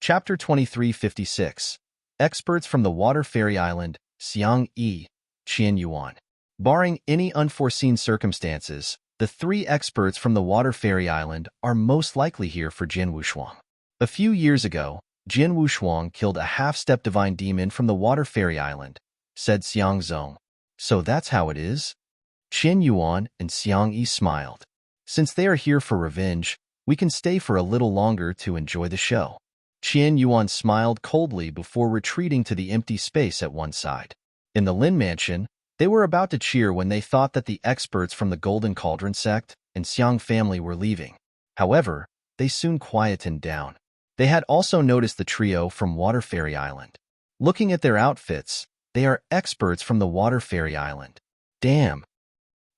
Chapter 2356. Experts from the Water Fairy Island, Xiang Yi, Qian Yuan. Barring any unforeseen circumstances, the three experts from the Water Fairy Island are most likely here for Jin Wushuang. A few years ago, Jin Wushuang killed a half-step divine demon from the Water Fairy Island, said Xiang Zong. So that's how it is? Qian Yuan and Xiang Yi smiled. Since they are here for revenge, we can stay for a little longer to enjoy the show. Qian Yuan smiled coldly before retreating to the empty space at one side. In the Lin Mansion, they were about to cheer when they thought that the experts from the Golden Cauldron sect and Xiang family were leaving. However, they soon quietened down. They had also noticed the trio from Water Fairy Island. Looking at their outfits, they are experts from the Water Fairy Island. Damn!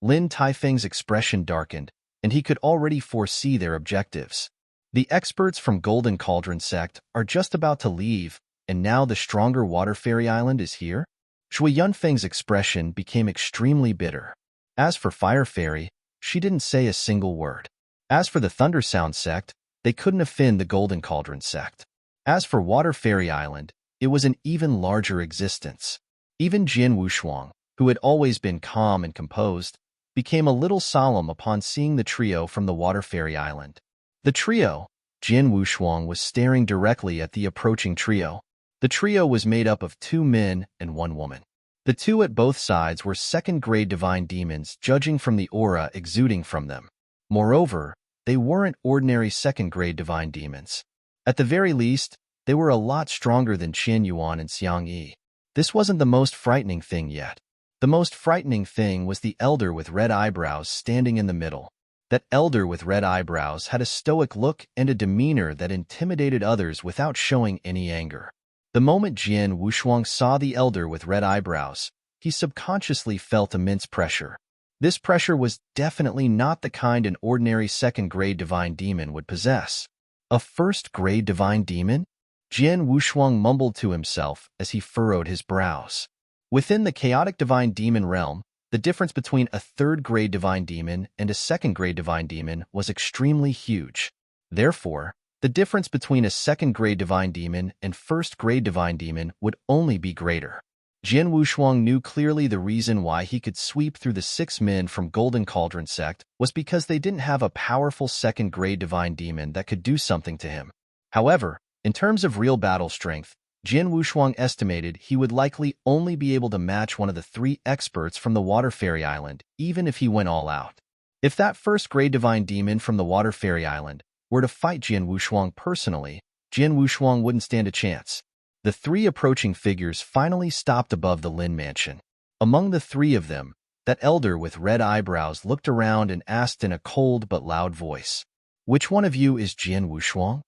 Lin Taifeng's expression darkened, and he could already foresee their objectives. The experts from Golden Cauldron sect are just about to leave, and now the stronger Water Fairy Island is here? Shui Yunfeng's expression became extremely bitter. As for Fire Fairy, she didn't say a single word. As for the Thunder Sound sect, they couldn't offend the Golden Cauldron sect. As for Water Fairy Island, it was an even larger existence. Even Jin Wushuang, who had always been calm and composed, became a little solemn upon seeing the trio from the Water Fairy Island. The trio, Jin Wushuang was staring directly at the approaching trio. The trio was made up of 2 men and 1 woman. The 2 at both sides were second-grade divine demons, judging from the aura exuding from them. Moreover, they weren't ordinary second-grade divine demons. At the very least, they were a lot stronger than Qian Yuan and Xiang Yi. This wasn't the most frightening thing yet. The most frightening thing was the elder with red eyebrows standing in the middle. That elder with red eyebrows had a stoic look and a demeanor that intimidated others without showing any anger. The moment Jin Wushuang saw the elder with red eyebrows, he subconsciously felt immense pressure. This pressure was definitely not the kind an ordinary second-grade divine demon would possess. A first-grade divine demon? Jin Wushuang mumbled to himself as he furrowed his brows. Within the chaotic divine demon realm, the difference between a third-grade divine demon and a second-grade divine demon was extremely huge. Therefore, the difference between a second-grade divine demon and first-grade divine demon would only be greater. Jin Wushuang knew clearly the reason why he could sweep through the 6 men from Golden Cauldron sect was because they didn't have a powerful second-grade divine demon that could do something to him. However, in terms of real battle strength, Jin Wushuang estimated he would likely only be able to match one of the 3 experts from the Water Fairy Island, even if he went all out. If that first-grade divine demon from the Water Fairy Island were to fight Jin Wushuang personally, Jin Wushuang wouldn't stand a chance. The 3 approaching figures finally stopped above the Lin Mansion. Among the 3 of them, that elder with red eyebrows looked around and asked in a cold but loud voice, "Which one of you is Jin Wushuang?"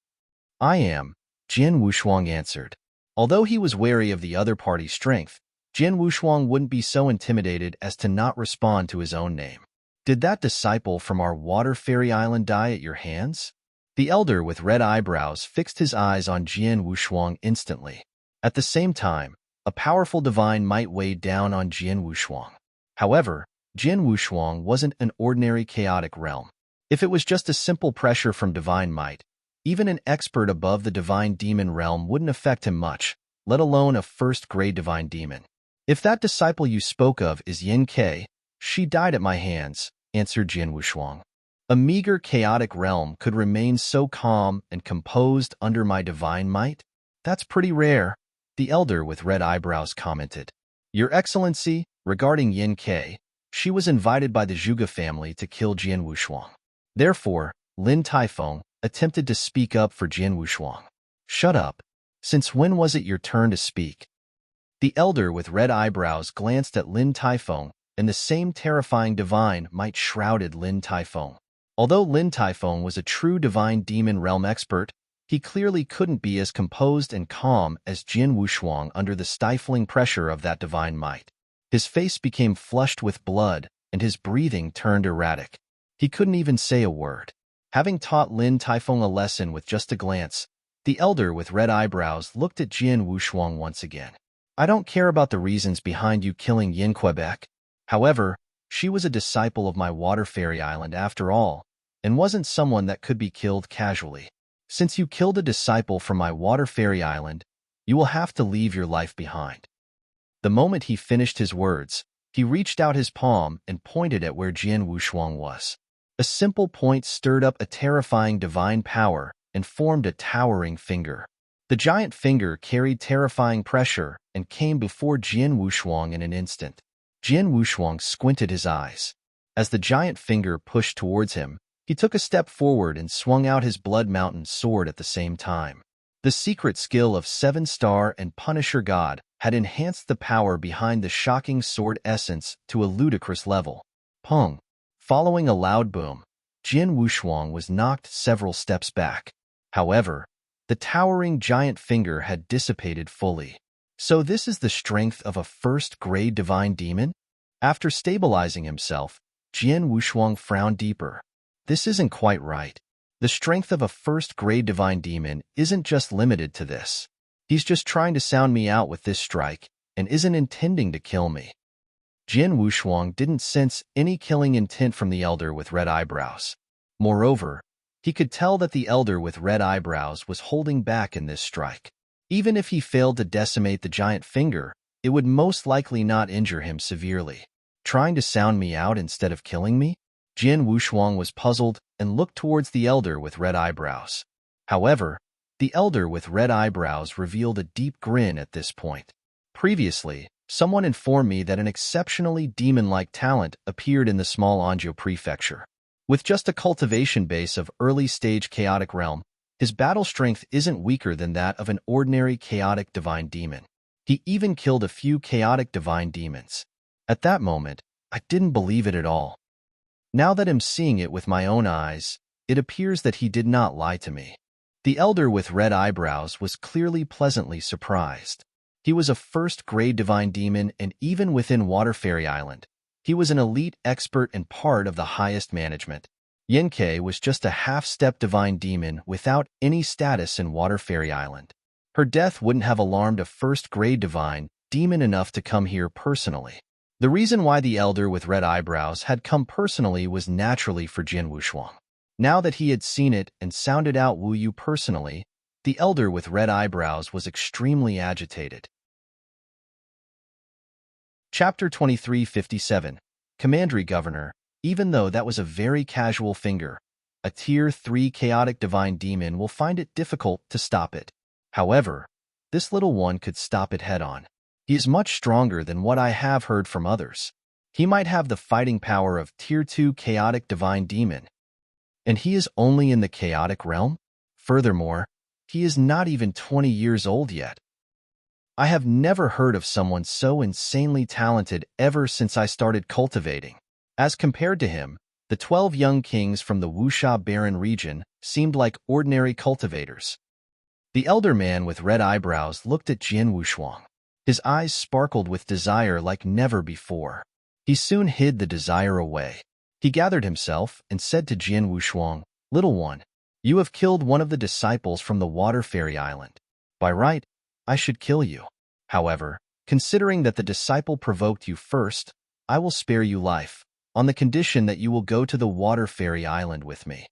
"I am," Jin Wushuang answered. Although he was wary of the other party's strength, Jin Wushuang wouldn't be so intimidated as to not respond to his own name. "Did that disciple from our Water Fairy Island die at your hands?" The elder with red eyebrows fixed his eyes on Jin Wushuang instantly. At the same time, a powerful divine might weighed down on Jin Wushuang. However, Jin Wushuang wasn't an ordinary chaotic realm. If it was just a simple pressure from divine might, even an expert above the divine demon realm wouldn't affect him much, let alone a first-grade divine demon. "If that disciple you spoke of is Yin Ke, she died at my hands," answered Jin Wushuang. "A meager chaotic realm could remain so calm and composed under my divine might? That's pretty rare," the elder with red eyebrows commented. "Your Excellency, regarding Yin Ke, she was invited by the Zhuge family to kill Jin Wushuang." Therefore, Lin Taifeng attempted to speak up for Jin Wushuang. "Shut up. Since when was it your turn to speak?" The elder with red eyebrows glanced at Lin Taifeng, and the same terrifying divine might shrouded Lin Taifeng. Although Lin Taifeng was a true divine demon realm expert, he clearly couldn't be as composed and calm as Jin Wushuang under the stifling pressure of that divine might. His face became flushed with blood, and his breathing turned erratic. He couldn't even say a word. Having taught Lin Taifeng a lesson with just a glance, the elder with red eyebrows looked at Jin Wushuang once again. "I don't care about the reasons behind you killing Yin Quebec. However, she was a disciple of my Water Fairy Island after all, and wasn't someone that could be killed casually. Since you killed a disciple from my water fairy island, you will have to leave your life behind." The moment he finished his words, he reached out his palm and pointed at where Jian Wushuang was. A simple point stirred up a terrifying divine power and formed a towering finger. The giant finger carried terrifying pressure and came before Jian Wushuang in an instant. Jian Wushuang squinted his eyes. As the giant finger pushed towards him, he took a step forward and swung out his Blood Mountain sword at the same time. The secret skill of 7-star and Punisher God had enhanced the power behind the shocking sword essence to a ludicrous level. Pung! Following a loud boom, Jian Wushuang was knocked several steps back. However, the towering giant finger had dissipated fully. So this is the strength of a first-grade divine demon? After stabilizing himself, Jian Wushuang frowned deeper. This isn't quite right. The strength of a first-grade divine demon isn't just limited to this. He's just trying to sound me out with this strike and isn't intending to kill me. Jian Wushuang didn't sense any killing intent from the elder with red eyebrows. Moreover, he could tell that the elder with red eyebrows was holding back in this strike. Even if he failed to decimate the giant finger, it would most likely not injure him severely. Trying to sound me out instead of killing me? Jian Wushuang was puzzled and looked towards the elder with red eyebrows. However, the elder with red eyebrows revealed a deep grin at this point. Previously, someone informed me that an exceptionally demon-like talent appeared in the small Anzhou prefecture. With just a cultivation base of early-stage chaotic realm, his battle strength isn't weaker than that of an ordinary chaotic divine demon. He even killed a few chaotic divine demons. At that moment, I didn't believe it at all. Now that I'm seeing it with my own eyes, it appears that he did not lie to me. The elder with red eyebrows was clearly pleasantly surprised. He was a first-grade divine demon, and even within Water Fairy Island, he was an elite expert and part of the highest management. Yenkei was just a half-step divine demon without any status in Water Fairy Island. Her death wouldn't have alarmed a first-grade divine demon enough to come here personally. The reason why the elder with red eyebrows had come personally was naturally for Jian Wushuang. Now that he had seen it and sounded out Wu Yu personally, the elder with red eyebrows was extremely agitated. Chapter 2357. Commandery Governor. Even though that was a very casual finger, a Tier 3 chaotic divine demon will find it difficult to stop it. However, this little one could stop it head-on. He is much stronger than what I have heard from others. He might have the fighting power of Tier 2 chaotic divine demon. And he is only in the chaotic realm? Furthermore, he is not even 20 years old yet. I have never heard of someone so insanely talented ever since I started cultivating. As compared to him, the 12 young kings from the Wuxia Barren region seemed like ordinary cultivators. The elder man with red eyebrows looked at Jian Wushuang. His eyes sparkled with desire like never before. He soon hid the desire away. He gathered himself and said to Jian Wushuang, "Little one, you have killed one of the disciples from the Water Fairy Island. By right, I should kill you. However, considering that the disciple provoked you first, I will spare you life, on the condition that you will go to the Water Fairy Island with me."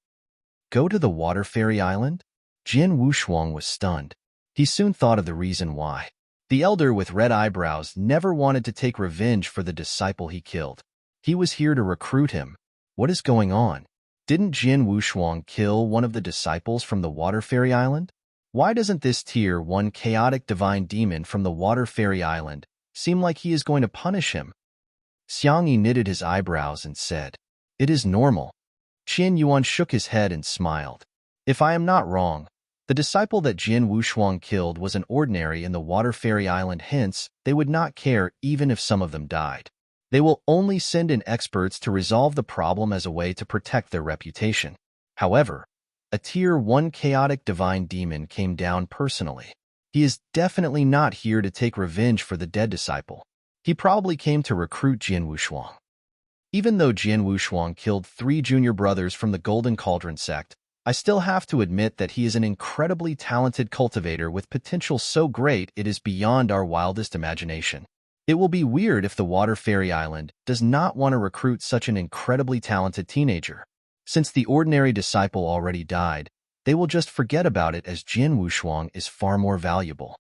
Go to the Water Fairy Island? Jian Wushuang was stunned. He soon thought of the reason why. The elder with red eyebrows never wanted to take revenge for the disciple he killed. He was here to recruit him. What is going on? Didn't Jian Wushuang kill one of the disciples from the Water Fairy Island? Why doesn't this Tier 1 chaotic divine demon from the Water Fairy Island seem like he is going to punish him? Xiang Yi knitted his eyebrows and said, "It is normal." Qian Yuan shook his head and smiled. If I am not wrong, the disciple that Jian Wushuang killed was an ordinary in the Water Fairy Island, hence, they would not care even if some of them died. They will only send in experts to resolve the problem as a way to protect their reputation. However, a Tier 1 chaotic divine demon came down personally. He is definitely not here to take revenge for the dead disciple. He probably came to recruit Jian Wushuang. Even though Jian Wushuang killed 3 junior brothers from the Golden Cauldron sect, I still have to admit that he is an incredibly talented cultivator with potential so great it is beyond our wildest imagination. It will be weird if the Water Fairy Island does not want to recruit such an incredibly talented teenager. Since the ordinary disciple already died, they will just forget about it as Jin Wushuang is far more valuable.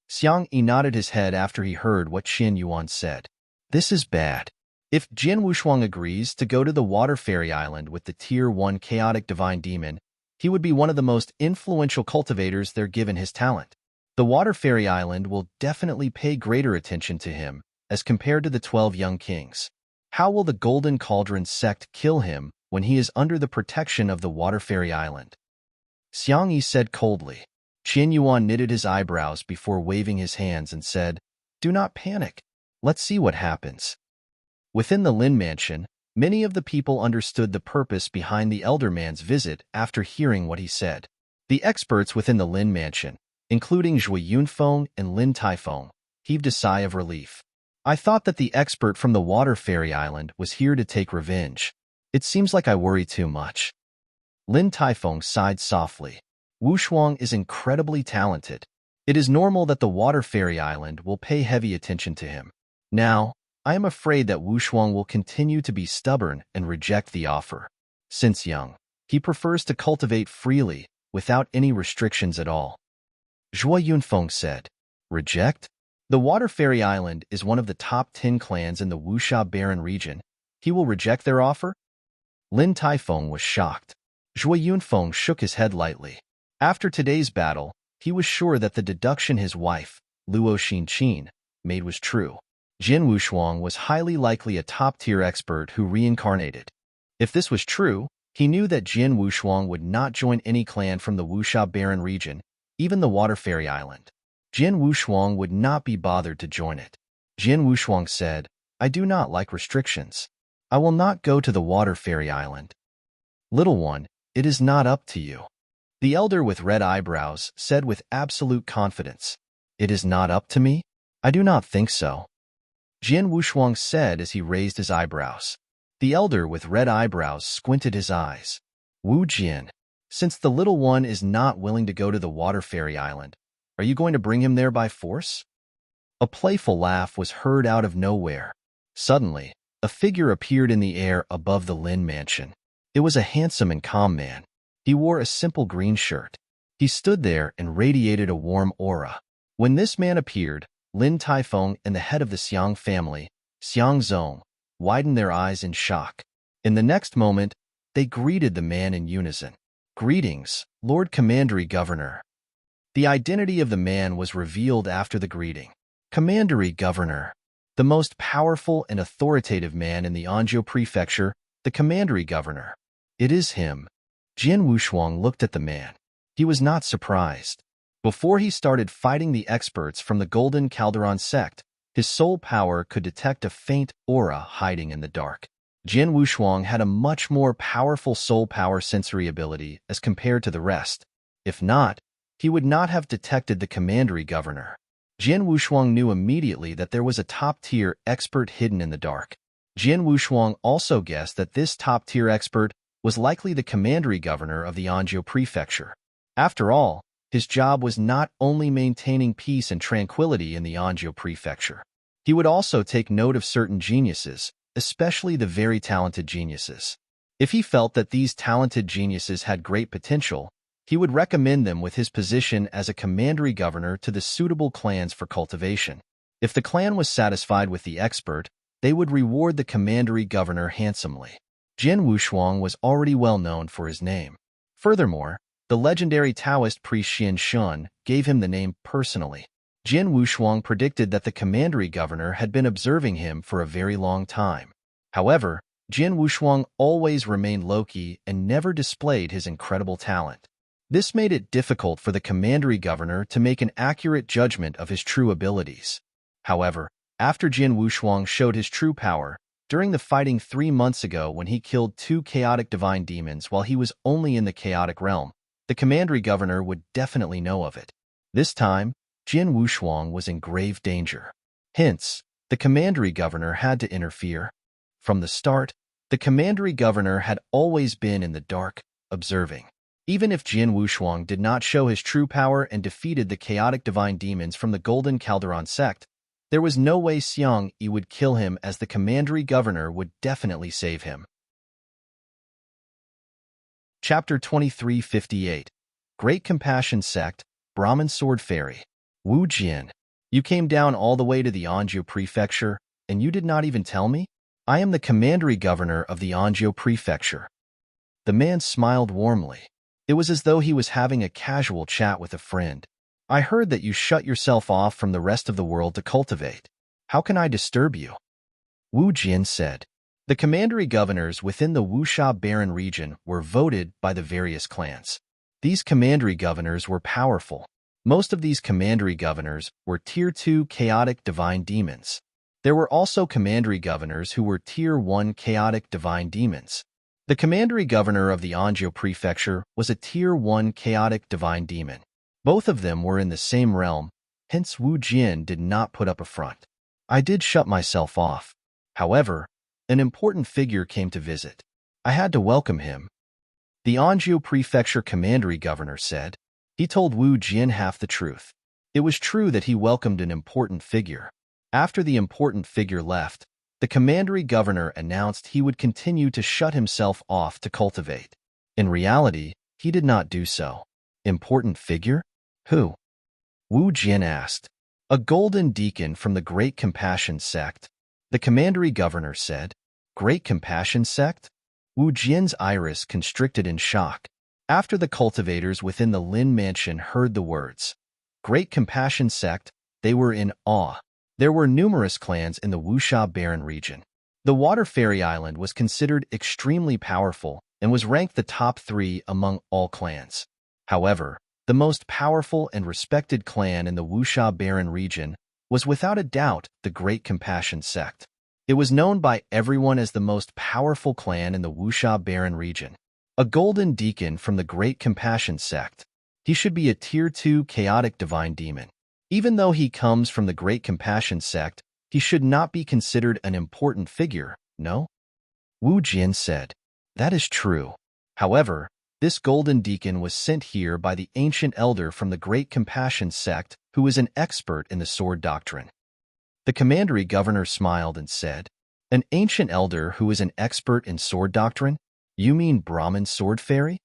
Xiang Yi nodded his head after he heard what Qin Yuan said. This is bad. If Jin Wushuang agrees to go to the Water Fairy Island with the Tier 1 Chaotic Divine Demon, he would be one of the most influential cultivators there given his talent. The Water Fairy Island will definitely pay greater attention to him as compared to the 12 young kings. How will the Golden Cauldron sect kill him when he is under the protection of the Water Fairy Island? Xiang Yi said coldly. Qin Yuan knitted his eyebrows before waving his hands and said, "Do not panic. Let's see what happens." Within the Lin Mansion, many of the people understood the purpose behind the elder man's visit after hearing what he said. The experts within the Lin Mansion, including Zhui Yunfeng and Lin Taifeng, heaved a sigh of relief. I thought that the expert from the Water Fairy Island was here to take revenge. It seems like I worry too much. Lin Taifeng sighed softly. Wushuang is incredibly talented. It is normal that the Water Fairy Island will pay heavy attention to him. Now, I am afraid that Wushuang will continue to be stubborn and reject the offer. Since young, he prefers to cultivate freely, without any restrictions at all. Zhuo Yunfeng said, "Reject? The Water Fairy Island is one of the top 10 clans in the Wuxia Barren region. He will reject their offer?" Lin Taifeng was shocked. Zhuo Yunfeng shook his head lightly. After today's battle, he was sure that the deduction his wife, Luo Xinqin, made was true. Jin Wushuang was highly likely a top-tier expert who reincarnated. If this was true, he knew that Jin Wushuang would not join any clan from the Wuxia Barren region, even the Water Fairy Island. Jin Wushuang would not be bothered to join it. Jin Wushuang said, "I do not like restrictions. I will not go to the Water Fairy Island." "Little one, it is not up to you." The elder with red eyebrows said with absolute confidence, "It is not up to me? I do not think so." Jin Wushuang said as he raised his eyebrows. The elder with red eyebrows squinted his eyes. "Wu Jin, since the little one is not willing to go to the Water Fairy Island, are you going to bring him there by force?" A playful laugh was heard out of nowhere. Suddenly, a figure appeared in the air above the Lin Mansion. It was a handsome and calm man. He wore a simple green shirt. He stood there and radiated a warm aura. When this man appeared, Lin Taifeng and the head of the Xiang family, Xiang Zong, widened their eyes in shock. In the next moment, they greeted the man in unison. "Greetings, Lord Commandery Governor." The identity of the man was revealed after the greeting. Commandery Governor, the most powerful and authoritative man in the Anzhou Prefecture, the Commandery Governor. It is him. Jin Wushuang looked at the man. He was not surprised. Before he started fighting the experts from the Golden Calderon sect, his soul power could detect a faint aura hiding in the dark. Jin Wushuang had a much more powerful soul power sensory ability as compared to the rest. If not, he would not have detected the Commandery Governor. Jin Wushuang knew immediately that there was a top-tier expert hidden in the dark. Jin Wushuang also guessed that this top-tier expert was likely the Commandery Governor of the Anzhou Prefecture. After all, his job was not only maintaining peace and tranquility in the Anzhou Prefecture. He would also take note of certain geniuses, especially the very talented geniuses. If he felt that these talented geniuses had great potential, he would recommend them with his position as a Commandery Governor to the suitable clans for cultivation. If the clan was satisfied with the expert, they would reward the Commandery Governor handsomely. Jin Wushuang was already well known for his name. Furthermore, the legendary Taoist priest Xian Shun gave him the name personally. Jin Wushuang predicted that the Commandery Governor had been observing him for a very long time. However, Jin Wushuang always remained low-key and never displayed his incredible talent. This made it difficult for the Commandery Governor to make an accurate judgment of his true abilities. However, after Jin Wushuang showed his true power, during the fighting 3 months ago when he killed 2 chaotic divine demons while he was only in the chaotic realm, the Commandery Governor would definitely know of it. This time, Jin Wushuang was in grave danger. Hence, the Commandery Governor had to interfere. From the start, the Commandery Governor had always been in the dark, observing. Even if Jin Wushuang did not show his true power and defeated the chaotic divine demons from the Golden Calderon sect, there was no way Xiang Yi would kill him, as the Commandery Governor would definitely save him. Chapter 2358. Great Compassion Sect, Brahmin Sword Fairy. Wu Jian. You came down all the way to the Anzhou Prefecture, and you did not even tell me? I am the commandery governor of the Anzhou Prefecture. The man smiled warmly. It was as though he was having a casual chat with a friend. I heard that you shut yourself off from the rest of the world to cultivate. How can I disturb you? Wu Jian said. The commandery governors within the Wuxia Baron region were voted by the various clans. These commandery governors were powerful. Most of these commandery governors were Tier 2 chaotic divine demons. There were also commandery governors who were Tier 1 chaotic divine demons. The commandery governor of the Anzhou Prefecture was a Tier 1 chaotic divine demon. Both of them were in the same realm, hence Wu Jian did not put up a front. I did shut myself off. However, an important figure came to visit. I had to welcome him. The Anzhou Prefecture commandery governor said. He told Wu Jian half the truth. It was true that he welcomed an important figure. After the important figure left, the commandery governor announced he would continue to shut himself off to cultivate. In reality, he did not do so. Important figure? Who? Wu Jian asked. A golden deacon from the Great Compassion Sect. The commandery governor said. Great Compassion Sect? Wu Jian's iris constricted in shock. After the cultivators within the Lin Mansion heard the words, Great Compassion Sect, they were in awe. There were numerous clans in the Wuxia Baron region. The Water Fairy Island was considered extremely powerful and was ranked the top 3 among all clans. However, the most powerful and respected clan in the Wuxia Baron region was without a doubt the Great Compassion Sect. It was known by everyone as the most powerful clan in the Wuxia Baron region. A golden deacon from the Great Compassion Sect. He should be a Tier 2 chaotic divine demon. Even though he comes from the Great Compassion Sect, he should not be considered an important figure, no? Wu Jian said. That is true. However, this golden deacon was sent here by the ancient elder from the Great Compassion Sect who is an expert in the sword doctrine. The commandery governor smiled and said, An ancient elder who is an expert in sword doctrine? You mean Brahmin Sword Fairy?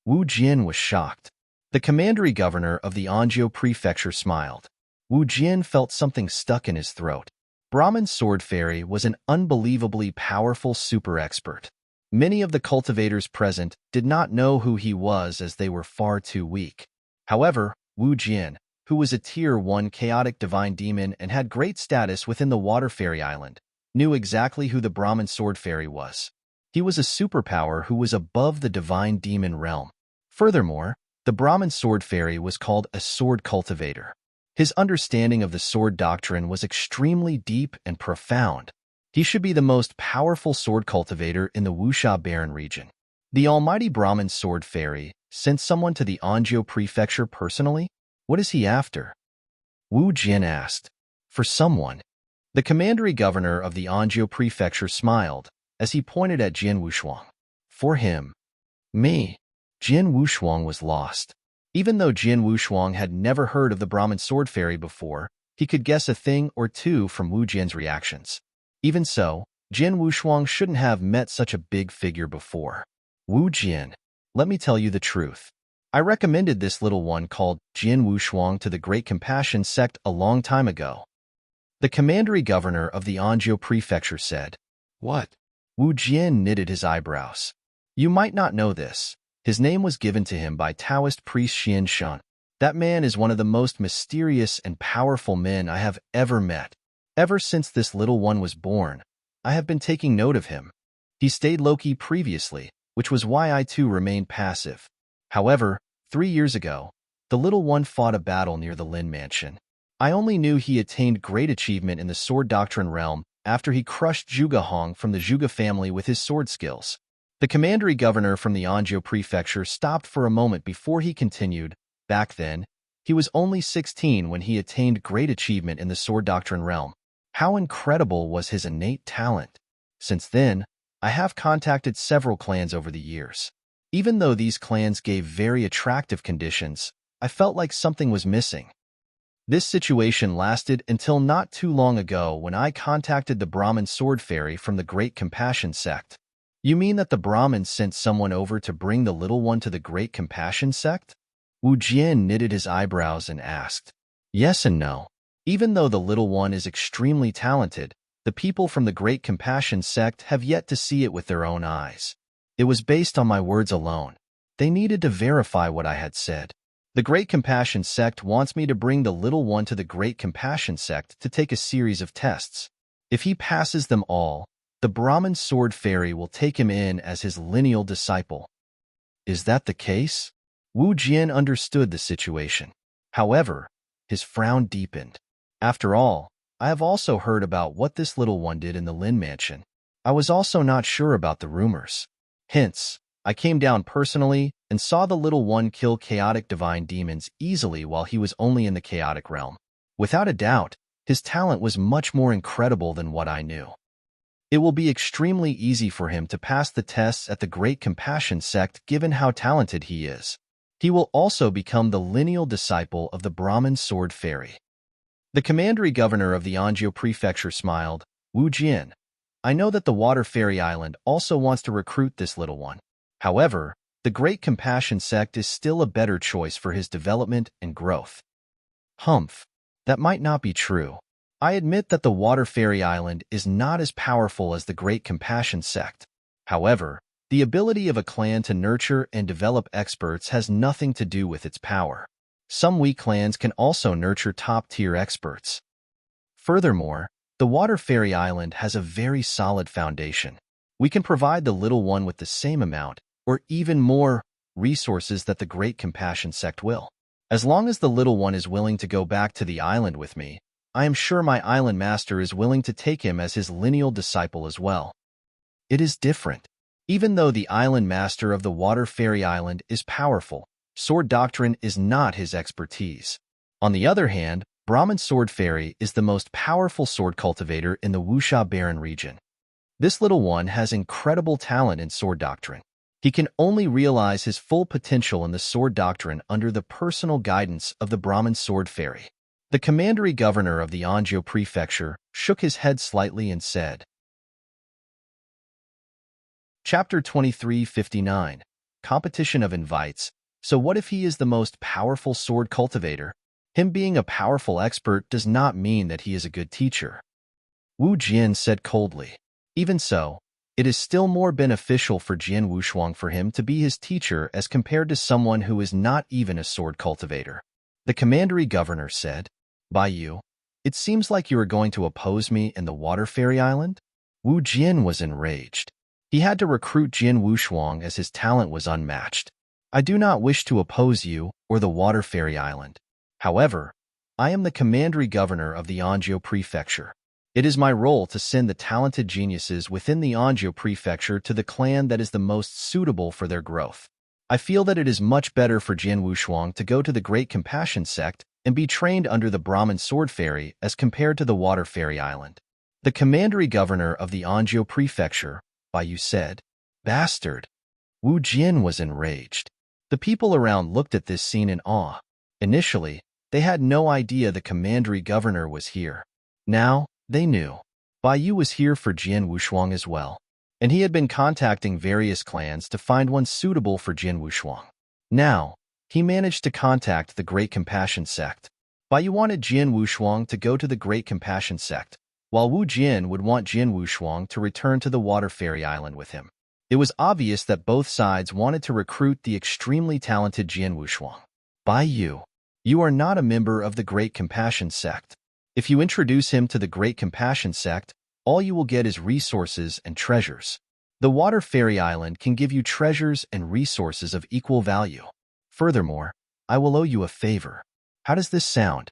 Wu Jian was shocked. The commandery governor of the Anzhou Prefecture smiled. Wu Jian felt something stuck in his throat. Brahmin Sword Fairy was an unbelievably powerful super expert. Many of the cultivators present did not know who he was as they were far too weak. However, Wu Jian, who was a Tier 1 chaotic divine demon and had great status within the Water Fairy Island, knew exactly who the Brahmin Sword Fairy was. He was a superpower who was above the divine demon realm. Furthermore, the Brahmin Sword Fairy was called a sword cultivator. His understanding of the sword doctrine was extremely deep and profound. He should be the most powerful sword cultivator in the Wuxia Baron region. The almighty Brahmin Sword Fairy sent someone to the Anzhou Prefecture personally? What is he after? Wu Jian asked. For someone. The commandery governor of the Anzhou Prefecture smiled as he pointed at Jian Wushuang. For him. Me. Jian Wushuang was lost. Even though Jian Wushuang had never heard of the Brahmin Sword Fairy before, he could guess a thing or two from Wu Jian's reactions. Even so, Jian Wushuang shouldn't have met such a big figure before. Wu Jian, let me tell you the truth. I recommended this little one called Jian Wushuang to the Great Compassion Sect a long time ago. The commandery governor of the Anzhou Prefecture said. What? Wu Jian knitted his eyebrows. You might not know this. His name was given to him by Taoist priest Xian Shan. That man is one of the most mysterious and powerful men I have ever met. Ever since this little one was born, I have been taking note of him. He stayed low-key previously, which was why I too remained passive. However, 3 years ago, the little one fought a battle near the Lin Mansion. I only knew he attained great achievement in the sword doctrine realm after he crushed Zhuge Hong from the Zhuge family with his sword skills. The commandery governor from the Anzhou Prefecture stopped for a moment before he continued. Back then, he was only 16 when he attained great achievement in the sword doctrine realm. How incredible was his innate talent! Since then, I have contacted several clans over the years. Even though these clans gave very attractive conditions, I felt like something was missing. This situation lasted until not too long ago when I contacted the Brahmin Sword Fairy from the Great Compassion Sect. You mean that the Brahmin sent someone over to bring the little one to the Great Compassion Sect? Wu Jian knitted his eyebrows and asked. Yes and no. Even though the little one is extremely talented, the people from the Great Compassion sect have yet to see it with their own eyes. It was based on my words alone. They needed to verify what I had said. The Great Compassion sect wants me to bring the little one to the Great Compassion sect to take a series of tests. If he passes them all, the Brahmin Sword Fairy will take him in as his lineal disciple. Is that the case? Wu Jian understood the situation. However, his frown deepened. After all, I have also heard about what this little one did in the Lin Mansion. I was also not sure about the rumors. Hence, I came down personally and saw the little one kill chaotic divine demons easily while he was only in the chaotic realm. Without a doubt, his talent was much more incredible than what I knew. It will be extremely easy for him to pass the tests at the Great Compassion sect given how talented he is. He will also become the lineal disciple of the Brahmin Sword Fairy. The commandery governor of the Anzhou prefecture smiled. Wu Jian, I know that the Water Fairy Island also wants to recruit this little one. However, the Great Compassion sect is still a better choice for his development and growth. Humph, that might not be true. I admit that the Water Fairy Island is not as powerful as the Great Compassion sect. However, the ability of a clan to nurture and develop experts has nothing to do with its power. Some weak clans can also nurture top-tier experts. Furthermore, the Water Fairy Island has a very solid foundation. We can provide the little one with the same amount, or even more, resources that the Great Compassion sect will. As long as the little one is willing to go back to the island with me, I am sure my island master is willing to take him as his lineal disciple as well. It is different. Even though the island master of the Water Fairy Island is powerful, sword doctrine is not his expertise. On the other hand, Brahmin Sword Fairy is the most powerful sword cultivator in the Wuxia Barren region. This little one has incredible talent in sword doctrine. He can only realize his full potential in the sword doctrine under the personal guidance of the Brahmin Sword Fairy. The commandery governor of the Anzhou prefecture shook his head slightly and said, Chapter 2359, Competition of Invites. So what if he is the most powerful sword cultivator? Him being a powerful expert does not mean that he is a good teacher. Wu Jian said coldly. Even so, it is still more beneficial for Jian Wushuang for him to be his teacher as compared to someone who is not even a sword cultivator. The commandery governor said, By you, it seems like you are going to oppose me in the Water Fairy Island? Wu Jian was enraged. He had to recruit Jian Wushuang as his talent was unmatched. I do not wish to oppose you or the Water Fairy Island. However, I am the commandery governor of the Anzhou prefecture. It is my role to send the talented geniuses within the Anzhou prefecture to the clan that is the most suitable for their growth. I feel that it is much better for Jian Wushuang to go to the Great Compassion sect and be trained under the Brahmin Sword Fairy as compared to the Water Fairy Island. The commandery governor of the Anzhou prefecture, Bai said, Bastard! Wu Jian was enraged. The people around looked at this scene in awe. Initially, they had no idea the commandery governor was here. Now, they knew. Bai was here for Jian Wushuang as well, and he had been contacting various clans to find one suitable for Jian Wushuang. Now, he managed to contact the Great Compassion sect. Bai wanted Jian Wushuang to go to the Great Compassion sect, while Wu Jian would want Jian Wushuang to return to the Water Fairy Island with him. It was obvious that both sides wanted to recruit the extremely talented Jian Wushuang. Bai, you are not a member of the Great Compassion sect. If you introduce him to the Great Compassion sect, all you will get is resources and treasures. The Water Fairy Island can give you treasures and resources of equal value. Furthermore, I will owe you a favor. How does this sound?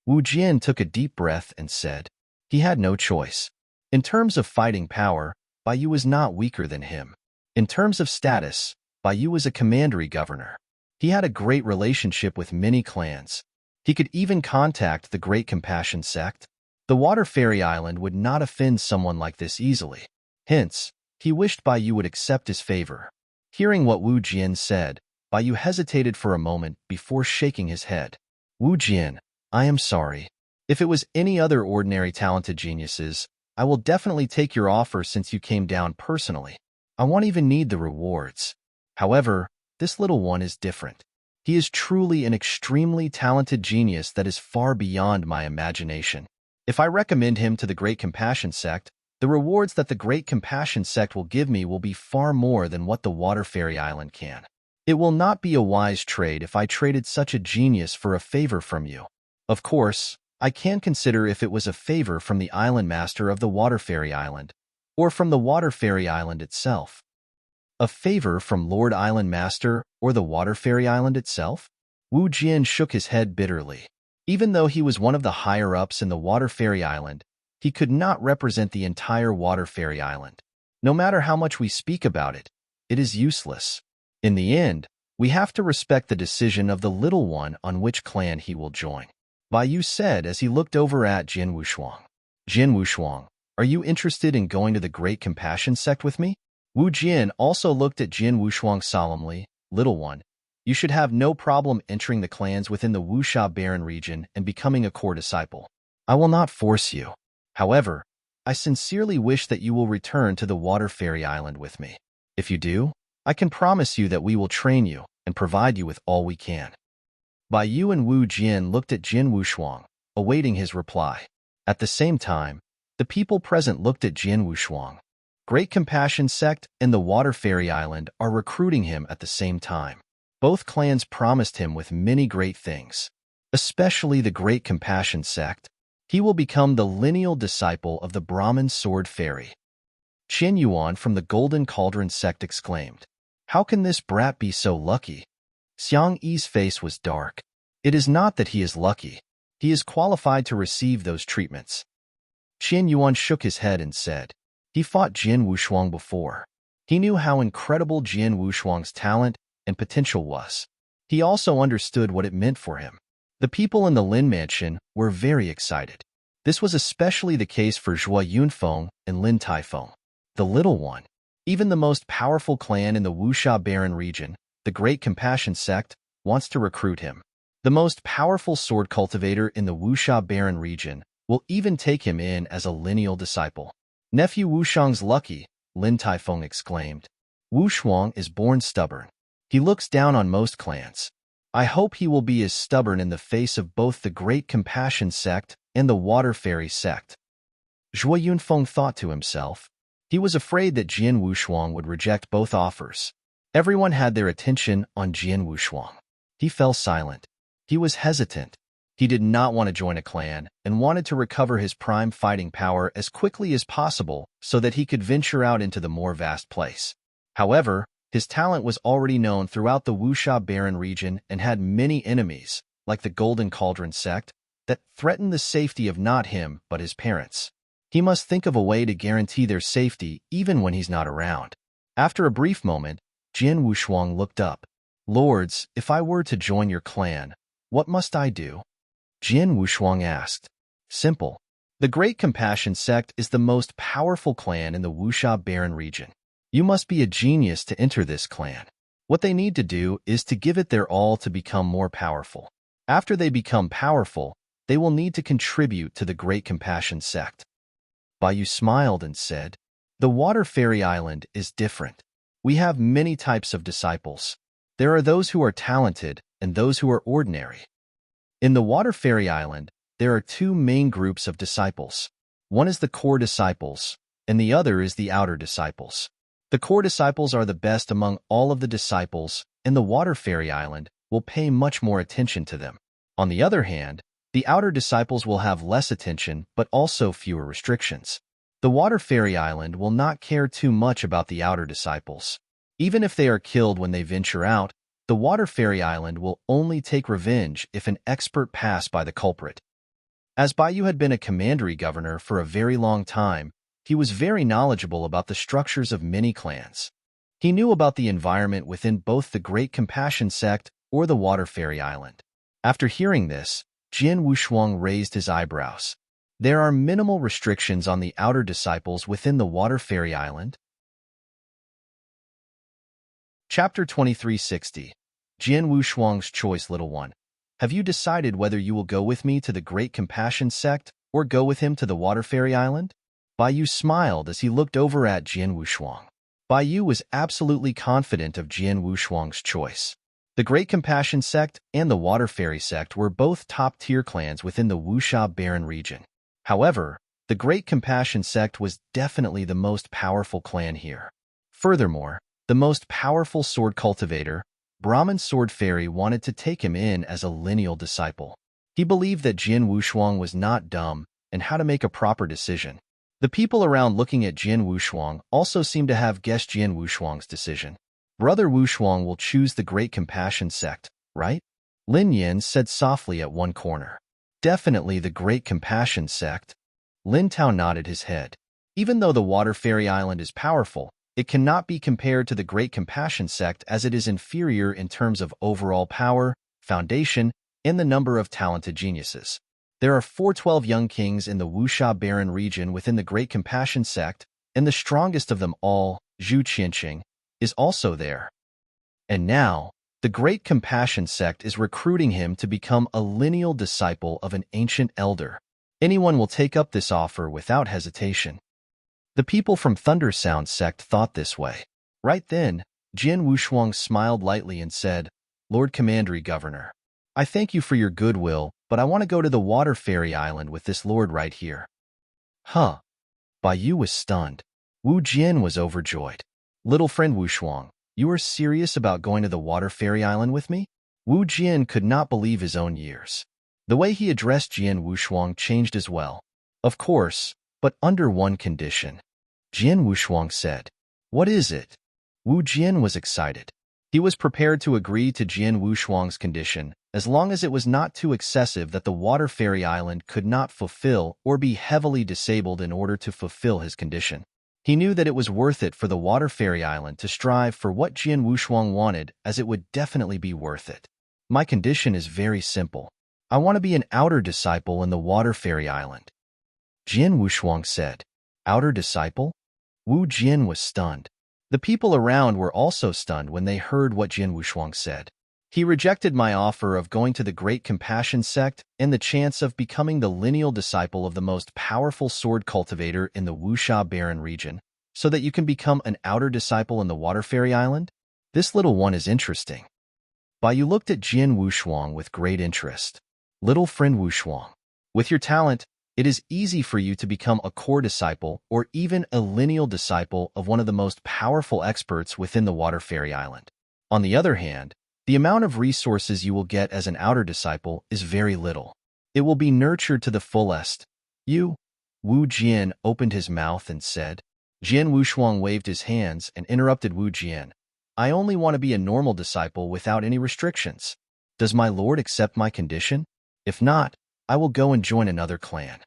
Wu Jian took a deep breath and said, he had no choice. In terms of fighting power, Bai was not weaker than him. In terms of status, Bai was a commandery governor. He had a great relationship with many clans. He could even contact the Great Compassion sect. The Water Fairy Island would not offend someone like this easily. Hence, he wished Bai would accept his favor. Hearing what Wu Jian said, Bai hesitated for a moment before shaking his head. Wu Jian, I am sorry. If it was any other ordinary talented geniuses, I will definitely take your offer since you came down personally. I won't even need the rewards. However, this little one is different. He is truly an extremely talented genius that is far beyond my imagination. If I recommend him to the Great Compassion Sect, the rewards that the Great Compassion Sect will give me will be far more than what the Water Fairy Island can. It will not be a wise trade if I traded such a genius for a favor from you. Of course, I can consider if it was a favor from the Island Master of the Water Fairy Island, or from the Water Fairy Island itself. A favor from Lord Island Master or the Water Fairy Island itself? Wu Jian shook his head bitterly. Even though he was one of the higher-ups in the Water Fairy Island, he could not represent the entire Water Fairy Island. No matter how much we speak about it, it is useless. In the end, we have to respect the decision of the little one on which clan he will join. Bai Yu said as he looked over at Jin Wushuang. Jin Wushuang, are you interested in going to the Great Compassion Sect with me? Wu Jian also looked at Jin Wushuang solemnly. Little one, you should have no problem entering the clans within the Wuxia Baron region and becoming a core disciple. I will not force you. However, I sincerely wish that you will return to the Water Fairy Island with me. If you do, I can promise you that we will train you and provide you with all we can. Bai Yu and Wu Jian looked at Jin Wushuang, awaiting his reply. At the same time, the people present looked at Jin Wushuang. Great Compassion Sect and the Water Fairy Island are recruiting him at the same time. Both clans promised him with many great things, especially the Great Compassion Sect. He will become the lineal disciple of the Brahmin Sword Fairy. Qin Yuan from the Golden Cauldron Sect exclaimed, "How can this brat be so lucky?" Xiang Yi's face was dark. It is not that he is lucky. He is qualified to receive those treatments. Qin Yuan shook his head and said, he fought Jin Wushuang before. He knew how incredible Jin Wushuang's talent and potential was. He also understood what it meant for him. The people in the Lin Mansion were very excited. This was especially the case for Zhuo Yunfeng and Lin Taifeng. The little one, even the most powerful clan in the Wuxia Baron region, the Great Compassion Sect, wants to recruit him. The most powerful sword cultivator in the Wuxia Baron region will even take him in as a lineal disciple. Nephew Wushang's lucky, Lin Taifeng exclaimed. Wushuang is born stubborn. He looks down on most clans. I hope he will be as stubborn in the face of both the Great Compassion Sect and the Water Fairy Sect. Zhuo Yunfeng thought to himself. He was afraid that Jin Wushuang would reject both offers. Everyone had their attention on Jin Wushuang. He fell silent. He was hesitant. He did not want to join a clan and wanted to recover his prime fighting power as quickly as possible so that he could venture out into the more vast place. However, his talent was already known throughout the Wuxia Baron region and had many enemies, like the Golden Cauldron Sect, that threatened the safety of not him but his parents. He must think of a way to guarantee their safety even when he's not around. After a brief moment, Jin Wushuang looked up. Lords, if I were to join your clan, what must I do? Jin Wushuang asked. Simple. The Great Compassion Sect is the most powerful clan in the Wuxia Baron region. You must be a genius to enter this clan. What they need to do is to give it their all to become more powerful. After they become powerful, they will need to contribute to the Great Compassion Sect. Bai Yu smiled and said, the Water Fairy Island is different. We have many types of disciples. There are those who are talented and those who are ordinary. In the Water Fairy Island, there are two main groups of disciples. One is the core disciples, and the other is the outer disciples. The core disciples are the best among all of the disciples, and the Water Fairy Island will pay much more attention to them. On the other hand, the outer disciples will have less attention but also fewer restrictions. The Water Fairy Island will not care too much about the outer disciples. Even if they are killed when they venture out, the Water Fairy Island will only take revenge if an expert pass by the culprit. As Bai Yu had been a commandery governor for a very long time, he was very knowledgeable about the structures of many clans. He knew about the environment within both the Great Compassion Sect or the Water Fairy Island. After hearing this, Jin Wushuang raised his eyebrows. There are minimal restrictions on the outer disciples within the Water Fairy Island. Chapter 2360. Jin Wushuang's Choice. Little one, have you decided whether you will go with me to the Great Compassion Sect or go with him to the Water Fairy Island? Bai Yu smiled as he looked over at Jin Wushuang. Bai Yu was absolutely confident of Jin Wushuang's choice. The Great Compassion Sect and the Water Fairy Sect were both top-tier clans within the Wuxia Barren region. However, the Great Compassion Sect was definitely the most powerful clan here. Furthermore, the most powerful sword cultivator, Brahmin Sword Fairy, wanted to take him in as a lineal disciple. He believed that Jin Wushuang was not dumb and how to make a proper decision. The people around looking at Jin Wushuang also seemed to have guessed Jin Wushuang's decision. Brother Wushuang will choose the Great Compassion Sect, right? Lin Yin said softly at one corner. Definitely the Great Compassion Sect. Lin Tao nodded his head. Even though the Water Fairy Island is powerful, it cannot be compared to the Great Compassion Sect as it is inferior in terms of overall power, foundation, and the number of talented geniuses. There are 412 young kings in the Wuxia Barren region within the Great Compassion Sect, and the strongest of them all, Zhu Qianqing, is also there. And now, the Great Compassion Sect is recruiting him to become a lineal disciple of an ancient elder. Anyone will take up this offer without hesitation. The people from Thunder Sound Sect thought this way. Right then, Jin Wushuang smiled lightly and said, "Lord Commandery Governor, I thank you for your goodwill, but I want to go to the Water Fairy Island with this lord right here." Huh. Bai Yu was stunned. Wu Jin was overjoyed. "Little friend Wushuang, you are serious about going to the Water Fairy Island with me?" Wu Jin could not believe his own ears. The way he addressed Jin Wushuang changed as well. "Of course, but under one condition." Jin Wushuang said. "What is it?" Wu Jin was excited. He was prepared to agree to Jin Wushuang's condition, as long as it was not too excessive that the Water Fairy Island could not fulfill or be heavily disabled in order to fulfill his condition. He knew that it was worth it for the Water Fairy Island to strive for what Jin Wushuang wanted, as it would definitely be worth it. "My condition is very simple. I want to be an outer disciple in the Water Fairy Island." Jin Wushuang said. "Outer disciple?" Wu Jin was stunned. The people around were also stunned when they heard what Jin Wushuang said. "He rejected my offer of going to the Great Compassion Sect and the chance of becoming the lineal disciple of the most powerful sword cultivator in the Wuxia Barren region, so that you can become an outer disciple in the Water Fairy Island? This little one is interesting." Bai Yu looked at Jin Wushuang with great interest. "Little friend Wushuang, with your talent, it is easy for you to become a core disciple or even a lineal disciple of one of the most powerful experts within the Water Fairy Island. On the other hand, the amount of resources you will get as an outer disciple is very little. It will be nurtured to the fullest. You." Wu Jin opened his mouth and said. Jin Wushuang waved his hands and interrupted Wu Jin. "I only want to be a normal disciple without any restrictions. Does my lord accept my condition? If not, I will go and join another clan."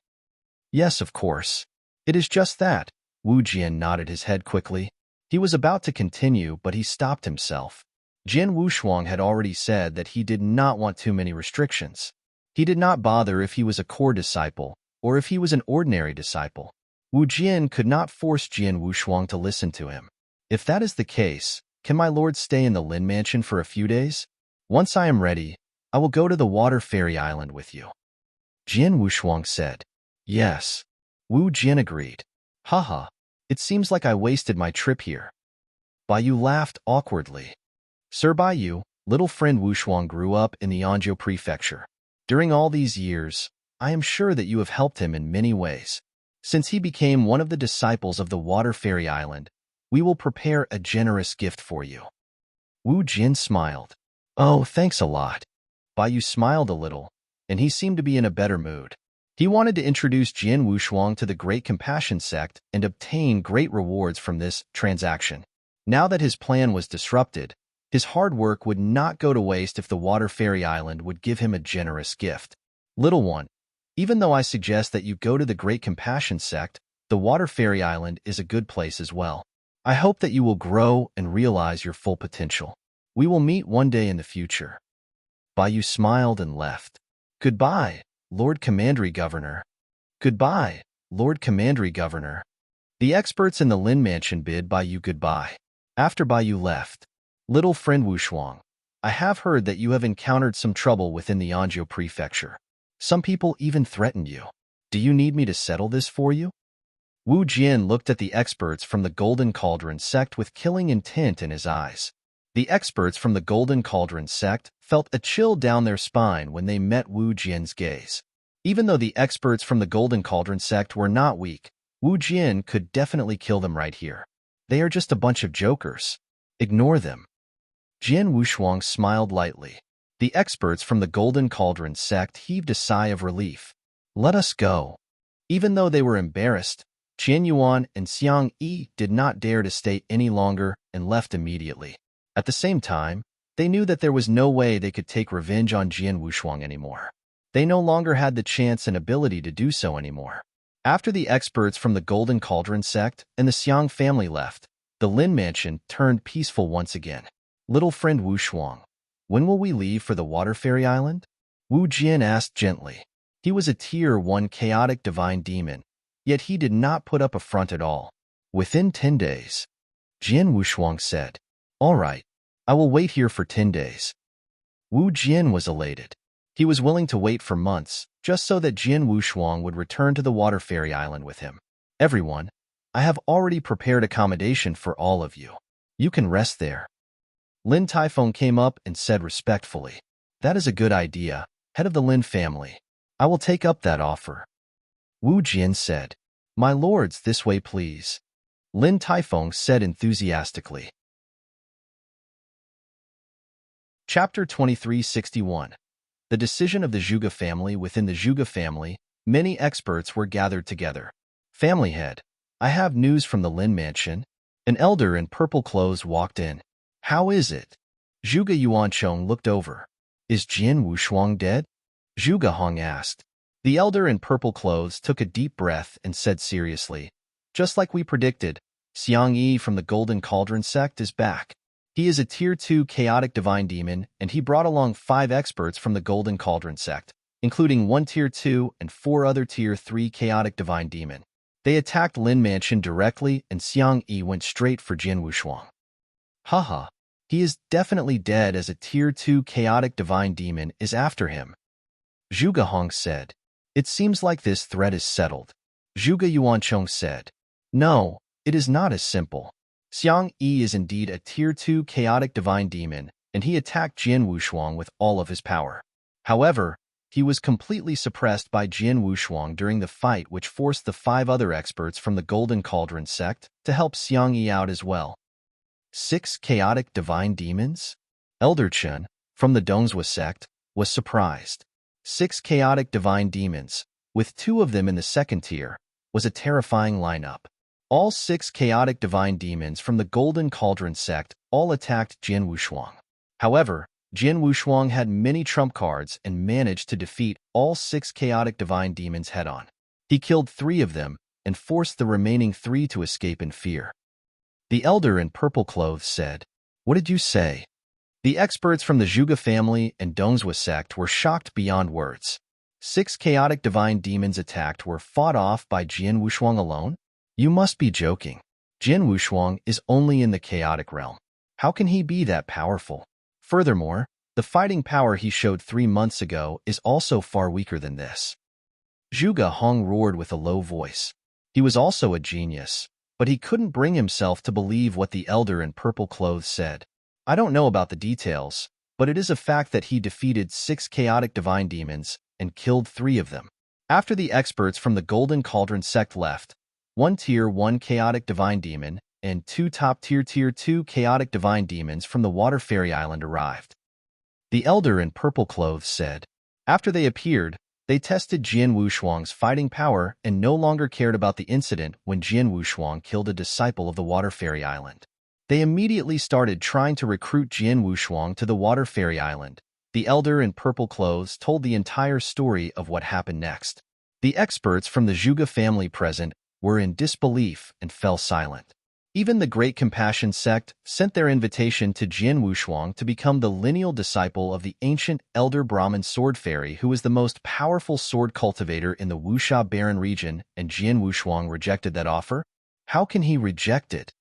"Yes, of course. It is just that." Wu Jin nodded his head quickly. He was about to continue, but he stopped himself. Jin Wushuang had already said that he did not want too many restrictions. He did not bother if he was a core disciple or if he was an ordinary disciple. Wu Jin could not force Jin Wushuang to listen to him. "If that is the case, can my lord stay in the Lin Mansion for a few days? Once I am ready, I will go to the Water Fairy Island with you." Jin Wushuang said. "Yes." Wu Jin agreed. "Haha, it seems like I wasted my trip here." Bai Yu laughed awkwardly. "Sir Bai Yu, little friend Wushuang grew up in the Anzhou Prefecture. During all these years, I am sure that you have helped him in many ways. Since he became one of the disciples of the Water Fairy Island, we will prepare a generous gift for you." Wu Jin smiled. "Oh, thanks a lot." Bai Yu smiled a little, and he seemed to be in a better mood. He wanted to introduce Jin Wushuang to the Great Compassion Sect and obtain great rewards from this transaction. Now that his plan was disrupted, his hard work would not go to waste if the Water Fairy Island would give him a generous gift. "Little one, even though I suggest that you go to the Great Compassion Sect, the Water Fairy Island is a good place as well. I hope that you will grow and realize your full potential. We will meet one day in the future." Bai Yu smiled and left. "Goodbye, Lord Commandery Governor." "Goodbye, Lord Commandery Governor." The experts in the Lin Mansion bid Bai Yu goodbye. After Bai Yu left, "Little friend Wushuang, I have heard that you have encountered some trouble within the Anzhou Prefecture. Some people even threatened you. Do you need me to settle this for you?" Wu Jin looked at the experts from the Golden Cauldron Sect with killing intent in his eyes. The experts from the Golden Cauldron sect felt a chill down their spine when they met Wu Jian's gaze. Even though the experts from the Golden Cauldron sect were not weak, Wu Jian could definitely kill them right here. They are just a bunch of jokers. Ignore them. Jian Wushuang smiled lightly. The experts from the Golden Cauldron sect heaved a sigh of relief. Let us go. Even though they were embarrassed, Qian Yuan and Xiang Yi did not dare to stay any longer and left immediately. At the same time, they knew that there was no way they could take revenge on Jian Wushuang anymore. They no longer had the chance and ability to do so anymore. After the experts from the Golden Cauldron sect and the Xiang family left, the Lin mansion turned peaceful once again. Little friend Wushuang, when will we leave for the Water Fairy Island? Wu Jian asked gently. He was a Tier 1 chaotic divine demon, yet he did not put up a front at all. Within 10 days, Jian Wushuang said. All right, I will wait here for 10 days. Wu Jian was elated. He was willing to wait for months, just so that Jian Wushuang would return to the Water Fairy Island with him. Everyone, I have already prepared accommodation for all of you. You can rest there. Lin Taifeng came up and said respectfully, That is a good idea, head of the Lin family. I will take up that offer. Wu Jian said, My lords, this way please. Lin Taifeng said enthusiastically. Chapter 2361. The decision of the Zhuge family. Within the Zhuge family, many experts were gathered together. Family head, I have news from the Lin mansion. An elder in purple clothes walked in. How is it? Zhuge Yuanchong looked over. Is Jian Wushuang dead? Zhuge Hong asked. The elder in purple clothes took a deep breath and said seriously, Just like we predicted, Xiang Yi from the Golden Cauldron sect is back. He is a Tier 2 chaotic divine demon, and he brought along 5 experts from the Golden Cauldron sect, including 1 Tier 2 and 4 other Tier 3 chaotic divine demon. They attacked Lin Mansion directly, and Xiang Yi went straight for Jian Wushuang. Haha, he is definitely dead as a Tier 2 chaotic divine demon is after him. Zhuge Hong said. It seems like this threat is settled. Zhuge Yuanchong said. No, it is not as simple. Xiang Yi is indeed a Tier 2 chaotic divine demon, and he attacked Jian Wushuang with all of his power. However, he was completely suppressed by Jian Wushuang during the fight, which forced the 5 other experts from the Golden Cauldron sect to help Xiang Yi out as well. 6 chaotic divine demons? Elder Chen, from the Dongzhou sect, was surprised. 6 chaotic divine demons, with 2 of them in the second tier, was a terrifying lineup. All 6 chaotic divine demons from the Golden Cauldron sect all attacked Jian Wushuang. However, Jian Wushuang had many trump cards and managed to defeat all 6 chaotic divine demons head-on. He killed 3 of them and forced the remaining 3 to escape in fear. The elder in purple clothes said, What did you say? The experts from the Zhuge family and Dongzhou sect were shocked beyond words. 6 chaotic divine demons attacked were fought off by Jian Wushuang alone? You must be joking. Jian Wushuang is only in the chaotic realm. How can he be that powerful? Furthermore, the fighting power he showed 3 months ago is also far weaker than this. Zhuge Hong roared with a low voice. He was also a genius, but he couldn't bring himself to believe what the elder in purple clothes said. I don't know about the details, but it is a fact that he defeated 6 chaotic divine demons and killed 3 of them. After the experts from the Golden Cauldron sect left, 1 Tier 1 chaotic divine demon and 2 top-tier Tier 2 chaotic divine demons from the Water Fairy Island arrived. The elder in purple clothes said. After they appeared, they tested Jian Wushuang's fighting power and no longer cared about the incident when Jian Wushuang killed a disciple of the Water Fairy Island. They immediately started trying to recruit Jian Wushuang to the Water Fairy Island. The elder in purple clothes told the entire story of what happened next. The experts from the Zhuge family present were in disbelief and fell silent. Even the Great Compassion sect sent their invitation to Jian Wushuang to become the lineal disciple of the ancient elder Brahmin sword fairy who was the most powerful sword cultivator in the Wuxia Barren region, and Jian Wushuang rejected that offer? How can he reject it?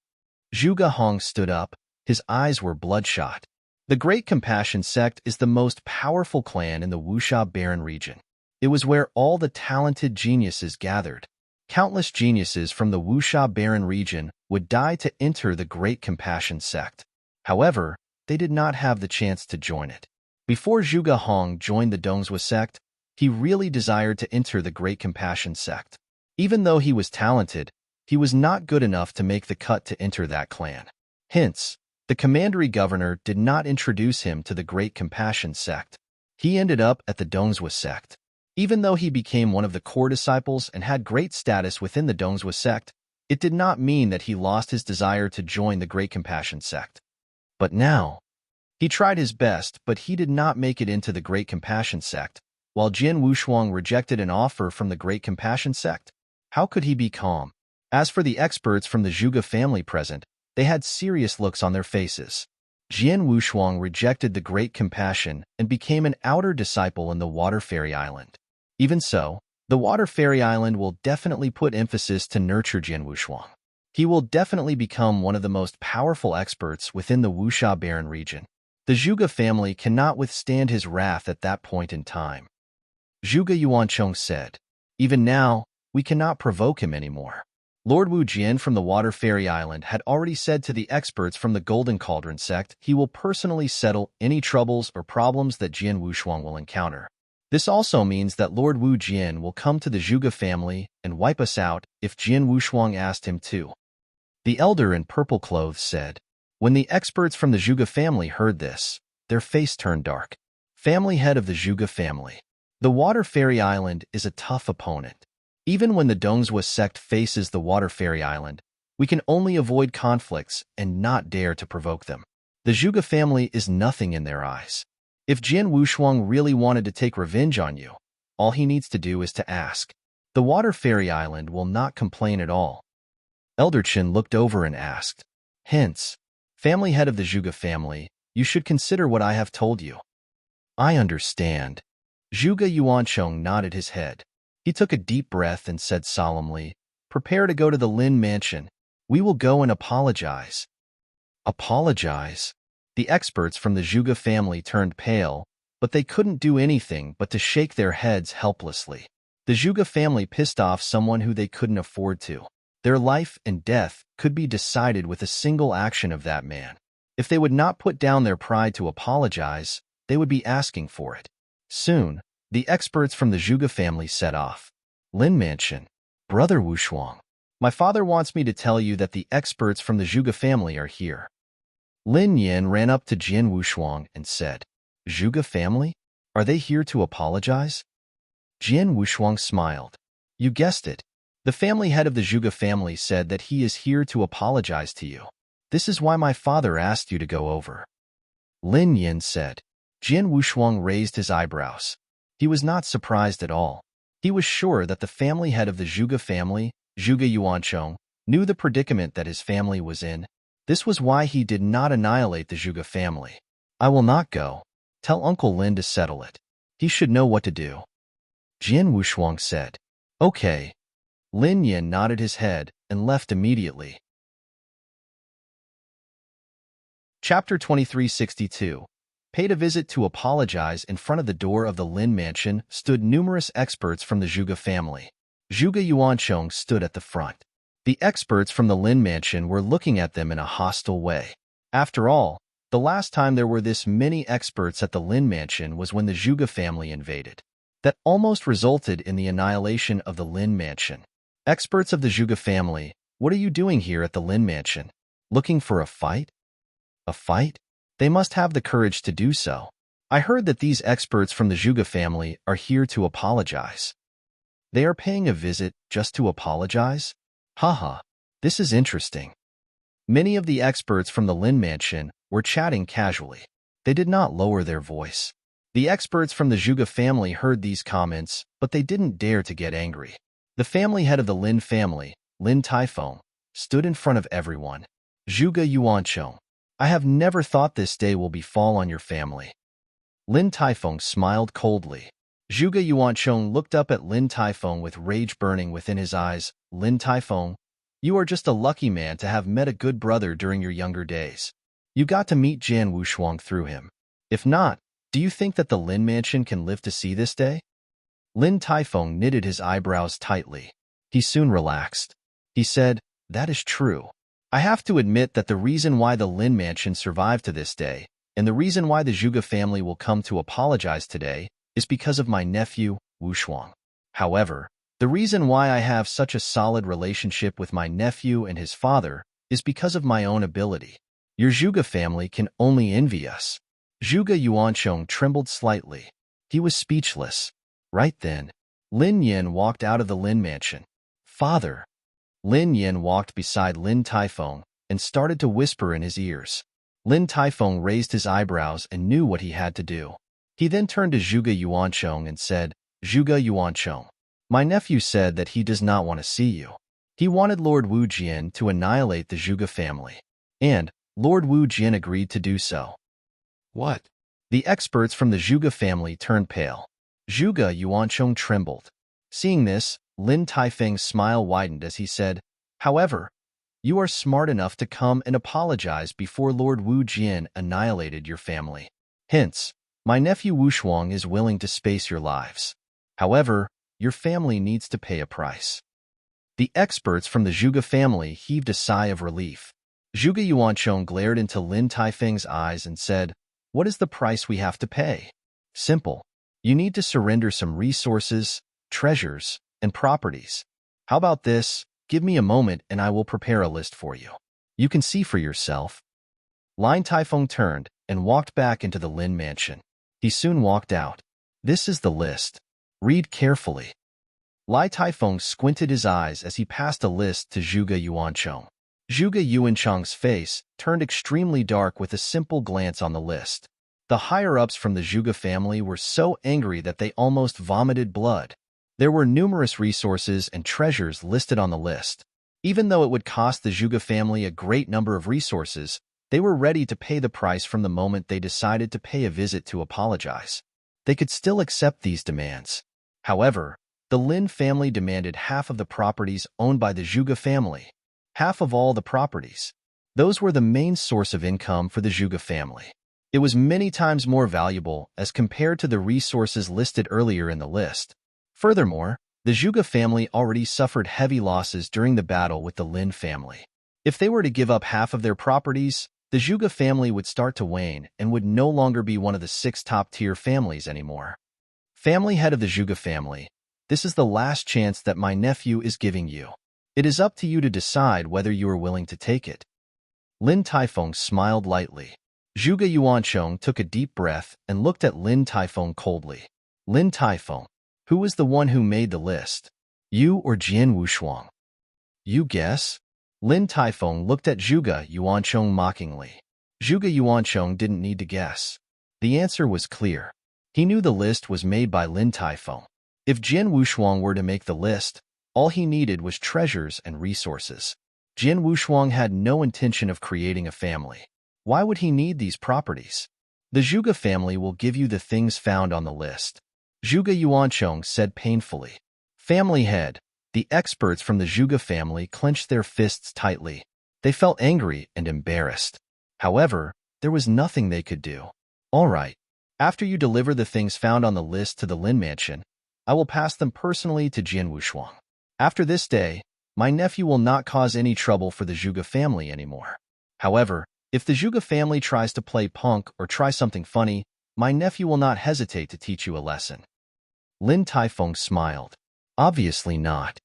Zhuge Hong stood up. His eyes were bloodshot. The Great Compassion sect is the most powerful clan in the Wuxia Barren region. It was where all the talented geniuses gathered. Countless geniuses from the Wuxia Barren region would die to enter the Great Compassion sect. However, they did not have the chance to join it. Before Zhuge Hong joined the Dongzhou sect, he really desired to enter the Great Compassion sect. Even though he was talented, he was not good enough to make the cut to enter that clan. Hence, the commandery governor did not introduce him to the Great Compassion sect. He ended up at the Dongzhou sect. Even though he became one of the core disciples and had great status within the Dongzhou sect, it did not mean that he lost his desire to join the Great Compassion sect. But now, he tried his best, but he did not make it into the Great Compassion sect, while Jian Wushuang rejected an offer from the Great Compassion sect. How could he be calm? As for the experts from the Zhuge family present, they had serious looks on their faces. Jian Wushuang rejected the Great Compassion and became an outer disciple in the Water Fairy Island. Even so, the Water Fairy Island will definitely put emphasis to nurture Jian Wushuang. He will definitely become one of the most powerful experts within the Wuxia Baron region. The Zhuge family cannot withstand his wrath at that point in time. Zhuge Yuanchong said, "Even now, we cannot provoke him anymore." Lord Wu Jian from the Water Fairy Island had already said to the experts from the Golden Cauldron sect he will personally settle any troubles or problems that Jian Wushuang will encounter. This also means that Lord Wu Jian will come to the Zhuge family and wipe us out if Jian Wushuang asked him to. The elder in purple clothes said. When the experts from the Zhuge family heard this, their face turned dark. Family head of the Zhuge family. The Water Fairy Island is a tough opponent. Even when the Dongzhou sect faces the Water Fairy Island, we can only avoid conflicts and not dare to provoke them. The Zhuge family is nothing in their eyes. If Jian Wushuang really wanted to take revenge on you, all he needs to do is to ask. The Water Fairy Island will not complain at all. Elder Qin looked over and asked, "Hence, family head of the Zhuge family, you should consider what I have told you." "I understand." Zhuge Yuanchong nodded his head. He took a deep breath and said solemnly, "Prepare to go to the Lin mansion. We will go and apologize." Apologize? The experts from the Zhuge family turned pale, but they couldn't do anything but to shake their heads helplessly. The Zhuge family pissed off someone who they couldn't afford to. Their life and death could be decided with a single action of that man. If they would not put down their pride to apologize, they would be asking for it. Soon, the experts from the Zhuge family set off. Lin Mansion. Brother Wushuang. My father wants me to tell you that the experts from the Zhuge family are here. Lin Yan ran up to Jian Wushuang and said, "Zhuge family? Are they here to apologize?" Jian Wushuang smiled. "You guessed it. The family head of the Zhuge family said that he is here to apologize to you. This is why my father asked you to go over." Lin Yan said. Jian Wushuang raised his eyebrows. He was not surprised at all. He was sure that the family head of the Zhuge family, Zhuge Yuanchong, knew the predicament that his family was in. This was why he did not annihilate the Zhuge family. "I will not go. Tell Uncle Lin to settle it. He should know what to do." Jian Wushuang said. "Okay." Lin Yan nodded his head and left immediately. Chapter 2362. Paid a visit to apologize. In front of the door of the Lin mansion stood numerous experts from the Zhuge family. Zhuge Yuanchong stood at the front. The experts from the Lin mansion were looking at them in a hostile way. After all, the last time there were this many experts at the Lin mansion was when the Zhuge family invaded. That almost resulted in the annihilation of the Lin mansion. Experts of the Zhuge family, what are you doing here at the Lin mansion? Looking for a fight? A fight? They must have the courage to do so. I heard that these experts from the Zhuge family are here to apologize. They are paying a visit just to apologize? Haha, this is interesting. Many of the experts from the Lin mansion were chatting casually. They did not lower their voice. The experts from the Zhuge family heard these comments, but they didn't dare to get angry. The family head of the Lin family, Lin Taifeng, stood in front of everyone. Zhuge Yuanchong, I have never thought this day will befall on your family. Lin Taifeng smiled coldly. Zhuge Yuanchong looked up at Lin Taifeng with rage burning within his eyes. Lin Taifeng, you are just a lucky man to have met a good brother during your younger days. You got to meet Jian Wushuang through him. If not, do you think that the Lin mansion can live to see this day? Lin Taifeng knitted his eyebrows tightly. He soon relaxed. He said, that is true. I have to admit that the reason why the Lin mansion survived to this day and the reason why the Zhuge family will come to apologize today is because of my nephew, Wu Shuang. However, the reason why I have such a solid relationship with my nephew and his father is because of my own ability. Your Zhuge family can only envy us. Zhuge Yuanchong trembled slightly. He was speechless. Right then, Lin Yin walked out of the Lin mansion. Father. Lin Yin walked beside Lin Taifeng and started to whisper in his ears. Lin Taifeng raised his eyebrows and knew what he had to do. He then turned to Zhuge Yuanchong and said, Zhuge Yuanchong, my nephew said that he does not want to see you. He wanted Lord Wu Jian to annihilate the Zhuge family. And Lord Wu Jian agreed to do so. What? The experts from the Zhuge family turned pale. Zhuge Yuanchong trembled. Seeing this, Lin Taifeng's smile widened as he said, however, you are smart enough to come and apologize before Lord Wu Jian annihilated your family. Hence, my nephew Wu Shuang is willing to space your lives. However, your family needs to pay a price. The experts from the Zhuge family heaved a sigh of relief. Zhuge Yuanchong glared into Lin Taifeng's eyes and said, what is the price we have to pay? Simple. You need to surrender some resources, treasures, and properties. How about this? Give me a moment and I will prepare a list for you. You can see for yourself. Lin Taifeng turned and walked back into the Lin mansion. He soon walked out. This is the list. Read carefully. Lin Taifeng squinted his eyes as he passed a list to Zhuge Yuanchong. Zhuge Yuanchong's face turned extremely dark with a simple glance on the list. The higher-ups from the Zhuge family were so angry that they almost vomited blood. There were numerous resources and treasures listed on the list. Even though it would cost the Zhuge family a great number of resources, they were ready to pay the price from the moment they decided to pay a visit to apologize. They could still accept these demands. However, the Lin family demanded half of the properties owned by the Zhuge family. Half of all the properties. Those were the main source of income for the Zhuge family. It was many times more valuable as compared to the resources listed earlier in the list. Furthermore, the Zhuge family already suffered heavy losses during the battle with the Lin family. If they were to give up half of their properties, the Zhuge family would start to wane and would no longer be one of the 6 top-tier families anymore. Family head of the Zhuge family, this is the last chance that my nephew is giving you. It is up to you to decide whether you are willing to take it. Lin Taifeng smiled lightly. Zhuge Yuanchong took a deep breath and looked at Lin Taifeng coldly. Lin Taifeng, who was the one who made the list? You or Jian Wushuang? You guess? Lin Taifeng looked at Zhuge Yuanchong mockingly. Zhuge Yuanchong didn't need to guess. The answer was clear. He knew the list was made by Lin Taifeng. If Jian Wushuang were to make the list, all he needed was treasures and resources. Jian Wushuang had no intention of creating a family. Why would he need these properties? The Zhuge family will give you the things found on the list. Zhuge Yuanchong said painfully. Family head, the experts from the Zhuge family clenched their fists tightly. They felt angry and embarrassed. However, there was nothing they could do. All right. After you deliver the things found on the list to the Lin mansion, I will pass them personally to Jian Wushuang. After this day, my nephew will not cause any trouble for the Zhuge family anymore. However, if the Zhuge family tries to play punk or try something funny, my nephew will not hesitate to teach you a lesson. Lin Taifeng smiled. Obviously not.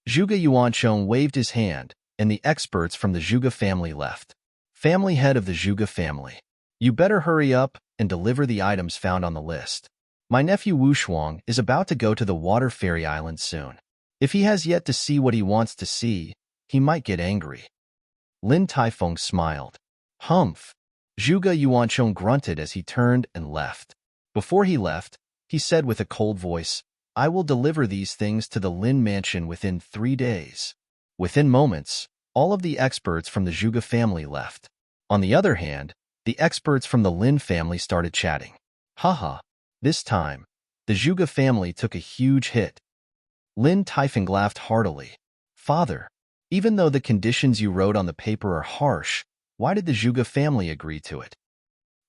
Zhuge Yuanchong waved his hand, and the experts from the Zhuge family left. Family head of the Zhuge family. You better hurry up and deliver the items found on the list. My nephew Wu Shuang is about to go to the Water Fairy Island soon. If he has yet to see what he wants to see, he might get angry. Lin Taifeng smiled. Humph. Zhuge Yuanchong grunted as he turned and left. Before he left, he said with a cold voice, I will deliver these things to the Lin mansion within 3 days. Within moments, all of the experts from the Zhuge family left. On the other hand, the experts from the Lin family started chatting. Haha. This time, the Zhuge family took a huge hit. Lin Taifeng laughed heartily. Father, even though the conditions you wrote on the paper are harsh, why did the Zhuge family agree to it?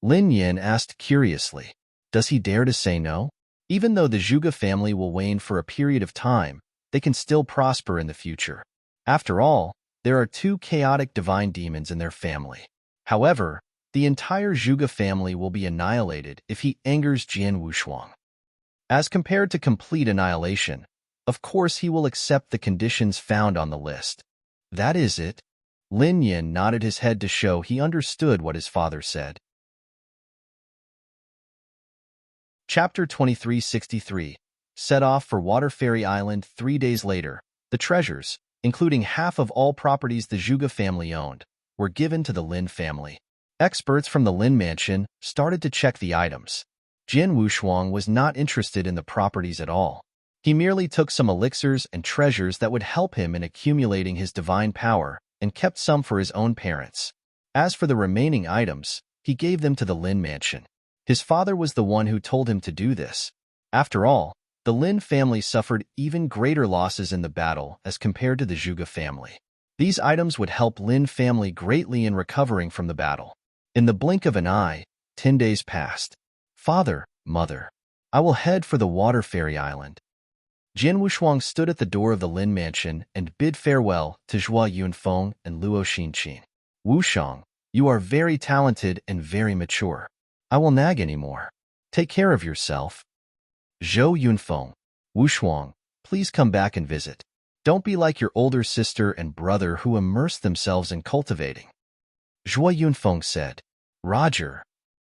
Lin Yin asked curiously. Does he dare to say no? Even though the Zhuge family will wane for a period of time, they can still prosper in the future. After all, there are 2 chaotic divine demons in their family. However, The entire Zhuge family will be annihilated if he angers Jian Wushuang. As compared to complete annihilation, of course he will accept the conditions found on the list. That is it. Lin Yin nodded his head to show he understood what his father said. Chapter 2363. Set off for Water Fairy Island 3 days later. The treasures, including half of all properties the Zhuge family owned, were given to the Lin family. Experts from the Lin mansion started to check the items. Jian Wushuang was not interested in the properties at all. He merely took some elixirs and treasures that would help him in accumulating his divine power and kept some for his own parents. As for the remaining items, he gave them to the Lin mansion. His father was the one who told him to do this. After all, the Lin family suffered even greater losses in the battle as compared to the Zhuge family. These items would help Lin family greatly in recovering from the battle. In the blink of an eye, 10 days passed. Father, mother, I will head for the Water Fairy Island. Jian Wushuang stood at the door of the Lin mansion and bid farewell to Zhua Yunfeng and Luo Xinqin. Wushang, you are very talented and very mature. I will nag anymore. Take care of yourself. Zhou Yunfeng, Wushuang, please come back and visit. Don't be like your older sister and brother who immersed themselves in cultivating. Zhua Yunfeng said. Roger.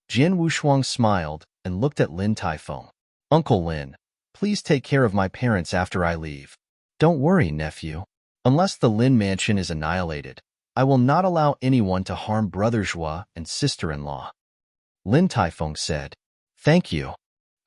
Jian Wushuang smiled and looked at Lin Taifeng. Uncle Lin, please take care of my parents after I leave. Don't worry, nephew. Unless the Lin mansion is annihilated, I will not allow anyone to harm brother Zhua and sister-in-law. Lin Taifeng said. Thank you.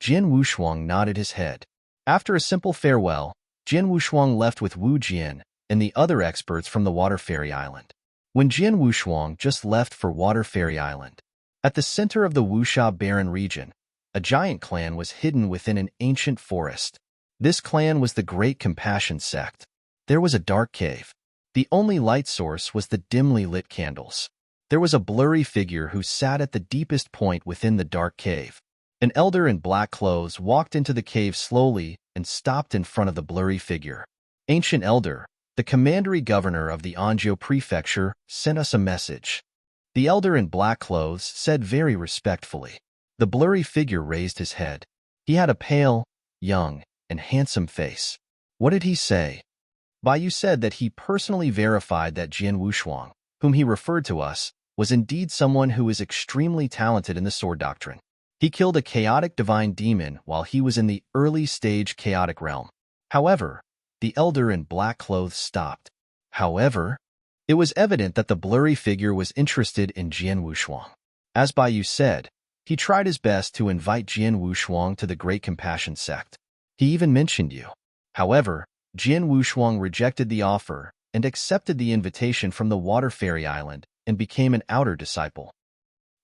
Jian Wushuang nodded his head. After a simple farewell, Jian Wushuang left with Wu Jian and the other experts from the Water Fairy Island. When Jian Wushuang just left for Water Fairy Island, at the center of the Wuxia Barren region, a giant clan was hidden within an ancient forest. This clan was the Great Compassion sect. There was a dark cave. The only light source was the dimly lit candles. There was a blurry figure who sat at the deepest point within the dark cave. An elder in black clothes walked into the cave slowly and stopped in front of the blurry figure. Ancient Elder, the commandery governor of the Anzhou prefecture, sent us a message. The elder in black clothes said very respectfully. The blurry figure raised his head. He had a pale, young, and handsome face. What did he say? Baiyu said that he personally verified that Jian Wushuang, whom he referred to us, was indeed someone who is extremely talented in the sword doctrine. He killed a chaotic divine demon while he was in the early stage chaotic realm. However, the elder in black clothes stopped. However, it was evident that the blurry figure was interested in Jian Wushuang. As Baiyu said, he tried his best to invite Jian Wushuang to the Great Compassion sect. He even mentioned you. However, Jian Wushuang rejected the offer and accepted the invitation from the Water Fairy Island and became an outer disciple.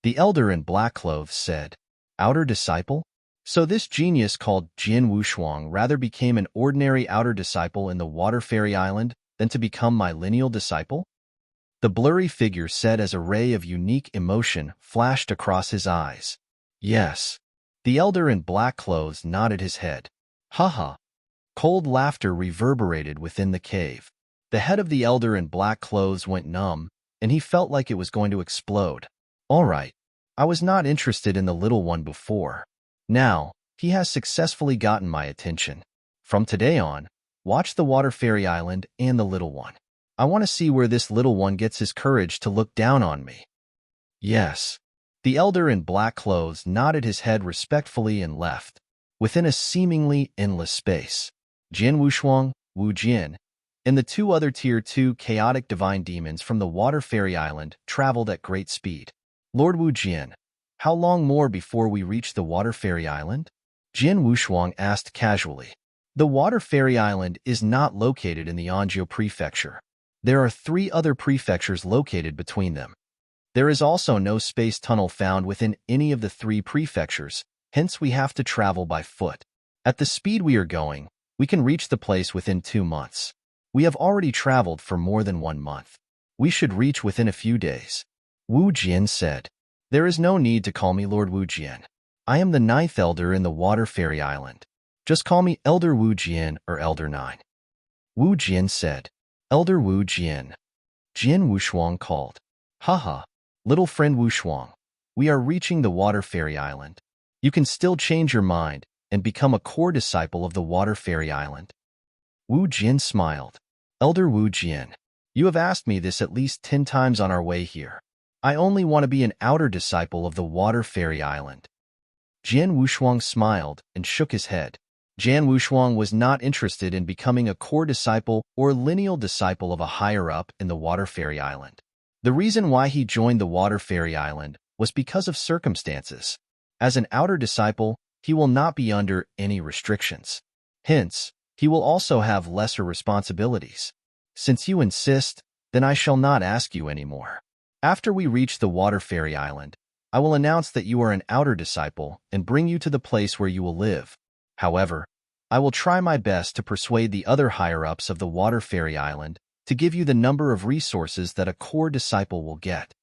The elder in black clothes said, Outer disciple? So this genius called Jian Wushuang rather became an ordinary outer disciple in the Water Fairy Island than to become my lineal disciple? The blurry figure said as a ray of unique emotion flashed across his eyes. Yes. The elder in black clothes nodded his head. Haha. Cold laughter reverberated within the cave. The head of the elder in black clothes went numb, and he felt like it was going to explode. All right. I was not interested in the little one before. Now, he has successfully gotten my attention. From today on, watch the Water Fairy Island and the little one. I want to see where this little one gets his courage to look down on me. Yes. The elder in black clothes nodded his head respectfully and left. Within a seemingly endless space, Jian Wushuang, Wu Jian, and the 2 other Tier 2 chaotic divine demons from the Water Fairy Island traveled at great speed. Lord Wu Jian, how long more before we reach the Water Fairy Island? Jian Wushuang asked casually. The Water Fairy Island is not located in the Anzhou prefecture. There are 3 other prefectures located between them. There is also no space tunnel found within any of the 3 prefectures, hence we have to travel by foot. At the speed we are going, we can reach the place within 2 months. We have already traveled for more than 1 month. We should reach within a few days. Wu Jian said, There is no need to call me Lord Wu Jian. I am the 9th elder in the Water Fairy Island. Just call me Elder Wu Jian or Elder 9. Wu Jian said, Elder Wu Jian. Jian Wushuang called. Haha, little friend Wushuang, We are reaching the Water Fairy Island. You can still change your mind and become a core disciple of the Water Fairy Island. Wu Jin smiled. Elder Wu Jin, you have asked me this at least 10 times on our way here. I only want to be an outer disciple of the Water Fairy Island. Jian Wushuang smiled and shook his head. Jian Wushuang was not interested in becoming a core disciple or lineal disciple of a higher-up in the Water Fairy Island. The reason why he joined the Water Fairy Island was because of circumstances. As an outer disciple, he will not be under any restrictions. Hence, he will also have lesser responsibilities. Since you insist, then I shall not ask you anymore. After we reach the Water Fairy Island, I will announce that you are an outer disciple and bring you to the place where you will live. However, I will try my best to persuade the other higher-ups of the Water Fairy Island to give you the number of resources that a core disciple will get.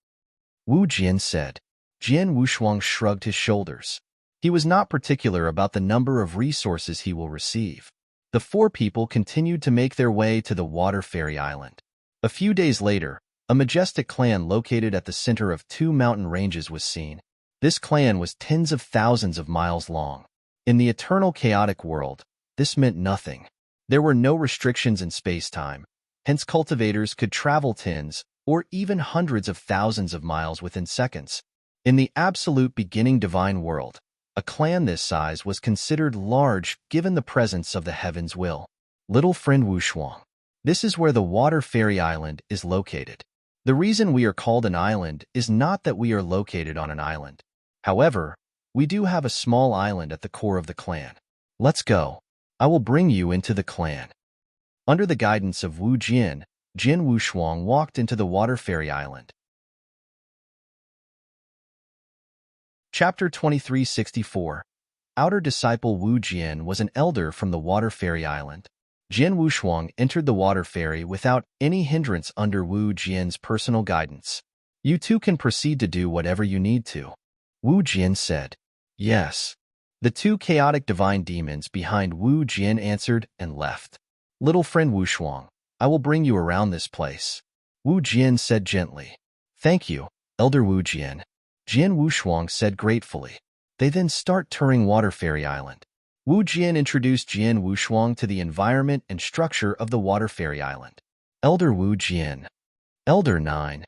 Wu Jin said. Jian Wushuang shrugged his shoulders. He was not particular about the number of resources he will receive. The 4 people continued to make their way to the Water Fairy Island. A few days later, a majestic clan located at the center of 2 mountain ranges was seen. This clan was tens of thousands of miles long. In the eternal chaotic world, this meant nothing. There were no restrictions in space-time, hence cultivators could travel tens or even hundreds of thousands of miles within seconds. In the absolute beginning divine world, a clan this size was considered large given the presence of the heaven's will. Little friend Wushuang. This is where the Water Fairy Island is located. The reason we are called an island is not that we are located on an island. However, we do have a small island at the core of the clan. Let's go. I will bring you into the clan. Under the guidance of Wu Jin, Jian Wushuang walked into the Water Fairy Island. Chapter 2364. Outer disciple Wu Jin was an elder from the Water Fairy Island. Jian Wushuang entered the Water Fairy without any hindrance under Wu Jin's personal guidance. You two can proceed to do whatever you need to. Wu Jin said. Yes. The 2 chaotic divine demons behind Wu Jin answered and left. Little friend Wushuang, I will bring you around this place. Wu Jin said gently. Thank you, Elder Wu Jin. Jian Wushuang said gratefully. They then start touring Water Fairy Island. Wu Jin introduced Jian Wushuang to the environment and structure of the Water Fairy Island. Elder Wu Jin. Elder 9.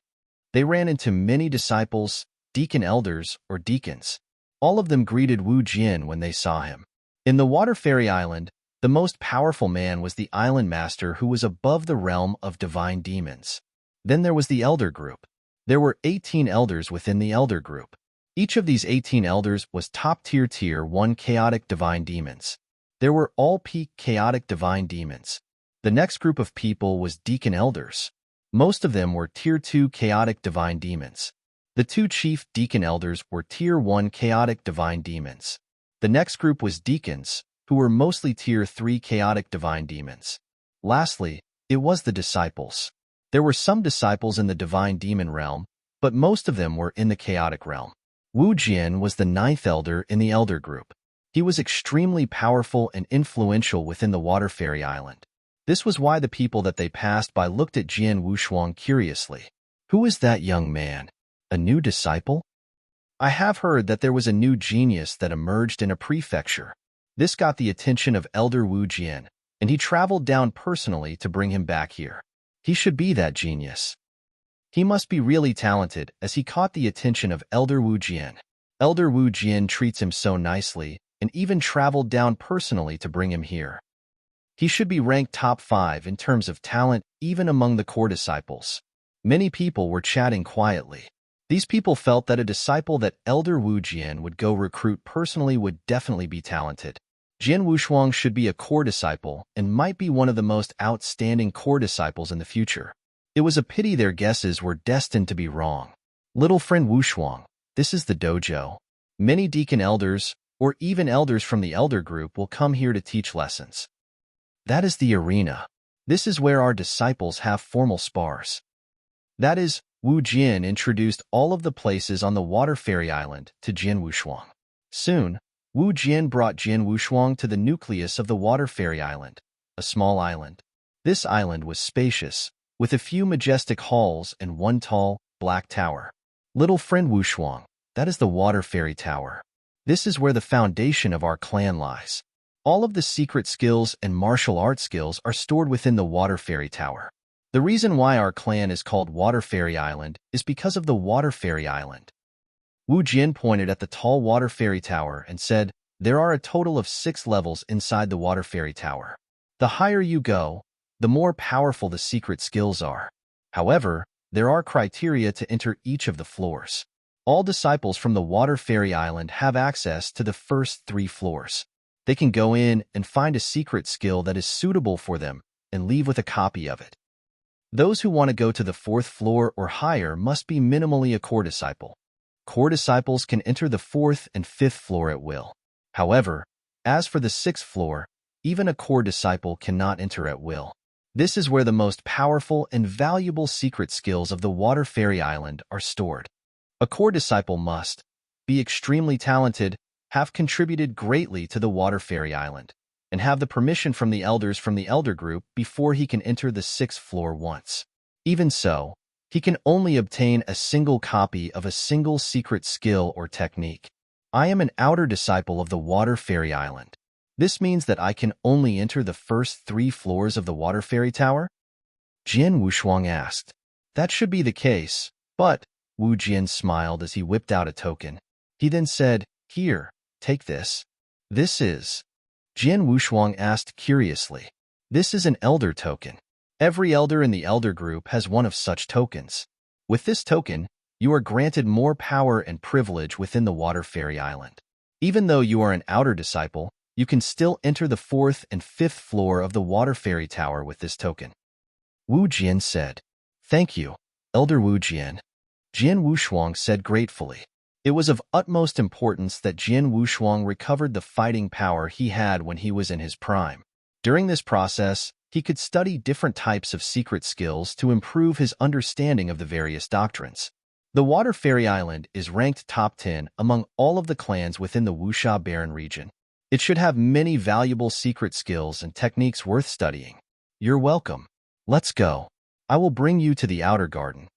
They ran into many disciples, deacon elders, or deacons. All of them greeted Wu Jin when they saw him. In the Water Fairy Island, the most powerful man was the island master who was above the realm of divine demons. Then there was the elder group. There were 18 elders within the elder group. Each of these 18 elders was top-tier Tier 1 chaotic divine demons. There were all peak chaotic divine demons. The next group of people was deacon elders. Most of them were Tier 2 chaotic divine demons. The 2 chief deacon elders were Tier 1 chaotic divine demons. The next group was deacons, who were mostly Tier 3 chaotic divine demons. Lastly, it was the disciples. There were some disciples in the divine demon realm, but most of them were in the chaotic realm. Wu Jin was the 9th elder in the elder group. He was extremely powerful and influential within the Water Fairy Island. This was why the people that they passed by looked at Jian Wushuang curiously. Who is that young man? A new disciple? I have heard that there was a new genius that emerged in a prefecture. This got the attention of Elder Wu Jin, and he traveled down personally to bring him back here. He should be that genius. He must be really talented as he caught the attention of Elder Wu Jin. Elder Wu Jin treats him so nicely and even traveled down personally to bring him here. He should be ranked top 5 in terms of talent even among the core disciples. Many people were chatting quietly. These people felt that a disciple that Elder Wu Jin would go recruit personally would definitely be talented. Jian Wushuang should be a core disciple and might be one of the most outstanding core disciples in the future. It was a pity their guesses were destined to be wrong. Little friend Wushuang, this is the dojo. Many deacon elders, or even elders from the elder group, will come here to teach lessons. That is the arena. This is where our disciples have formal spars. That is, Wu Jin introduced all of the places on the Water Fairy Island to Jian Wushuang. Soon, Wu Jin brought Jian Wushuang to the nucleus of the Water Fairy Island, a small island. This island was spacious, with a few majestic halls and one tall, black tower. Little friend Wushuang, That is the Water Fairy Tower. This is where the foundation of our clan lies. All of the secret skills and martial art skills are stored within the Water Fairy Tower. The reason why our clan is called Water Fairy Island is because of the Water Fairy Island. Wu Jin pointed at the tall Water Fairy Tower and said, there are a total of 6 levels inside the Water Fairy Tower. The higher you go, the more powerful the secret skills are. However, there are criteria to enter each of the floors. All disciples from the Water Fairy Island have access to the first 3 floors. They can go in and find a secret skill that is suitable for them and leave with a copy of it. Those who want to go to the 4th floor or higher must be minimally a core disciple. Core disciples can enter the 4th and 5th floor at will. However, as for the 6th floor, even a core disciple cannot enter at will. This is where the most powerful and valuable secret skills of the Water Fairy Island are stored. A core disciple must be extremely talented, have contributed greatly to the Water Fairy Island, and have the permission from the elders from the elder group before he can enter the 6th floor once. Even so, he can only obtain a single copy of a single secret skill or technique. I am an outer disciple of the Water Fairy Island. This means that I can only enter the first 3 floors of the Water Fairy Tower? Jian Wushuang asked. That should be the case, but Wu Jian smiled as he whipped out a token. He then said, here, take this. This is... Jian Wushuang asked curiously. This is an elder token. Every elder in the elder group has one of such tokens. With this token, you are granted more power and privilege within the Water Fairy Island. Even though you are an outer disciple, you can still enter the 4th and 5th floor of the Water Fairy Tower with this token. Wu Jian said, thank you, Elder Wu Jian. Jian Wushuang said gratefully. It was of utmost importance that Jian Wushuang recovered the fighting power he had when he was in his prime. During this process, he could study different types of secret skills to improve his understanding of the various doctrines. The Water Fairy Island is ranked top 10 among all of the clans within the Wuxia Baron region. It should have many valuable secret skills and techniques worth studying. You're welcome. Let's go. I will bring you to the outer garden.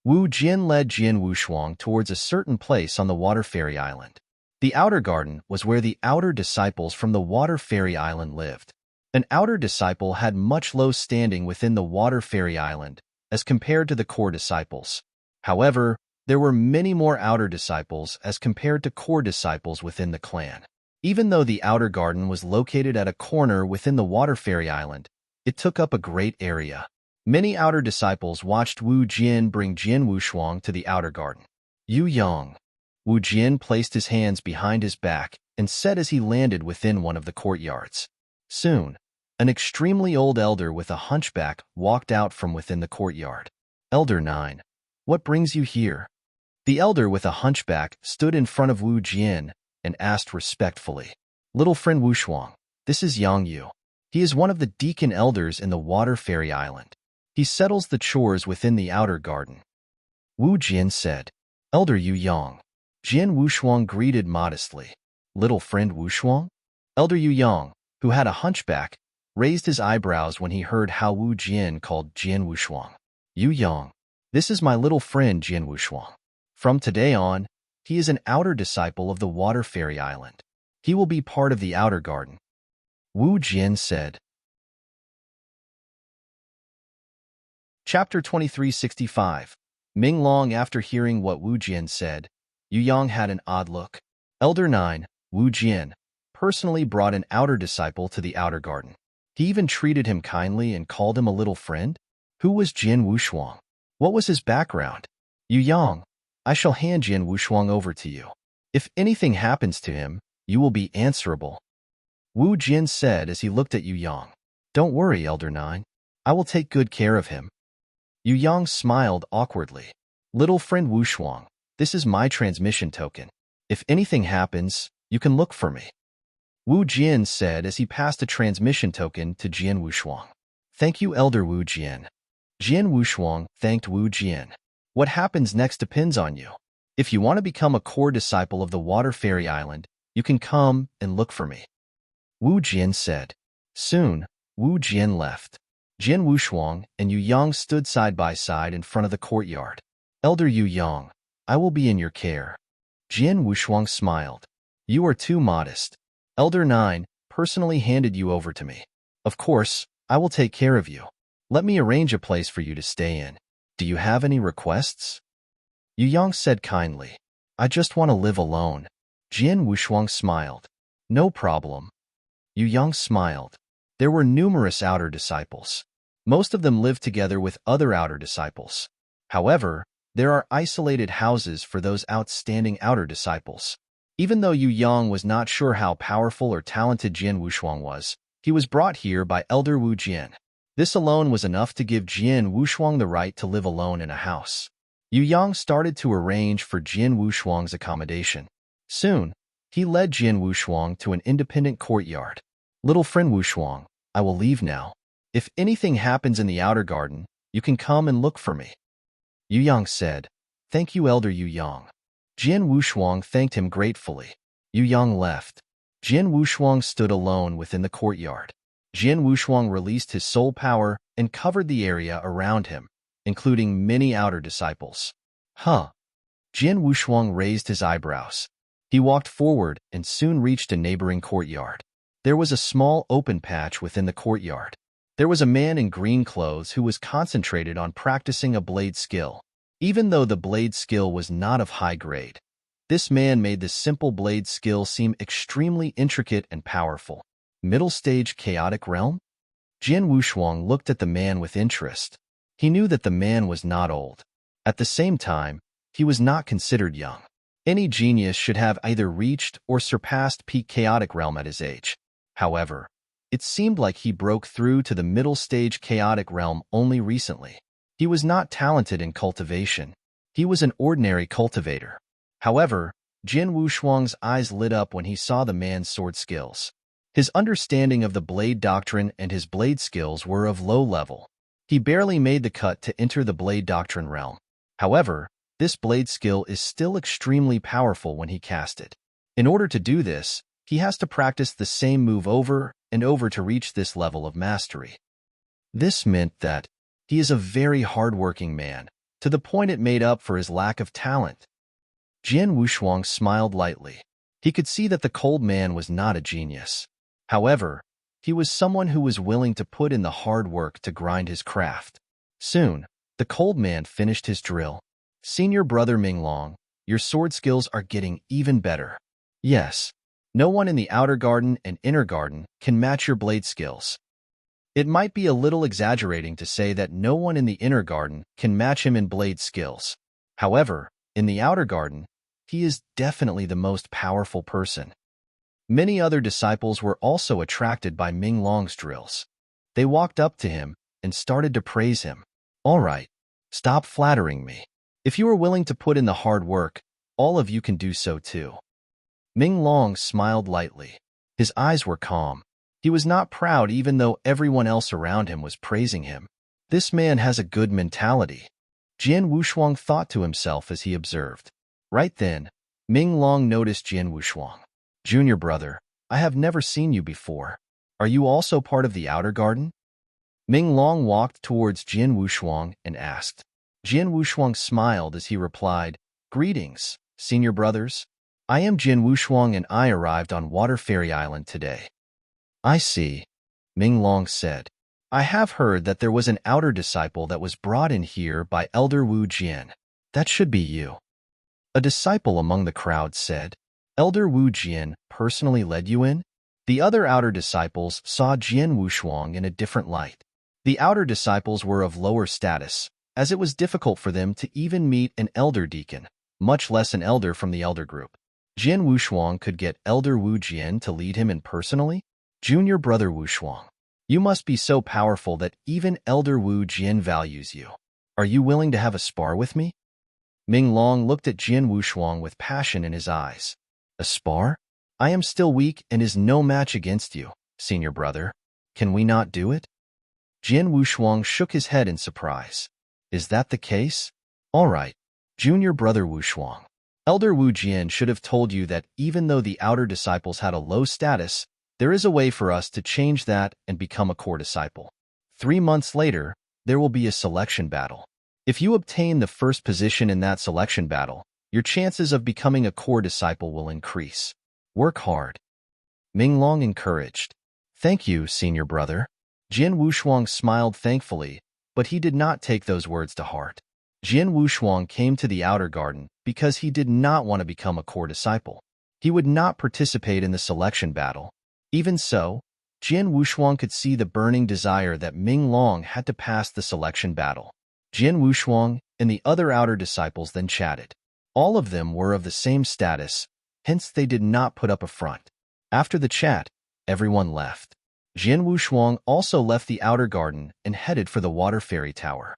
Wu Jin led Jian Wushuang towards a certain place on the Water Fairy Island. The outer garden was where the outer disciples from the Water Fairy Island lived. An outer disciple had much low standing within the Water Fairy Island as compared to the core disciples. However, there were many more outer disciples as compared to core disciples within the clan. Even though the outer garden was located at a corner within the Water Fairy Island, it took up a great area. Many outer disciples watched Wu Jin bring Jian Wushuang to the outer garden. Yu Yang. Wu Jin placed his hands behind his back and said as he landed within one of the courtyards. Soon, an extremely old elder with a hunchback walked out from within the courtyard. Elder 9. What brings you here? The elder with a hunchback stood in front of Wu Jin and asked respectfully. Little friend Wushuang, this is Yang Yu. He is one of the deacon elders in the Water Fairy Island. He settles the chores within the outer garden. Wu Jin said. Elder Yu Yang. Jian Wushuang greeted modestly. Little friend Wushuang? Elder Yu Yang, who had a hunchback, raised his eyebrows when he heard how Wu Jin called Jian Wushuang. Yu Yang. This is my little friend Jian Wushuang. From today on, he is an outer disciple of the Water Fairy Island. He will be part of the outer garden. Wu Jin said. Chapter 2365. Ming Long. After hearing what Wu Jin said, Yu Yang had an odd look. Elder 9, Wu Jin, personally brought an outer disciple to the outer garden. He even treated him kindly and called him a little friend. Who was Jian Wushuang? What was his background? Yu Yang, I shall hand Jian Wushuang over to you. If anything happens to him, you will be answerable. Wu Jin said as he looked at Yu Yang. Don't worry, Elder 9. I will take good care of him. Yu Yang smiled awkwardly. Little friend Wushuang, this is my transmission token. If anything happens, you can look for me. Wu Jin said as he passed a transmission token to Jian Wushuang. Thank you, Elder Wu Jin. Jian Wushuang thanked Wu Jin. What happens next depends on you. If you want to become a core disciple of the Water Fairy Island, you can come and look for me. Wu Jin said. Soon, Wu Jin left. Jian Wushuang and Yu Yang stood side by side in front of the courtyard. Elder Yu Yang, I will be in your care. Jian Wushuang smiled. You are too modest. Elder 9 personally handed you over to me. Of course, I will take care of you. Let me arrange a place for you to stay in. Do you have any requests? Yu Yang said kindly. I just want to live alone. Jian Wushuang smiled. No problem. Yu Yang smiled. There were numerous outer disciples. Most of them lived together with other outer disciples. However, there are isolated houses for those outstanding outer disciples. Even though Yu Yang was not sure how powerful or talented Jian Wushuang was, he was brought here by Elder Wu Jian. This alone was enough to give Jian Wushuang the right to live alone in a house. Yu Yang started to arrange for Jian Wushuang's accommodation. Soon, he led Jian Wushuang to an independent courtyard. Little friend Wushuang, I will leave now. If anything happens in the outer garden, you can come and look for me. Yu Yang said, Thank you, Elder Yu Yang. Jian Wushuang thanked him gratefully. Yu Yang left. Jian Wushuang stood alone within the courtyard. Jian Wushuang released his soul power and covered the area around him, including many outer disciples. Huh? Jian Wushuang raised his eyebrows. He walked forward and soon reached a neighboring courtyard. There was a small open patch within the courtyard. There was a man in green clothes who was concentrated on practicing a blade skill. Even though the blade skill was not of high grade, this man made the simple blade skill seem extremely intricate and powerful. Middle stage chaotic realm? Jian Wushuang looked at the man with interest. He knew that the man was not old. At the same time, he was not considered young. Any genius should have either reached or surpassed peak chaotic realm at his age. However, it seemed like he broke through to the middle stage chaotic realm only recently. He was not talented in cultivation. He was an ordinary cultivator. However, Jian Wushuang's eyes lit up when he saw the man's sword skills. His understanding of the blade doctrine and his blade skills were of low level. He barely made the cut to enter the blade doctrine realm. However, this blade skill is still extremely powerful when he cast it. In order to do this, he has to practice the same move over and over to reach this level of mastery. This meant that he is a very hard-working man, to the point it made up for his lack of talent. Jian Wushuang smiled lightly. He could see that the cold man was not a genius. However, he was someone who was willing to put in the hard work to grind his craft. Soon, the cold man finished his drill. Senior brother Minglong, your sword skills are getting even better. Yes, no one in the outer garden and inner garden can match your blade skills. It might be a little exaggerating to say that no one in the inner garden can match him in blade skills. However, in the outer garden, he is definitely the most powerful person. Many other disciples were also attracted by Ming Long's drills. They walked up to him and started to praise him. All right, stop flattering me. If you are willing to put in the hard work, all of you can do so too. Ming Long smiled lightly. His eyes were calm. He was not proud even though everyone else around him was praising him. This man has a good mentality. Jian Wushuang thought to himself as he observed. Right then, Ming Long noticed Jian Wushuang. Junior brother, I have never seen you before. Are you also part of the outer garden? Ming Long walked towards Jian Wushuang and asked. Jian Wushuang smiled as he replied, Greetings, senior brothers. I am Jian Wushuang and I arrived on Water Fairy Island today. I see, Ming Long said. I have heard that there was an outer disciple that was brought in here by Elder Wu Jian. That should be you. A disciple among the crowd said. Elder Wu Jian personally led you in? The other outer disciples saw Jian Wushuang in a different light. The outer disciples were of lower status, as it was difficult for them to even meet an elder deacon, much less an elder from the elder group. Jian Wushuang could get Elder Wu Jian to lead him in personally? Junior brother Wushuang, you must be so powerful that even Elder Wu Jian values you. Are you willing to have a spar with me? Ming Long looked at Jian Wushuang with passion in his eyes. A spar? I am still weak and is no match against you, senior brother. Can we not do it? Jian Wushuang shook his head in surprise. Is that the case? All right, junior brother Wushuang. Elder Wu Jian should have told you that even though the outer disciples had a low status, there is a way for us to change that and become a core disciple. 3 months later, there will be a selection battle. If you obtain the first position in that selection battle, your chances of becoming a core disciple will increase. Work hard. Minglong encouraged. Thank you, senior brother. Jin Wushuang smiled thankfully, but he did not take those words to heart. Jin Wushuang came to the outer garden because he did not want to become a core disciple. He would not participate in the selection battle. Even so, Jin Wushuang could see the burning desire that Minglong had to pass the selection battle. Jin Wushuang and the other outer disciples then chatted. All of them were of the same status, hence they did not put up a front. After the chat, everyone left. Jin Wushuang also left the outer garden and headed for the Water Fairy Tower.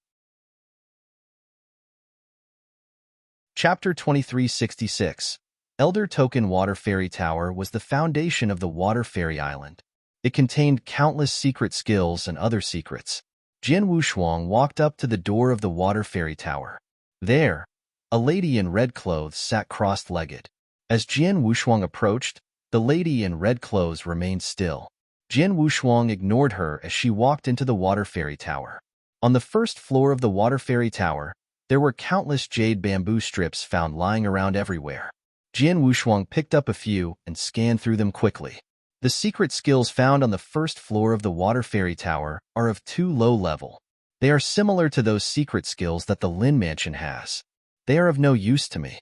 Chapter 2366. Elder Token Water Fairy Tower was the foundation of the Water Fairy Island. It contained countless secret skills and other secrets. Jin Wushuang walked up to the door of the Water Fairy Tower. There, a lady in red clothes sat cross-legged. As Jin Wushuang approached, the lady in red clothes remained still. Jin Wushuang ignored her as she walked into the Water Fairy Tower. On the first floor of the Water Fairy Tower, there were countless jade bamboo strips found lying around everywhere. Jin Wushuang picked up a few and scanned through them quickly. The secret skills found on the first floor of the Water Fairy Tower are of too low level. They are similar to those secret skills that the Lin Mansion has. They are of no use to me.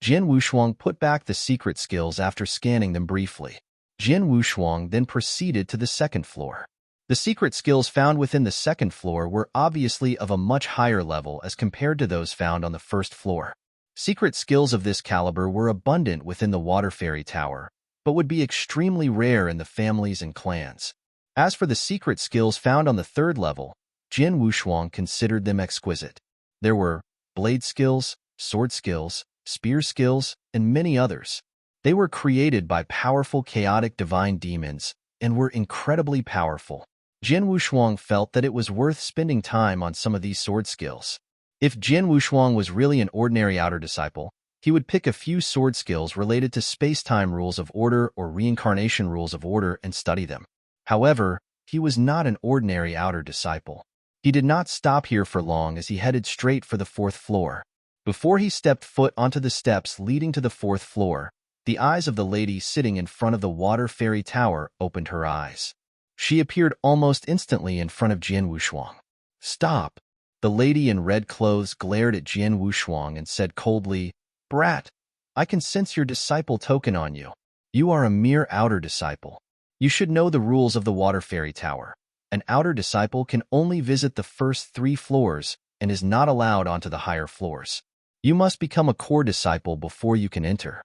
Jin Wushuang put back the secret skills after scanning them briefly. Jin Wushuang then proceeded to the second floor. The secret skills found within the second floor were obviously of a much higher level as compared to those found on the first floor. Secret skills of this caliber were abundant within the Water Fairy Tower, but would be extremely rare in the families and clans. As for the secret skills found on the third level, Jin Wushuang considered them exquisite. There were blade skills, sword skills, spear skills, and many others. They were created by powerful chaotic divine demons and were incredibly powerful. Jin Wushuang felt that it was worth spending time on some of these sword skills. If Jin Wushuang was really an ordinary outer disciple, he would pick a few sword skills related to space-time rules of order or reincarnation rules of order and study them. However, he was not an ordinary outer disciple. He did not stop here for long as he headed straight for the fourth floor. Before he stepped foot onto the steps leading to the fourth floor, the eyes of the lady sitting in front of the Water Fairy Tower opened her eyes. She appeared almost instantly in front of Jin Wushuang. Stop! The lady in red clothes glared at Jin Wushuang and said coldly, Brat, I can sense your disciple token on you. You are a mere outer disciple. You should know the rules of the Water Fairy Tower. An outer disciple can only visit the first 3 floors and is not allowed onto the higher floors. You must become a core disciple before you can enter.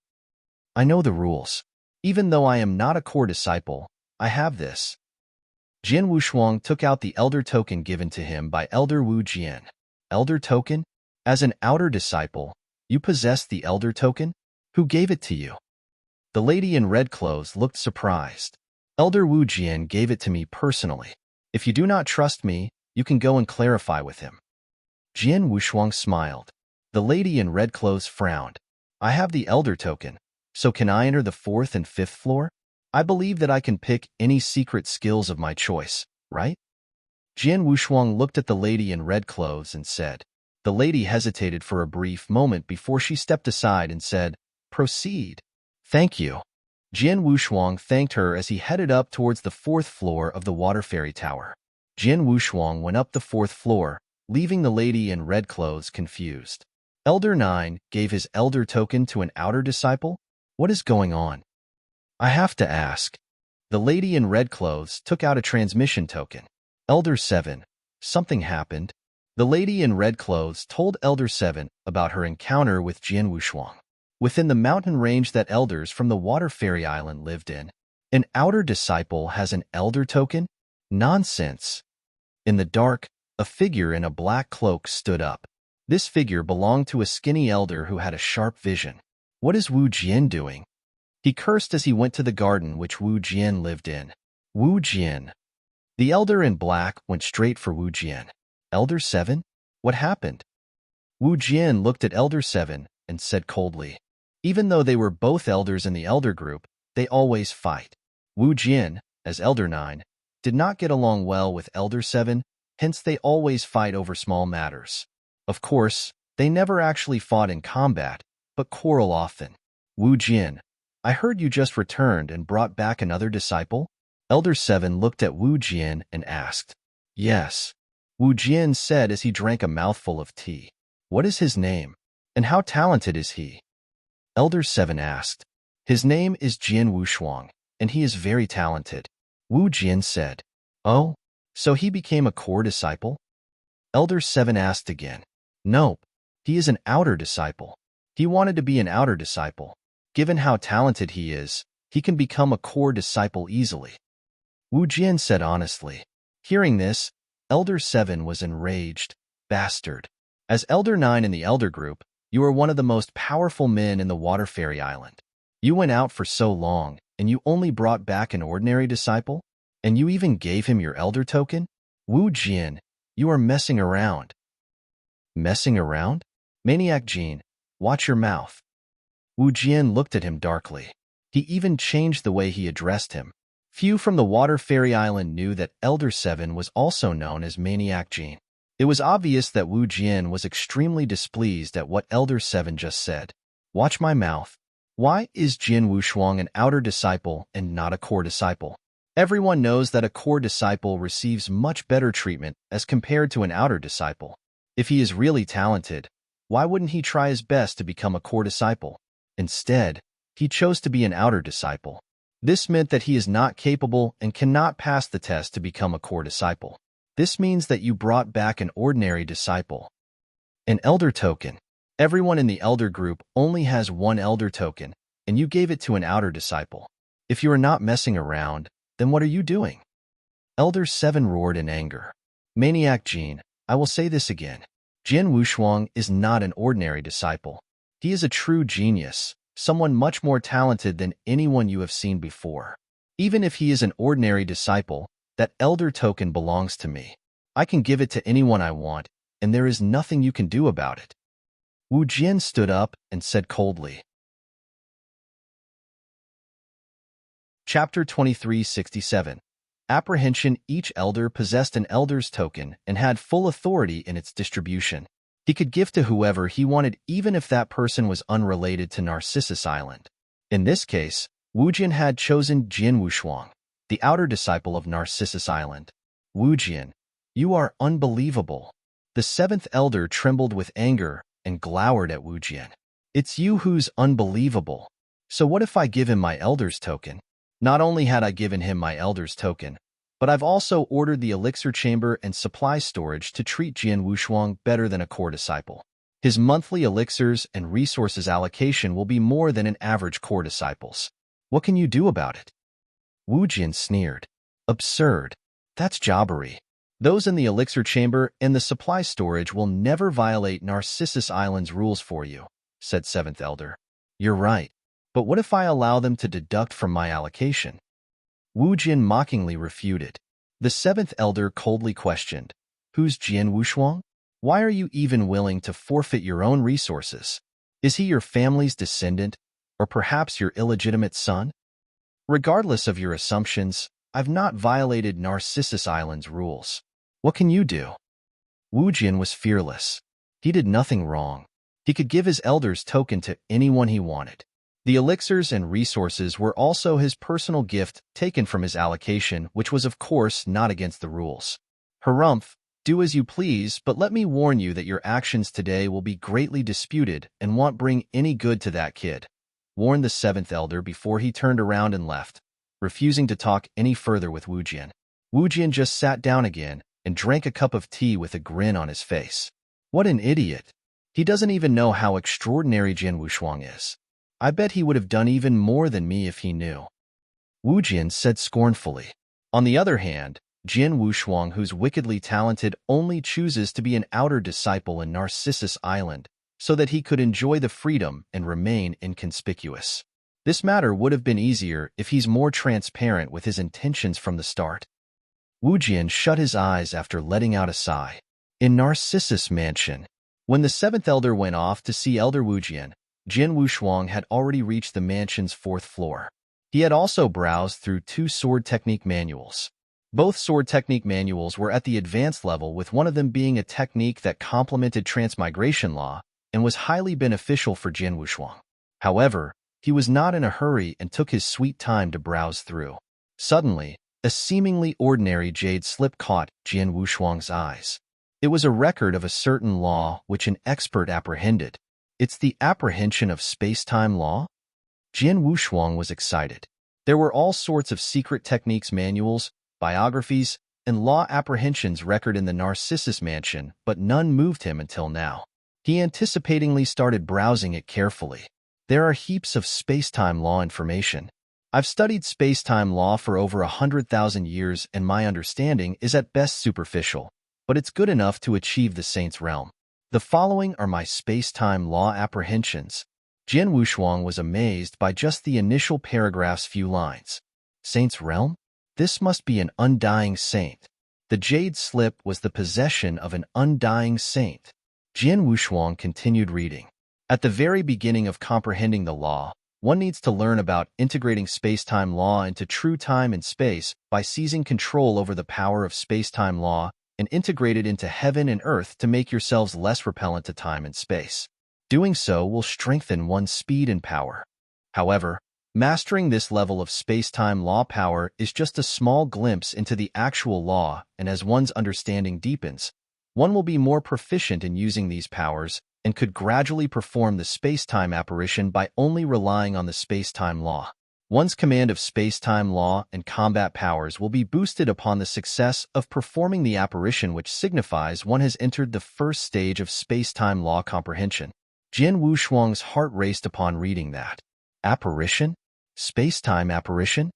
I know the rules. Even though I am not a core disciple, I have this. Jin Wushuang took out the elder token given to him by Elder Wu Jian. Elder token? As an outer disciple, you possess the elder token? Who gave it to you? The lady in red clothes looked surprised. Elder Wu Jian gave it to me personally. If you do not trust me, you can go and clarify with him. Jin Wushuang smiled. The lady in red clothes frowned. I have the elder token. So can I enter the 4th and 5th floor? I believe that I can pick any secret skills of my choice, right? Jin Wushuang looked at the lady in red clothes and said. The lady hesitated for a brief moment before she stepped aside and said, Proceed. Thank you. Jin Wushuang thanked her as he headed up towards the 4th floor of the Water Fairy Tower. Jin Wushuang went up the 4th floor, leaving the lady in red clothes confused. Elder 9 gave his elder token to an outer disciple? What is going on? I have to ask. The lady in red clothes took out a transmission token. Elder 7. Something happened. The lady in red clothes told Elder 7 about her encounter with Jin Wushuang. Within the mountain range that elders from the Water Fairy Island lived in, an outer disciple has an elder token? Nonsense. In the dark, a figure in a black cloak stood up. This figure belonged to a skinny elder who had a sharp vision. What is Wu Jian doing? He cursed as he went to the garden which Wu Jian lived in. Wu Jian. The elder in black went straight for Wu Jian. Elder 7? What happened? Wu Jian looked at Elder 7 and said coldly. Even though they were both elders in the elder group, they always fight. Wu Jian, as Elder 9, did not get along well with Elder 7, hence they always fight over small matters. Of course, they never actually fought in combat, but quarrel often. Wu Jian, I heard you just returned and brought back another disciple? Elder 7 looked at Wu Jian and asked. Yes, Wu Jian said as he drank a mouthful of tea. What is his name? And how talented is he? Elder 7 asked. His name is Jian Wushuang, and he is very talented. Wu Jian said. Oh, so he became a core disciple? Elder 7 asked again. Nope, he is an outer disciple. He wanted to be an outer disciple. Given how talented he is, he can become a core disciple easily. Wu Jian said honestly. Hearing this, Elder 7 was enraged. Bastard. As Elder 9 in the Elder Group, you are one of the most powerful men in the Water Fairy Island. You went out for so long, and you only brought back an ordinary disciple? And you even gave him your Elder token? Wu Jian, you are messing around. Messing around? Maniac Jean, watch your mouth. Wu Jian looked at him darkly. He even changed the way he addressed him. Few from the Water Fairy Island knew that Elder 7 was also known as Maniac Jean. It was obvious that Wu Jian was extremely displeased at what Elder 7 just said. Watch my mouth. Why is Jian Wushuang an outer disciple and not a core disciple? Everyone knows that a core disciple receives much better treatment as compared to an outer disciple. If he is really talented, why wouldn't he try his best to become a core disciple? Instead, he chose to be an outer disciple. This meant that he is not capable and cannot pass the test to become a core disciple. This means that you brought back an ordinary disciple. An elder token. Everyone in the elder group only has one elder token, and you gave it to an outer disciple. If you are not messing around, then what are you doing? Elder 7 roared in anger. Maniac Jean, I will say this again. Jian Wushuang is not an ordinary disciple. He is a true genius, someone much more talented than anyone you have seen before. Even if he is an ordinary disciple, that elder token belongs to me. I can give it to anyone I want, and there is nothing you can do about it. Wu Jian stood up and said coldly. Chapter 2367. Apprehension. Each elder possessed an elder's token and had full authority in its distribution. He could give to whoever he wanted even if that person was unrelated to Narcissus Island. In this case, Wu Jian had chosen Jian Wushuang, the outer disciple of Narcissus Island. Wu Jian, you are unbelievable. The seventh elder trembled with anger and glowered at Wu Jian. It's you who's unbelievable. So what if I give him my elder's token? Not only had I given him my elder's token, but I've also ordered the elixir chamber and supply storage to treat Jian Wushuang better than a core disciple. His monthly elixirs and resources allocation will be more than an average core disciple's. What can you do about it? Wu Jian sneered. Absurd. That's jobbery. Those in the elixir chamber and the supply storage will never violate Narcissus Island's rules for you, said Seventh Elder. You're right. But what if I allow them to deduct from my allocation? Wu Jian mockingly refuted. The seventh elder coldly questioned, Who's Jian Wushuang? Why are you even willing to forfeit your own resources? Is he your family's descendant, or perhaps your illegitimate son? Regardless of your assumptions, I've not violated Narcissus Island's rules. What can you do? Wu Jian was fearless. He did nothing wrong. He could give his elder's token to anyone he wanted. The elixirs and resources were also his personal gift taken from his allocation, which was of course not against the rules. Harumph, do as you please, but let me warn you that your actions today will be greatly disputed and won't bring any good to that kid, warned the seventh elder before he turned around and left, refusing to talk any further with Wu Jian. Wu Jian just sat down again and drank a cup of tea with a grin on his face. What an idiot. He doesn't even know how extraordinary Jian Wushuang is. I bet he would have done even more than me if he knew. Wu Jian said scornfully. On the other hand, Jian Wushuang, who's wickedly talented, only chooses to be an outer disciple in Narcissus Island so that he could enjoy the freedom and remain inconspicuous. This matter would have been easier if he's more transparent with his intentions from the start. Wu Jian shut his eyes after letting out a sigh. In Narcissus Mansion, when the seventh elder went off to see Elder Wu Jian, Jian Wushuang had already reached the mansion's 4th floor. He had also browsed through 2 sword technique manuals. Both sword technique manuals were at the advanced level, with one of them being a technique that complemented transmigration law, and and was highly beneficial for Jian Wushuang. However, he was not in a hurry and took his sweet time to browse through. Suddenly, a seemingly ordinary jade slip caught Jian Wushuang's eyes. It was a record of a certain law which an expert apprehended. It's the apprehension of space-time law? Jian Wushuang was excited. There were all sorts of secret techniques manuals, biographies, and law apprehensions record in the Narcissus Mansion, but none moved him until now. He anticipatingly started browsing it carefully. There are heaps of space-time law information. I've studied space-time law for over 100,000 years and my understanding is at best superficial, but it's good enough to achieve the saint's realm. The following are my space-time law apprehensions. Jian Wushuang was amazed by just the initial paragraph's few lines. Saint's realm? This must be an undying saint. The jade slip was the possession of an undying saint. Jian Wushuang continued reading. At the very beginning of comprehending the law, one needs to learn about integrating space-time law into true time and space by seizing control over the power of space-time law and integrate it into heaven and earth to make yourselves less repellent to time and space. Doing so will strengthen one's speed and power. However, mastering this level of space-time law power is just a small glimpse into the actual law, and as one's understanding deepens, one will be more proficient in using these powers and could gradually perform the space-time apparition by only relying on the space-time law. One's command of space-time law and combat powers will be boosted upon the success of performing the apparition, which signifies one has entered the first stage of space-time law comprehension. Jian Wushuang's heart raced upon reading that. Apparition? Space-time apparition?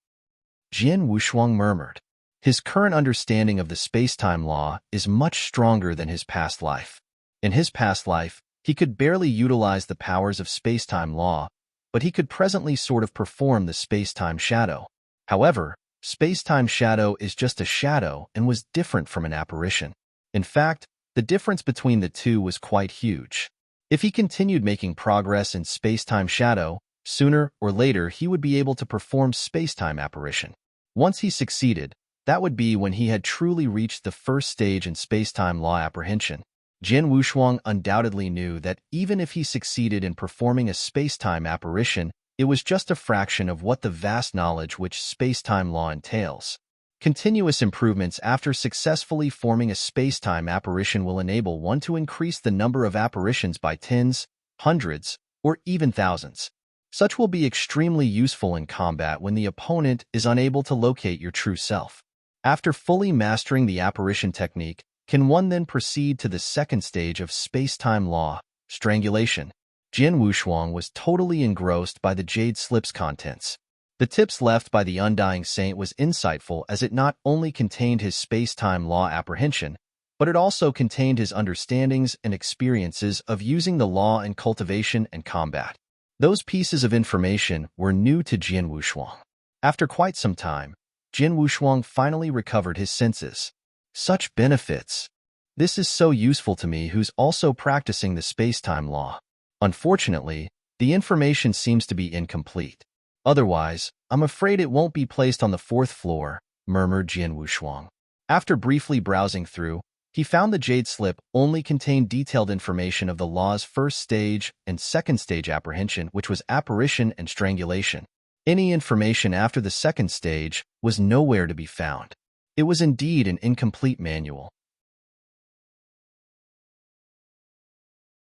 Jian Wushuang murmured. His current understanding of the space-time law is much stronger than his past life. In his past life, he could barely utilize the powers of space-time law, but he could presently sort of perform the space-time shadow. However, space-time shadow is just a shadow and was different from an apparition. In fact, the difference between the two was quite huge. If he continued making progress in space-time shadow, sooner or later he would be able to perform space-time apparition. Once he succeeded, that would be when he had truly reached the first stage in space-time law apprehension. Jian Wushuang undoubtedly knew that even if he succeeded in performing a space-time apparition, it was just a fraction of what the vast knowledge which space-time law entails. Continuous improvements after successfully forming a space-time apparition will enable one to increase the number of apparitions by tens, hundreds, or even thousands. Such will be extremely useful in combat when the opponent is unable to locate your true self. After fully mastering the apparition technique, can one then proceed to the second stage of space-time law, strangulation? Jian Wushuang was totally engrossed by the jade slip's contents. The tips left by the Undying Saint was insightful, as it not only contained his space-time law apprehension, but it also contained his understandings and experiences of using the law in cultivation and combat. Those pieces of information were new to Jian Wushuang. After quite some time, Jian Wushuang finally recovered his senses. Such benefits! This is so useful to me, who's also practicing the space-time law. Unfortunately, the information seems to be incomplete. Otherwise, I'm afraid it won't be placed on the 4th floor, murmured Jian Wushuang. After briefly browsing through, he found the jade slip only contained detailed information of the law's first stage and second stage apprehension, which was apparition and strangulation. Any information after the second stage was nowhere to be found. It was indeed an incomplete manual.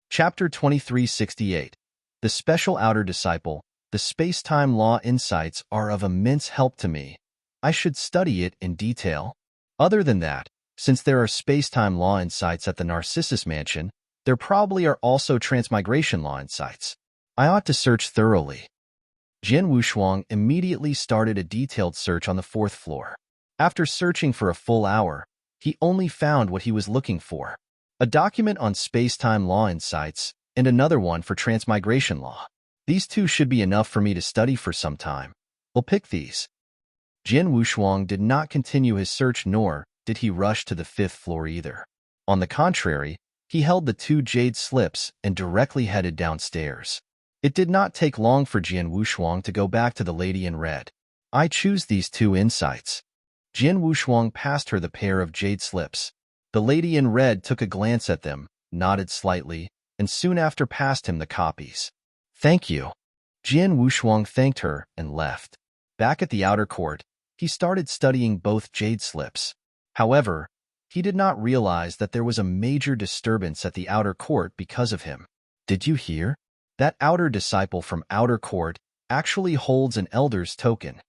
Chapter 2368. The Special Outer Disciple. The space-time law insights are of immense help to me. I should study it in detail. Other than that, since there are space-time law insights at the Narcissus Mansion, there probably are also transmigration law insights. I ought to search thoroughly. Jian Wushuang immediately started a detailed search on the 4th floor. After searching for a full hour, he only found what he was looking for: a document on space-time law insights and another one for transmigration law. These two should be enough for me to study for some time. I'll pick these. Jian Wushuang did not continue his search, nor did he rush to the 5th floor either. On the contrary, he held the 2 jade slips and directly headed downstairs. It did not take long for Jian Wushuang to go back to the lady in red. I choose these 2 insights. Jian Wushuang passed her the pair of jade slips. The lady in red took a glance at them, nodded slightly, and soon after passed him the copies. "Thank you." Jian Wushuang thanked her and left. Back at the outer court, he started studying both jade slips. However, he did not realize that there was a major disturbance at the outer court because of him. "Did you hear? That outer disciple from outer court actually holds an elder's token."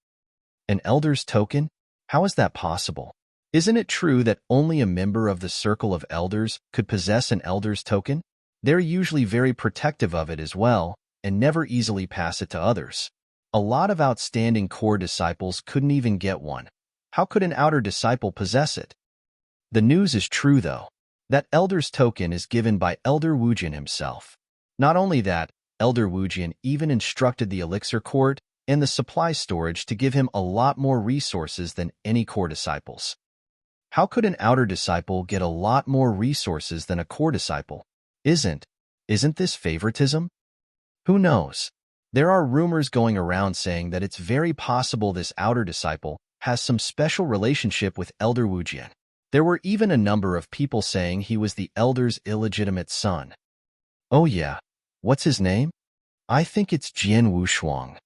"An elder's token? How is that possible? Isn't it true that only a member of the circle of elders could possess an elder's token? They're usually very protective of it as well, and never easily pass it to others. A lot of outstanding core disciples couldn't even get one. How could an outer disciple possess it?" The news is true, though. That elder's token is given by Elder Wujian himself. Not only that, Elder Wujian even instructed the elixir court and the supply storage to give him a lot more resources than any core disciples. How could an outer disciple get a lot more resources than a core disciple? Isn't this favoritism? Who knows? There are rumors going around saying that it's very possible this outer disciple has some special relationship with Elder Wujian. There were even a number of people saying he was the elder's illegitimate son. "Oh yeah, what's his name?" "I think it's Jian Wushuang."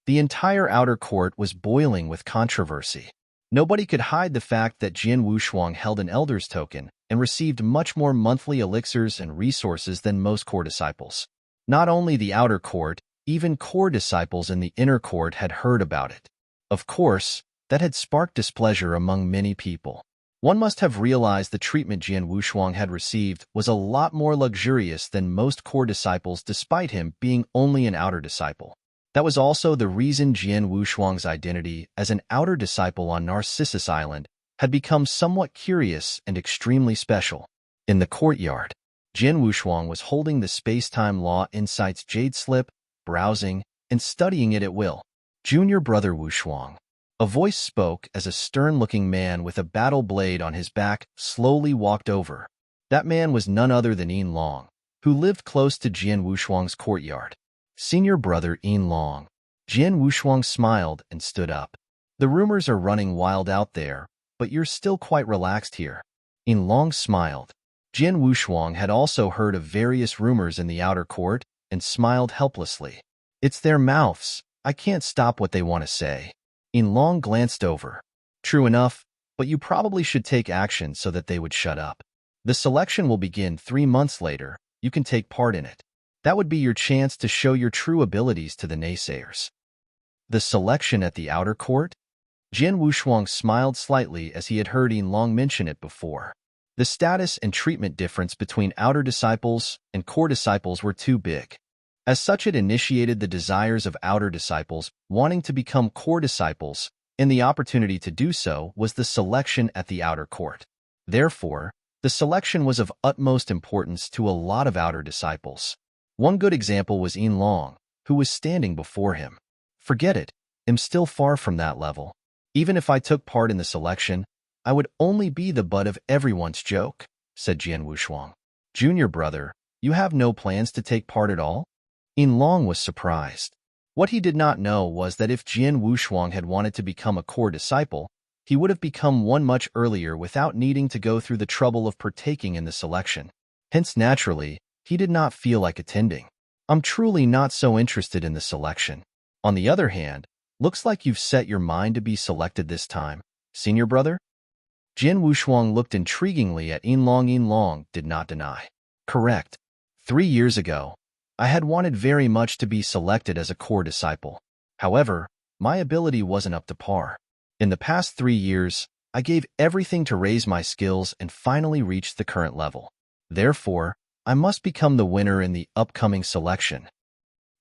The entire outer court was boiling with controversy. Nobody could hide the fact that Jian Wushuang held an elder's token and received much more monthly elixirs and resources than most core disciples. Not only the outer court, even core disciples in the inner court had heard about it. Of course, that had sparked displeasure among many people. One must have realized the treatment Jian Wushuang had received was a lot more luxurious than most core disciples despite him being only an outer disciple. That was also the reason Jian Wushuang's identity as an outer disciple on Narcissus Island had become somewhat curious and extremely special. In the courtyard, Jian Wushuang was holding the Space-Time Law Insights Jade Slip, browsing, and studying it at will. "Junior brother Wushuang." A voice spoke as a stern-looking man with a battle blade on his back slowly walked over. That man was none other than Yin Long, who lived close to Jian Wushuang's courtyard. "Senior brother Yin Long." Jian Wushuang smiled and stood up. "The rumors are running wild out there, but you're still quite relaxed here." Yin Long smiled. Jian Wushuang had also heard of various rumors in the outer court and smiled helplessly. "It's their mouths. I can't stop what they want to say." Yin Long glanced over. "True enough, but you probably should take action so that they would shut up. The selection will begin 3 months later. You can take part in it. That would be your chance to show your true abilities to the naysayers." The selection at the outer court? Jian Wushuang smiled slightly as he had heard Yin Long mention it before. The status and treatment difference between outer disciples and core disciples were too big. As such, it initiated the desires of outer disciples wanting to become core disciples, and the opportunity to do so was the selection at the outer court. Therefore, the selection was of utmost importance to a lot of outer disciples. One good example was Yin Long, who was standing before him. "Forget it, I'm still far from that level. Even if I took part in the selection, I would only be the butt of everyone's joke," said Jian Wushuang. "Junior brother, you have no plans to take part at all?" Yin Long was surprised. What he did not know was that if Jian Wushuang had wanted to become a core disciple, he would have become one much earlier without needing to go through the trouble of partaking in the selection. Hence, naturally, he did not feel like attending. "I'm truly not so interested in the selection. On the other hand, looks like you've set your mind to be selected this time, senior brother?" Jian Wushuang looked intriguingly at Yin Long. Yin Long did not deny. "Correct. 3 years ago, I had wanted very much to be selected as a core disciple. However, my ability wasn't up to par. In the past 3 years, I gave everything to raise my skills and finally reached the current level. Therefore, I must become the winner in the upcoming selection."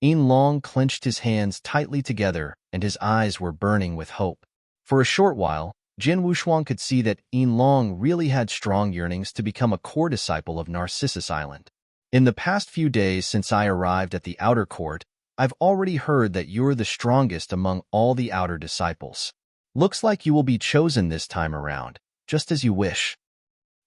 Yin Long clenched his hands tightly together and his eyes were burning with hope. For a short while, Jian Wushuang could see that Yin Long really had strong yearnings to become a core disciple of Narcissus Island. "In the past few days since I arrived at the outer court, I've already heard that you're the strongest among all the outer disciples. Looks like you will be chosen this time around, just as you wish."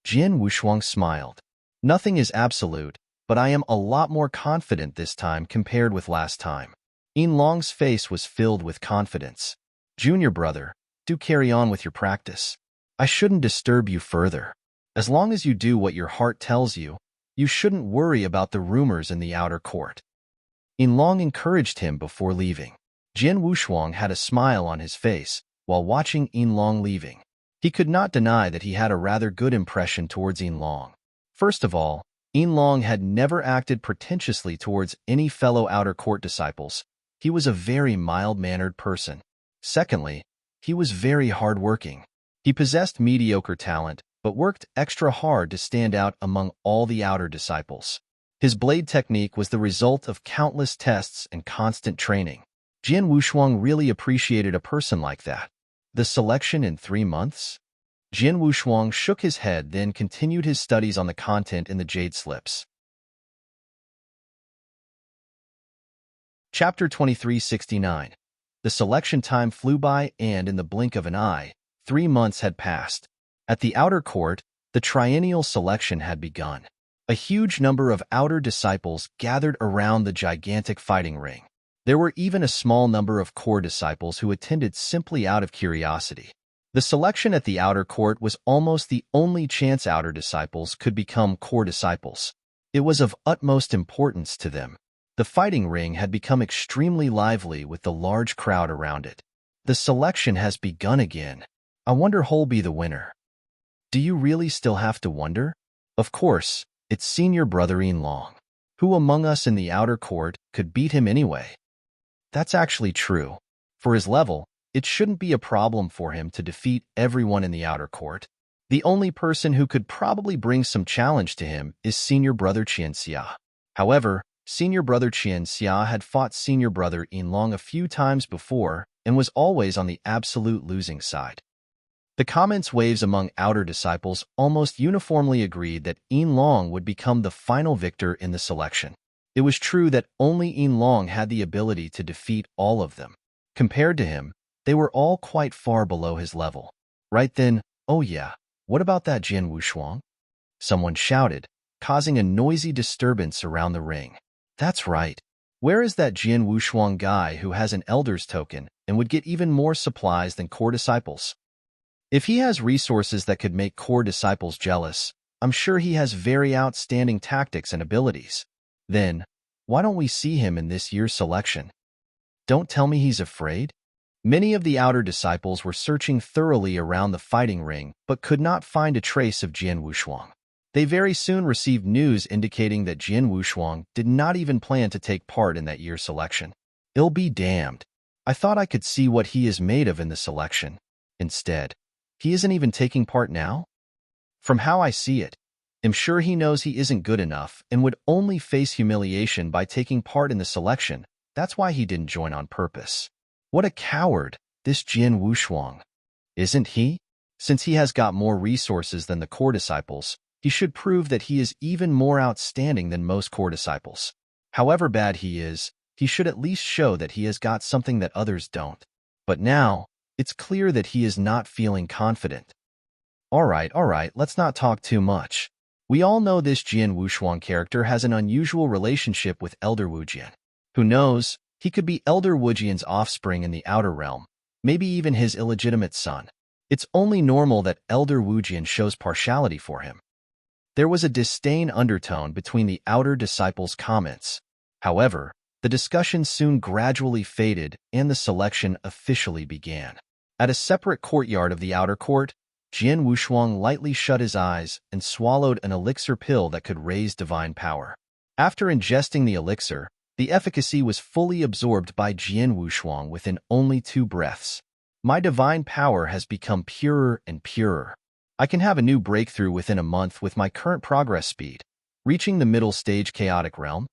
Jian Wushuang smiled. "Nothing is absolute, but I am a lot more confident this time compared with last time." Yin Long's face was filled with confidence. "Junior brother, do carry on with your practice. I shouldn't disturb you further. As long as you do what your heart tells you, You shouldn't worry about the rumors in the outer court. Yin Long encouraged him before leaving. Jian Wushuang had a smile on his face while watching Yin Long leaving. He could not deny that he had a rather good impression towards Yin Long. First of all, Yin Long had never acted pretentiously towards any fellow outer court disciples. He was a very mild-mannered person. Secondly, he was very hard-working. He possessed mediocre talent, but worked extra hard to stand out among all the outer disciples. His blade technique was the result of countless tests and constant training. Jian Wushuang really appreciated a person like that. The selection in 3 months? Jian Wushuang shook his head, then continued his studies on the content in the jade slips. Chapter 2369. The selection time flew by, and in the blink of an eye, 3 months had passed. At the outer court, the triennial selection had begun. A huge number of outer disciples gathered around the gigantic fighting ring. There were even a small number of core disciples who attended simply out of curiosity. The selection at the outer court was almost the only chance outer disciples could become core disciples. It was of utmost importance to them. The fighting ring had become extremely lively with the large crowd around it. The selection has begun again. I wonder who'll be the winner. Do you really still have to wonder? Of course, it's senior brother Yin Long. Who among us in the outer court could beat him anyway? That's actually true. For his level, it shouldn't be a problem for him to defeat everyone in the outer court. The only person who could probably bring some challenge to him is senior brother Qian Xia. However, senior brother Qian Xia had fought senior brother Yin Long a few times before and was always on the absolute losing side. The comments waves among outer disciples almost uniformly agreed that Yin Long would become the final victor in the selection. It was true that only Yin Long had the ability to defeat all of them. Compared to him, they were all quite far below his level. Right then, oh yeah, what about that Jian Wushuang? Someone shouted, causing a noisy disturbance around the ring. That's right. Where is that Jian Wushuang guy who has an elder's token and would get even more supplies than core disciples? If he has resources that could make core disciples jealous, I'm sure he has very outstanding tactics and abilities. Then, why don't we see him in this year's selection? Don't tell me he's afraid? Many of the outer disciples were searching thoroughly around the fighting ring but could not find a trace of Jian Wushuang. They very soon received news indicating that Jian Wushuang did not even plan to take part in that year's selection. I'll be damned. I thought I could see what he is made of in the selection. Instead, he isn't even taking part now? From how I see it, I'm sure he knows he isn't good enough and would only face humiliation by taking part in the selection. That's why he didn't join on purpose. What a coward, this Jian Wushuang. Isn't he? Since he has got more resources than the core disciples, he should prove that he is even more outstanding than most core disciples. However bad he is, he should at least show that he has got something that others don't. But now, it's clear that he is not feeling confident. All right, let's not talk too much. We all know this Jian Wushuang character has an unusual relationship with Elder Wujian. Who knows, he could be Elder Wujian's offspring in the outer realm, maybe even his illegitimate son. It's only normal that Elder Wujian shows partiality for him. There was a disdain undertone between the outer disciples' comments. However, the discussion soon gradually faded and the selection officially began. At a separate courtyard of the outer court, Jian Wushuang lightly shut his eyes and swallowed an elixir pill that could raise divine power. After ingesting the elixir, the efficacy was fully absorbed by Jian Wushuang within only 2 breaths. My divine power has become purer and purer. I can have a new breakthrough within a month with my current progress speed, reaching the middle stage chaotic realm.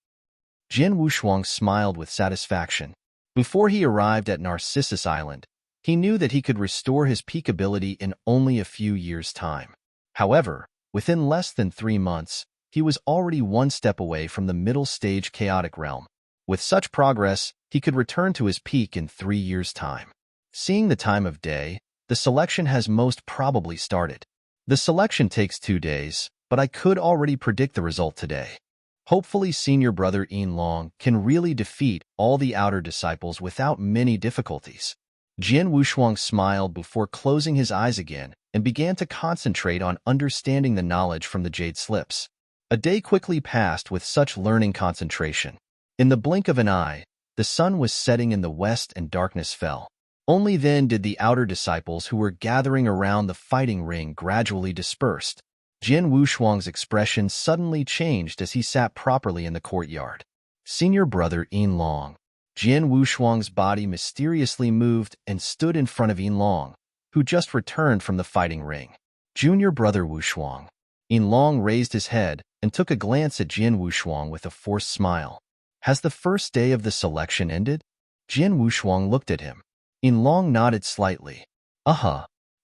Jian Wushuang smiled with satisfaction. Before he arrived at Narcissus Island, he knew that he could restore his peak ability in only a few years' time. However, within less than 3 months, he was already 1 step away from the middle stage chaotic realm. With such progress, he could return to his peak in 3 years' time. Seeing the time of day, the selection has most probably started. The selection takes 2 days, but I could already predict the result today. Hopefully senior brother Yin Long can really defeat all the outer disciples without many difficulties. Jian Wushuang smiled before closing his eyes again and began to concentrate on understanding the knowledge from the jade slips. A day quickly passed with such learning concentration. In the blink of an eye, the sun was setting in the west and darkness fell. Only then did the outer disciples who were gathering around the fighting ring gradually dispersed. Jian Wushuang's expression suddenly changed as he sat properly in the courtyard. Senior brother Yin Long. Jian Wushuang's body mysteriously moved and stood in front of Yin Long, who just returned from the fighting ring. Junior brother Wushuang. Yin Long raised his head and took a glance at Jian Wushuang with a forced smile. Has the first day of the selection ended? Jian Wushuang looked at him. Yin Long nodded slightly.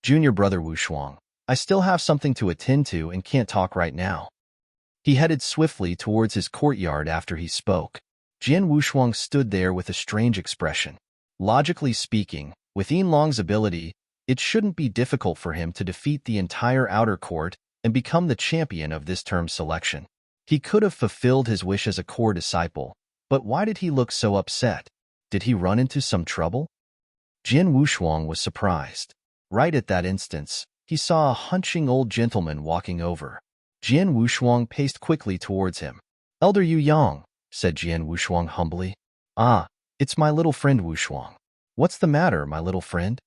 Junior brother Wushuang, I still have something to attend to and can't talk right now. He headed swiftly towards his courtyard after he spoke. Jian Wushuang stood there with a strange expression. Logically speaking, with Yin Long's ability, it shouldn't be difficult for him to defeat the entire outer court and become the champion of this term's selection. He could have fulfilled his wish as a core disciple, but why did he look so upset? Did he run into some trouble? Jian Wushuang was surprised. Right at that instant, he saw a hunching old gentleman walking over. Jian Wushuang paced quickly towards him. Elder Yu Yang, said Jian Wushuang humbly. Ah, it's my little friend Wushuang. What's the matter, my little friend?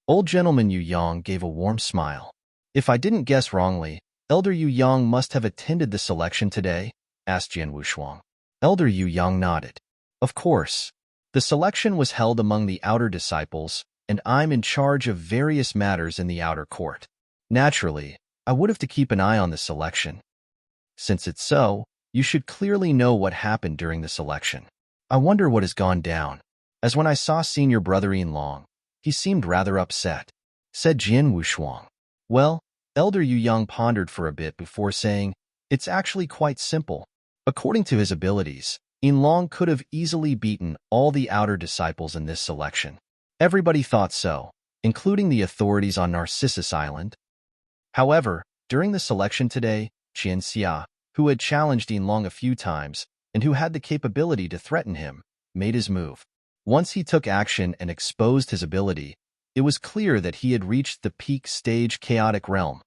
Old gentleman Yu Yang gave a warm smile. If I didn't guess wrongly, Elder Yu Yang must have attended the selection today? Asked Jian Wushuang. Elder Yu Yang nodded. Of course. The selection was held among the outer disciples, and I'm in charge of various matters in the outer court. Naturally, I would have to keep an eye on the selection. Since it's so, you should clearly know what happened during the selection. I wonder what has gone down. As when I saw senior brother Yin Long, he seemed rather upset, said Jian Wushuang. Well, Elder Yu Yang pondered for a bit before saying, it's actually quite simple. According to his abilities, Yin Long could have easily beaten all the outer disciples in this selection. Everybody thought so, including the authorities on Narcissus Island. However, during the selection today, Qian Xia, who had challenged Yin Long a few times and who had the capability to threaten him, made his move. Once he took action and exposed his ability, it was clear that he had reached the peak stage chaotic realm.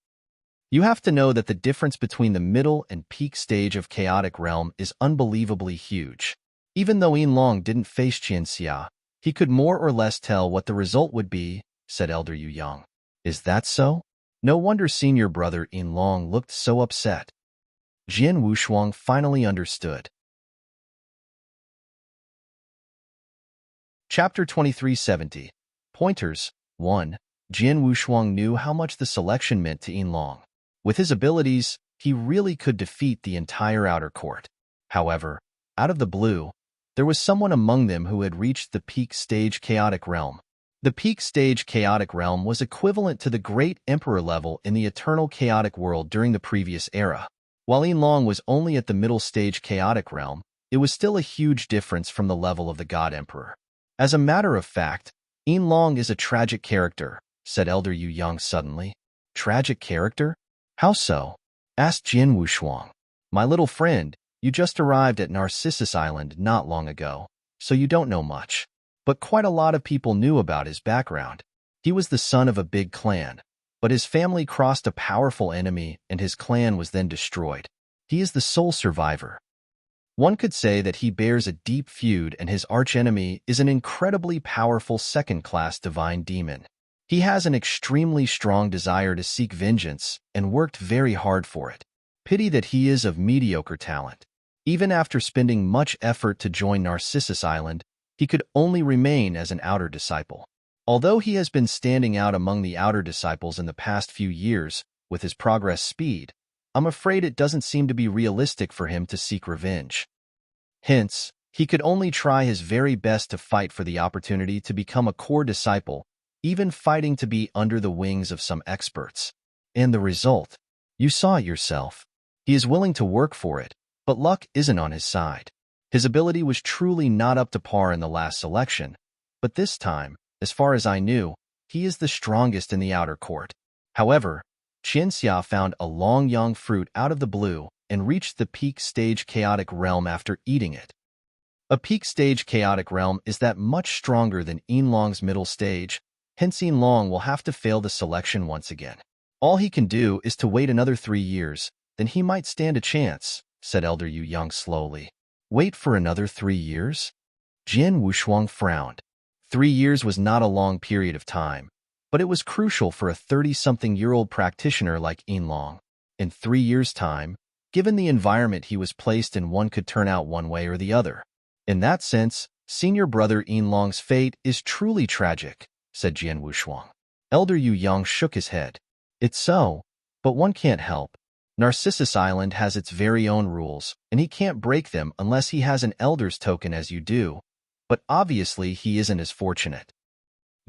You have to know that the difference between the middle and peak stage of chaotic realm is unbelievably huge. Even though Yin Long didn't face Qian Xia, he could more or less tell what the result would be, said Elder Yu Yang. Is that so? No wonder senior brother Yin Long looked so upset. Jian Wushuang finally understood. Chapter 2370. Pointers. 1. Jian Wushuang knew how much the selection meant to Yin Long. With his abilities, he really could defeat the entire outer court. However, out of the blue, there was someone among them who had reached the peak stage chaotic realm. The peak stage chaotic realm was equivalent to the great emperor level in the eternal chaotic world during the previous era. While Yin Long was only at the middle stage chaotic realm, it was still a huge difference from the level of the god emperor. As a matter of fact, Yin Long is a tragic character, said Elder Yu Yang suddenly. Tragic character? How so? Asked Jian Wushuang. My little friend, you just arrived at Narcissus Island not long ago, so you don't know much. But quite a lot of people knew about his background. He was the son of a big clan, but his family crossed a powerful enemy and his clan was then destroyed. He is the sole survivor. One could say that he bears a deep feud and his archenemy is an incredibly powerful second-class divine demon. He has an extremely strong desire to seek vengeance and worked very hard for it. Pity that he is of mediocre talent. Even after spending much effort to join Narcissus Island, he could only remain as an outer disciple. Although he has been standing out among the outer disciples in the past few years with his progress speed, I'm afraid it doesn't seem to be realistic for him to seek revenge. Hence, he could only try his very best to fight for the opportunity to become a core disciple, even fighting to be under the wings of some experts. And the result? You saw it yourself. He is willing to work for it, but luck isn't on his side. His ability was truly not up to par in the last selection, but this time, as far as I knew, he is the strongest in the outer court. However, Qian Xia found a long yang fruit out of the blue and reached the peak stage chaotic realm after eating it. A peak stage chaotic realm is that much stronger than Yin Long's middle stage, hence Yin Long will have to fail the selection once again. All he can do is to wait another 3 years, then he might stand a chance, said Elder Yu Yang slowly. Wait for another 3 years? Jian Wushuang frowned. 3 years was not a long period of time, but it was crucial for a 30-something-year-old practitioner like Yin Long. In 3 years' time, given the environment he was placed in, one could turn out one way or the other. In that sense, senior brother Yin Long's fate is truly tragic, said Jian Wushuang. Elder Yu Yang shook his head. It's so, but one can't help. Narcissus Island has its very own rules, and he can't break them unless he has an elder's token as you do, but obviously he isn't as fortunate.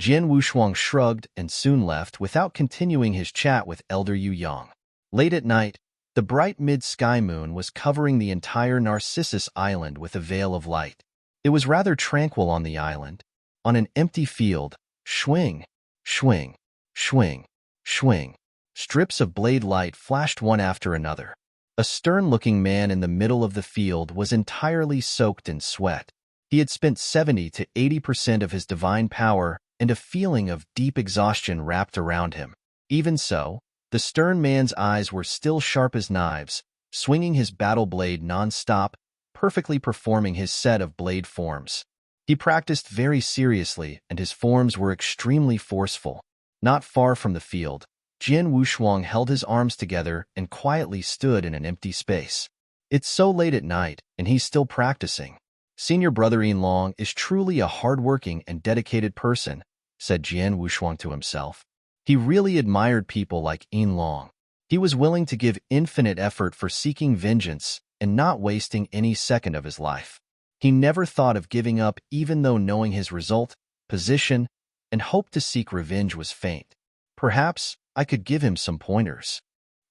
Jian Wushuang shrugged and soon left without continuing his chat with Elder Yu Yang. Late at night, the bright mid-sky moon was covering the entire Narcissus Island with a veil of light. It was rather tranquil on the island. On an empty field, swing, swing, swing, swing. Strips of blade light flashed one after another. A stern-looking man in the middle of the field was entirely soaked in sweat. He had spent 70 to 80% of his divine power, and a feeling of deep exhaustion wrapped around him. Even so, the stern man's eyes were still sharp as knives, swinging his battle blade non-stop, perfectly performing his set of blade forms. He practiced very seriously, and his forms were extremely forceful. Not far from the field, Jian Wushuang held his arms together and quietly stood in an empty space. It's so late at night, and he's still practicing. Senior brother Yin Long is truly a hard-working and dedicated person, said Jian Wushuang to himself. He really admired people like Yin Long. He was willing to give infinite effort for seeking vengeance and not wasting any second of his life. He never thought of giving up even though knowing his result, position, and hope to seek revenge was faint. Perhaps I could give him some pointers.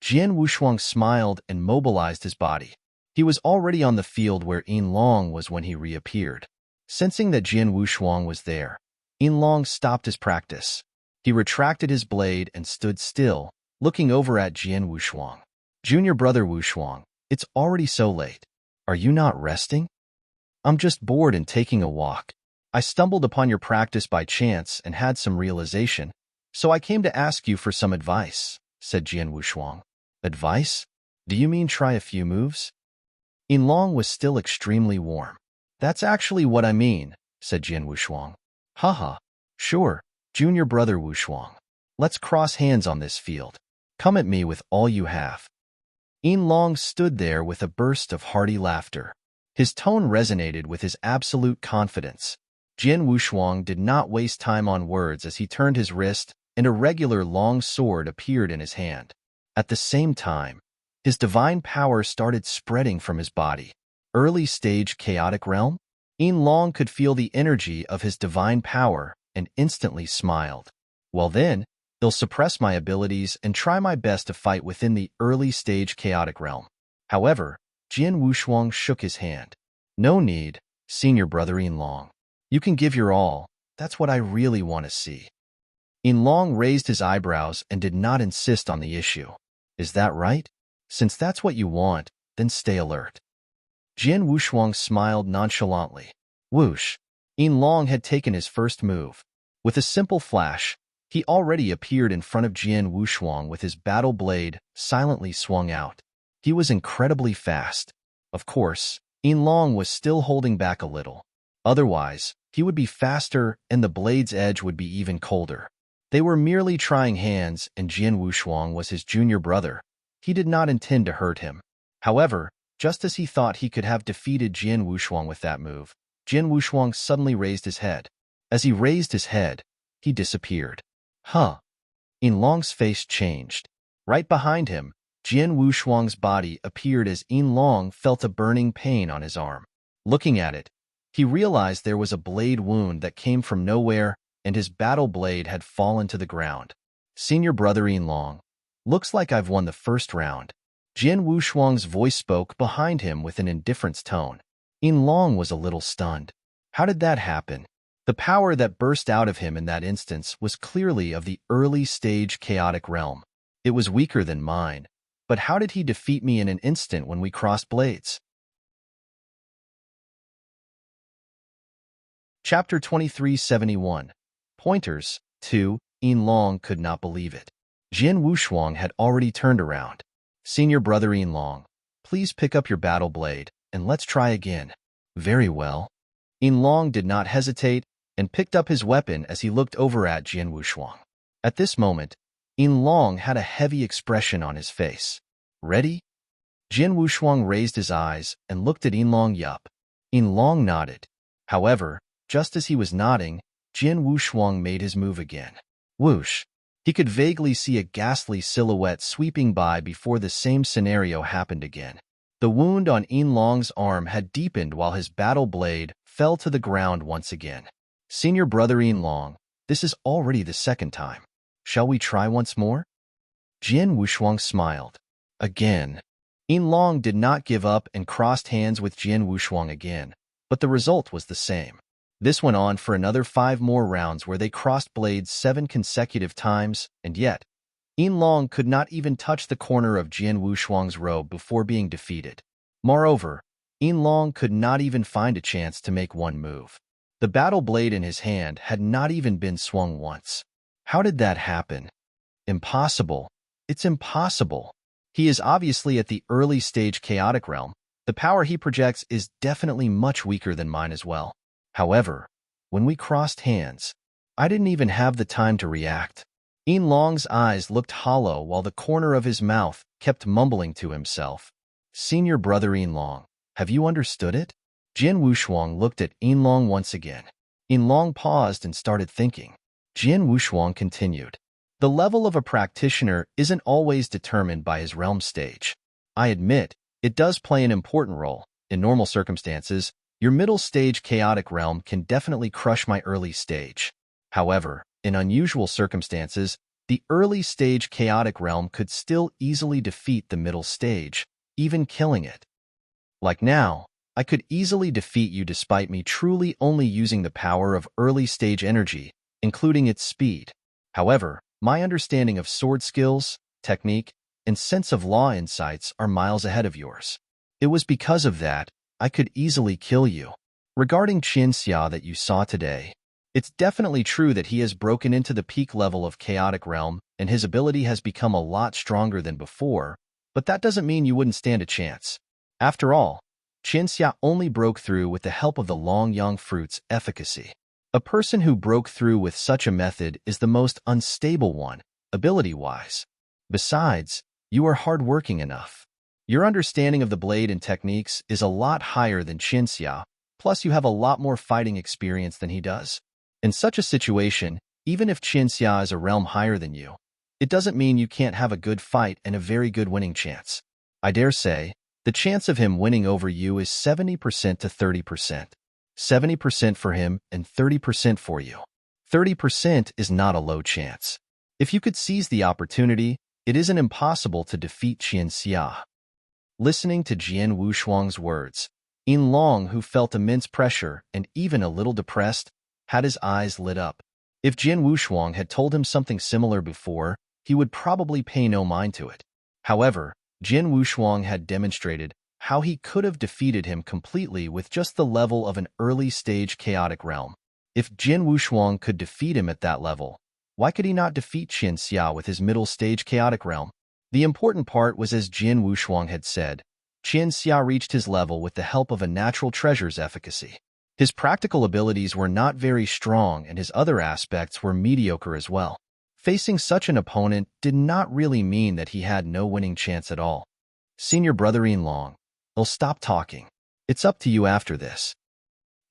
Jian Wushuang smiled and mobilized his body. He was already on the field where Yin Long was when he reappeared. Sensing that Jian Wushuang was there, Yin Long stopped his practice. He retracted his blade and stood still, looking over at Jian Wushuang. Junior brother Wushuang, it's already so late. Are you not resting? I'm just bored and taking a walk. I stumbled upon your practice by chance and had some realization, so I came to ask you for some advice, said Jian Wushuang. Advice? Do you mean try a few moves? Yin Long was still extremely warm. That's actually what I mean, said Jian Wushuang. Haha, sure, junior brother Wushuang. Let's cross hands on this field. Come at me with all you have. Yin Long stood there with a burst of hearty laughter. His tone resonated with his absolute confidence. Jian Wushuang did not waste time on words as he turned his wrist, and a regular long sword appeared in his hand. At the same time, his divine power started spreading from his body. Early-stage chaotic realm? Yin Long could feel the energy of his divine power and instantly smiled. Well then, they'll suppress my abilities and try my best to fight within the early-stage chaotic realm. However, Jian Wushuang shook his hand. No need, senior brother Yin Long. You can give your all. That's what I really want to see. Yin Long raised his eyebrows and did not insist on the issue. Is that right? Since that's what you want, then stay alert. Jian Wushuang smiled nonchalantly. Whoosh! Yin Long had taken his first move. With a simple flash, he already appeared in front of Jian Wushuang with his battle blade silently swung out. He was incredibly fast. Of course, Yin Long was still holding back a little. Otherwise, he would be faster and the blade's edge would be even colder. They were merely trying hands, and Jian Wushuang was his junior brother. He did not intend to hurt him. However, just as he thought he could have defeated Jian Wushuang with that move, Jian Wushuang suddenly raised his head. As he raised his head, he disappeared. Huh. Yin Long's face changed. Right behind him, Jian Wushuang's body appeared as Yin Long felt a burning pain on his arm. Looking at it, he realized there was a blade wound that came from nowhere, and his battle blade had fallen to the ground. Senior brother Yin Long, looks like I've won the first round. Jian Wushuang's voice spoke behind him with an indifference tone. Yin Long was a little stunned. How did that happen? The power that burst out of him in that instance was clearly of the early-stage chaotic realm. It was weaker than mine. But how did he defeat me in an instant when we crossed blades? Chapter 2371. Pointers. 2. Yin Long could not believe it. Jian Wushuang had already turned around. Senior brother Long, please pick up your battle blade, and let's try again. Very well. Long did not hesitate and picked up his weapon as he looked over at Jian Wushuang. At this moment, Long had a heavy expression on his face. Ready? Jian Wushuang raised his eyes and looked at Long. Yup. Long nodded. However, just as he was nodding, Jian Wushuang made his move again. Whoosh! He could vaguely see a ghastly silhouette sweeping by before the same scenario happened again. The wound on Long's arm had deepened while his battle blade fell to the ground once again. Senior brother Long, this is already the second time. Shall we try once more? Jian Wushuang smiled. Again. Long did not give up and crossed hands with Jian Wushuang again, but the result was the same. This went on for another 5 more rounds where they crossed blades 7 consecutive times, and yet, Long could not even touch the corner of Jian Wushuang's robe before being defeated. Moreover, Long could not even find a chance to make one move. The battle blade in his hand had not even been swung once. How did that happen? Impossible. It's impossible. He is obviously at the early stage chaotic realm. The power he projects is definitely much weaker than mine as well. However, when we crossed hands, I didn't even have the time to react. Long's eyes looked hollow while the corner of his mouth kept mumbling to himself. Senior brother Long, have you understood it? Jian Wushuang looked at Long once again. Long paused and started thinking. Jian Wushuang continued. The level of a practitioner isn't always determined by his realm stage. I admit, it does play an important role. In normal circumstances, your middle stage chaotic realm can definitely crush my early stage. However, in unusual circumstances, the early stage chaotic realm could still easily defeat the middle stage, even killing it. Like now, I could easily defeat you despite me truly only using the power of early stage energy, including its speed. However, my understanding of sword skills, technique, and sense of law insights are miles ahead of yours. It was because of that I could easily kill you. Regarding Qin Xia that you saw today, it's definitely true that he has broken into the peak level of chaotic realm and his ability has become a lot stronger than before, but that doesn't mean you wouldn't stand a chance. After all, Qin Xia only broke through with the help of the Long Yang fruit's efficacy. A person who broke through with such a method is the most unstable one, ability-wise. Besides, you are hardworking enough. Your understanding of the blade and techniques is a lot higher than Qin Xia, plus you have a lot more fighting experience than he does. In such a situation, even if Qin Xia is a realm higher than you, it doesn't mean you can't have a good fight and a very good winning chance. I dare say, the chance of him winning over you is 70% to 30%. 70% for him and 30% for you. 30% is not a low chance. If you could seize the opportunity, it isn't impossible to defeat Qin Xia. Listening to Jian Wushuang's words, Long, who felt immense pressure and even a little depressed, had his eyes lit up. If Jian Wushuang had told him something similar before, he would probably pay no mind to it. However, Jian Wushuang had demonstrated how he could have defeated him completely with just the level of an early-stage chaotic realm. If Jian Wushuang could defeat him at that level, why could he not defeat Qin Xia with his middle-stage chaotic realm? The important part was, as Jian Wushuang had said, Qin Xia reached his level with the help of a natural treasure's efficacy. His practical abilities were not very strong and his other aspects were mediocre as well. Facing such an opponent did not really mean that he had no winning chance at all. Senior brother Long, I'll stop talking. It's up to you after this.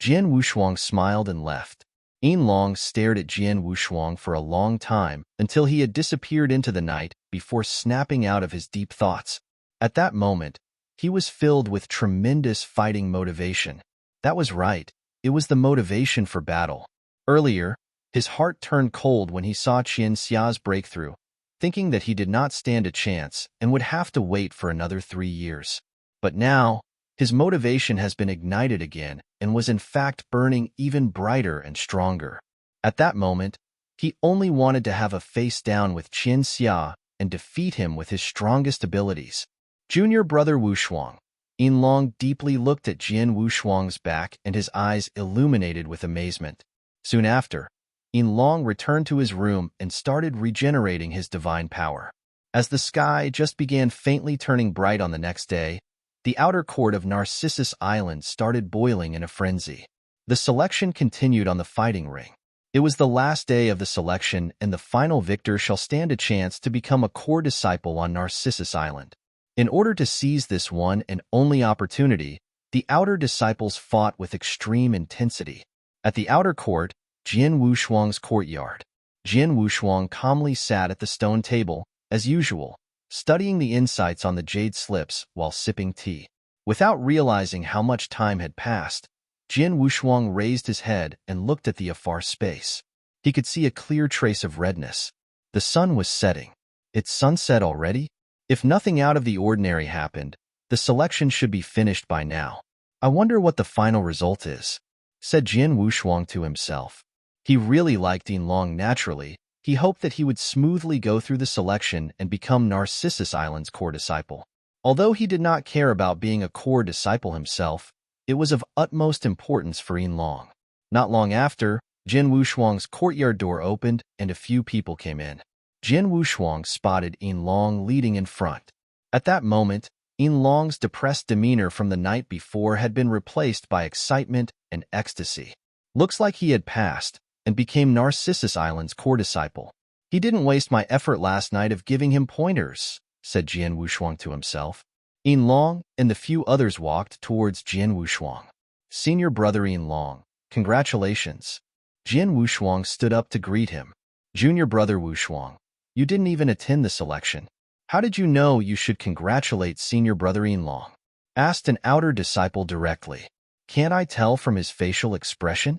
Jian Wushuang smiled and left. Long stared at Jian Wushuang for a long time until he had disappeared into the night before snapping out of his deep thoughts. At that moment, he was filled with tremendous fighting motivation. That was right. It was the motivation for battle. Earlier, his heart turned cold when he saw Qin Xia's breakthrough, thinking that he did not stand a chance and would have to wait for another 3 years. But now, his motivation has been ignited again and was in fact burning even brighter and stronger. At that moment, he only wanted to have a face down with Qin Xia and defeat him with his strongest abilities. Junior brother Wushuang. Long deeply looked at Jian Wushuang's back and his eyes illuminated with amazement. Soon after, Long returned to his room and started regenerating his divine power. As the sky just began faintly turning bright on the next day, the outer court of Narcissus Island started boiling in a frenzy. The selection continued on the fighting ring. It was the last day of the selection, and the final victor shall stand a chance to become a core disciple on Narcissus Island. In order to seize this one and only opportunity, the outer disciples fought with extreme intensity. At the outer court, Jian Wushuang's courtyard. Jian Wushuang calmly sat at the stone table, as usual, studying the insights on the jade slips while sipping tea. Without realizing how much time had passed, Jian Wushuang raised his head and looked at the afar space. He could see a clear trace of redness. The sun was setting. It's sunset already? If nothing out of the ordinary happened, the selection should be finished by now. I wonder what the final result is, said Jian Wushuang to himself. He really liked Yin Long naturally. He hoped that he would smoothly go through the selection and become Narcissus Island's core disciple. Although he did not care about being a core disciple himself, it was of utmost importance for Yin Long. Not long after, Jian Wushuang's courtyard door opened and a few people came in. Jian Wushuang spotted Yin Long leading in front. At that moment, Yin Long's depressed demeanor from the night before had been replaced by excitement and ecstasy. Looks like he had passed and became Narcissus Island's core disciple. He didn't waste my effort last night of giving him pointers, said Jian Wushuang to himself. Yin Long and the few others walked towards Jian Wushuang. Senior brother Yin Long, congratulations. Jian Wushuang stood up to greet him. Junior brother Wushuang, you didn't even attend the selection. How did you know you should congratulate senior brother Yin Long? Asked an outer disciple directly. Can't I tell from his facial expression?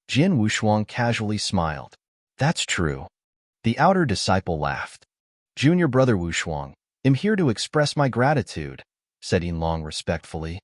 Jian Wushuang casually smiled. That's true. The outer disciple laughed. Junior brother Wushuang, I'm here to express my gratitude, said Yin Long respectfully.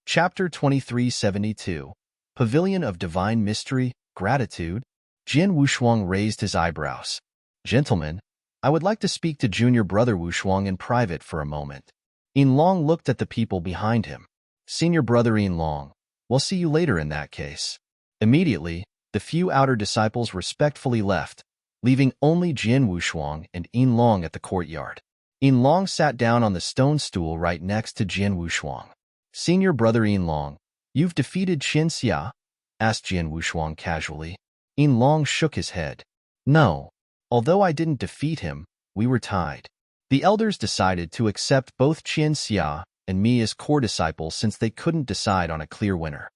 Chapter 2372, Pavilion of Divine Mystery, Gratitude. Jian Wushuang raised his eyebrows. Gentlemen, I would like to speak to junior brother Wushuang in private for a moment. Yin Long looked at the people behind him. Senior brother Yin Long, we'll see you later in that case. Immediately, the few outer disciples respectfully left, leaving only Jian Wushuang and Yin Long at the courtyard. Yin Long sat down on the stone stool right next to Jian Wushuang. Senior brother Yin Long, you've defeated Qian Xia? Asked Jian Wushuang casually. Yin Long shook his head. No. Although I didn't defeat him, we were tied. The elders decided to accept both Qian Xia and me as core disciples since they couldn't decide on a clear winner.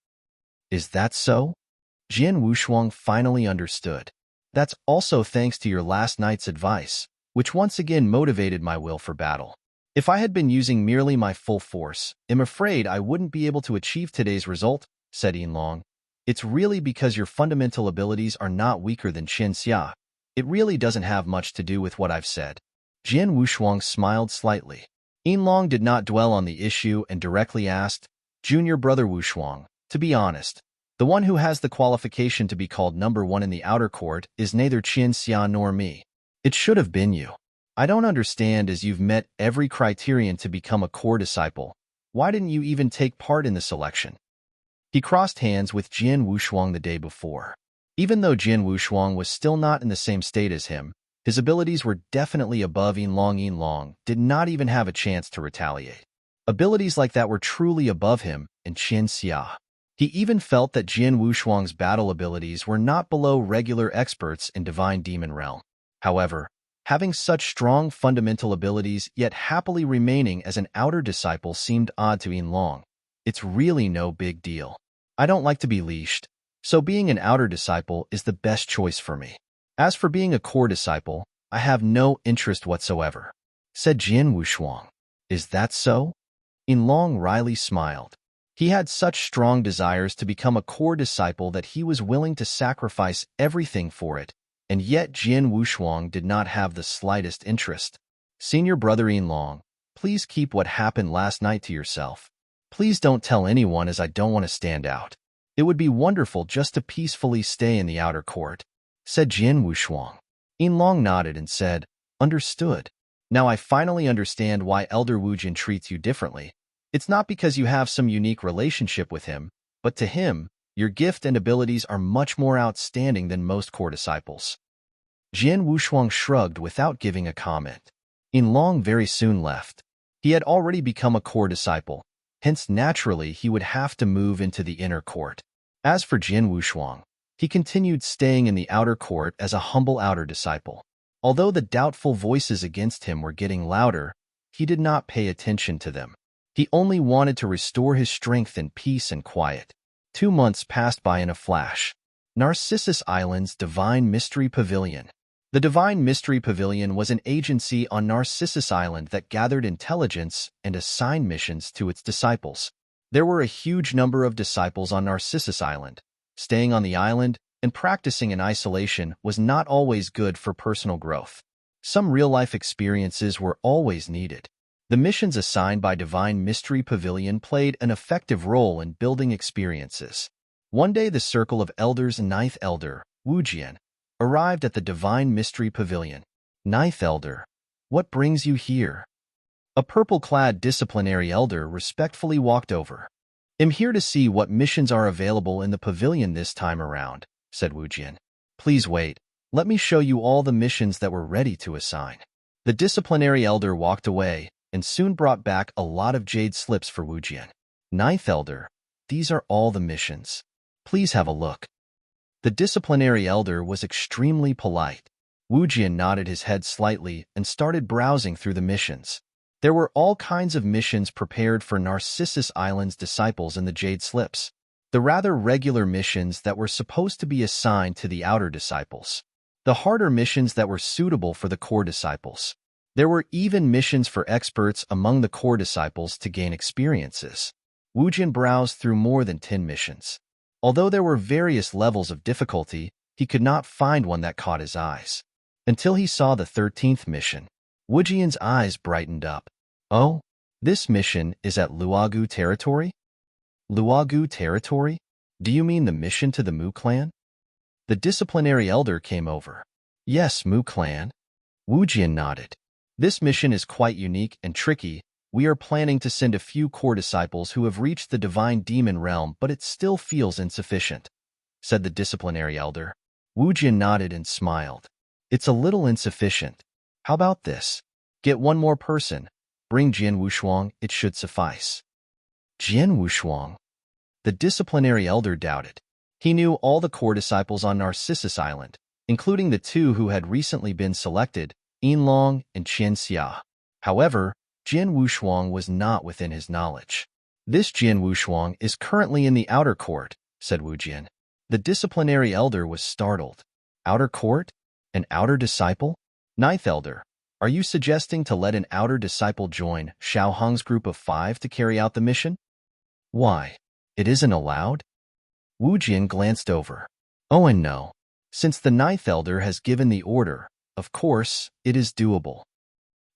Is that so? Jian Wushuang finally understood. That's also thanks to your last night's advice, which once again motivated my will for battle. If I had been using merely my full force, I'm afraid I wouldn't be able to achieve today's result, said Yin Long. It's really because your fundamental abilities are not weaker than Qian Xia. It really doesn't have much to do with what I've said. Jian Wushuang smiled slightly. Yin Long did not dwell on the issue and directly asked, Junior brother Wushuang, to be honest, the one who has the qualification to be called number one in the outer court is neither Qian Xia nor me. It should have been you. I don't understand, as you've met every criterion to become a core disciple. Why didn't you even take part in the selection? He crossed hands with Jian Wushuang the day before. Even though Jian Wushuang was still not in the same state as him, his abilities were definitely above Yin Long. Yin Long did not even have a chance to retaliate. Abilities like that were truly above him and Qian Xia. He even felt that Jian Wushuang's battle abilities were not below regular experts in Divine Demon Realm. However, having such strong fundamental abilities yet happily remaining as an outer disciple seemed odd to Yin Long. It's really no big deal. I don't like to be leashed, so being an outer disciple is the best choice for me. As for being a core disciple, I have no interest whatsoever, said Jian Wushuang. Is that so? Yin Long wryly smiled. He had such strong desires to become a core disciple that he was willing to sacrifice everything for it, and yet Jian Wushuang did not have the slightest interest. Senior brother Yin Long, please keep what happened last night to yourself. Please don't tell anyone, as I don't want to stand out. It would be wonderful just to peacefully stay in the outer court, said Jian Wushuang. Yin Long nodded and said, Understood. Now I finally understand why Elder Wujin treats you differently. It's not because you have some unique relationship with him, but to him, your gift and abilities are much more outstanding than most core disciples. Jian Wushuang shrugged without giving a comment. Yinlong very soon left. He had already become a core disciple, hence naturally he would have to move into the inner court. As for Jian Wushuang, he continued staying in the outer court as a humble outer disciple. Although the doubtful voices against him were getting louder, he did not pay attention to them. He only wanted to restore his strength in peace and quiet. 2 months passed by in a flash. Narcissus Island's Divine Mystery Pavilion. The Divine Mystery Pavilion was an agency on Narcissus Island that gathered intelligence and assigned missions to its disciples. There were a huge number of disciples on Narcissus Island. Staying on the island and practicing in isolation was not always good for personal growth. Some real-life experiences were always needed. The missions assigned by Divine Mystery Pavilion played an effective role in building experiences. One day the Circle of Elders' 9th Elder, Wu Jian, arrived at the Divine Mystery Pavilion. 9th Elder, what brings you here? A purple-clad disciplinary elder respectfully walked over. I'm here to see what missions are available in the pavilion this time around, said Wu Jian. Please wait. Let me show you all the missions that we're ready to assign. The disciplinary elder walked away and soon brought back a lot of jade slips for Wu Jian. 9th Elder, these are all the missions. Please have a look. The disciplinary elder was extremely polite. Wu Jian nodded his head slightly and started browsing through the missions. There were all kinds of missions prepared for Narcissus Island's disciples in the jade slips. The rather regular missions that were supposed to be assigned to the outer disciples. The harder missions that were suitable for the core disciples. There were even missions for experts among the core disciples to gain experiences. Wu Jian browsed through more than 10 missions. Although there were various levels of difficulty, he could not find one that caught his eyes. Until he saw the 13th mission. Wu Jian's eyes brightened up. Oh, this mission is at Luogu territory? Luogu territory? Do you mean the mission to the Mu clan? The disciplinary elder came over. Yes, Mu clan. Wu Jian nodded. This mission is quite unique and tricky. We are planning to send a few core disciples who have reached the divine demon realm, but it still feels insufficient, said the disciplinary elder. Wu Jian nodded and smiled. It's a little insufficient. How about this? Get one more person. Bring Jian Wushuang, it should suffice. Jian Wushuang? The disciplinary elder doubted. He knew all the core disciples on Narcissus Island, including the 2 who had recently been selected, Yinlong and Qian Xia. However, Jian Wushuang was not within his knowledge. This Jian Wushuang is currently in the outer court, said Wu Jian. The disciplinary elder was startled. Outer court? An outer disciple? 9th Elder, are you suggesting to let an outer disciple join Xiao Hong's group of 5 to carry out the mission? Why? It isn't allowed? Wu Jian glanced over. Oh and no. Since the 9th Elder has given the order, of course, it is doable.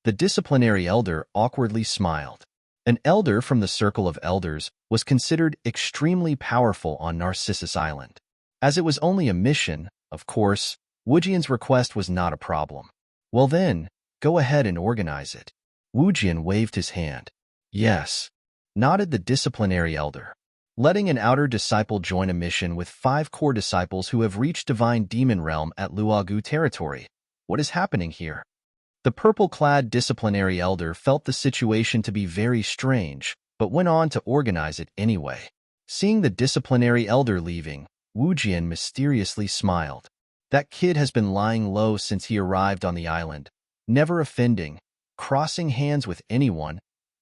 The disciplinary elder awkwardly smiled. An elder from the Circle of Elders was considered extremely powerful on Narcissus Island. As it was only a mission, of course, Wu Jian's request was not a problem. Well then, go ahead and organize it. Wu Jian waved his hand. Yes, nodded the disciplinary elder. Letting an outer disciple join a mission with 5 core disciples who have reached divine demon realm at Luogu territory. What is happening here? The purple-clad disciplinary elder felt the situation to be very strange, but went on to organize it anyway. Seeing the disciplinary elder leaving, Wu Jian mysteriously smiled. That kid has been lying low since he arrived on the island, never offending, crossing hands with anyone,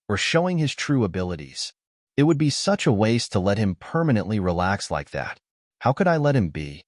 or showing his true abilities. It would be such a waste to let him permanently relax like that. How could I let him be?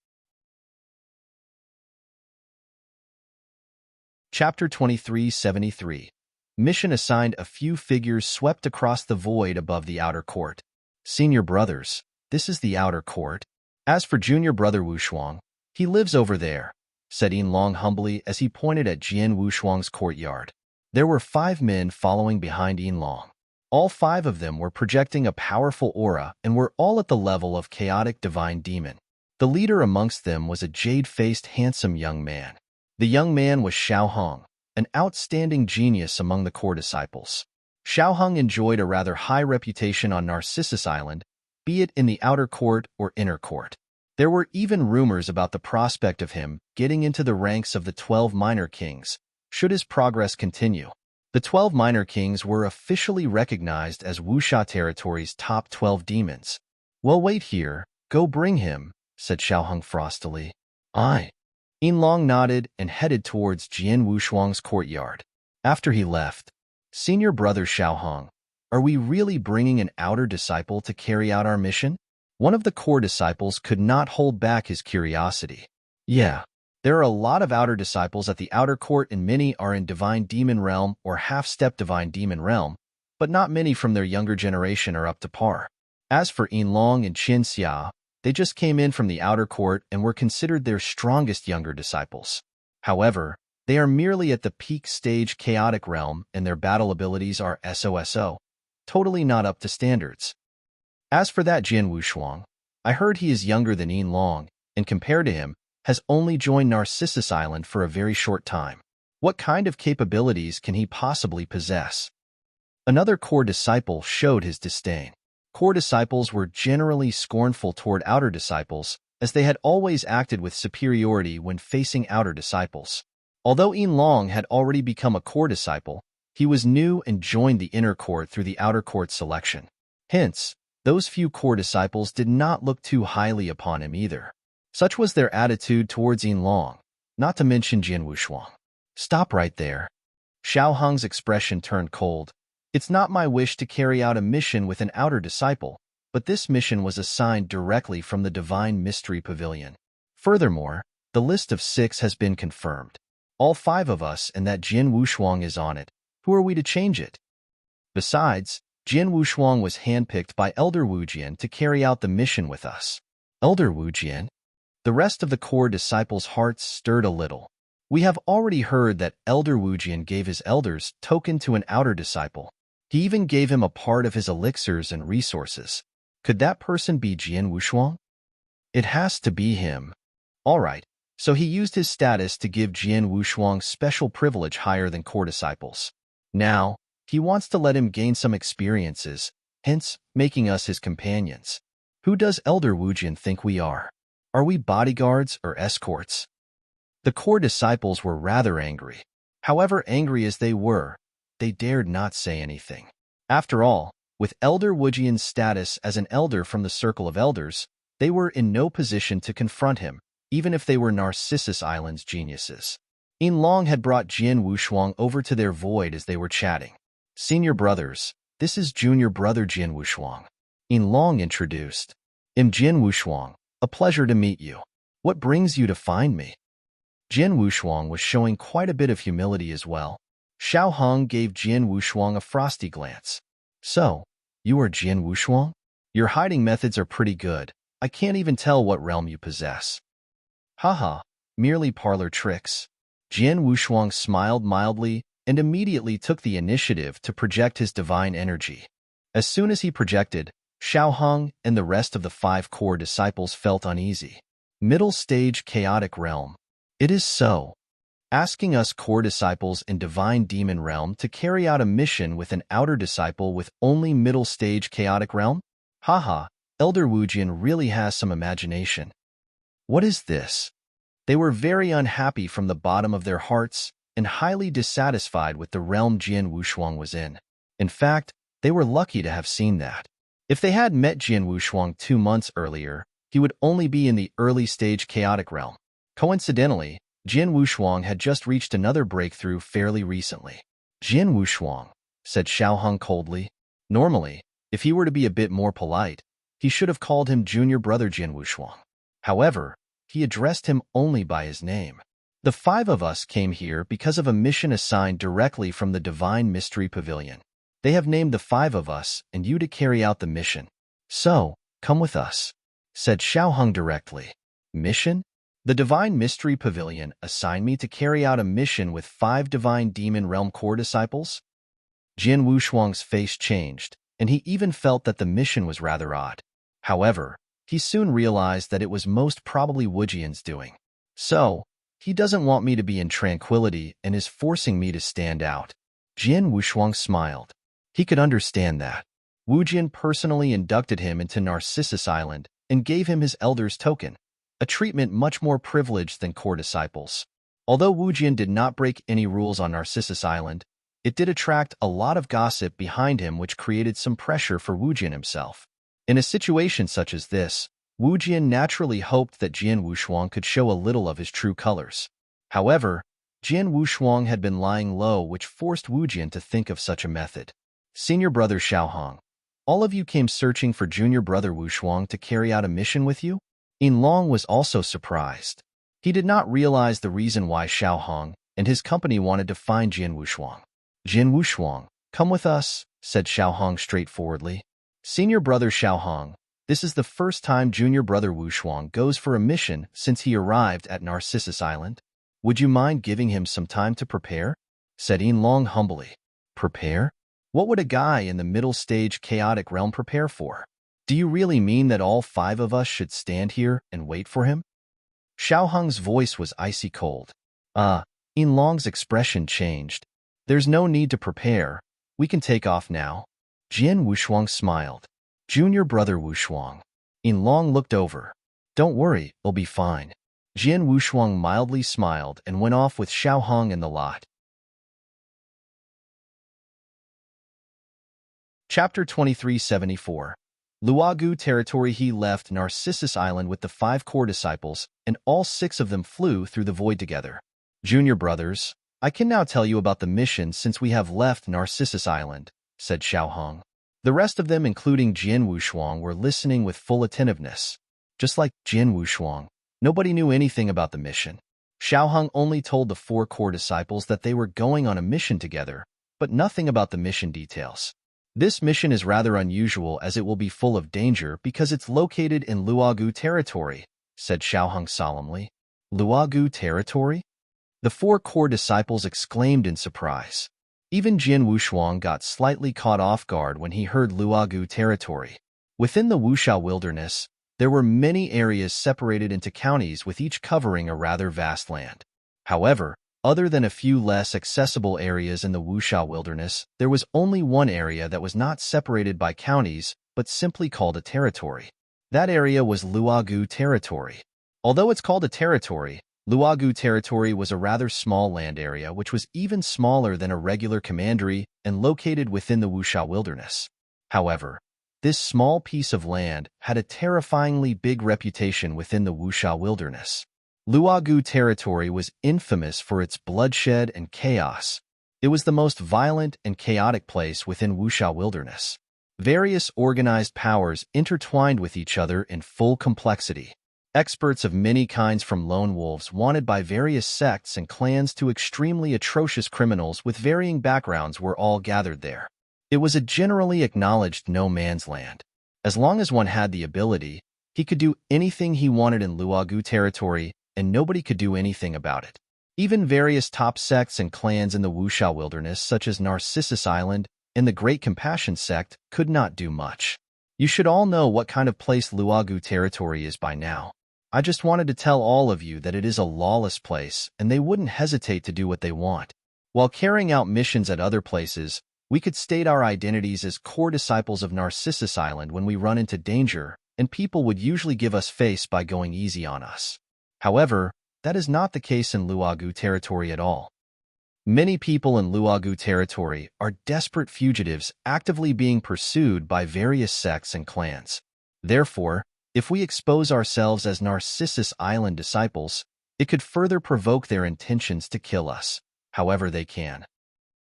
Chapter 2373. Mission assigned. A few figures swept across the void above the outer court. Senior brothers, this is the outer court. As for junior brother Wushuang, he lives over there, said Yinlong humbly as he pointed at Jian Wushuang's courtyard. There were 5 men following behind Yinlong. All 5 of them were projecting a powerful aura and were all at the level of chaotic divine demon. The leader amongst them was a jade-faced handsome young man. The young man was Xiao Hong, an outstanding genius among the core disciples. Xiao Hong enjoyed a rather high reputation on Narcissus Island, be it in the outer court or inner court. There were even rumors about the prospect of him getting into the ranks of the 12 Minor Kings, should his progress continue. The 12 Minor Kings were officially recognized as Wuxia territory's top 12 demons. "Well, wait here, go bring him," said Xiaoheng frostily. "Aye." Yinlong nodded and headed towards Jian Wushuang's courtyard. After he left, "Senior brother Xiaoheng, are we really bringing an outer disciple to carry out our mission?" One of the core disciples could not hold back his curiosity. "Yeah, there are a lot of outer disciples at the outer court and many are in Divine Demon Realm or half-step Divine Demon Realm, but not many from their younger generation are up to par. As for Yinlong and Qin Xia, they just came in from the outer court and were considered their strongest younger disciples. However, they are merely at the peak stage chaotic realm and their battle abilities are SOSO, totally not up to standards. As for that Jian Wushuang, I heard he is younger than Yinlong, and compared to him, has only joined Narcissus Island for a very short time. What kind of capabilities can he possibly possess?" Another core disciple showed his disdain. Core disciples were generally scornful toward outer disciples, as they had always acted with superiority when facing outer disciples. Although Yinlong had already become a core disciple, he was new and joined the inner court through the outer court selection. Hence, those few core disciples did not look too highly upon him either. Such was their attitude towards Yinlong, not to mention Jian Wushuang. "Stop right there." Xiaoheng's expression turned cold. "It's not my wish to carry out a mission with an outer disciple, but this mission was assigned directly from the Divine Mystery Pavilion. Furthermore, the list of 6 has been confirmed. All 5 of us and that Jian Wushuang is on it. Who are we to change it? Besides, Jian Wushuang was handpicked by Elder Wujian to carry out the mission with us." "Elder Wujian?" The rest of the core disciples' hearts stirred a little. "We have already heard that Elder Wujian gave his elders token to an outer disciple. He even gave him a part of his elixirs and resources. Could that person be Jian Wushuang?" "It has to be him." "All right, so he used his status to give Jian Wushuang special privilege higher than core disciples. Now, he wants to let him gain some experiences, hence making us his companions. Who does Elder Wujian think we are? Are we bodyguards or escorts?" The core disciples were rather angry. However angry as they were, they dared not say anything. After all, with Elder Wujian's status as an elder from the Circle of Elders, they were in no position to confront him, even if they were Narcissus Island's geniuses. Yinlong had brought Jian Wushuang over to their void as they were chatting. "Senior brothers, this is junior brother Jian Wushuang." Yinlong introduced. "I'm Jian Wushuang. A pleasure to meet you. What brings you to find me?" Jian Wushuang was showing quite a bit of humility as well. Xiaoheng gave Jian Wushuang a frosty glance. "So, you are Jian Wushuang? Your hiding methods are pretty good. I can't even tell what realm you possess." "Haha, merely parlor tricks." Jian Wushuang smiled mildly and immediately took the initiative to project his divine energy. As soon as he projected, Xiaoheng and the rest of the 5 core disciples felt uneasy. "Middle stage chaotic realm. It is so. Asking us core disciples in Divine Demon Realm to carry out a mission with an outer disciple with only middle stage chaotic realm? Haha, Elder Wujian really has some imagination. What is this?" They were very unhappy from the bottom of their hearts and highly dissatisfied with the realm Jian Wushuang was in. In fact, they were lucky to have seen that. If they had met Jian Wushuang 2 months earlier, he would only be in the early stage chaotic realm. Coincidentally, Jian Wushuang had just reached another breakthrough fairly recently. "Jian Wushuang," said Xiaoheng coldly. Normally, if he were to be a bit more polite, he should have called him junior brother Jian Wushuang. However, he addressed him only by his name. "The 5 of us came here because of a mission assigned directly from the Divine Mystery Pavilion. They have named the 5 of us and you to carry out the mission. So, come with us," said Xiaoheng directly. "Mission? The Divine Mystery Pavilion assigned me to carry out a mission with 5 Divine Demon Realm core disciples?" Jian Wushuang's face changed, and he even felt that the mission was rather odd. However, he soon realized that it was most probably Wujian's doing. "So, he doesn't want me to be in tranquility and is forcing me to stand out." Jian Wushuang smiled. He could understand that. Wujian personally inducted him into Narcissus Island and gave him his elder's token, a treatment much more privileged than core disciples. Although Wu Jian did not break any rules on Narcissus Island, it did attract a lot of gossip behind him, which created some pressure for Wu Jian himself. In a situation such as this, Wu Jian naturally hoped that Jian Wushuang could show a little of his true colors. However, Jian Wushuang had been lying low, which forced Wu Jian to think of such a method. Senior brother Xiaohong, all of you came searching for junior brother Wushuang to carry out a mission with you? Yin Long was also surprised. He did not realize the reason why Xiaohong and his company wanted to find Jian Wushuang. Jian Wushuang, come with us, said Xiaohong straightforwardly. Senior brother Xiaohong, this is the first time junior brother Wushuang goes for a mission since he arrived at Narcissus Island. Would you mind giving him some time to prepare? Said Yin Long humbly. Prepare? What would a guy in the middle stage chaotic realm prepare for? Do you really mean that all 5 of us should stand here and wait for him? Xiaohong's voice was icy cold. Yin Long's expression changed. There's no need to prepare. We can take off now. Jian Wushuang smiled. Junior brother Wushuang. Yin Long looked over. Don't worry, it'll be fine. Jian Wushuang mildly smiled and went off with Xiaohong and the lot. Chapter 2374. Luogu territory. He left Narcissus Island with the 5 core disciples, and all 6 of them flew through the void together. Junior brothers, I can now tell you about the mission since we have left Narcissus Island, said Xiaohong. The rest of them, including Jian Wushuang, were listening with full attentiveness. Just like Jian Wushuang, nobody knew anything about the mission. Xiaohong only told the 4 core disciples that they were going on a mission together, but nothing about the mission details. This mission is rather unusual as it will be full of danger because it's located in Luogu territory, said Xiaohong solemnly. Luogu territory? The 4 core disciples exclaimed in surprise. Even Jian Wushuang got slightly caught off guard when he heard Luogu territory. Within the Wuxia wilderness, there were many areas separated into counties with each covering a rather vast land. However, other than a few less accessible areas in the Wuxia wilderness, there was only one area that was not separated by counties, but simply called a territory. That area was Luogu territory. Although it's called a territory, Luogu territory was a rather small land area which was even smaller than a regular commandery and located within the Wuxia wilderness. However, this small piece of land had a terrifyingly big reputation within the Wuxia wilderness. Luogu territory was infamous for its bloodshed and chaos. It was the most violent and chaotic place within Wuxia wilderness. Various organized powers intertwined with each other in full complexity. Experts of many kinds, from lone wolves wanted by various sects and clans to extremely atrocious criminals with varying backgrounds, were all gathered there. It was a generally acknowledged no man's land. As long as one had the ability, he could do anything he wanted in Luogu territory, and nobody could do anything about it. Even various top sects and clans in the Wuxia wilderness, such as Narcissus Island and the Great Compassion sect, could not do much. You should all know what kind of place Luogu territory is by now. I just wanted to tell all of you that it is a lawless place, and they wouldn't hesitate to do what they want. While carrying out missions at other places, we could state our identities as core disciples of Narcissus Island when we run into danger, and people would usually give us face by going easy on us. However, that is not the case in Luogu territory at all. Many people in Luogu territory are desperate fugitives actively being pursued by various sects and clans. Therefore, if we expose ourselves as Narcissus Island disciples, it could further provoke their intentions to kill us, however they can.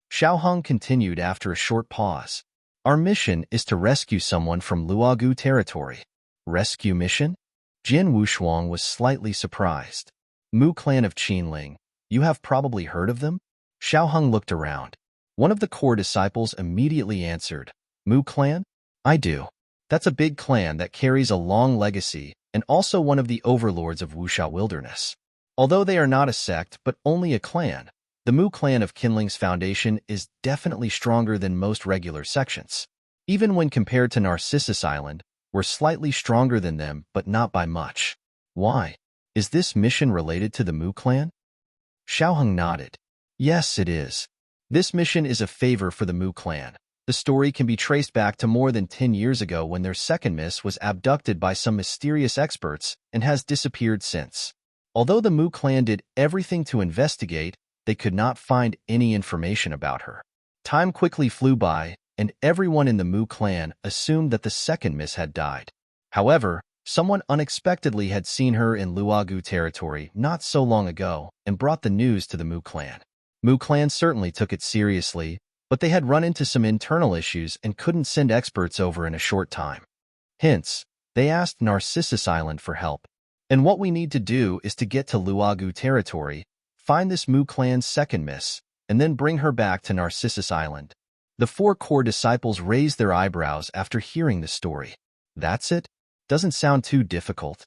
Xiaohong continued after a short pause. Our mission is to rescue someone from Luogu territory. Rescue mission? Jian Wushuang was slightly surprised. Mu clan of Qinling, you have probably heard of them? Xiaohong looked around. One of the core disciples immediately answered, Mu clan? I do. That's a big clan that carries a long legacy and also one of the overlords of Wuxia wilderness. Although they are not a sect but only a clan, the Mu clan of Qinling's foundation is definitely stronger than most regular sections. Even when compared to Narcissus Island, we're slightly stronger than them, but not by much. Why? Is this mission related to the Mu clan? Xiaohong nodded. Yes, it is. This mission is a favor for the Mu clan. The story can be traced back to more than 10 years ago when their second miss was abducted by some mysterious experts and has disappeared since. Although the Mu clan did everything to investigate, they could not find any information about her. Time quickly flew by, and everyone in the Mu clan assumed that the second miss had died. However, someone unexpectedly had seen her in Luogu territory not so long ago and brought the news to the Mu clan. Mu clan certainly took it seriously, but they had run into some internal issues and couldn't send experts over in a short time. Hence, they asked Narcissus Island for help. And what we need to do is to get to Luogu territory, find this Mu clan's second miss, and then bring her back to Narcissus Island. The 4 core disciples raised their eyebrows after hearing the story. That's it? Doesn't sound too difficult.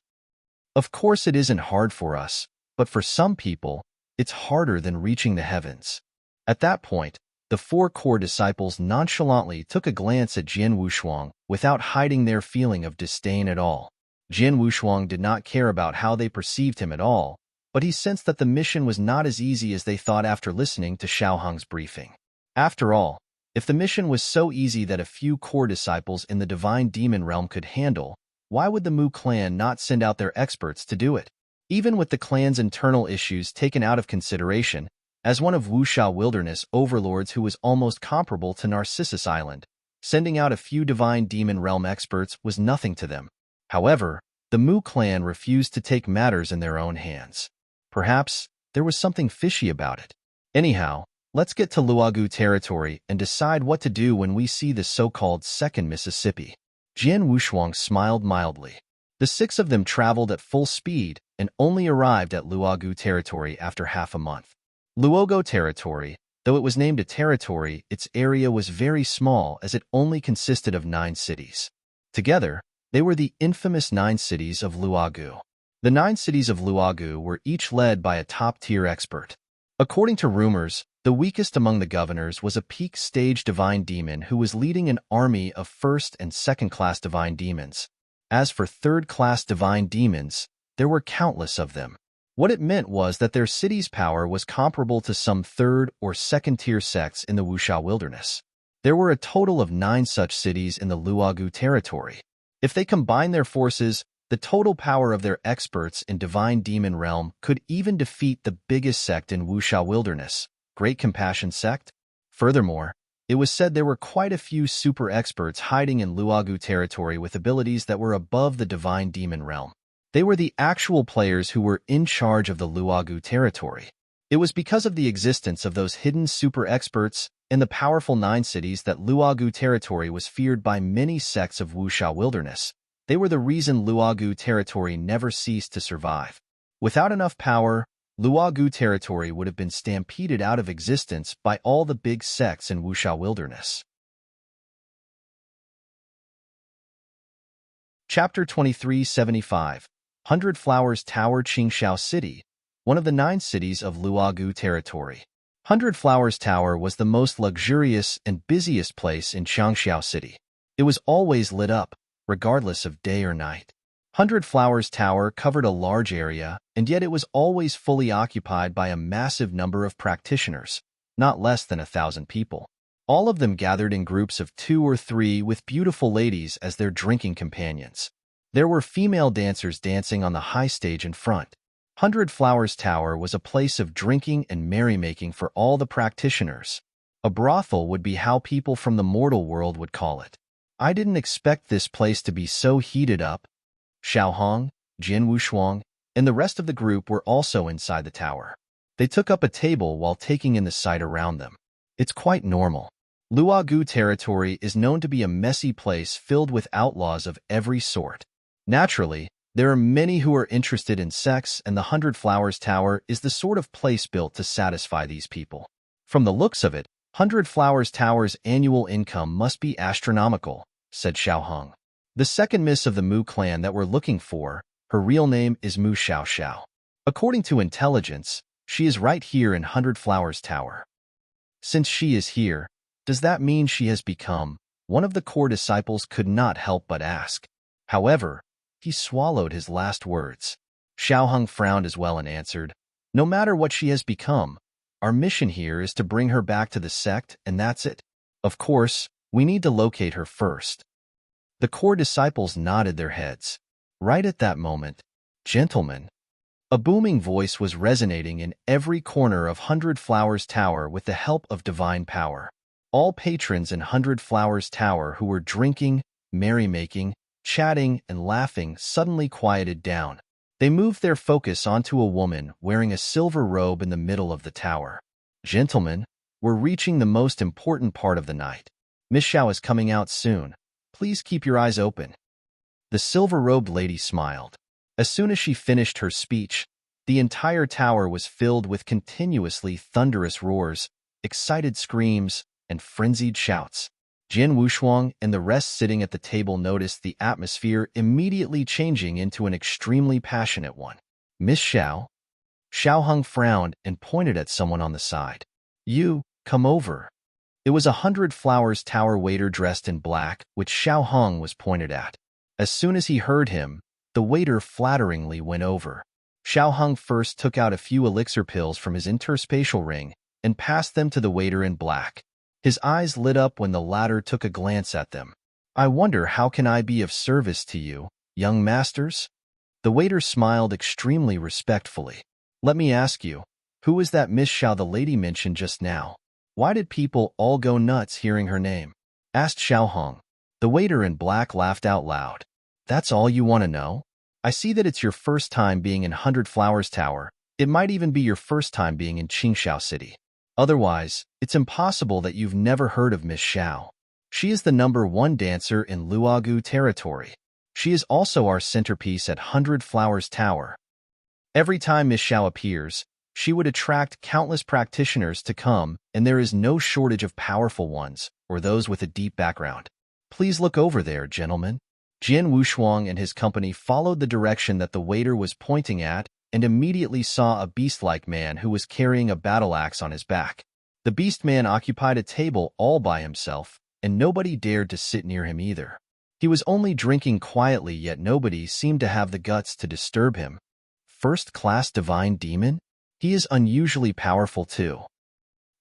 Of course it isn't hard for us, but for some people, it's harder than reaching the heavens. At that point, the 4 core disciples nonchalantly took a glance at Jian Wushuang without hiding their feeling of disdain at all. Jian Wushuang did not care about how they perceived him at all, but he sensed that the mission was not as easy as they thought after listening to Xiaohong's briefing. After all, if the mission was so easy that a few core disciples in the divine demon realm could handle, why would the Mu clan not send out their experts to do it? Even with the clan's internal issues taken out of consideration, as one of Wuxia Wilderness overlords who was almost comparable to Narcissus Island, sending out a few divine demon realm experts was nothing to them. However, the Mu clan refused to take matters in their own hands. Perhaps there was something fishy about it. Anyhow, let's get to Luogu territory and decide what to do when we see the so-called second Mississippi. Jian Wushuang smiled mildly. The 6 of them traveled at full speed and only arrived at Luogu territory after half a month. Luogo territory, though it was named a territory, its area was very small as it only consisted of 9 cities. Together, they were the infamous 9 cities of Luogu. The 9 cities of Luogu were each led by a top-tier expert. According to rumors, the weakest among the governors was a peak-stage divine demon who was leading an army of first- and second-class divine demons. As for third-class divine demons, there were countless of them. What it meant was that their city's power was comparable to some third- or second-tier sects in the Wuxia Wilderness. There were a total of 9 such cities in the Luogu territory. If they combined their forces, the total power of their experts in divine demon realm could even defeat the biggest sect in Wuxia Wilderness, Great Compassion Sect. Furthermore, it was said there were quite a few super experts hiding in Luogu territory with abilities that were above the divine demon realm. They were the actual players who were in charge of the Luogu territory. It was because of the existence of those hidden super experts in the powerful 9 cities that Luogu territory was feared by many sects of Wuxia Wilderness. They were the reason Luogu territory never ceased to survive. Without enough power, Luogu territory would have been stampeded out of existence by all the big sects in Wuxia Wilderness. Chapter 2375, 100 Flowers Tower, Qingxiao City, one of the 9 cities of Luogu territory. 100 Flowers Tower was the most luxurious and busiest place in Qingxiao City. It was always lit up, regardless of day or night. 100 Flowers Tower covered a large area, and yet it was always fully occupied by a massive number of practitioners, not less than 1,000 people. All of them gathered in groups of 2 or 3 with beautiful ladies as their drinking companions. There were female dancers dancing on the high stage in front. 100 Flowers Tower was a place of drinking and merrymaking for all the practitioners. A brothel would be how people from the mortal world would call it. I didn't expect this place to be so heated up. Xiaohong, Jian Wushuang, and the rest of the group were also inside the tower. They took up a table while taking in the sight around them. It's quite normal. Luogu territory is known to be a messy place filled with outlaws of every sort. Naturally, there are many who are interested in sex, and the 100 Flowers Tower is the sort of place built to satisfy these people. From the looks of it, 100 Flowers Tower's annual income must be astronomical, said Xiaohong. The second miss of the Mu clan that we're looking for, her real name is Mu Xiaoxiao. According to intelligence, she is right here in 100 Flowers Tower. Since she is here, does that mean she has become? One of the core disciples could not help but ask. However, he swallowed his last words. Xiaohong frowned as well and answered, no matter what she has become, our mission here is to bring her back to the sect, and that's it. Of course, We need to locate her first. The core disciples nodded their heads. Right at that moment, gentlemen, a booming voice was resonating in every corner of Hundred Flowers Tower with the help of divine power. All patrons in Hundred Flowers Tower who were drinking, merrymaking, chatting, and laughing suddenly quieted down. They moved their focus onto a woman wearing a silver robe in the middle of the tower. Gentlemen, we're reaching the most important part of the night. Miss Xiao is coming out soon. Please keep your eyes open. The silver-robed lady smiled. As soon as she finished her speech, the entire tower was filled with continuously thunderous roars, excited screams, and frenzied shouts. Jian Wushuang and the rest sitting at the table noticed the atmosphere immediately changing into an extremely passionate one. Miss Xiao? Xiao Hong frowned and pointed at someone on the side. You, come over. It was a Hundred Flowers Tower waiter dressed in black, which Xiao Hong was pointed at. As soon as he heard him, the waiter flatteringly went over. Xiao Hong first took out a few elixir pills from his interspatial ring and passed them to the waiter in black. His eyes lit up when the latter took a glance at them. I wonder how can I be of service to you, young masters? The waiter smiled extremely respectfully. Let me ask you, who is that Miss Xiao the lady mentioned just now? Why did people all go nuts hearing her name? Asked Xiao Hong. The waiter in black laughed out loud. That's all you want to know? I see that it's your first time being in Hundred Flowers Tower. It might even be your first time being in Qingxiao City. Otherwise, it's impossible that you've never heard of Miss Xiao. She is the #1 dancer in Luogu territory. She is also our centerpiece at Hundred Flowers Tower. Every time Miss Xiao appears, she would attract countless practitioners to come, and there is no shortage of powerful ones, or those with a deep background. Please look over there, gentlemen. Jian Wushuang and his company followed the direction that the waiter was pointing at and immediately saw a beast-like man who was carrying a battle axe on his back. The beast man occupied a table all by himself, and nobody dared to sit near him either. He was only drinking quietly, yet nobody seemed to have the guts to disturb him. First-class divine demon? He is unusually powerful too.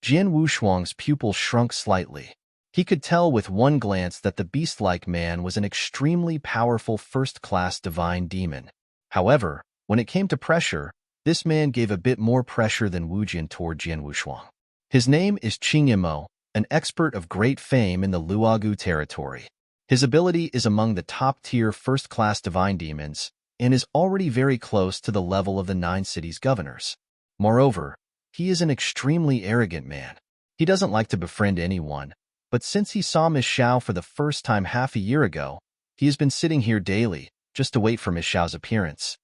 Jian Wushuang's pupil shrunk slightly. He could tell with one glance that the beast-like man was an extremely powerful first-class divine demon. However, when it came to pressure, this man gave a bit more pressure than Wu Jian toward Jian Wushuang. His name is Qing Yimo, an expert of great fame in the Luogu territory. His ability is among the top-tier first-class divine demons and is already very close to the level of the 9 cities' governors. Moreover, he is an extremely arrogant man. He doesn't like to befriend anyone, but since he saw Miss Xiao for the first time half a year ago, he has been sitting here daily, just to wait for Miss Xiao's appearance.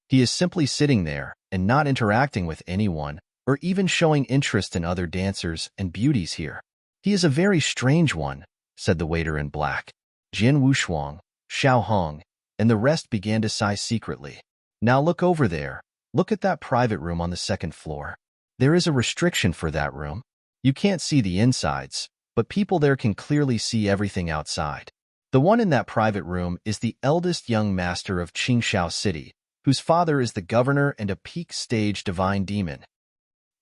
He is simply sitting there and not interacting with anyone or even showing interest in other dancers and beauties here. He is a very strange one, said the waiter in black. Jian Wushuang, Xiao Hong, and the rest began to sigh secretly. Now look over there. Look at that private room on the 2nd floor. There is a restriction for that room. You can't see the insides, but people there can clearly see everything outside. The one in that private room is the eldest young master of Qingxiao City, whose father is the governor and a peak stage divine demon.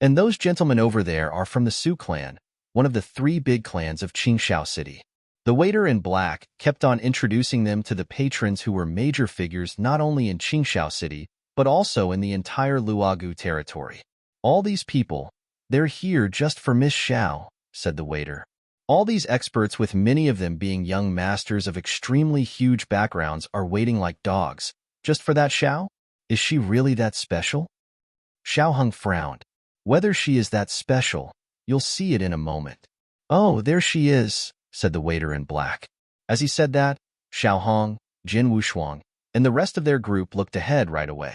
And those gentlemen over there are from the Su clan, one of the 3 big clans of Qingxiao City. The waiter in black kept on introducing them to the patrons who were major figures not only in Qingxiao City, but also in the entire Luogu territory. All these people, they're here just for Miss Xiao, said the waiter. All these experts, with many of them being young masters of extremely huge backgrounds, are waiting like dogs. Just for that Xiao? Is she really that special? Xiao Hong frowned. Whether she is that special, you'll see it in a moment. Oh, there she is, said the waiter in black. As he said that, Xiao Hong, Jian Wushuang, and the rest of their group looked ahead right away.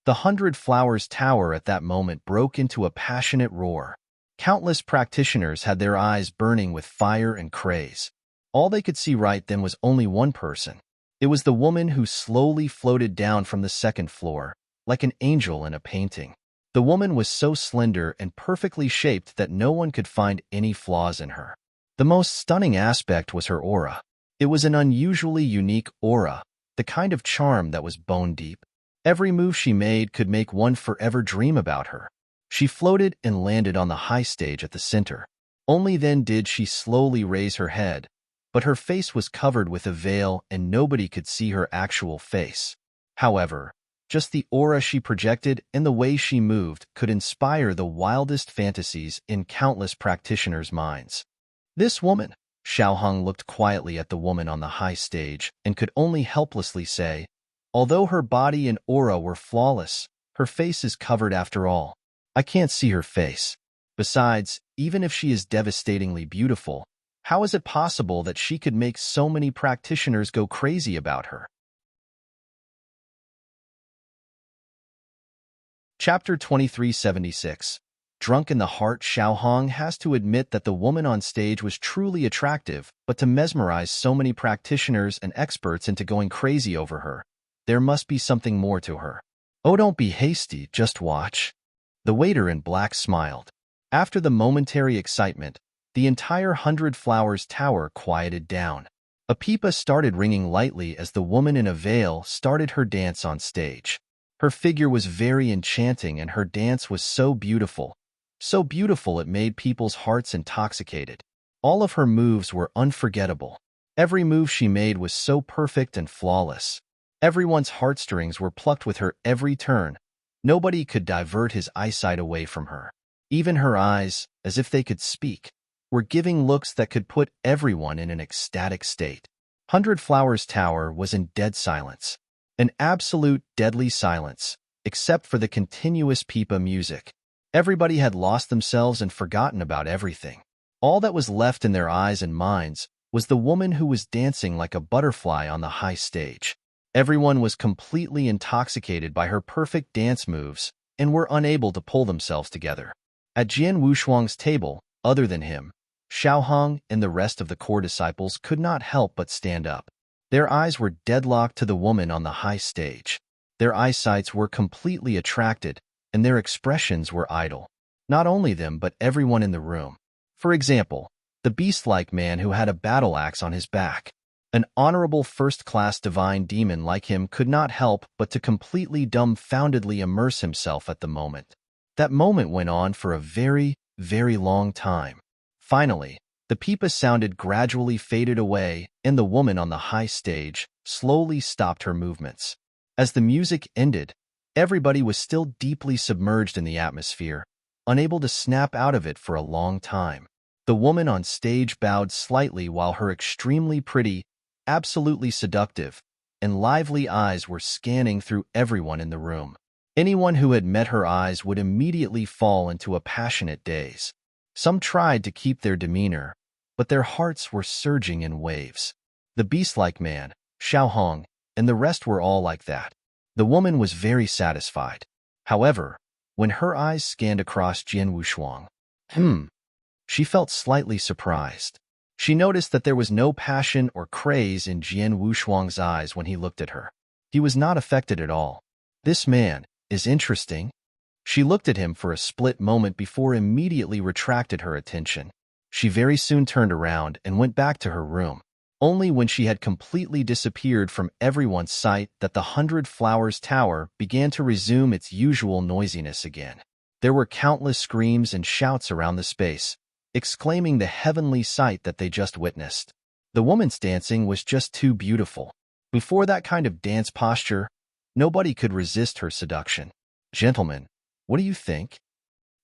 The Hundred Flowers Tower at that moment broke into a passionate roar. Countless practitioners had their eyes burning with fire and craze. All they could see right then was only one person. It was the woman who slowly floated down from the 2nd floor, like an angel in a painting. The woman was so slender and perfectly shaped that no one could find any flaws in her. The most stunning aspect was her aura. It was an unusually unique aura, the kind of charm that was bone deep. Every move she made could make one forever dream about her. She floated and landed on the high stage at the center. Only then did she slowly raise her head, but her face was covered with a veil and nobody could see her actual face. However, just the aura she projected and the way she moved could inspire the wildest fantasies in countless practitioners' minds. This woman, Xiaohong looked quietly at the woman on the high stage and could only helplessly say, although her body and aura were flawless, her face is covered after all. I can't see her face. Besides, even if she is devastatingly beautiful, how is it possible that she could make so many practitioners go crazy about her? Chapter 2376. Drunk in the heart, Xiaohong has to admit that the woman on stage was truly attractive, but to mesmerize so many practitioners and experts into going crazy over her, there must be something more to her. Oh, don't be hasty, just watch. The waiter in black smiled. After the momentary excitement, the entire 100 Flowers Tower quieted down. A pipa started ringing lightly as the woman in a veil started her dance on stage. Her figure was very enchanting and her dance was so beautiful it made people's hearts intoxicated. All of her moves were unforgettable. Every move she made was so perfect and flawless. Everyone's heartstrings were plucked with her every turn. Nobody could divert his eyesight away from her. Even her eyes, as if they could speak, were giving looks that could put everyone in an ecstatic state. 100 Flowers Tower was in dead silence. An absolute deadly silence, except for the continuous pipa music. Everybody had lost themselves and forgotten about everything. All that was left in their eyes and minds was the woman who was dancing like a butterfly on the high stage. Everyone was completely intoxicated by her perfect dance moves and were unable to pull themselves together. At Jian Wushuang's table, other than him, Xiaohong and the rest of the core disciples could not help but stand up. Their eyes were deadlocked to the woman on the high stage. Their eyesights were completely attracted, and their expressions were idle. Not only them, but everyone in the room. For example, the beast-like man who had a battle axe on his back. An honorable first-class divine demon like him could not help but to completely dumbfoundedly immerse himself at the moment. That moment went on for a very, very long time. Finally, the pipa sounded gradually faded away, and the woman on the high stage slowly stopped her movements. As the music ended, everybody was still deeply submerged in the atmosphere, unable to snap out of it for a long time. The woman on stage bowed slightly while her extremely pretty, absolutely seductive, and lively eyes were scanning through everyone in the room. Anyone who had met her eyes would immediately fall into a passionate daze. Some tried to keep their demeanor, but their hearts were surging in waves. The beast-like man, Xiaohong, and the rest were all like that. The woman was very satisfied. However, when her eyes scanned across Jian Wushuang, she felt slightly surprised. She noticed that there was no passion or craze in Jian Wushuang's eyes when he looked at her. He was not affected at all. This man is interesting. She looked at him for a split moment before immediately retracted her attention. She very soon turned around and went back to her room. Only when she had completely disappeared from everyone's sight that the 100 Flowers Tower began to resume its usual noisiness again. There were countless screams and shouts around the space, exclaiming the heavenly sight that they just witnessed. The woman's dancing was just too beautiful. Before that kind of dance posture, nobody could resist her seduction. Gentlemen, what do you think?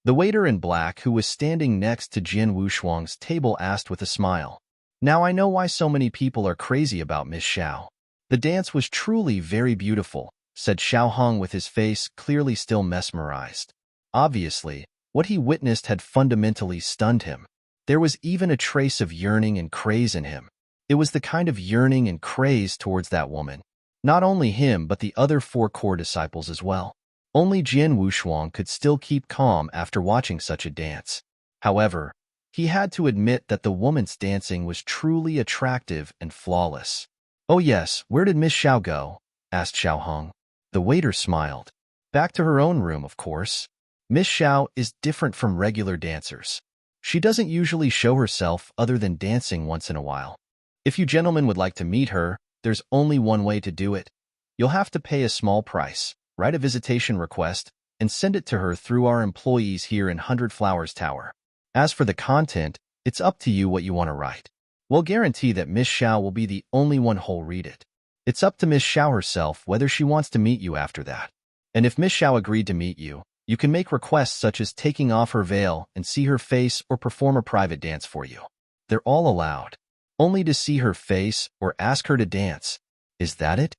The waiter in black who was standing next to Jian Wushuang's table asked with a smile. Now I know why so many people are crazy about Miss Xiao. The dance was truly very beautiful, said Xiaohong with his face clearly still mesmerized. Obviously, what he witnessed had fundamentally stunned him. There was even a trace of yearning and craze in him. It was the kind of yearning and craze towards that woman. Not only him, but the other 4 core disciples as well. Only Jian Wushuang could still keep calm after watching such a dance. However, he had to admit that the woman's dancing was truly attractive and flawless. Oh yes, where did Miss Xiao go? Asked Xiaohong. The waiter smiled. Back to her own room, of course. Miss Xiao is different from regular dancers. She doesn't usually show herself other than dancing once in a while. If you gentlemen would like to meet her, there's only one way to do it. You'll have to pay a small price, write a visitation request, and send it to her through our employees here in 100 Flowers Tower. As for the content, It's up to you what you want to write. We'll guarantee that Miss Xiao will be the only one who'll read it. It's up to Miss Xiao herself whether she wants to meet you after that. And if Miss Xiao agreed to meet you, you can make requests such as taking off her veil and see her face or perform a private dance for you. They're all allowed. Only to see her face or ask her to dance. Is that it?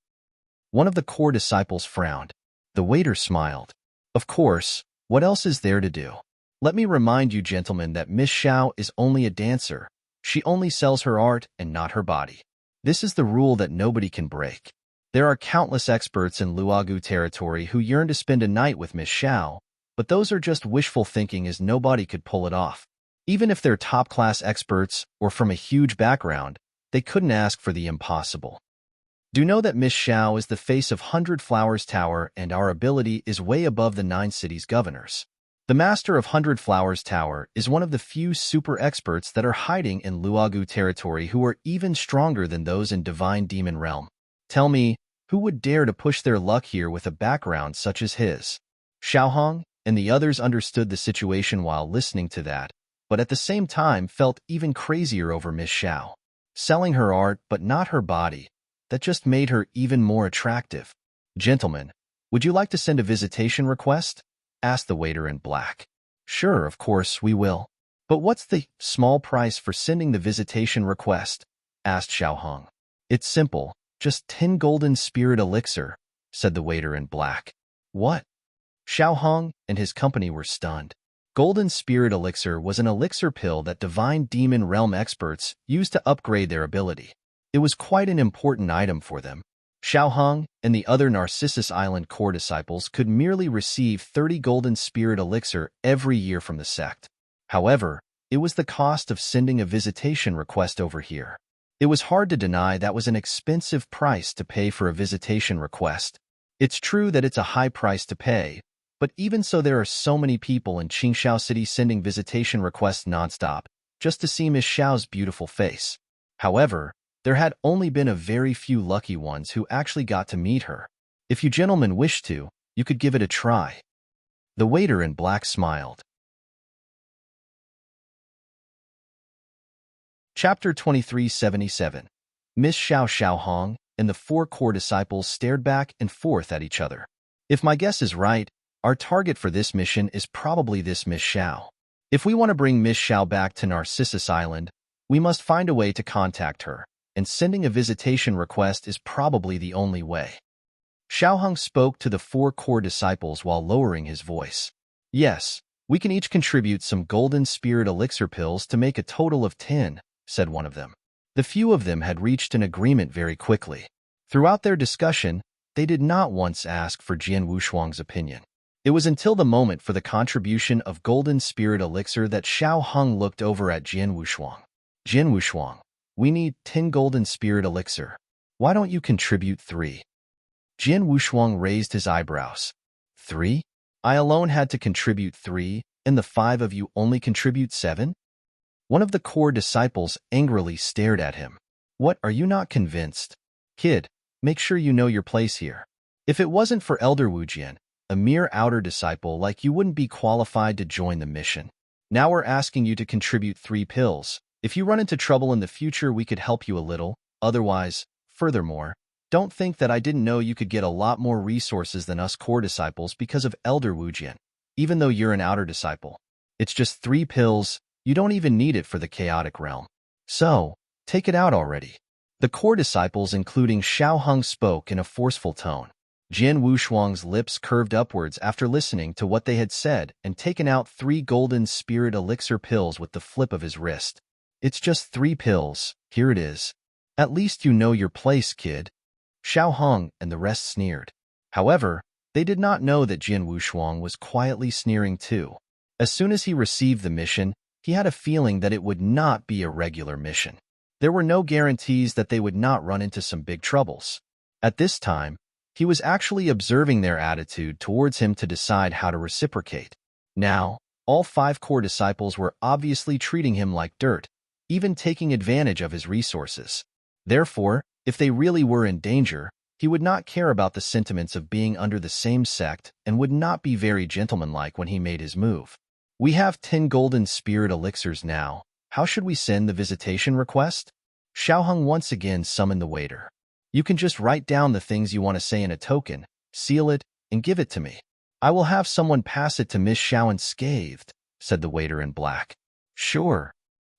One of the core disciples frowned. The waiter smiled. Of course, what else is there to do? Let me remind you, gentlemen, that Miss Xiao is only a dancer. She only sells her art and not her body. This is the rule that nobody can break. There are countless experts in Luogu territory who yearn to spend a night with Miss Xiao, but those are just wishful thinking, as nobody could pull it off. Even if they're top-class experts or from a huge background, they couldn't ask for the impossible. Do know that Miss Xiao is the face of 100 Flowers Tower, and our ability is way above the 9 cities' governors. The master of 100 Flowers Tower is one of the few super experts that are hiding in Luogu territory who are even stronger than those in Divine Demon Realm. Tell me, who would dare to push their luck here with a background such as his? Xiaohong and the others understood the situation while listening to that, but at the same time felt even crazier over Miss Xiao. Selling her art but not her body, that just made her even more attractive. Gentlemen, would you like to send a visitation request? Asked the waiter in black. Sure, of course, we will. But what's the small price for sending the visitation request? Asked Xiaohong. It's simple, just 10 golden spirit elixir, said the waiter in black. What? Xiaohong and his company were stunned. Golden spirit elixir was an elixir pill that Divine Demon Realm experts used to upgrade their ability. It was quite an important item for them. Xiaohong and the other Narcissus Island core disciples could merely receive 30 golden spirit elixir every year from the sect. However, it was the cost of sending a visitation request over here. It was hard to deny that was an expensive price to pay for a visitation request. It's true that it's a high price to pay, but even so, there are so many people in Qingxiao City sending visitation requests nonstop, just to see Miss Xiao's beautiful face. However, there had only been a very few lucky ones who actually got to meet her. If you gentlemen wish to, you could give it a try. The waiter in black smiled. Chapter 2377. Miss Xiao Xiaohong and the 4 core disciples stared back and forth at each other. If my guess is right, our target for this mission is probably this Miss Xiao. If we want to bring Miss Xiao back to Narcissus Island, we must find a way to contact her, and sending a visitation request is probably the only way. Xiaohong spoke to the 4 core disciples while lowering his voice. Yes, we can each contribute some golden spirit elixir pills to make a total of 10, said one of them. The few of them had reached an agreement very quickly. Throughout their discussion, they did not once ask for Jian Wushuang's opinion. It was until the moment for the contribution of golden spirit elixir that Xiaohong looked over at Jian Wushuang. Jian Wushuang, we need 10 golden spirit elixir. Why don't you contribute 3? Jian Wushuang raised his eyebrows. 3? I alone had to contribute 3, and the 5 of you only contribute 7? One of the core disciples angrily stared at him. What, are you not convinced? Kid, make sure you know your place here. If it wasn't for Elder Wujian, a mere outer disciple like you wouldn't be qualified to join the mission. Now we're asking you to contribute 3 pills. If you run into trouble in the future, we could help you a little. Otherwise, furthermore, don't think that I didn't know you could get a lot more resources than us core disciples because of Elder Wujian, even though you're an outer disciple. It's just 3 pills. You don't even need it for the chaotic realm. So, take it out already. The core disciples, including Xiaohong, spoke in a forceful tone. Jian Wushuang's lips curved upwards after listening to what they had said and taken out 3 golden spirit elixir pills with the flip of his wrist. It's just 3 pills. Here it is. At least you know your place, kid. Xiaohong and the rest sneered. However, they did not know that Jian Wushuang was quietly sneering too. As soon as he received the mission, he had a feeling that it would not be a regular mission. There were no guarantees that they would not run into some big troubles. At this time, he was actually observing their attitude towards him to decide how to reciprocate. Now, all 5 core disciples were obviously treating him like dirt, even taking advantage of his resources. Therefore, if they really were in danger, he would not care about the sentiments of being under the same sect and would not be very gentlemanlike when he made his move. We have 10 golden spirit elixirs now, How should we send the visitation request? Xiao Hong once again summoned the waiter. You can just write down the things you want to say in a token, seal it, and give it to me. I will have someone pass it to Miss Xiao unscathed, said the waiter in black. Sure.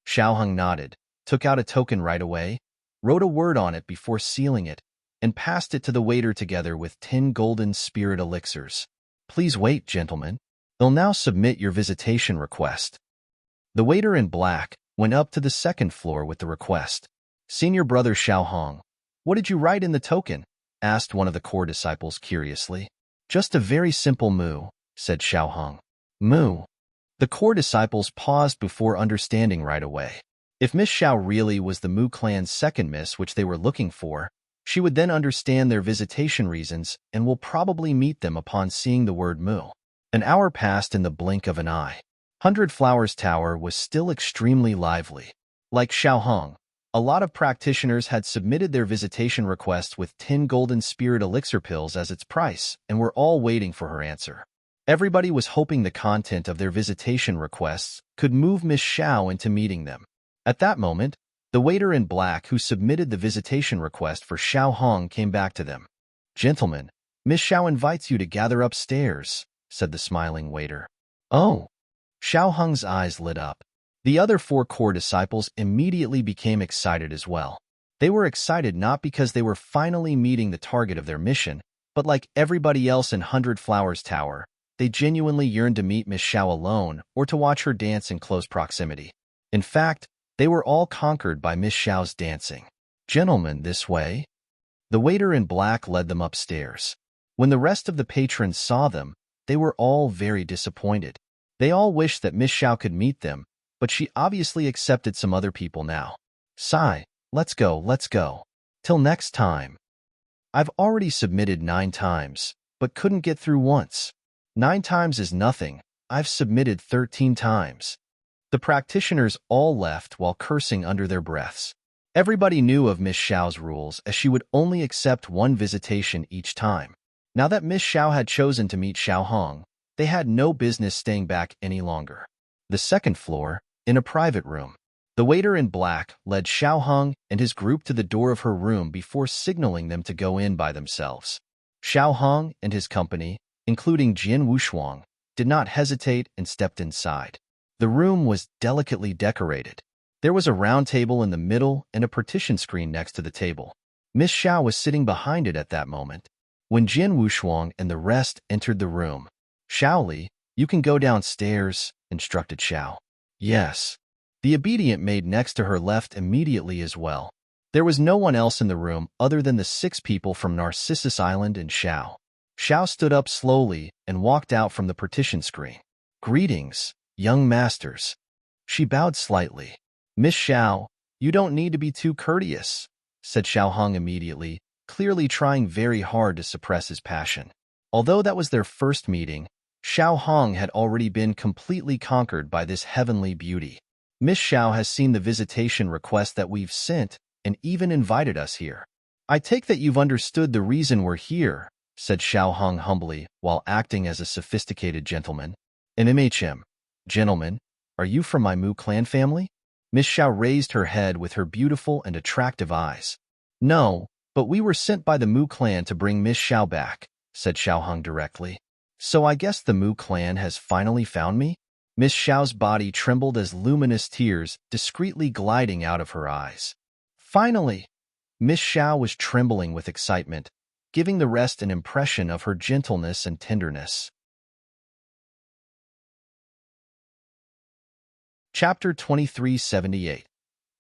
Xiao Hong nodded, took out a token right away, wrote a word on it before sealing it, and passed it to the waiter together with 10 golden spirit elixirs. Please wait, gentlemen. They'll now submit your visitation request. The waiter in black went up to the second floor with the request. Senior brother Xiao Hong, what did you write in the token? Asked one of the core disciples curiously. Just a very simple moo, said Xiao Hong. Moo. The core disciples paused before understanding right away. If Miss Xiao really was the Mu clan's second miss which they were looking for, she would then understand their visitation reasons and will probably meet them upon seeing the word Mu. An hour passed in the blink of an eye. 100 Flowers Tower was still extremely lively. Like Xiao Hong, a lot of practitioners had submitted their visitation requests with 10 golden spirit elixir pills as its price and were all waiting for her answer. Everybody was hoping the content of their visitation requests could move Miss Xiao into meeting them. At that moment, the waiter in black who submitted the visitation request for Xiao Hong came back to them. Gentlemen, Miss Xiao invites you to gather upstairs, said the smiling waiter. Oh! Xiao Hong's eyes lit up. The other 4 core disciples immediately became excited as well. They were excited not because they were finally meeting the target of their mission, but like everybody else in 100 Flowers Tower, they genuinely yearned to meet Miss Xiao alone or to watch her dance in close proximity. In fact, they were all conquered by Miss Xiao's dancing. Gentlemen, this way. The waiter in black led them upstairs. When the rest of the patrons saw them, they were all very disappointed. They all wished that Miss Xiao could meet them, but she obviously accepted some other people now. Sigh, let's go. Till next time. I've already submitted 9 times, but couldn't get through once. 9 times is nothing. I've submitted 13 times. The practitioners all left while cursing under their breaths. Everybody knew of Miss Xiao's rules as she would only accept 1 visitation each time. Now that Miss Xiao had chosen to meet Xiao Hong, they had no business staying back any longer. The second floor, in a private room. The waiter in black led Xiao Hong and his group to the door of her room before signaling them to go in by themselves. Xiao Hong and his company, including Jin Wushuang, did not hesitate and stepped inside. The room was delicately decorated. There was a round table in the middle and a partition screen next to the table. Miss Xiao was sitting behind it at that moment. When Jin Wushuang and the rest entered the room, Xiaoli, you can go downstairs, instructed Xiao. Yes. The obedient maid next to her left immediately as well. There was no one else in the room other than the 6 people from Narcissus Island and Xiao. Xiao stood up slowly and walked out from the partition screen. Greetings, young masters. She bowed slightly. Miss Xiao, you don't need to be too courteous, said Xiao Hong immediately, clearly trying very hard to suppress his passion. Although that was their first meeting, Xiao Hong had already been completely conquered by this heavenly beauty. Miss Xiao has seen the visitation request that we've sent and even invited us here. I take that you've understood the reason we're here, said Xiao Hong humbly while acting as a sophisticated gentleman. An MHM. Gentlemen, are you from my Mu clan family? Miss Xiao raised her head with her beautiful and attractive eyes. No, but we were sent by the Mu clan to bring Miss Xiao back, said Xiao Hong directly. So I guess the Mu clan has finally found me? Miss Xiao's body trembled as luminous tears discreetly gliding out of her eyes. Finally! Miss Xiao was trembling with excitement, giving the rest an impression of her gentleness and tenderness. Chapter 2378.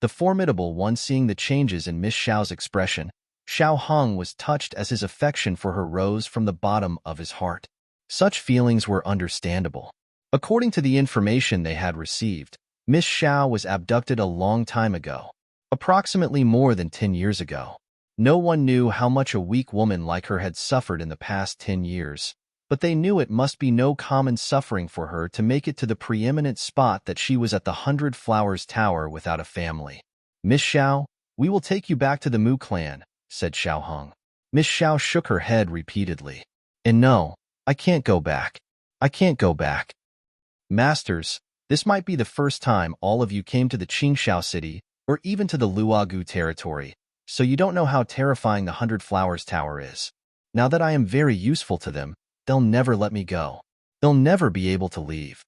The Formidable One. Seeing the changes in Miss Xiao's expression, Xiao Hong was touched as his affection for her rose from the bottom of his heart. Such feelings were understandable. According to the information they had received, Miss Xiao was abducted a long time ago, approximately more than 10 years ago. No one knew how much a weak woman like her had suffered in the past 10 years, but they knew it must be no common suffering for her to make it to the preeminent spot that she was at the 100 Flowers Tower without a family. Miss Xiao, we will take you back to the Mu clan, said Xiao Hong. Miss Xiao shook her head repeatedly. And no, I can't go back. I can't go back. Masters, This might be the first time all of you came to the Qingxiao city or even to the Luogu territory, so you don't know how terrifying the 100 Flowers Tower is. Now that I am very useful to them, they'll never let me go. They'll never be able to leave.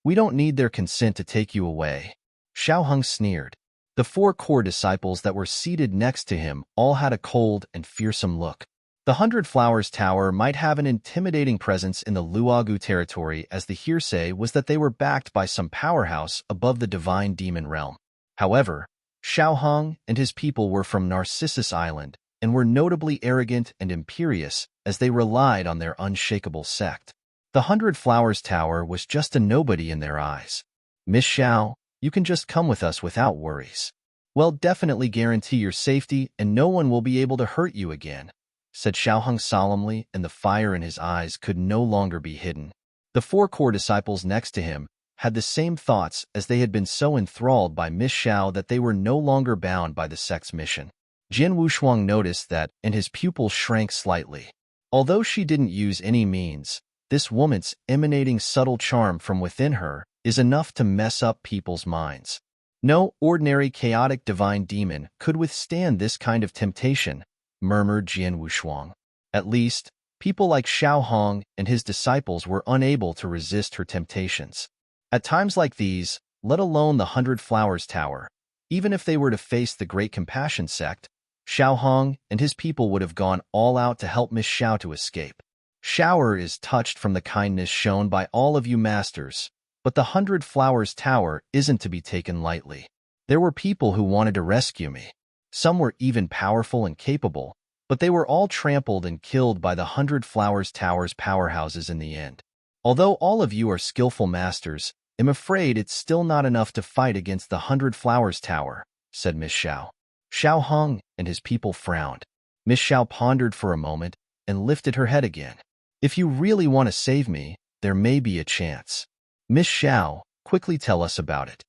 We don't need their consent to take you away. Xiao Hong sneered. The 4 core disciples that were seated next to him all had a cold and fearsome look. The 100 Flowers Tower might have an intimidating presence in the Luogu territory, as the hearsay was that they were backed by some powerhouse above the divine demon realm. However, Xiao Hong and his people were from Narcissus Island and were notably arrogant and imperious as they relied on their unshakable sect. The 100 Flowers Tower was just a nobody in their eyes. Miss Xiao, you can just come with us without worries. We'll definitely guarantee your safety and no one will be able to hurt you again, said Xiao Hong solemnly, and the fire in his eyes could no longer be hidden. The 4 core disciples next to him had the same thoughts, as they had been so enthralled by Miss Xiao that they were no longer bound by the sect's mission. Jian Wushuang noticed that, and his pupil shrank slightly. Although she didn't use any means, this woman's emanating subtle charm from within her is enough to mess up people's minds. No ordinary chaotic divine demon could withstand this kind of temptation, murmured Jian Wushuang. At least, people like Xiao Hong and his disciples were unable to resist her temptations. At times like these, let alone the 100 Flowers Tower, even if they were to face the Great Compassion sect, Xiao Hong and his people would have gone all out to help Miss Xiao to escape. Shower is touched from the kindness shown by all of you masters, but the 100 Flowers Tower isn't to be taken lightly. There were people who wanted to rescue me. Some were even powerful and capable, but they were all trampled and killed by the 100 Flowers Tower's powerhouses in the end. Although all of you are skillful masters, I'm afraid it's still not enough to fight against the 100 Flowers Tower, said Miss Xiao. Xiao Hong and his people frowned. Miss Xiao pondered for a moment and lifted her head again. If you really want to save me, there may be a chance. Miss Xiao, quickly tell us about it.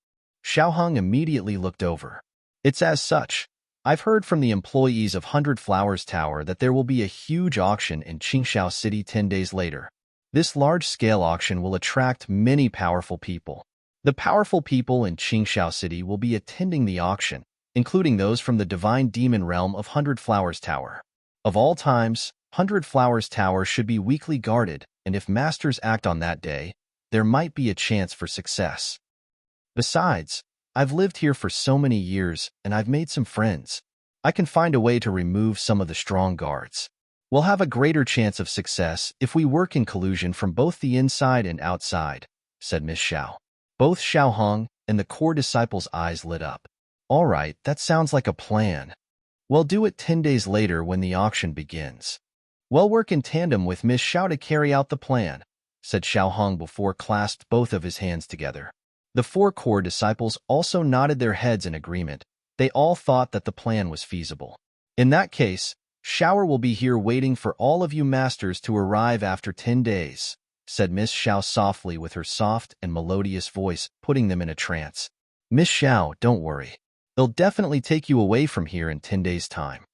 Xiao Hong immediately looked over. It's as such. I've heard from the employees of 100 Flowers Tower that there will be a huge auction in Qingxiao City 10 days later. This large-scale auction will attract many powerful people. The powerful people in Qingxiao City will be attending the auction, including those from the divine demon realm of 100 Flowers Tower. Of all times, 100 Flowers Tower should be weakly guarded, and if masters act on that day, there might be a chance for success. Besides, I've lived here for so many years, and I've made some friends. I can find a way to remove some of the strong guards. We'll have a greater chance of success if we work in collusion from both the inside and outside, said Miss Xiao. Both Xiao Hong and the core disciples' eyes lit up. All right, that sounds like a plan. We'll do it 10 days later when the auction begins. We'll work in tandem with Miss Xiao to carry out the plan, said Xiao Hong before clasped both of his hands together. The 4 core disciples also nodded their heads in agreement. They all thought that the plan was feasible. In that case, Shower will be here waiting for all of you masters to arrive after 10 days, said Miss Xiao softly with her soft and melodious voice, putting them in a trance. Miss Xiao, don't worry. They'll definitely take you away from here in 10 days' time.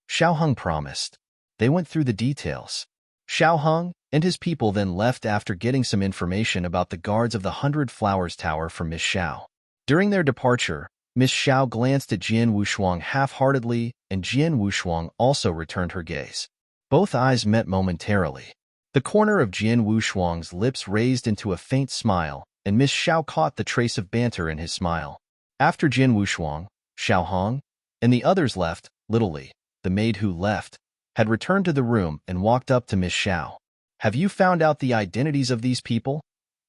Xiao Hong promised. They went through the details. Xiao Hong and his people then left after getting some information about the guards of the 100 Flowers Tower from Miss Xiao. During their departure, Miss Xiao glanced at Jian Wushuang half-heartedly, and Jian Wushuang also returned her gaze. Both eyes met momentarily. The corner of Jian Wushuang's lips raised into a faint smile, and Miss Xiao caught the trace of banter in his smile. After Jian Wushuang, Xiao Hong, and the others left, Little Li, the maid who left, had returned to the room and walked up to Miss Xiao. Have you found out the identities of these people?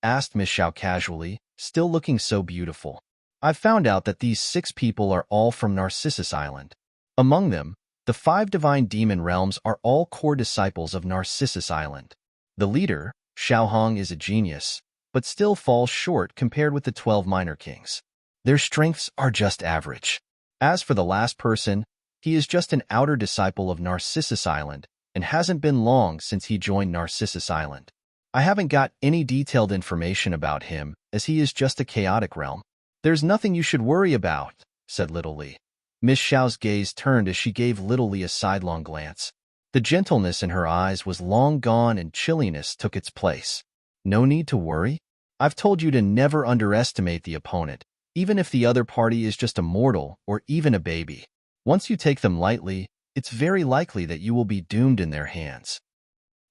Asked Miss Xiao casually, still looking so beautiful. I've found out that these 6 people are all from Narcissus Island. Among them, the 5 divine demon realms are all core disciples of Narcissus Island. The leader, Xiao Hong, is a genius, but still falls short compared with the 12 minor kings. Their strengths are just average. As for the last person, he is just an outer disciple of Narcissus Island and hasn't been long since he joined Narcissus Island. I haven't got any detailed information about him, as he is just a chaotic realm. There's nothing you should worry about, said Little Li. Miss Xiao's gaze turned as she gave Little Li a sidelong glance. The gentleness in her eyes was long gone and chilliness took its place. No need to worry? I've told you to never underestimate the opponent, even if the other party is just a mortal or even a baby. Once you take them lightly, it's very likely that you will be doomed in their hands.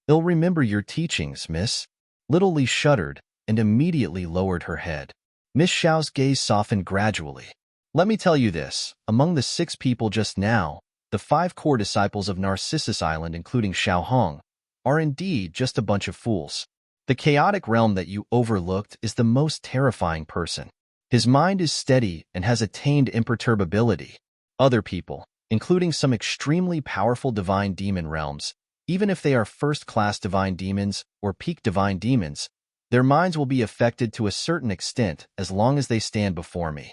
They'll remember your teachings, miss. Little Lee shuddered and immediately lowered her head. Miss Xiao's gaze softened gradually. Let me tell you this, among the 6 people just now, the 5 core disciples of Narcissus Island, including Xiao Hong, are indeed just a bunch of fools. The chaotic realm that you overlooked is the most terrifying person. His mind is steady and has attained imperturbability. Other people, including some extremely powerful divine demon realms, even if they are first-class divine demons or peak divine demons, their minds will be affected to a certain extent as long as they stand before me.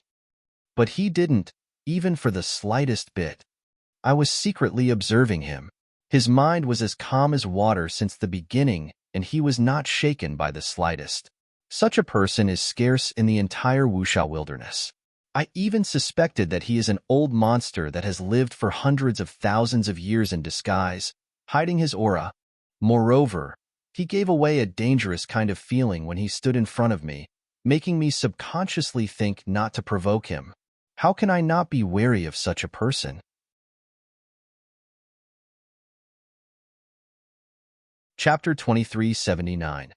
But he didn't, even for the slightest bit. I was secretly observing him. His mind was as calm as water since the beginning, and he was not shaken by the slightest. Such a person is scarce in the entire Wuxia wilderness. I even suspected that he is an old monster that has lived for hundreds of thousands of years in disguise, hiding his aura. Moreover, he gave away a dangerous kind of feeling when he stood in front of me, making me subconsciously think not to provoke him. How can I not be wary of such a person? Chapter 2379.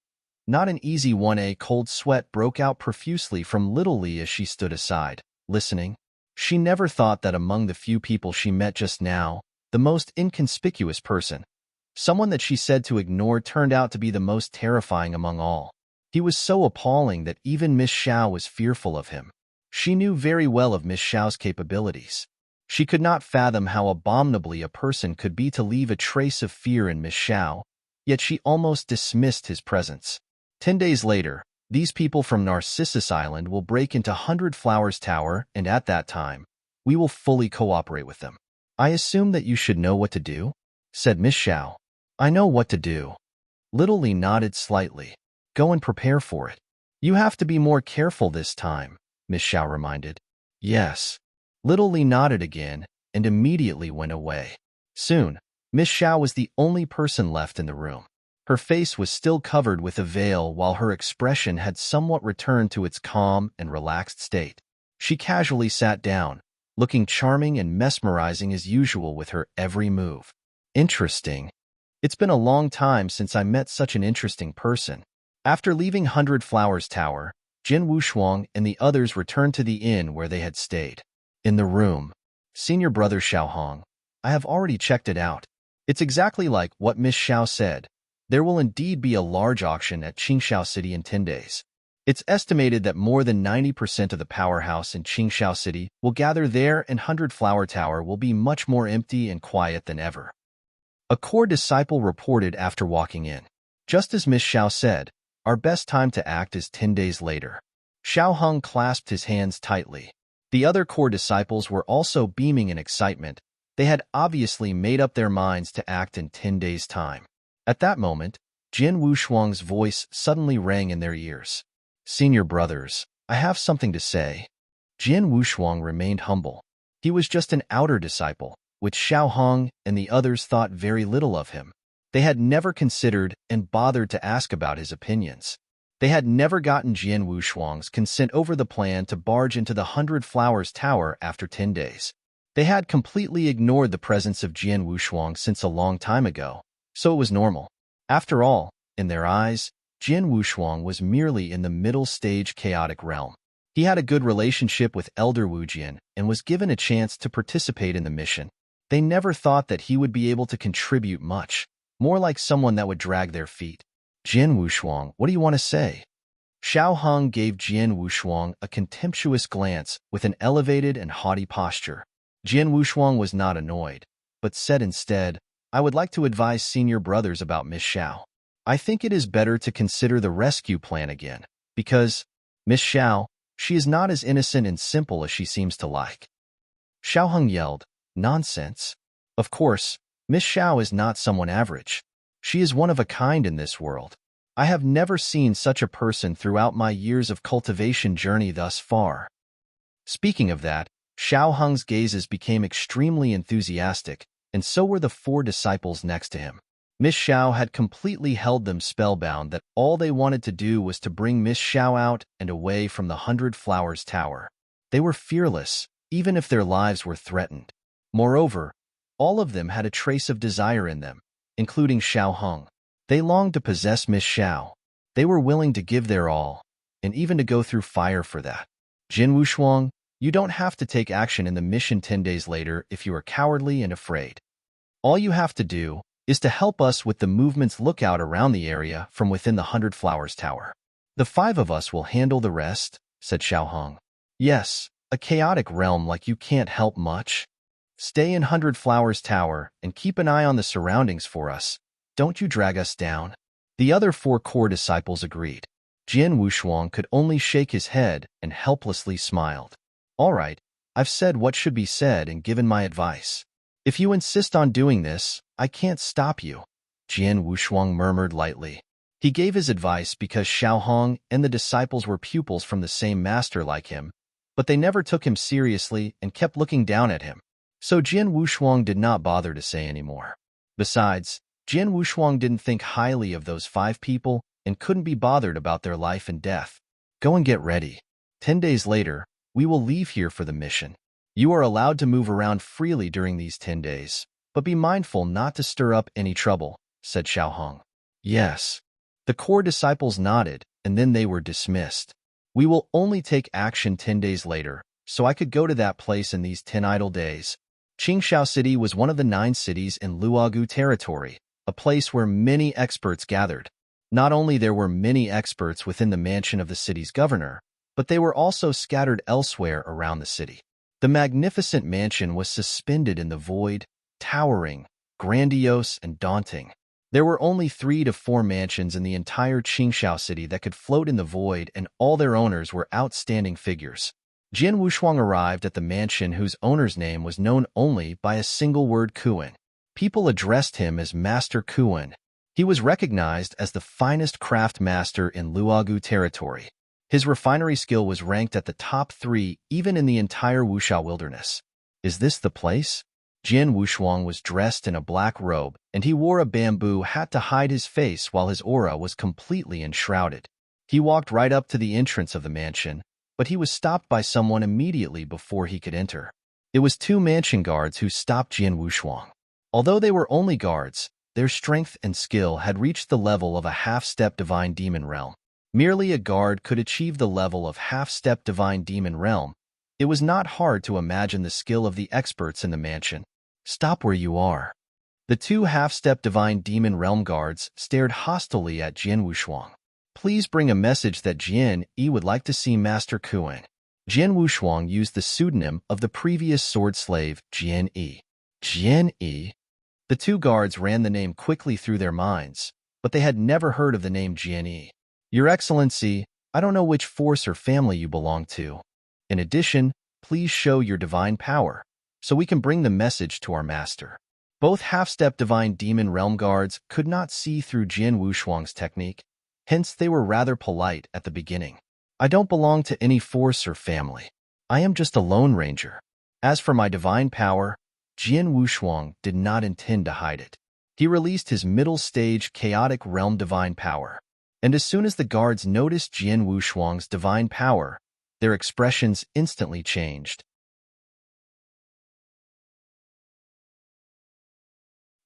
Not an easy one. A cold sweat broke out profusely from Little Lee as she stood aside, listening. She never thought that among the few people she met just now, the most inconspicuous person, someone that she said to ignore, turned out to be the most terrifying among all. He was so appalling that even Miss Xiao was fearful of him. She knew very well of Miss Xiao's capabilities. She could not fathom how abominably a person could be to leave a trace of fear in Miss Xiao, yet she almost dismissed his presence. 10 days later, these people from Narcissus Island will break into 100 Flowers Tower, and at that time, we will fully cooperate with them. I assume that you should know what to do, said Miss Xiao. I know what to do. Little Lee nodded slightly. Go and prepare for it. You have to be more careful this time, Miss Xiao reminded. Yes. Little Lee nodded again and immediately went away. Soon, Miss Xiao was the only person left in the room. Her face was still covered with a veil while her expression had somewhat returned to its calm and relaxed state. She casually sat down, looking charming and mesmerizing as usual with her every move. Interesting. It's been a long time since I met such an interesting person. After leaving 100 Flowers Tower, Jin Wushuang and the others returned to the inn where they had stayed. In the room, Senior Brother Xiao Hong, I have already checked it out. It's exactly like what Miss Xiao said. There will indeed be a large auction at Qingxiao City in 10 days. It's estimated that more than 90% of the powerhouse in Qingxiao City will gather there, and 100 Flower Tower will be much more empty and quiet than ever. A core disciple reported after walking in. Just as Miss Xiao said, our best time to act is 10 days later. Xiao Hong clasped his hands tightly. The other core disciples were also beaming in excitement. They had obviously made up their minds to act in 10 days' time. At that moment, Jin Wushuang's voice suddenly rang in their ears. Senior brothers, I have something to say. Jin Wushuang remained humble. He was just an outer disciple, which Xiao Hong and the others thought very little of him. They had never considered and bothered to ask about his opinions. They had never gotten Jin Wushuang's consent over the plan to barge into the 100 Flowers Tower after 10 days. They had completely ignored the presence of Jin Wushuang since a long time ago, so it was normal. After all, in their eyes, Jin Wushuang was merely in the middle-stage chaotic realm. He had a good relationship with Elder Wujian and was given a chance to participate in the mission. They never thought that he would be able to contribute much, more like someone that would drag their feet. Jin Wushuang, what do you want to say? Xiao Hong gave Jin Wushuang a contemptuous glance with an elevated and haughty posture. Jin Wushuang was not annoyed, but said instead, I would like to advise senior brothers about Miss Xiao. I think it is better to consider the rescue plan again, because, Miss Xiao, she is not as innocent and simple as she seems to like. Xiao Hong yelled, Nonsense. Of course, Miss Xiao is not someone average. She is one of a kind in this world. I have never seen such a person throughout my years of cultivation journey thus far. Speaking of that, Xiao Hong's gazes became extremely enthusiastic, and so were the 4 disciples next to him. Miss Xiao had completely held them spellbound that all they wanted to do was to bring Miss Xiao out and away from the 100 Flowers Tower. They were fearless, even if their lives were threatened. Moreover, all of them had a trace of desire in them, including Xiao Hong. They longed to possess Miss Xiao. They were willing to give their all, and even to go through fire for that. Jin Wushuang, you don't have to take action in the mission 10 days later if you are cowardly and afraid. All you have to do is to help us with the movement's lookout around the area from within the 100 Flowers Tower. The 5 of us will handle the rest, said Xiao Hong. Yes, a chaotic realm like you can't help much. Stay in 100 Flowers Tower and keep an eye on the surroundings for us. Don't you drag us down. The other 4 core disciples agreed. Jin Wushuang could only shake his head and helplessly smiled. All right, I've said what should be said and given my advice. If you insist on doing this, I can't stop you, Jin Wushuang murmured lightly. He gave his advice because Xiao Hong and the disciples were pupils from the same master like him, but they never took him seriously and kept looking down at him. So Jin Wushuang did not bother to say any more. Besides, Jin Wushuang didn't think highly of those 5 people and couldn't be bothered about their life and death. Go and get ready. 10 days later, we will leave here for the mission. You are allowed to move around freely during these 10 days, but be mindful not to stir up any trouble, said Xiao Hong. Yes. The core disciples nodded, and then they were dismissed. We will only take action 10 days later, so I could go to that place in these 10 idle days. Qingxiao City was one of the 9 cities in Luogu territory, a place where many experts gathered. Not only there were many experts within the mansion of the city's governor, but they were also scattered elsewhere around the city. The magnificent mansion was suspended in the void, towering, grandiose, and daunting. There were only 3 to 4 mansions in the entire Qingxiao city that could float in the void, and all their owners were outstanding figures. Jin Wushuang arrived at the mansion whose owner's name was known only by a single word, Kuan. People addressed him as Master Kuan. He was recognized as the finest craft master in Luogu territory. His refinery skill was ranked at the top 3 even in the entire Wuxia wilderness. Is this the place? Jin Wushuang was dressed in a black robe, and he wore a bamboo hat to hide his face while his aura was completely enshrouded. He walked right up to the entrance of the mansion, but he was stopped by someone immediately before he could enter. It was 2 mansion guards who stopped Jin Wushuang. Although they were only guards, their strength and skill had reached the level of a half-step divine demon realm. Merely a guard could achieve the level of half-step divine demon realm. It was not hard to imagine the skill of the experts in the mansion. Stop where you are. The 2 half-step divine demon realm guards stared hostilely at Jin Wushuang. Please bring a message that Jin Yi would like to see Master Kuan. Jin Wushuang used the pseudonym of the previous sword slave, Jin Yi. Jin Yi? The 2 guards ran the name quickly through their minds, but they had never heard of the name Jin Yi. Your Excellency, I don't know which force or family you belong to. In addition, please show your divine power, so we can bring the message to our master. Both half-step divine demon realm guards could not see through Jin Wushuang's technique, hence they were rather polite at the beginning. I don't belong to any force or family. I am just a lone ranger. As for my divine power, Jin Wushuang did not intend to hide it. He released his middle-stage chaotic realm divine power. And as soon as the guards noticed Jin Wushuang's divine power, their expressions instantly changed.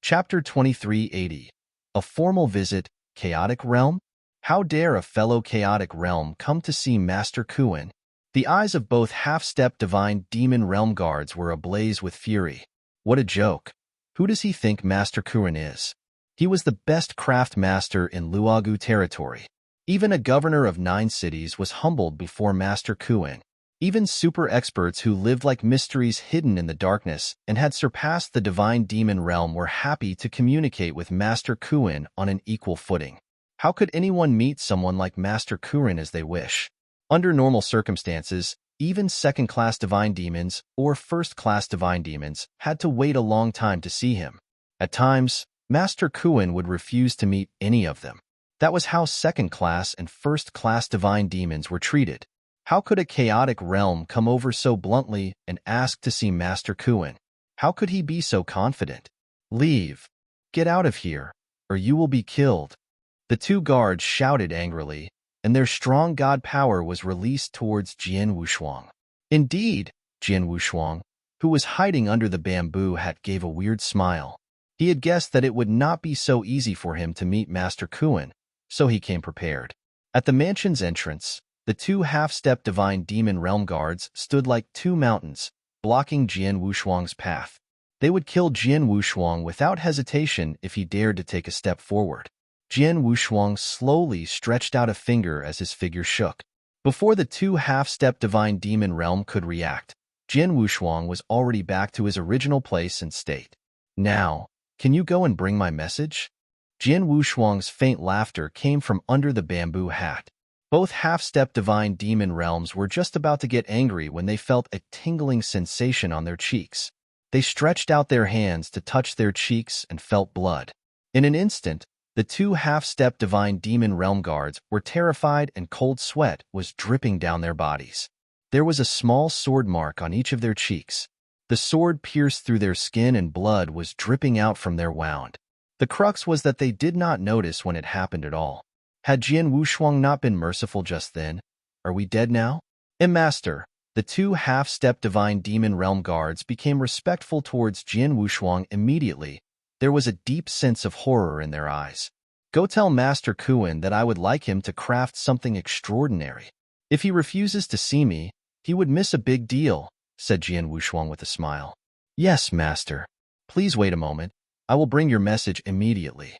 Chapter 2380. A Formal Visit, Chaotic Realm? How dare a fellow chaotic realm come to see Master Kuan? The eyes of both half-step divine demon realm guards were ablaze with fury. What a joke. Who does he think Master Kuan is? He was the best craft master in Luogu territory. Even a governor of 9 cities was humbled before Master Kuan. Even super experts who lived like mysteries hidden in the darkness and had surpassed the divine demon realm were happy to communicate with Master Kuan on an equal footing. How could anyone meet someone like Master Kuan as they wish? Under normal circumstances, even second-class divine demons or first-class divine demons had to wait a long time to see him. At times, Master Kuan would refuse to meet any of them. That was how second-class and first-class divine demons were treated. How could a chaotic realm come over so bluntly and ask to see Master Kuan? How could he be so confident? Leave. Get out of here. or you will be killed." The two guards shouted angrily, and their strong god power was released towards Jian Wushuang. Indeed, Jian Wushuang, who was hiding under the bamboo hat, gave a weird smile. He had guessed that it would not be so easy for him to meet Master Kuan, so he came prepared. At the mansion's entrance, the two half-step divine demon realm guards stood like two mountains, blocking Jian Wushuang's path. They would kill Jian Wushuang without hesitation if he dared to take a step forward. Jian Wushuang slowly stretched out a finger as his figure shook. Before the two half-step divine demon realm could react, Jian Wushuang was already back to his original place and state. "Now, can you go and bring my message?" Jian Wushuang's faint laughter came from under the bamboo hat. Both half-step divine demon realms were just about to get angry when they felt a tingling sensation on their cheeks. They stretched out their hands to touch their cheeks and felt blood. In an instant, the two half-step divine demon realm guards were terrified and cold sweat was dripping down their bodies. There was a small sword mark on each of their cheeks. The sword pierced through their skin and blood was dripping out from their wound. The crux was that they did not notice when it happened at all. Had Jian Wushuang not been merciful just then? "Are we dead now?" Master, the two half-step divine demon realm guards became respectful towards Jian Wushuang immediately. There was a deep sense of horror in their eyes. "Go tell Master Kuan that I would like him to craft something extraordinary. If he refuses to see me, he would miss a big deal," said Jian Wushuang with a smile. "Yes, Master. Please wait a moment. I will bring your message immediately."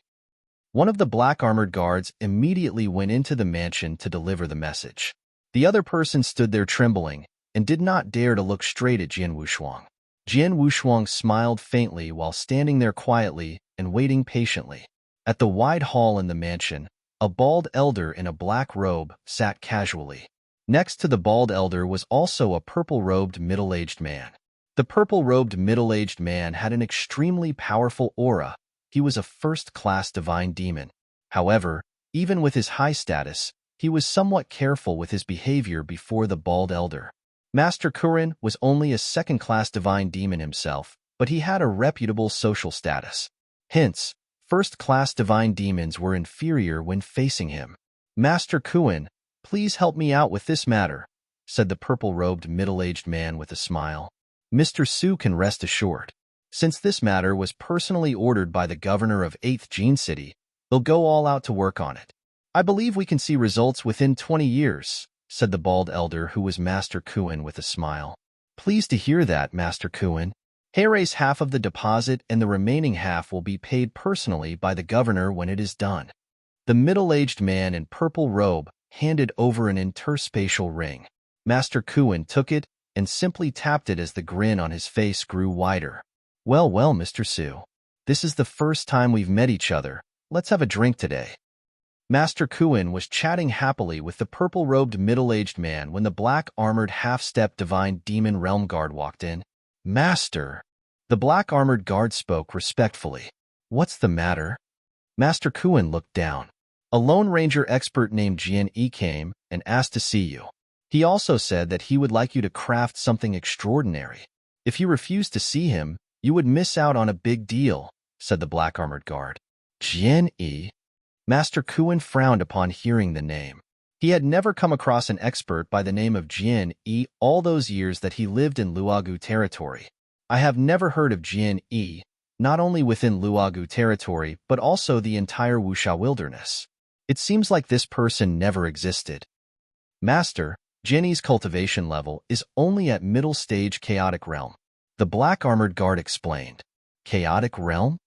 One of the black-armored guards immediately went into the mansion to deliver the message. The other person stood there trembling and did not dare to look straight at Jian Wushuang. Jian Wushuang smiled faintly while standing there quietly and waiting patiently. At the wide hall in the mansion, a bald elder in a black robe sat casually. Next to the bald elder was also a purple-robed middle-aged man. The purple-robed middle-aged man had an extremely powerful aura. He was a first-class divine demon. However, even with his high status, he was somewhat careful with his behavior before the bald elder. Master Kuan was only a second-class divine demon himself, but he had a reputable social status. Hence, first-class divine demons were inferior when facing him. "Master Kuan, please help me out with this matter," said the purple-robed middle-aged man with a smile. "Mr. Su can rest assured. Since this matter was personally ordered by the governor of 8th Jin City, they'll go all out to work on it. I believe we can see results within 20 years, said the bald elder who was Master Kuan with a smile. "Pleased to hear that, Master Kuan. Raise half of the deposit and the remaining half will be paid personally by the governor when it is done." The middle-aged man in purple robe handed over an interspatial ring. Master Kuan took it and simply tapped it as the grin on his face grew wider. Well, Mr. Su. This is the first time we've met each other. Let's have a drink today." Master Kuan was chatting happily with the purple-robed middle-aged man when the black-armored half-step divine demon realm guard walked in. "Master." The black-armored guard spoke respectfully. "What's the matter?" Master Kuan looked down. "A Lone Ranger expert named Jian Yi came and asked to see you. He also said that he would like you to craft something extraordinary. If you refuse to see him, you would miss out on a big deal," said the black-armored guard. "Jian Yi?" Master Kuan frowned upon hearing the name. He had never come across an expert by the name of Jian Yi all those years that he lived in Luogu territory. "I have never heard of Jian Yi, not only within Luogu territory, but also the entire Wuxia wilderness. It seems like this person never existed." "Master, Jian Yi's cultivation level is only at middle stage chaotic realm," the black-armored guard explained. "Chaotic realm?"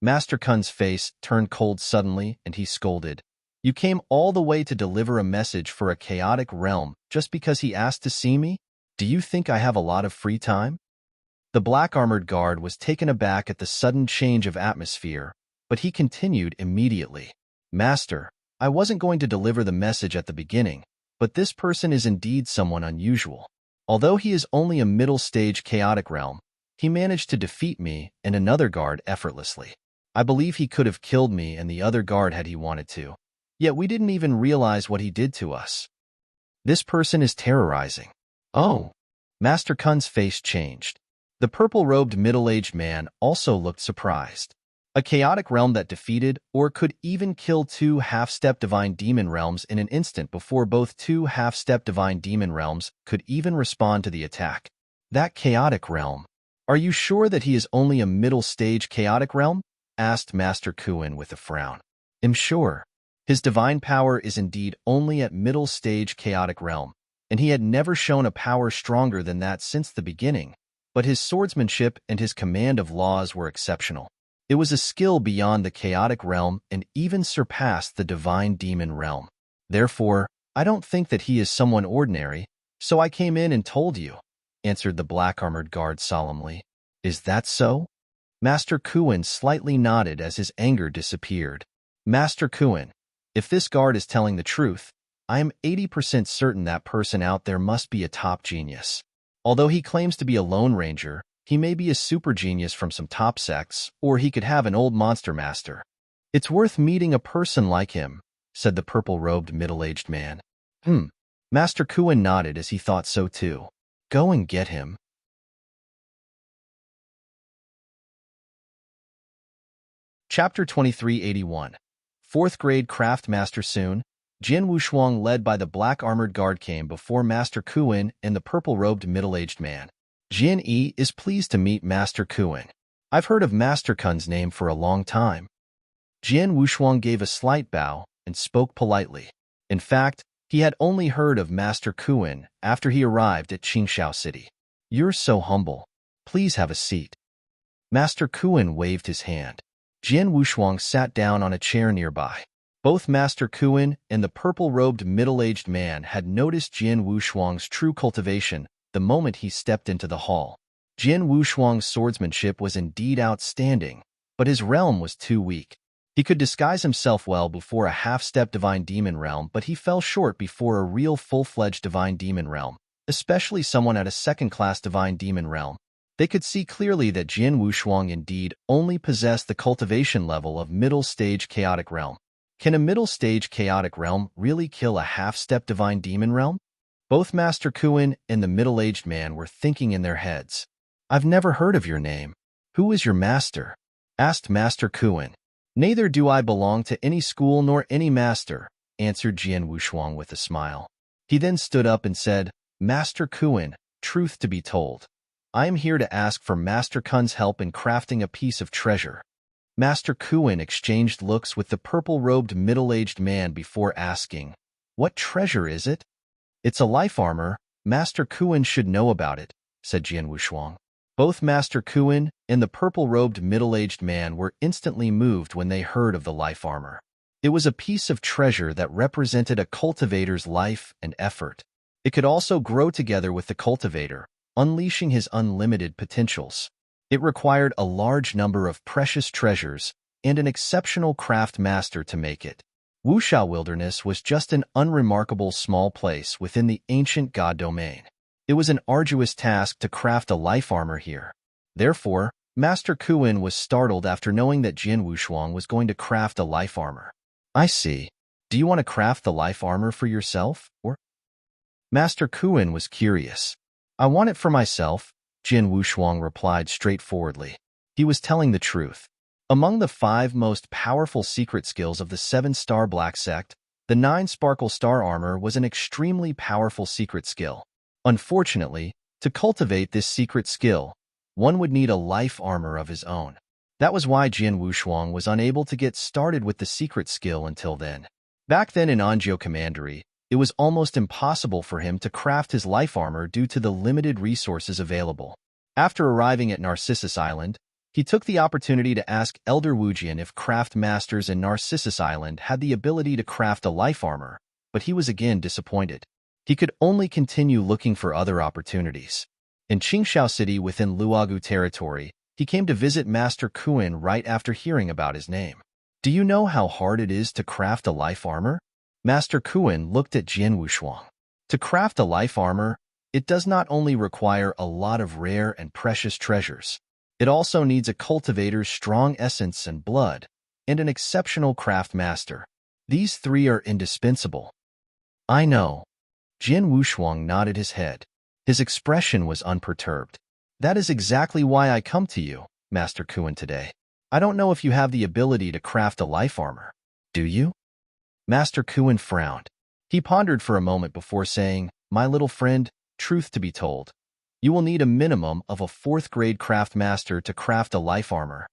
Master Kun's face turned cold suddenly, and he scolded. "You came all the way to deliver a message for a chaotic realm just because he asked to see me? Do you think I have a lot of free time?" The black-armored guard was taken aback at the sudden change of atmosphere, but he continued immediately. "Master, I wasn't going to deliver the message at the beginning, but this person is indeed someone unusual. Although he is only a middle-stage chaotic realm, he managed to defeat me and another guard effortlessly. I believe he could have killed me and the other guard had he wanted to. Yet we didn't even realize what he did to us. This person is terrorizing." "Oh." Master Kun's face changed. The purple-robed middle-aged man also looked surprised. A chaotic realm that defeated or could even kill two half-step divine demon realms in an instant before both two half-step divine demon realms could even respond to the attack. That chaotic realm. Are you sure that he is only a middle-stage chaotic realm? Asked Master Kuin with a frown. I'm sure. His divine power is indeed only at middle-stage chaotic realm, and he had never shown a power stronger than that since the beginning, but his swordsmanship and his command of laws were exceptional. It was a skill beyond the chaotic realm and even surpassed the divine demon realm. Therefore, I don't think that he is someone ordinary, so I came in and told you, answered the black-armored guard solemnly. Is that so? Master Kuin slightly nodded as his anger disappeared. Master Kuin, if this guard is telling the truth, I am 80% certain that person out there must be a top genius. Although he claims to be a Lone Ranger, he may be a super genius from some top sects, or he could have an old monster master. It's worth meeting a person like him, said the purple-robed middle-aged man. Master Kuin nodded as he thought so too. Go and get him. Chapter 2381. 4th grade craft master soon. Jin Wushuang led by the black-armored guard came before Master Kuin and the purple-robed middle-aged man. Jin Yi is pleased to meet Master Kuin. I've heard of Master Kun's name for a long time. Jin Wushuang gave a slight bow and spoke politely. In fact, he had only heard of Master Kuin after he arrived at Qingxiao City. You're so humble. Please have a seat. Master Kuin waved his hand. Jin Wushuang sat down on a chair nearby. Both Master Kuin and the purple-robed middle-aged man had noticed Jin Wushuang's true cultivation the moment he stepped into the hall. Jin Wushuang's swordsmanship was indeed outstanding, but his realm was too weak. He could disguise himself well before a half-step divine demon realm, but he fell short before a real full-fledged divine demon realm, especially someone at a second-class divine demon realm. They could see clearly that Jin Wushuang indeed only possessed the cultivation level of middle-stage chaotic realm. Can a middle-stage chaotic realm really kill a half-step divine demon realm? Both Master Kuin and the middle-aged man were thinking in their heads. I've never heard of your name. Who is your master? Asked Master Kuin. Neither do I belong to any school nor any master, answered Jin Wushuang with a smile. He then stood up and said, Master Kuin, truth to be told, I am here to ask for Master Kun's help in crafting a piece of treasure. Master Kuin exchanged looks with the purple-robed middle-aged man before asking, What treasure is it? It's a life armor. Master Kuin should know about it, said Jin Wushuang. Both Master Kuin and the purple-robed middle-aged man were instantly moved when they heard of the life armor. It was a piece of treasure that represented a cultivator's life and effort. It could also grow together with the cultivator, unleashing his unlimited potentials. It required a large number of precious treasures and an exceptional craft master to make it. Wushao Wilderness was just an unremarkable small place within the ancient god domain. It was an arduous task to craft a life armor here. Therefore, Master Kuin was startled after knowing that Jin Wushuang was going to craft a life armor. I see. Do you want to craft the life armor for yourself, or? Master Kuin was curious. I want it for myself, Jin Wushuang replied straightforwardly. He was telling the truth. Among the 5 most powerful secret skills of the 7-star Black Sect, the 9-sparkle star armor was an extremely powerful secret skill. Unfortunately, to cultivate this secret skill, one would need a life armor of his own. That was why Jin Wushuang was unable to get started with the secret skill until then. Back then in Anzhou Commandery, it was almost impossible for him to craft his life armor due to the limited resources available. After arriving at Narcissus Island, he took the opportunity to ask Elder Wujian if craft masters in Narcissus Island had the ability to craft a life armor, but he was again disappointed. He could only continue looking for other opportunities. In Qingxiao City within Luogu territory, he came to visit Master Kuin right after hearing about his name. Do you know how hard it is to craft a life armor? Master Kuin looked at Jin Wushuang. To craft a life armor, it does not only require a lot of rare and precious treasures. It also needs a cultivator's strong essence and blood, and an exceptional craft master. These 3 are indispensable. I know. Jin Wushuang nodded his head. His expression was unperturbed. That is exactly why I come to you, Master Kuin, today. I don't know if you have the ability to craft a life armor. Do you? Master Kuin frowned. He pondered for a moment before saying, My little friend, truth to be told, you will need a minimum of a 4th-grade craft master to craft a life armor.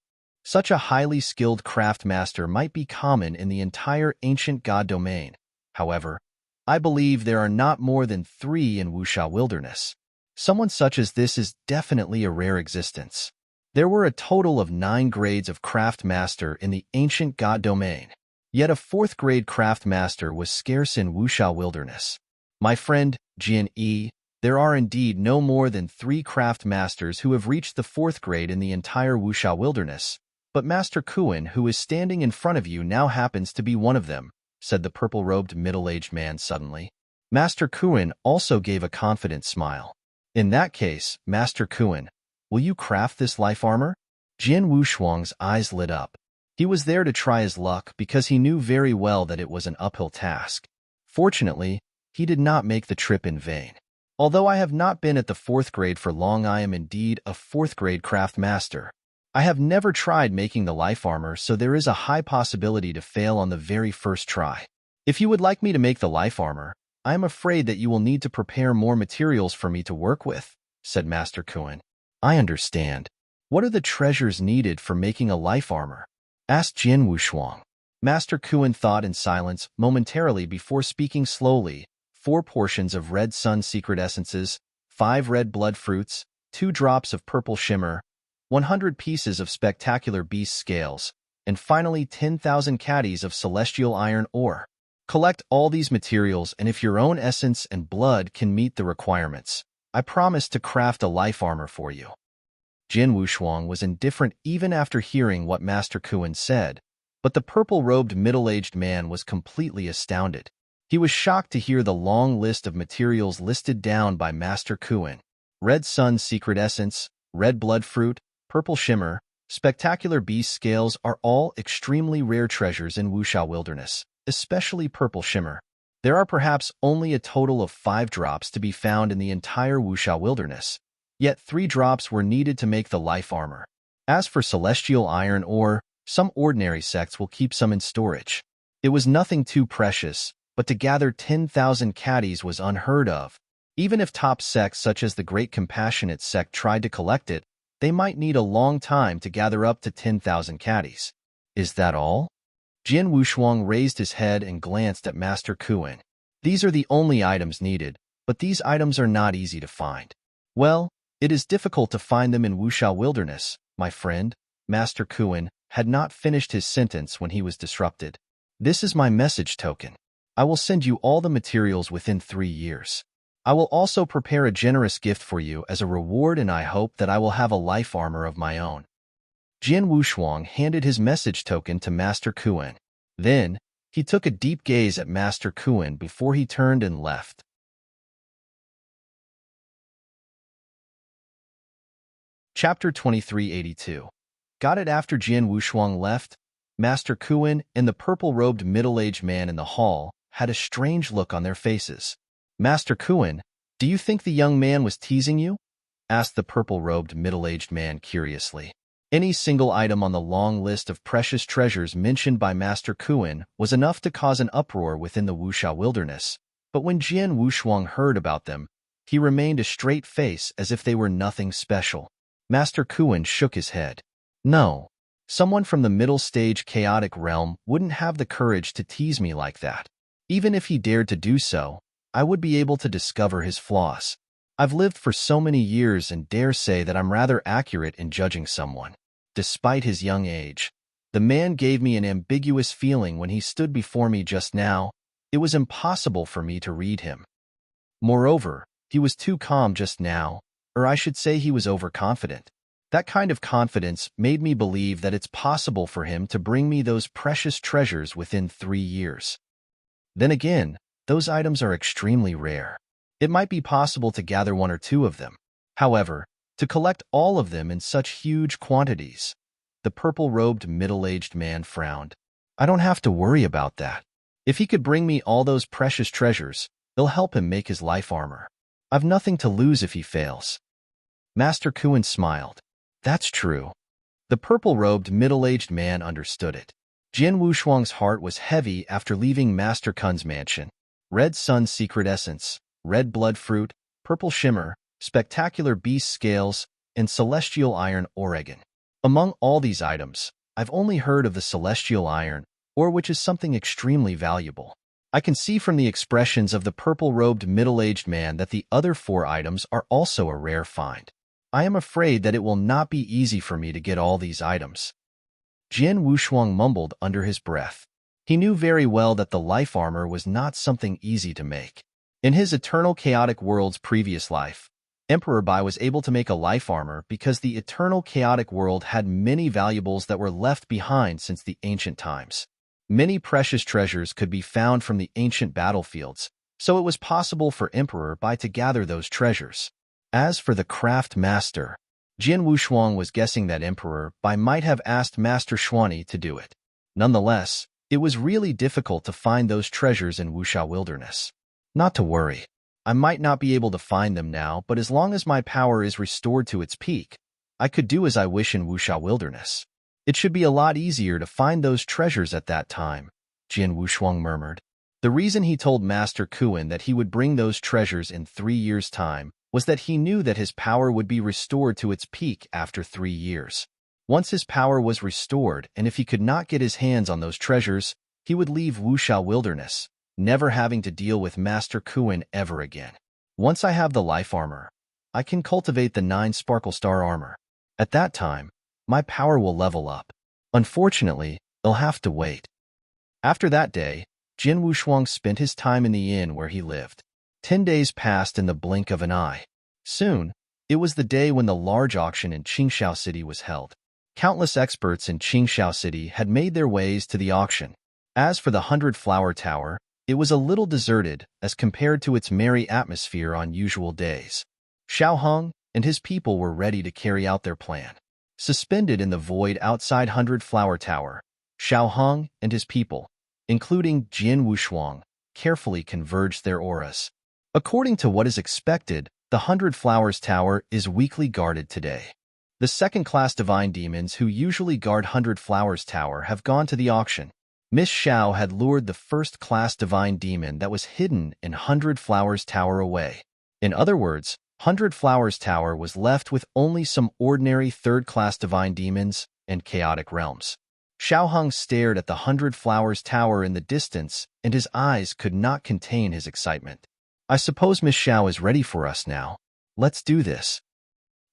Such a highly skilled craft master might be common in the entire ancient god domain. However, I believe there are not more than 3 in Wuxia Wilderness. Someone such as this is definitely a rare existence. There were a total of 9 grades of craft master in the ancient god domain. Yet a 4th-grade craft master was scarce in Wuxia Wilderness. My friend, Jin Yi, there are indeed no more than 3 craft masters who have reached the 4th grade in the entire Wuxia Wilderness, but Master Kuin, who is standing in front of you, now happens to be one of them, said the purple-robed middle-aged man suddenly. Master Kuin also gave a confident smile. In that case, Master Kuin, will you craft this life armor? Jin Wushuang's eyes lit up. He was there to try his luck because he knew very well that it was an uphill task. Fortunately, he did not make the trip in vain. Although I have not been at the 4th grade for long, I am indeed a 4th-grade craft master. I have never tried making the life armor, so there is a high possibility to fail on the very first try. If you would like me to make the life armor, I am afraid that you will need to prepare more materials for me to work with, said Master Kuin. I understand. What are the treasures needed for making a life armor? Asked Jin Wushuang. Master Kuin thought in silence momentarily before speaking slowly. 4 portions of red sun secret essences, 5 red blood fruits, 2 drops of purple shimmer, 100 pieces of spectacular beast scales, and finally 10,000 caddies of celestial iron ore. Collect all these materials, and if your own essence and blood can meet the requirements, I promise to craft a life armor for you. Jin Wushuang was indifferent even after hearing what Master Kuin said, but the purple-robed middle-aged man was completely astounded. He was shocked to hear the long list of materials listed down by Master Kuin. Red sun secret essence, red blood fruit, purple shimmer, spectacular beast scales are all extremely rare treasures in Wuxia Wilderness, especially purple shimmer. There are perhaps only a total of 5 drops to be found in the entire Wuxia Wilderness, yet 3 drops were needed to make the life armor. As for celestial iron ore, some ordinary sects will keep some in storage. It was nothing too precious, but to gather 10,000 caddies was unheard of. Even if top sects such as the Great Compassionate sect tried to collect it, they might need a long time to gather up to 10,000 caddies. Is that all? Jin Wushuang raised his head and glanced at Master Kuin. These are the only items needed, but these items are not easy to find. Well, it is difficult to find them in Wuxia Wilderness, my friend. Master Kuin had not finished his sentence when he was disrupted. This is my message token. I will send you all the materials within 3 years. I will also prepare a generous gift for you as a reward, and I hope that I will have a life armor of my own. Jin Wushuang handed his message token to Master Kuin. Then, he took a deep gaze at Master Kuin before he turned and left. Chapter 2382. Got it. After Jin Wushuang left, Master Kuin and the purple-robed middle-aged man in the hall had a strange look on their faces. Master Kuin, do you think the young man was teasing you? Asked the purple-robed middle-aged man curiously. Any single item on the long list of precious treasures mentioned by Master Kuin was enough to cause an uproar within the Wuxia Wilderness, but when Jin Wushuang heard about them, he remained a straight face as if they were nothing special. Master Kuin shook his head. No, someone from the middle-stage chaotic realm wouldn't have the courage to tease me like that. Even if he dared to do so, I would be able to discover his flaws. I've lived for so many years and dare say that I'm rather accurate in judging someone. Despite his young age, the man gave me an ambiguous feeling when he stood before me just now. It was impossible for me to read him. Moreover, he was too calm just now, or I should say he was overconfident. That kind of confidence made me believe that it's possible for him to bring me those precious treasures within 3 years. Then again, those items are extremely rare. It might be possible to gather 1 or 2 of them. However, to collect all of them in such huge quantities, the purple-robed middle-aged man frowned. I don't have to worry about that. If he could bring me all those precious treasures, they'll help him make his life armor. I've nothing to lose if he fails. Master Kuin smiled. That's true. The purple-robed middle-aged man understood it. Jin Wushuang's heart was heavy after leaving Master Kun's mansion. Red Sun Secret Essence, Red Blood Fruit, Purple Shimmer, Spectacular Beast Scales, and Celestial Iron Oregon. Among all these items, I've only heard of the Celestial Iron, ore, which is something extremely valuable. I can see from the expressions of the purple-robed middle-aged man that the other 4 items are also a rare find. I am afraid that it will not be easy for me to get all these items. Jin Wushuang mumbled under his breath. He knew very well that the life armor was not something easy to make. In his Eternal Chaotic World's previous life, Emperor Bai was able to make a life armor because the Eternal Chaotic World had many valuables that were left behind since the ancient times. Many precious treasures could be found from the ancient battlefields, so it was possible for Emperor Bai to gather those treasures. As for the craft master, Jin Wushuang was guessing that Emperor Bai might have asked Master Xuanyi to do it. Nonetheless, it was really difficult to find those treasures in Wuxia Wilderness. Not to worry. I might not be able to find them now, but as long as my power is restored to its peak, I could do as I wish in Wuxia Wilderness. It should be a lot easier to find those treasures at that time, Jin Wushuang murmured. The reason he told Master Kuan that he would bring those treasures in 3 years' time was that he knew that his power would be restored to its peak after 3 years. Once his power was restored, and if he could not get his hands on those treasures, he would leave Wuxia Wilderness, never having to deal with Master Kuan ever again. Once I have the life armor, I can cultivate the 9 Sparkle Star armor. At that time, my power will level up. Unfortunately, they'll have to wait. After that day, Jin Wushuang spent his time in the inn where he lived. 10 days passed in the blink of an eye. Soon, it was the day when the large auction in Qingxiao City was held. Countless experts in Qingxiao City had made their ways to the auction. As for the 100-flower tower, it was a little deserted as compared to its merry atmosphere on usual days. Xiao Hong and his people were ready to carry out their plan. Suspended in the void outside 100-flower tower, Xiao Hong and his people, including Jin Wushuang, carefully converged their auras. According to what is expected, the 100 Flowers Tower is weakly guarded today. The second-class divine demons who usually guard 100 Flowers Tower have gone to the auction. Miss Xiao had lured the first-class divine demon that was hidden in 100 Flowers Tower away. In other words, 100 Flowers Tower was left with only some ordinary third-class divine demons and chaotic realms. Xiao Hong stared at the 100 Flowers Tower in the distance, and his eyes could not contain his excitement. I suppose Miss Xiao is ready for us now. Let's do this.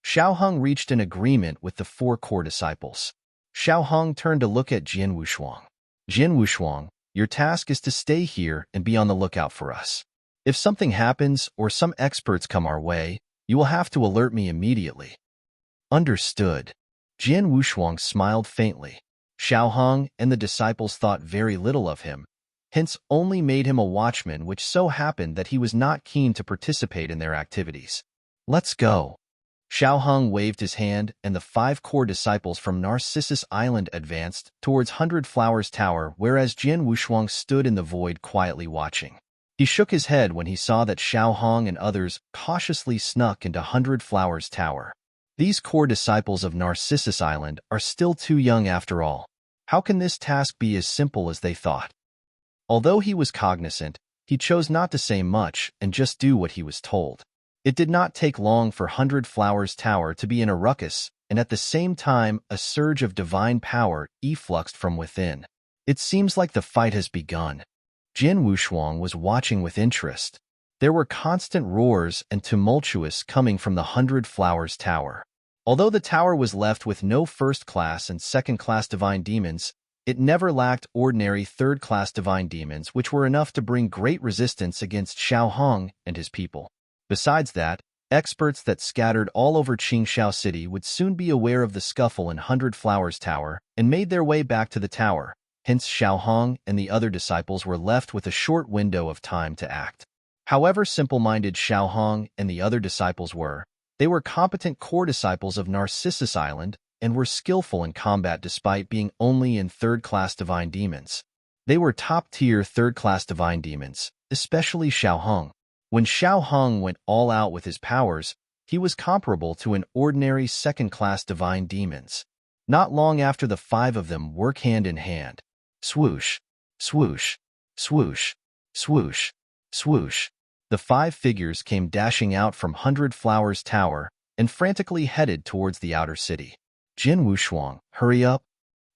Xiao Hong reached an agreement with the 4 core disciples. Xiao Hong turned to look at Jin Wushuang. Jin Wushuang, your task is to stay here and be on the lookout for us. If something happens or some experts come our way, you will have to alert me immediately. Understood. Jin Wushuang smiled faintly. Xiao Hong and the disciples thought very little of him, hence only made him a watchman, which so happened that he was not keen to participate in their activities. Let's go. Xiao Hong waved his hand, and the 5 core disciples from Narcissus Island advanced towards 100 Flowers Tower, whereas Jin Wushuang stood in the void quietly watching. He shook his head when he saw that Xiao Hong and others cautiously snuck into 100 Flowers Tower. These core disciples of Narcissus Island are still too young after all. How can this task be as simple as they thought? Although he was cognizant, he chose not to say much and just do what he was told. It did not take long for 100 Flowers Tower to be in a ruckus, and at the same time a surge of divine power effluxed from within. It seems like the fight has begun. Jin Wushuang was watching with interest. There were constant roars and tumultuous coming from the 100 Flowers Tower. Although the tower was left with no first-class and second-class divine demons, it never lacked ordinary third-class divine demons, which were enough to bring great resistance against Xiao Hong and his people. Besides that, experts that scattered all over Qingxiao City would soon be aware of the scuffle in 100 Flowers Tower and made their way back to the tower. Hence Xiao Hong and the other disciples were left with a short window of time to act. However simple-minded Xiao Hong and the other disciples were, they were competent core disciples of Narcissus Island and were skillful in combat despite being only in third-class divine demons. They were top-tier third-class divine demons, especially Xiao Hong. When Xiao Hong went all out with his powers, he was comparable to an ordinary second-class divine demons. Not long after, the five of them work hand in hand. Swoosh, swoosh, swoosh, swoosh, swoosh. The five figures came dashing out from 100 Flowers Tower and frantically headed towards the outer city. Jin Wushuang, hurry up.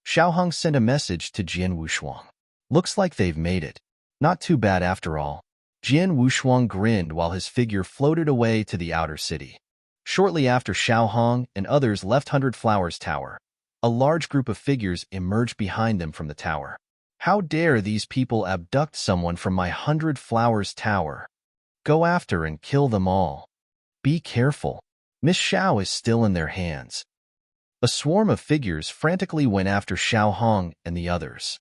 Xiaohong sent a message to Jin Wushuang. Looks like they've made it. Not too bad after all. Jin Wushuang grinned while his figure floated away to the outer city. Shortly after Xiaohong and others left 100 Flowers Tower, a large group of figures emerged behind them from the tower. How dare these people abduct someone from my 100 Flowers Tower? Go after and kill them all. Be careful. Miss Xiao is still in their hands. A swarm of figures frantically went after Xiaohong and the others.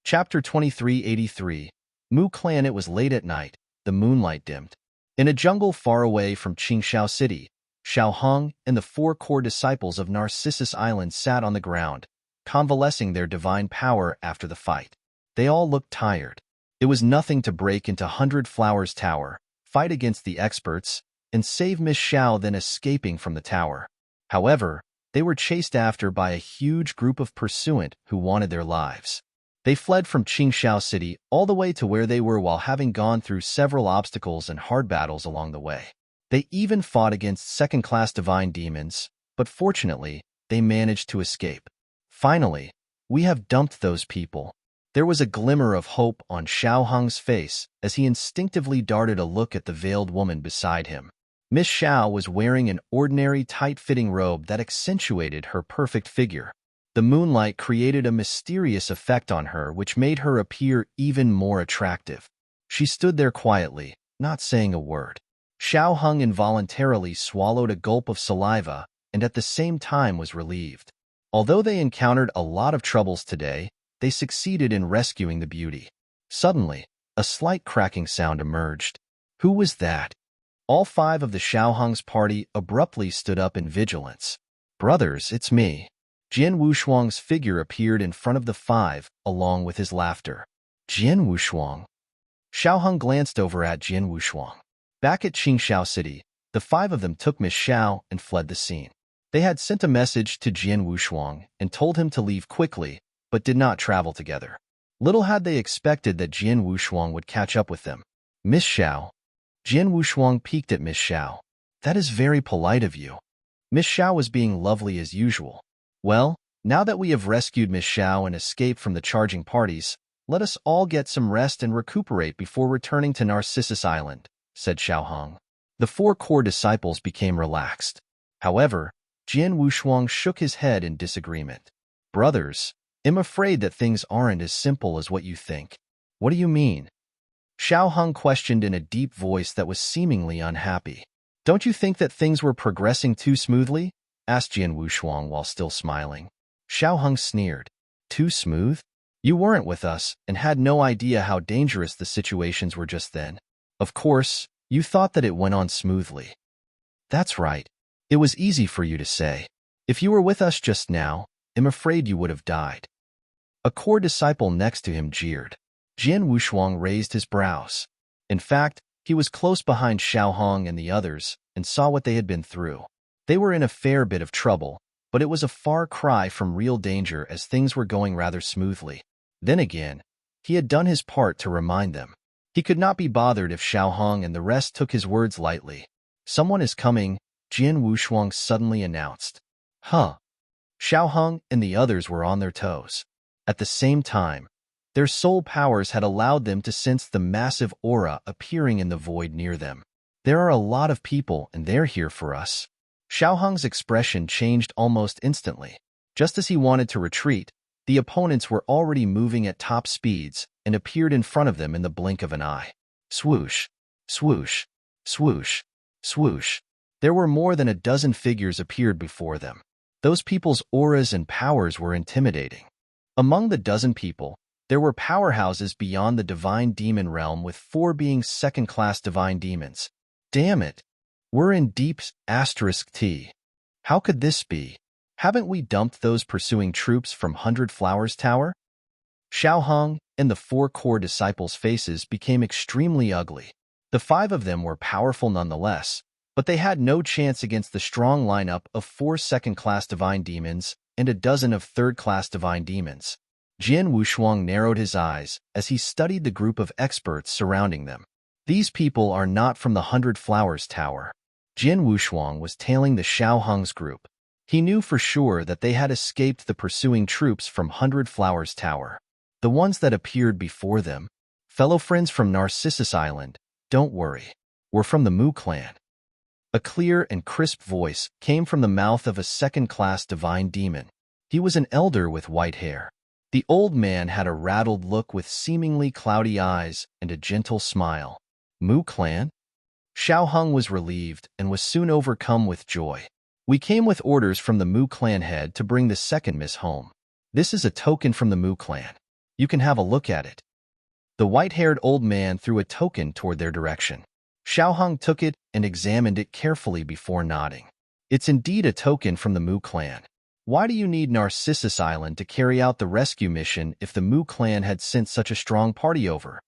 Chapter 2383. Mu Clan. It was late at night. The moonlight dimmed. In a jungle far away from Qingxiao City, Xiaohong and the four core disciples of Narcissus Island sat on the ground, convalescing their divine power after the fight. They all looked tired. It was nothing to break into 100 Flowers Tower, fight against the experts, and save Miss Xiao, then escaping from the tower. However, they were chased after by a huge group of pursuant who wanted their lives. They fled from Qingxiao City all the way to where they were while having gone through several obstacles and hard battles along the way. They even fought against second-class divine demons, but fortunately, they managed to escape. Finally, we have dumped those people. There was a glimmer of hope on Xiaohong's face as he instinctively darted a look at the veiled woman beside him. Miss Xiao was wearing an ordinary tight-fitting robe that accentuated her perfect figure. The moonlight created a mysterious effect on her which made her appear even more attractive. She stood there quietly, not saying a word. Xiaohong involuntarily swallowed a gulp of saliva and at the same time was relieved. Although they encountered a lot of troubles today, they succeeded in rescuing the beauty. Suddenly, a slight cracking sound emerged. Who was that? All five of the Xiaohong's party abruptly stood up in vigilance. Brothers, it's me. Jin Wushuang's figure appeared in front of the five, along with his laughter. Jin Wushuang. Xiaohong glanced over at Jin Wushuang. Back at Qingxiao City, the five of them took Miss Xiao and fled the scene. They had sent a message to Jin Wushuang and told him to leave quickly, but did not travel together. Little had they expected that Jin Wushuang would catch up with them. Miss Xiao. Jin Wushuang peeked at Miss Xiao. That is very polite of you. Miss Xiao was being lovely as usual. Well, now that we have rescued Miss Xiao and escaped from the charging parties, let us all get some rest and recuperate before returning to Narcissus Island, said Xiaohong. The four core disciples became relaxed. However, Jin Wushuang shook his head in disagreement. Brothers, I'm afraid that things aren't as simple as what you think. What do you mean? Xiaohong questioned in a deep voice that was seemingly unhappy. Don't you think that things were progressing too smoothly? Asked Jin Wushuang while still smiling. Xiaohong sneered. Too smooth? You weren't with us and had no idea how dangerous the situations were just then. Of course, you thought that it went on smoothly. That's right. It was easy for you to say. If you were with us just now, I'm afraid you would have died. A core disciple next to him jeered. Jin Wushuang raised his brows. In fact, he was close behind Xiaohong and the others and saw what they had been through. They were in a fair bit of trouble, but it was a far cry from real danger as things were going rather smoothly. Then again, he had done his part to remind them. He could not be bothered if Xiaohong and the rest took his words lightly. Someone is coming, Jin Wushuang suddenly announced. Huh. Xiaohong and the others were on their toes. At the same time, their soul powers had allowed them to sense the massive aura appearing in the void near them. There are a lot of people and they're here for us. Xiaohong's expression changed almost instantly. Just as he wanted to retreat, the opponents were already moving at top speeds and appeared in front of them in the blink of an eye. Swoosh, swoosh, swoosh, swoosh. There were more than a dozen figures appeared before them. Those people's auras and powers were intimidating. Among the dozen people, there were powerhouses beyond the divine demon realm, with 4 being second-class divine demons. Damn it! We're in deep *T. How could this be? Haven't we dumped those pursuing troops from 100 Flowers Tower? Xiaohong and the 4 core disciples' faces became extremely ugly. The 5 of them were powerful nonetheless, But they had no chance against the strong lineup of 4 second-class divine demons and a dozen of third-class divine demons. Jian Wushuang narrowed his eyes as he studied the group of experts surrounding them. These people are not from the Hundred Flowers Tower. Jian Wushuang was tailing the Xiao Heng's group. He knew for sure that they had escaped the pursuing troops from Hundred Flowers Tower. The ones that appeared before them, fellow friends from Narcissus Island, don't worry, we're from the Mu clan. A clear and crisp voice came from the mouth of a second-class divine demon. He was an elder with white hair. The old man had a rattled look with seemingly cloudy eyes and a gentle smile. Mu clan? Xiao Heng was relieved and was soon overcome with joy. We came with orders from the Mu clan head to bring the second miss home. This is a token from the Mu clan. You can have a look at it. The white-haired old man threw a token toward their direction. Xiao Heng took it and examined it carefully before nodding. It's indeed a token from the Mu clan. Why do you need Narcissus Island to carry out the rescue mission if the Mu clan had sent such a strong party over?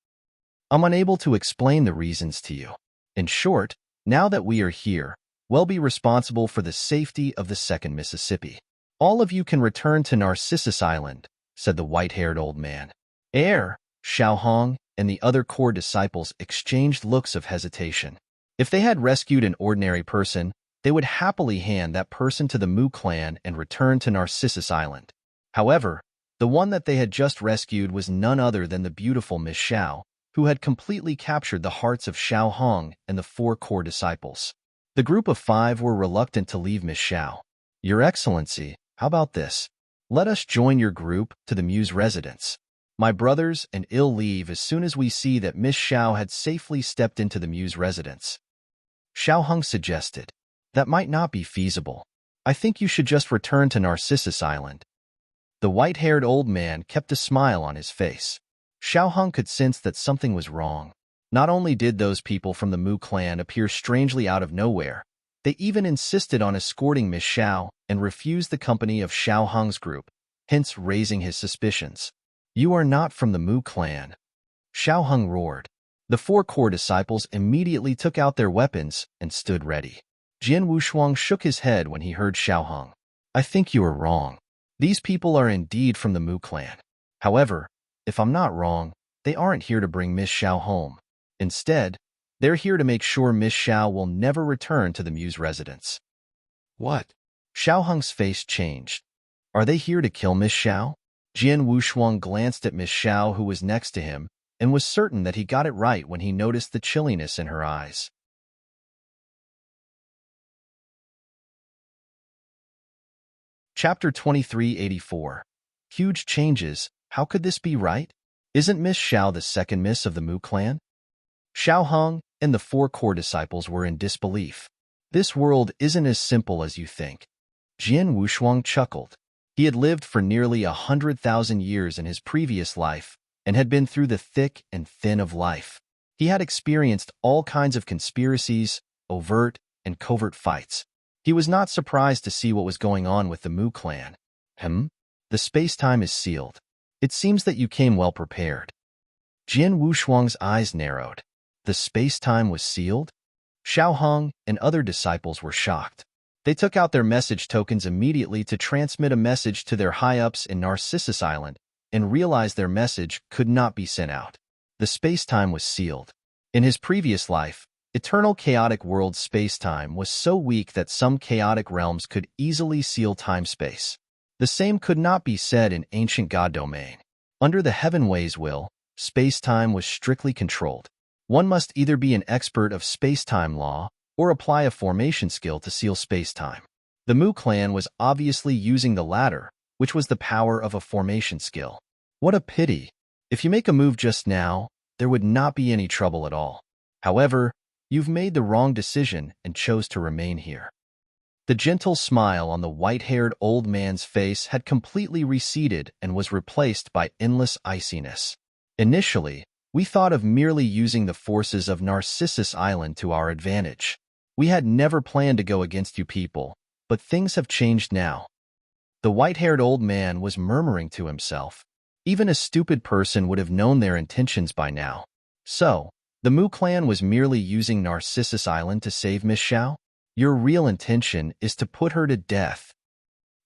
I'm unable to explain the reasons to you. In short, now that we are here, we'll be responsible for the safety of the second Mississippi. All of you can return to Narcissus Island, said the white-haired old man. Xiao Heng and the other core disciples exchanged looks of hesitation. If they had rescued an ordinary person, they would happily hand that person to the Mu clan and return to Narcissus Island. However, the one that they had just rescued was none other than the beautiful Miss Xiao, who had completely captured the hearts of Xiao Heng and the 4 core disciples. The group of 5 were reluctant to leave Miss Xiao. Your Excellency, how about this? Let us join your group to the Mu's residence. My brothers and I'll leave as soon as we see that Miss Xiao had safely stepped into the Mu's residence. Xiao Heng suggested. That might not be feasible. I think you should just return to Narcissus Island. The white-haired old man kept a smile on his face. Xiao Heng could sense that something was wrong. Not only did those people from the Mu clan appear strangely out of nowhere, they even insisted on escorting Miss Xiao and refused the company of Xiao Heng's group, hence raising his suspicions. You are not from the Mu clan. Xiao Heng roared. The 4 core disciples immediately took out their weapons and stood ready. Jian Wushuang shook his head when he heard Xiao Heng. I think you are wrong. These people are indeed from the Mu clan. However, if I'm not wrong, they aren't here to bring Miss Xiao home. Instead, they're here to make sure Miss Xiao will never return to the Mu's residence. What? Xiao Heng's face changed. Are they here to kill Miss Xiao? Jian Wushuang glanced at Miss Xiao, who was next to him, and was certain that he got it right when he noticed the chilliness in her eyes. Chapter 2384. Huge changes. How could this be right? Isn't Miss Xiao the second miss of the Mu clan? Xiao Heng and the 4 core disciples were in disbelief. This world isn't as simple as you think. Jian Wushuang chuckled. He had lived for nearly 100,000 years in his previous life and had been through the thick and thin of life. He had experienced all kinds of conspiracies, overt and covert fights. He was not surprised to see what was going on with the Mu clan. The space-time is sealed. It seems that you came well prepared. Jian Wushuang's eyes narrowed. The space-time was sealed? Xiao Heng and other disciples were shocked. They took out their message tokens immediately to transmit a message to their high-ups in Narcissus Island and realized their message could not be sent out. The space-time was sealed. In his previous life, Eternal Chaotic World's space-time was so weak that some chaotic realms could easily seal time-space. The same could not be said in Ancient God Domain. Under the Heavenway's will, space-time was strictly controlled. One must either be an expert of space-time law or apply a formation skill to seal space-time. The Mu clan was obviously using the latter, which was the power of a formation skill. What a pity. If you make a move just now, there would not be any trouble at all. However, you've made the wrong decision and chose to remain here. The gentle smile on the white-haired old man's face had completely receded and was replaced by endless iciness. Initially, we thought of merely using the forces of Narcissus Island to our advantage. We had never planned to go against you people, but things have changed now. The white-haired old man was murmuring to himself. Even a stupid person would have known their intentions by now. So, The Mu clan was merely using Narcissus Island to save Miss Xiao? Your real intention is to put her to death.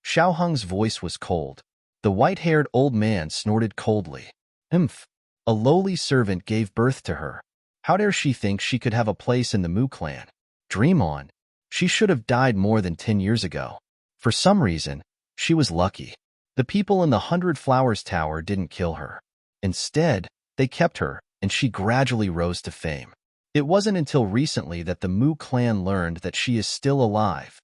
Xiao Hong's voice was cold. The white-haired old man snorted coldly. Humph. A lowly servant gave birth to her. How dare she think she could have a place in the Mu clan? Dream on. She should have died more than 10 years ago. For some reason, she was lucky. The people in the 100 Flowers Tower didn't kill her. Instead, they kept her, and she gradually rose to fame. It wasn't until recently that the Mu clan learned that she is still alive.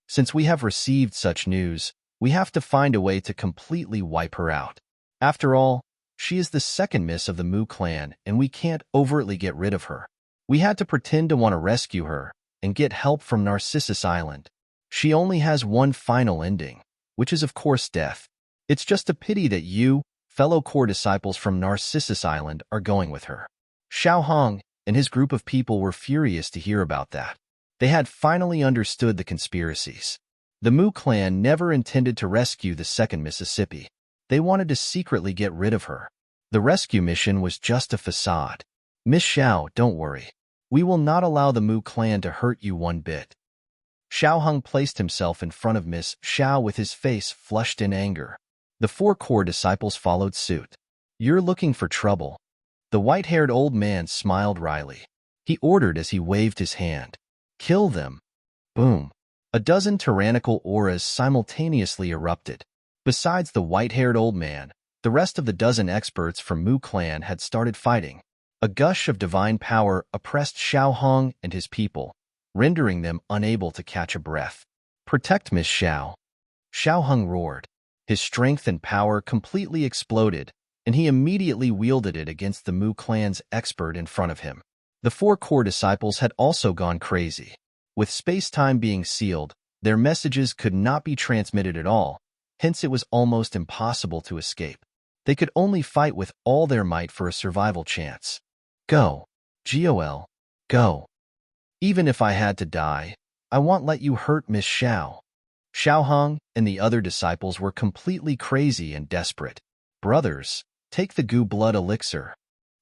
Since we have received such news, we have to find a way to completely wipe her out. After all, she is the second miss of the Mu clan, and we can't overtly get rid of her. We had to pretend to want to rescue her and get help from Narcissus Island. She only has one final ending, which is of course death. It's just a pity that you, fellow core disciples from Narcissus Island, are going with her. Xiao Hong and his group of people were furious to hear about that. They had finally understood the conspiracies. The Mu clan never intended to rescue the second Mississippi. They wanted to secretly get rid of her. The rescue mission was just a facade. Miss Xiao, don't worry. We will not allow the Mu clan to hurt you one bit. Xiao Hong placed himself in front of Miss Xiao with his face flushed in anger. The 4 core disciples followed suit. You're looking for trouble. The white-haired old man smiled wryly. He ordered as he waved his hand. Kill them. Boom. A dozen tyrannical auras simultaneously erupted. Besides the white-haired old man, the rest of the dozen experts from Mu clan had started fighting. A gush of divine power oppressed Xiao Hong and his people, rendering them unable to catch a breath. Protect Miss Xiao. Xiao Hong roared. His strength and power completely exploded, and he immediately wielded it against the Mu clan's expert in front of him. The 4 core disciples had also gone crazy. With space-time being sealed, their messages could not be transmitted at all, hence it was almost impossible to escape. They could only fight with all their might for a survival chance. Go. GOL. Go. Even if I had to die, I won't let you hurt Miss Xiao. Xiao Hong and the other disciples were completely crazy and desperate. Brothers, take the goo blood elixir.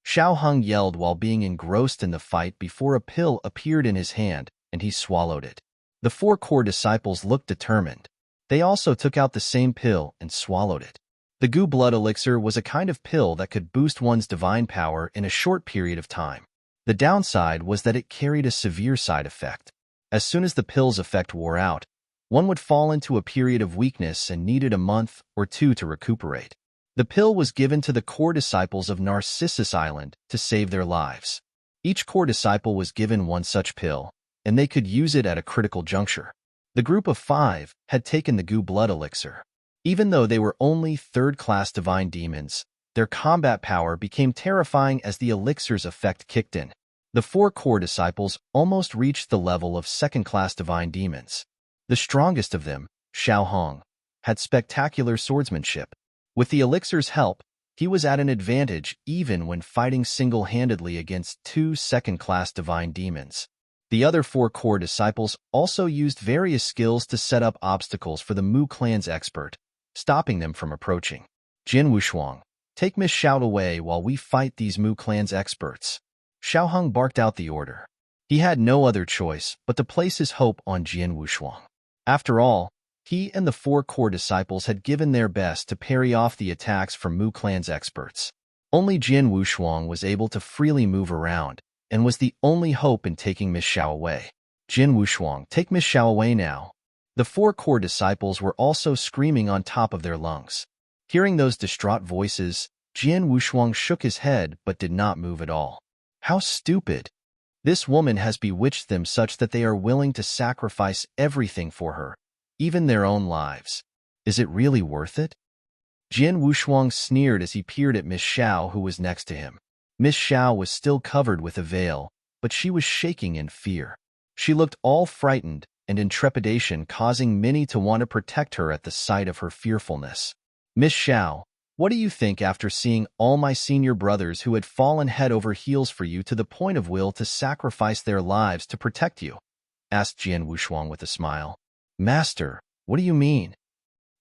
Xiao Hong yelled while being engrossed in the fight before a pill appeared in his hand, and he swallowed it. The 4 core disciples looked determined. They also took out the same pill and swallowed it. The goo blood elixir was a kind of pill that could boost one's divine power in a short period of time. The downside was that it carried a severe side effect. As soon as the pill's effect wore out, one would fall into a period of weakness and needed a month or 2 to recuperate. The pill was given to the core disciples of Narcissus Island to save their lives. Each core disciple was given one such pill, and they could use it at a critical juncture. The group of 5 had taken the goo blood elixir. Even though they were only third-class divine demons, their combat power became terrifying as the elixir's effect kicked in. The 4 core disciples almost reached the level of second-class divine demons. The strongest of them, Xiao Hong, had spectacular swordsmanship. With the elixir's help, he was at an advantage even when fighting single-handedly against 2 second-class divine demons. The other 4 core disciples also used various skills to set up obstacles for the Mu clan's expert, stopping them from approaching. Jin Wushuang, take Miss Xiao away while we fight these Mu clan's experts. Xiao Hong barked out the order. He had no other choice but to place his hope on Jin Wushuang. After all, he and the 4 core disciples had given their best to parry off the attacks from Mu clan's experts. Only Jin Wushuang was able to freely move around, and was the only hope in taking Miss Xiao away. Jin Wushuang, take Miss Xiao away now. The 4 core disciples were also screaming on top of their lungs. Hearing those distraught voices, Jin Wushuang shook his head but did not move at all. How stupid! This woman has bewitched them such that they are willing to sacrifice everything for her, even their own lives. Is it really worth it? Jin Wushuang sneered as he peered at Miss Xiao, who was next to him. Miss Xiao was still covered with a veil, but she was shaking in fear. She looked all frightened and in trepidation, causing many to want to protect her at the sight of her fearfulness. Miss Xiao, what do you think after seeing all my senior brothers who had fallen head over heels for you to the point of will to sacrifice their lives to protect you? Asked Jin Wushuang with a smile. Master, what do you mean?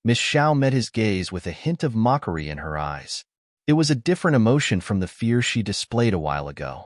Miss Xiao met his gaze with a hint of mockery in her eyes. It was a different emotion from the fear she displayed a while ago.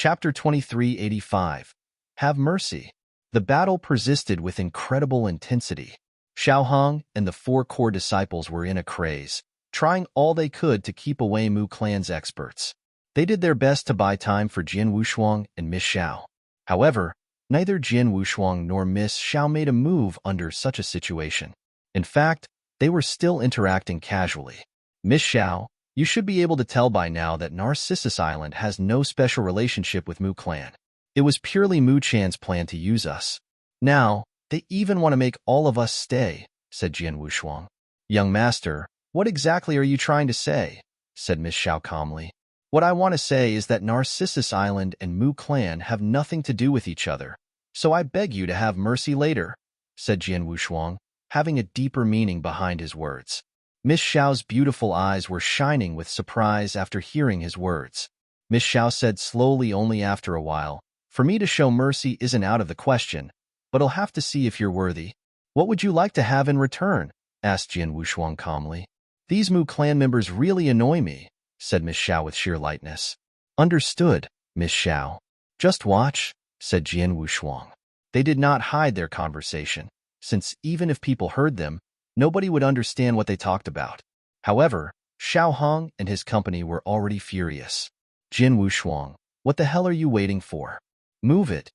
Chapter 2385. Have mercy. The battle persisted with incredible intensity. Xiaohong and the four core disciples were in a craze, trying all they could to keep away Mu Clan's experts. They did their best to buy time for Jian Wushuang and Miss Xiao. However, neither Jian Wushuang nor Miss Xiao made a move under such a situation. In fact, they were still interacting casually. Miss Xiao, you should be able to tell by now that Narcissus Island has no special relationship with Mu Clan. It was purely Mu Chan's plan to use us. Now, they even want to make all of us stay, said Jian Wushuang. Young master, what exactly are you trying to say? Said Miss Xiao calmly. What I want to say is that Narcissus Island and Mu Clan have nothing to do with each other, so I beg you to have mercy later, said Jian Wushuang, having a deeper meaning behind his words. Miss Xiao's beautiful eyes were shining with surprise after hearing his words. Miss Xiao said slowly only after a while, for me to show mercy isn't out of the question, but I'll have to see if you're worthy. What would you like to have in return? Asked Jian Wushuang calmly. These Mu Clan members really annoy me, said Miss Xiao with sheer lightness. Understood, Miss Xiao. Just watch, said Jian Wushuang. They did not hide their conversation, since even if people heard them, nobody would understand what they talked about. However, Xiaohong and his company were already furious. Jian Wushuang, what the hell are you waiting for? Move it.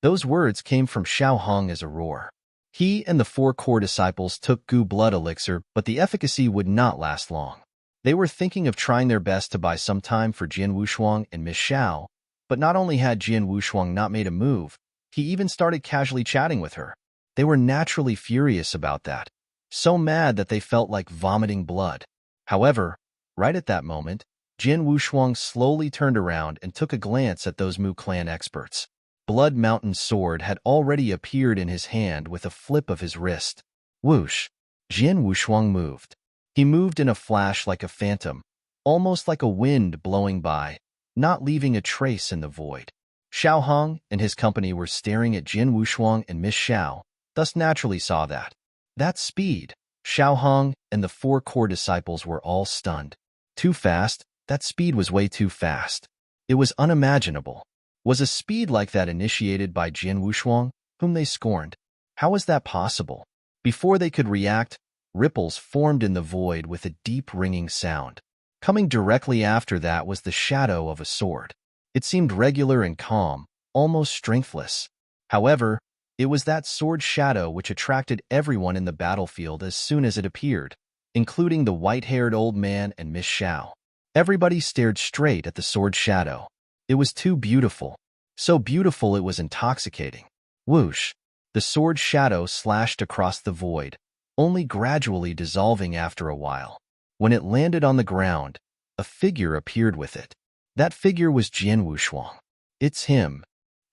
Those words came from Xiaohong as a roar. He and the four core disciples took Gu blood elixir, but the efficacy would not last long. They were thinking of trying their best to buy some time for Jian Wushuang and Miss Xiao, but not only had Jian Wushuang not made a move, he even started casually chatting with her. They were naturally furious about that, so mad that they felt like vomiting blood. However, right at that moment, Jian Wushuang slowly turned around and took a glance at those Mu Clan experts. Blood Mountain's sword had already appeared in his hand with a flip of his wrist. Whoosh! Jian Wushuang moved. He moved in a flash like a phantom, almost like a wind blowing by, not leaving a trace in the void. Xiaohong and his company were staring at Jian Wushuang and Miss Xiao, thus naturally saw that. That speed! Xiaohong and the four core disciples were all stunned. Too fast? That speed was way too fast. It was unimaginable. Was a speed like that initiated by Jian Wushuang, whom they scorned? How was that possible? Before they could react, ripples formed in the void with a deep ringing sound. Coming directly after that was the shadow of a sword. It seemed regular and calm, almost strengthless. However, it was that sword shadow which attracted everyone in the battlefield as soon as it appeared, including the white-haired old man and Miss Xiao. Everybody stared straight at the sword shadow. It was too beautiful. So beautiful it was intoxicating. Whoosh! The sword shadow slashed across the void, only gradually dissolving after a while. When it landed on the ground, a figure appeared with it. That figure was Jian Wushuang. It's him.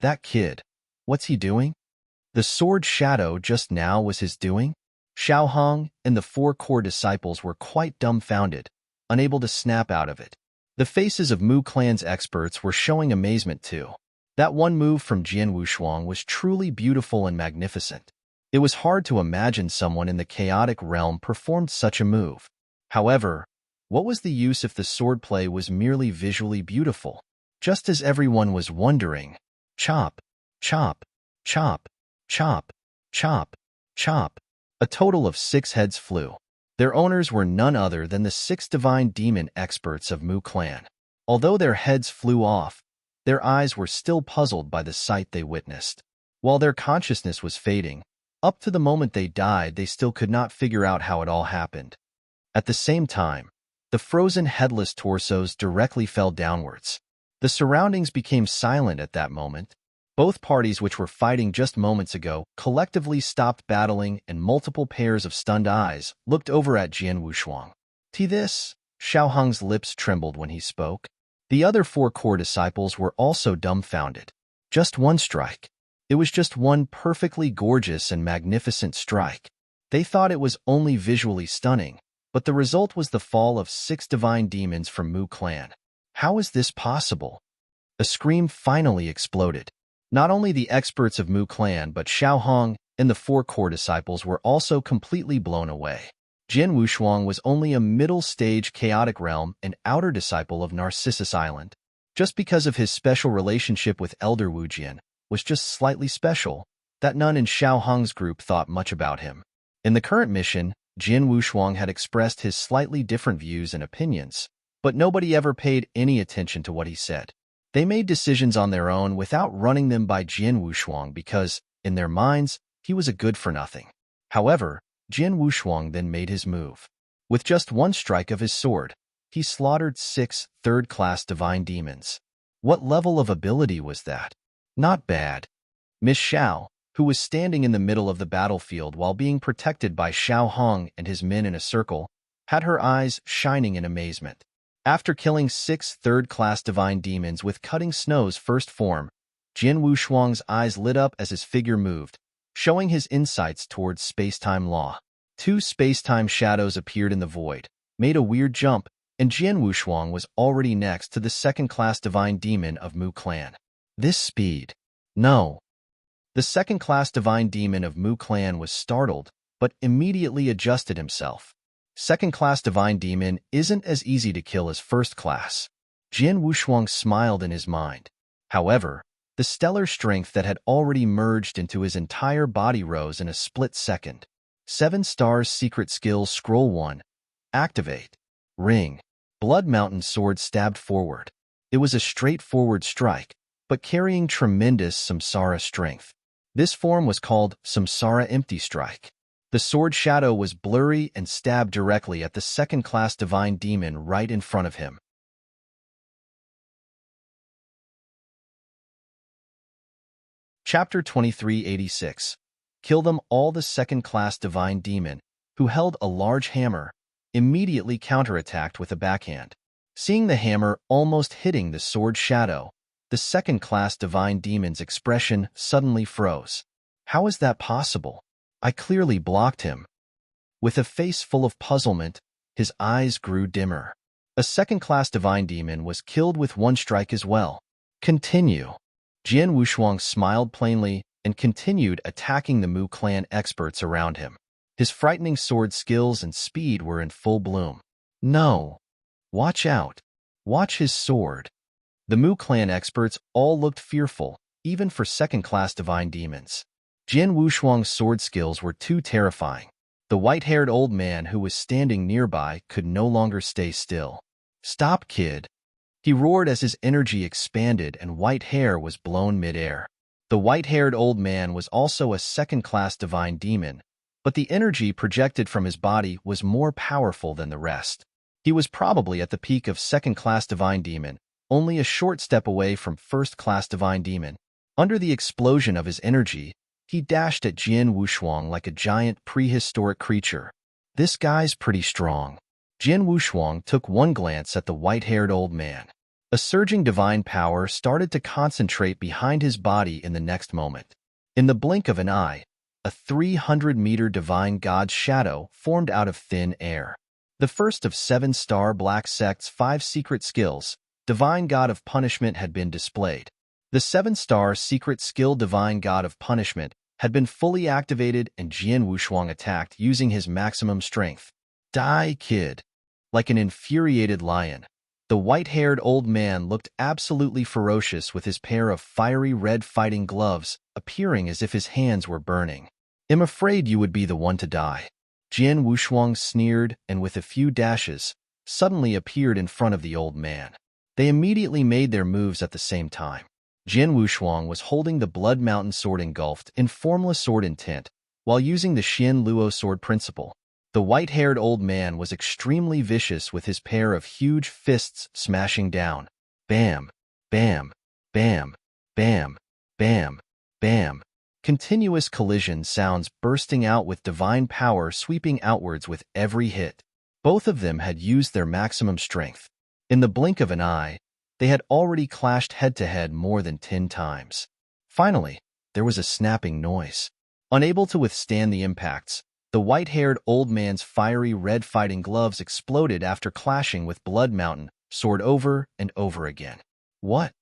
That kid. What's he doing? The sword shadow just now was his doing? Xiaohong and the four core disciples were quite dumbfounded, unable to snap out of it. The faces of Mu Clan's experts were showing amazement too. That one move from Jian Wushuang was truly beautiful and magnificent. It was hard to imagine someone in the chaotic realm performed such a move. However, what was the use if the swordplay was merely visually beautiful? Just as everyone was wondering, chop, chop, chop, chop, chop, chop. A total of 6 heads flew. Their owners were none other than the 6 divine demon experts of Mu Clan. Although their heads flew off, their eyes were still puzzled by the sight they witnessed. While their consciousness was fading, up to the moment they died, they still could not figure out how it all happened. At the same time, the frozen headless torsos directly fell downwards. The surroundings became silent at that moment. Both parties which were fighting just moments ago collectively stopped battling, and multiple pairs of stunned eyes looked over at Jian Wushuang. To this, Xiaohong's lips trembled when he spoke. The other 4 core disciples were also dumbfounded. Just one strike. It was just one perfectly gorgeous and magnificent strike. They thought it was only visually stunning, but the result was the fall of 6 divine demons from Mu Clan. How is this possible? A scream finally exploded. Not only the experts of Mu Clan, but Xiaohong and the 4 core disciples were also completely blown away. Jian Wushuang was only a middle-stage chaotic realm and outer disciple of Narcissus Island. Just because of his special relationship with Elder Wu Jian was just slightly special, that none in Xiao Hong's group thought much about him. In the current mission, Jin Wushuang had expressed his slightly different views and opinions, but nobody ever paid any attention to what he said. They made decisions on their own without running them by Jin Wushuang because, in their minds, he was a good-for-nothing. However, Jin Wushuang then made his move. With just one strike of his sword, he slaughtered 6 third-class divine demons. What level of ability was that? Not bad. Miss Xiao, who was standing in the middle of the battlefield while being protected by Xiao Hong and his men in a circle, had her eyes shining in amazement. After killing 6 third-class divine demons with Cutting Snow's first form, Jin Wushuang's eyes lit up as his figure moved, showing his insights towards space-time law. 2 space-time shadows appeared in the void, made a weird jump, and Jin Wushuang was already next to the second-class divine demon of Mu Clan. This speed. No. The second-class divine demon of Mu Clan was startled, but immediately adjusted himself. Second-class divine demon isn't as easy to kill as first-class. Jin Wushuang smiled in his mind. However, the stellar strength that had already merged into his entire body rose in a split second. 7 Stars Secret Skills Scroll 1. Activate. Ring. Blood Mountain sword stabbed forward. It was a straightforward strike, but carrying tremendous samsara strength. This form was called Samsara Empty Strike. The sword shadow was blurry and stabbed directly at the second-class divine demon right in front of him. Chapter 2386. Kill them all. The second-class divine demon, who held a large hammer, immediately counterattacked with a backhand. Seeing the hammer almost hitting the sword shadow, the second-class divine demon's expression suddenly froze. How is that possible? I clearly blocked him. With a face full of puzzlement, his eyes grew dimmer. A second-class divine demon was killed with one strike as well. Continue. Jin Wushuang smiled plainly and continued attacking the Mu Clan experts around him. His frightening sword skills and speed were in full bloom. No. Watch out. Watch his sword. The Mu Clan experts all looked fearful, even for second-class divine demons. Jin Wushuang's sword skills were too terrifying. The white-haired old man who was standing nearby could no longer stay still. Stop, kid. He roared as his energy expanded and white hair was blown mid-air. The white-haired old man was also a second-class divine demon, but the energy projected from his body was more powerful than the rest. He was probably at the peak of second-class divine demon, only a short step away from first-class divine demon. Under the explosion of his energy, he dashed at Jin Wushuang like a giant prehistoric creature. This guy's pretty strong. Jin Wushuang took one glance at the white-haired old man. A surging divine power started to concentrate behind his body in the next moment. In the blink of an eye, a 300-meter divine god's shadow formed out of thin air. The first of 7-star Black Sect's 5 secret skills, Divine God of Punishment, had been displayed. The 7-star secret skill Divine God of Punishment had been fully activated and Jin Wushuang attacked using his maximum strength. Die, kid. Like an infuriated lion, the white-haired old man looked absolutely ferocious with his pair of fiery red fighting gloves appearing as if his hands were burning. I'm afraid you would be the one to die. Jin Wushuang sneered and with a few dashes, suddenly appeared in front of the old man. They immediately made their moves at the same time. Jin Wushuang was holding the Blood Mountain sword engulfed in formless sword intent, while using the Xin Luo sword principle. The white-haired old man was extremely vicious with his pair of huge fists smashing down. Bam, bam, bam, bam, bam, bam. Continuous collision sounds bursting out with divine power sweeping outwards with every hit. Both of them had used their maximum strength. In the blink of an eye, they had already clashed head-to-head more than 10 times. Finally, there was a snapping noise. Unable to withstand the impacts, the white-haired old man's fiery red fighting gloves exploded after clashing with Blood Mountain sword over and over again. What?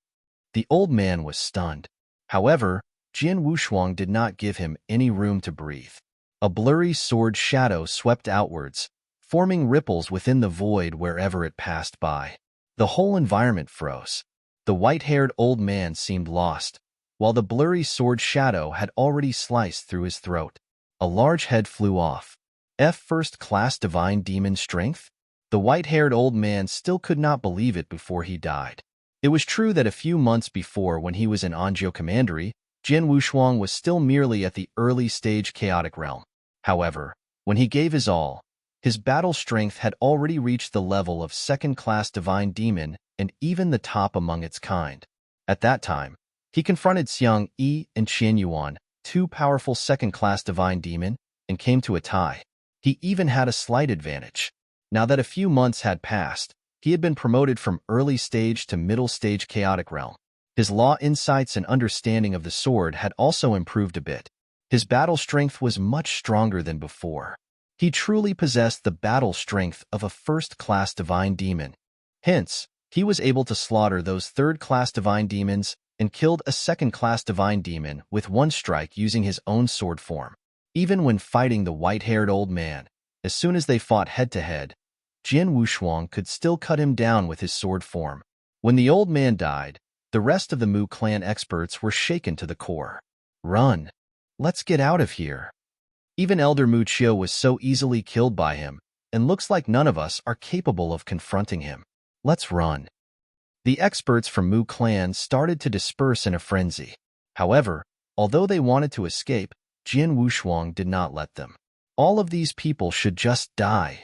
The old man was stunned. However, Jin Wushuang did not give him any room to breathe. A blurry sword shadow swept outwards, forming ripples within the void wherever it passed by. The whole environment froze. The white-haired old man seemed lost, while the blurry sword shadow had already sliced through his throat. A large head flew off. First-class divine demon strength? The white-haired old man still could not believe it before he died. It was true that a few months before, when he was in Anzhou Commandery, Jin Wushuang was still merely at the early-stage chaotic realm. However, when he gave his all, his battle strength had already reached the level of second-class divine demon and even the top among its kind. At that time, he confronted Xiang Yi and Qian Yuan, two powerful second-class divine demon, and came to a tie. He even had a slight advantage. Now that a few months had passed, he had been promoted from early stage to middle stage chaotic realm. His law insights and understanding of the sword had also improved a bit. His battle strength was much stronger than before. He truly possessed the battle strength of a first-class divine demon. Hence, he was able to slaughter those third-class divine demons and killed a second-class divine demon with one strike using his own sword form. Even when fighting the white-haired old man, as soon as they fought head-to-head, Jin Wushuang could still cut him down with his sword form. When the old man died, the rest of the Mu clan experts were shaken to the core. Run! Let's get out of here. Even Elder Mu Chiu was so easily killed by him, and looks like none of us are capable of confronting him. Let's run. The experts from Mu clan started to disperse in a frenzy. However, although they wanted to escape, Jin Wushuang did not let them. All of these people should just die.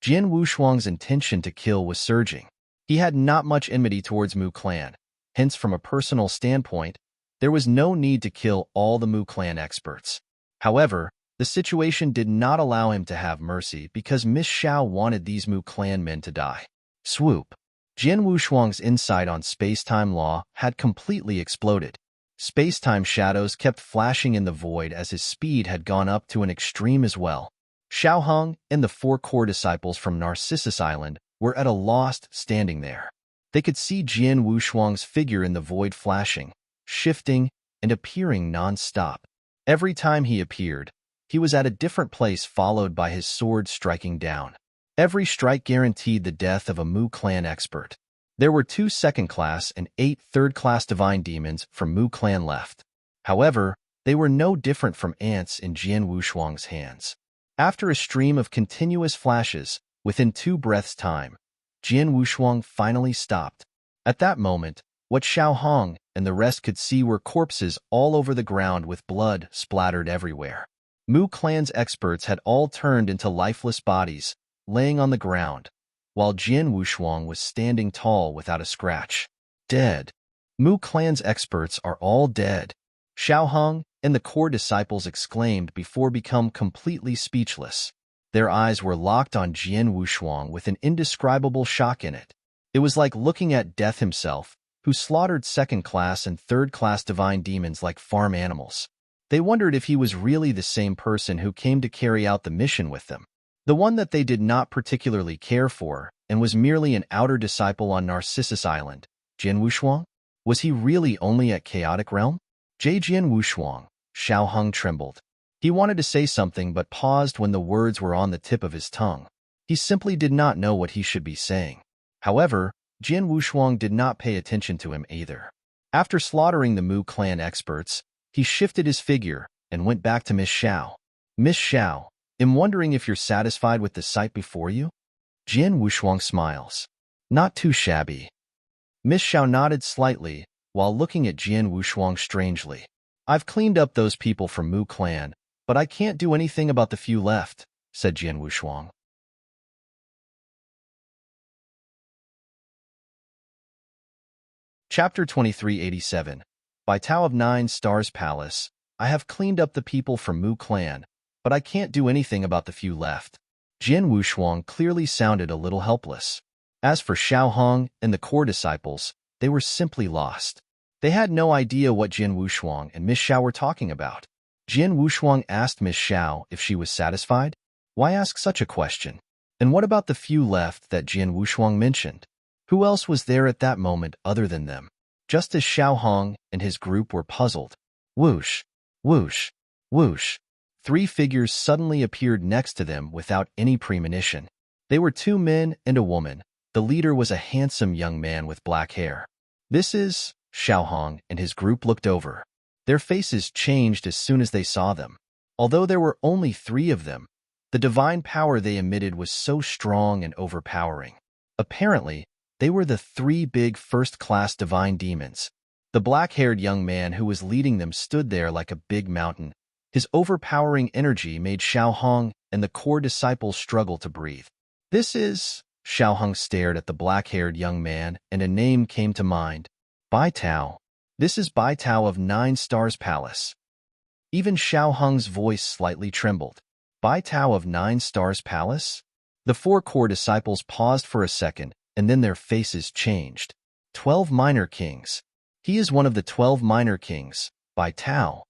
Jin Wushuang's intention to kill was surging. He had not much enmity towards Mu clan, hence from a personal standpoint, there was no need to kill all the Mu clan experts. However, the situation did not allow him to have mercy because Miss Xiao wanted these Mu clan men to die. Swoop! Jin Wushuang's insight on space-time law had completely exploded. Space-time shadows kept flashing in the void as his speed had gone up to an extreme as well. Xiao Hong and the four core disciples from Narcissus Island were at a loss standing there. They could see Jin Wushuang's figure in the void flashing, shifting, and appearing non-stop. Every time he appeared, he was at a different place followed by his sword striking down. Every strike guaranteed the death of a Mu clan expert. There were 2 second-class and 8 third-class divine demons from Mu clan left. However, they were no different from ants in Jin Wushuang's hands. After a stream of continuous flashes, within 2 breaths' time, Jin Wushuang finally stopped. At that moment, what Xiao Hong and the rest could see were corpses all over the ground with blood splattered everywhere. Mu clan's experts had all turned into lifeless bodies, laying on the ground, while Jin Wushuang was standing tall without a scratch. Dead. Mu clan's experts are all dead. Xiao Hong and the core disciples exclaimed before become completely speechless. Their eyes were locked on Jin Wushuang with an indescribable shock in it. It was like looking at death himself, who slaughtered second-class and third-class divine demons like farm animals. They wondered if he was really the same person who came to carry out the mission with them. The one that they did not particularly care for, and was merely an outer disciple on Narcissus Island. Jin Wushuang? Was he really only at Chaotic Realm? Jin Wushuang. Xiao Hong trembled. He wanted to say something but paused when the words were on the tip of his tongue. He simply did not know what he should be saying. However, Jin Wushuang did not pay attention to him either. After slaughtering the Mu clan experts, he shifted his figure and went back to Miss Xiao. Miss Xiao, I'm wondering if you're satisfied with the sight before you? Jin Wushuang smiles. Not too shabby. Miss Xiao nodded slightly, while looking at Jin Wushuang strangely. I've cleaned up those people from Mu clan, but I can't do anything about the few left, said Jin Wushuang. Chapter 2387. By Tao of 9 Stars Palace, I have cleaned up the people from Mu clan, but I can't do anything about the few left. Jin Wushuang clearly sounded a little helpless. As for Xiao Hong and the core disciples, they were simply lost. They had no idea what Jin Wushuang and Miss Xiao were talking about. Jin Wushuang asked Miss Xiao if she was satisfied. Why ask such a question? And what about the few left that Jin Wushuang mentioned? Who else was there at that moment other than them? Just as Xiao Hong and his group were puzzled. Whoosh, whoosh, whoosh. 3 figures suddenly appeared next to them without any premonition. They were 2 men and a woman. The leader was a handsome young man with black hair. This is Xiaohong and his group looked over. Their faces changed as soon as they saw them. Although there were only 3 of them, the divine power they emitted was so strong and overpowering. Apparently, they were the 3 big first-class divine demons. The black-haired young man who was leading them stood there like a big mountain. His overpowering energy made Xiaohong and the core disciples struggle to breathe. This is... Xiaohong stared at the black-haired young man, and a name came to mind. Bai Tao. This is Bai Tao of 9 Stars Palace. Even Xiaohong's voice slightly trembled. Bai Tao of 9 Stars Palace? The 4 core disciples paused for a second, and then their faces changed. 12 Minor Kings. He is one of the 12 Minor Kings, Bai Tao.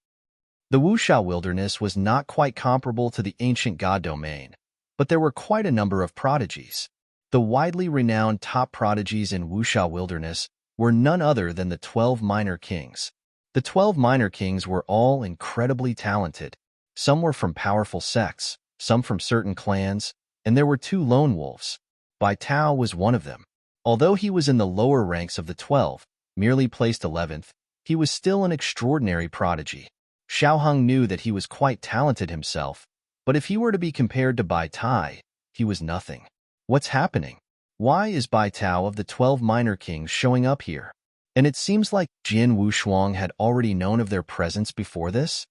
The Wuxia wilderness was not quite comparable to the ancient God domain, but there were quite a number of prodigies. The widely renowned top prodigies in Wuxia wilderness were none other than the 12 Minor Kings. The 12 Minor Kings were all incredibly talented. Some were from powerful sects, some from certain clans, and there were 2 lone wolves. Bai Tao was one of them. Although he was in the lower ranks of the 12, merely placed 11th, he was still an extraordinary prodigy. Xiaohong knew that he was quite talented himself, but if he were to be compared to Bai Tai, he was nothing. What's happening? Why is Bai Tao of the 12 Minor Kings showing up here? And it seems like Jian Wushuang had already known of their presence before this?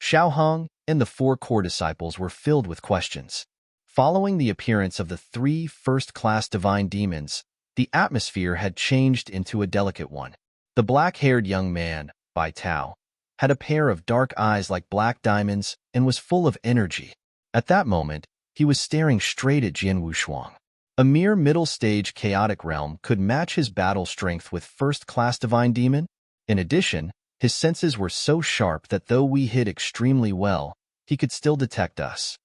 Xiaohong and the 4 core disciples were filled with questions. Following the appearance of the 3 first-class divine demons, the atmosphere had changed into a delicate one. The black-haired young man, Bai Tao, had a pair of dark eyes like black diamonds and was full of energy. At that moment, he was staring straight at Jian Wushuang. A mere middle-stage chaotic realm could match his battle strength with first-class divine demon. In addition, his senses were so sharp that though we hid extremely well, he could still detect us.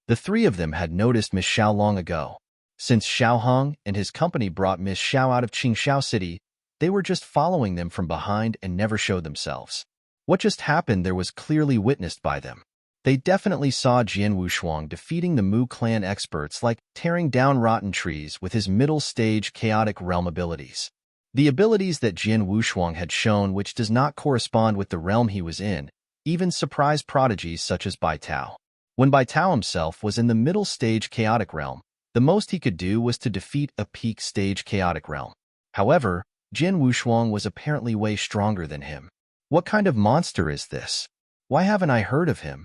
The 3 of them had noticed Miss Xiao long ago. Since Xiaohong and his company brought Miss Xiao out of Qingxiao City, they were just following them from behind and never showed themselves. What just happened there was clearly witnessed by them. They definitely saw Jian Wushuang defeating the Mu clan experts like tearing down rotten trees with his middle-stage chaotic realm abilities. The abilities that Jian Wushuang had shown which does not correspond with the realm he was in, even surprised prodigies such as Bai Tao. When Bai Tao himself was in the middle-stage chaotic realm, the most he could do was to defeat a peak-stage chaotic realm. However, Jian Wushuang was apparently way stronger than him. What kind of monster is this? Why haven't I heard of him?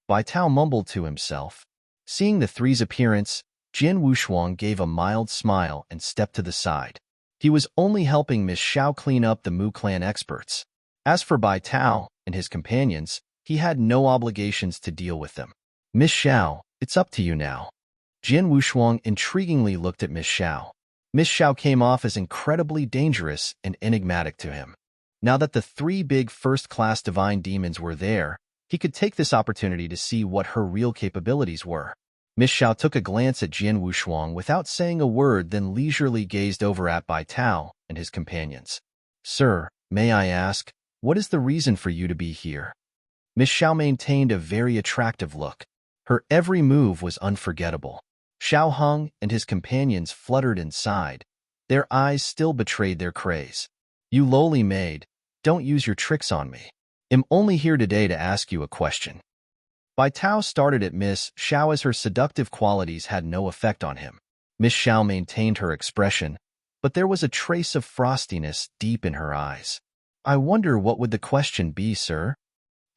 Bai Tao mumbled to himself. Seeing the 3's appearance, Jian Wushuang gave a mild smile and stepped to the side. He was only helping Miss Xiao clean up the Mu clan experts. As for Bai Tao and his companions, he had no obligations to deal with them. Miss Xiao, it's up to you now. Jian Wushuang intriguingly looked at Miss Xiao. Miss Xiao came off as incredibly dangerous and enigmatic to him. Now that the 3 big first-class divine demons were there, he could take this opportunity to see what her real capabilities were. Miss Xiao took a glance at Jian Wushuang without saying a word, then leisurely gazed over at Bai Tao and his companions. Sir, may I ask, what is the reason for you to be here? Miss Xiao maintained a very attractive look. Her every move was unforgettable. Xiaohong and his companions fluttered and sighed. Their eyes still betrayed their craze. You lowly maid, don't use your tricks on me. I'm only here today to ask you a question. Bai Tao started at Miss Xiao as her seductive qualities had no effect on him. Miss Xiao maintained her expression, but there was a trace of frostiness deep in her eyes. I wonder what would the question be, sir?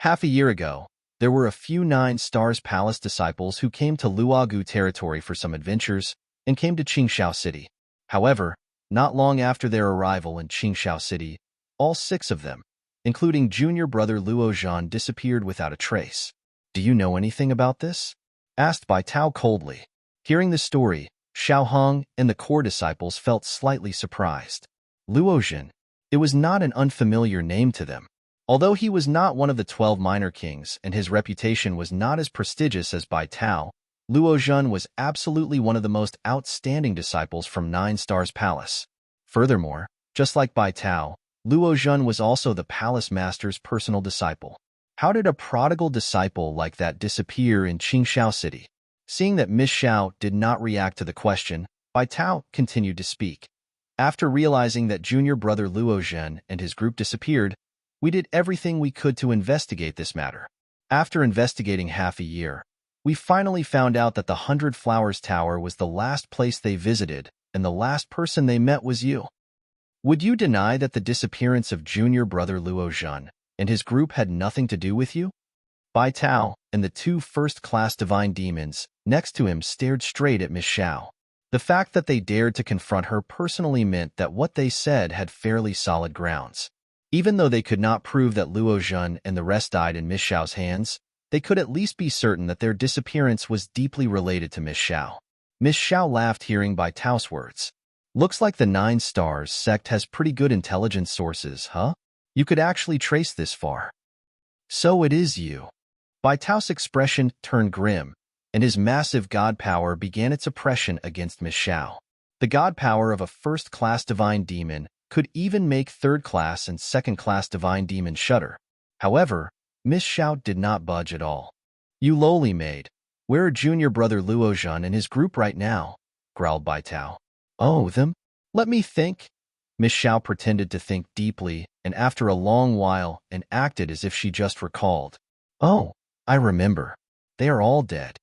Half a year ago, there were a few 9 Stars Palace disciples who came to Luogu territory for some adventures and came to Qingxiao City. However, not long after their arrival in Qingxiao City, all 6 of them, including junior brother Luo Zhan, disappeared without a trace. Do you know anything about this? Asked Bai Tao coldly. Hearing the story, Xiaohong and the core disciples felt slightly surprised. Luo Zhan, it was not an unfamiliar name to them. Although he was not one of the 12 minor kings and his reputation was not as prestigious as Bai Tao, Luo Zhan was absolutely one of the most outstanding disciples from 9 Stars Palace. Furthermore, just like Bai Tao, Luo Zhan was also the palace master's personal disciple. How did a prodigal disciple like that disappear in Qingxiao City? Seeing that Miss Xiao did not react to the question, Bai Tao continued to speak. After realizing that junior brother Luozhen and his group disappeared, we did everything we could to investigate this matter. After investigating half a year, we finally found out that the 100 Flowers Tower was the last place they visited, and the last person they met was you. Would you deny that the disappearance of junior brother Luozhen and his group had nothing to do with you? Bai Tao and the two first-class divine demons next to him stared straight at Miss Xiao. The fact that they dared to confront her personally meant that what they said had fairly solid grounds. Even though they could not prove that Luozhen and the rest died in Miss Xiao's hands, they could at least be certain that their disappearance was deeply related to Miss Xiao. Miss Xiao laughed hearing Bai Tao's words. Looks like the 9 Stars sect has pretty good intelligence sources, huh? You could actually trace this far. So it is you. Bai Tao's expression turned grim, and his massive god power began its oppression against Miss Xiao. The god power of a first-class divine demon could even make third-class and second-class divine demons shudder. However, Miss Xiao did not budge at all. You lowly maid, where are junior brother Luozhen and his group right now? Growled Bai Tao. Oh, them? Let me think. Miss Xiao pretended to think deeply, and after a long while, and acted as if she just recalled. Oh, I remember. They are all dead.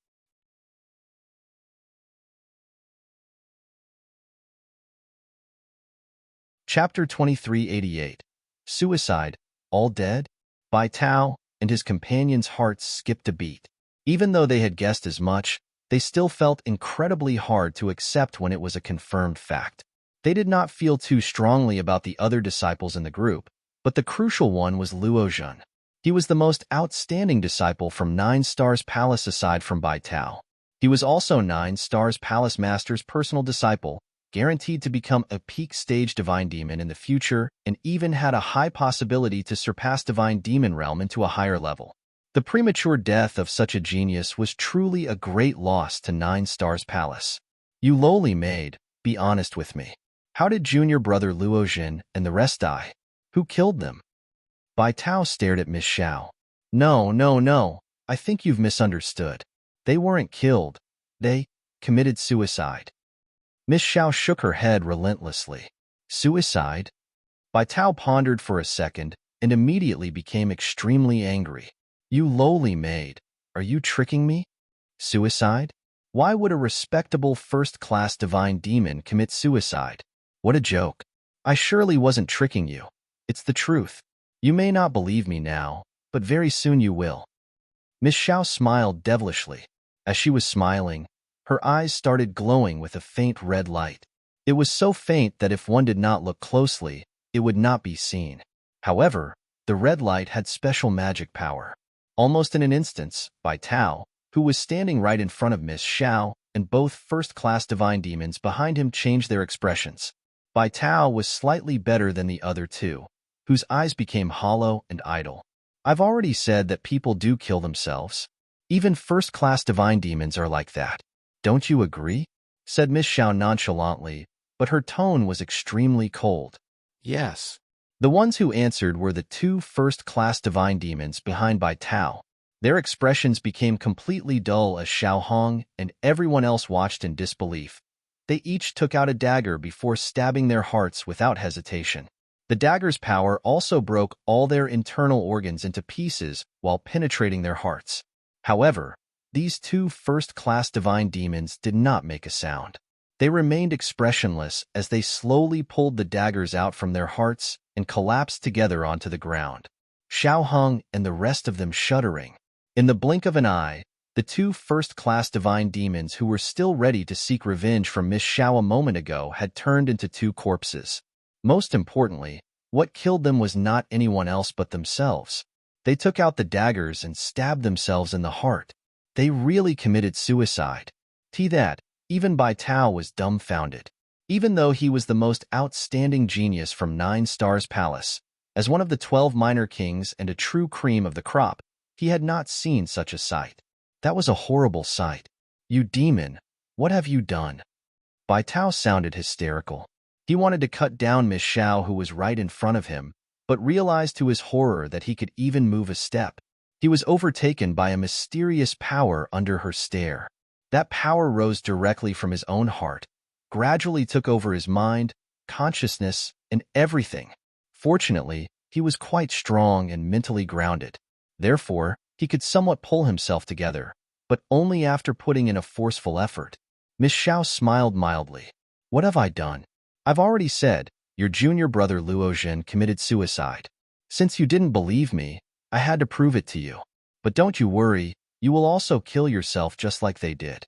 Chapter 2388. Suicide, all dead? Bai Tao and his companions' hearts skipped a beat. Even though they had guessed as much, they still felt incredibly hard to accept when it was a confirmed fact. They did not feel too strongly about the other disciples in the group, but the crucial one was Luozhen. He was the most outstanding disciple from 9 Stars Palace aside from Bai Tao. He was also 9 Stars Palace Master's personal disciple, guaranteed to become a peak stage divine demon in the future, and even had a high possibility to surpass divine demon realm into a higher level. The premature death of such a genius was truly a great loss to 9 Stars Palace. You lowly maid, be honest with me. How did junior brother Luozhen and the rest die? Who killed them? Bai Tao stared at Miss Xiao. No. I think you've misunderstood. They weren't killed. They committed suicide. Miss Xiao shook her head relentlessly. Suicide? Bai Tao pondered for a second and immediately became extremely angry. You lowly maid, are you tricking me? Suicide? Why would a respectable first-class divine demon commit suicide? What a joke. I surely wasn't tricking you. It's the truth. You may not believe me now, but very soon you will. Miss Xiao smiled devilishly. As she was smiling, her eyes started glowing with a faint red light. It was so faint that if one did not look closely, it would not be seen. However, the red light had special magic power. Almost in an instant, Bai Tao, who was standing right in front of Miss Xiao, and both first-class divine demons behind him changed their expressions. Bai Tao was slightly better than the other two, whose eyes became hollow and idle. I've already said that people do kill themselves. Even first-class divine demons are like that. Don't you agree? Said Miss Xiao nonchalantly, but her tone was extremely cold. Yes. The ones who answered were the 2 first-class divine demons behind Bai Tao. Their expressions became completely dull as Xiao Hong and everyone else watched in disbelief. They each took out a dagger before stabbing their hearts without hesitation. The dagger's power also broke all their internal organs into pieces while penetrating their hearts. However, these 2 first-class divine demons did not make a sound. They remained expressionless as they slowly pulled the daggers out from their hearts and collapsed together onto the ground. Xiao Hong and the rest of them shuddering. In the blink of an eye, the 2 first-class divine demons who were still ready to seek revenge from Miss Xiao a moment ago had turned into 2 corpses. Most importantly, what killed them was not anyone else but themselves. They took out the daggers and stabbed themselves in the heart. They really committed suicide. That, even Bai Tao was dumbfounded. Even though he was the most outstanding genius from 9 Stars Palace, as one of the 12 minor kings and a true cream of the crop, he had not seen such a sight. That was a horrible sight. You demon, what have you done? Bai Tao sounded hysterical. He wanted to cut down Miss Xiao, who was right in front of him, but realized to his horror that he could even move a step. He was overtaken by a mysterious power under her stare. That power rose directly from his own heart, gradually took over his mind, consciousness, and everything. Fortunately, he was quite strong and mentally grounded. Therefore, he could somewhat pull himself together, but only after putting in a forceful effort. Miss Xiao smiled mildly. What have I done? I've already said, your junior brother Luo Jin committed suicide. Since you didn't believe me, I had to prove it to you. But don't you worry, you will also kill yourself just like they did.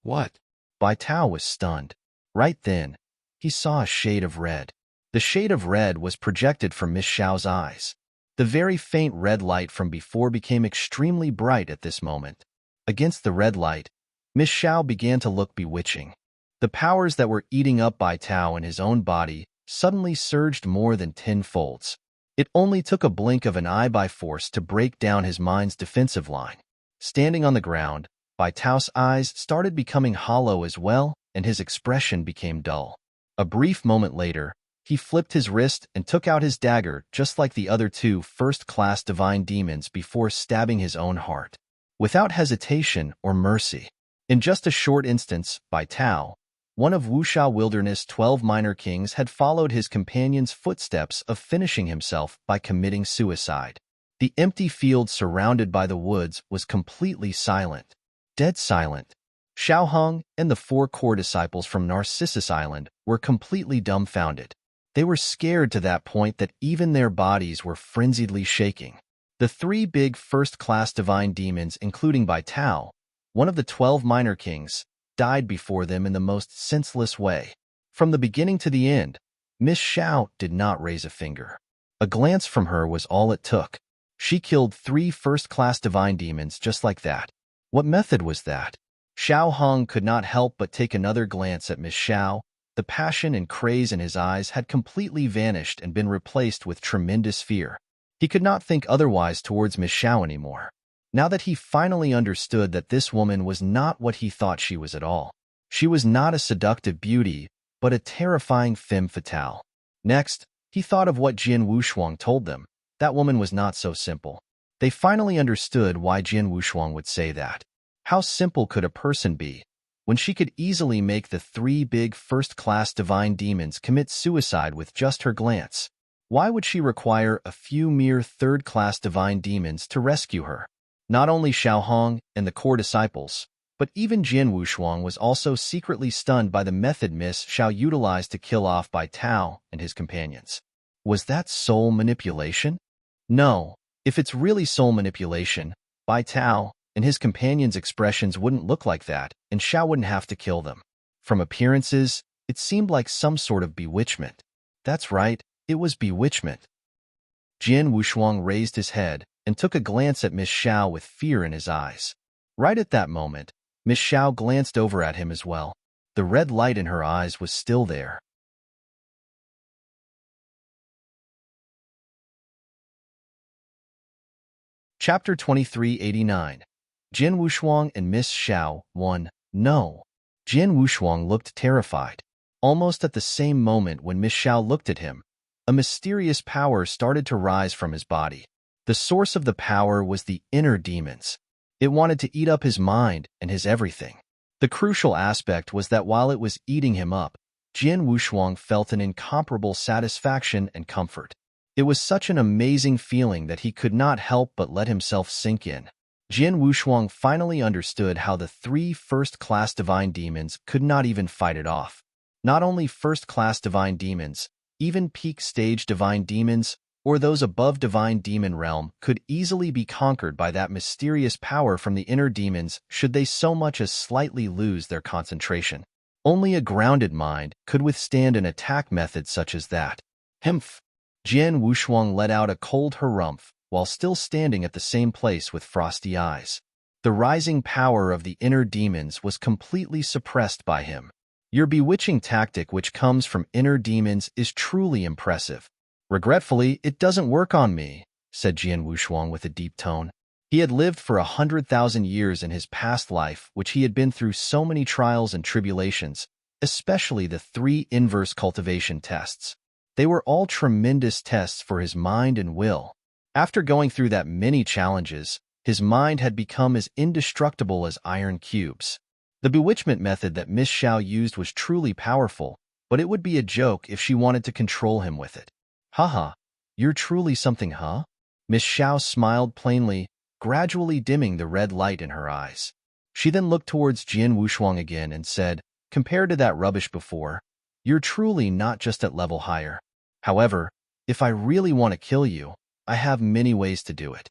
What? Bai Tao was stunned. Right then, he saw a shade of red. The shade of red was projected from Miss Xiao's eyes. The very faint red light from before became extremely bright at this moment. Against the red light, Miss Xiao began to look bewitching. The powers that were eating up Bai Tao in his own body suddenly surged more than 10 folds. It only took a blink of an eye by force to break down his mind's defensive line. Standing on the ground, Bai Tao's eyes started becoming hollow as well, and his expression became dull. A brief moment later, he flipped his wrist and took out his dagger just like the other two first-class divine demons before stabbing his own heart. Without hesitation or mercy. In just a short instance, Bai Tao, one of Wuxia Wilderness' 12 minor kings, had followed his companion's footsteps of finishing himself by committing suicide. The empty field surrounded by the woods was completely silent. Dead silent. Xiao Hong and the 4 core disciples from Narcissus Island were completely dumbfounded. They were scared to that point that even their bodies were frenziedly shaking. The 3 big first-class divine demons, including Bai Tao, one of the 12 minor kings, died before them in the most senseless way. From the beginning to the end, Miss Xiao did not raise a finger. A glance from her was all it took. She killed 3 first-class divine demons just like that. What method was that? Xiao Hong could not help but take another glance at Miss Xiao. The passion and craze in his eyes had completely vanished and been replaced with tremendous fear. He could not think otherwise towards Miss Xiao anymore. Now that he finally understood that this woman was not what he thought she was at all. She was not a seductive beauty, but a terrifying femme fatale. Next, he thought of what Jian Wushuang told them. That woman was not so simple. They finally understood why Jian Wushuang would say that. How simple could a person be, when she could easily make the 3 big first-class divine demons commit suicide with just her glance? Why would she require a few mere third-class divine demons to rescue her? Not only Xiao Hong and the core disciples, but even Jian Wushuang was also secretly stunned by the method Miss Xiao utilized to kill off Bai Tao and his companions. Was that soul manipulation? No, if it's really soul manipulation, Bai Tao and his companions' expressions wouldn't look like that, and Xiao wouldn't have to kill them. From appearances, it seemed like some sort of bewitchment. That's right, it was bewitchment. Jian Wushuang raised his head and took a glance at Miss Xiao with fear in his eyes. Right at that moment, Miss Xiao glanced over at him as well. The red light in her eyes was still there. Chapter 2389. Jian Wushuang and Miss Xiao. 1. No. Jian Wushuang looked terrified. Almost at the same moment when Miss Xiao looked at him, a mysterious power started to rise from his body. The source of the power was the inner demons. It wanted to eat up his mind and his everything. The crucial aspect was that while it was eating him up, Jian Wushuang felt an incomparable satisfaction and comfort. It was such an amazing feeling that he could not help but let himself sink in. Jian Wushuang finally understood how the 3 first-class divine demons could not even fight it off. Not only first-class divine demons, even peak-stage divine demons, or those above divine demon realm, could easily be conquered by that mysterious power from the inner demons should they so much as slightly lose their concentration. Only a grounded mind could withstand an attack method such as that. Humph! Jian Wushuang let out a cold harumph, while still standing at the same place with frosty eyes. The rising power of the inner demons was completely suppressed by him. Your bewitching tactic which comes from inner demons is truly impressive. Regretfully, it doesn't work on me, said Jian Wushuang with a deep tone. He had lived for 100,000 years in his past life, which he had been through so many trials and tribulations, especially the 3 inverse cultivation tests. They were all tremendous tests for his mind and will. After going through that many challenges, his mind had become as indestructible as iron cubes. The bewitchment method that Miss Xiao used was truly powerful, but it would be a joke if she wanted to control him with it. Haha, you're truly something, huh? Miss Xiao smiled plainly, gradually dimming the red light in her eyes. She then looked towards Jian Wushuang again and said, compared to that rubbish before, you're truly not just at level higher. However, if I really want to kill you, I have many ways to do it.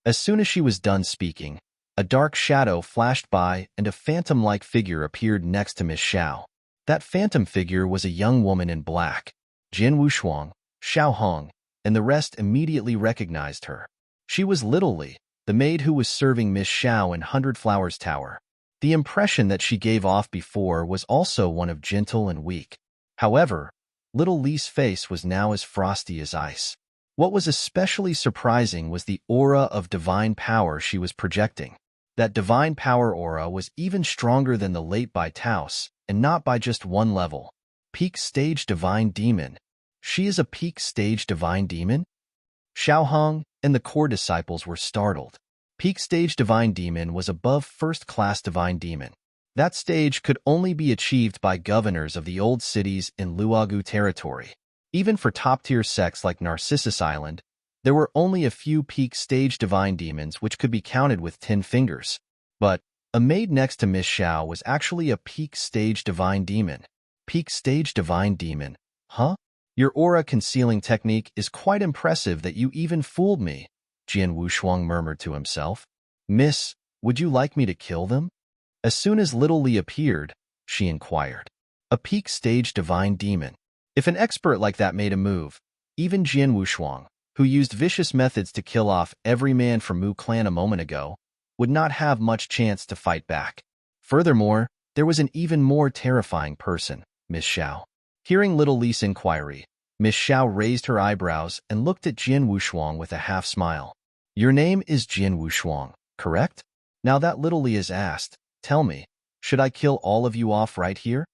As soon as she was done speaking, a dark shadow flashed by and a phantom-like figure appeared next to Miss Xiao. That phantom figure was a young woman in black. Jian Wushuang, Xiao Hong, and the rest immediately recognized her. She was Little Li, the maid who was serving Miss Xiao in Hundred Flowers Tower. The impression that she gave off before was also one of gentle and weak. However, Little Li's face was now as frosty as ice. What was especially surprising was the aura of divine power she was projecting. That divine power aura was even stronger than the late Bai Tao's, and not by just one level. Peak Stage Divine Demon. She is a Peak Stage Divine Demon? Xiao Hong and the core disciples were startled. Peak Stage Divine Demon was above First-Class Divine Demon. That stage could only be achieved by governors of the old cities in Luogu territory. Even for top-tier sects like Narcissus Island, there were only a few Peak Stage Divine Demons which could be counted with 10 fingers. But a maid next to Miss Xiao was actually a Peak Stage Divine Demon. Peak Stage Divine Demon, huh? Your aura concealing technique is quite impressive that you even fooled me, Jian Wushuang murmured to himself. Miss, would you like me to kill them? As soon as Little Li appeared, she inquired. A Peak Stage Divine Demon. If an expert like that made a move, even Jian Wushuang, who used vicious methods to kill off every man from Mu clan a moment ago, would not have much chance to fight back. Furthermore, there was an even more terrifying person, Miss Xiao. Hearing Little Li's inquiry, Miss Xiao raised her eyebrows and looked at Jian Wushuang with a half-smile. Your name is Jian Wushuang, correct? Now that Little Li is asked, tell me, should I kill all of you off right here?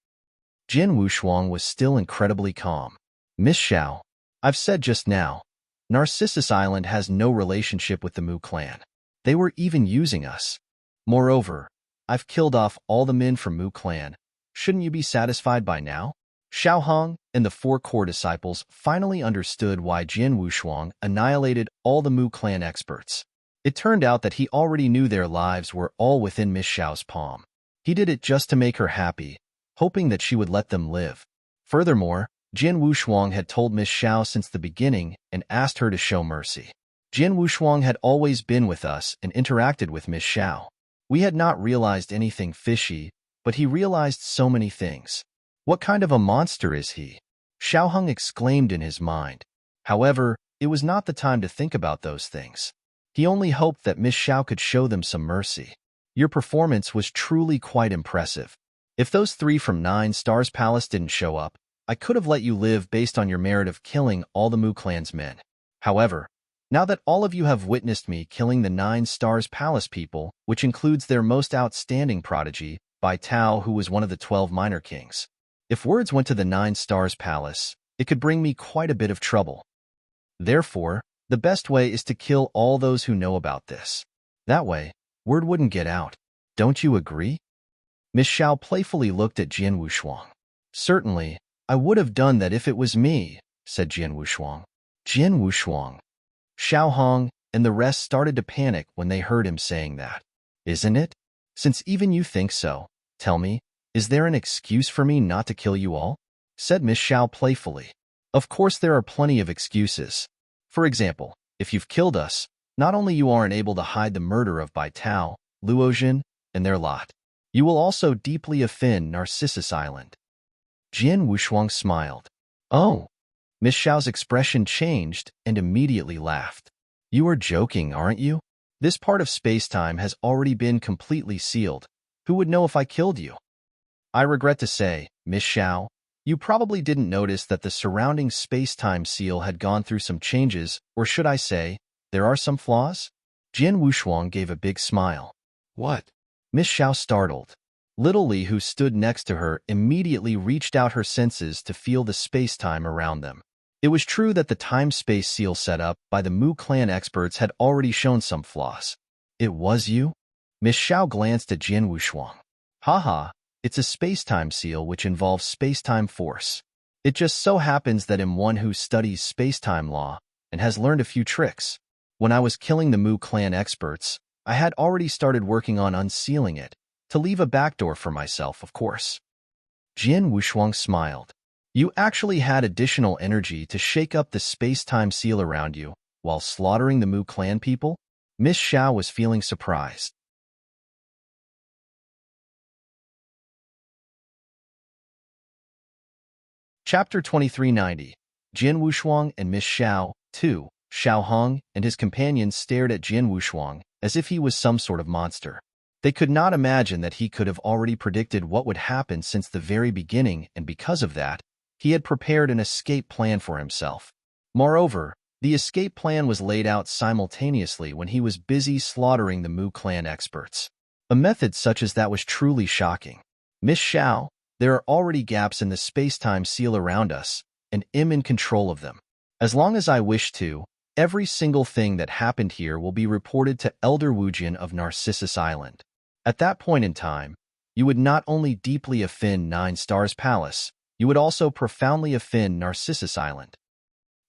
Jian Wushuang was still incredibly calm. Miss Xiao, I've said just now, Narcissus Island has no relationship with the Mu clan. They were even using us. Moreover, I've killed off all the men from Mu clan. Shouldn't you be satisfied by now? Xiao Hong and the 4 core disciples finally understood why Jian Wushuang annihilated all the Mu clan experts. It turned out that he already knew their lives were all within Miss Xiao's palm. He did it just to make her happy, hoping that she would let them live. Furthermore, Jian Wushuang had told Miss Xiao since the beginning and asked her to show mercy. Jian Wushuang had always been with us and interacted with Miss Xiao. We had not realized anything fishy, but he realized so many things. What kind of a monster is he? Xiao Hong exclaimed in his mind. However, it was not the time to think about those things. He only hoped that Miss Xiao could show them some mercy. Your performance was truly quite impressive. If those 3 from 9 Stars Palace didn't show up, I could have let you live based on your merit of killing all the Mu clan's men. However, now that all of you have witnessed me killing the 9 Stars Palace people, which includes their most outstanding prodigy, Bai Tao, who was one of the 12 minor kings, if words went to the 9 Stars Palace, it could bring me quite a bit of trouble. Therefore, the best way is to kill all those who know about this. That way, word wouldn't get out. Don't you agree? Miss Xiao playfully looked at Jian Wushuang. Certainly, I would have done that if it was me, said Jian Wushuang. Jian Wushuang. Xiao Hong and the rest started to panic when they heard him saying that. Isn't it? Since even you think so, tell me, is there an excuse for me not to kill you all? Said Miss Xiao playfully. Of course there are plenty of excuses. For example, if you've killed us, not only you aren't able to hide the murder of Bai Tao, Luozhen, and their lot, you will also deeply offend Narcissus Island. Jian Wushuang smiled. Oh! Miss Xiao's expression changed and immediately laughed. You are joking, aren't you? This part of space-time has already been completely sealed. Who would know if I killed you? I regret to say, Miss Xiao, you probably didn't notice that the surrounding space-time seal had gone through some changes, or should I say, there are some flaws? Jian Wushuang gave a big smile. What? Miss Xiao startled. Little Li, who stood next to her, immediately reached out her senses to feel the space-time around them. It was true that the time-space seal set up by the Mu clan experts had already shown some flaws. It was you? Miss Xiao glanced at Jian Wushuang. Haha, It's a space-time seal which involves space-time force. It just so happens that I'm one who studies space-time law and has learned a few tricks. When I was killing the Mu clan experts, I had already started working on unsealing it, to leave a backdoor for myself, of course. Jian Wushuang smiled. You actually had additional energy to shake up the space-time seal around you while slaughtering the Mu clan people? Miss Xiao was feeling surprised. Chapter 2390. Jian Wushuang and Miss Xiao, 2. Xiao Hong and his companions stared at Jian Wushuang as if he was some sort of monster. They could not imagine that he could have already predicted what would happen since the very beginning, and because of that, he had prepared an escape plan for himself. Moreover, the escape plan was laid out simultaneously when he was busy slaughtering the Mu clan experts. A method such as that was truly shocking. Miss Xiao, there are already gaps in the space-time seal around us, and I'm in control of them. As long as I wish to, every single thing that happened here will be reported to Elder Wujin of Narcissus Island. At that point in time, you would not only deeply offend Nine Stars Palace, you would also profoundly offend Narcissus Island.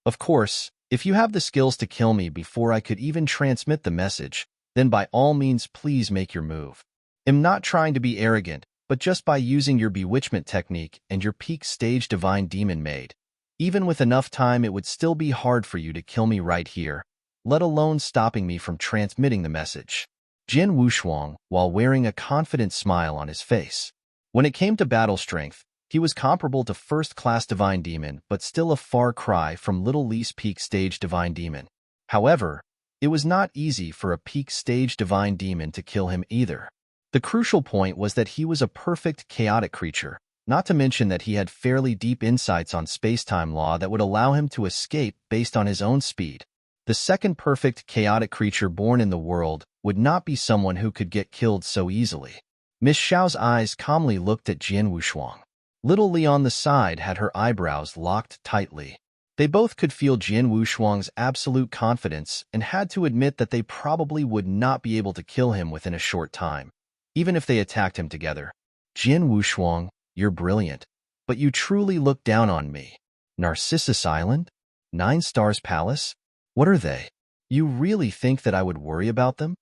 Of course, if you have the skills to kill me before I could even transmit the message, then by all means please make your move. I'm not trying to be arrogant, but just by using your bewitchment technique and your peak stage divine demon maid, even with enough time it would still be hard for you to kill me right here, let alone stopping me from transmitting the message. Jian Wushuang, while wearing a confident smile on his face. When it came to battle strength, he was comparable to first-class divine demon, but still a far cry from Little Lee's peak stage divine demon. However, it was not easy for a peak stage divine demon to kill him either. The crucial point was that he was a perfect chaotic creature, not to mention that he had fairly deep insights on space-time law that would allow him to escape based on his own speed. The second perfect chaotic creature born in the world would not be someone who could get killed so easily. Miss Xiao's eyes calmly looked at Jian Wushuang. Little Li on the side had her eyebrows locked tightly. They both could feel Jian Wushuang's absolute confidence and had to admit that they probably would not be able to kill him within a short time, even if they attacked him together. Jian Wushuang, you're brilliant, but you truly look down on me. Narcissus Island? Nine Stars Palace? What are they? You really think that I would worry about them?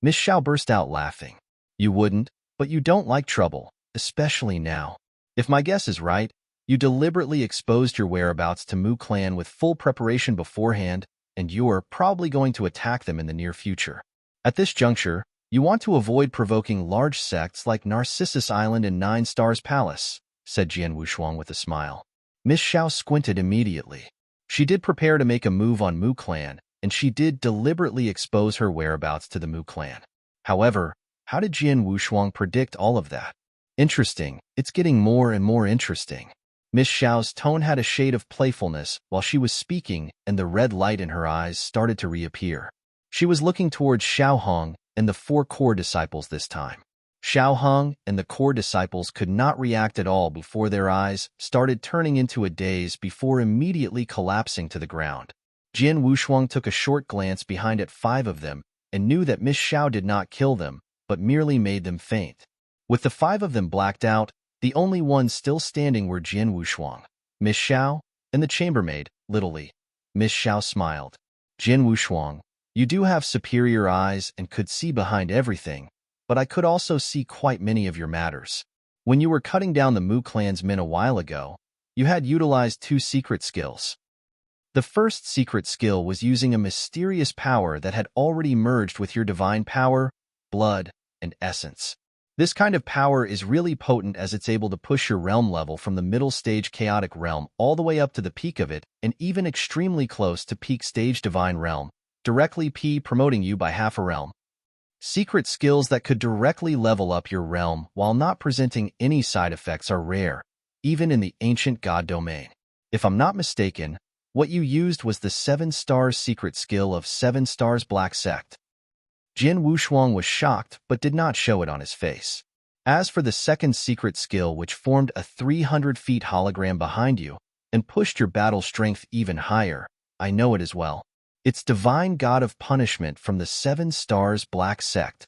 Miss Xiao burst out laughing. You wouldn't, but you don't like trouble, especially now. If my guess is right, you deliberately exposed your whereabouts to Mu Clan with full preparation beforehand, and you're probably going to attack them in the near future. At this juncture, you want to avoid provoking large sects like Narcissus Island and Nine Stars Palace, said Jian Wushuang with a smile. Miss Xiao squinted immediately. She did prepare to make a move on Mu Clan, and she did deliberately expose her whereabouts to the Mu Clan. However, how did Jian Wushuang predict all of that? Interesting. It's getting more and more interesting. Miss Xiao's tone had a shade of playfulness while she was speaking, and the red light in her eyes started to reappear. She was looking towards Xiao Hong and the 4 core disciples this time. Xiao Hong and the core disciples could not react at all before their eyes started turning into a daze before immediately collapsing to the ground. Jian Wushuang took a short glance behind at 5 of them and knew that Miss Xiao did not kill them, but merely made them faint. With the 5 of them blacked out, the only ones still standing were Jian Wushuang, Miss Xiao, and the chambermaid, Little Li. Miss Xiao smiled. Jian Wushuang, you do have superior eyes and could see behind everything, but I could also see quite many of your matters. When you were cutting down the Mu Clan's men a while ago, you had utilized 2 secret skills. The first secret skill was using a mysterious power that had already merged with your divine power, blood, and essence. This kind of power is really potent as it's able to push your realm level from the middle stage chaotic realm all the way up to the peak of it and even extremely close to peak stage divine realm, directly promoting you by half a realm. Secret skills that could directly level up your realm while not presenting any side effects are rare, even in the ancient god domain. If I'm not mistaken, what you used was the 7 stars secret skill of 7 stars Black Sect. Jian Wushuang was shocked but did not show it on his face. As for the second secret skill which formed a 300 feet hologram behind you and pushed your battle strength even higher, I know it as well. It's Divine God of Punishment from the 7 stars Black Sect.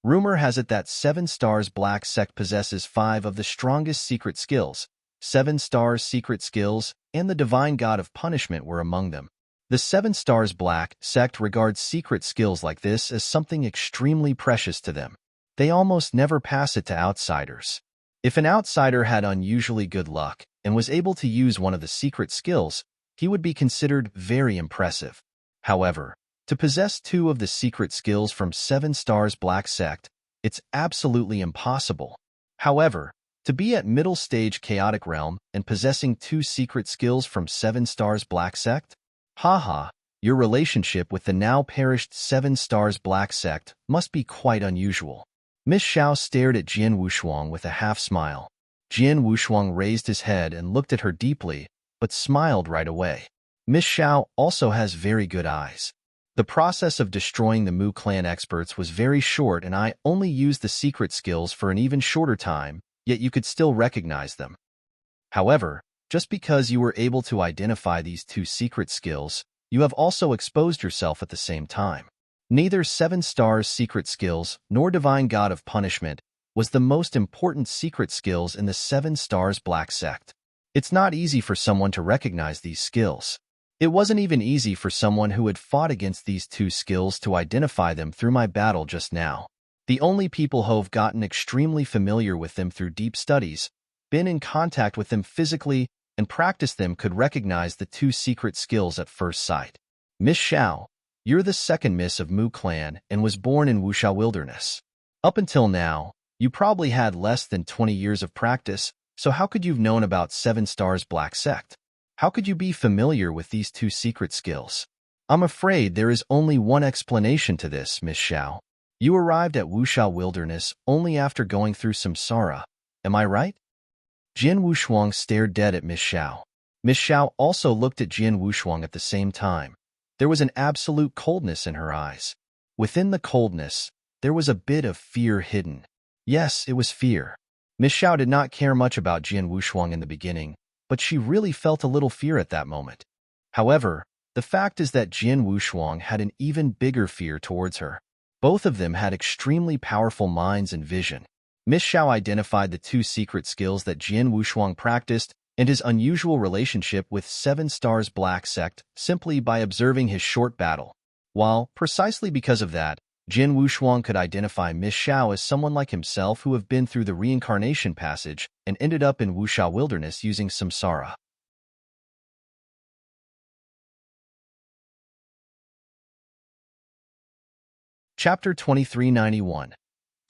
Rumor has it that 7 Stars Black Sect possesses 5 of the strongest secret skills. 7 Stars secret skills and the Divine God of Punishment were among them. The 7 Stars Black Sect regards secret skills like this as something extremely precious to them. They almost never pass it to outsiders. If an outsider had unusually good luck and was able to use one of the secret skills, he would be considered very impressive. However, to possess 2 of the secret skills from 7 Stars Black Sect, it's absolutely impossible. However, to be at middle stage Chaotic Realm and possessing 2 secret skills from 7 Stars Black Sect? Haha, your relationship with the now perished 7 Stars Black Sect must be quite unusual. Miss Xiao stared at Jian Wushuang with a half-smile. Jian Wushuang raised his head and looked at her deeply, but smiled right away. Miss Xiao also has very good eyes. The process of destroying the Mu clan experts was very short, and I only used the secret skills for an even shorter time, yet you could still recognize them. However, just because you were able to identify these 2 secret skills, you have also exposed yourself at the same time. Neither 7 Stars secret skills nor Divine God of Punishment was the most important secret skills in the 7 Stars Black Sect. It's not easy for someone to recognize these skills. It wasn't even easy for someone who had fought against these 2 skills to identify them through my battle just now. The only people who've gotten extremely familiar with them through deep studies, been in contact with them physically, and practiced them could recognize the 2 secret skills at first sight. Miss Xiao, you're the second Miss of Mu Clan and was born in Wuxia Wilderness. Up until now, you probably had less than 20 years of practice, so how could you've known about 7 Stars Black Sect? How could you be familiar with these 2 secret skills? I'm afraid there is only one explanation to this, Miss Xiao. You arrived at Wuxia Wilderness only after going through samsara. Am I right? Jian Wushuang stared dead at Miss Xiao. Miss Xiao also looked at Jian Wushuang at the same time. There was an absolute coldness in her eyes. Within the coldness, there was a bit of fear hidden. Yes, it was fear. Miss Xiao did not care much about Jian Wushuang in the beginning, but she really felt a little fear at that moment. However, the fact is that Jian Wushuang had an even bigger fear towards her. Both of them had extremely powerful minds and vision. Miss Xiao identified the 2 secret skills that Jian Wushuang practiced and his unusual relationship with 7 Stars Black Sect simply by observing his short battle. While, precisely because of that, Jian Wushuang could identify Miss Xiao as someone like himself who have been through the reincarnation passage and ended up in Wuxia Wilderness using samsara. Chapter 2391.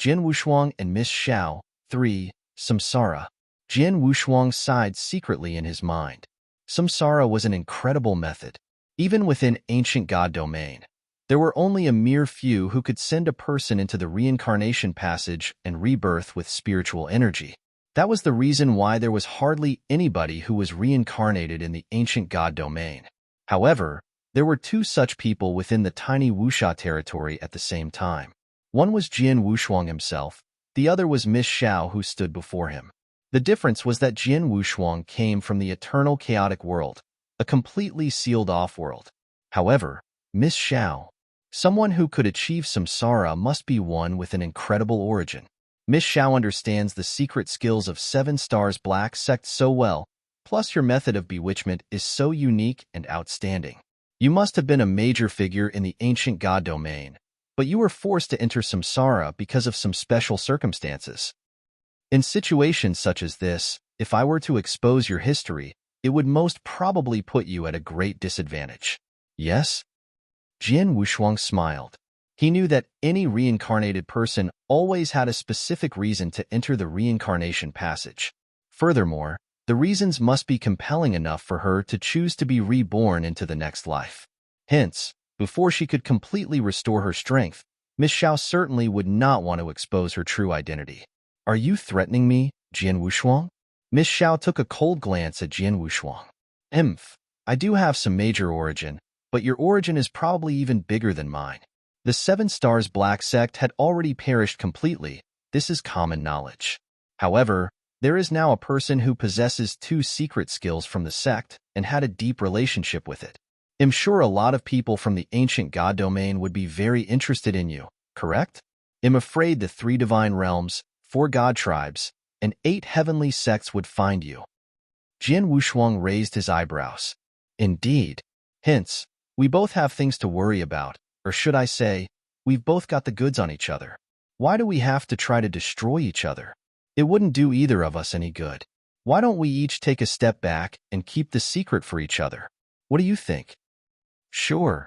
Jian Wushuang and Miss Xiao. 3. Samsara. Jian Wushuang sighed secretly in his mind. Samsara was an incredible method. Even within ancient god domain, there were only a mere few who could send a person into the reincarnation passage and rebirth with spiritual energy. That was the reason why there was hardly anybody who was reincarnated in the ancient god domain. However, there were 2 such people within the tiny Wuxia territory at the same time. One was Jian Wushuang himself, the other was Miss Xiao who stood before him. The difference was that Jian Wushuang came from the eternal chaotic world, a completely sealed-off world. However, Miss Xiao, someone who could achieve samsara, must be one with an incredible origin. Miss Xiao understands the secret skills of 7 Stars Black Sect so well, plus your method of bewitchment is so unique and outstanding. You must have been a major figure in the ancient god domain, but you were forced to enter samsara because of some special circumstances. In situations such as this, if I were to expose your history, it would most probably put you at a great disadvantage. Yes? Jian Wushuang smiled. He knew that any reincarnated person always had a specific reason to enter the reincarnation passage. Furthermore, the reasons must be compelling enough for her to choose to be reborn into the next life. Hence, before she could completely restore her strength, Miss Xiao certainly would not want to expose her true identity. Are you threatening me, Jian Wushuang? Miss Xiao took a cold glance at Jian Wushuang. I do have some major origin, but your origin is probably even bigger than mine. The 7 Stars Black Sect had already perished completely. This is common knowledge. However, there is now a person who possesses 2 secret skills from the sect and had a deep relationship with it. I'm sure a lot of people from the ancient god domain would be very interested in you, correct? am afraid the 3 divine realms, 4 god tribes, and 8 heavenly sects would find you. Jian Wushuang raised his eyebrows. Indeed. Hence, we both have things to worry about, or should I say, we've both got the goods on each other. Why do we have to try to destroy each other? It wouldn't do either of us any good. Why don't we each take a step back and keep the secret for each other? What do you think? Sure.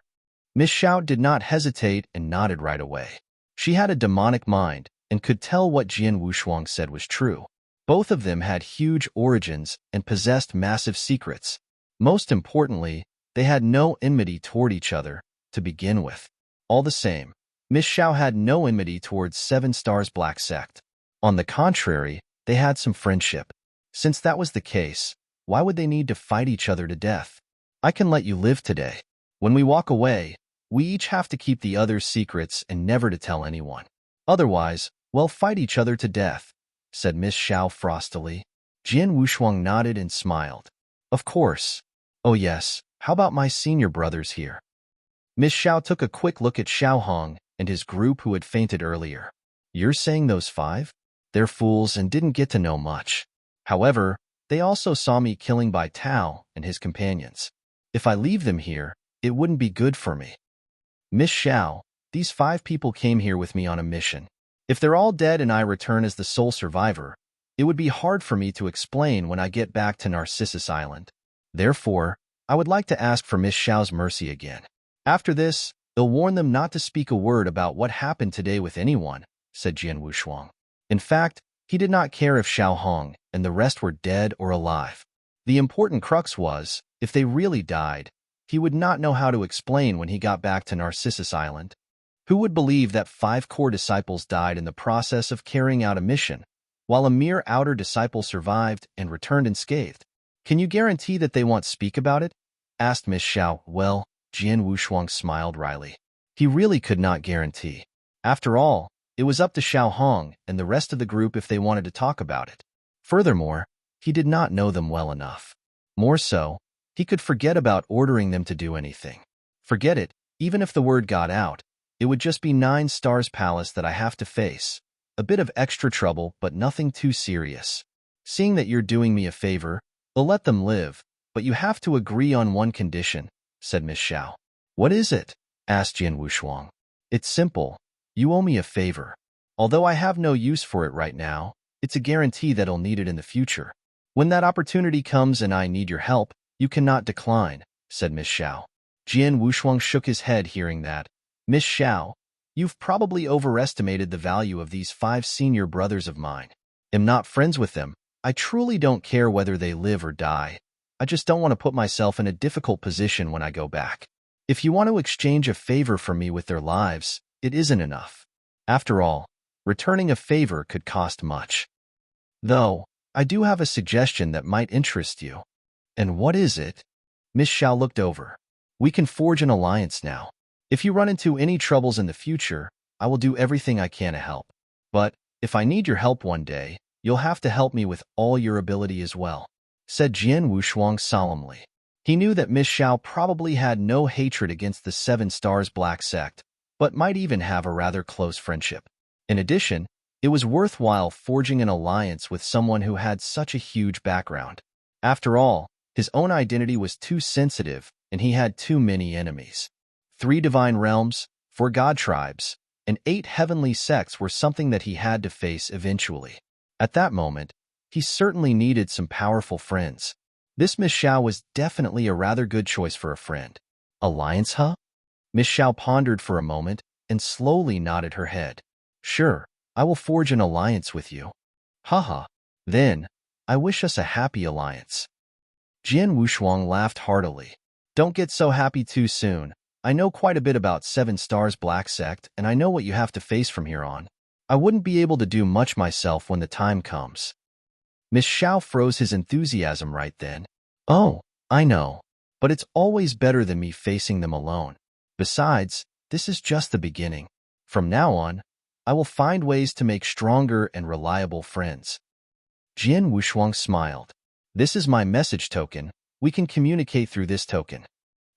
Miss Xiao did not hesitate and nodded right away. She had a demonic mind and could tell what Jian Wushuang said was true. Both of them had huge origins and possessed massive secrets. Most importantly, they had no enmity toward each other to begin with. All the same, Miss Xiao had no enmity towards 7 Stars Black Sect. On the contrary, they had some friendship. Since that was the case, why would they need to fight each other to death? I can let you live today. When we walk away, we each have to keep the other's secrets and never to tell anyone. Otherwise, we'll fight each other to death, said Miss Xiao frostily. Jian Wushuang nodded and smiled. Of course. Oh yes, how about my senior brothers here? Miss Xiao took a quick look at Xiao Hong and his group who had fainted earlier. You're saying those 5? They're fools and didn't get to know much. However, they also saw me killing Bai Tao and his companions. If I leave them here, it wouldn't be good for me. Miss Xiao, these 5 people came here with me on a mission. If they're all dead and I return as the sole survivor, it would be hard for me to explain when I get back to Narcissus Island. Therefore, I would like to ask for Miss Xiao's mercy again. After this, they'll warn them not to speak a word about what happened today with anyone, said Jian Wushuang. In fact, he did not care if Xiao Hong and the rest were dead or alive. The important crux was, if they really died, he would not know how to explain when he got back to Narcissus Island. Who would believe that 5 core disciples died in the process of carrying out a mission, while a mere outer disciple survived and returned unscathed? Can you guarantee that they won't speak about it? Asked Miss Xiao. Well, Jian Wushuang smiled wryly. He really could not guarantee. After all, it was up to Xiao Hong and the rest of the group if they wanted to talk about it. Furthermore, he did not know them well enough. More so, he could forget about ordering them to do anything. Forget it, even if the word got out, it would just be 9 Stars Palace that I have to face. A bit of extra trouble, but nothing too serious. Seeing that you're doing me a favor, I'll let them live, but you have to agree on one condition, said Miss Xiao. What is it? Asked Jian Wushuang. It's simple. You owe me a favor. Although I have no use for it right now, it's a guarantee that I'll need it in the future. When that opportunity comes and I need your help, you cannot decline, said Miss Xiao. Jian Wushuang shook his head hearing that. Miss Xiao, you've probably overestimated the value of these 5 senior brothers of mine. I'm not friends with them. I truly don't care whether they live or die. I just don't want to put myself in a difficult position when I go back. If you want to exchange a favor from me with their lives, it isn't enough. After all, returning a favor could cost much. Though, I do have a suggestion that might interest you. And what is it? Miss Xiao looked over. We can forge an alliance now. If you run into any troubles in the future, I will do everything I can to help. But, if I need your help one day, you'll have to help me with all your ability as well, said Jian Wushuang solemnly. He knew that Miss Xiao probably had no hatred against the 7 Stars Black Sect, but might even have a rather close friendship. In addition, it was worthwhile forging an alliance with someone who had such a huge background. After all, his own identity was too sensitive, and he had too many enemies. 3 divine realms, 4 god tribes, and 8 heavenly sects were something that he had to face eventually. At that moment, he certainly needed some powerful friends. This Miss Xiao was definitely a rather good choice for a friend. Alliance, huh? Miss Xiao pondered for a moment and slowly nodded her head. Sure, I will forge an alliance with you. Haha. Then, I wish us a happy alliance. Jian Wushuang laughed heartily. Don't get so happy too soon. I know quite a bit about 7 Stars Black Sect, and I know what you have to face from here on. I wouldn't be able to do much myself when the time comes. Miss Xiao froze his enthusiasm right then. Oh, I know. But it's always better than me facing them alone. Besides, this is just the beginning. From now on, I will find ways to make stronger and reliable friends. Jian Wushuang smiled. This is my message token. We can communicate through this token.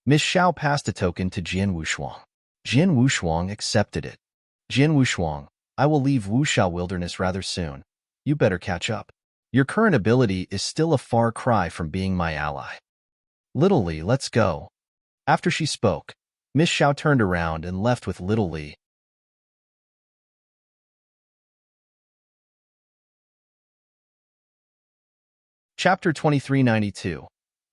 Miss Xiao passed a token to Jian Wushuang. Jian Wushuang accepted it. Jian Wushuang, I will leave Wushao Wilderness rather soon. You better catch up. Your current ability is still a far cry from being my ally. Little Li, let's go. After she spoke, Miss Xiao turned around and left with Little Li. Chapter 2392.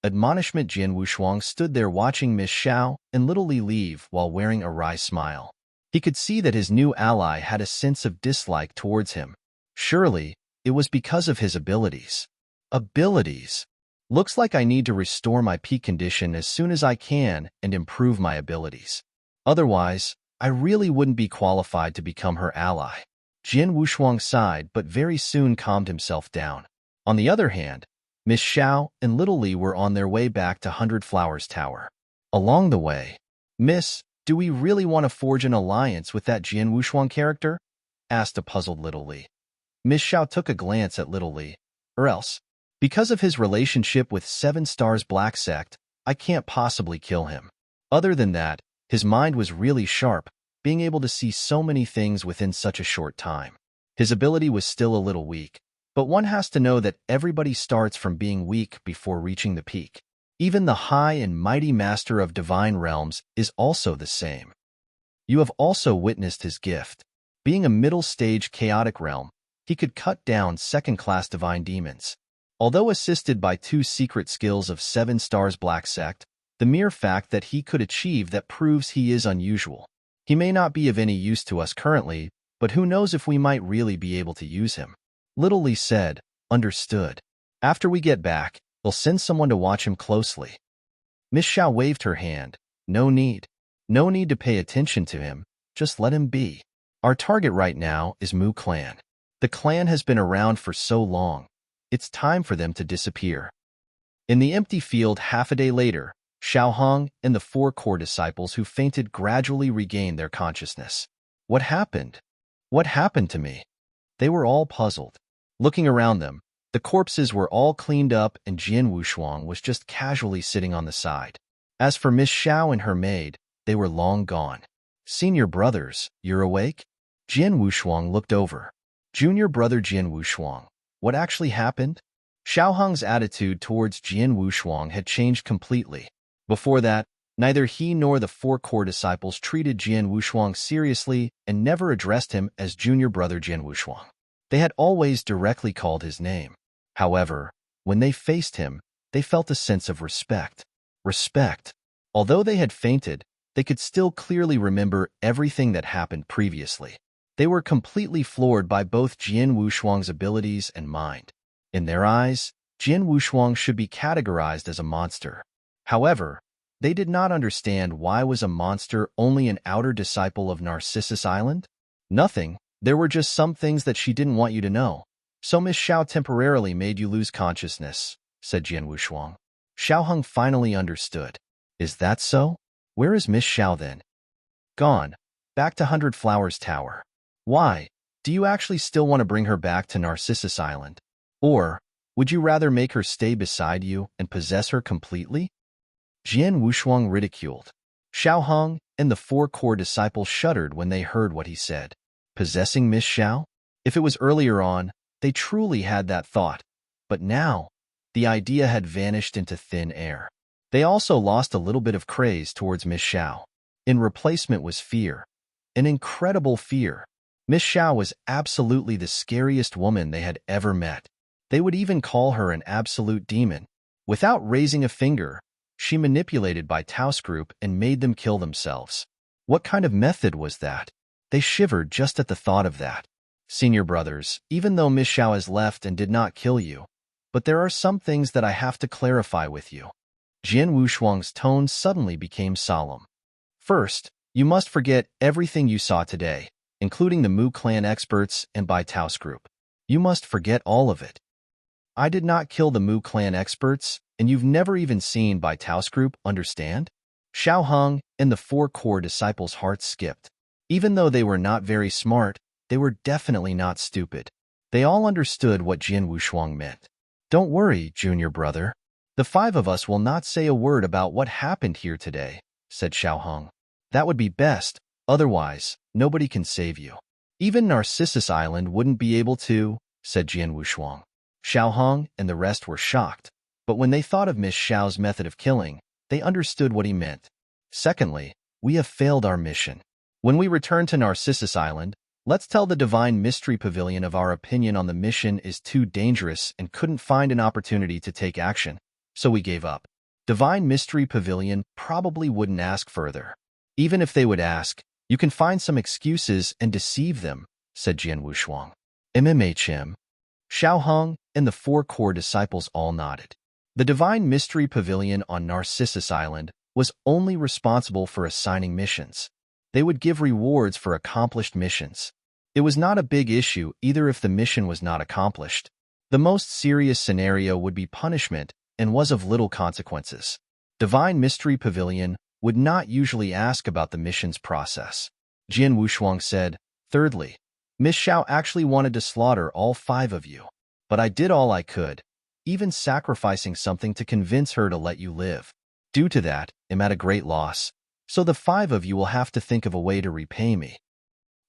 Admonishment. Jin Wushuang stood there watching Miss Xiao and Little Li leave while wearing a wry smile. He could see that his new ally had a sense of dislike towards him. Surely, it was because of his abilities. Abilities? Looks like I need to restore my peak condition as soon as I can and improve my abilities. Otherwise, I really wouldn't be qualified to become her ally. Jin Wushuang sighed but very soon calmed himself down. On the other hand, Miss Xiao and Little Li were on their way back to 100 Flowers Tower. Along the way, Miss, do we really want to forge an alliance with that Jin Wushuang character? Asked a puzzled Little Li. Miss Xiao took a glance at Little Li. Or else, because of his relationship with 7 Stars Black Sect, I can't possibly kill him. Other than that, his mind was really sharp, being able to see so many things within such a short time. His ability was still a little weak, but one has to know that everybody starts from being weak before reaching the peak. Even the high and mighty master of divine realms is also the same. You have also witnessed his gift. Being a middle-stage chaotic realm, he could cut down second-class divine demons. Although assisted by 2 secret skills of 7 Stars Black Sect, the mere fact that he could achieve that proves he is unusual. He may not be of any use to us currently, but who knows if we might really be able to use him. Little Li said, understood. After we get back, they'll send someone to watch him closely. Miss Xiao waved her hand. No need. No need to pay attention to him. Just let him be. Our target right now is Mu Clan. The clan has been around for so long. It's time for them to disappear. In the empty field half a day later, Xiao Hong and the 4 core disciples who fainted gradually regained their consciousness. What happened? What happened to me? They were all puzzled. Looking around them, the corpses were all cleaned up and Jin Wushuang was just casually sitting on the side. As for Miss Xiao and her maid, they were long gone. Senior brothers, you're awake? Jin Wushuang looked over. Junior brother Jin Wushuang, what actually happened? Xiao Hong's attitude towards Jin Wushuang had changed completely. Before that, neither he nor the 4 core disciples treated Jin Wushuang seriously and never addressed him as junior brother Jin Wushuang. They had always directly called his name. However, when they faced him, they felt a sense of respect. Respect. Although they had fainted, they could still clearly remember everything that happened previously. They were completely floored by both Jin Wushuang's abilities and mind. In their eyes, Jin Wushuang should be categorized as a monster. However, they did not understand why was a monster only an outer disciple of Narcissus Island? Nothing. There were just some things that she didn't want you to know. So Miss Xiao temporarily made you lose consciousness, said Jin Wushuang. Xiao Hong finally understood. Is that so? Where is Miss Xiao then? Gone. Back to 100 Flowers Tower. Why? Do you actually still want to bring her back to Narcissus Island? Or, would you rather make her stay beside you and possess her completely? Jin Wushuang ridiculed. Xiao Hong and the 4 core disciples shuddered when they heard what he said. Possessing Miss Xiao? If it was earlier on, they truly had that thought. But now, the idea had vanished into thin air. They also lost a little bit of craze towards Miss Xiao. In replacement was fear. An incredible fear. Miss Xiao was absolutely the scariest woman they had ever met. They would even call her an absolute demon. Without raising a finger, she manipulated Bai Tao's group and made them kill themselves. What kind of method was that? They shivered just at the thought of that. Senior brothers, even though Miss Xiao has left and did not kill you, but there are some things that I have to clarify with you. Jin Wushuang's tone suddenly became solemn. First, you must forget everything you saw today, including the Mu Clan experts and Bai Tao's group. You must forget all of it. I did not kill the Mu Clan experts, and you've never even seen Bai Tao's group, understand? Xiao Hong and the 4 core disciples' hearts skipped. Even though they were not very smart, they were definitely not stupid. They all understood what Jin Wushuang meant. Don't worry, junior brother. The 5 of us will not say a word about what happened here today, said Xiao Hong. That would be best, otherwise, nobody can save you. Even Narcissus Island wouldn't be able to, said Jian Wushuang. Xiao Hong and the rest were shocked, but when they thought of Miss Xiao's method of killing, they understood what he meant. Secondly, we have failed our mission. When we return to Narcissus Island, let's tell the Divine Mystery Pavilion of our opinion on the mission is too dangerous and couldn't find an opportunity to take action, so we gave up. Divine Mystery Pavilion probably wouldn't ask further. Even if they would ask, you can find some excuses and deceive them, said Jian Wushuang. MMHM. Xiao Hong and the 4 core disciples all nodded. The Divine Mystery Pavilion on Narcissus Island was only responsible for assigning missions. They would give rewards for accomplished missions. It was not a big issue either if the mission was not accomplished. The most serious scenario would be punishment and was of little consequences. Divine Mystery Pavilion would not usually ask about the mission's process. Jian Wushuang said, thirdly, Miss Xiao actually wanted to slaughter all 5 of you. But I did all I could, even sacrificing something to convince her to let you live. Due to that, I'm at a great loss, so the 5 of you will have to think of a way to repay me.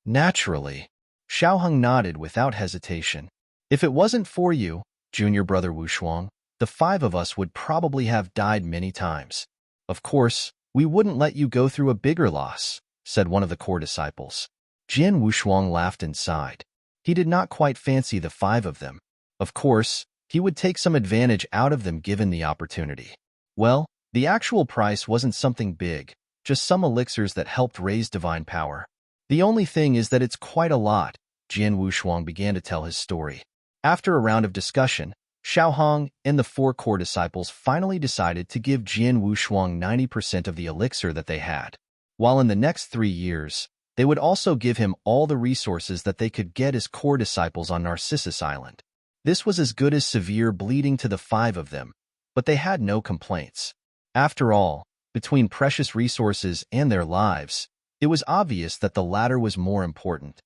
Naturally, Xiao Hong nodded without hesitation. If it wasn't for you, junior brother Wushuang, the 5 of us would probably have died many times. Of course, we wouldn't let you go through a bigger loss, said one of the core disciples. Jian Wushuang laughed and sighed. He did not quite fancy the 5 of them. Of course, he would take some advantage out of them given the opportunity. Well, the actual price wasn't something big, just some elixirs that helped raise divine power. The only thing is that it's quite a lot. Jian Wushuang began to tell his story. After a round of discussion, Xiao Hong and the 4 core disciples finally decided to give Jian Wushuang 90% of the elixir that they had, while in the next 3 years, they would also give him all the resources that they could get as core disciples on Narcissus Island. This was as good as severe bleeding to the 5 of them, but they had no complaints. After all, between precious resources and their lives, it was obvious that the latter was more important.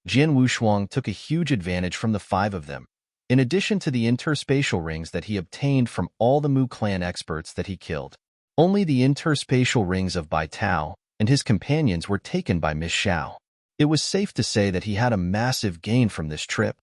Jian Wushuang took a huge advantage from the 5 of them, in addition to the interspatial rings that he obtained from all the Mu clan experts that he killed. Only the interspatial rings of Bai Tao and his companions were taken by Miss Xiao. It was safe to say that he had a massive gain from this trip.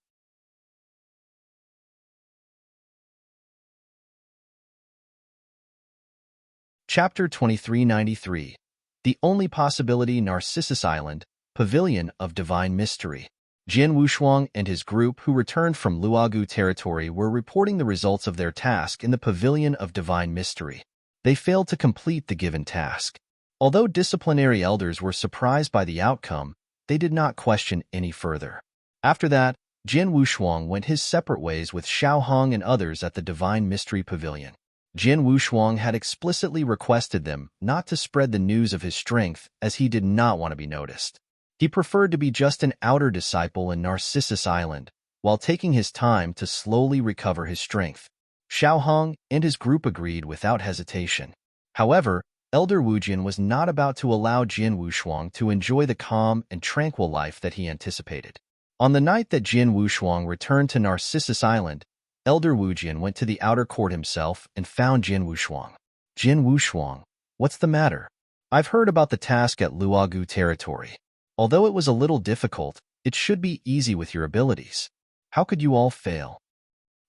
Chapter 2393. The Only Possibility Narcissus Island, Pavilion of Divine Mystery. Jian Wushuang and his group who returned from Luogu territory were reporting the results of their task in the Pavilion of Divine Mystery. They failed to complete the given task. Although disciplinary elders were surprised by the outcome, they did not question any further. After that, Jian Wushuang went his separate ways with Xiao Hong and others at the Divine Mystery Pavilion. Jian Wushuang had explicitly requested them not to spread the news of his strength as he did not want to be noticed. He preferred to be just an outer disciple in Narcissus Island, while taking his time to slowly recover his strength. Xiao Hong and his group agreed without hesitation. However, Elder Wujian was not about to allow Jian Wushuang to enjoy the calm and tranquil life that he anticipated. On the night that Jian Wushuang returned to Narcissus Island, Elder Wujian went to the outer court himself and found Jian Wushuang. Jian Wushuang, what's the matter? I've heard about the task at Luogu territory. Although it was a little difficult, it should be easy with your abilities. How could you all fail?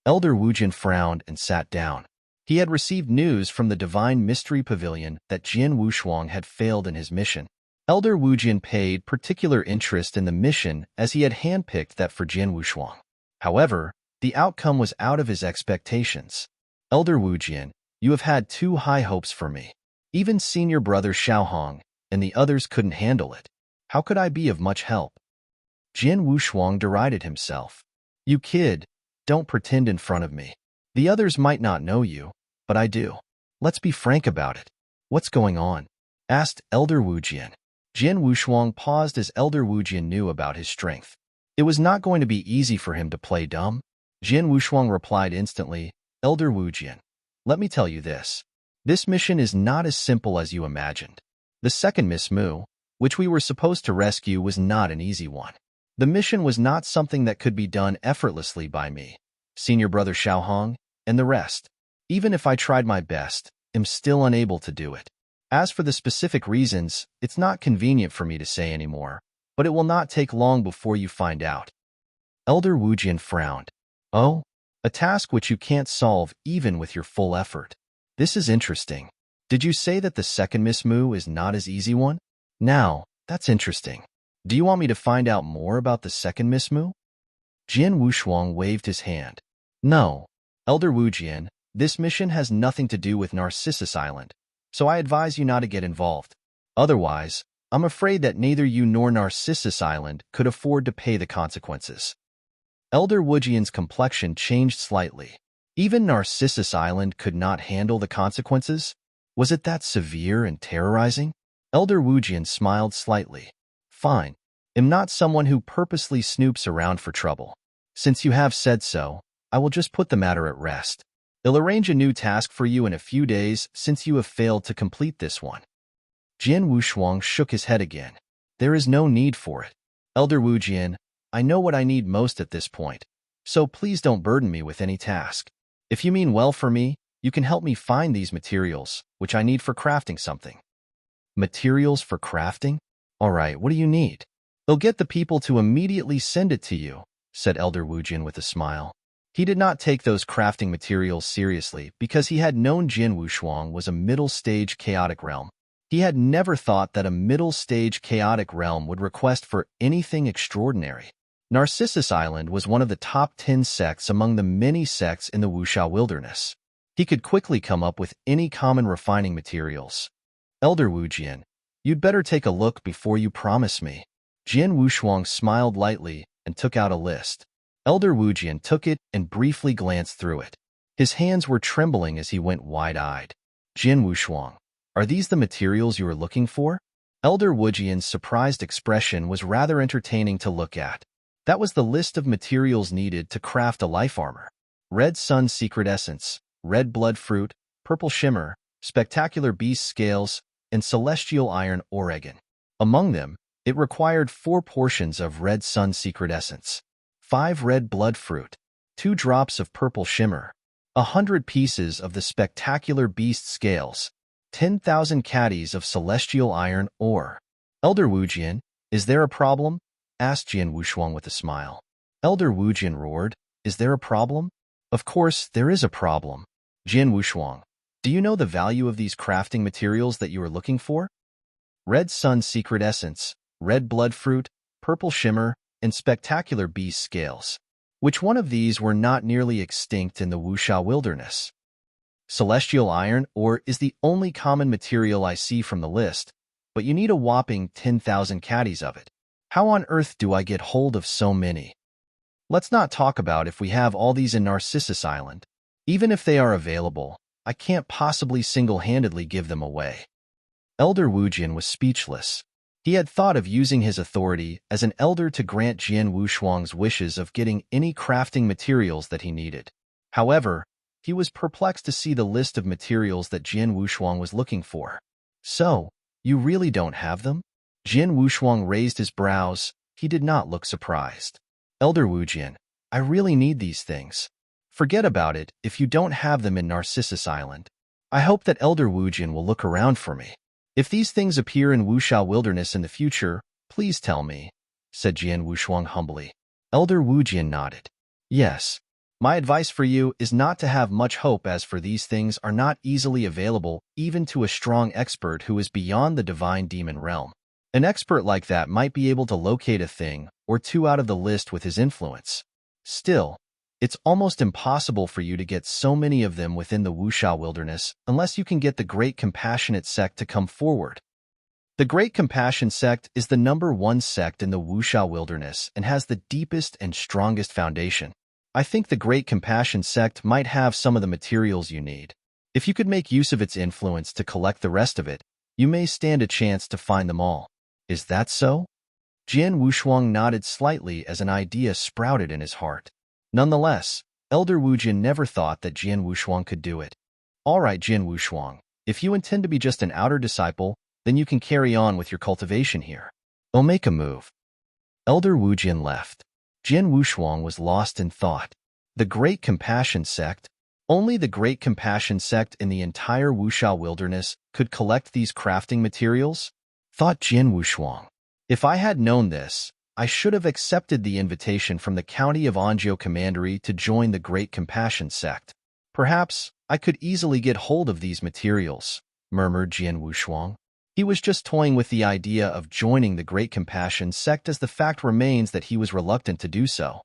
Elder Wujian frowned and sat down. He had received news from the Divine Mystery Pavilion that Jian Wushuang had failed in his mission. Elder Wujian paid particular interest in the mission as he had handpicked that for Jian Wushuang. However, the outcome was out of his expectations. Elder Wujian, you have had too high hopes for me. Even senior brother Xiao Hong and the others couldn't handle it. How could I be of much help? Jian Wushuang derided himself. You kid, don't pretend in front of me. The others might not know you, but I do. Let's be frank about it. What's going on? Asked Elder Wujian. Jian Wushuang paused as Elder Wujian knew about his strength. It was not going to be easy for him to play dumb. Jian Wushuang replied instantly, Elder Wujian, let me tell you this. This mission is not as simple as you imagined. The second Miss Mu, which we were supposed to rescue, was not an easy one. The mission was not something that could be done effortlessly by me, senior brother Xiao Hong, and the rest. Even if I tried my best, I'm still unable to do it. As for the specific reasons, it's not convenient for me to say anymore, but it will not take long before you find out. Elder Wujian frowned. Oh, a task which you can't solve even with your full effort. This is interesting. Did you say that the second Miss Mu is not as easy one? Now, that's interesting. Do you want me to find out more about the second Miss Mu? Jian Wushuang waved his hand. No, Elder Wujian, this mission has nothing to do with Narcissus Island, so I advise you not to get involved. Otherwise, I'm afraid that neither you nor Narcissus Island could afford to pay the consequences. Elder Wujian's complexion changed slightly. Even Narcissus Island could not handle the consequences? Was it that severe and terrorizing? Elder Wujian smiled slightly. Fine. I'm not someone who purposely snoops around for trouble. Since you have said so, I will just put the matter at rest. I'll arrange a new task for you in a few days since you have failed to complete this one. Jian Wushuang shook his head again. There is no need for it. Elder Wujian, I know what I need most at this point, so please don't burden me with any task. If you mean well for me, you can help me find these materials, which I need for crafting something. Materials for crafting? All right, what do you need? I'll get the people to immediately send it to you, said Elder Wujian with a smile. He did not take those crafting materials seriously because he had known Jian Wushuang was a middle-stage chaotic realm. He had never thought that a middle-stage chaotic realm would request for anything extraordinary. Narcissus Island was one of the top 10 sects among the many sects in the Wuxia wilderness. He could quickly come up with any common refining materials. Elder Wujian, you'd better take a look before you promise me. Jian Wushuang smiled lightly and took out a list. Elder Wujian took it and briefly glanced through it. His hands were trembling as he went wide-eyed. Jian Wushuang, are these the materials you were looking for? Elder Wujian's surprised expression was rather entertaining to look at. That was the list of materials needed to craft a life armor. Red Sun Secret Essence, Red Blood Fruit, Purple Shimmer, Spectacular Beast Scales, and Celestial Iron Oregon. Among them, it required 4 portions of Red Sun Secret Essence, 5 Red Blood Fruit, 2 drops of Purple Shimmer, 100 pieces of the Spectacular Beast Scales, 10,000 caddies of Celestial Iron Ore. Elder Wujian, is there a problem? Asked Jian Wushuang with a smile. Elder Wujian roared, is there a problem? Of course, there is a problem. Jian Wushuang, do you know the value of these crafting materials that you are looking for? Red Sun Secret Essence, Red Blood Fruit, Purple Shimmer, and Spectacular Beast Scales. Which one of these were not nearly extinct in the Wuxia wilderness? Celestial Iron Ore is the only common material I see from the list, but you need a whopping 10,000 caddies of it. How on earth do I get hold of so many? Let's not talk about if we have all these in Narcissus Island. Even if they are available, I can't possibly single-handedly give them away. Elder Wujian was speechless. He had thought of using his authority as an elder to grant Jian Wushuang's wishes of getting any crafting materials that he needed. However, he was perplexed to see the list of materials that Jian Wushuang was looking for. So, you really don't have them? Jian Wushuang raised his brows. He did not look surprised. Elder Wujian, I really need these things. Forget about it if you don't have them in Narcissus Island. I hope that Elder Wujian will look around for me. If these things appear in Wuxia Wilderness in the future, please tell me, said Jian Wushuang humbly. Elder Wujian nodded. Yes. My advice for you is not to have much hope, as for these things are not easily available even to a strong expert who is beyond the divine demon realm. An expert like that might be able to locate a thing or two out of the list with his influence. Still, it's almost impossible for you to get so many of them within the Wuxia Wilderness unless you can get the Great Compassionate Sect to come forward. The Great Compassion Sect is the #1 sect in the Wuxia Wilderness and has the deepest and strongest foundation. I think the Great Compassion Sect might have some of the materials you need. If you could make use of its influence to collect the rest of it, you may stand a chance to find them all. Is that so? Jian Wushuang nodded slightly as an idea sprouted in his heart. Nonetheless, Elder Wujian never thought that Jian Wushuang could do it. All right, Jian Wushuang, if you intend to be just an outer disciple, then you can carry on with your cultivation here. I'll make a move. Elder Wujian left. Jian Wushuang was lost in thought. The Great Compassion Sect? Only the Great Compassion Sect in the entire Wuxia Wilderness could collect these crafting materials? Thought Jian Wushuang. If I had known this, I should have accepted the invitation from the county of Anjou Commandery to join the Great Compassion sect. Perhaps I could easily get hold of these materials, murmured Jian Wushuang. He was just toying with the idea of joining the Great Compassion sect, as the fact remains that he was reluctant to do so.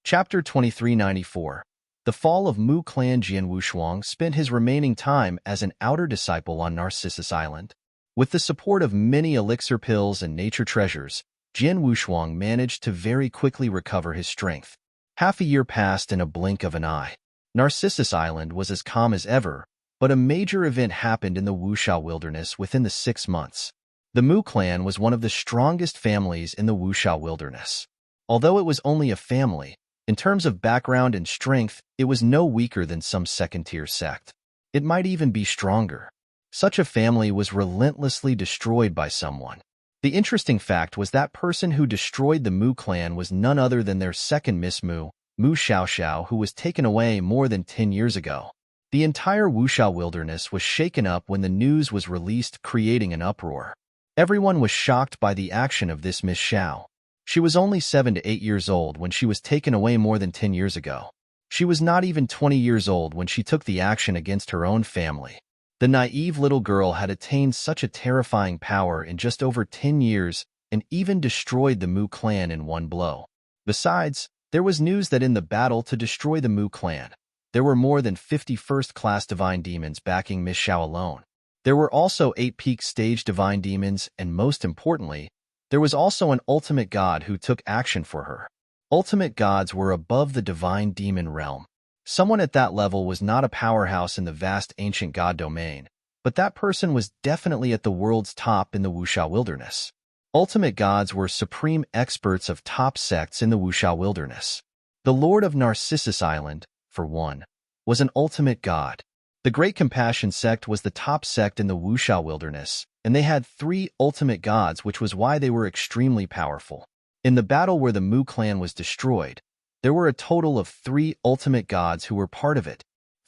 Chapter 2394. The fall of Mu clan. Jian Wushuang spent his remaining time as an outer disciple on Narcissus Island. With the support of many elixir pills and nature treasures, Jian Wushuang managed to very quickly recover his strength. Half a year passed in a blink of an eye. Narcissus Island was as calm as ever, but a major event happened in the Wushao wilderness within the 6 months. The Mu clan was one of the strongest families in the Wushao wilderness. Although it was only a family, in terms of background and strength, it was no weaker than some second-tier sect. It might even be stronger. Such a family was relentlessly destroyed by someone. The interesting fact was that person who destroyed the Mu clan was none other than their second Miss Mu, Mu Xiaoxiao, who was taken away more than 10 years ago. The entire Wushao wilderness was shaken up when the news was released, creating an uproar. Everyone was shocked by the action of this Miss Xiao. She was only 7 to 8 years old when she was taken away more than 10 years ago. She was not even 20 years old when she took the action against her own family. The naive little girl had attained such a terrifying power in just over 10 years and even destroyed the Mu clan in one blow. Besides, there was news that in the battle to destroy the Mu clan, there were more than 50 first-class divine demons backing Miss Xiao alone. There were also 8 peak stage divine demons, and most importantly, there was also an ultimate god who took action for her. Ultimate gods were above the divine demon realm. Someone at that level was not a powerhouse in the vast ancient god domain, but that person was definitely at the world's top in the Wushao wilderness. Ultimate gods were supreme experts of top sects in the Wushao wilderness. The Lord of Narcissus Island, for one, was an ultimate god. The Great Compassion sect was the top sect in the Wushao wilderness, and they had 3 ultimate gods, which was why they were extremely powerful. In the battle where the Mu clan was destroyed, there were a total of 3 ultimate gods who were part of it.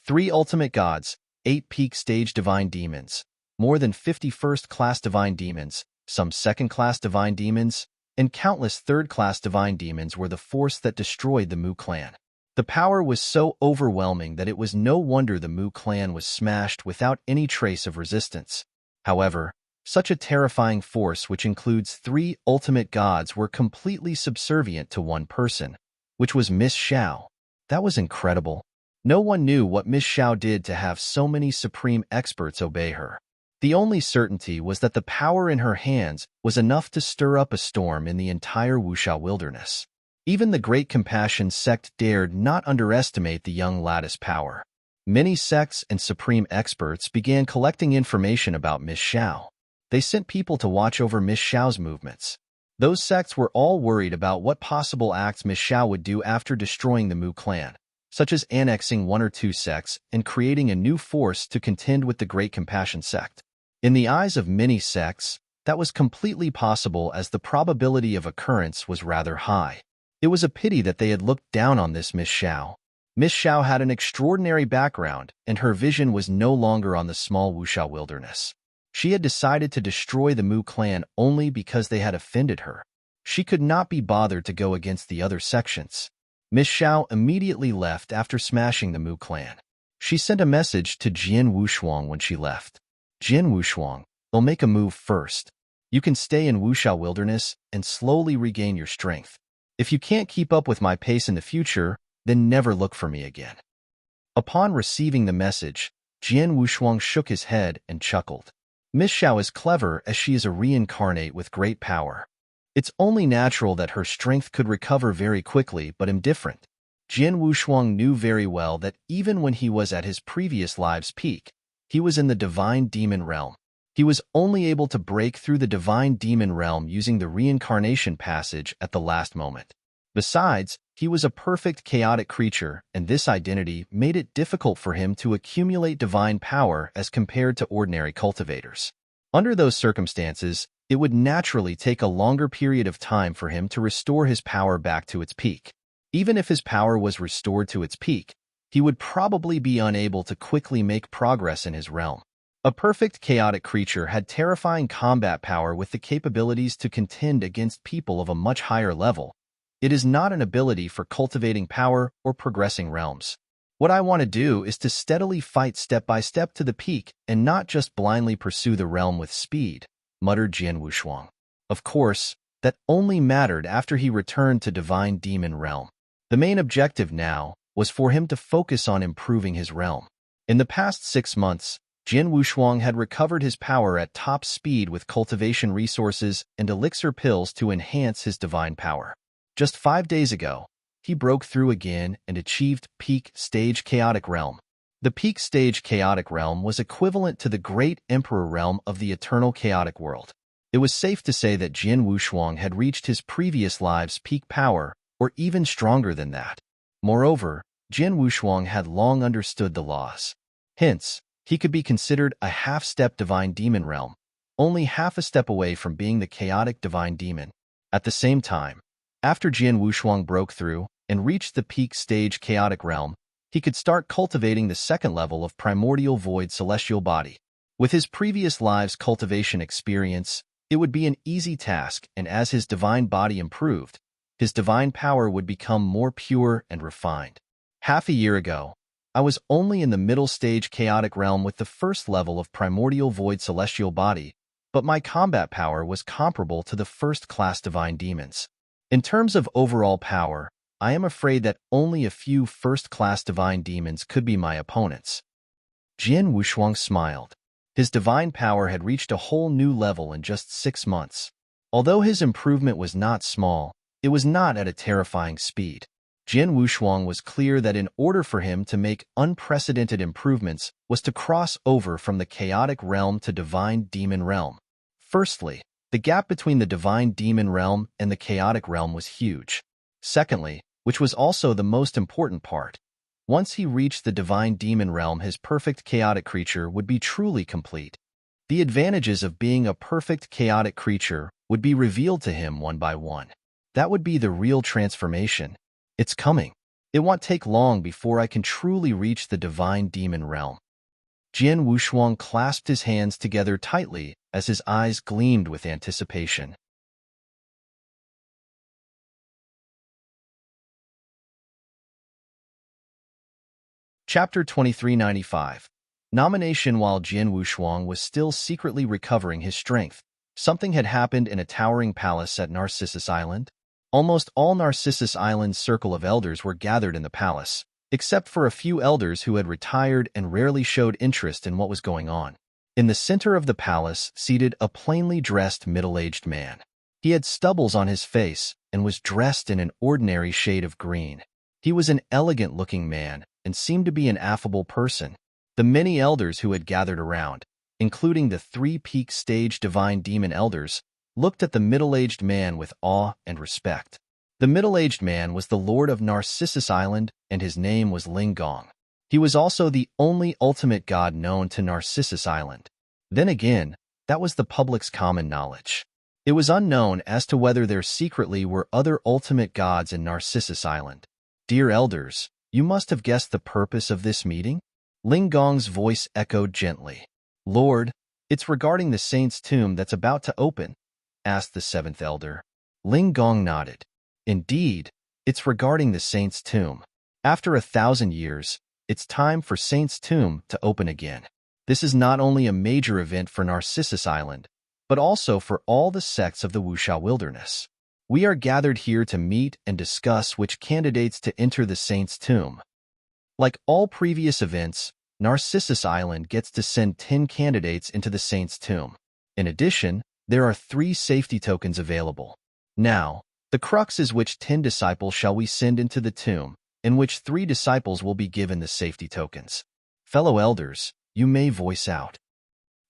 3 ultimate gods, 8 peak stage divine demons, more than 50 first-class divine demons, some second-class divine demons, and countless third-class divine demons were the force that destroyed the Mu clan. The power was so overwhelming that it was no wonder the Mu clan was smashed without any trace of resistance. However, such a terrifying force, which includes 3 ultimate gods, were completely subservient to one person, which was Miss Xiao. That was incredible. No one knew what Miss Xiao did to have so many supreme experts obey her. The only certainty was that the power in her hands was enough to stir up a storm in the entire Wushao wilderness. Even the Great Compassion sect dared not underestimate the young lattice power. Many sects and supreme experts began collecting information about Miss Xiao. They sent people to watch over Miss Xiao's movements. Those sects were all worried about what possible acts Miss Xiao would do after destroying the Mu clan, such as annexing 1 or 2 sects and creating a new force to contend with the Great Compassion sect. In the eyes of many sects, that was completely possible, as the probability of occurrence was rather high. It was a pity that they had looked down on this Miss Xiao. Miss Xiao had an extraordinary background, and her vision was no longer on the small Wushao wilderness. She had decided to destroy the Mu clan only because they had offended her. She could not be bothered to go against the other sections. Miss Xiao immediately left after smashing the Mu clan. She sent a message to Jian Wushuang when she left. Jian Wushuang, they'll make a move first. You can stay in Wushao wilderness and slowly regain your strength. If you can't keep up with my pace in the future, then never look for me again. Upon receiving the message, Jian Wushuang shook his head and chuckled. Miss Xiao is clever, as she is a reincarnate with great power. It's only natural that her strength could recover very quickly, but am different. Jian Wushuang knew very well that even when he was at his previous live's peak, he was in the divine demon realm. He was only able to break through the divine demon realm using the reincarnation passage at the last moment. Besides, he was a perfect chaotic creature, and this identity made it difficult for him to accumulate divine power as compared to ordinary cultivators. Under those circumstances, it would naturally take a longer period of time for him to restore his power back to its peak. Even if his power was restored to its peak, he would probably be unable to quickly make progress in his realm. A perfect chaotic creature had terrifying combat power with the capabilities to contend against people of a much higher level. It is not an ability for cultivating power or progressing realms. What I want to do is to steadily fight step by step to the peak and not just blindly pursue the realm with speed, muttered Jian Wushuang. Of course, that only mattered after he returned to Divine Demon Realm. The main objective now was for him to focus on improving his realm. In the past 6 months, Jian Wushuang had recovered his power at top speed with cultivation resources and elixir pills to enhance his divine power. Just 5 days ago, he broke through again and achieved Peak Stage Chaotic Realm. The Peak Stage Chaotic Realm was equivalent to the Great Emperor Realm of the Eternal Chaotic World. It was safe to say that Jian Wushuang had reached his previous live's peak power, or even stronger than that. Moreover, Jian Wushuang had long understood the laws. Hence, he could be considered a half-step Divine Demon Realm, only half a step away from being the chaotic Divine Demon. At the same time, after Jian Wushuang broke through and reached the Peak Stage Chaotic Realm, he could start cultivating the second level of Primordial Void Celestial Body. With his previous live's cultivation experience, it would be an easy task, and as his divine body improved, his divine power would become more pure and refined. Half a year ago, I was only in the middle stage chaotic realm with the first level of Primordial Void Celestial Body, but my combat power was comparable to the first-class divine demons. In terms of overall power, I am afraid that only a few first-class divine demons could be my opponents. Jian Wushuang smiled. His divine power had reached a whole new level in just 6 months. Although his improvement was not small, it was not at a terrifying speed. Jian Wushuang was clear that in order for him to make unprecedented improvements was to cross over from the chaotic realm to Divine Demon Realm. Firstly, the gap between the Divine Demon Realm and the chaotic realm was huge. Secondly, which was also the most important part, once he reached the Divine Demon Realm, his perfect chaotic creature would be truly complete. The advantages of being a perfect chaotic creature would be revealed to him one by one. That would be the real transformation. It's coming. It won't take long before I can truly reach the Divine Demon Realm. Jian Wushuang clasped his hands together tightly as his eyes gleamed with anticipation. Chapter 2395. Nomination. While Jian Wushuang was still secretly recovering his strength, something had happened in a towering palace at Narcissus Island. Almost all Narcissus Island's circle of elders were gathered in the palace, except for a few elders who had retired and rarely showed interest in what was going on. In the center of the palace seated a plainly dressed middle-aged man. He had stubbles on his face and was dressed in an ordinary shade of green. He was an elegant-looking man and seemed to be an affable person. The many elders who had gathered around, including the 3 peak stage divine demon elders, looked at the middle-aged man with awe and respect. The middle-aged man was the lord of Narcissus Island, and his name was Ling Gong. He was also the only ultimate god known to Narcissus Island. Then again, that was the public's common knowledge. It was unknown as to whether there secretly were other ultimate gods in Narcissus Island. Dear elders, you must have guessed the purpose of this meeting? Ling Gong's voice echoed gently. Lord, it's regarding the saint's tomb that's about to open, asked the 7th elder. Ling Gong nodded. Indeed, it's regarding the saint's tomb. After 1,000 years, it's time for Saint's tomb to open again. This is not only a major event for Narcissus Island, but also for all the sects of the Wuxia Wilderness. We are gathered here to meet and discuss which candidates to enter the saint's tomb. Like all previous events, Narcissus Island gets to send 10 candidates into the saint's tomb. In addition, there are 3 safety tokens available. Now, the crux is which 10 disciples shall we send into the tomb, in which 3 disciples will be given the safety tokens. Fellow elders, you may voice out.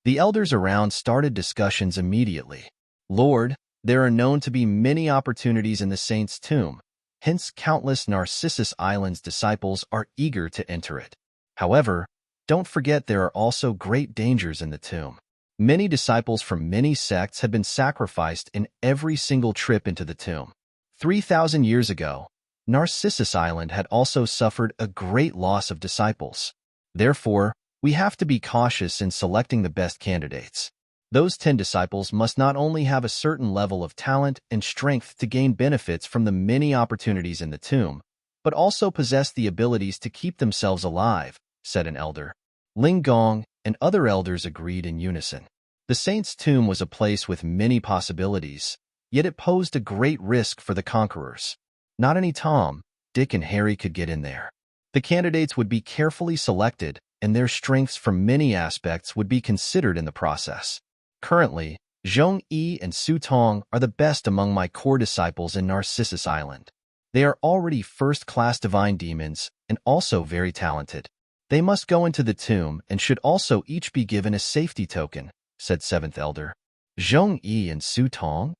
The elders around started discussions immediately. Lord, there are known to be many opportunities in the saint's tomb, hence countless Narcissus Island's disciples are eager to enter it. However, don't forget there are also great dangers in the tomb. Many disciples from many sects have been sacrificed in every single trip into the tomb. 3,000 years ago, Narcissus Island had also suffered a great loss of disciples. Therefore, we have to be cautious in selecting the best candidates. Those 10 disciples must not only have a certain level of talent and strength to gain benefits from the many opportunities in the tomb, but also possess the abilities to keep themselves alive, said an elder. Ling Gong and other elders agreed in unison. The saint's tomb was a place with many possibilities, yet it posed a great risk for the conquerors. Not any Tom, Dick, and Harry could get in there. The candidates would be carefully selected, and their strengths from many aspects would be considered in the process. Currently, Zhong Yi and Su Tong are the best among my core disciples in Narcissus Island. They are already first-class divine demons and also very talented. They must go into the tomb and should also each be given a safety token, said seventh elder. Zhong Yi and Su Tong?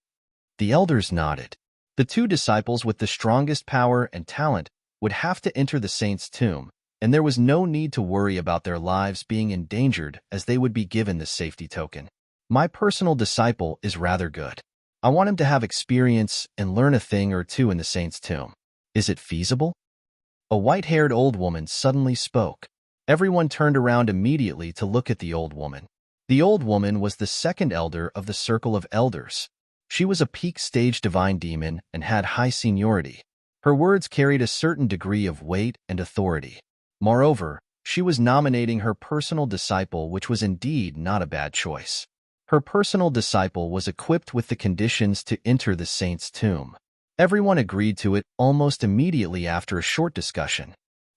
The elders nodded. The 2 disciples with the strongest power and talent would have to enter the saint's tomb, and there was no need to worry about their lives being endangered as they would be given this safety token. My personal disciple is rather good. I want him to have experience and learn a thing or two in the saint's tomb. Is it feasible? A white-haired old woman suddenly spoke. Everyone turned around immediately to look at the old woman. The old woman was the second elder of the Circle of Elders. She was a peak-stage divine demon and had high seniority. Her words carried a certain degree of weight and authority. Moreover, she was nominating her personal disciple, which was indeed not a bad choice. Her personal disciple was equipped with the conditions to enter the saint's tomb. Everyone agreed to it almost immediately after a short discussion.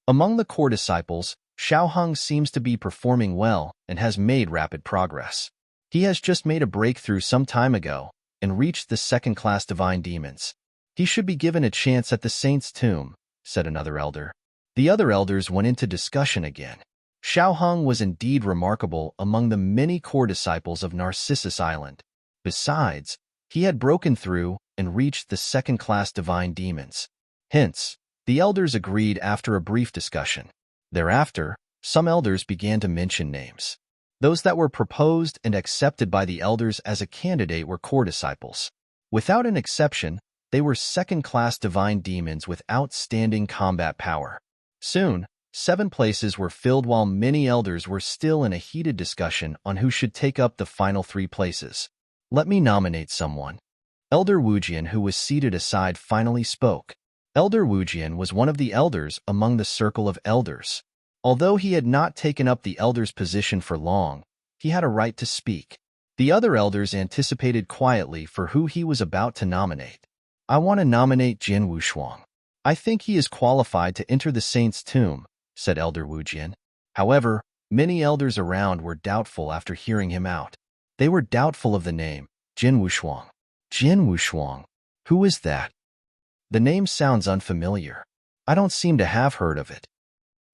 Among the core disciples, Xiao Heng seems to be performing well and has made rapid progress. He has just made a breakthrough some time ago and reached the second-class divine demons. He should be given a chance at the saint's tomb, said another elder. The other elders went into discussion again. Xiao Heng was indeed remarkable among the many core disciples of Narcissus Island. Besides, he had broken through and reached the second-class divine demons. Hence, the elders agreed after a brief discussion. Thereafter, some elders began to mention names. Those that were proposed and accepted by the elders as a candidate were core disciples. Without an exception, they were second-class divine demons with outstanding combat power. Soon, 7 places were filled while many elders were still in a heated discussion on who should take up the final 3 places. Let me nominate someone. Elder Wujian, who was seated aside, finally spoke. Elder Wujian was one of the elders among the Circle of Elders. Although he had not taken up the elder's position for long, he had a right to speak. The other elders anticipated quietly for who he was about to nominate. I want to nominate Jin Wushuang. I think he is qualified to enter the saint's tomb, said Elder Wujian. However, many elders around were doubtful after hearing him out. They were doubtful of the name, Jin Wushuang. Jin Wushuang? Who is that? The name sounds unfamiliar. I don't seem to have heard of it.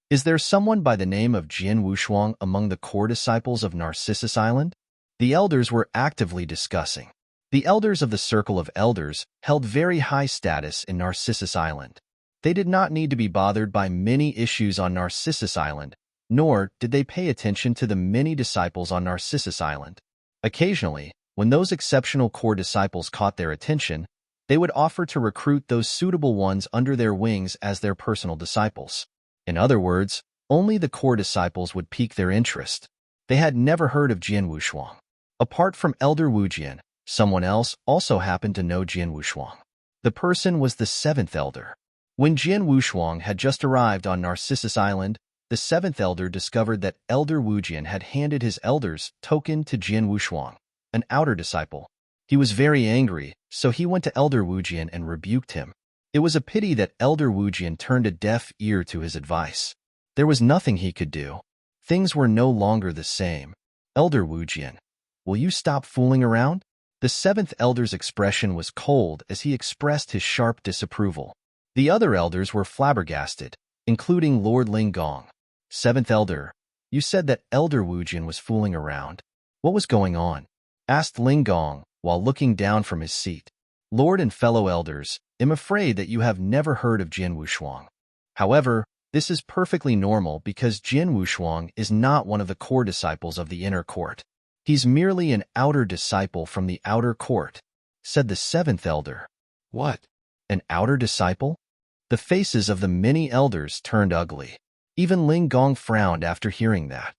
Is there someone by the name of Jin Wushuang among the core disciples of Narcissus Island? The elders were actively discussing. The elders of the Circle of Elders held very high status in Narcissus Island. They did not need to be bothered by many issues on Narcissus Island, nor did they pay attention to the many disciples on Narcissus Island. Occasionally, when those exceptional core disciples caught their attention, they would offer to recruit those suitable ones under their wings as their personal disciples. In other words, only the core disciples would pique their interest. They had never heard of Jin Wushuang. Apart from Elder Wujian, someone else also happened to know Jin Wushuang. The person was the 7th elder. When Jin Wushuang had just arrived on Narcissus Island, the 7th elder discovered that Elder Wujian had handed his elder's token to Jin Wushuang, an outer disciple. He was very angry, so he went to Elder Wujian and rebuked him. It was a pity that Elder Wujian turned a deaf ear to his advice. There was nothing he could do. Things were no longer the same. Elder Wujian, will you stop fooling around? The 7th elder's expression was cold as he expressed his sharp disapproval. The other elders were flabbergasted, including Lord Ling Gong. 7th elder, you said that Elder Wujian was fooling around. What was going on? Asked Ling Gong while looking down from his seat. Lord and fellow elders, I'm afraid that you have never heard of Jin Wushuang. However, this is perfectly normal because Jin Wushuang is not one of the core disciples of the inner court. He's merely an outer disciple from the outer court, said the 7th elder. What? An outer disciple? The faces of the many elders turned ugly. Even Ling Gong frowned after hearing that.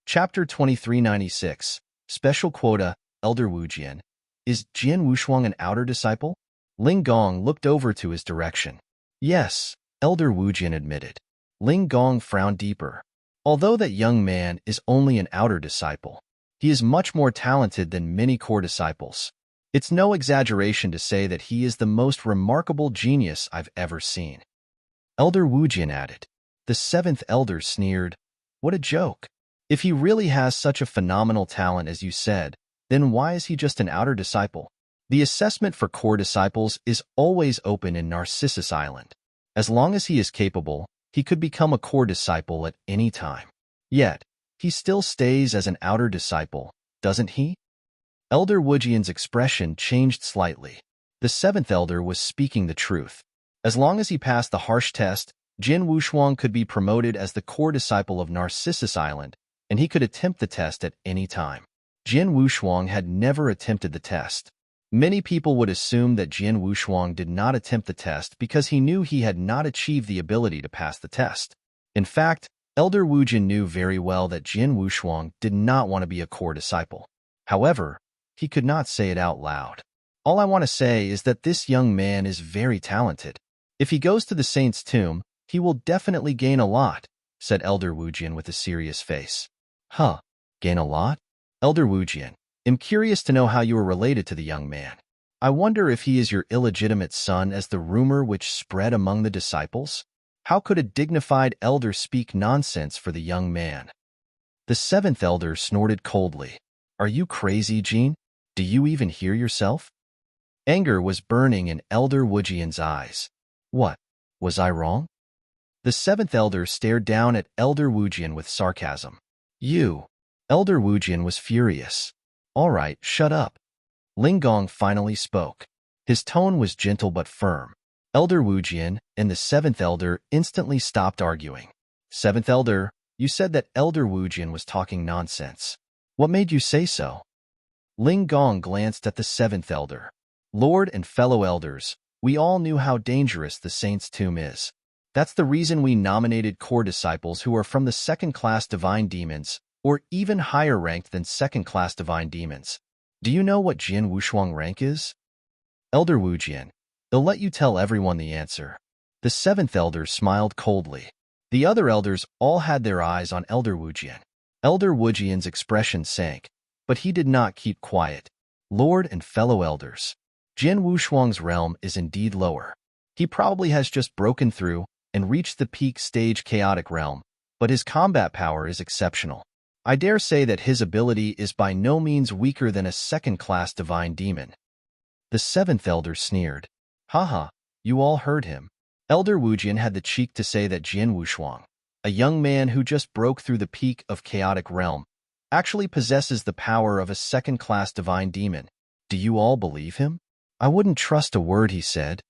Chapter 2396, Special Quota, Elder Wu Jian. Is Jian Wushuang an outer disciple? Ling Gong looked over to his direction. Yes, Elder Wu Jian admitted. Ling Gong frowned deeper. Although that young man is only an outer disciple, he is much more talented than many core disciples. It's no exaggeration to say that he is the most remarkable genius I've ever seen. Elder Wu Jian added. The seventh elder sneered. What a joke. If he really has such a phenomenal talent as you said, then why is he just an outer disciple? The assessment for core disciples is always open in Narcissus Island. As long as he is capable, he could become a core disciple at any time. Yet, he still stays as an outer disciple, doesn't he? Elder Wu Jian's expression changed slightly. The seventh elder was speaking the truth. As long as he passed the harsh test, Jian Wushuang could be promoted as the core disciple of Narcissus Island, and he could attempt the test at any time. Jian Wushuang had never attempted the test. Many people would assume that Jian Wushuang did not attempt the test because he knew he had not achieved the ability to pass the test. In fact, Elder Wu Jian knew very well that Jian Wushuang did not want to be a core disciple. However, he could not say it out loud. All I want to say is that this young man is very talented. If he goes to the saint's tomb, he will definitely gain a lot, said Elder Wu Jian with a serious face. Huh, gain a lot? Elder Wu Jian, I'm curious to know how you are related to the young man. I wonder if he is your illegitimate son as the rumor which spread among the disciples? How could a dignified elder speak nonsense for the young man? The seventh elder snorted coldly. Are you crazy, Jean? Do you even hear yourself? Anger was burning in Elder Wu Jian's eyes. What? Was I wrong? The seventh elder stared down at Elder Wu Jian with sarcasm. You. Elder Wu Jian was furious. All right, shut up. Ling Gong finally spoke. His tone was gentle but firm. Elder Wu Jian and the seventh elder instantly stopped arguing. Seventh elder, you said that Elder Wu Jian was talking nonsense. What made you say so? Ling Gong glanced at the seventh elder. Lord and fellow elders, we all knew how dangerous the saint's tomb is. That's the reason we nominated core disciples who are from the second-class divine demons, or even higher ranked than second-class divine demons. Do you know what Jian Wushuang rank is? Elder Wu Jian, they'll let you tell everyone the answer. The seventh elder smiled coldly. The other elders all had their eyes on Elder Wu Jian. Elder Wu Jian's expression sank, but he did not keep quiet. Lord and fellow elders, Jian Wushuang's realm is indeed lower. He probably has just broken through and reached the peak stage chaotic realm, but his combat power is exceptional. I dare say that his ability is by no means weaker than a second-class divine demon. The seventh elder sneered. Haha, you all heard him. Elder Wu Jian had the cheek to say that Jian Wushuang, a young man who just broke through the peak of chaotic realm, actually possesses the power of a second-class divine demon. Do you all believe him? I wouldn't trust a word he said.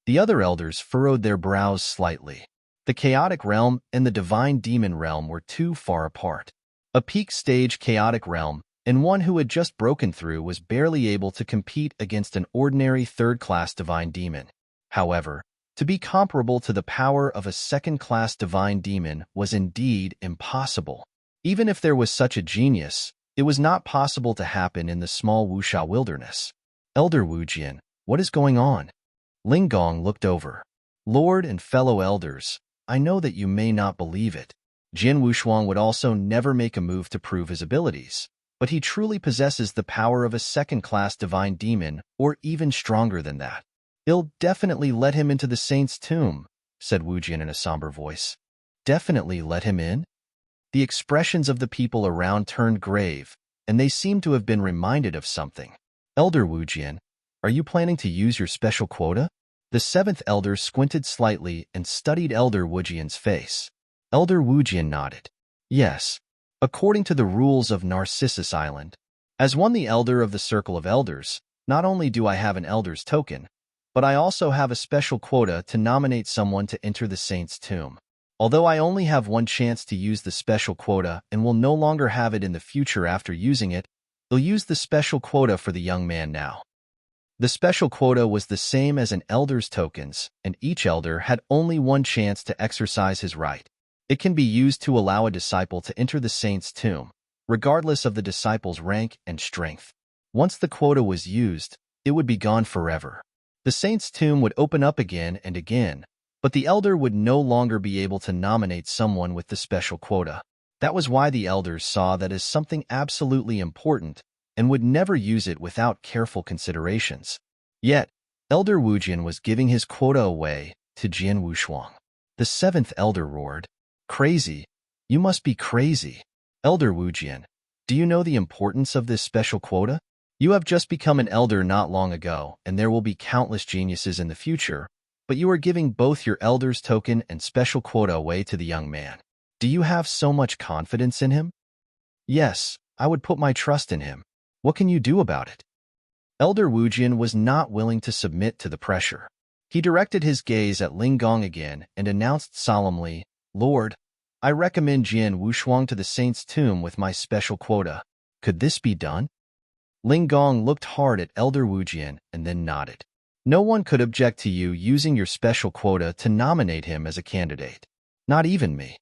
The other elders furrowed their brows slightly. The chaotic realm and the divine demon realm were too far apart. A peak stage chaotic realm, and one who had just broken through was barely able to compete against an ordinary third-class divine demon. However, to be comparable to the power of a second-class divine demon was indeed impossible. Even if there was such a genius, it was not possible to happen in the small Wuxia wilderness. Elder Wu Jian, what is going on? Ling Gong looked over. Lord and fellow elders, I know that you may not believe it. Jian Wushuang would also never make a move to prove his abilities, but he truly possesses the power of a second-class divine demon, or even stronger than that. He'll definitely let him into the saint's tomb, said Wu Jian in a somber voice. Definitely let him in? The expressions of the people around turned grave, and they seemed to have been reminded of something. Elder Wu Jian, are you planning to use your special quota? The seventh elder squinted slightly and studied Elder Wu Jian's face. Elder Wu Jian nodded. Yes, according to the rules of Narcissus Island. As one the elder of the Circle of Elders, not only do I have an elder's token, but I also have a special quota to nominate someone to enter the saint's tomb. Although I only have one chance to use the special quota and will no longer have it in the future after using it, They'll use the special quota for the young man now. The special quota was the same as an elder's tokens, and each elder had only one chance to exercise his right. It can be used to allow a disciple to enter the saint's tomb, regardless of the disciple's rank and strength. Once the quota was used, it would be gone forever. The saint's tomb would open up again and again, but the elder would no longer be able to nominate someone with the special quota. That was why the elders saw that as something absolutely important and would never use it without careful considerations. Yet, Elder Wujian was giving his quota away to Jian Wushuang. The seventh elder roared, "Crazy! You must be crazy! Elder Wujian, do you know the importance of this special quota? You have just become an elder not long ago, and there will be countless geniuses in the future, but you are giving both your elder's token and special quota away to the young man. Do you have so much confidence in him?" "Yes, I would put my trust in him. What can you do about it?" Elder Wujian was not willing to submit to the pressure. He directed his gaze at Ling Gong again and announced solemnly, "Lord, I recommend Jian Wushuang to the saint's tomb with my special quota. Could this be done?" Ling Gong looked hard at Elder Wujian and then nodded. "No one could object to you using your special quota to nominate him as a candidate. Not even me."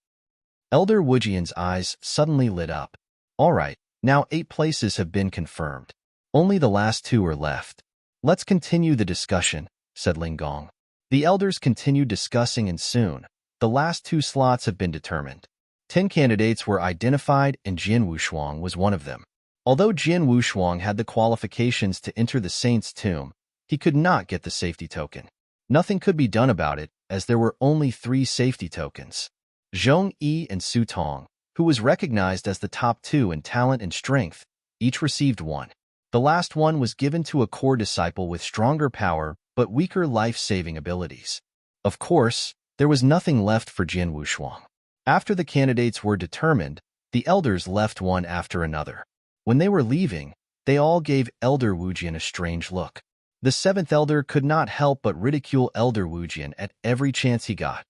Elder Wujian's eyes suddenly lit up. "All right, now 8 places have been confirmed. Only the last 2 are left. Let's continue the discussion," said Ling Gong. The elders continued discussing, and soon, the last 2 slots have been determined. 10 candidates were identified, and Jian Wushuang was one of them. Although Jian Wushuang had the qualifications to enter the saint's tomb, he could not get the safety token. Nothing could be done about it, as there were only 3 safety tokens. Zhong Yi and Su Tong, who was recognized as the top 2 in talent and strength, each received 1. The last one was given to a core disciple with stronger power but weaker life-saving abilities. Of course, there was nothing left for Jian Wushuang. After the candidates were determined, the elders left one after another. When they were leaving, they all gave Elder Wujian a strange look. The 7th elder could not help but ridicule Elder Wujian at every chance he got.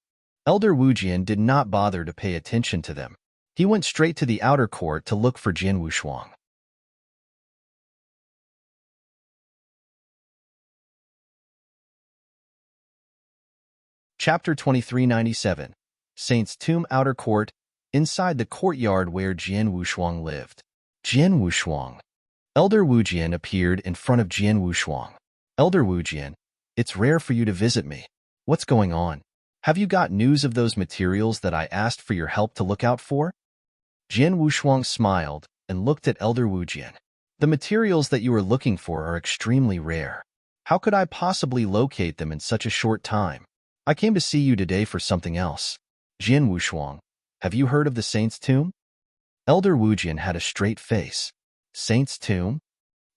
Elder Wujian did not bother to pay attention to them. He went straight to the outer court to look for Jian Wushuang. Chapter 2397. Saint's Tomb Outer Court, inside the courtyard where Jian Wushuang lived. Jian Wushuang. Elder Wujian appeared in front of Jian Wushuang. "Elder Wujian, it's rare for you to visit me. What's going on? Have you got news of those materials that I asked for your help to look out for?" Jian Wushuang smiled and looked at Elder Wujian. "The materials that you are looking for are extremely rare. How could I possibly locate them in such a short time? I came to see you today for something else." "Jian Wushuang, have you heard of the saint's tomb?" Elder Wujian had a straight face. "Saint's tomb?"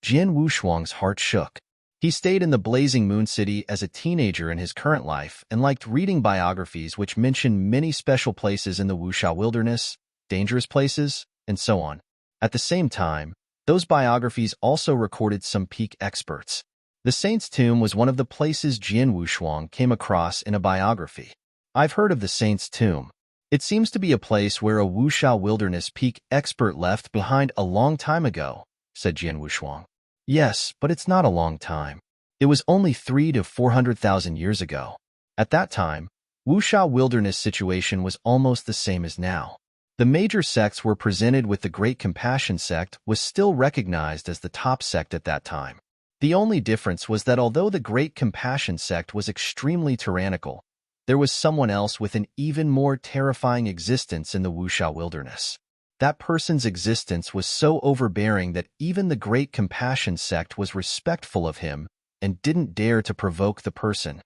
Jian Wushuang's heart shook. He stayed in the Blazing Moon City as a teenager in his current life and liked reading biographies which mentioned many special places in the Wuxia wilderness, dangerous places, and so on. At the same time, those biographies also recorded some peak experts. The saint's tomb was one of the places Jian Wushuang came across in a biography. "I've heard of the saint's tomb. It seems to be a place where a Wuxia wilderness peak expert left behind a long time ago," said Jian Wushuang. "Yes, but it's not a long time. It was only 300 to 400,000 years ago. At that time, Wuxia wilderness situation was almost the same as now. The major sects were presented with the Great Compassion sect was still recognized as the top sect at that time. The only difference was that although the Great Compassion sect was extremely tyrannical, there was someone else with an even more terrifying existence in the Wuxia wilderness. That person's existence was so overbearing that even the Great Compassion sect was respectful of him and didn't dare to provoke the person.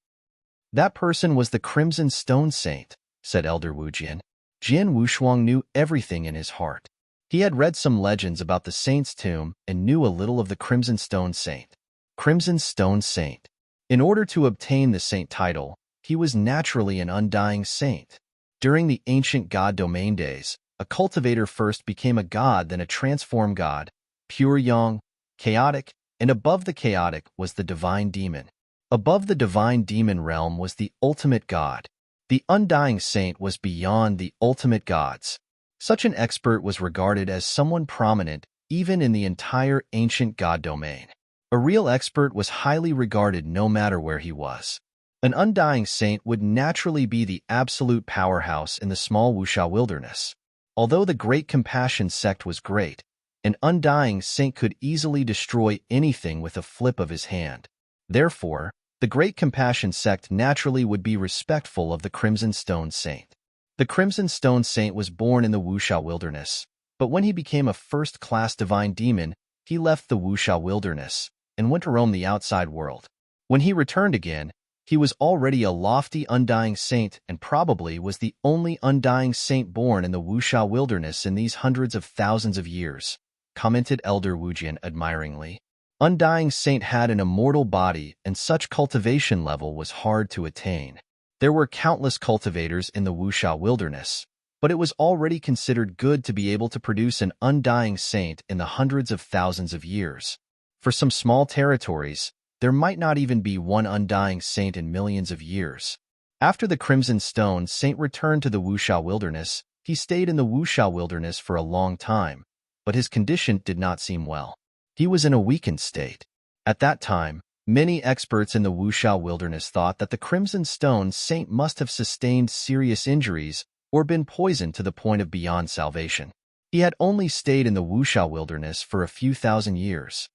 That person was the Crimson Stone Saint," said Elder Wujian. Jian Wushuang knew everything in his heart. He had read some legends about the saint's tomb and knew a little of the Crimson Stone Saint. Crimson Stone Saint. In order to obtain the saint title, he was naturally an undying saint. During the ancient god domain days, a cultivator first became a god, then a transformed god, pure yang, chaotic, and above the chaotic was the divine demon. Above the divine demon realm was the ultimate god. The undying saint was beyond the ultimate gods. Such an expert was regarded as someone prominent even in the entire ancient god domain. A real expert was highly regarded no matter where he was. An undying saint would naturally be the absolute powerhouse in the small Wuxia wilderness. Although the Great Compassion sect was great, an undying saint could easily destroy anything with a flip of his hand. Therefore, the Great Compassion sect naturally would be respectful of the Crimson Stone Saint. The Crimson Stone Saint was born in the Wuxia wilderness, but when he became a first-class divine demon, he left the Wuxia wilderness and went to roam the outside world. When he returned again, he was already a lofty undying saint and probably was the only undying saint born in the Wuxia wilderness in these hundreds of thousands of years, commented Elder Wujian admiringly. Undying saint had an immortal body and such cultivation level was hard to attain. There were countless cultivators in the Wuxia wilderness, but it was already considered good to be able to produce an undying saint in the hundreds of thousands of years. For some small territories, there might not even be one undying saint in millions of years. After the Crimson Stone Saint returned to the Wuxia wilderness, he stayed in the Wuxia wilderness for a long time, but his condition did not seem well. He was in a weakened state. At that time, many experts in the Wuxia wilderness thought that the Crimson Stone Saint must have sustained serious injuries or been poisoned to the point of beyond salvation. He had only stayed in the Wuxia wilderness for a few thousand years.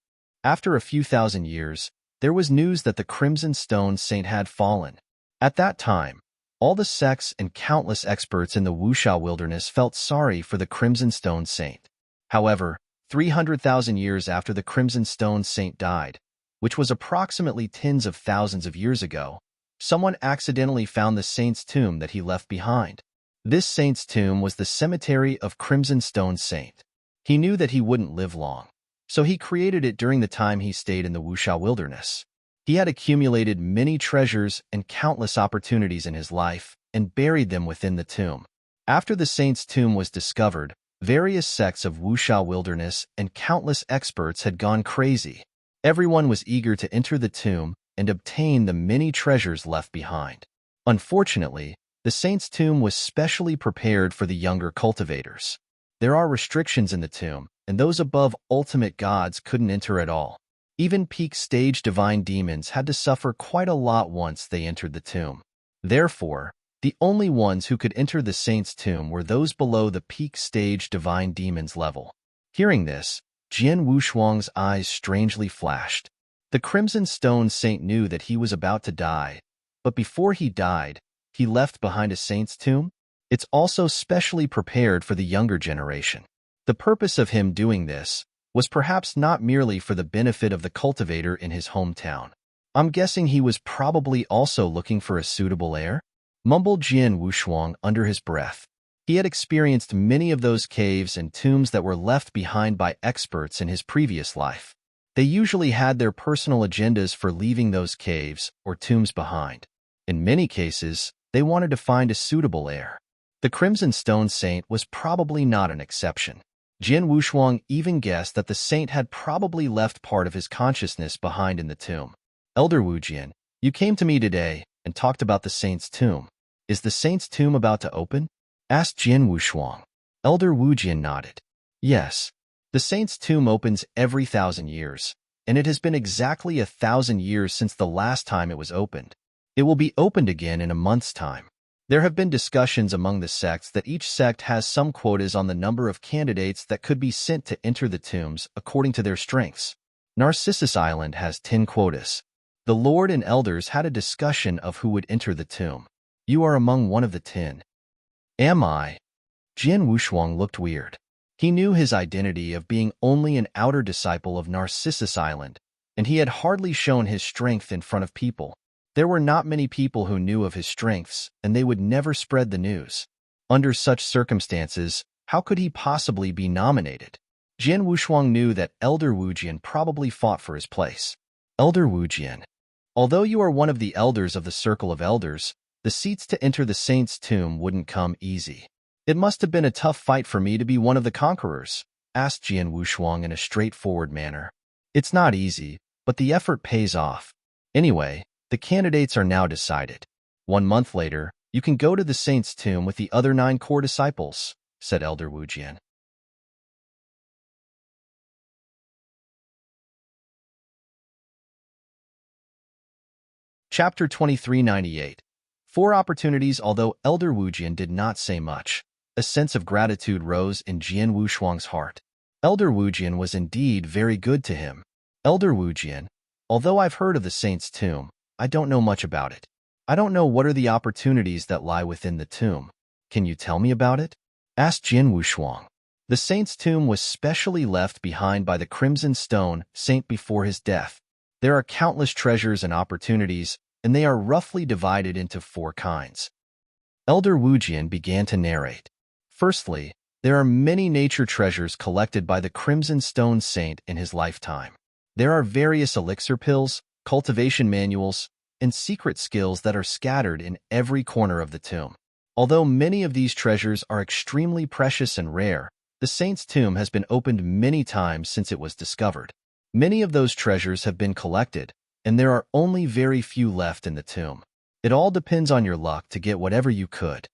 After a few thousand years, there was news that the Crimson Stone Saint had fallen. At that time, all the sects and countless experts in the Wuxia wilderness felt sorry for the Crimson Stone Saint. However, 300,000 years after the Crimson Stone Saint died, which was approximately tens of thousands of years ago, someone accidentally found the saint's tomb that he left behind. This saint's tomb was the cemetery of Crimson Stone Saint. He knew that he wouldn't live long, so he created it during the time he stayed in the Wuxia wilderness. He had accumulated many treasures and countless opportunities in his life and buried them within the tomb. After the saint's tomb was discovered, various sects of Wuxia wilderness and countless experts had gone crazy. Everyone was eager to enter the tomb and obtain the many treasures left behind. Unfortunately, the saint's tomb was specially prepared for the younger cultivators. There are restrictions in the tomb, and those above ultimate gods couldn't enter at all. Even peak stage divine demons had to suffer quite a lot once they entered the tomb. Therefore, the only ones who could enter the saint's tomb were those below the peak stage divine demons level. Hearing this, Jian Wushuang's eyes strangely flashed. The Crimson Stone Saint knew that he was about to die, but before he died, he left behind a saint's tomb. It's also specially prepared for the younger generation. The purpose of him doing this was perhaps not merely for the benefit of the cultivator in his hometown. I'm guessing he was probably also looking for a suitable heir, mumbled Jian Wushuang under his breath. He had experienced many of those caves and tombs that were left behind by experts in his previous life. They usually had their personal agendas for leaving those caves or tombs behind. In many cases, they wanted to find a suitable heir. The Crimson Stone Saint was probably not an exception. Jian Wushuang even guessed that the saint had probably left part of his consciousness behind in the tomb. Elder Wujian, you came to me today and talked about the saint's tomb. Is the saint's tomb about to open? Asked Jian Wushuang. Elder Wujian nodded. Yes. The saint's tomb opens every 1,000 years, and it has been exactly 1,000 years since the last time it was opened. It will be opened again in a month's time. There have been discussions among the sects that each sect has some quotas on the number of candidates that could be sent to enter the tombs according to their strengths. Narcissus Island has 10 quotas. The Lord and elders had a discussion of who would enter the tomb. You are among one of the 10. Am I? Jian Wushuang looked weird. He knew his identity of being only an outer disciple of Narcissus Island, and he had hardly shown his strength in front of people. There were not many people who knew of his strengths, and they would never spread the news. Under such circumstances, how could he possibly be nominated? Jian Wushuang knew that Elder Wujian probably fought for his place. Elder Wujian. Although you are one of the elders of the Circle of Elders, the seats to enter the saint's tomb wouldn't come easy. It must have been a tough fight for me to be one of the conquerors, asked Jian Wushuang in a straightforward manner. It's not easy, but the effort pays off. Anyway, the candidates are now decided. 1 month later, you can go to the saint's tomb with the other 9 core disciples, said Elder Wujian. Chapter 2398. 4 opportunities. Although Elder Wujian did not say much, a sense of gratitude rose in Jian Wushuang's heart. Elder Wujian was indeed very good to him. Elder Wujian, although I've heard of the saint's tomb, I don't know much about it. I don't know what are the opportunities that lie within the tomb. Can you tell me about it? Asked Jian Wushuang. The saint's tomb was specially left behind by the Crimson Stone Saint before his death. There are countless treasures and opportunities, and they are roughly divided into 4 kinds. Elder Wujian began to narrate. Firstly, there are many nature treasures collected by the Crimson Stone Saint in his lifetime. There are various elixir pills, cultivation manuals, and secret skills that are scattered in every corner of the tomb. Although many of these treasures are extremely precious and rare, the saint's tomb has been opened many times since it was discovered. Many of those treasures have been collected, and there are only very few left in the tomb. It all depends on your luck to get whatever you could.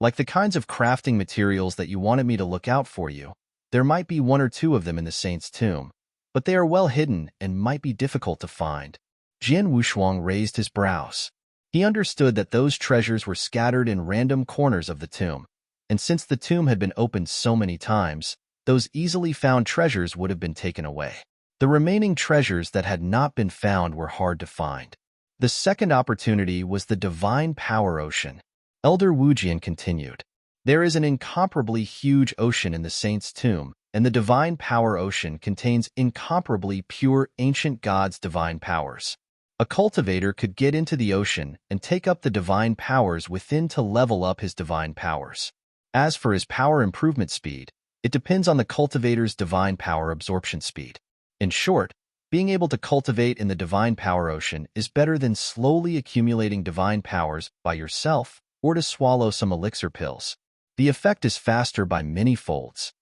Like the kinds of crafting materials that you wanted me to look out for you, there might be 1 or 2 of them in the saint's tomb, but they are well hidden and might be difficult to find. Jian Wushuang raised his brows. He understood that those treasures were scattered in random corners of the tomb, and since the tomb had been opened so many times, those easily found treasures would have been taken away. The remaining treasures that had not been found were hard to find. The second opportunity was the Divine Power Ocean. Elder Wujian continued. There is an incomparably huge ocean in the saint's tomb, and the Divine Power Ocean contains incomparably pure ancient gods' divine powers. A cultivator could get into the ocean and take up the divine powers within to level up his divine powers. As for his power improvement speed, it depends on the cultivator's divine power absorption speed. In short, being able to cultivate in the Divine Power Ocean is better than slowly accumulating divine powers by yourself or to swallow some elixir pills. The effect is faster by many folds.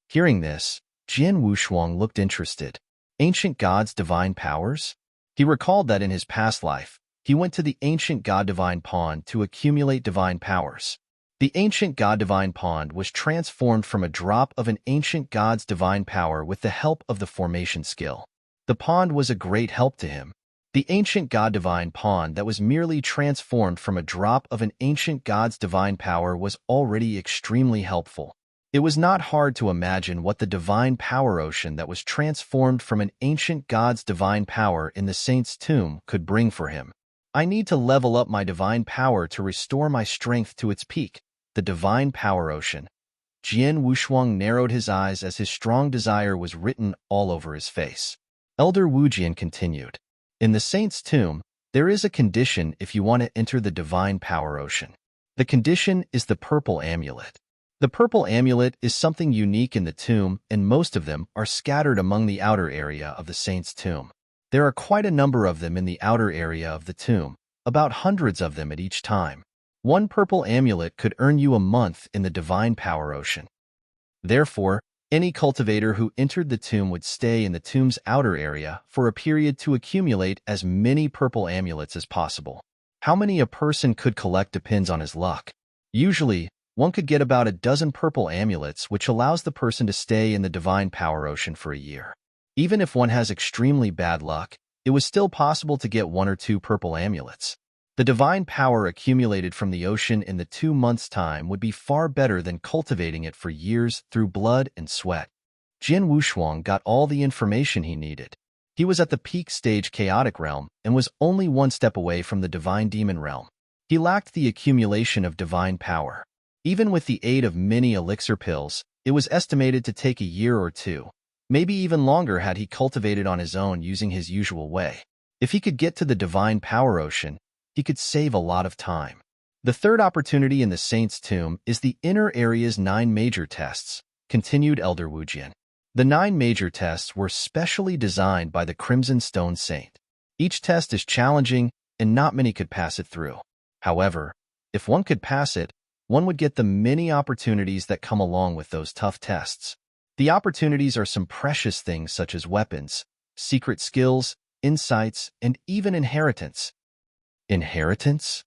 Hearing this, Jian Wushuang looked interested. Ancient gods' divine powers? He recalled that in his past life, he went to the ancient god divine pond to accumulate divine powers. The ancient god divine pond was transformed from a drop of an ancient god's divine power with the help of the formation skill. The pond was a great help to him. The ancient god divine pond that was merely transformed from a drop of an ancient god's divine power was already extremely helpful. It was not hard to imagine what the Divine Power Ocean that was transformed from an ancient god's divine power in the saint's tomb could bring for him. I need to level up my divine power to restore my strength to its peak. The Divine Power Ocean. Jian Wushuang narrowed his eyes as his strong desire was written all over his face. Elder Wujian continued. In the saint's tomb, there is a condition if you want to enter the Divine Power Ocean. The condition is the purple amulet. The purple amulet is something unique in the tomb, and most of them are scattered among the outer area of the saint's tomb. There are quite a number of them in the outer area of the tomb, about hundreds of them at each time. 1 purple amulet could earn you a month in the Divine Power Ocean. Therefore, any cultivator who entered the tomb would stay in the tomb's outer area for a period to accumulate as many purple amulets as possible. How many a person could collect depends on his luck. Usually, one could get about a dozen purple amulets, which allows the person to stay in the Divine Power Ocean for a year. Even if one has extremely bad luck, it was still possible to get 1 or 2 purple amulets. The divine power accumulated from the ocean in the 2 months' time would be far better than cultivating it for years through blood and sweat. Jian Wushuang got all the information he needed. He was at the peak stage chaotic realm and was only 1 step away from the divine demon realm. He lacked the accumulation of divine power. Even with the aid of many elixir pills, it was estimated to take a year or 2, maybe even longer had he cultivated on his own using his usual way. If he could get to the Divine Power Ocean, he could save a lot of time. The third opportunity in the saint's tomb is the inner area's 9 major tests, continued Elder Wujian. The 9 major tests were specially designed by the Crimson Stone Saint. Each test is challenging, and not many could pass it through. However, if one could pass it, one would get the many opportunities that come along with those tough tests. The opportunities are some precious things such as weapons, secret skills, insights, and even inheritance. Inheritance?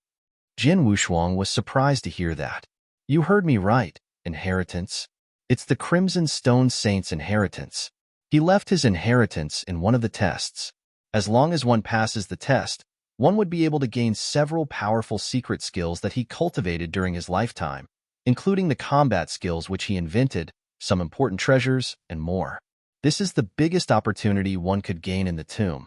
Jian Wushuang was surprised to hear that. You heard me right, inheritance. It's the Crimson Stone Saint's inheritance. He left his inheritance in one of the tests. As long as one passes the test, One would be able to gain several powerful secret skills that he cultivated during his lifetime, including the combat skills which he invented, some important treasures, and more. This is the biggest opportunity one could gain in the tomb.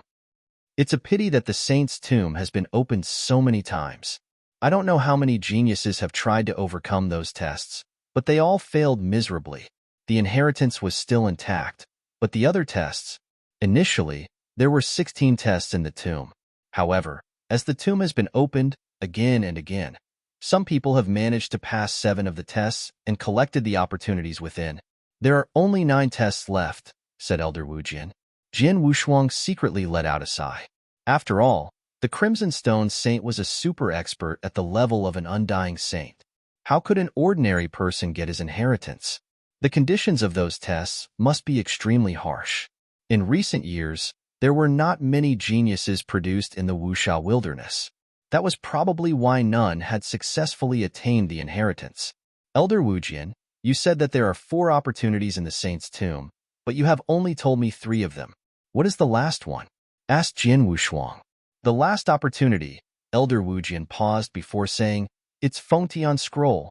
It's a pity that the saint's tomb has been opened so many times. I don't know how many geniuses have tried to overcome those tests, but they all failed miserably. The inheritance was still intact, but the other tests— initially, there were 16 tests in the tomb. However, as the tomb has been opened again and again, some people have managed to pass 7 of the tests and collected the opportunities within. There are only 9 tests left, said Elder Wu Jin. Jin Wushuang secretly let out a sigh. After all, the Crimson Stone Saint was a super expert at the level of an undying saint. How could an ordinary person get his inheritance? The conditions of those tests must be extremely harsh. In recent years, there were not many geniuses produced in the Wuxia wilderness. That was probably why none had successfully attained the inheritance. Elder Wu Jin, you said that there are 4 opportunities in the saint's tomb, but you have only told me 3 of them. What is the last one? Asked Jin Wushuang. The last opportunity, Elder Wu Jin paused before saying, it's Fengtian Scroll.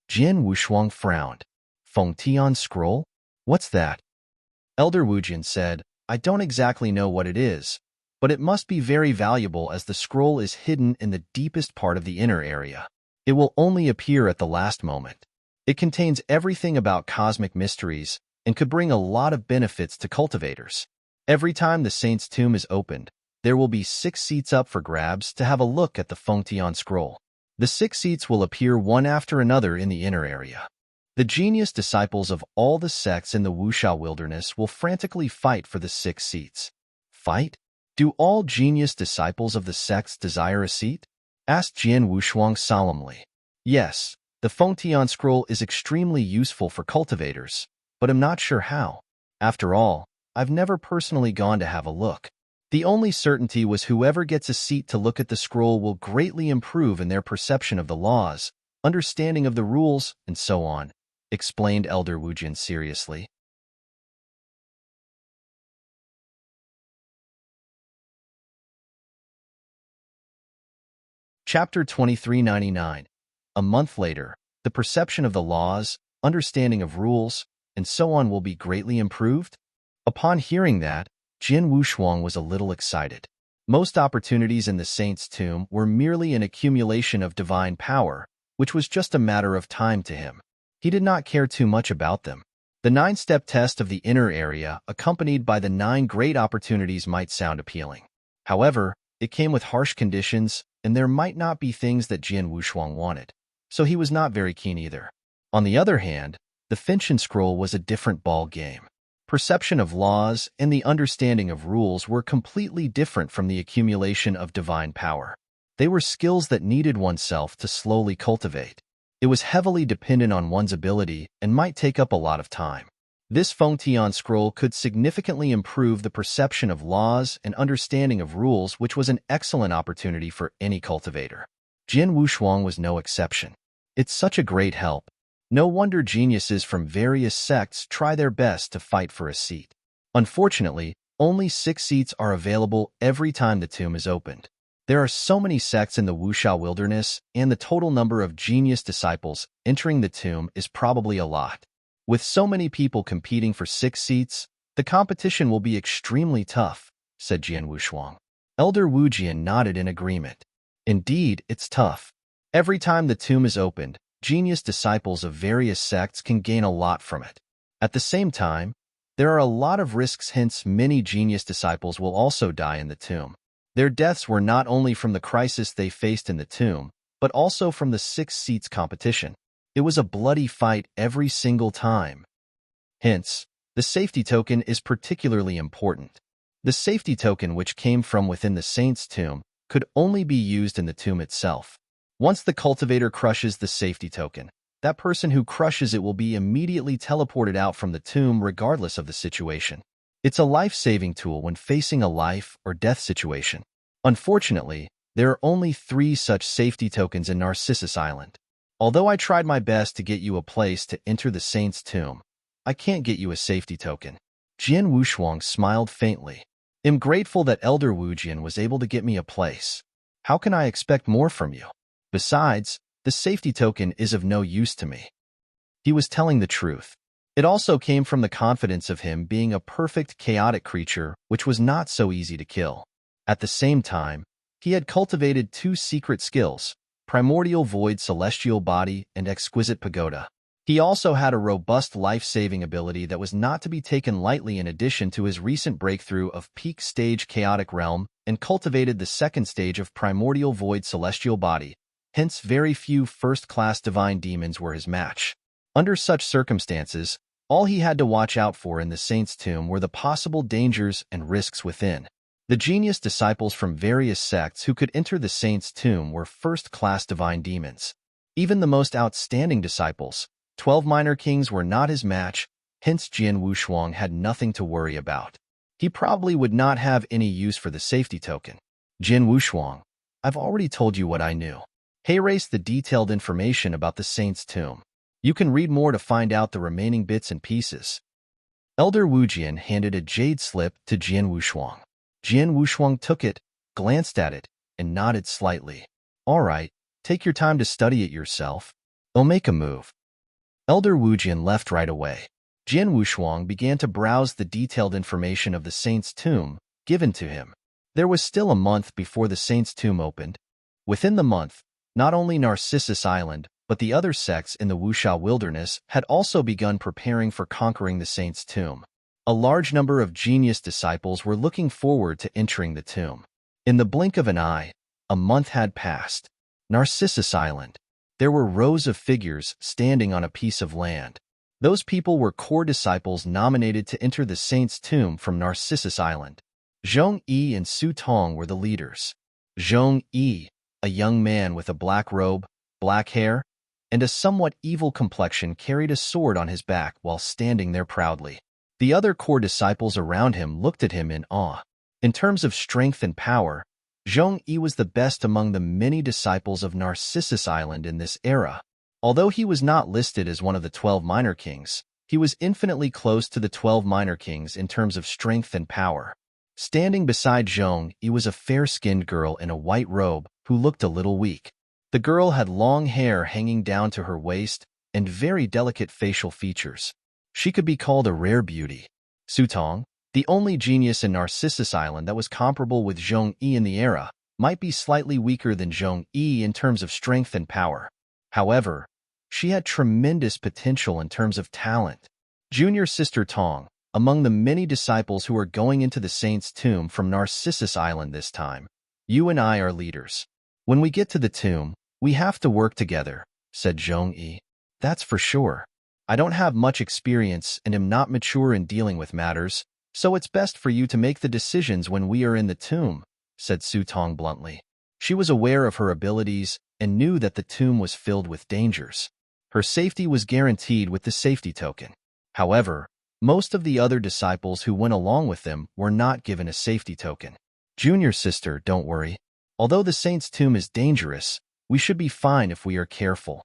Jin Wushuang frowned. Fengtian Scroll? What's that? Elder Wu Jin said, I don't exactly know what it is, but it must be very valuable as the scroll is hidden in the deepest part of the inner area. It will only appear at the last moment. It contains everything about cosmic mysteries and could bring a lot of benefits to cultivators. Every time the saint's tomb is opened, there will be 6 seats up for grabs to have a look at the Fengtian Scroll. The 6 seats will appear one after another in the inner area. The genius disciples of all the sects in the Wuxia wilderness will frantically fight for the 6 seats. Fight? Do all genius disciples of the sects desire a seat? Asked Jin Wushuang solemnly. Yes, the Fengtian Scroll is extremely useful for cultivators, but I'm not sure how. After all, I've never personally gone to have a look. The only certainty was whoever gets a seat to look at the scroll will greatly improve in their perception of the laws, understanding of the rules, and so on, explained Elder Wu Jin seriously. Chapter 2399. A month later, the perception of the laws, understanding of rules, and so on will be greatly improved? Upon hearing that, Jin Wushuang was a little excited. Most opportunities in the saint's tomb were merely an accumulation of divine power, which was just a matter of time to him. He did not care too much about them. The 9-step test of the inner area, accompanied by the 9 great opportunities, might sound appealing. However, it came with harsh conditions, and there might not be things that Jin Wushuang wanted, so he was not very keen either. On the other hand, the Fengtian Scroll was a different ball game. Perception of laws and the understanding of rules were completely different from the accumulation of divine power. They were skills that needed oneself to slowly cultivate. It was heavily dependent on one's ability and might take up a lot of time. This Fengtian Scroll could significantly improve the perception of laws and understanding of rules, which was an excellent opportunity for any cultivator. Jin Wushuang was no exception. It's such a great help. No wonder geniuses from various sects try their best to fight for a seat. Unfortunately, only 6 seats are available every time the tomb is opened. There are so many sects in the Wuxia wilderness, and the total number of genius disciples entering the tomb is probably a lot. With so many people competing for 6 seats, the competition will be extremely tough, said Jin Wushuang. Elder Wu Jin nodded in agreement. Indeed, it's tough. Every time the tomb is opened, genius disciples of various sects can gain a lot from it. At the same time, there are a lot of risks, hence many genius disciples will also die in the tomb. Their deaths were not only from the crisis they faced in the tomb, but also from the 6 seats competition. It was a bloody fight every single time. Hence, the safety token is particularly important. The safety token, which came from within the saint's tomb, could only be used in the tomb itself. Once the cultivator crushes the safety token, that person who crushes it will be immediately teleported out from the tomb regardless of the situation. It's a life-saving tool when facing a life or death situation. Unfortunately, there are only 3 such safety tokens in Narcissus Island. Although I tried my best to get you a place to enter the saint's tomb, I can't get you a safety token. Jin Wushuang smiled faintly. I'm grateful that Elder Wu Jin was able to get me a place. How can I expect more from you? Besides, the safety token is of no use to me. He was telling the truth. It also came from the confidence of him being a perfect chaotic creature, which was not so easy to kill. At the same time, he had cultivated two secret skills: Primordial Void Celestial Body and Exquisite Pagoda. He also had a robust life-saving ability that was not to be taken lightly in addition to his recent breakthrough of Peak Stage Chaotic Realm and cultivated the second stage of Primordial Void Celestial Body. Hence, very few first-class divine demons were his match. Under such circumstances, all he had to watch out for in the Saint's Tomb were the possible dangers and risks within. The genius disciples from various sects who could enter the Saint's Tomb were first-class divine demons. Even the most outstanding disciples, 12 minor kings, were not his match, hence Jian Wushuang had nothing to worry about. He probably would not have any use for the safety token. Jian Wushuang, I've already told you what I knew. Erase the detailed information about the Saint's Tomb. You can read more to find out the remaining bits and pieces. Elder Wujian handed a jade slip to Jian Wushuang. Jian Wushuang took it, glanced at it, and nodded slightly. All right, take your time to study it yourself. I'll make a move. Elder Wujian left right away. Jian Wushuang began to browse the detailed information of the Saint's Tomb given to him. There was still a month before the Saint's Tomb opened. Within the month, not only Narcissus Island, but the other sects in the Wuxia wilderness had also begun preparing for conquering the Saint's Tomb. A large number of genius disciples were looking forward to entering the tomb. In the blink of an eye, a month had passed. Narcissus Island. There were rows of figures standing on a piece of land. Those people were core disciples nominated to enter the Saint's Tomb from Narcissus Island. Zhong Yi and Su Tong were the leaders. Zhong Yi, a young man with a black robe, black hair, and a somewhat evil complexion, carried a sword on his back while standing there proudly. The other core disciples around him looked at him in awe. In terms of strength and power, Zhong Yi was the best among the many disciples of Narcissus Island in this era. Although he was not listed as one of the 12 minor kings, he was infinitely close to the 12 minor kings in terms of strength and power. Standing beside Zhong Yi was a fair-skinned girl in a white robe who looked a little weak. The girl had long hair hanging down to her waist and very delicate facial features. She could be called a rare beauty. Su Tong, the only genius in Narcissus Island that was comparable with Zhong Yi in the era, might be slightly weaker than Zhong Yi in terms of strength and power. However, she had tremendous potential in terms of talent. Junior sister Tong, among the many disciples who are going into the Saint's Tomb from Narcissus Island this time, you and I are leaders. When we get to the tomb, we have to work together, said Zhong Yi. That's for sure. I don't have much experience and am not mature in dealing with matters, so it's best for you to make the decisions when we are in the tomb, said Su Tong bluntly. She was aware of her abilities and knew that the tomb was filled with dangers. Her safety was guaranteed with the safety token. However, most of the other disciples who went along with them were not given a safety token. Junior sister, don't worry. Although the Saint's Tomb is dangerous, we should be fine if we are careful.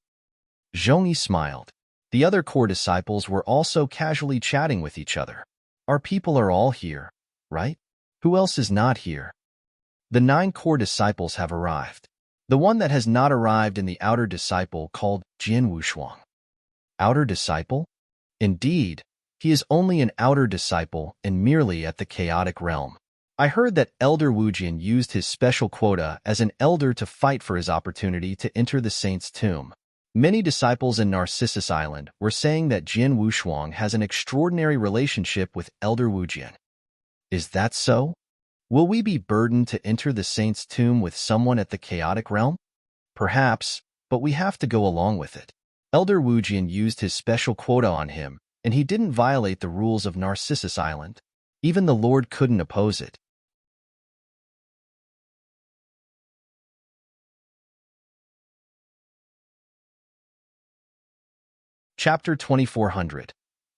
Zhong Yi smiled. The other core disciples were also casually chatting with each other. Our people are all here, right? Who else is not here? The 9 core disciples have arrived. The one that has not arrived in the outer disciple called Jian Wushuang. Outer disciple? Indeed, he is only an outer disciple and merely at the chaotic realm. I heard that Elder Wujian used his special quota as an elder to fight for his opportunity to enter the Saint's Tomb. Many disciples in Narcissus Island were saying that Jian Wushuang has an extraordinary relationship with Elder Wujian. Is that so? Will we be burdened to enter the Saint's Tomb with someone at the chaotic realm? Perhaps, but we have to go along with it. Elder Wujian used his special quota on him, and he didn't violate the rules of Narcissus Island. Even the Lord couldn't oppose it. Chapter 2400.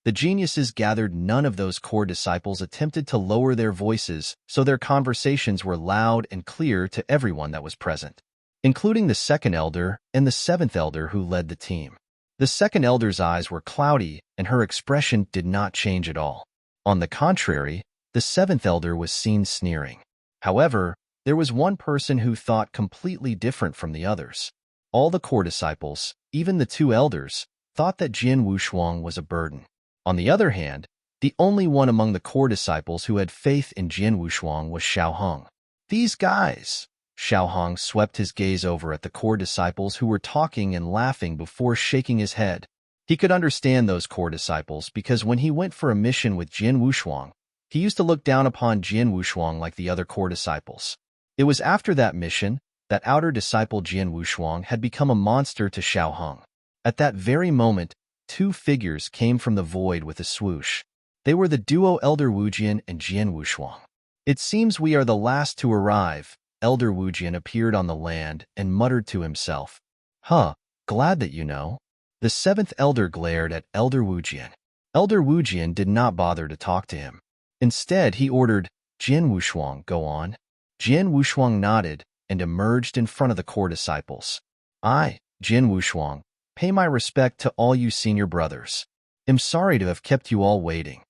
The geniuses gathered. None of those core disciples attempted to lower their voices, so their conversations were loud and clear to everyone that was present, including the second elder and the 7th elder who led the team. The second elder's eyes were cloudy, and her expression did not change at all. On the contrary, the 7th elder was seen sneering. However, There was one person who thought completely different from the others. All the core disciples, even the two elders, thought that Jian Wushuang was a burden. On the other hand, the only one among the core disciples who had faith in Jian Wushuang was Xiaohong. These guys! Xiaohong swept his gaze over at the core disciples who were talking and laughing before shaking his head. He could understand those core disciples because when he went for a mission with Jian Wushuang, he used to look down upon Jian Wushuang like the other core disciples. It was after that mission that outer disciple Jian Wushuang had become a monster to Xiaohong. At that very moment, two figures came from the void with a swoosh. They were the duo Elder Wujian and Jian Wushuang. It seems we are the last to arrive. Elder Wujian appeared on the land and muttered to himself. Huh, glad that you know. The seventh elder glared at Elder Wujian. Elder Wujian did not bother to talk to him. Instead, he ordered, Jian Wushuang, go on. Jian Wushuang nodded and emerged in front of the core disciples. I, Jian Wushuang, pay my respect to all you senior brothers. Am sorry to have kept you all waiting.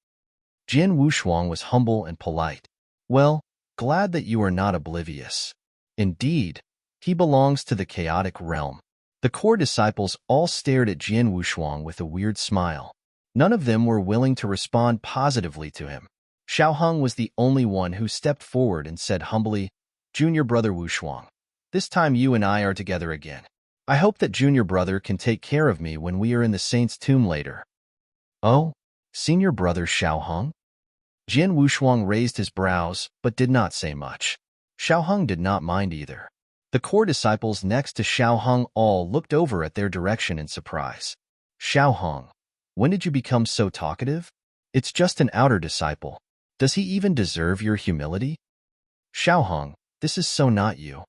Jian Wushuang was humble and polite. Well, glad that you are not oblivious. Indeed, he belongs to the chaotic realm. The core disciples all stared at Jian Wushuang with a weird smile. None of them were willing to respond positively to him. Xiaohong was the only one who stepped forward and said humbly, Junior brother Wushuang, this time you and I are together again. I hope that junior brother can take care of me when we are in the saint's tomb later. Oh, senior brother Xiaohong? Jian Wushuang raised his brows but did not say much. Xiaohong did not mind either. The core disciples next to Xiaohong all looked over at their direction in surprise. Xiaohong, when did you become so talkative? It's just an outer disciple. Does he even deserve your humility? Xiaohong, this is so not you.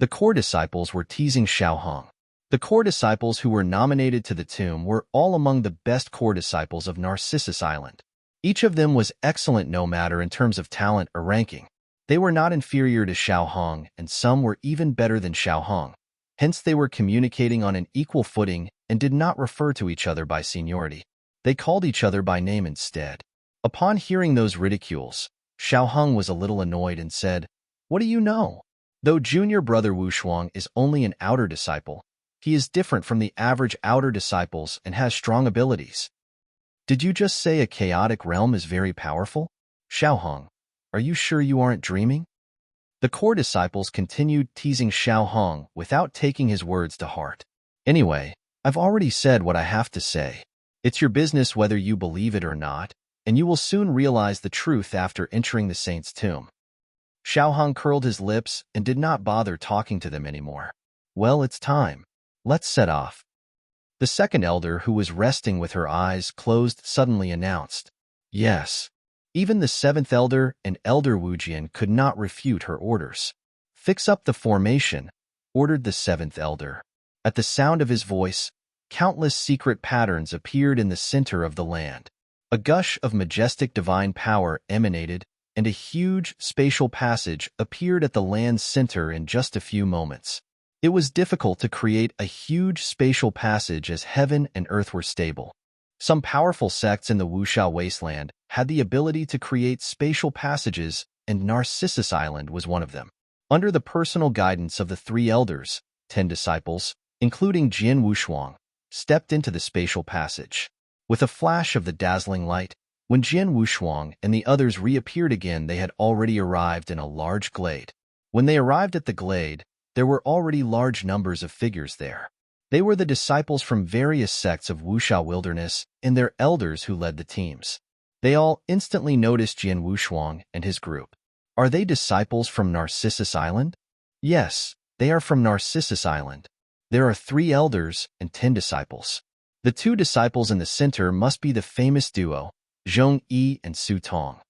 The core disciples were teasing Xiaohong. The core disciples who were nominated to the tomb were all among the best core disciples of Narcissus Island. Each of them was excellent no matter in terms of talent or ranking. They were not inferior to Xiaohong, and some were even better than Xiaohong. Hence they were communicating on an equal footing and did not refer to each other by seniority. They called each other by name instead. Upon hearing those ridicules, Xiaohong was a little annoyed and said, What do you know? Though junior brother Wushuang is only an outer disciple, he is different from the average outer disciples and has strong abilities. Did you just say a chaotic realm is very powerful? Xiaohong, are you sure you aren't dreaming? The core disciples continued teasing Xiaohong without taking his words to heart. Anyway, I've already said what I have to say. It's your business whether you believe it or not, and you will soon realize the truth after entering the saint's tomb. Xiaohong curled his lips and did not bother talking to them anymore. Well, it's time. Let's set off. The second elder, who was resting with her eyes closed, suddenly announced, Yes. Even the seventh elder and Elder Wujian could not refute her orders. Fix up the formation, ordered the seventh elder. At the sound of his voice, countless secret patterns appeared in the center of the land. A gush of majestic divine power emanated, and a huge spatial passage appeared at the land's center in just a few moments. It was difficult to create a huge spatial passage as heaven and earth were stable. Some powerful sects in the Wuxia wasteland had the ability to create spatial passages, and Narcissus Island was one of them. Under the personal guidance of the three elders, 10 disciples, including Jian Wushuang, stepped into the spatial passage. With a flash of the dazzling light, when Jian Wushuang and the others reappeared again, they had already arrived in a large glade. When they arrived at the glade, there were already large numbers of figures there. They were the disciples from various sects of Wuxia Wilderness and their elders who led the teams. They all instantly noticed Jian Wushuang and his group. Are they disciples from Narcissus Island? Yes, they are from Narcissus Island. There are 3 elders and 10 disciples. The 2 disciples in the center must be the famous duo, Zhong Yi and Su Tong.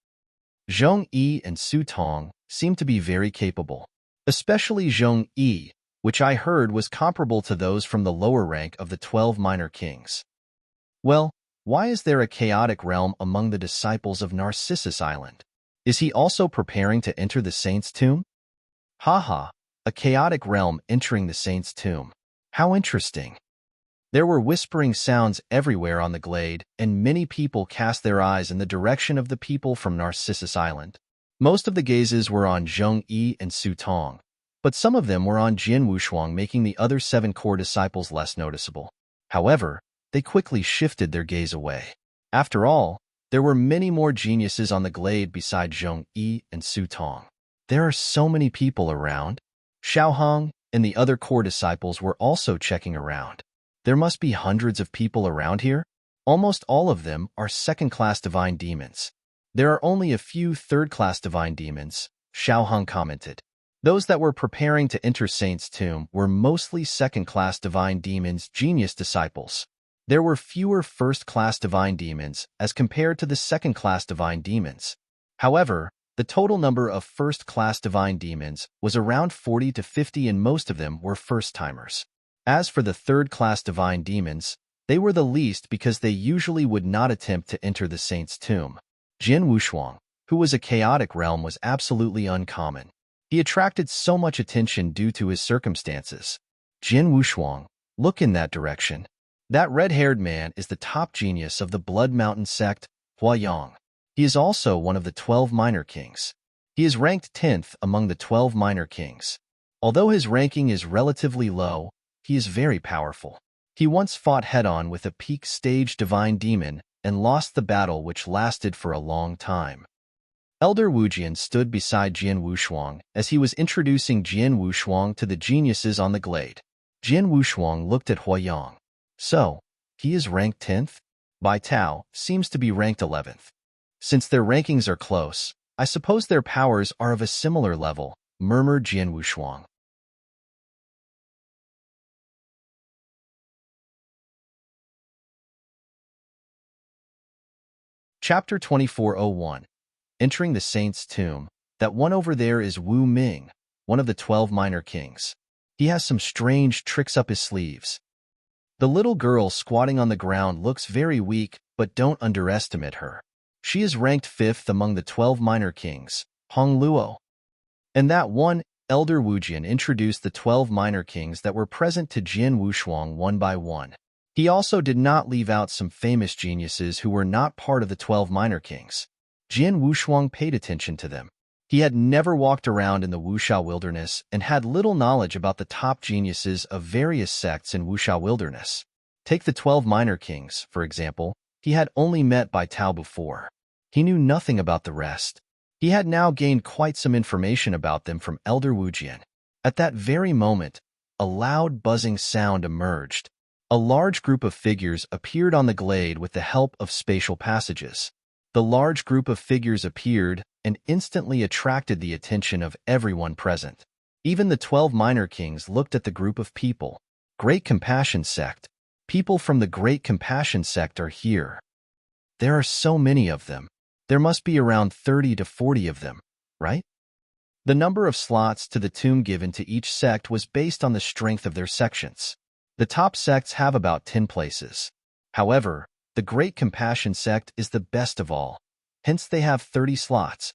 Zhong Yi and Su Tong seem to be very capable. Especially Zhong Yi, which I heard was comparable to those from the lower rank of the 12 minor kings. Well, why is there a chaotic realm among the disciples of Narcissus Island? Is he also preparing to enter the saint's tomb? Haha, a chaotic realm entering the saint's tomb. How interesting. There were whispering sounds everywhere on the glade, and many people cast their eyes in the direction of the people from Narcissus Island. Most of the gazes were on Zheng Yi and Su Tong, but some of them were on Jian Wushuang, making the other 7 core disciples less noticeable. However, they quickly shifted their gaze away. After all, there were many more geniuses on the glade beside Zheng Yi and Su Tong. There are so many people around. Xiaohong and the other core disciples were also checking around. There must be hundreds of people around here. Almost all of them are second-class divine demons. There are only a few third-class divine demons, Xiaohong commented. Those that were preparing to enter Saint's tomb were mostly second-class divine demons, genius disciples. There were fewer first-class divine demons as compared to the second-class divine demons. However, the total number of first-class divine demons was around 40 to 50, and most of them were first-timers. As for the third-class divine demons, they were the least because they usually would not attempt to enter the saint's tomb. Jian Wushuang, who was a chaotic realm, was absolutely uncommon. He attracted so much attention due to his circumstances. Jian Wushuang, look in that direction. That red-haired man is the top genius of the Blood Mountain sect, Huayang. He is also one of the 12 minor kings. He is ranked 10th among the 12 minor kings. Although his ranking is relatively low, he is very powerful. He once fought head-on with a peak stage divine demon and lost the battle, which lasted for a long time. Elder Wujian stood beside Jian Wushuang as he was introducing Jian Wushuang to the geniuses on the glade. Jian Wushuang looked at Huayang. So, he is ranked 10th? Bai Tao seems to be ranked 11th. Since their rankings are close, I suppose their powers are of a similar level, murmured Jian Wushuang. Chapter 2401. Entering the Saint's Tomb. That one over there is Wu Ming, one of the 12 minor kings. He has some strange tricks up his sleeves. The little girl squatting on the ground looks very weak, but don't underestimate her. She is ranked 5th among the 12 minor kings, Hong Luo. And that one, Elder Wujian introduced the 12 minor kings that were present to Jian Wushuang one by one. He also did not leave out some famous geniuses who were not part of the 12 minor kings. Jian Wushuang paid attention to them. He had never walked around in the Wuxia wilderness and had little knowledge about the top geniuses of various sects in Wuxia wilderness. Take the 12 minor kings, for example. He had only met Bai Tao before. He knew nothing about the rest. He had now gained quite some information about them from Elder Wujian. At that very moment, a loud buzzing sound emerged. A large group of figures appeared on the glade with the help of spatial passages. The large group of figures appeared and instantly attracted the attention of everyone present. Even the 12 minor kings looked at the group of people. Great Compassion Sect. People from the Great Compassion Sect are here. There are so many of them. There must be around 30 to 40 of them, right? The number of slots to the tomb given to each sect was based on the strength of their sections. The top sects have about 10 places. However, the Great Compassion Sect is the best of all, hence they have 30 slots.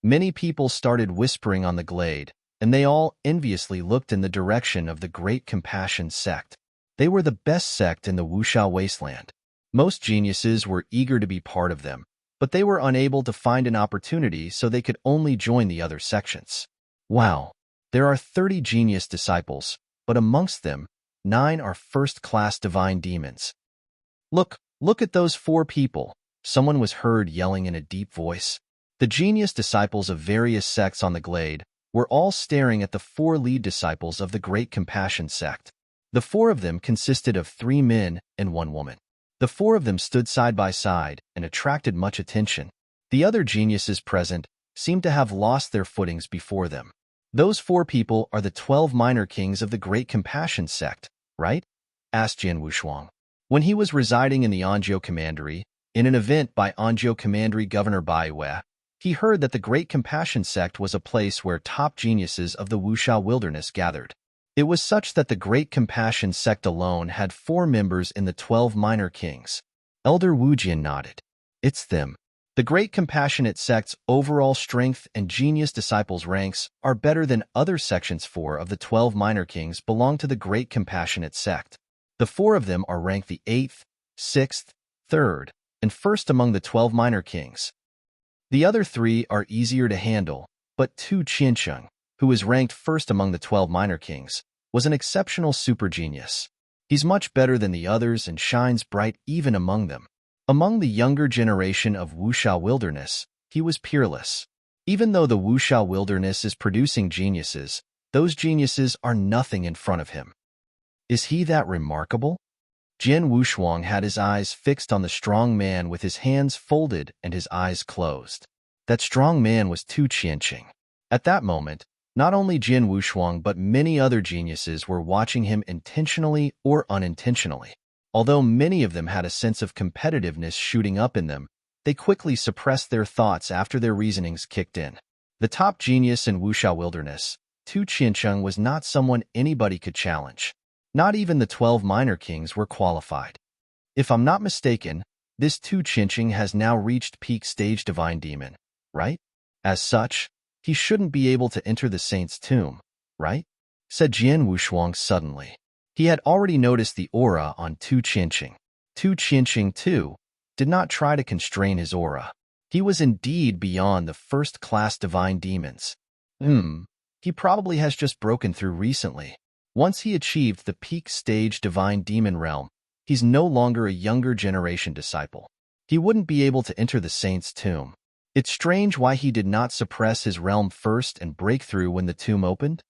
Many people started whispering on the glade, and they all enviously looked in the direction of the Great Compassion Sect. They were the best sect in the Wuxia wasteland. Most geniuses were eager to be part of them, but they were unable to find an opportunity, so they could only join the other sections. Wow, there are 30 genius disciples, but amongst them, 9 are first-class divine demons. Look at those 4 people, someone was heard yelling in a deep voice. The genius disciples of various sects on the glade were all staring at the 4 lead disciples of the Great Compassion Sect. The 4 of them consisted of 3 men and 1 woman. The 4 of them stood side by side and attracted much attention. The other geniuses present seemed to have lost their footings before them. Those 4 people are the 12 minor kings of the Great Compassion Sect, right? Asked Jian Wushuang. When he was residing in the Anzhou Commandery, in an event by Anzhou Commandery Governor Bai Yue, he heard that the Great Compassion Sect was a place where top geniuses of the Wuxia wilderness gathered. It was such that the Great Compassion Sect alone had 4 members in the 12 minor kings. Elder Wujian nodded. It's them. The Great Compassionate Sect's overall strength and genius disciples ranks are better than other sections. 4 of the 12 minor kings belong to the Great Compassionate Sect. The 4 of them are ranked the 8th, 6th, 3rd, and 1st among the 12 minor kings. The other three are easier to handle, but Tu Qiancheng, who is ranked first among the 12 minor kings, was an exceptional super genius. He's much better than the others and shines bright even among them. Among the younger generation of Wuxia Wilderness, he was peerless. Even though the Wuxia Wilderness is producing geniuses, those geniuses are nothing in front of him. Is he that remarkable? Jin Wushuang had his eyes fixed on the strong man with his hands folded and his eyes closed. That strong man was Tu Qianqing. At that moment, not only Jin Wushuang but many other geniuses were watching him intentionally or unintentionally. Although many of them had a sense of competitiveness shooting up in them, they quickly suppressed their thoughts after their reasonings kicked in. The top genius in Wuxia Wilderness, Tu Qiancheng, was not someone anybody could challenge. Not even the 12 minor kings were qualified. If I'm not mistaken, this Tu Qiancheng has now reached peak stage divine demon, right? As such, he shouldn't be able to enter the saint's tomb, right? Said Jian Wushuang suddenly. He had already noticed the aura on Tu Qiancheng. Tu Qiancheng, too, did not try to constrain his aura. He was indeed beyond the first-class divine demons. He probably has just broken through recently. Once he achieved the peak stage divine demon realm, he's no longer a younger generation disciple. He wouldn't be able to enter the saint's tomb. It's strange why he did not suppress his realm first and break through when the tomb opened.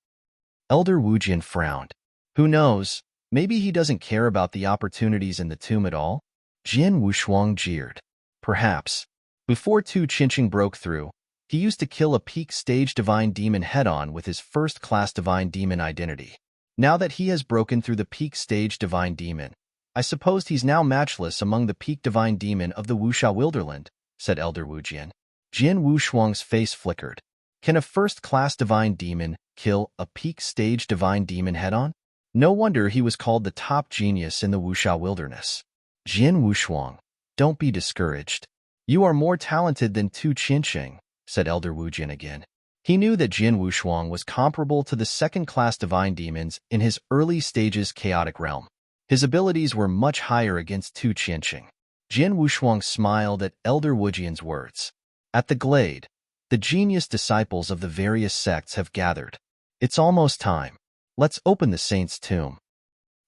Elder Wujian frowned. Who knows, maybe he doesn't care about the opportunities in the tomb at all? Jian Wushuang jeered. Perhaps. Before Tu Qiancheng broke through, he used to kill a peak stage divine demon head-on with his first-class divine demon identity. Now that he has broken through the peak stage divine demon, I suppose he's now matchless among the peak divine demon of the Wuxia Wilderland, said Elder Wujian. Jian Wushuang's face flickered. Can a first-class divine demon kill a peak stage divine demon head-on? No wonder he was called the top genius in the Wuxia Wilderness. Jian Wushuang, don't be discouraged. You are more talented than Tu Qiancheng, said Elder Wujian again. He knew that Jian Wushuang was comparable to the second-class divine demons in his early stages chaotic realm. His abilities were much higher against Tu Qiancheng. Jian Wushuang smiled at Elder Wujian's words. At the glade, the genius disciples of the various sects have gathered. It's almost time. Let's open the saint's tomb.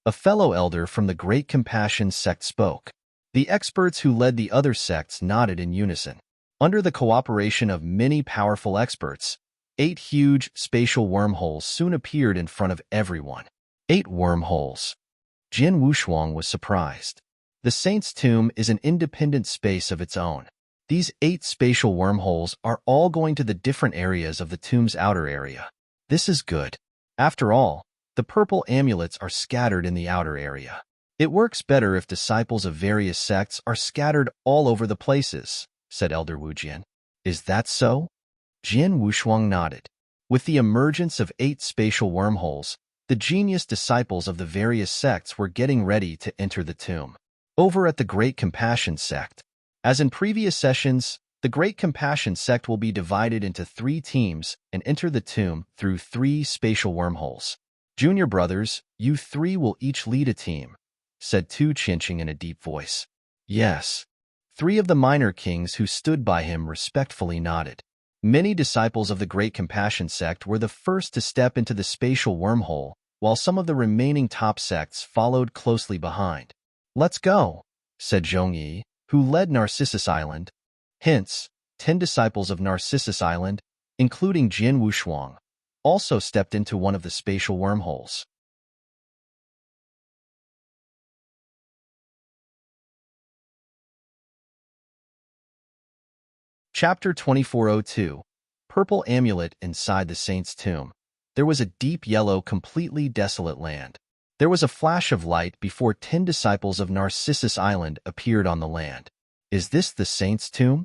A fellow elder from the Great Compassion sect spoke. The experts who led the other sects nodded in unison. Under the cooperation of many powerful experts, 8 huge spatial wormholes soon appeared in front of everyone. 8 wormholes. Jian Wushuang was surprised. The saint's tomb is an independent space of its own. These 8 spatial wormholes are all going to the different areas of the tomb's outer area. This is good. After all, the purple amulets are scattered in the outer area. It works better if disciples of various sects are scattered all over the places, said Elder Wujian. Is that so? Jian Wushuang nodded. With the emergence of 8 spatial wormholes, the genius disciples of the various sects were getting ready to enter the tomb. Over at the Great Compassion sect, as in previous sessions, the Great Compassion sect will be divided into 3 teams and enter the tomb through 3 spatial wormholes. Junior brothers, you 3 will each lead a team, said Tu Qiancheng in a deep voice. Yes. 3 of the minor kings who stood by him respectfully nodded. Many disciples of the Great Compassion sect were the first to step into the spatial wormhole, while some of the remaining top sects followed closely behind. Let's go, said Zhongyi, who led Narcissus Island. Hence, 10 disciples of Narcissus Island, including Jian Wushuang, also stepped into one of the spatial wormholes. Chapter 2402. Purple Amulet inside the Saint's Tomb. There was a deep yellow, completely desolate land. There was a flash of light before 10 disciples of Narcissus Island appeared on the land. Is this the Saint's Tomb?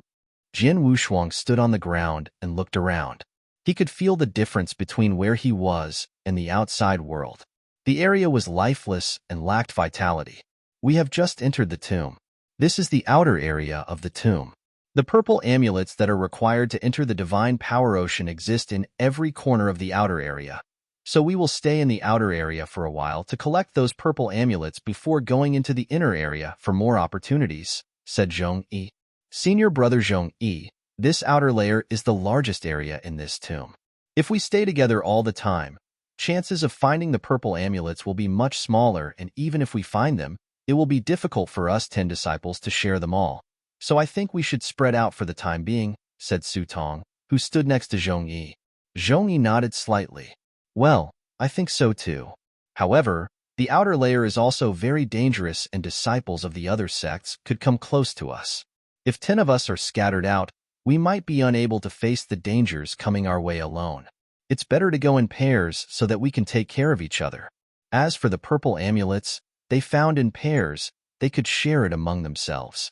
Jian Wushuang stood on the ground and looked around. He could feel the difference between where he was and the outside world. The area was lifeless and lacked vitality. We have just entered the tomb. This is the outer area of the tomb. The purple amulets that are required to enter the divine power ocean exist in every corner of the outer area. So we will stay in the outer area for a while to collect those purple amulets before going into the inner area for more opportunities, said Zhong Yi. Senior brother Zhong Yi, This outer layer is the largest area in this tomb. If we stay together all the time, chances of finding the purple amulets will be much smaller, and even if we find them, it will be difficult for us 10 disciples to share them all. So I think we should spread out for the time being, said Su Tong, who stood next to Zhong Yi. Zhong Yi nodded slightly. Well, I think so too. However, the outer layer is also very dangerous, and disciples of the other sects could come close to us. If 10 of us are scattered out, we might be unable to face the dangers coming our way alone. It's better to go in pairs so that we can take care of each other. As for the purple amulets, they found in pairs, they could share it among themselves.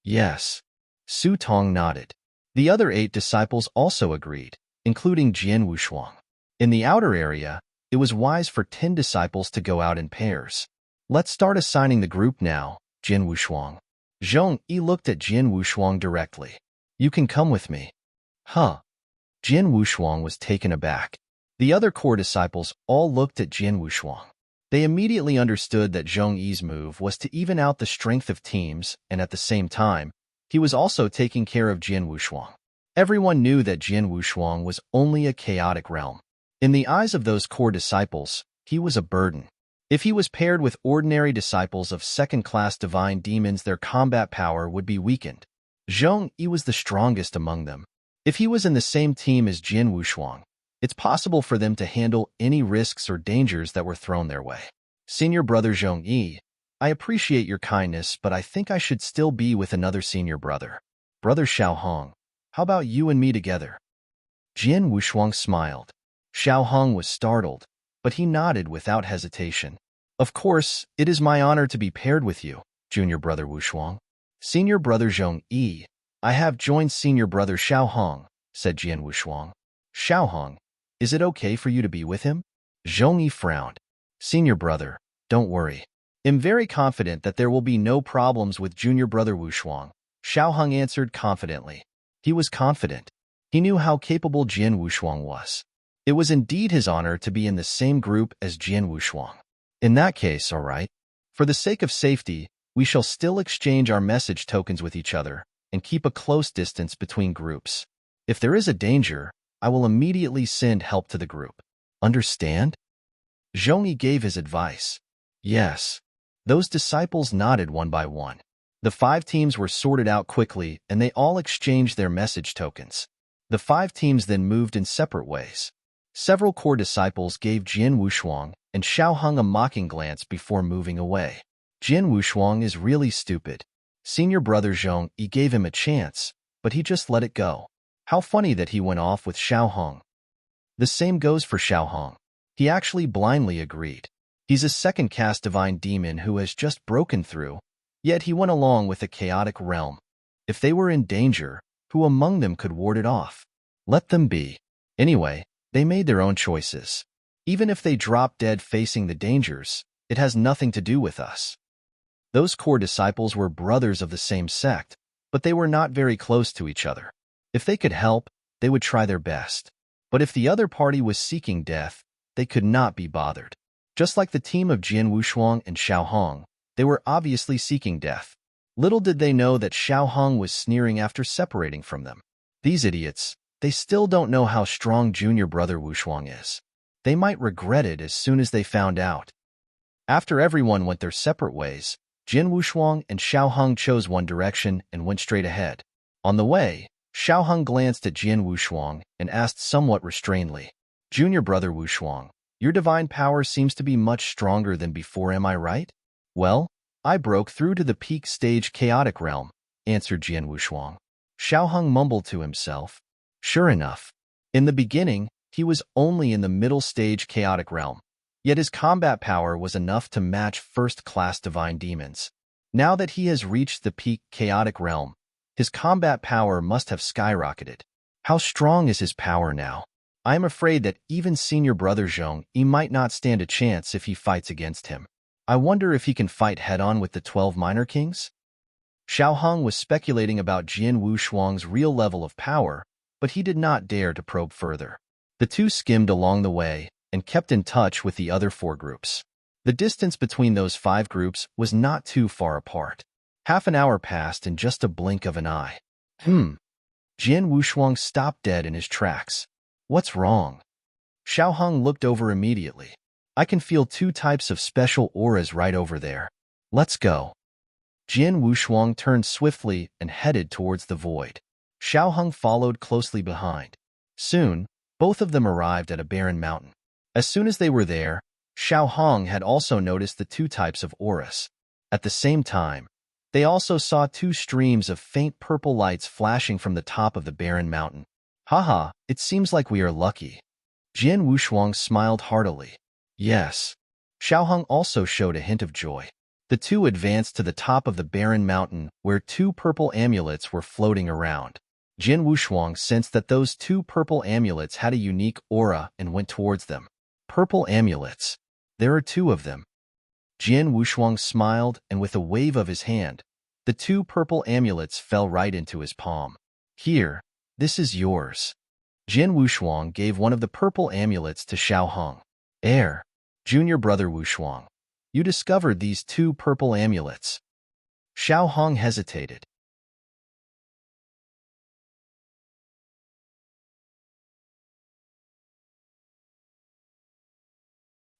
Yes. Su Tong nodded. The other 8 disciples also agreed, including Jian Wushuang. In the outer area, it was wise for 10 disciples to go out in pairs. Let's start assigning the group now, Jian Wushuang. Zhong Yi looked at Jian Wushuang directly. You can come with me. Huh. Jian Wushuang was taken aback. The other core disciples all looked at Jian Wushuang. They immediately understood that Zhong Yi's move was to even out the strength of teams, and at the same time, he was also taking care of Jian Wushuang. Everyone knew that Jian Wushuang was only a chaotic realm. In the eyes of those core disciples, he was a burden. If he was paired with ordinary disciples of second-class divine demons, their combat power would be weakened. Zhong Yi was the strongest among them. If he was in the same team as Jian Wushuang, it's possible for them to handle any risks or dangers that were thrown their way. Senior brother Zhong Yi, I appreciate your kindness, but I think I should still be with another senior brother. Brother Xiaohong, how about you and me together? Jian Wushuang smiled. Xiaohong was startled, but he nodded without hesitation. Of course, it is my honor to be paired with you, junior brother Wushuang. Senior brother Zhong Yi, I have joined senior brother Xiaohong, said Jian Wushuang. Xiaohong, is it okay for you to be with him? Zhong Yi frowned. Senior brother, don't worry. I'm very confident that there will be no problems with junior brother Wushuang, Xiaohong answered confidently. He was confident. He knew how capable Jian Wushuang was. It was indeed his honor to be in the same group as Jian Wushuang. In that case, all right. For the sake of safety, we shall still exchange our message tokens with each other and keep a close distance between groups. If there is a danger, I will immediately send help to the group. Understand? Zhong Yi gave his advice. Yes. Those disciples nodded one by one. The 5 teams were sorted out quickly, and they all exchanged their message tokens. The 5 teams then moved in separate ways. Several core disciples gave Jian Wushuang and Xiaohong a mocking glance before moving away. Jian Wushuang is really stupid. Senior brother Zhong Yi gave him a chance, but he just let it go. How funny that he went off with Xiaohong. The same goes for Xiaohong. He actually blindly agreed. He's a second-caste divine demon who has just broken through, yet he went along with a chaotic realm. If they were in danger, who among them could ward it off? Let them be. Anyway, they made their own choices. Even if they drop dead facing the dangers, it has nothing to do with us. Those core disciples were brothers of the same sect, but they were not very close to each other. If they could help, they would try their best. But if the other party was seeking death, they could not be bothered. Just like the team of Jian Wushuang and Xiaohong, they were obviously seeking death. Little did they know that Xiaohong was sneering after separating from them. These idiots, they still don't know how strong junior brother Wushuang is. They might regret it as soon as they found out. After everyone went their separate ways, Jian Wushuang and Xiaohong chose one direction and went straight ahead. On the way, Xiaohong glanced at Jian Wushuang and asked somewhat restrainedly, Junior brother Wushuang, your divine power seems to be much stronger than before, am I right? Well, I broke through to the peak stage chaotic realm, answered Jian Wushuang. Xiaohong mumbled to himself. Sure enough. In the beginning, he was only in the middle stage chaotic realm, yet his combat power was enough to match first-class divine demons. Now that he has reached the peak chaotic realm, his combat power must have skyrocketed. How strong is his power now? I am afraid that even senior brother Zhong Yi might not stand a chance if he fights against him. I wonder if he can fight head-on with the 12 minor kings? Xiaohong was speculating about Jian Wushuang's real level of power, but he did not dare to probe further. The two skimmed along the way and kept in touch with the other 4 groups. The distance between those 5 groups was not too far apart. Half an hour passed in just a blink of an eye. Jian Wushuang stopped dead in his tracks. What's wrong? Xiao Hong looked over immediately. I can feel 2 types of special auras right over there. Let's go. Jian Wushuang turned swiftly and headed towards the void. Xiao Hong followed closely behind. Soon, both of them arrived at a barren mountain. As soon as they were there, Xiao Hong had also noticed the 2 types of auras. At the same time, they also saw 2 streams of faint purple lights flashing from the top of the barren mountain. Haha, it seems like we are lucky. Jian Wushuang smiled heartily. Yes. Xiao Hong also showed a hint of joy. The 2 advanced to the top of the barren mountain where 2 purple amulets were floating around. Jian Wushuang sensed that those 2 purple amulets had a unique aura and went towards them. Purple amulets. There are 2 of them. Jian Wushuang smiled, and with a wave of his hand, the 2 purple amulets fell right into his palm. Here, this is yours. Jian Wushuang gave one of the purple amulets to Xiao Hong. Junior brother Wushuang, you discovered these 2 purple amulets. Xiao Hong hesitated.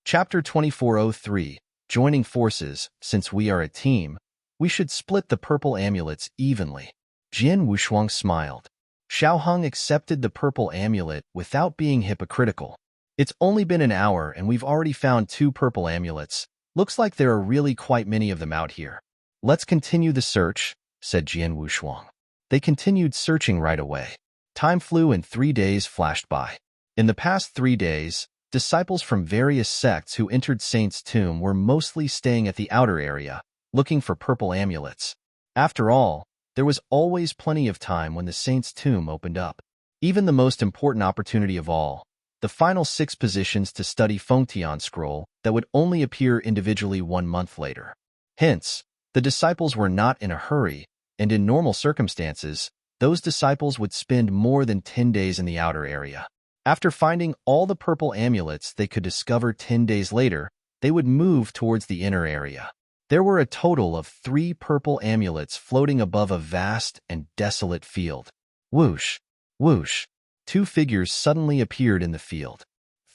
Chapter 2403, Joining Forces. Since we are a team, we should split the purple amulets evenly. Jian Wushuang smiled. Xiao Hong accepted the purple amulet without being hypocritical. It's only been an hour and we've already found 2 purple amulets. Looks like there are really quite many of them out here. Let's continue the search, said Jian Wushuang. They continued searching right away. Time flew and 3 days flashed by. In the past 3 days, disciples from various sects who entered Saint's tomb were mostly staying at the outer area, looking for purple amulets. After all, there was always plenty of time when the Saint's tomb opened up. Even the most important opportunity of all, the final 6 positions to study Fengtian scroll that would only appear individually 1 month later. Hence, the disciples were not in a hurry, and in normal circumstances, those disciples would spend more than 10 days in the outer area. After finding all the purple amulets they could discover 10 days later, they would move towards the inner area. There were a total of 3 purple amulets floating above a vast and desolate field. Whoosh! Whoosh! 2 figures suddenly appeared in the field.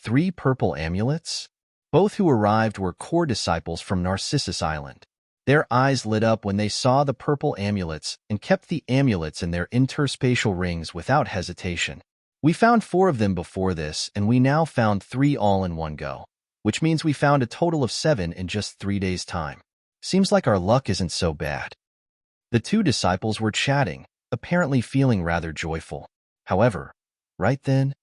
3 purple amulets? Both who arrived were core disciples from Narcissus Island. Their eyes lit up when they saw the purple amulets and kept the amulets in their interspatial rings without hesitation. We found 4 of them before this, and we now found 3 all in one go, which means we found a total of 7 in just 3 days' time. Seems like our luck isn't so bad. The 2 disciples were chatting, apparently feeling rather joyful. However, right then,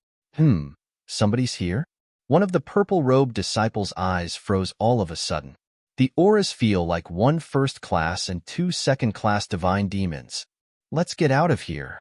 somebody's here? One of the purple-robed disciples' eyes froze all of a sudden. The auras feel like 1 first-class and 2 second-class divine demons. Let's get out of here.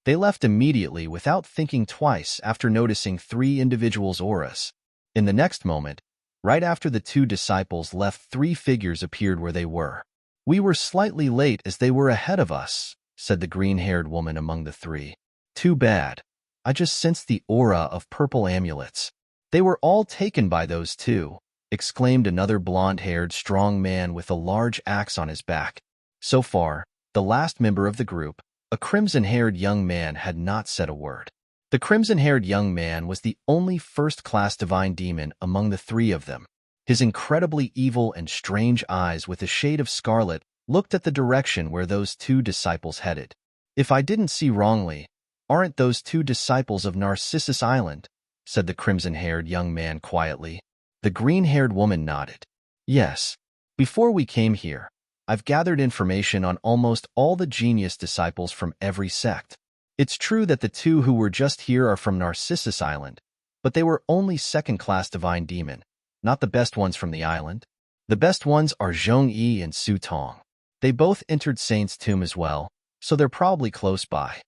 They left immediately without thinking twice after noticing 3 individuals' auras. In the next moment, right after the 2 disciples left, 3 figures appeared where they were. We were slightly late as they were ahead of us, said the green-haired woman among the 3. Too bad. I just sensed the aura of purple amulets. They were all taken by those 2, exclaimed another blonde-haired strong man with a large axe on his back. So far, the last member of the group, a crimson-haired young man, had not said a word. The crimson-haired young man was the only first-class divine demon among the 3 of them. His incredibly evil and strange eyes with a shade of scarlet looked at the direction where those 2 disciples headed. If I didn't see wrongly, aren't those 2 disciples of Narcissus Island? Said the crimson-haired young man quietly. The green-haired woman nodded. Yes. Before we came here, I've gathered information on almost all the genius disciples from every sect. It's true that the 2 who were just here are from Narcissus Island, but they were only second-class divine demon, not the best ones from the island. The best ones are Zhong Yi and Su Tong. They both entered Saint's tomb as well, so they're probably close by.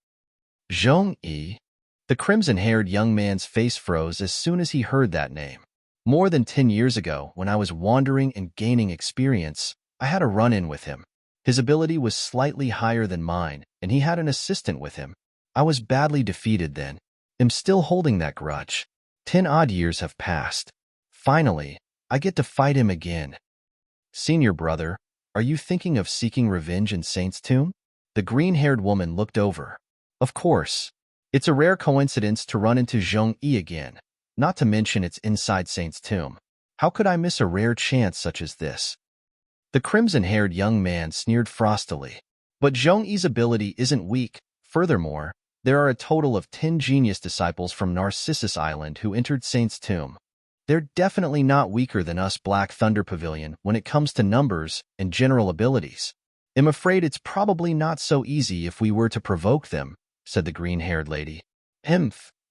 Zhong Yi? The crimson-haired young man's face froze as soon as he heard that name. More than 10 years ago, when I was wandering and gaining experience, I had a run-in with him. His ability was slightly higher than mine, and he had an assistant with him. I was badly defeated then. I'm still holding that grudge. 10 odd years have passed. Finally, I get to fight him again. Senior brother, are you thinking of seeking revenge in Saint's tomb? The green-haired woman looked over. Of course. It's a rare coincidence to run into Zhong Yi again, not to mention it's inside Saint's tomb. How could I miss a rare chance such as this? The crimson-haired young man sneered frostily. But Zhong Yi's ability isn't weak. Furthermore, there are a total of 10 genius disciples from Narcissus Island who entered Saint's tomb. They're definitely not weaker than us Black Thunder Pavilion when it comes to numbers and general abilities. I'm afraid it's probably not so easy if we were to provoke them, said the green-haired lady.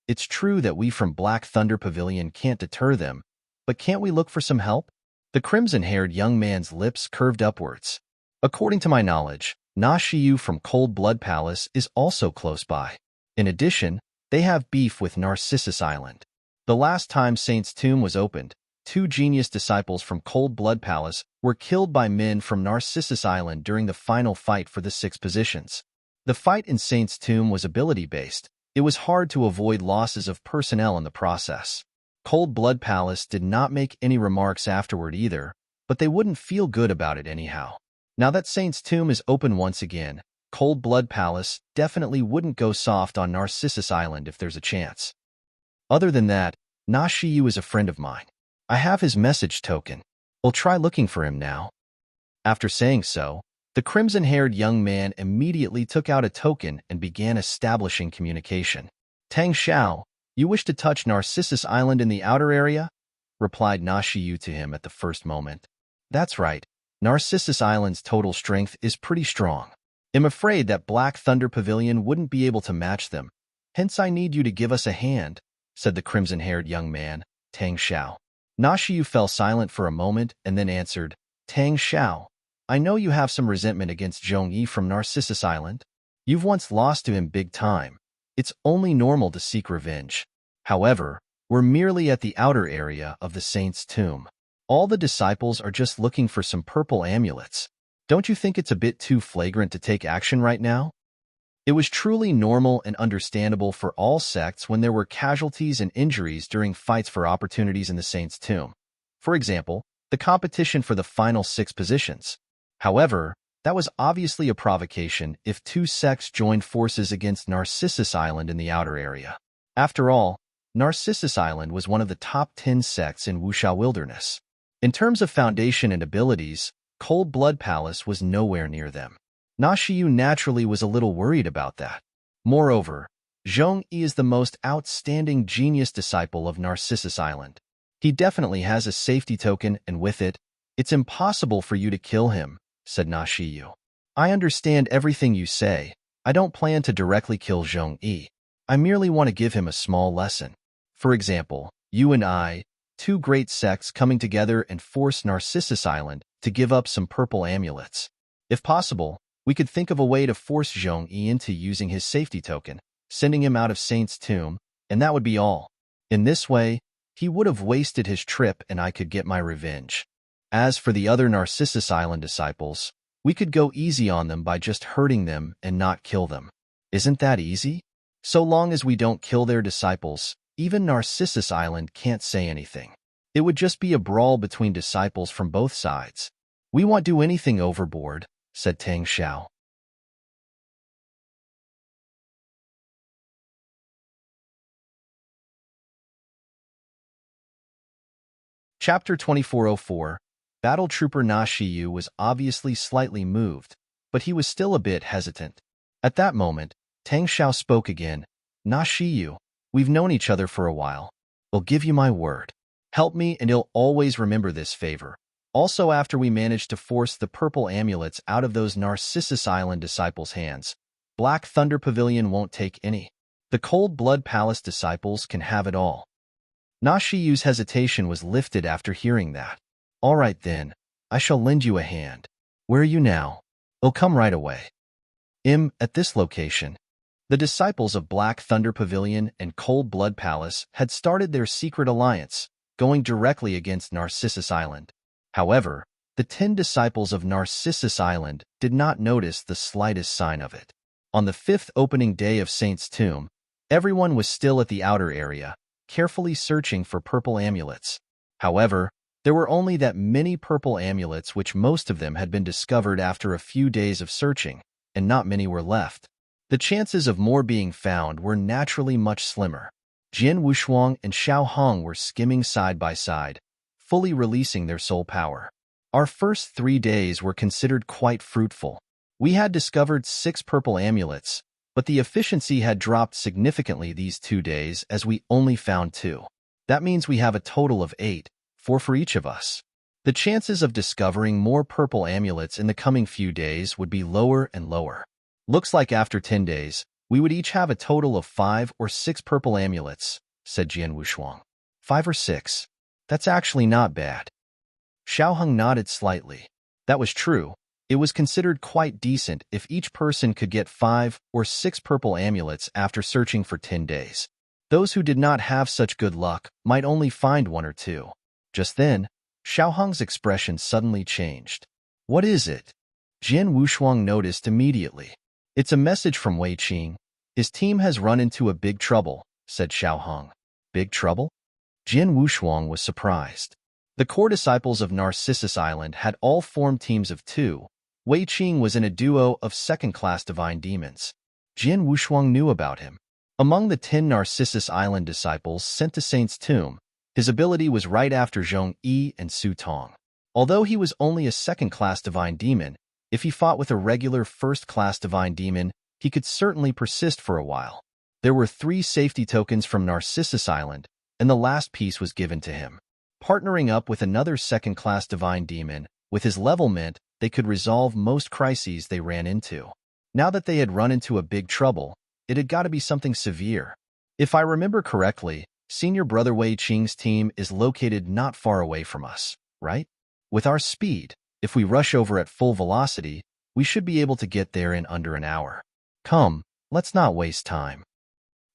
It's true that we from Black Thunder Pavilion can't deter them, but can't we look for some help? The crimson-haired young man's lips curved upwards. According to my knowledge, Na Shiyu from Cold Blood Palace is also close by. In addition, they have beef with Narcissus Island. The last time Saint's tomb was opened, 2 genius disciples from Cold Blood Palace were killed by men from Narcissus Island during the final fight for the 6 positions. The fight in Saint's tomb was ability-based. It was hard to avoid losses of personnel in the process. Cold Blood Palace did not make any remarks afterward either, but they wouldn't feel good about it anyhow. Now that Saint's tomb is open once again, Cold Blood Palace definitely wouldn't go soft on Narcissus Island if there's a chance. Other than that, Na Shiyu is a friend of mine. I have his message token. We'll try looking for him now. After saying so, the crimson-haired young man immediately took out a token and began establishing communication. Tang Xiao, you wish to touch Narcissus Island in the outer area? Replied Na Shiyu to him at the first moment. That's right. Narcissus Island's total strength is pretty strong. I'm afraid that Black Thunder Pavilion wouldn't be able to match them. Hence I need you to give us a hand, said the crimson-haired young man, Tang Xiao. Na Shiyu fell silent for a moment and then answered, Tang Xiao, I know you have some resentment against Zhong Yi from Narcissus Island. You've once lost to him big time. It's only normal to seek revenge. However, we're merely at the outer area of the Saint's tomb. All the disciples are just looking for some purple amulets. Don't you think it's a bit too flagrant to take action right now? It was truly normal and understandable for all sects when there were casualties and injuries during fights for opportunities in the Saint's tomb. For example, the competition for the final 6 positions. However, that was obviously a provocation if 2 sects joined forces against Narcissus Island in the outer area. After all, Narcissus Island was one of the top 10 sects in Wuxia Wilderness. In terms of foundation and abilities, Cold Blood Palace was nowhere near them. Na Shiyu naturally was a little worried about that. Moreover, Zhong Yi is the most outstanding genius disciple of Narcissus Island. He definitely has a safety token, and with it, it's impossible for you to kill him, said Na Shiyu. I understand everything you say. I don't plan to directly kill Zhong Yi. I merely want to give him a small lesson. For example, you and I, 2 great sects coming together and force Narcissus Island to give up some purple amulets. If possible, we could think of a way to force Zhong Yi into using his safety token, sending him out of Saint's tomb, and that would be all. In this way, he would have wasted his trip and I could get my revenge. As for the other Narcissus Island disciples, we could go easy on them by just hurting them and not kill them. Isn't that easy? So long as we don't kill their disciples, even Narcissus Island can't say anything. It would just be a brawl between disciples from both sides. We won't do anything overboard, said Tang Xiao. Chapter 2404. Battle Trooper Na Shiyu was obviously slightly moved, but he was still a bit hesitant. At that moment, Tang Xiao spoke again. Na Shiyu, we've known each other for a while. I'll give you my word. Help me and I'll always remember this favor. Also, after we managed to force the purple amulets out of those Narcissus Island disciples' hands, Black Thunder Pavilion won't take any. The Cold Blood Palace disciples can have it all. Na Shiyu's hesitation was lifted after hearing that. All right then, I shall lend you a hand. Where are you now? I'll come right away. At this location. The disciples of Black Thunder Pavilion and Cold Blood Palace had started their secret alliance, going directly against Narcissus Island. However, the 10 disciples of Narcissus Island did not notice the slightest sign of it. On the 5th opening day of Saint's tomb, everyone was still at the outer area, carefully searching for purple amulets. However, there were only that many purple amulets, which most of them had been discovered after a few days of searching, and not many were left. The chances of more being found were naturally much slimmer. Jin Wushuang and Xiao Hong were skimming side by side, fully releasing their soul power. Our first 3 days were considered quite fruitful. We had discovered 6 purple amulets, but the efficiency had dropped significantly these 2 days as we only found 2. That means we have a total of 8, 4 for each of us. The chances of discovering more purple amulets in the coming few days would be lower and lower. Looks like after 10 days, we would each have a total of 5 or 6 purple amulets, said Jian Wushuang. 5 or 6. That's actually not bad. Xiao Hong nodded slightly. That was true. It was considered quite decent if each person could get 5 or 6 purple amulets after searching for 10 days. Those who did not have such good luck might only find 1 or 2. Just then, Xiao Hong's expression suddenly changed. What is it? Jian Wushuang noticed immediately. It's a message from Wei Qing. His team has run into a big trouble, said Xiao Hong. Big trouble? Jian Wushuang was surprised. The core disciples of Narcissus Island had all formed teams of 2. Wei Qing was in a duo of second-class divine demons. Jian Wushuang knew about him. Among the 10 Narcissus Island disciples sent to Saint's tomb, his ability was right after Zhong Yi and Su Tong. Although he was only a second-class divine demon, if he fought with a regular first-class divine demon, he could certainly persist for a while. There were 3 safety tokens from Narcissus Island, and the last piece was given to him. Partnering up with another second-class divine demon, with his level meant they could resolve most crises they ran into. Now that they had run into a big trouble, it had got to be something severe. If I remember correctly, Senior Brother Wei Qing's team is located not far away from us, right? With our speed, if we rush over at full velocity, we should be able to get there in under an hour. Come, let's not waste time.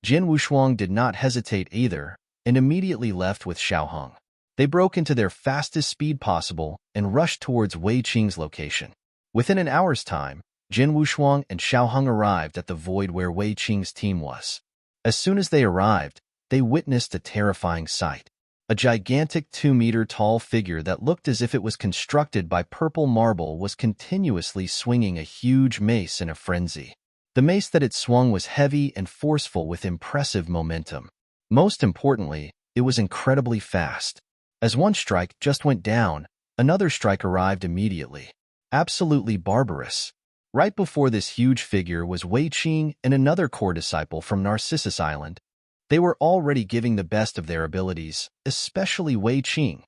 Jian Wushuang did not hesitate either, and immediately left with Xiao Hong. They broke into their fastest speed possible and rushed towards Wei Qing's location. Within an hour's time, Jian Wushuang and Xiao Hong arrived at the void where Wei Qing's team was. As soon as they arrived, they witnessed a terrifying sight. A gigantic 2-meter-tall figure that looked as if it was constructed by purple marble was continuously swinging a huge mace in a frenzy. The mace that it swung was heavy and forceful with impressive momentum. Most importantly, it was incredibly fast. As one strike just went down, another strike arrived immediately. Absolutely barbarous. Right before this huge figure was Wei Qing and another core disciple from Narcissus Island. They were already giving the best of their abilities, especially Wei Qing.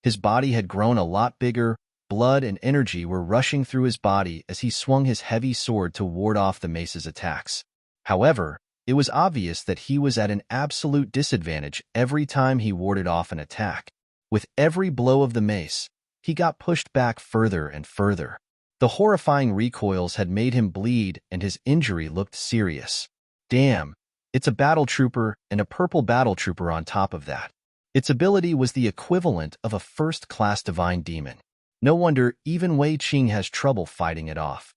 His body had grown a lot bigger, blood and energy were rushing through his body as he swung his heavy sword to ward off the mace's attacks. However, it was obvious that he was at an absolute disadvantage every time he warded off an attack. With every blow of the mace, he got pushed back further and further. The horrifying recoils had made him bleed and his injury looked serious. Damn, it's a battle trooper and a purple battle trooper on top of that. Its ability was the equivalent of a first-class divine demon. No wonder even Wei Qing has trouble fighting it off.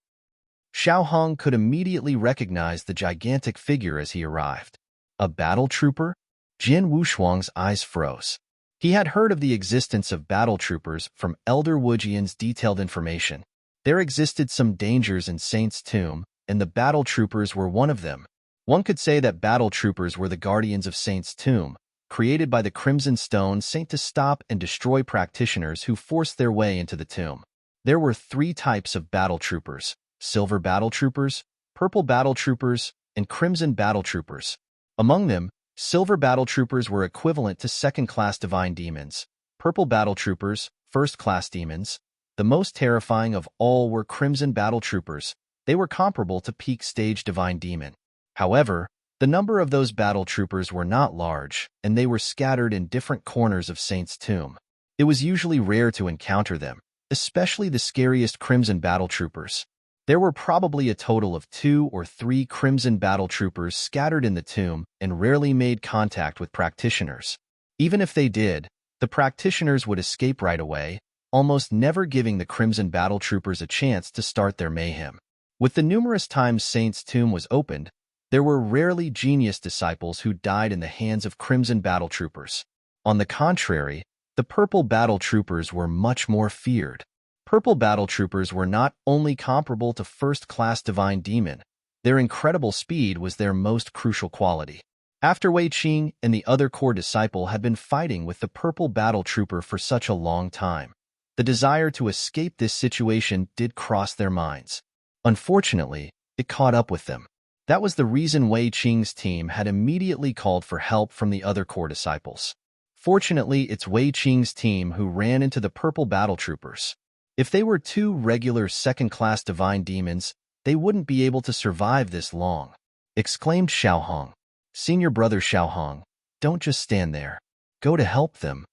Xiao Hong could immediately recognize the gigantic figure as he arrived. A battle trooper? Jian Wushuang's eyes froze. He had heard of the existence of battle troopers from Elder Wujian's detailed information. There existed some dangers in Saint's tomb, and the battle troopers were one of them. One could say that battle troopers were the guardians of Saint's tomb, created by the Crimson Stone Saint to stop and destroy practitioners who forced their way into the tomb. There were 3 types of battle troopers: silver battle troopers, purple battle troopers, and crimson battle troopers. Among them, silver battle troopers were equivalent to second-class divine demons. Purple battle troopers, first-class demons. The most terrifying of all were crimson battle troopers. They were comparable to peak stage divine demon. However, the number of those battle troopers were not large, and they were scattered in different corners of Saint's tomb. It was usually rare to encounter them, especially the scariest crimson battle troopers. There were probably a total of 2 or 3 crimson battle troopers scattered in the tomb and rarely made contact with practitioners. Even if they did, the practitioners would escape right away, almost never giving the crimson battle troopers a chance to start their mayhem. With the numerous times Saint's tomb was opened, there were rarely genius disciples who died in the hands of crimson battle troopers. On the contrary, the purple battle troopers were much more feared. Purple battle troopers were not only comparable to first-class divine demon, Their incredible speed was their most crucial quality. After Wei Qing and the other core disciple had been fighting with the purple battle trooper for such a long time, the desire to escape this situation did cross their minds. Unfortunately, it caught up with them. That was the reason Wei Qing's team had immediately called for help from the other core disciples. Fortunately, it's Wei Qing's team who ran into the purple battle troopers. If they were two regular second-class divine demons, they wouldn't be able to survive this long, exclaimed Xiaohong. Senior brother Xiaohong, don't just stand there. Go to help them.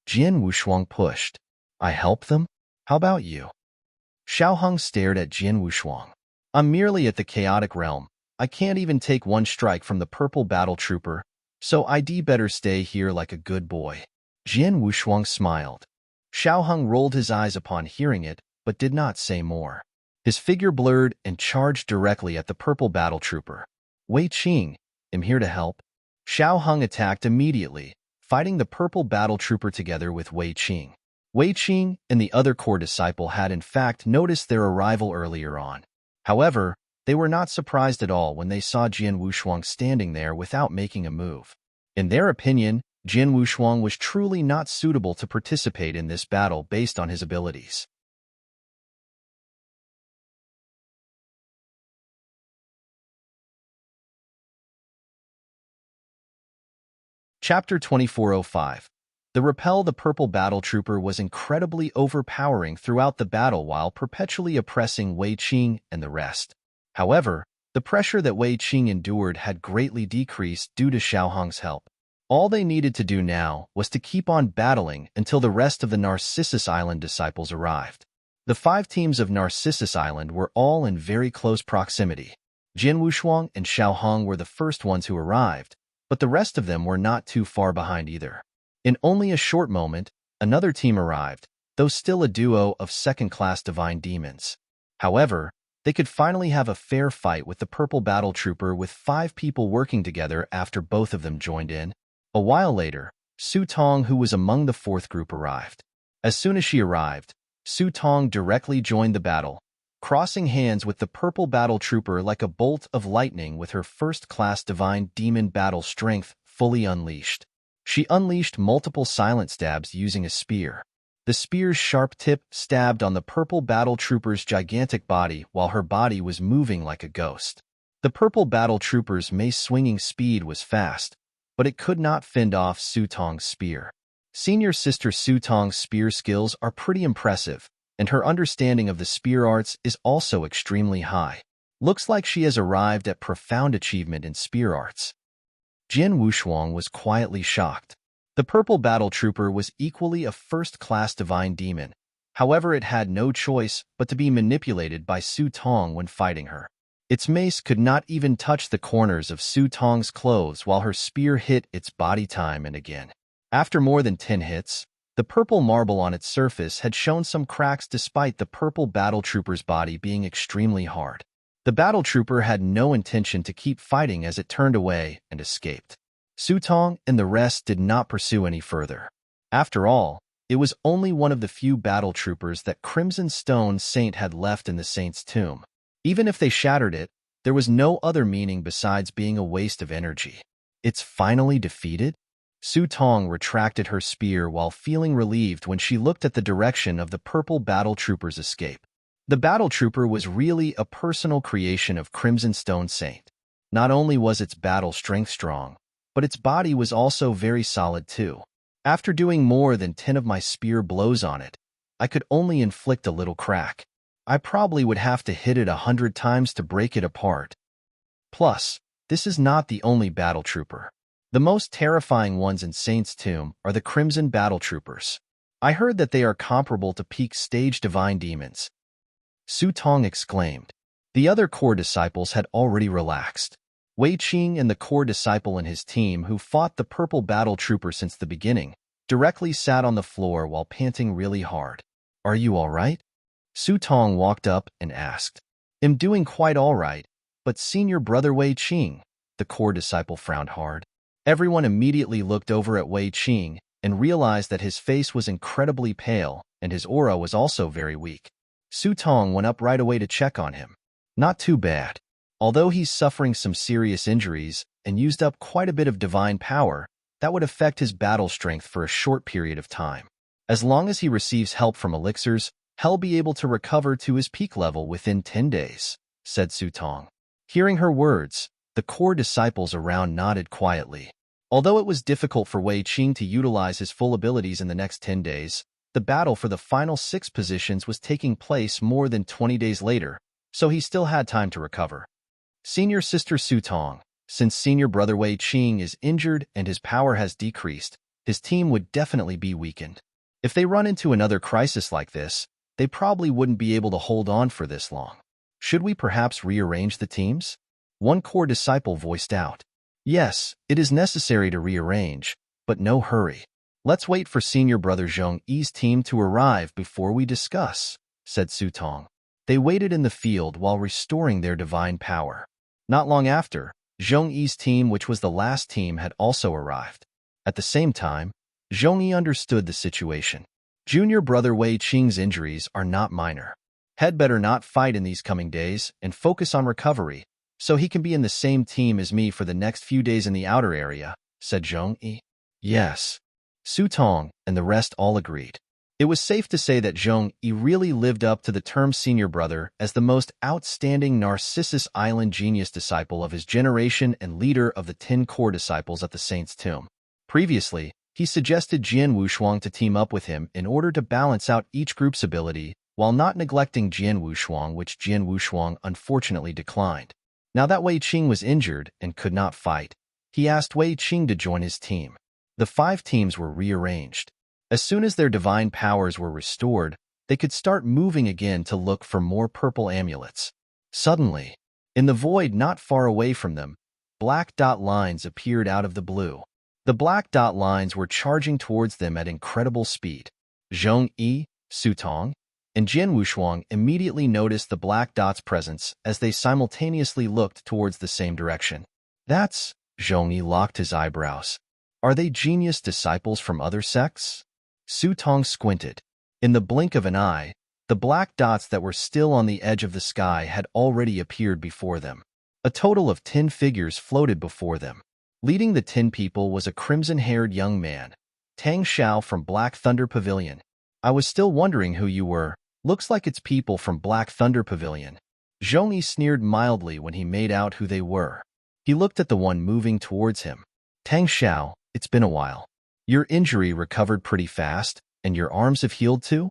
Jian Wushuang pushed. I help them? How about you? Xiaohong stared at Jian Wushuang. I'm merely at the chaotic realm. I can't even take one strike from the purple battle trooper, so I'd better stay here like a good boy. Jian Wushuang smiled. Xiaohong rolled his eyes upon hearing it, but did not say more. His figure blurred and charged directly at the purple battle trooper. Wei Qing, I'm here to help. Xiaohong attacked immediately, fighting the purple battle trooper together with Wei Qing. Wei Qing and the other core disciple had in fact noticed their arrival earlier on. However, they were not surprised at all when they saw Jian Wushuang standing there without making a move. In their opinion, Jian Wushuang was truly not suitable to participate in this battle based on his abilities. Chapter 2405. The repel the purple battle trooper was incredibly overpowering throughout the battle while perpetually oppressing Wei Qing and the rest. However, the pressure that Wei Qing endured had greatly decreased due to Xiaohong's help. All they needed to do now was to keep on battling until the rest of the Narcissus Island disciples arrived. The 5 teams of Narcissus Island were all in very close proximity. Jian Wushuang and Xiaohong were the first ones who arrived, but the rest of them were not too far behind either. In only a short moment, another team arrived, though still a duo of second-class divine demons. However, they could finally have a fair fight with the purple battle trooper with 5 people working together after both of them joined in. A while later, Su Tong, who was among the 4th group, arrived. As soon as she arrived, Su Tong directly joined the battle, crossing hands with the purple battle trooper like a bolt of lightning with her first-class divine demon battle strength fully unleashed. She unleashed multiple silent stabs using a spear. The spear's sharp tip stabbed on the purple battle trooper's gigantic body while her body was moving like a ghost. The purple battle trooper's mace-swinging speed was fast, but it could not fend off Su Tong's spear. Senior sister Su Tong's spear skills are pretty impressive, and her understanding of the spear arts is also extremely high. Looks like she has arrived at profound achievement in spear arts. Jian Wushuang was quietly shocked. The purple battle trooper was equally a first-class divine demon. However, it had no choice but to be manipulated by Su Tong when fighting her. Its mace could not even touch the corners of Su Tong's clothes while her spear hit its body time and again. After more than 10 hits, the purple marble on its surface had shown some cracks despite the purple battle trooper's body being extremely hard. The battle trooper had no intention to keep fighting as it turned away and escaped. Su Tong and the rest did not pursue any further. After all, it was only one of the few battle troopers that Crimson Stone Saint had left in the Saint's tomb. Even if they shattered it, there was no other meaning besides being a waste of energy. It's finally defeated? Su Tong retracted her spear while feeling relieved when she looked at the direction of the purple battle trooper's escape. The battle trooper was really a personal creation of Crimson Stone Saint. Not only was its battle strength strong, but its body was also very solid too. After doing more than 10 of my spear blows on it, I could only inflict a little crack. I probably would have to hit it 100 times to break it apart. Plus, this is not the only battle trooper. The most terrifying ones in Saint's Tomb are the Crimson Battle Troopers. I heard that they are comparable to peak stage divine demons. Su Tong exclaimed. The other core disciples had already relaxed. Wei Qing and the core disciple and his team who fought the purple battle trooper since the beginning directly sat on the floor while panting really hard. Are you all right? Su Tong walked up and asked. I'm doing quite all right, but senior brother Wei Qing, the core disciple frowned hard. Everyone immediately looked over at Wei Qing and realized that his face was incredibly pale and his aura was also very weak. Su Tong went up right away to check on him. Not too bad. Although he's suffering some serious injuries and used up quite a bit of divine power, that would affect his battle strength for a short period of time. As long as he receives help from elixirs, he'll be able to recover to his peak level within 10 days, said Su Tong. Hearing her words, the core disciples around nodded quietly. Although it was difficult for Wei Qing to utilize his full abilities in the next 10 days, the battle for the final 6 positions was taking place more than 20 days later, so he still had time to recover. Senior Sister Su Tong, since senior brother Wei Qing is injured and his power has decreased, his team would definitely be weakened. If they run into another crisis like this, they probably wouldn't be able to hold on for this long. Should we perhaps rearrange the teams? One core disciple voiced out. Yes, it is necessary to rearrange, but no hurry. Let's wait for senior brother Zhong Yi's team to arrive before we discuss, said Su Tong. They waited in the field while restoring their divine power. Not long after, Zhong Yi's team, which was the last team, had also arrived. At the same time, Zhong Yi understood the situation. Junior brother Wei Qing's injuries are not minor. He'd better not fight in these coming days and focus on recovery, so he can be in the same team as me for the next few days in the outer area, said Zhong Yi. Yes. Su Tong and the rest all agreed. It was safe to say that Zhong Yi really lived up to the term senior brother as the most outstanding Narcissus Island genius disciple of his generation and leader of the 10 core disciples at the Saint's Tomb. Previously, he suggested Jian Wushuang to team up with him in order to balance out each group's ability while not neglecting Jian Wushuang, which Jian Wushuang unfortunately declined. Now that Wei Qing was injured and could not fight, he asked Wei Qing to join his team. The 5 teams were rearranged. As soon as their divine powers were restored, they could start moving again to look for more purple amulets. Suddenly, in the void not far away from them, black dot lines appeared out of the blue. The black dot lines were charging towards them at incredible speed. Zhong Yi, Su Tong, and Jian Wushuang immediately noticed the black dot's presence as they simultaneously looked towards the same direction. That's... Zhong Yi locked his eyebrows. Are they genius disciples from other sects? Su Tong squinted. In the blink of an eye, the black dots that were still on the edge of the sky had already appeared before them. A total of 10 figures floated before them. Leading the 10 people was a crimson-haired young man, Tang Xiao from Black Thunder Pavilion. I was still wondering who you were. Looks like it's people from Black Thunder Pavilion. Zhong Yi sneered mildly when he made out who they were. He looked at the one moving towards him. Tang Xiao, it's been a while. Your injury recovered pretty fast, and your arms have healed too?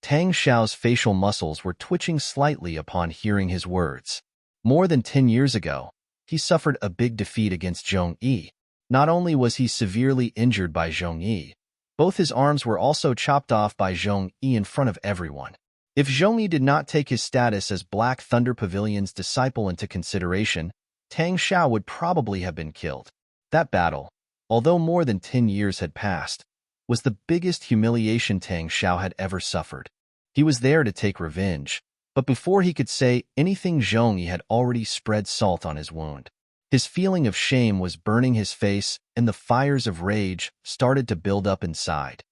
Tang Xiao's facial muscles were twitching slightly upon hearing his words. More than 10 years ago, he suffered a big defeat against Zhong Yi. Not only was he severely injured by Zhong Yi, both his arms were also chopped off by Zhong Yi in front of everyone. If Zhong Yi did not take his status as Black Thunder Pavilion's disciple into consideration, Tang Xiao would probably have been killed. That battle, although more than 10 years had passed, was the biggest humiliation Tang Xiao had ever suffered. He was there to take revenge, but before he could say anything, Zhong Yi had already spread salt on his wound. His feeling of shame was burning his face, and the fires of rage started to build up inside.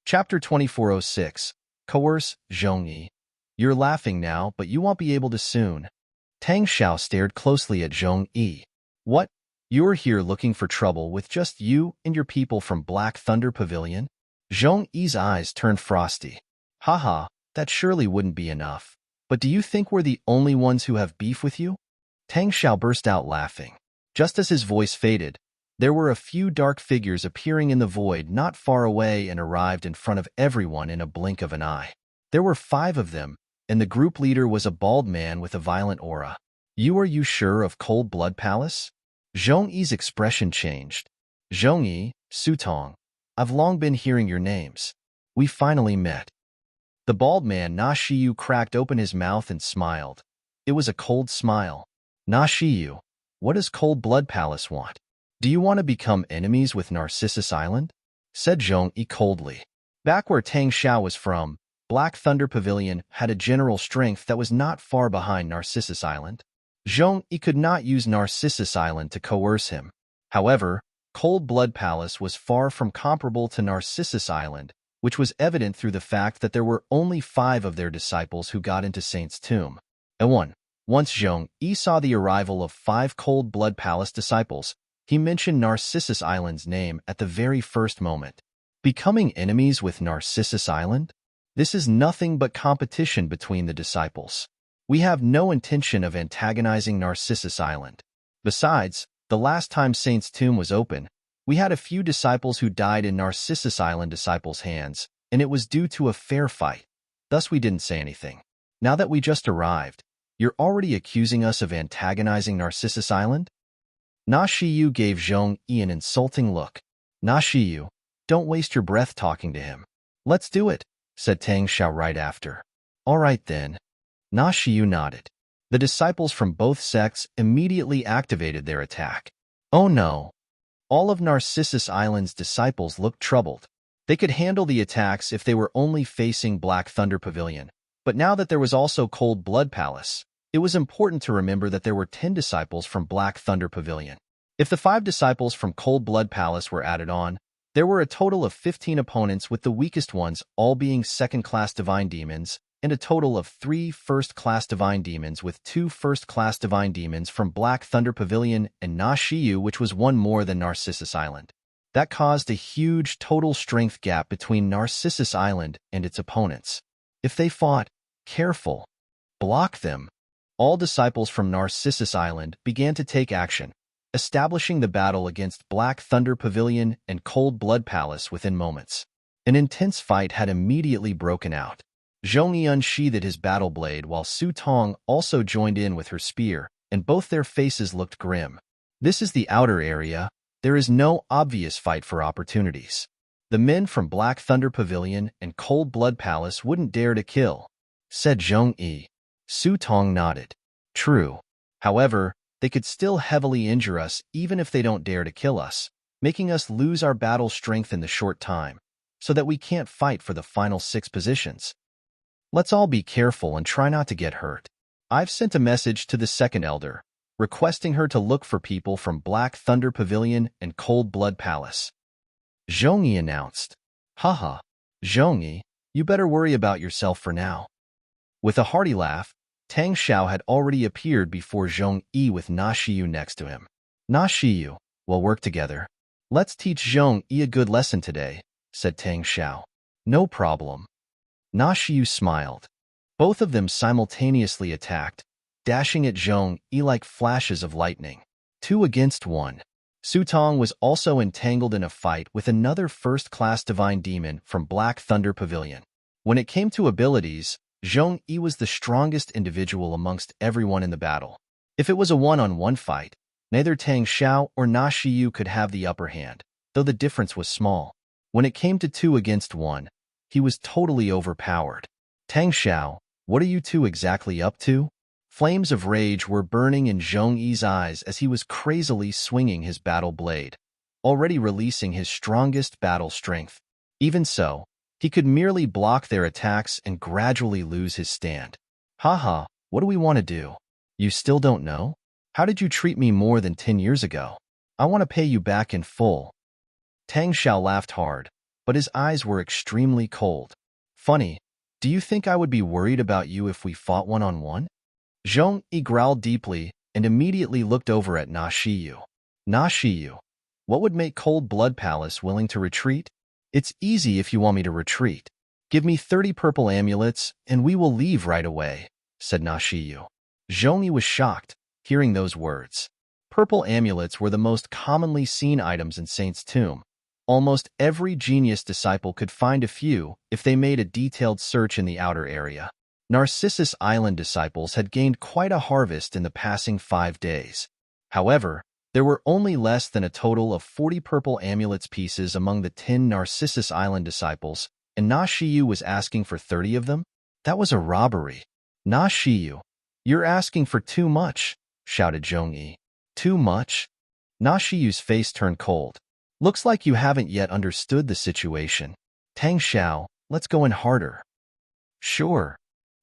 Chapter 2406. Coerce, Zhong Yi. You're laughing now, but you won't be able to soon. Tang Xiao stared closely at Zhong Yi. What? You're here looking for trouble with just you and your people from Black Thunder Pavilion? Zhong Yi's eyes turned frosty. Haha, that surely wouldn't be enough. But do you think we're the only ones who have beef with you? Tang Xiao burst out laughing. Just as his voice faded, there were a few dark figures appearing in the void not far away and arrived in front of everyone in a blink of an eye. There were 5 of them, and the group leader was a bald man with a violent aura. Are you sure of Cold Blood Palace? Zhong Yi's expression changed. Zhong Yi, Su Tong, I've long been hearing your names. We finally met. The bald man Na Shiyu cracked open his mouth and smiled. It was a cold smile. Na Shiyu, what does Cold Blood Palace want? Do you want to become enemies with Narcissus Island? Said Zhong Yi coldly. Back where Tang Xiao was from, Black Thunder Pavilion had a general strength that was not far behind Narcissus Island. Zhong Yi could not use Narcissus Island to coerce him. However, Cold Blood Palace was far from comparable to Narcissus Island, which was evident through the fact that there were only 5 of their disciples who got into Saint's tomb. Once Zhong Yi saw the arrival of 5 Cold Blood Palace disciples, he mentioned Narcissus Island's name at the very first moment. Becoming enemies with Narcissus Island? This is nothing but competition between the disciples. We have no intention of antagonizing Narcissus Island. Besides, the last time Saint's tomb was open, we had a few disciples who died in Narcissus Island disciples' hands, and it was due to a fair fight. Thus we didn't say anything. Now that we just arrived, you're already accusing us of antagonizing Narcissus Island? Na Shiyu gave Zhong Yi an insulting look. Na Shiyu, don't waste your breath talking to him. Let's do it, said Tang Xiao right after. All right then. Na Shiyu nodded. The disciples from both sects immediately activated their attack. Oh no! All of Narcissus Island's disciples looked troubled. They could handle the attacks if they were only facing Black Thunder Pavilion, but now that there was also Cold Blood Palace, it was important to remember that there were 10 disciples from Black Thunder Pavilion. If the 5 disciples from Cold Blood Palace were added on, there were a total of 15 opponents, with the weakest ones all being second-class Divine Demons, and a total of 3 first-class Divine Demons, with 2 first-class Divine Demons from Black Thunder Pavilion and Na Shiyu, which was one more than Narcissus Island. That caused a huge total strength gap between Narcissus Island and its opponents. If they fought, careful. Block them. All disciples from Narcissus Island began to take action, establishing the battle against Black Thunder Pavilion and Cold Blood Palace within moments. An intense fight had immediately broken out. Zhong Yi unsheathed his battle blade while Su Tong also joined in with her spear, and both their faces looked grim. This is the outer area. There is no obvious fight for opportunities. The men from Black Thunder Pavilion and Cold Blood Palace wouldn't dare to kill, said Zhong Yi. Su Tong nodded. True. However, they could still heavily injure us even if they don't dare to kill us, making us lose our battle strength in the short time, so that we can't fight for the final 6 positions. Let's all be careful and try not to get hurt. I've sent a message to the second elder, requesting her to look for people from Black Thunder Pavilion and Cold Blood Palace. Zhong Yi announced. Haha, Zhong Yi, you better worry about yourself for now. With a hearty laugh, Tang Xiao had already appeared before Zhong Yi with Na Shiyu next to him. Na Shiyu, we'll work together. Let's teach Zhong Yi a good lesson today, said Tang Xiao. No problem. Na Shiyu smiled. Both of them simultaneously attacked, dashing at Zhong Yi like flashes of lightning. 2 against 1. Su Tong was also entangled in a fight with another first-class Divine Demon from Black Thunder Pavilion. When it came to abilities, Zhong Yi was the strongest individual amongst everyone in the battle. If it was a one-on-one fight, neither Tang Xiao or Na Shiyu could have the upper hand, though the difference was small. When it came to 2 against 1, he was totally overpowered. Tang Xiao, what are you two exactly up to? Flames of rage were burning in Zhong Yi's eyes as he was crazily swinging his battle blade, already releasing his strongest battle strength. Even so, he could merely block their attacks and gradually lose his stand. Haha, what do we want to do? You still don't know? How did you treat me more than 10 years ago? I want to pay you back in full. Tang Xiao laughed hard, but his eyes were extremely cold. Funny, do you think I would be worried about you if we fought one-on-one? Zhong Yi growled deeply and immediately looked over at Na Shiyu. Na Shiyu, what would make Cold Blood Palace willing to retreat? It's easy if you want me to retreat. Give me 30 purple amulets and we will leave right away, said Na Shiyu. Zhong Yi was shocked, hearing those words. Purple amulets were the most commonly seen items in Saint's tomb. Almost every genius disciple could find a few if they made a detailed search in the outer area. Narcissus Island disciples had gained quite a harvest in the passing 5 days. However, there were only less than a total of 40 purple amulets pieces among the 10 Narcissus Island disciples, and Na Shiyu was asking for 30 of them? That was a robbery. Na Shiyu, you're asking for too much, shouted Zhong Yi. Too much? Na Shiyu's face turned cold. Looks like you haven't yet understood the situation. Tang Xiao, let's go in harder. Sure.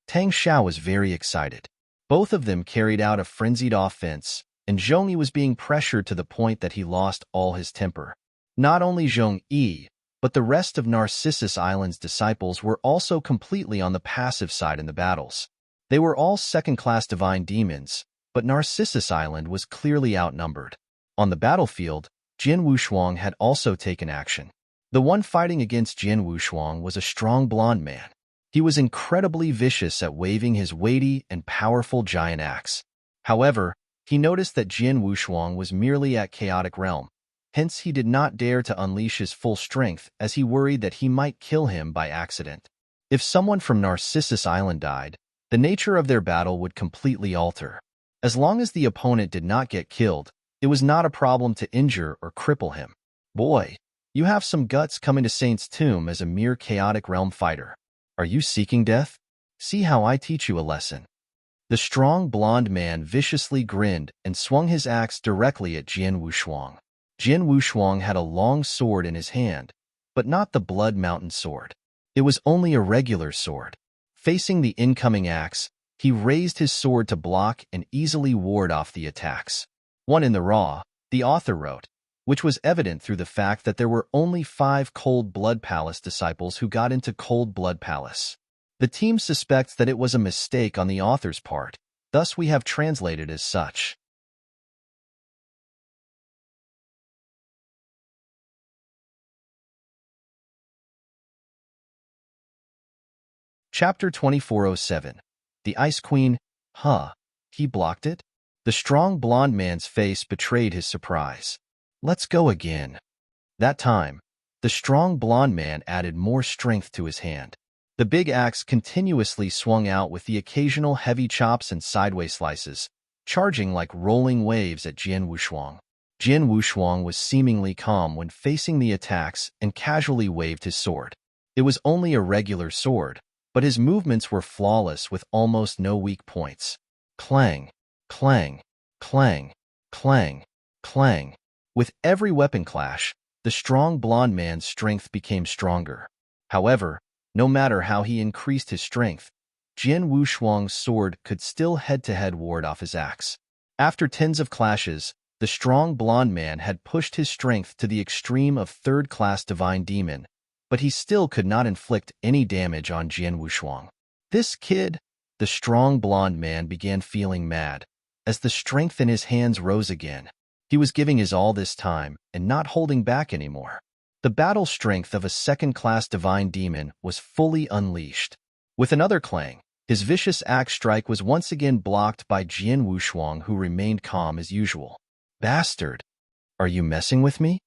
Tang Xiao was very excited. Both of them carried out a frenzied offense, and Zhong Yi was being pressured to the point that he lost all his temper. Not only Zhong Yi, but the rest of Narcissus Island's disciples were also completely on the passive side in the battles. They were all second-class divine demons, but Narcissus Island was clearly outnumbered. On the battlefield, Jin Wushuang had also taken action. The one fighting against Jin Wushuang was a strong blonde man. He was incredibly vicious at waving his weighty and powerful giant axe. However, he noticed that Jin Wushuang was merely at chaotic realm. Hence, he did not dare to unleash his full strength as he worried that he might kill him by accident. If someone from Narcissus Island died, the nature of their battle would completely alter. As long as the opponent did not get killed, it was not a problem to injure or cripple him. Boy, you have some guts coming to Saint's Tomb as a mere chaotic realm fighter. Are you seeking death? See how I teach you a lesson. The strong blonde man viciously grinned and swung his axe directly at Jin Wushuang. Jin Wushuang had a long sword in his hand, but not the Blood Mountain sword. It was only a regular sword. Facing the incoming axe, he raised his sword to block and easily ward off the attacks. One in the raw, the author wrote, which was evident through the fact that there were only 5 Cold Blood Palace disciples who got into Cold Blood Palace. The team suspects that it was a mistake on the author's part, thus we have translated as such. Chapter 2407. The Ice Queen. Huh, he blocked it? The strong blonde man's face betrayed his surprise. Let's go again. That time, the strong blonde man added more strength to his hand. The big axe continuously swung out with the occasional heavy chops and sideways slices, charging like rolling waves at Jin Wushuang. Jin Wushuang was seemingly calm when facing the attacks and casually waved his sword. It was only a regular sword, but his movements were flawless with almost no weak points. Clang, clang, clang, clang, clang. With every weapon clash, the strong blonde man's strength became stronger. However, no matter how he increased his strength, Jin Wushuang's sword could still head-to-head ward off his axe. After tens of clashes, the strong blonde man had pushed his strength to the extreme of third-class divine demon, but he still could not inflict any damage on Jin Wushuang. This kid, the strong blonde man began feeling mad, as the strength in his hands rose again. He was giving his all this time and not holding back anymore. The battle strength of a second-class divine demon was fully unleashed. With another clang, his vicious axe strike was once again blocked by Jin Wushuang, who remained calm as usual. Bastard! Are you messing with me?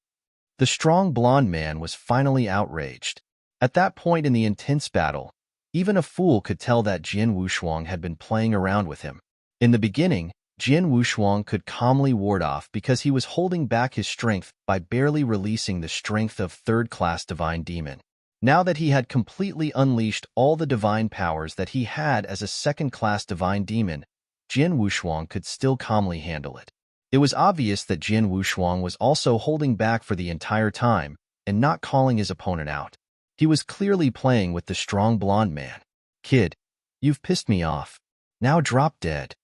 The strong blonde man was finally outraged. At that point in the intense battle, even a fool could tell that Jin Wushuang had been playing around with him. In the beginning, Jin Wushuang could calmly ward off because he was holding back his strength by barely releasing the strength of third-class divine demon. Now that he had completely unleashed all the divine powers that he had as a second-class divine demon, Jin Wushuang could still calmly handle it. It was obvious that Jin Wushuang was also holding back for the entire time and not calling his opponent out. He was clearly playing with the strong blonde man. Kid, you've pissed me off. Now drop dead.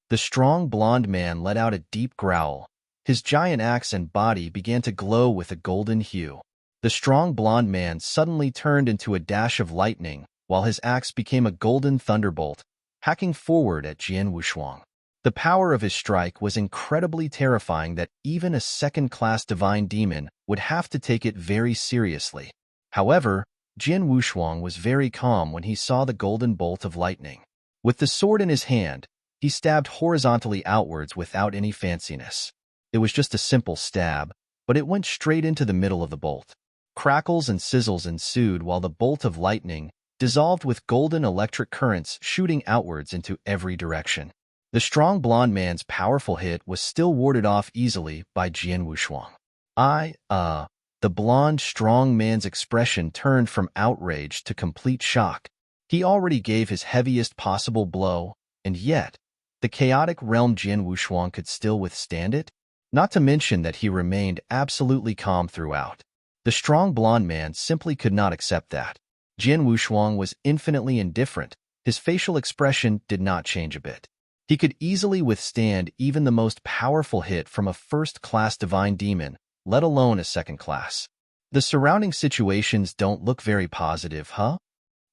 The strong blonde man let out a deep growl. His giant axe and body began to glow with a golden hue. The strong blonde man suddenly turned into a dash of lightning, while his axe became a golden thunderbolt, hacking forward at Jin Wushuang. The power of his strike was incredibly terrifying that even a second-class divine demon would have to take it very seriously. However, Jin Wushuang was very calm when he saw the golden bolt of lightning. With the sword in his hand, he stabbed horizontally outwards without any fanciness. It was just a simple stab, but it went straight into the middle of the bolt. Crackles and sizzles ensued while the bolt of lightning dissolved with golden electric currents shooting outwards into every direction. The strong blonde man's powerful hit was still warded off easily by Jin Wushuang. The blonde strong man's expression turned from outrage to complete shock. He already gave his heaviest possible blow, and yet, the chaotic realm Jin Wushuang could still withstand it? Not to mention that he remained absolutely calm throughout. The strong blonde man simply could not accept that. Jin Wushuang was infinitely indifferent. His facial expression did not change a bit. He could easily withstand even the most powerful hit from a first-class divine demon, let alone a second-class. The surrounding situations don't look very positive, huh?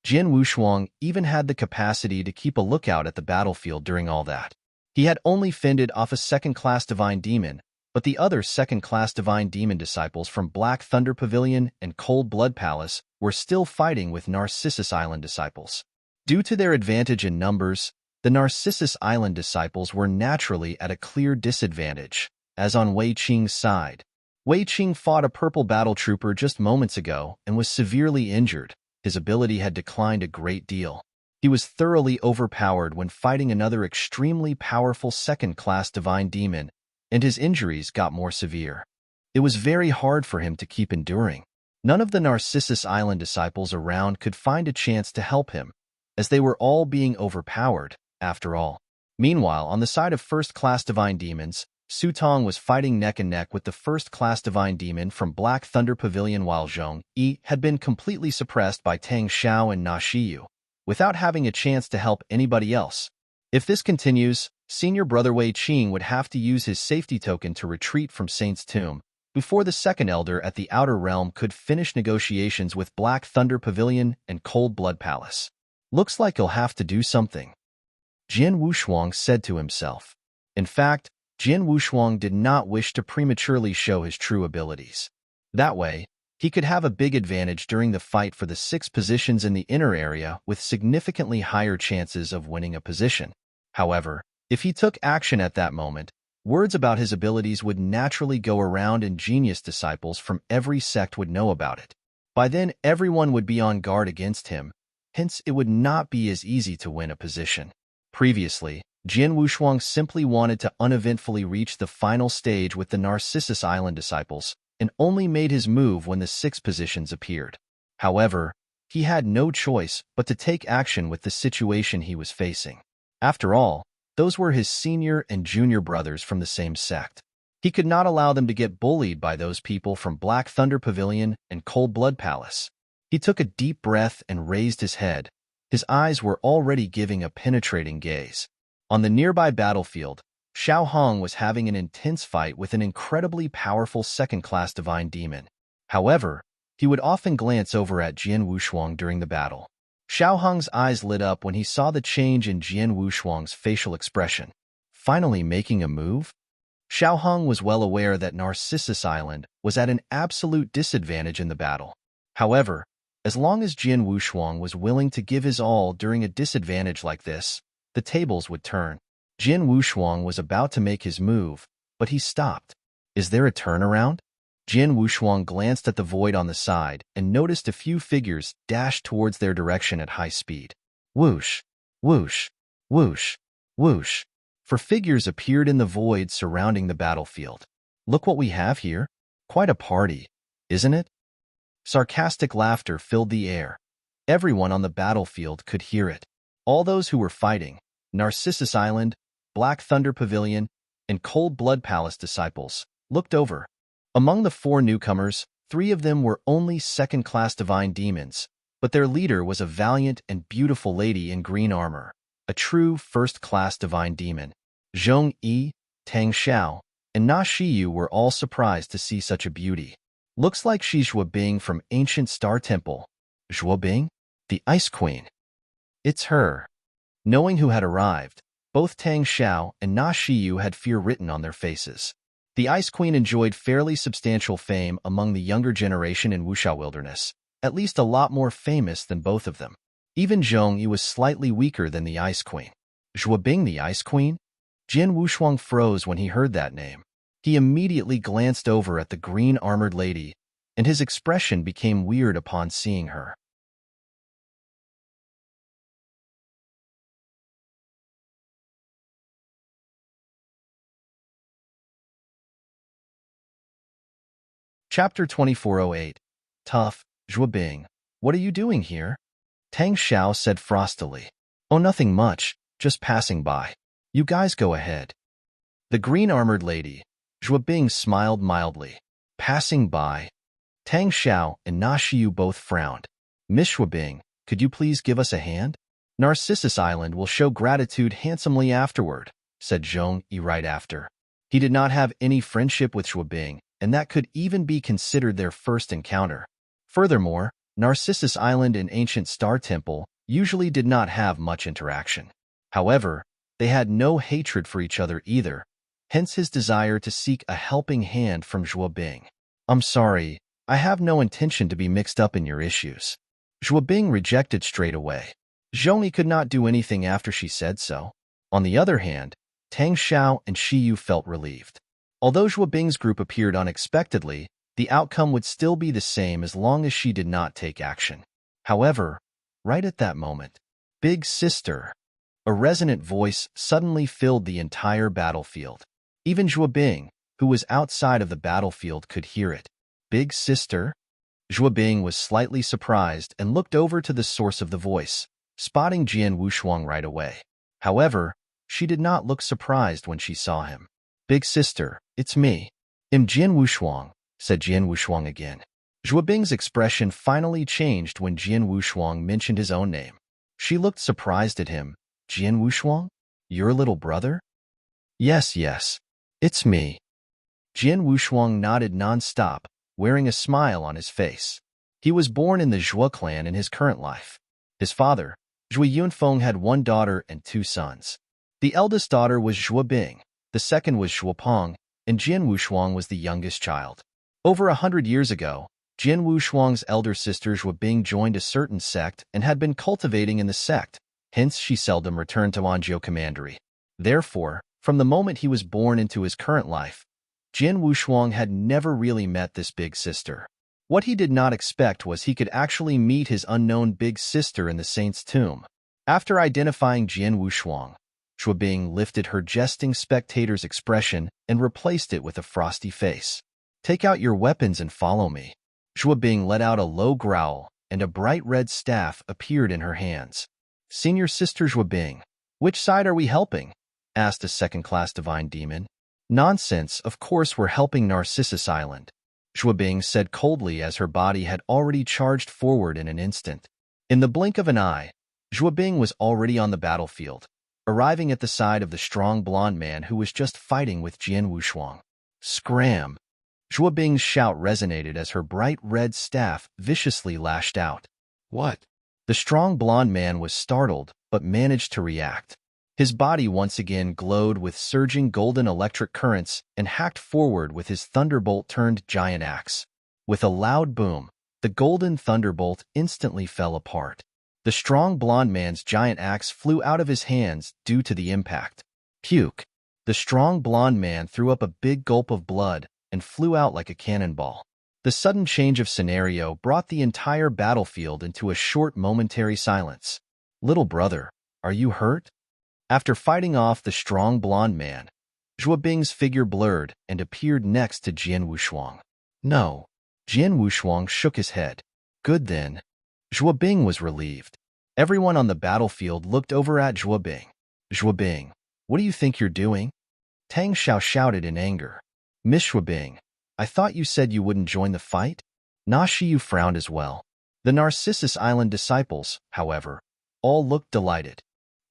Jin Wushuang even had the capacity to keep a lookout at the battlefield during all that. He had only fended off a second-class divine demon, but the other second-class divine demon disciples from Black Thunder Pavilion and Cold Blood Palace were still fighting with Narcissus Island disciples. Due to their advantage in numbers, the Narcissus Island disciples were naturally at a clear disadvantage, as on Wei Qing's side. Wei Qing fought a purple battle trooper just moments ago and was severely injured. His ability had declined a great deal. He was thoroughly overpowered when fighting another extremely powerful second-class divine demon, and his injuries got more severe. It was very hard for him to keep enduring. None of the Narcissus Island disciples around could find a chance to help him, as they were all being overpowered, after all. Meanwhile, on the side of first-class divine demons, Su Tong was fighting neck and neck with the first-class divine demon from Black Thunder Pavilion while Zhong Yi had been completely suppressed by Tang Xiao and Na Shiyu, without having a chance to help anybody else. If this continues, Senior Brother Wei Qing would have to use his safety token to retreat from Saint's Tomb, before the second elder at the Outer Realm could finish negotiations with Black Thunder Pavilion and Cold Blood Palace. Looks like he'll have to do something, Jin Wushuang said to himself. In fact, Jin Wushuang did not wish to prematurely show his true abilities. That way, he could have a big advantage during the fight for the 6 positions in the inner area with significantly higher chances of winning a position. However, if he took action at that moment, words about his abilities would naturally go around and genius disciples from every sect would know about it. By then, everyone would be on guard against him, hence it would not be as easy to win a position. Previously, Jin Wushuang simply wanted to uneventfully reach the final stage with the Narcissus Island disciples, and only made his move when the 6 positions appeared. However, he had no choice but to take action with the situation he was facing. After all, those were his senior and junior brothers from the same sect. He could not allow them to get bullied by those people from Black Thunder Pavilion and Cold Blood Palace. He took a deep breath and raised his head. His eyes were already giving a penetrating gaze. On the nearby battlefield, Xiao Hong was having an intense fight with an incredibly powerful second-class divine demon. However, he would often glance over at Jin Wushuang during the battle. Xiao Hong's eyes lit up when he saw the change in Jin Wushuang's facial expression. Finally making a move? Xiao Hong was well aware that Narcissus Island was at an absolute disadvantage in the battle. However, as long as Jin Wushuang was willing to give his all during a disadvantage like this, the tables would turn. Jin Wushuang was about to make his move, but he stopped. Is there a turnaround? Jin Wushuang glanced at the void on the side and noticed a few figures dash towards their direction at high speed. Whoosh, whoosh, whoosh, whoosh. 4 figures appeared in the void surrounding the battlefield. Look what we have here. Quite a party, isn't it? Sarcastic laughter filled the air. Everyone on the battlefield could hear it. All those who were fighting, Narcissus Island, Black Thunder Pavilion, and Cold Blood Palace disciples, looked over. Among the 4 newcomers, 3 of them were only second-class divine demons, but their leader was a valiant and beautiful lady in green armor, a true first-class divine demon. Zhong Yi, Tang Xiao, and Na Shiyu were all surprised to see such a beauty. Looks like she's Zhuobing from Ancient Star Temple. Zhuobing? The Ice Queen. It's her. Knowing who had arrived, both Tang Xiao and Na Shiyu had fear written on their faces. The Ice Queen enjoyed fairly substantial fame among the younger generation in Wuxia Wilderness, at least a lot more famous than both of them. Even Zhong Yi was slightly weaker than the Ice Queen. Zhuobing the Ice Queen? Jin Wushuang froze when he heard that name. He immediately glanced over at the green-armored lady, and his expression became weird upon seeing her. Chapter 2408. Tough, Zhuobing. What are you doing here? Tang Xiao said frostily. Oh, nothing much, just passing by. You guys go ahead. The green-armored lady, Zhuobing, smiled mildly. Passing by. Tang Xiao and Na Shiyu both frowned. Miss Zhuobing, could you please give us a hand? Narcissus Island will show gratitude handsomely afterward, said Zhong Yi right after. He did not have any friendship with Shuabing, and that could even be considered their first encounter. Furthermore, Narcissus Island and Ancient Star Temple usually did not have much interaction. However, they had no hatred for each other either, hence his desire to seek a helping hand from Shuabing. I'm sorry, I have no intention to be mixed up in your issues. Shuabing rejected straight away. Zhongyi could not do anything after she said so. On the other hand, Tang Xiao and Shi Yu felt relieved. Although Shuabing's group appeared unexpectedly, the outcome would still be the same as long as she did not take action. However, right at that moment, Big Sister, a resonant voice suddenly filled the entire battlefield. Even Shuabing, who was outside of the battlefield, could hear it. Big Sister? Shuabing was slightly surprised and looked over to the source of the voice, spotting Jian Wushuang right away. However, she did not look surprised when she saw him. Big Sister, it's me. I'm Jian Wushuang, said Jian Wushuang again. Shuabing's expression finally changed when Jian Wushuang mentioned his own name. She looked surprised at him. Jian Wushuang? Your little brother? Yes, it's me. Jian Wushuang nodded non-stop, wearing a smile on his face. He was born in the Zhua clan in his current life. His father, Zhui Yunfeng, had one daughter and two sons. The eldest daughter was Shuabing, the second was Shuapeng, and Jian Wushuang was the youngest child. Over 100 years ago, Jian Wushuang's elder sister Shuabing joined a certain sect and had been cultivating in the sect, hence she seldom returned to Anzhou Commandery. Therefore, from the moment he was born into his current life, Jian Wushuang had never really met this big sister. What he did not expect was he could actually meet his unknown big sister in the saint's tomb. After identifying Jian Wushuang, Shuabing lifted her jesting spectator's expression and replaced it with a frosty face. Take out your weapons and follow me. Shuabing let out a low growl, and a bright red staff appeared in her hands. Senior Sister Shuabing, which side are we helping? Asked a second-class divine demon. Nonsense, of course we're helping Narcissus Island, Shuabing said coldly as her body had already charged forward in an instant. In the blink of an eye, Shuabing was already on the battlefield, arriving at the side of the strong blonde man who was just fighting with Jian Wushuang. Scram! Shuabing's shout resonated as her bright red staff viciously lashed out. What? The strong blonde man was startled, but managed to react. His body once again glowed with surging golden electric currents and hacked forward with his thunderbolt-turned giant axe. With a loud boom, the golden thunderbolt instantly fell apart. The strong blonde man's giant axe flew out of his hands due to the impact. Puke! The strong blonde man threw up a big gulp of blood and flew out like a cannonball. The sudden change of scenario brought the entire battlefield into a short momentary silence. Little brother, are you hurt? After fighting off the strong blonde man, Shuabing's figure blurred and appeared next to Jian Wushuang. No. Jian Wushuang shook his head. Good then. Shuabing was relieved. Everyone on the battlefield looked over at Shuabing. Shuabing, what do you think you're doing? Tang Xiao shouted in anger. Miss Shuabing, I thought you said you wouldn't join the fight? Na Shiyu frowned as well. The Narcissus Island disciples, however, all looked delighted.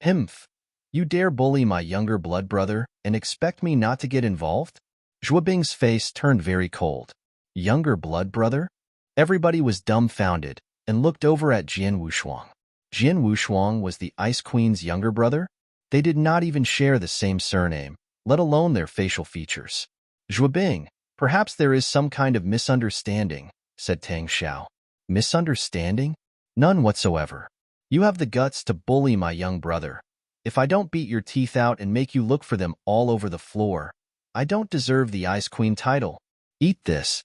Himph! You dare bully my younger blood brother and expect me not to get involved? Shuabing's face turned very cold. Younger blood brother? Everybody was dumbfounded and looked over at Jian Wushuang. Jian Wushuang was the Ice Queen's younger brother? They did not even share the same surname, let alone their facial features. Shuabing, perhaps there is some kind of misunderstanding, said Tang Xiao. Misunderstanding? None whatsoever. You have the guts to bully my young brother. If I don't beat your teeth out and make you look for them all over the floor, I don't deserve the Ice Queen title. Eat this.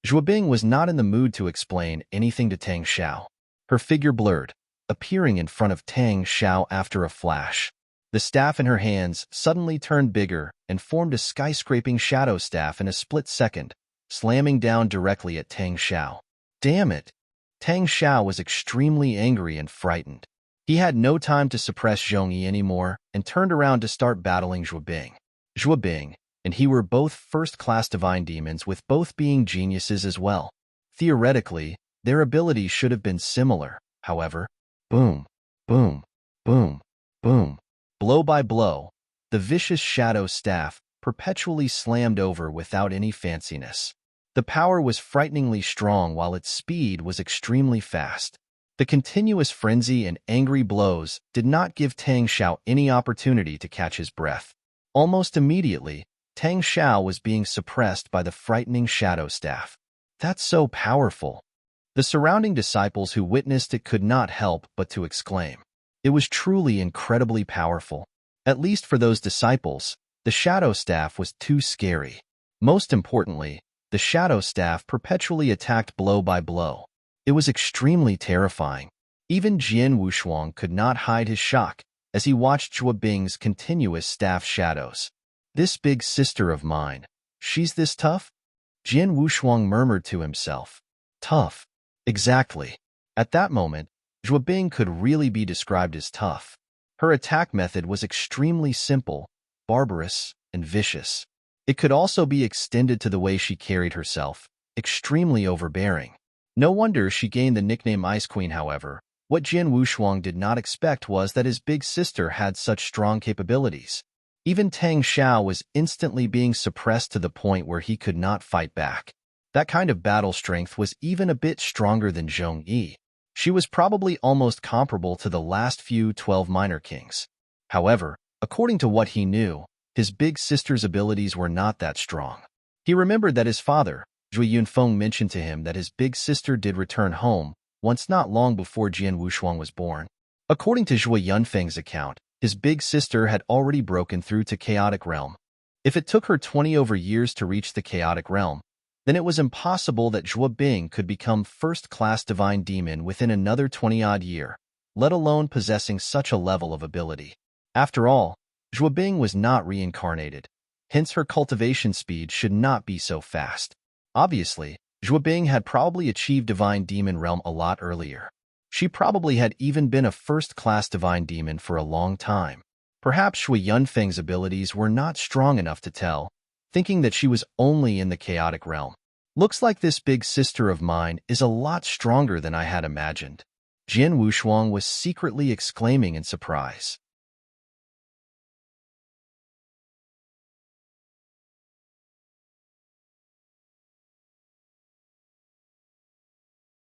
Shuabing was not in the mood to explain anything to Tang Xiao. Her figure blurred, appearing in front of Tang Xiao after a flash. The staff in her hands suddenly turned bigger and formed a skyscraping shadow staff in a split second, slamming down directly at Tang Xiao. Damn it! Tang Xiao was extremely angry and frightened. He had no time to suppress Zhongyi anymore and turned around to start battling Shuabing. Shuabing and he were both first-class divine demons, with both being geniuses as well. Theoretically, their abilities should have been similar, however. Boom, boom. Boom, boom, blow by blow, the vicious shadow staff perpetually slammed over without any fanciness. The power was frighteningly strong while its speed was extremely fast. The continuous frenzy and angry blows did not give Tang Xiao any opportunity to catch his breath. Almost immediately, Tang Xiao was being suppressed by the frightening shadow staff. That's so powerful. The surrounding disciples who witnessed it could not help but to exclaim. It was truly incredibly powerful. At least for those disciples, the shadow staff was too scary. Most importantly, the shadow staff perpetually attacked blow by blow. It was extremely terrifying. Even Jian Wushuang could not hide his shock as he watched Zhuo Bing's continuous staff shadows. This big sister of mine, she's this tough? Jian Wushuang murmured to himself. Tough. Exactly. At that moment, Zhuo Bing could really be described as tough. Her attack method was extremely simple, barbarous, and vicious. It could also be extended to the way she carried herself, extremely overbearing. No wonder she gained the nickname Ice Queen, however. What Jian Wushuang did not expect was that his big sister had such strong capabilities. Even Tang Xiao was instantly being suppressed to the point where he could not fight back. That kind of battle strength was even a bit stronger than Zhong Yi. She was probably almost comparable to the last few 12 minor kings. However, according to what he knew, his big sister's abilities were not that strong. He remembered that his father, Zhui Yunfeng, mentioned to him that his big sister did return home once not long before Jian Wushuang was born. According to Zhui Yunfeng's account, his big sister had already broken through to Chaotic Realm. If it took her 20 over years to reach the Chaotic Realm, then it was impossible that Zhuo Bing could become first-class divine demon within another 20-odd year, let alone possessing such a level of ability. After all, Zhuo Bing was not reincarnated, hence her cultivation speed should not be so fast. Obviously, Zhuo Bing had probably achieved divine demon realm a lot earlier. She probably had even been a first-class divine demon for a long time. Perhaps Shui Yunfeng's abilities were not strong enough to tell, thinking that she was only in the chaotic realm. Looks like this big sister of mine is a lot stronger than I had imagined. Jian Wushuang was secretly exclaiming in surprise.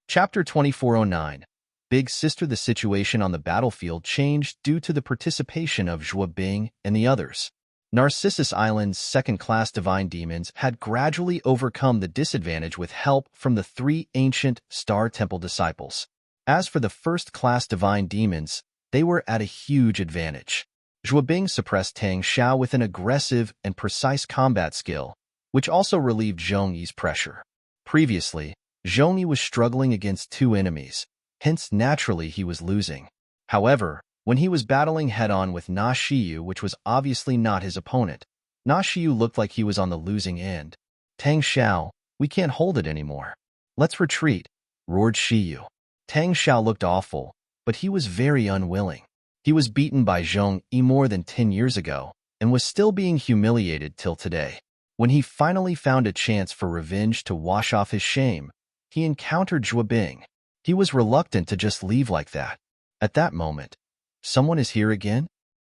Chapter 2409. Big Sister. The situation on the battlefield changed due to the participation of Zhuo Bing and the others. Narcissus Island's second-class divine demons had gradually overcome the disadvantage with help from the 3 ancient Star Temple disciples. As for the first-class divine demons, they were at a huge advantage. Zhuo Bing suppressed Tang Xiao with an aggressive and precise combat skill, which also relieved Zhong Yi's pressure. Previously, Zhong Yi was struggling against 2 enemies, hence naturally he was losing. However, when he was battling head-on with Na Shiyu, which was obviously not his opponent, Na Shiyu looked like he was on the losing end. Tang Xiao, we can't hold it anymore. Let's retreat, roared Shiyu. Tang Xiao looked awful, but he was very unwilling. He was beaten by Zhong Yi more than 10 years ago, and was still being humiliated till today. When he finally found a chance for revenge to wash off his shame, he encountered Zhuo Bing. He was reluctant to just leave like that. At that moment, someone is here again?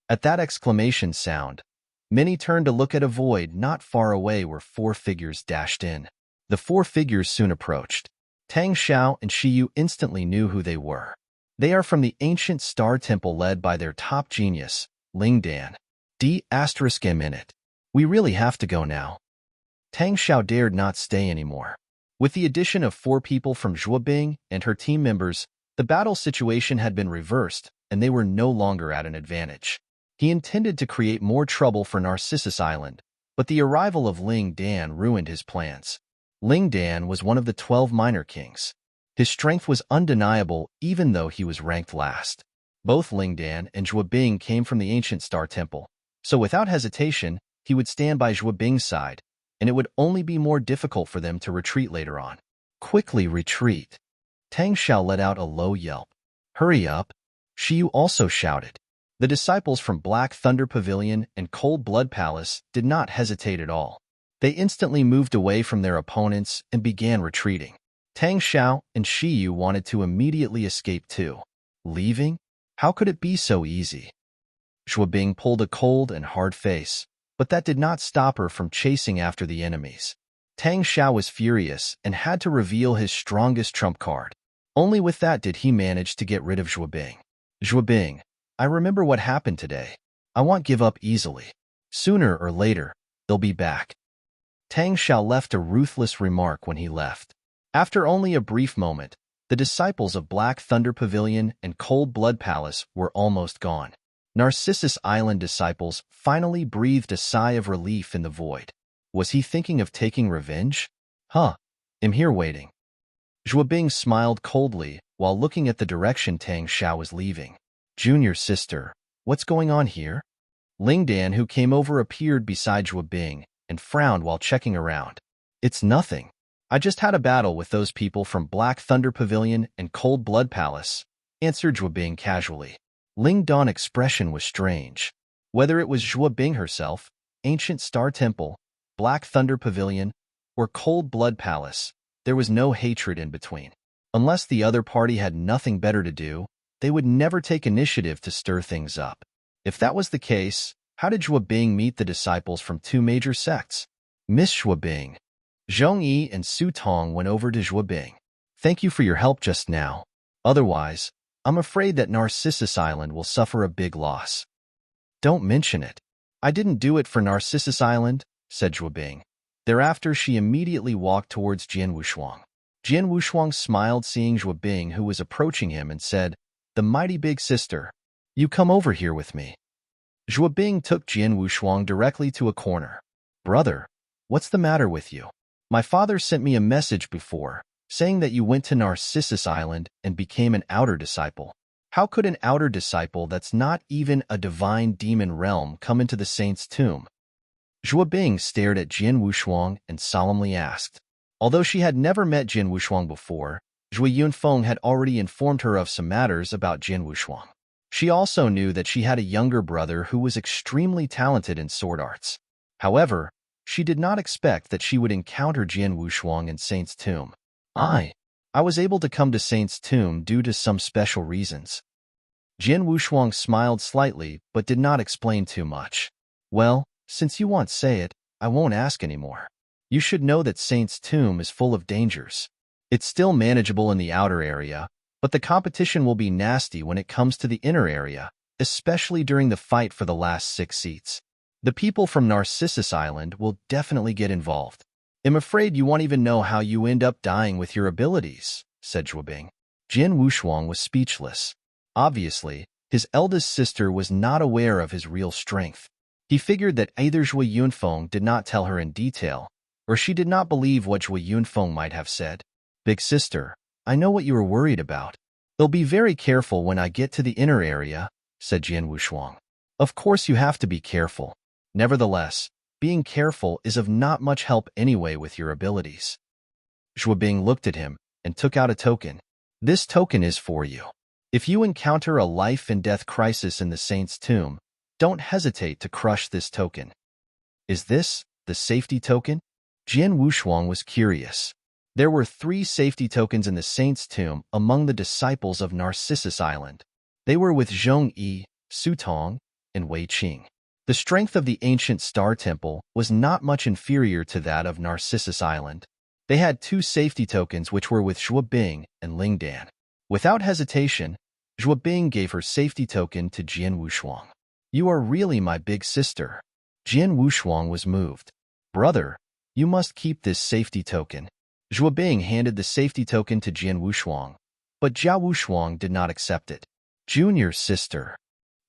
At that exclamation sound, many turned to look at a void not far away where 4 figures dashed in. The 4 figures soon approached. Tang Xiao and Shiyu instantly knew who they were. They are from the ancient Star Temple led by their top genius, Ling Dan. D***M in it. We really have to go now. Tang Xiao dared not stay anymore. With the addition of 4 people from Zhuo Bing and her team members, the battle situation had been reversed, and they were no longer at an advantage. He intended to create more trouble for Narcissus Island, but the arrival of Ling Dan ruined his plans. Ling Dan was one of the 12 minor kings. His strength was undeniable even though he was ranked last. Both Ling Dan and Zhuo Bing came from the ancient Star Temple, so without hesitation, he would stand by Zhuo Bing's side, and it would only be more difficult for them to retreat later on. Quickly retreat. Tang Xiao let out a low yelp. Hurry up. Shiyu also shouted. The disciples from Black Thunder Pavilion and Cold Blood Palace did not hesitate at all. They instantly moved away from their opponents and began retreating. Tang Xiao and Shiyu wanted to immediately escape too. Leaving? How could it be so easy? Zhuo Bing pulled a cold and hard face, but that did not stop her from chasing after the enemies. Tang Xiao was furious and had to reveal his strongest trump card. Only with that did he manage to get rid of Zhuo Bing. Zhuo Bing, I remember what happened today. I won't give up easily. Sooner or later, they'll be back. Tang Xiao left a ruthless remark when he left. After only a brief moment, the disciples of Black Thunder Pavilion and Cold Blood Palace were almost gone. Narcissus Island disciples finally breathed a sigh of relief in the void. Was he thinking of taking revenge? Huh, I'm here waiting. Zhuo Bing smiled coldly while looking at the direction Tang Xiao was leaving. Junior sister, what's going on here? Ling Dan, who came over, appeared beside Zhuo Bing and frowned while checking around. It's nothing. I just had a battle with those people from Black Thunder Pavilion and Cold Blood Palace, answered Zhuo Bing casually. Ling Dan's expression was strange. Whether it was Zhuo Bing herself, Ancient Star Temple, Black Thunder Pavilion, or Cold Blood Palace, there was no hatred in between. Unless the other party had nothing better to do, they would never take initiative to stir things up. If that was the case, how did Zhuo Bing meet the disciples from two major sects? Miss Zhuo Bing. Zhong Yi and Su Tong went over to Zhuo Bing. Thank you for your help just now. Otherwise, I'm afraid that Narcissus Island will suffer a big loss. Don't mention it. I didn't do it for Narcissus Island, said Zhuo Bing. Thereafter, she immediately walked towards Jian Wushuang. Jian Wushuang smiled seeing Zhuo Bing, who was approaching him, and said, "The mighty big sister, you come over here with me." Zhuo Bing took Jian Wushuang directly to a corner. Brother, what's the matter with you? My father sent me a message before, saying that you went to Narcissus Island and became an outer disciple. How could an outer disciple that's not even a divine demon realm come into the saint's tomb? Zhuo Bing stared at Jian Wushuang and solemnly asked. Although she had never met Jian Wushuang before, Zhui Yunfeng had already informed her of some matters about Jian Wushuang. She also knew that she had a younger brother who was extremely talented in sword arts. However, she did not expect that she would encounter Jian Wushuang in Saint's Tomb. I was able to come to Saint's Tomb due to some special reasons. Jian Wushuang smiled slightly but did not explain too much. Well, since you won't say it, I won't ask anymore. You should know that Saint's Tomb is full of dangers. It's still manageable in the outer area, but the competition will be nasty when it comes to the inner area, especially during the fight for the last 6 seats. The people from Narcissus Island will definitely get involved. I'm afraid you won't even know how you end up dying with your abilities, said Zhuo Bing. Jian Wushuang was speechless. Obviously, his eldest sister was not aware of his real strength. He figured that either Zhui Yunfeng did not tell her in detail, or she did not believe what Zhui Yunfeng might have said. Big sister, I know what you are worried about. They'll be very careful when I get to the inner area, said Jian Wushuang. Of course you have to be careful. Nevertheless, being careful is of not much help anyway with your abilities. Zhuo Bing looked at him and took out a token. This token is for you. If you encounter a life and death crisis in the Saint's Tomb, don't hesitate to crush this token. Is this the safety token? Jian Wushuang was curious. There were 3 safety tokens in the Saint's Tomb among the disciples of Narcissus Island. They were with Zhong Yi, Su Tong, and Wei Qing. The strength of the ancient Star Temple was not much inferior to that of Narcissus Island. They had 2 safety tokens which were with Zhuo Bing and Ling Dan. Without hesitation, Zhuo Bing gave her safety token to Jian Wushuang. You are really my big sister. Jian Wushuang was moved. Brother, you must keep this safety token. Zhuo Bing handed the safety token to Jian Wushuang, but Jia Wushuang did not accept it. Junior sister.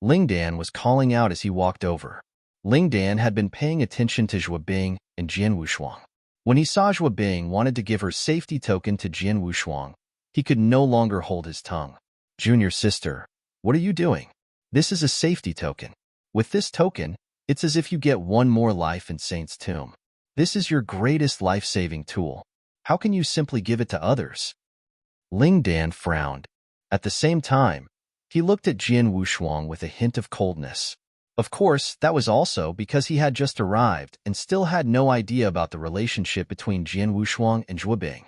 Ling Dan was calling out as he walked over. Ling Dan had been paying attention to Zhuo Bing and Jian Wushuang. When he saw Zhuo Bing wanted to give her safety token to Jian Wushuang, he could no longer hold his tongue. Junior sister, what are you doing? This is a safety token. With this token, it's as if you get 1 more life in Saint's Tomb. This is your greatest life-saving tool. How can you simply give it to others? Ling Dan frowned. At the same time, he looked at Jian Wushuang with a hint of coldness. Of course, that was also because he had just arrived and still had no idea about the relationship between Jian Wushuang and Zhuo Bing.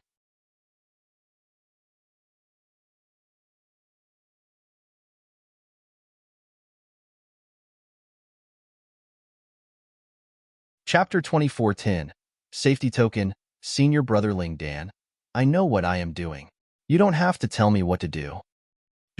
Chapter 24:10. Safety Token, Senior Brother Ling Dan. I know what I am doing. You don't have to tell me what to do.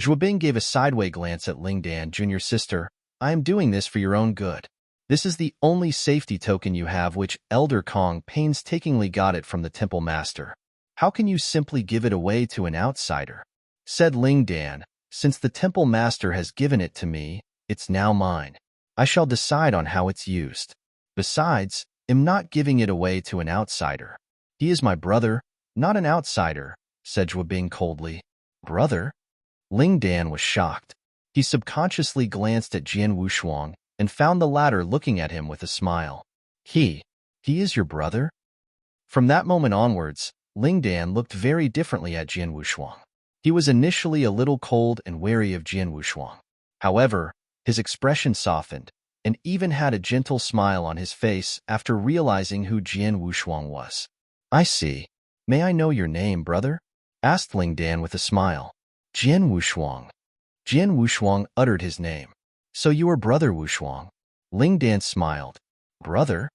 Zhuobing gave a sideway glance at Ling Dan, junior sister. I am doing this for your own good. This is the only safety token you have, which Elder Kong painstakingly got it from the temple master. How can you simply give it away to an outsider? Said Ling Dan. Since the temple master has given it to me, it's now mine. I shall decide on how it's used. Besides, I'm not giving it away to an outsider. He is my brother, not an outsider, said Zhuobing coldly. Brother? Ling Dan was shocked. He subconsciously glanced at Jian Wushuang and found the latter looking at him with a smile. He is your brother? From that moment onwards, Ling Dan looked very differently at Jian Wushuang. He was initially a little cold and wary of Jian Wushuang. However, his expression softened, and even had a gentle smile on his face after realizing who Jian Wushuang was. I see. May I know your name, brother? Asked Ling Dan with a smile. Jian Wushuang. Jian Wushuang uttered his name. So you are Brother Wushuang? Ling Dan smiled. Brother?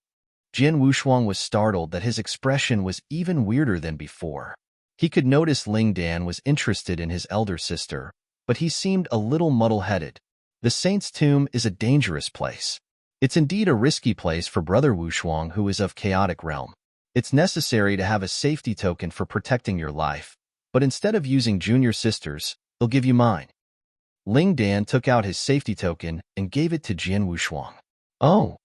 Jian Wushuang was startled that his expression was even weirder than before. He could notice Ling Dan was interested in his elder sister, but he seemed a little muddle-headed. The Saint's Tomb is a dangerous place. It's indeed a risky place for Brother Wushuang, who is of chaotic realm. It's necessary to have a safety token for protecting your life, but instead of using junior sisters, I'll give you mine. Ling Dan took out his safety token and gave it to Jian Wushuang. Oh!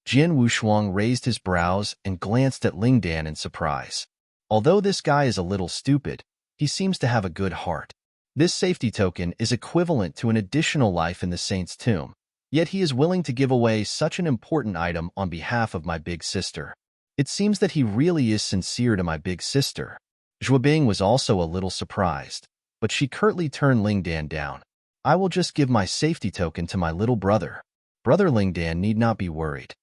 Jian Wushuang raised his brows and glanced at Ling Dan in surprise. Although this guy is a little stupid, he seems to have a good heart. This safety token is equivalent to an additional life in the Saint's Tomb, yet he is willing to give away such an important item on behalf of my big sister. It seems that he really is sincere to my big sister. Zhuobing was also a little surprised, but she curtly turned Ling Dan down. I will just give my safety token to my little brother. Brother Ling Dan need not be worried.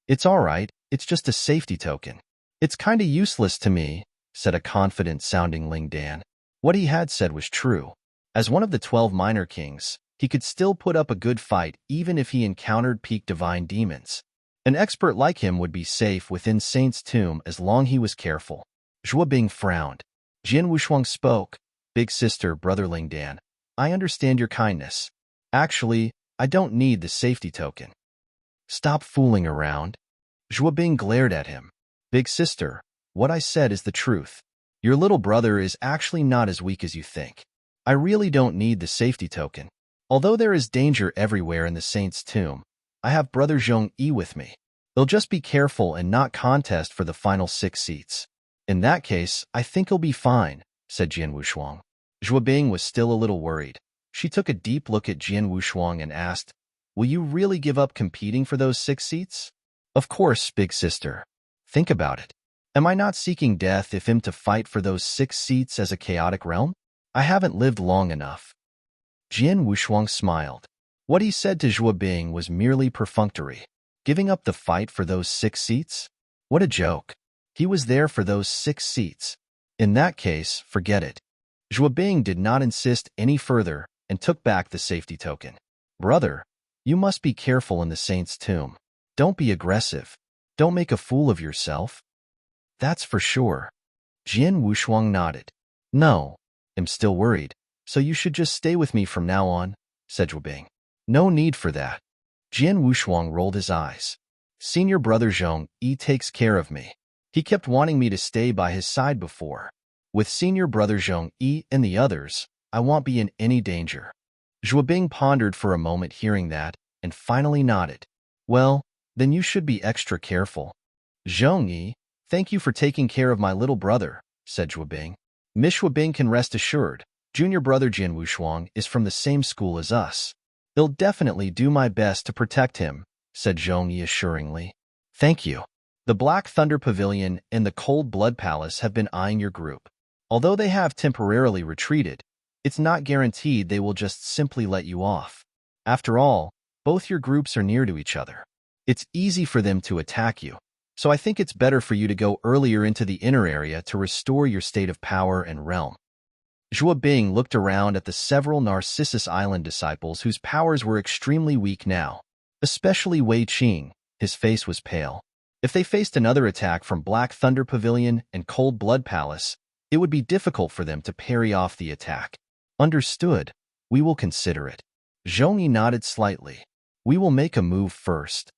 It's all right, it's just a safety token. It's kinda useless to me, said a confident-sounding Ling Dan. What he had said was true. As one of the 12 minor kings, he could still put up a good fight even if he encountered peak divine demons. An expert like him would be safe within Saint's Tomb as long he was careful. Zhuobing frowned. Jian Wushuang spoke. Big sister, Brother Ling Dan, I understand your kindness. Actually, I don't need the safety token. Stop fooling around. Zhuobing glared at him. Big sister, what I said is the truth. Your little brother is actually not as weak as you think. I really don't need the safety token. Although there is danger everywhere in the Saint's Tomb, I have Brother Zhong Yi with me. He'll just be careful and not contest for the final 6 seats. In that case, I think he'll be fine, said Jian Wushuang. Zhuobing was still a little worried. She took a deep look at Jian Wushuang and asked, Will you really give up competing for those 6 seats? Of course, big sister. Think about it. Am I not seeking death if I'm to fight for those 6 seats as a chaotic realm? I haven't lived long enough. Jian Wushuang smiled. What he said to Zhuobing was merely perfunctory. Giving up the fight for those 6 seats? What a joke. He was there for those 6 seats. In that case, forget it. Zhuobing did not insist any further and took back the safety token. Brother, you must be careful in the Saint's Tomb. Don't be aggressive. Don't make a fool of yourself. That's for sure. Jian Wushuang nodded. No, I'm still worried, so you should just stay with me from now on, said Zhuobing. No need for that. Jian Wushuang rolled his eyes. Senior Brother Zhong Yi takes care of me. He kept wanting me to stay by his side before. With Senior Brother Zhong Yi and the others, I won't be in any danger. Zhuobing pondered for a moment hearing that, and finally nodded. Well, then you should be extra careful. Zhong Yi, thank you for taking care of my little brother, said Zhuobing. Miss Zhuobing can rest assured, junior brother Jian Wushuang is from the same school as us. They'll definitely do my best to protect him, said Zhong Yi assuringly. Thank you. The Black Thunder Pavilion and the Cold Blood Palace have been eyeing your group. Although they have temporarily retreated, it's not guaranteed they will just simply let you off. After all, both your groups are near to each other. It's easy for them to attack you, so I think it's better for you to go earlier into the inner area to restore your state of power and realm. Zhuobing looked around at the several Narcissus Island disciples whose powers were extremely weak now, especially Wei Qing. His face was pale. If they faced another attack from Black Thunder Pavilion and Cold Blood Palace, it would be difficult for them to parry off the attack. Understood. We will consider it. Zhong Yi nodded slightly. We will make a move first.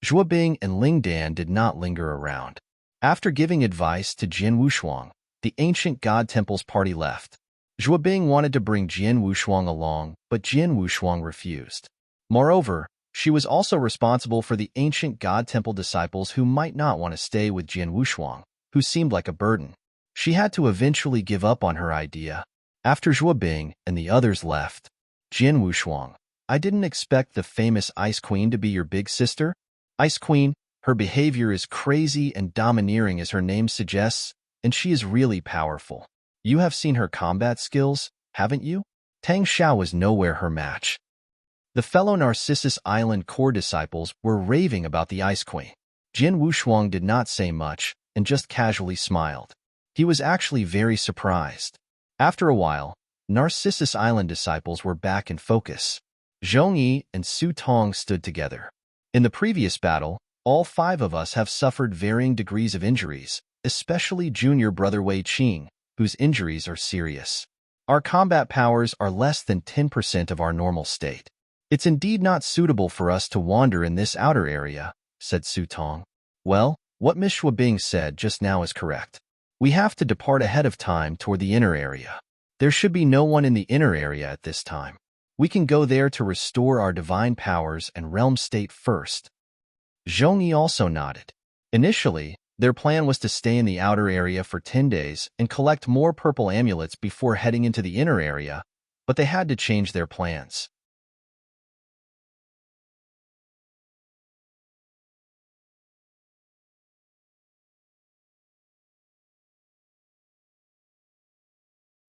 Zhuo Bing and Ling Dan did not linger around. After giving advice to Jian Wushuang, the ancient God Temple's party left. Zhuo Bing wanted to bring Jian Wushuang along, but Jian Wushuang refused. Moreover, she was also responsible for the ancient God Temple disciples who might not want to stay with Jian Wushuang, who seemed like a burden. She had to eventually give up on her idea. After Zhuo Bing and the others left, Jian Wushuang, I didn't expect the famous Ice Queen to be your big sister. Ice Queen, her behavior is crazy and domineering as her name suggests, and she is really powerful. You have seen her combat skills, haven't you? Tang Xiao was nowhere her match. The fellow Narcissus Island core disciples were raving about the Ice Queen. Jian Wushuang did not say much and just casually smiled. He was actually very surprised. After a while, Narcissus Island disciples were back in focus. Zhong Yi and Su Tong stood together. In the previous battle, all 5 of us have suffered varying degrees of injuries, especially junior brother Wei Qing, whose injuries are serious. Our combat powers are less than 10% of our normal state. It's indeed not suitable for us to wander in this outer area, said Su Tong. Well, what Miss Shuo Bing said just now is correct. We have to depart ahead of time toward the inner area. There should be no one in the inner area at this time. We can go there to restore our divine powers and realm state first. Zhong Yi also nodded. Initially, their plan was to stay in the outer area for 10 days and collect more purple amulets before heading into the inner area, but they had to change their plans.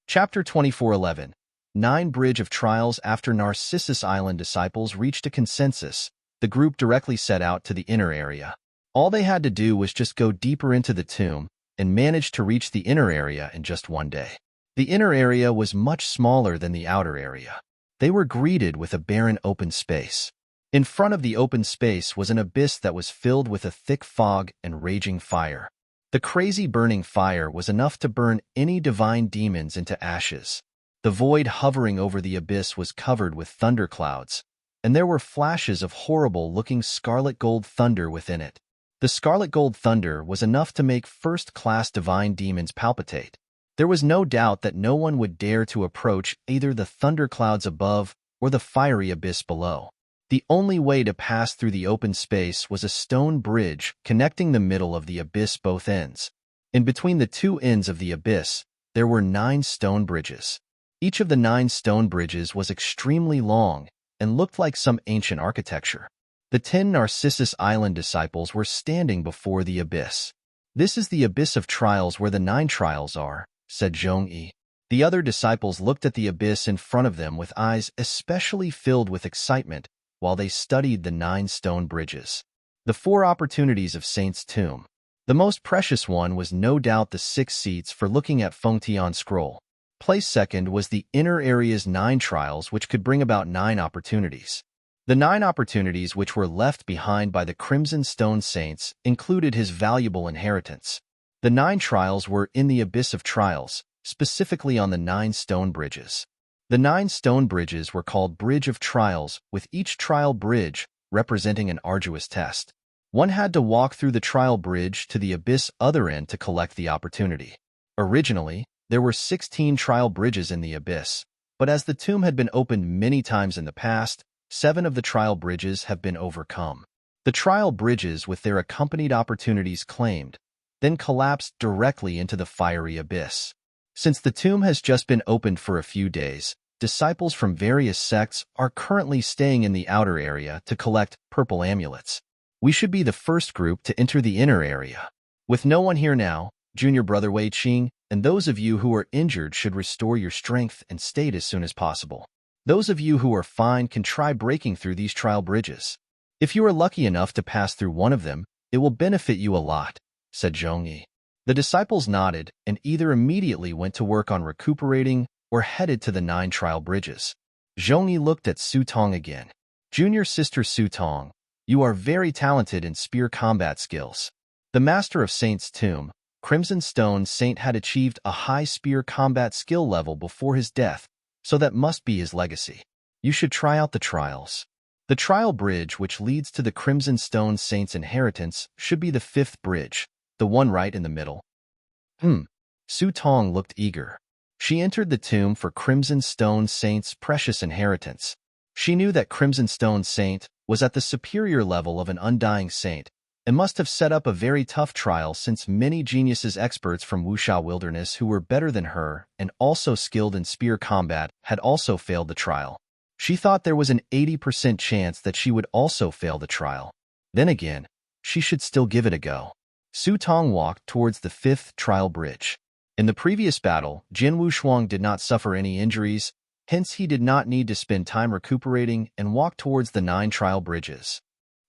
Chapter 2411. 9 Bridge of Trials. After Narcissus Island disciples reached a consensus, the group directly set out to the inner area. All they had to do was just go deeper into the tomb and managed to reach the inner area in just 1 day. The inner area was much smaller than the outer area. They were greeted with a barren open space. In front of the open space was an abyss that was filled with a thick fog and raging fire. The crazy burning fire was enough to burn any divine demons into ashes. The void hovering over the abyss was covered with thunderclouds, and there were flashes of horrible-looking scarlet gold thunder within it. The scarlet gold thunder was enough to make first-class divine demons palpitate. There was no doubt that no one would dare to approach either the thunderclouds above or the fiery abyss below. The only way to pass through the open space was a stone bridge connecting the middle of the abyss both ends. In between the 2 ends of the abyss, there were 9 stone bridges. Each of the 9 stone bridges was extremely long and looked like some ancient architecture. The 10 Narcissus Island disciples were standing before the abyss. This is the abyss of trials where the 9 trials are, said Zhong Yi. The other disciples looked at the abyss in front of them with eyes especially filled with excitement while they studied the 9 stone bridges. The 4 opportunities of Saint's Tomb. The most precious one was no doubt the 6 seats for looking at Fengtian Scroll. Place second was the inner area's 9 trials, which could bring about 9 opportunities. The 9 opportunities which were left behind by the Crimson Stone Saints included his valuable inheritance. The 9 trials were in the Abyss of Trials, specifically on the 9 stone bridges. The 9 stone bridges were called Bridge of Trials, with each trial bridge representing an arduous test. One had to walk through the trial bridge to the abyss other end to collect the opportunity. Originally, there were 16 trial bridges in the abyss, but as the tomb had been opened many times in the past, 7 of the trial bridges have been overcome. The trial bridges with their accompanied opportunities claimed, then collapsed directly into the fiery abyss. Since the tomb has just been opened for a few days, disciples from various sects are currently staying in the outer area to collect purple amulets. We should be the first group to enter the inner area. With no one here now, Junior Brother Wei Qing, and those of you who are injured should restore your strength and state as soon as possible. Those of you who are fine can try breaking through these trial bridges. If you are lucky enough to pass through one of them, it will benefit you a lot, said Zhong Yi. The disciples nodded and either immediately went to work on recuperating or headed to the 9 trial bridges. Zhong Yi looked at Su Tong again. Junior sister Su Tong, you are very talented in spear combat skills. The Master of Saint's tomb, Crimson Stone Saint had achieved a high spear combat skill level before his death, so that must be his legacy. You should try out the trials. The trial bridge which leads to the Crimson Stone Saint's inheritance should be the 5th bridge, the one right in the middle. Su Tong looked eager. She entered the tomb for Crimson Stone Saint's precious inheritance. She knew that Crimson Stone Saint was at the superior level of an undying saint, and must have set up a very tough trial since many geniuses experts from Wuxia Wilderness who were better than her and also skilled in spear combat had also failed the trial. She thought there was an 80% chance that she would also fail the trial. Then again, she should still give it a go. Su Tong walked towards the 5th trial bridge. In the previous battle, Jin Wushuang did not suffer any injuries, hence he did not need to spend time recuperating and walk towards the 9 trial bridges.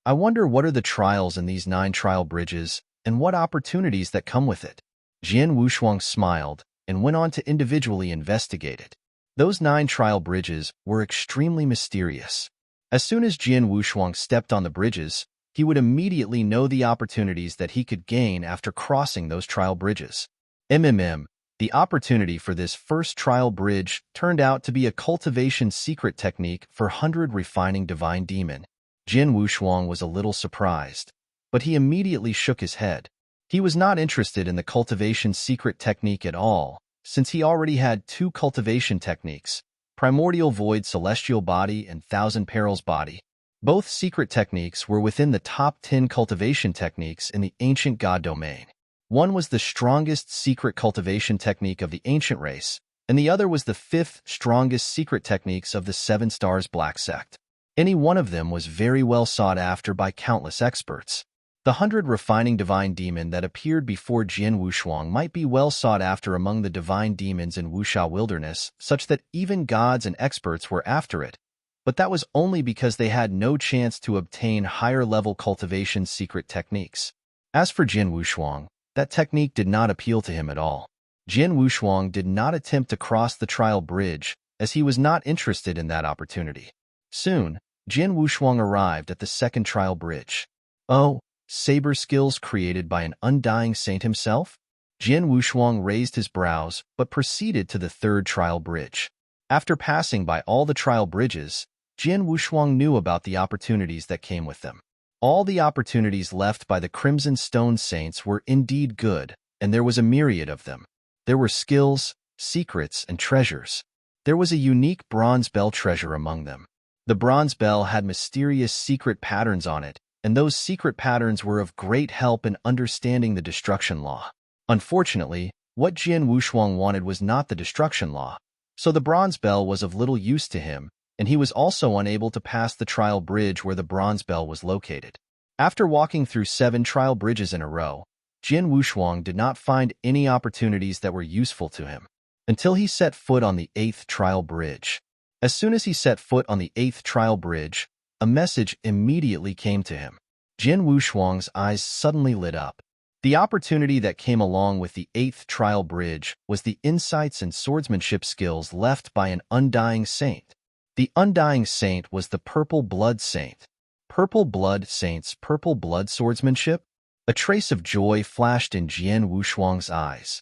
I wonder what are the trials in these 9 trial bridges and what opportunities that come with it. Jin Wushuang smiled and went on to individually investigate it. Those 9 trial bridges were extremely mysterious. As soon as Jin Wushuang stepped on the bridges, he would immediately know the opportunities that he could gain after crossing those trial bridges. The opportunity for this first trial bridge turned out to be a cultivation secret technique for 100 refining divine demon. Jin Wushuang was a little surprised, but he immediately shook his head. He was not interested in the cultivation secret technique at all, since he already had 2 cultivation techniques, Primordial Void Celestial Body and Thousand Perils Body. Both secret techniques were within the top 10 cultivation techniques in the ancient god domain. One was the strongest secret cultivation technique of the ancient race, and the other was the 5th strongest secret techniques of the 7 Stars Black Sect. Any one of them was very well sought after by countless experts. The 100 refining divine demon that appeared before Jin Wushuang might be well sought after among the divine demons in Wuxia Wilderness, such that even gods and experts were after it, but that was only because they had no chance to obtain higher-level cultivation secret techniques. As for Jin Wushuang, that technique did not appeal to him at all. Jin Wushuang did not attempt to cross the trial bridge, as he was not interested in that opportunity. Soon, Jin Wushuang arrived at the 2nd trial bridge. Oh, saber skills created by an undying saint himself? Jin Wushuang raised his brows, but proceeded to the 3rd trial bridge. After passing by all the trial bridges, Jin Wushuang knew about the opportunities that came with them. All the opportunities left by the Crimson Stone Saints were indeed good, and there was a myriad of them. There were skills, secrets, and treasures. There was a unique bronze bell treasure among them. The bronze bell had mysterious secret patterns on it, and those secret patterns were of great help in understanding the destruction law. Unfortunately, what Jin Wushuang wanted was not the destruction law, so the bronze bell was of little use to him, and he was also unable to pass the trial bridge where the bronze bell was located. After walking through 7 trial bridges in a row, Jin Wushuang did not find any opportunities that were useful to him, until he set foot on the 8th trial bridge. As soon as he set foot on the 8th trial bridge, a message immediately came to him. Jin Wushuang's eyes suddenly lit up. The opportunity that came along with the 8th trial bridge was the insights and swordsmanship skills left by an undying saint. The undying saint was the Purple Blood Saint. Purple Blood Saint's purple blood swordsmanship? A trace of joy flashed in Jin Wushuang's eyes.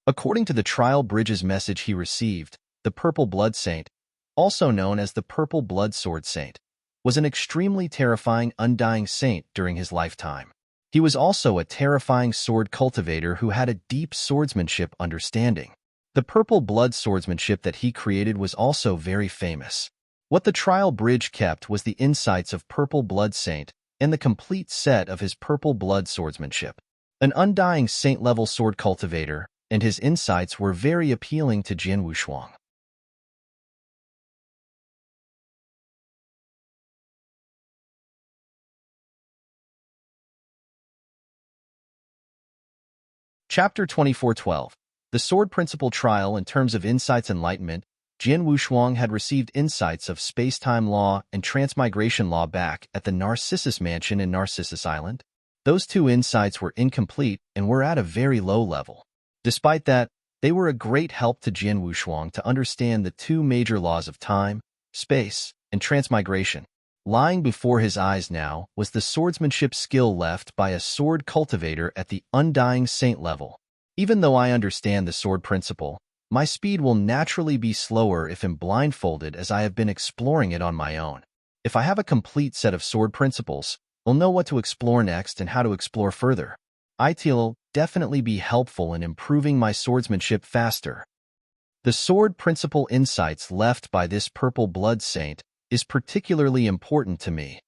According to the trial bridge's message he received, the Purple Blood Saint, also known as the Purple Blood Sword Saint, was an extremely terrifying undying saint during his lifetime. He was also a terrifying sword cultivator who had a deep swordsmanship understanding. The purple blood swordsmanship that he created was also very famous. What the trial bridge kept was the insights of Purple Blood Saint and the complete set of his purple blood swordsmanship. An undying saint-level sword cultivator, and his insights were very appealing to Jin Wushuang. Chapter 2412. The Sword Principle Trial. In terms of insights enlightenment, Jin Wushuang had received insights of space-time law and transmigration law back at the Narcissus Mansion in Narcissus Island. Those 2 insights were incomplete and were at a very low level. Despite that, they were a great help to Jin Wushuang to understand the 2 major laws of time, space, and transmigration. Lying before his eyes now was the swordsmanship skill left by a sword cultivator at the Undying Saint level. Even though I understand the sword principle, my speed will naturally be slower if I'm blindfolded, as I have been exploring it on my own. If I have a complete set of sword principles, I'll know what to explore next and how to explore further. It'll definitely be helpful in improving my swordsmanship faster. The sword principle insights left by this purple blood saint is particularly important to me.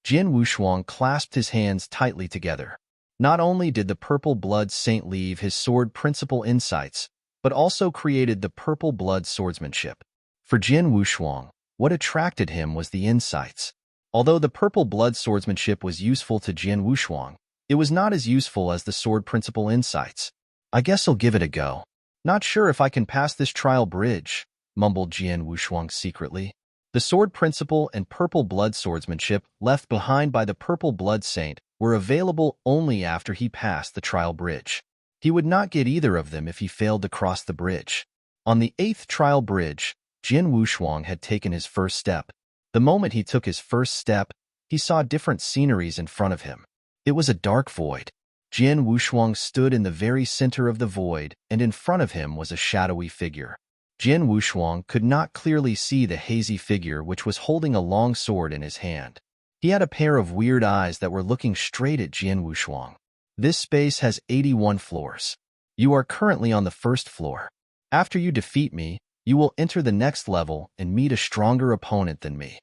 Jin Wushuang clasped his hands tightly together. Not only did the purple blood saint leave his sword principle insights, but also created the purple blood swordsmanship. For Jin Wushuang, what attracted him was the insights. Although the purple blood swordsmanship was useful to Jin Wushuang, it was not as useful as the sword principle insights. I guess I'll give it a go. Not sure if I can pass this trial bridge, mumbled Jin Wushuang secretly. The sword principle and purple blood swordsmanship left behind by the purple blood saint were available only after he passed the trial bridge. He would not get either of them if he failed to cross the bridge. On the 8th trial bridge, Jin Wushuang had taken his first step. The moment he took his first step, he saw different sceneries in front of him. It was a dark void. Jin Wushuang stood in the very center of the void, and in front of him was a shadowy figure. Jin Wushuang could not clearly see the hazy figure, which was holding a long sword in his hand. He had a pair of weird eyes that were looking straight at Jin Wushuang. This space has 81 floors. You are currently on the first floor. After you defeat me, you will enter the next level and meet a stronger opponent than me.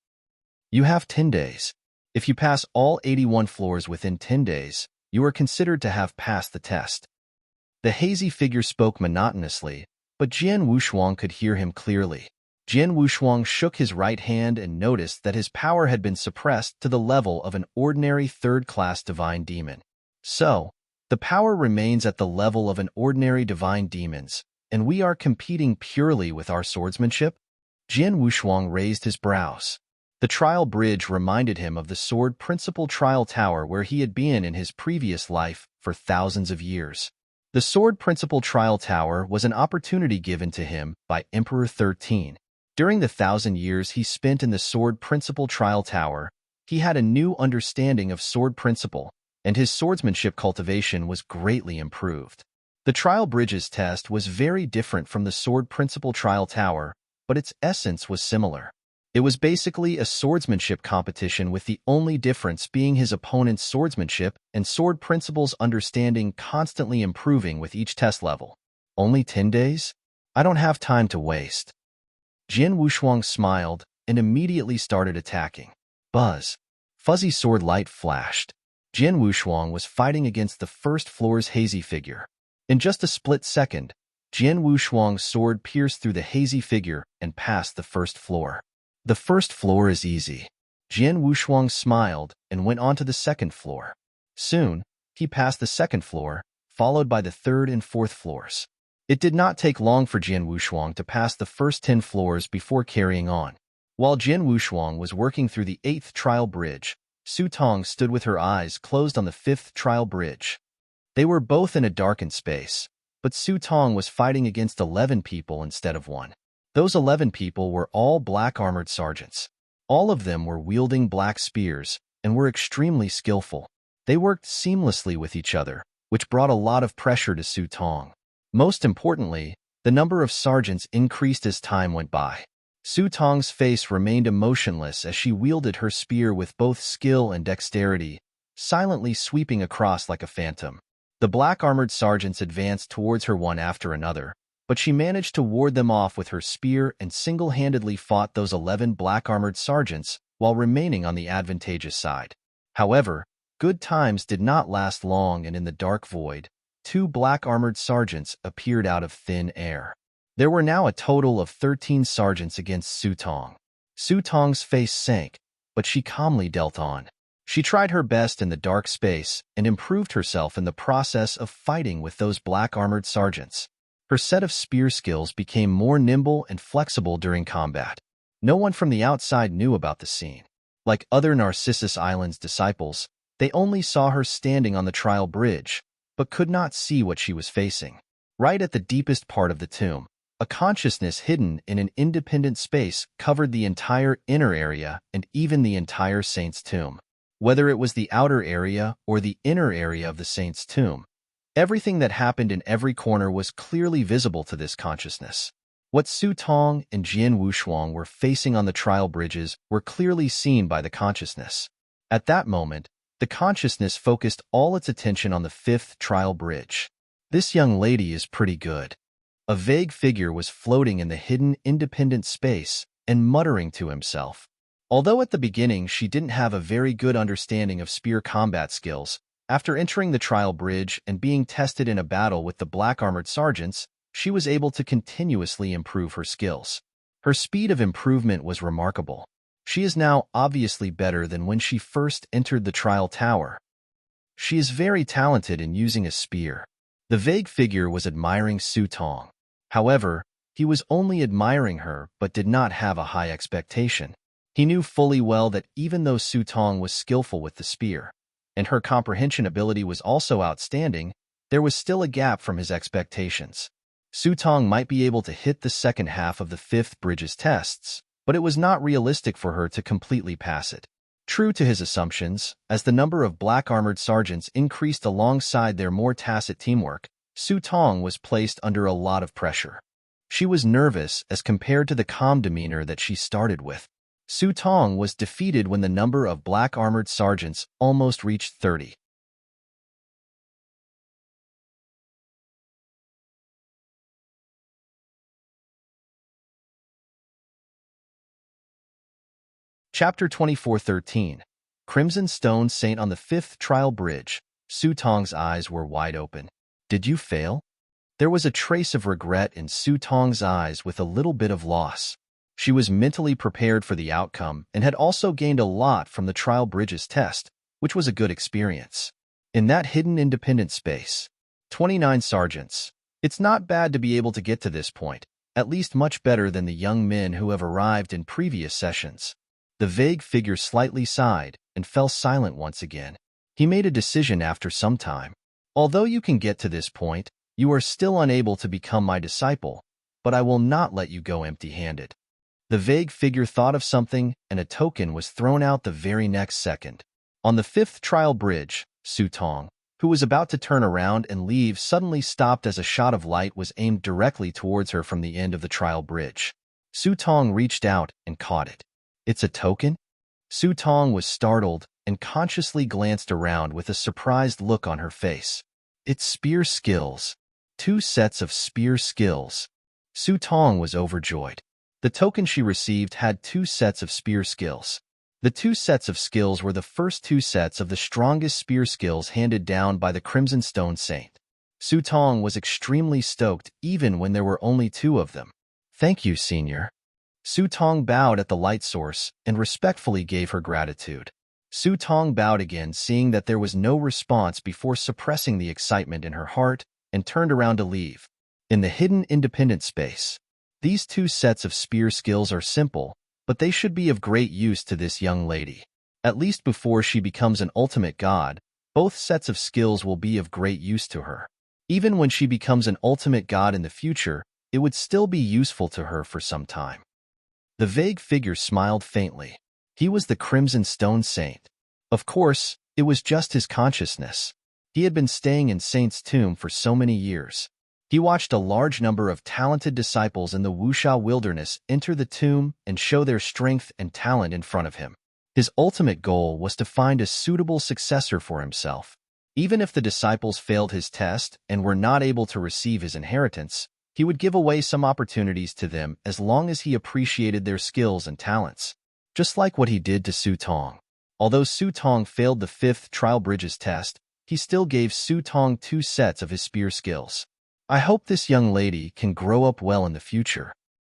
You have 10 days. If you pass all 81 floors within 10 days, you are considered to have passed the test. The hazy figure spoke monotonously, but Jin Wushuang could hear him clearly. Jin Wushuang shook his right hand and noticed that his power had been suppressed to the level of an ordinary third-class divine demon. So, the power remains at the level of an ordinary divine demon's, and we are competing purely with our swordsmanship? Jin Wushuang raised his brows. The trial bridge reminded him of the sword principle trial tower where he had been in his previous life for thousands of years. The sword principle trial tower was an opportunity given to him by Emperor 13. During the 1,000 years he spent in the sword principle trial tower, he had a new understanding of sword principle, and his swordsmanship cultivation was greatly improved. The trial bridge's test was very different from the sword principle trial tower, but its essence was similar. It was basically a swordsmanship competition, with the only difference being his opponent's swordsmanship and sword principles understanding constantly improving with each test level. Only 10 days? I don't have time to waste. Jin Wushuang smiled and immediately started attacking. Buzz. Fuzzy sword light flashed. Jin Wushuang was fighting against the first floor's hazy figure. In just a split second, Jin Wushuang's sword pierced through the hazy figure and passed the first floor. The first floor is easy. Jin Wushuang smiled and went on to the second floor. Soon, he passed the second floor, followed by the third and fourth floors. It did not take long for Jin Wushuang to pass the first 10 floors before carrying on. While Jin Wushuang was working through the 8th trial bridge, Su Tong stood with her eyes closed on the 5th trial bridge. They were both in a darkened space, but Su Tong was fighting against 11 people instead of 1. Those 11 people were all black armored sergeants. All of them were wielding black spears and were extremely skillful. They worked seamlessly with each other, which brought a lot of pressure to Su Tong. Most importantly, the number of sergeants increased as time went by. Su Tong's face remained emotionless as she wielded her spear with both skill and dexterity, silently sweeping across like a phantom. The black-armored sergeants advanced towards her one after another, but she managed to ward them off with her spear and single-handedly fought those 11 black-armored sergeants while remaining on the advantageous side. However, good times did not last long, and in the dark void, 2 black-armored sergeants appeared out of thin air. There were now a total of 13 sergeants against Su Tong. Su Tong's face sank, but she calmly dealt on. She tried her best in the dark space and improved herself in the process of fighting with those black-armored sergeants. Her set of spear skills became more nimble and flexible during combat. No one from the outside knew about the scene. Like other Narcissus Island's disciples, they only saw her standing on the trial bridge, but could not see what she was facing. Right at the deepest part of the tomb, A consciousness hidden in an independent space covered the entire inner area and even the entire saint's tomb. Whether it was the outer area or the inner area of the saint's tomb, everything that happened in every corner was clearly visible to this consciousness. What Su Tong and Jian Wushuang were facing on the trial bridges were clearly seen by the consciousness. At that moment, the consciousness focused all its attention on the fifth trial bridge. This young lady is pretty good. A vague figure was floating in the hidden independent space and muttering to himself. Although at the beginning she didn't have a very good understanding of spear combat skills, after entering the trial bridge and being tested in a battle with the black-armored sergeants, she was able to continuously improve her skills. Her speed of improvement was remarkable. She is now obviously better than when she first entered the trial tower. She is very talented in using a spear. The vague figure was admiring Su Tong. However, he was only admiring her but did not have a high expectation. He knew fully well that even though Su Tong was skillful with the spear, and her comprehension ability was also outstanding, there was still a gap from his expectations. Su Tong might be able to hit the second half of the fifth bridge's tests, but it was not realistic for her to completely pass it. True to his assumptions, as the number of black-armored sergeants increased alongside their more tacit teamwork, Su Tong was placed under a lot of pressure. She was nervous as compared to the calm demeanor that she started with. Su Tong was defeated when the number of black-armored sergeants almost reached 30. Chapter 24:13. Crimson Stone Saint on the fifth trial bridge. Su Tong's eyes were wide open. Did you fail? There was a trace of regret in Su Tong's eyes with a little bit of loss. She was mentally prepared for the outcome and had also gained a lot from the trial bridge's test, which was a good experience. In that hidden independent space, 29 sergeants. It's not bad to be able to get to this point, at least much better than the young men who have arrived in previous sessions. The vague figure slightly sighed and fell silent once again. He made a decision after some time. Although you can get to this point, you are still unable to become my disciple, but I will not let you go empty-handed. The vague figure thought of something, and a token was thrown out the very next second. On the fifth trial bridge, Su Tong, who was about to turn around and leave, suddenly stopped as a shot of light was aimed directly towards her from the end of the trial bridge. Su Tong reached out and caught it. It's a token? Su Tong was startled and consciously glanced around with a surprised look on her face. It's spear skills. 2 sets of spear skills. Su Tong was overjoyed. The token she received had 2 sets of spear skills. The 2 sets of skills were the first 2 sets of the strongest spear skills handed down by the Crimson Stone Saint. Su Tong was extremely stoked even when there were only 2 of them. Thank you, Senior. Su Tong bowed at the light source and respectfully gave her gratitude. Su Tong bowed again, seeing that there was no response before suppressing the excitement in her heart, and turned around to leave. In the hidden independent space, these 2 sets of spear skills are simple, but they should be of great use to this young lady. At least before she becomes an ultimate god, both sets of skills will be of great use to her. Even when she becomes an ultimate god in the future, it would still be useful to her for some time. The vague figure smiled faintly. He was the Crimson Stone Saint. Of course, it was just his consciousness. He had been staying in Saint's tomb for so many years. He watched a large number of talented disciples in the Wuxia wilderness enter the tomb and show their strength and talent in front of him. His ultimate goal was to find a suitable successor for himself. Even if the disciples failed his test and were not able to receive his inheritance, he would give away some opportunities to them as long as he appreciated their skills and talents. Just like what he did to Su Tong. Although Su Tong failed the 5th trial bridges test, he still gave Su Tong 2 sets of his spear skills. I hope this young lady can grow up well in the future.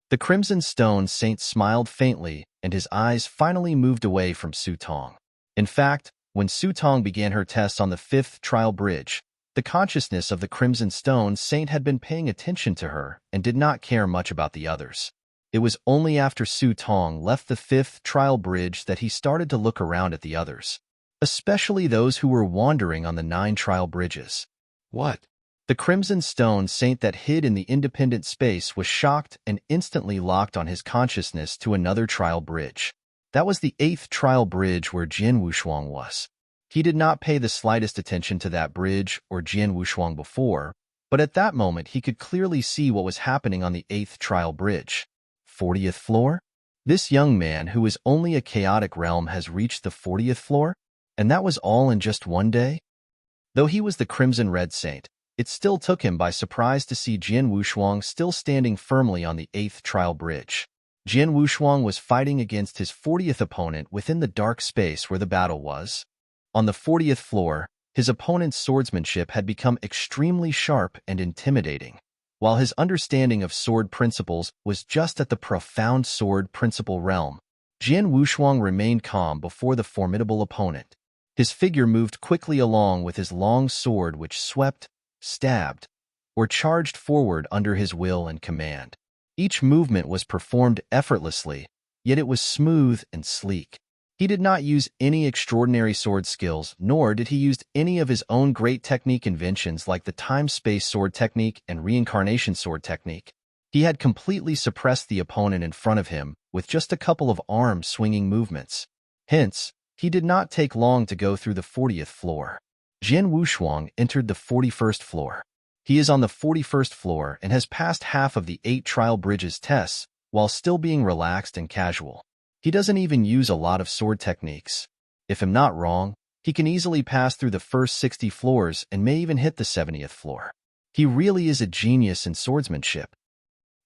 The Crimson Stone Saint smiled faintly, and his eyes finally moved away from Su Tong. In fact, when Su Tong began her tests on the 5th trial bridge, the consciousness of the Crimson Stone Saint had been paying attention to her and did not care much about the others. It was only after Su Tong left the 5th trial bridge that he started to look around at the others, especially those who were wandering on the 9 trial bridges. What? The Crimson Stone Saint that hid in the independent space was shocked and instantly locked on his consciousness to another trial bridge. That was the 8th trial bridge where Jian Wushuang was. He did not pay the slightest attention to that bridge or Jian Wushuang before, but at that moment he could clearly see what was happening on the 8th trial bridge. 40th floor? This young man, who is only a chaotic realm, has reached the 40th floor? And that was all in just one day? Though he was the Crimson Red Saint, it still took him by surprise to see Jian Wushuang still standing firmly on the 8th trial bridge. Jian Wushuang was fighting against his 40th opponent within the dark space where the battle was. On the 40th floor, his opponent's swordsmanship had become extremely sharp and intimidating, while his understanding of sword principles was just at the profound sword principle realm. Jian Wushuang remained calm before the formidable opponent. His figure moved quickly along with his long sword, which swept, stabbed, or charged forward under his will and command. Each movement was performed effortlessly, yet it was smooth and sleek. He did not use any extraordinary sword skills, nor did he use any of his own great technique inventions like the time-space sword technique and reincarnation sword technique. He had completely suppressed the opponent in front of him with just a couple of arm-swinging movements. Hence, he did not take long to go through the 40th floor. Jian Wushuang entered the 41st floor. He is on the 41st floor and has passed half of the 8 trial bridges tests while still being relaxed and casual. He doesn't even use a lot of sword techniques. If I'm not wrong, he can easily pass through the first 60 floors and may even hit the 70th floor. He really is a genius in swordsmanship.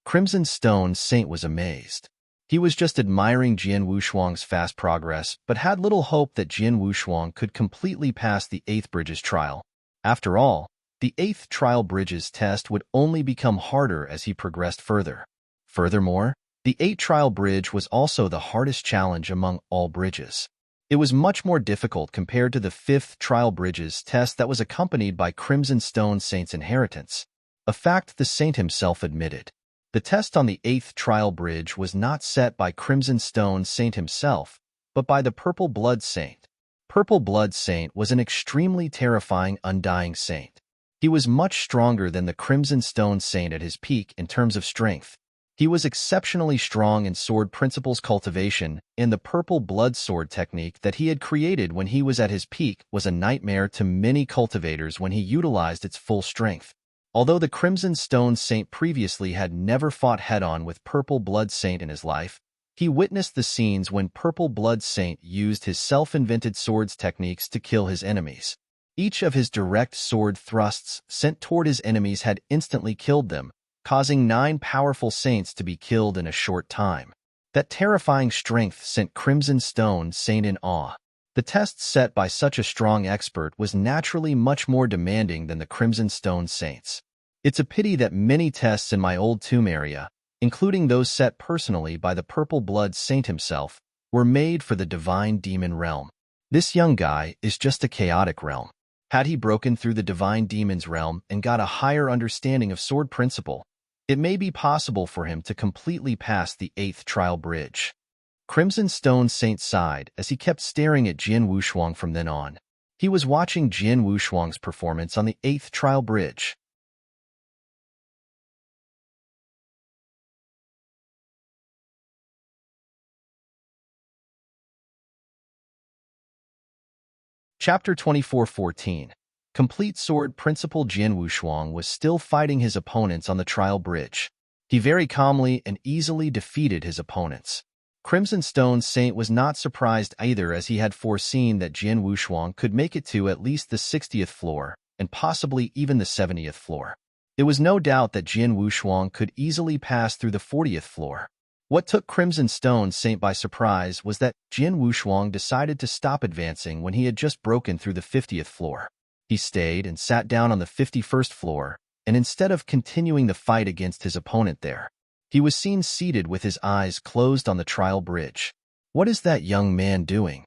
Crimson Stone Saint was amazed. He was just admiring Jian Wushuang's fast progress, but had little hope that Jian Wushuang could completely pass the 8th bridges trial. After all, the 8th trial bridges test would only become harder as he progressed further. Furthermore, the 8th trial bridge was also the hardest challenge among all bridges. It was much more difficult compared to the 5th trial bridges test that was accompanied by Crimson Stone Saint's inheritance, a fact the saint himself admitted. The test on the 8th trial bridge was not set by Crimson Stone Saint himself, but by the Purple Blood Saint. Purple Blood Saint was an extremely terrifying, undying saint. He was much stronger than the Crimson Stone Saint at his peak in terms of strength. He was exceptionally strong in sword principles cultivation, and the purple blood sword technique that he had created when he was at his peak was a nightmare to many cultivators when he utilized its full strength. Although the Crimson Stone Saint previously had never fought head-on with Purple Blood Saint in his life, he witnessed the scenes when Purple Blood Saint used his self-invented swords techniques to kill his enemies. Each of his direct sword thrusts sent toward his enemies had instantly killed them, causing 9 powerful saints to be killed in a short time. That terrifying strength sent Crimson Stone Saint in awe. The test set by such a strong expert was naturally much more demanding than the Crimson Stone Saints. It's a pity that many tests in my old tomb area, including those set personally by the Purple Blood Saint himself, were made for the Divine Demon realm. This young guy is just a chaotic realm. Had he broken through the Divine Demon's realm and got a higher understanding of sword principle, it may be possible for him to completely pass the 8th trial bridge. Crimson Stone Saint sighed as he kept staring at Jian Wushuang from then on. He was watching Jian Wushuang's performance on the 8th trial bridge. Chapter 24:14. Complete Sword Principle. Jian Wushuang was still fighting his opponents on the trial bridge. He very calmly and easily defeated his opponents. Crimson Stone Saint was not surprised either, as he had foreseen that Jian Wushuang could make it to at least the 60th floor, and possibly even the 70th floor. It was no doubt that Jian Wushuang could easily pass through the 40th floor. What took Crimson Stone Saint by surprise was that Jian Wushuang decided to stop advancing when he had just broken through the 50th floor. He stayed and sat down on the 51st floor, and instead of continuing the fight against his opponent there, he was seen seated with his eyes closed on the trial bridge. What is that young man doing?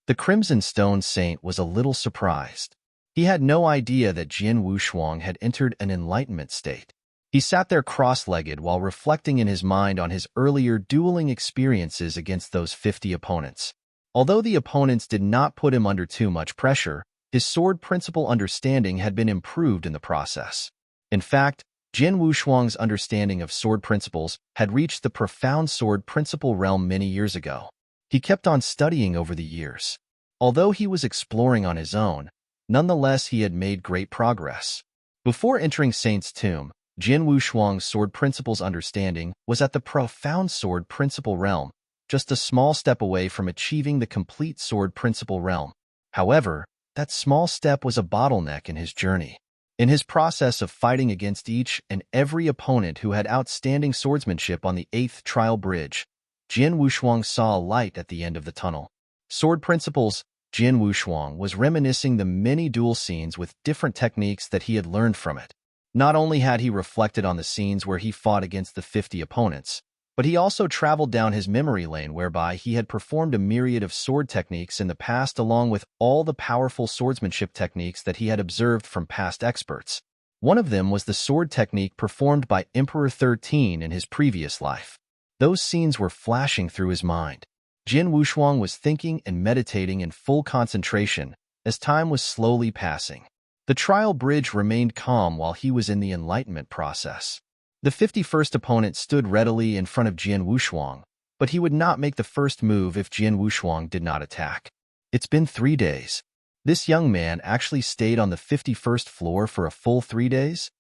The Crimson Stone Saint was a little surprised. He had no idea that Jian Wushuang had entered an enlightenment state. He sat there cross-legged while reflecting in his mind on his earlier dueling experiences against those 50 opponents. Although the opponents did not put him under too much pressure, his sword principle understanding had been improved in the process. In fact, Jin Wushuang's understanding of sword principles had reached the profound sword principle realm many years ago. He kept on studying over the years. Although he was exploring on his own, nonetheless he had made great progress. Before entering Saint's Tomb, Jin Wushuang's sword principles understanding was at the profound sword principle realm, just a small step away from achieving the complete sword principle realm. However, that small step was a bottleneck in his journey. In his process of fighting against each and every opponent who had outstanding swordsmanship on the 8th trial bridge, Jin Wushuang saw a light at the end of the tunnel. Sword principles. Jin Wushuang was reminiscing the many duel scenes with different techniques that he had learned from it. Not only had he reflected on the scenes where he fought against the 50 opponents, but he also traveled down his memory lane whereby he had performed a myriad of sword techniques in the past along with all the powerful swordsmanship techniques that he had observed from past experts. One of them was the sword technique performed by Emperor 13 in his previous life. Those scenes were flashing through his mind. Jin Wushuang was thinking and meditating in full concentration as time was slowly passing. The trial bridge remained calm while he was in the enlightenment process. The 51st opponent stood readily in front of Jin Wushuang, but he would not make the first move if Jin Wushuang did not attack. It's been 3 days. This young man actually stayed on the 51st floor for a full 3 days?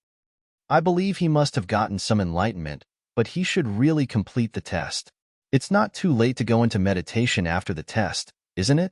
I believe he must have gotten some enlightenment, but he should really complete the test. It's not too late to go into meditation after the test, isn't it?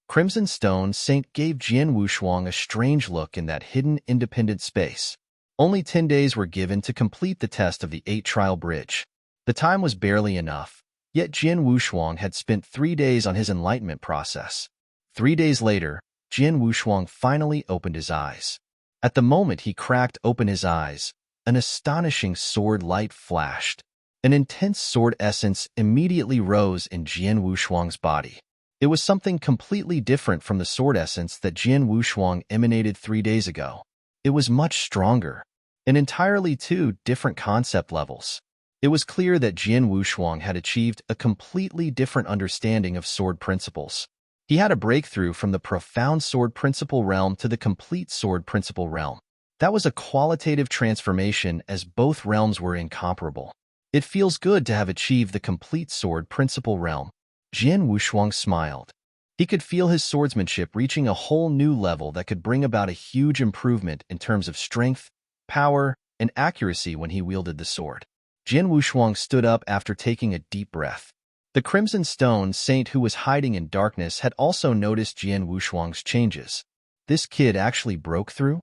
Crimson Stone Saint gave Jin Wushuang a strange look in that hidden independent space. Only 10 days were given to complete the test of the 8 trial bridge. The time was barely enough, yet Jin Wushuang had spent 3 days on his enlightenment process. 3 days later, Jin Wushuang finally opened his eyes. At the moment he cracked open his eyes, an astonishing sword light flashed. An intense sword essence immediately rose in Jin Wushuang's body. It was something completely different from the sword essence that Jin Wushuang emanated 3 days ago. It was much stronger, and entirely 2 different concept levels. It was clear that Jin Wushuang had achieved a completely different understanding of sword principles. He had a breakthrough from the profound sword principle realm to the complete sword principle realm. That was a qualitative transformation as both realms were incomparable. It feels good to have achieved the complete sword principle realm. Jin Wushuang smiled. He could feel his swordsmanship reaching a whole new level that could bring about a huge improvement in terms of strength, power, and accuracy when he wielded the sword. Jin Wushuang stood up after taking a deep breath. The Crimson Stone Saint who was hiding in darkness had also noticed Jin Wushuang's changes. This kid actually broke through?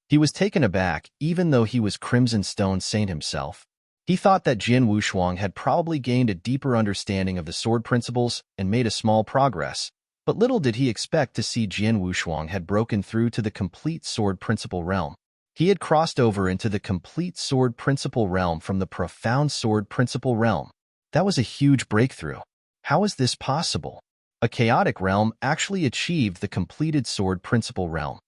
He was taken aback even though he was Crimson Stone Saint himself. He thought that Jin Wushuang had probably gained a deeper understanding of the sword principles and made a small progress, but little did he expect to see Jin Wushuang had broken through to the complete sword principle realm. He had crossed over into the complete sword principle realm from the profound sword principle realm. That was a huge breakthrough. How is this possible? A chaotic realm actually achieved the completed sword principle realm.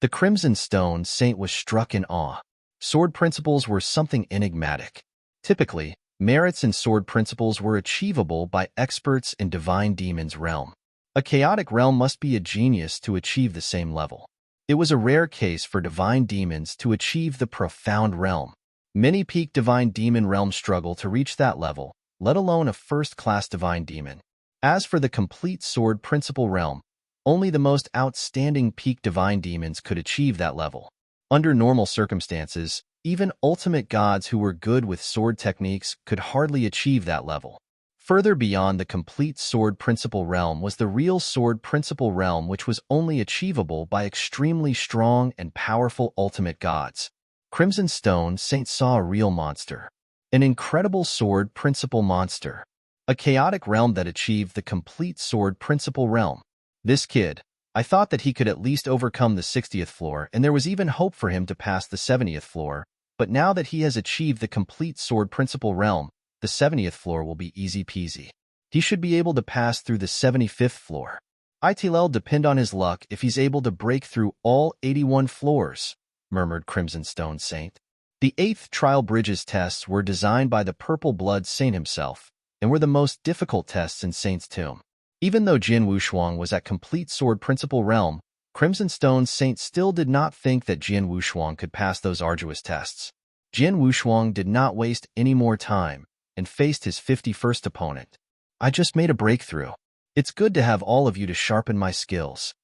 The Crimson Stone Saint was struck in awe. Sword principles were something enigmatic. Typically, merits in sword principles were achievable by experts in Divine Demon's realm. A chaotic realm must be a genius to achieve the same level. It was a rare case for Divine Demons to achieve the profound realm. Many peak Divine Demon realms struggle to reach that level, let alone a first-class Divine Demon. As for the complete sword principle realm, only the most outstanding peak Divine Demons could achieve that level. Under normal circumstances, even ultimate gods who were good with sword techniques could hardly achieve that level. Further beyond the complete sword principle realm was the real sword principle realm, which was only achievable by extremely strong and powerful ultimate gods. Crimson Stone Saint saw a real monster. An incredible sword principle monster. A chaotic realm that achieved the complete sword principle realm. This kid, I thought that he could at least overcome the 60th floor, and there was even hope for him to pass the 70th floor, but now that he has achieved the complete sword principle realm, the 70th floor will be easy peasy. He should be able to pass through the 75th floor. It'll depend on his luck if he's able to break through all 81 floors, murmured Crimson Stone Saint. The 8th trial bridges tests were designed by the Purple Blood Saint himself, and were the most difficult tests in Saint's Tomb. Even though Jin Wushuang was at complete sword principle realm, Crimson Stone's Saint still did not think that Jian Wushuang could pass those arduous tests. Jian Wushuang did not waste any more time and faced his 51st opponent. I just made a breakthrough. It's good to have all of you to sharpen my skills.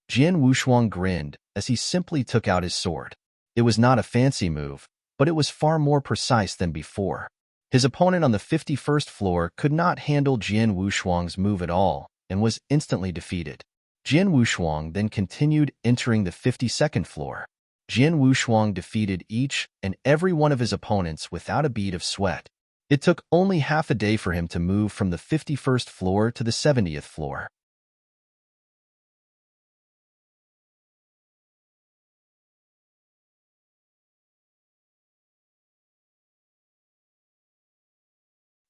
Jian Wushuang grinned as he simply took out his sword. It was not a fancy move, but it was far more precise than before. His opponent on the 51st floor could not handle Jian Wushuang's move at all and was instantly defeated. Jian Wushuang then continued entering the 52nd floor. Jian Wushuang defeated each and every one of his opponents without a bead of sweat. It took only half a day for him to move from the 51st floor to the 70th floor.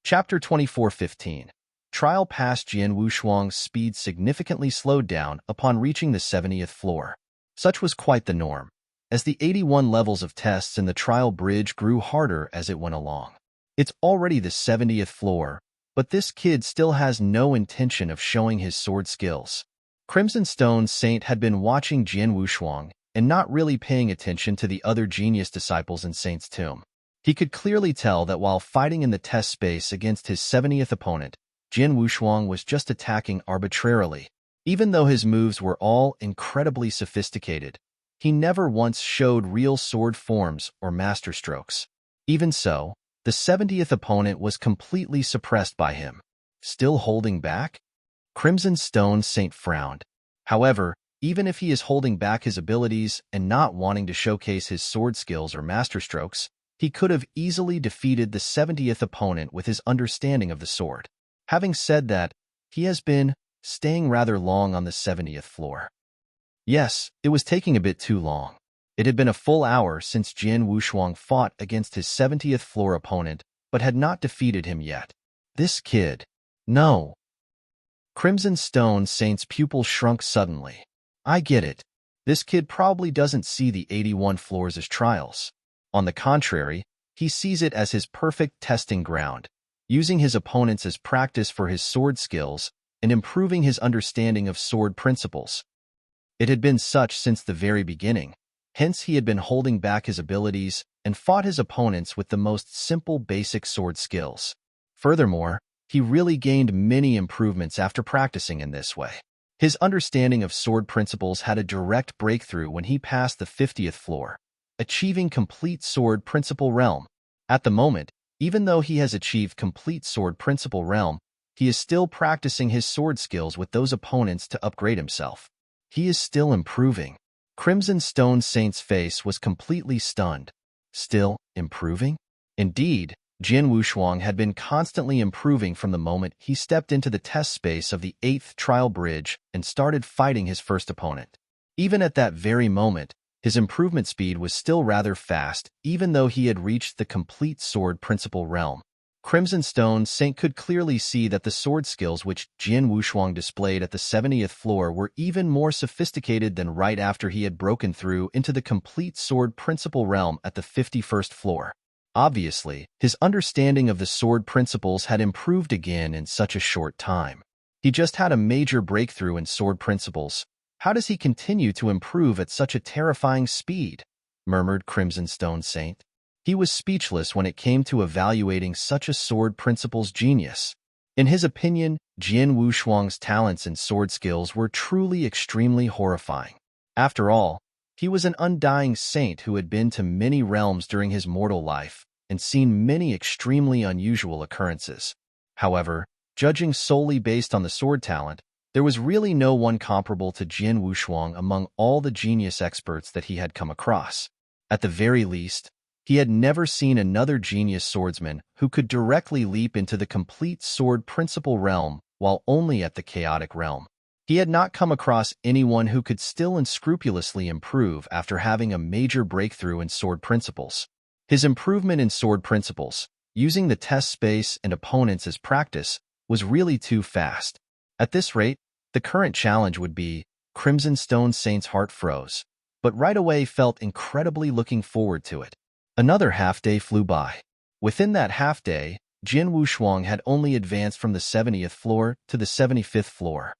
Chapter 24:15. Trial past Jian Wushuang's speed significantly slowed down upon reaching the 70th floor. Such was quite the norm, as the 81 levels of tests in the trial bridge grew harder as it went along. It's already the 70th floor, but this kid still has no intention of showing his sword skills. Crimson Stone's Saint had been watching Jian Wushuang and not really paying attention to the other genius disciples in Saint's tomb. He could clearly tell that while fighting in the test space against his 70th opponent, Jian Wushuang was just attacking arbitrarily. Even though his moves were all incredibly sophisticated, he never once showed real sword forms or masterstrokes. Even so, the 70th opponent was completely suppressed by him. Still holding back? Crimson Stone's Saint frowned. However, even if he is holding back his abilities and not wanting to showcase his sword skills or masterstrokes, he could have easily defeated the 70th opponent with his understanding of the sword. Having said that, he has been staying rather long on the 70th floor. Yes, it was taking a bit too long. It had been a full hour since Jian Wushuang fought against his 70th floor opponent, but had not defeated him yet. This kid. No. Crimson Stone's Saint's pupil shrunk suddenly. I get it. This kid probably doesn't see the 81 floors as trials. On the contrary, he sees it as his perfect testing ground, using his opponents as practice for his sword skills and improving his understanding of sword principles. It had been such since the very beginning, hence he had been holding back his abilities and fought his opponents with the most simple basic sword skills. Furthermore, he really gained many improvements after practicing in this way. His understanding of sword principles had a direct breakthrough when he passed the 50th floor, achieving complete sword principle realm. At the moment, even though he has achieved complete sword principle realm, he is still practicing his sword skills with those opponents to upgrade himself. He is still improving. Crimson Stone's Saint's face was completely stunned. Still improving? Indeed, Jian Wushuang had been constantly improving from the moment he stepped into the test space of the 8th trial bridge and started fighting his first opponent. Even at that very moment, his improvement speed was still rather fast, even though he had reached the complete sword principle realm. Crimson Stone's Saint could clearly see that the sword skills which Jian Wushuang displayed at the 70th floor were even more sophisticated than right after he had broken through into the complete sword principle realm at the 51st floor. Obviously, his understanding of the sword principles had improved again in such a short time. He just had a major breakthrough in sword principles. How does he continue to improve at such a terrifying speed? Murmured Crimson Stone's Saint. He was speechless when it came to evaluating such a sword principles genius. In his opinion, Jian Wushuang's talents and sword skills were truly extremely horrifying. After all, he was an undying saint who had been to many realms during his mortal life and seen many extremely unusual occurrences. However, judging solely based on the sword talent, there was really no one comparable to Jian Wushuang among all the genius experts that he had come across. At the very least, he had never seen another genius swordsman who could directly leap into the complete sword principle realm while only at the chaotic realm. He had not come across anyone who could still unscrupulously improve after having a major breakthrough in sword principles. His improvement in sword principles, using the test space and opponents as practice, was really too fast. At this rate, the current challenge would be, Crimson Stone's Saint's heart froze, but right away felt incredibly looking forward to it. Another half-day flew by. Within that half-day, Jian Wushuang had only advanced from the 70th floor to the 75th floor.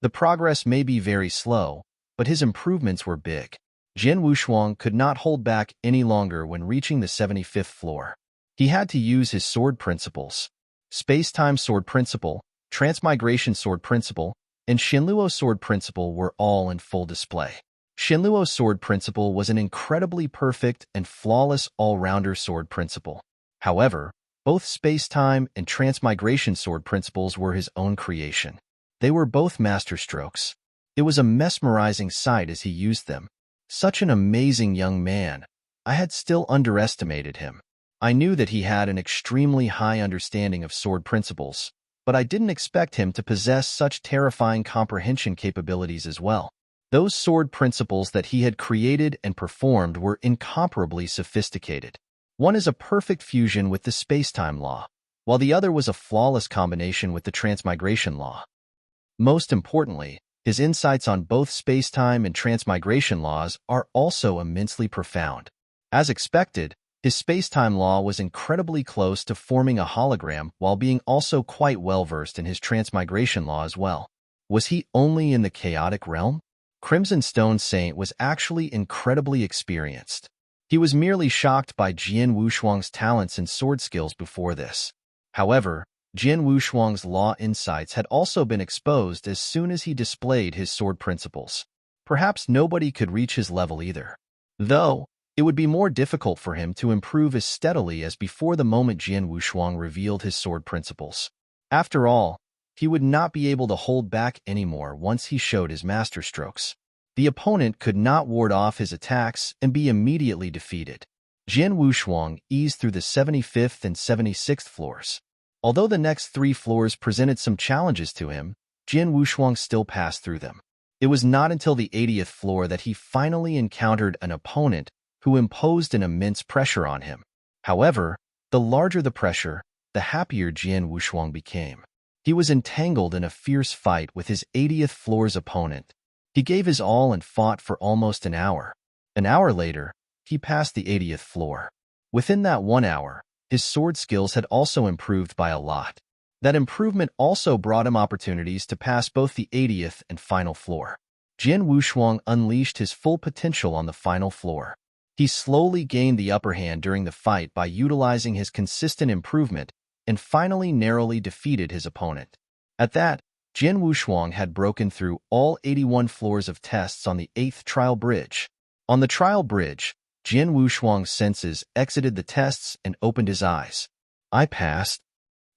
The progress may be very slow, but his improvements were big. Jian Wushuang could not hold back any longer when reaching the 75th floor. He had to use his sword principles. Space-time sword principle, transmigration sword principle, and Shinluo sword principle were all in full display. Shinluo's sword principle was an incredibly perfect and flawless all-rounder sword principle. However, both space-time and transmigration sword principles were his own creation. They were both masterstrokes. It was a mesmerizing sight as he used them. Such an amazing young man. I had still underestimated him. I knew that he had an extremely high understanding of sword principles, but I didn't expect him to possess such terrifying comprehension capabilities as well. Those sword principles that he had created and performed were incomparably sophisticated. One is a perfect fusion with the space-time law, while the other was a flawless combination with the transmigration law. Most importantly, his insights on both space-time and transmigration laws are also immensely profound. As expected, his space-time law was incredibly close to forming a hologram while being also quite well-versed in his transmigration law as well. Was he only in the chaotic realm? Crimson Stone Saint was actually incredibly experienced. He was merely shocked by Jian Wushuang's talents and sword skills before this. However, Jian Wushuang's law insights had also been exposed as soon as he displayed his sword principles. Perhaps nobody could reach his level either. Though, it would be more difficult for him to improve as steadily as before the moment Jian Wushuang revealed his sword principles. After all, he would not be able to hold back anymore once he showed his masterstrokes. The opponent could not ward off his attacks and be immediately defeated. Jian Wushuang eased through the 75th and 76th floors. Although the next 3 floors presented some challenges to him, Jian Wushuang still passed through them. It was not until the 80th floor that he finally encountered an opponent who imposed an immense pressure on him. However, the larger the pressure, the happier Jian Wushuang became. He was entangled in a fierce fight with his 80th floor's opponent. He gave his all and fought for almost an hour. An hour later, he passed the 80th floor. Within that 1 hour, his sword skills had also improved by a lot. That improvement also brought him opportunities to pass both the 80th and final floor. Jian Wushuang unleashed his full potential on the final floor. He slowly gained the upper hand during the fight by utilizing his consistent improvement and finally narrowly defeated his opponent. At that, Jian Wushuang had broken through all 81 floors of tests on the 8th trial bridge. On the trial bridge, Jian Wushuang's senses exited the tests and opened his eyes. I passed.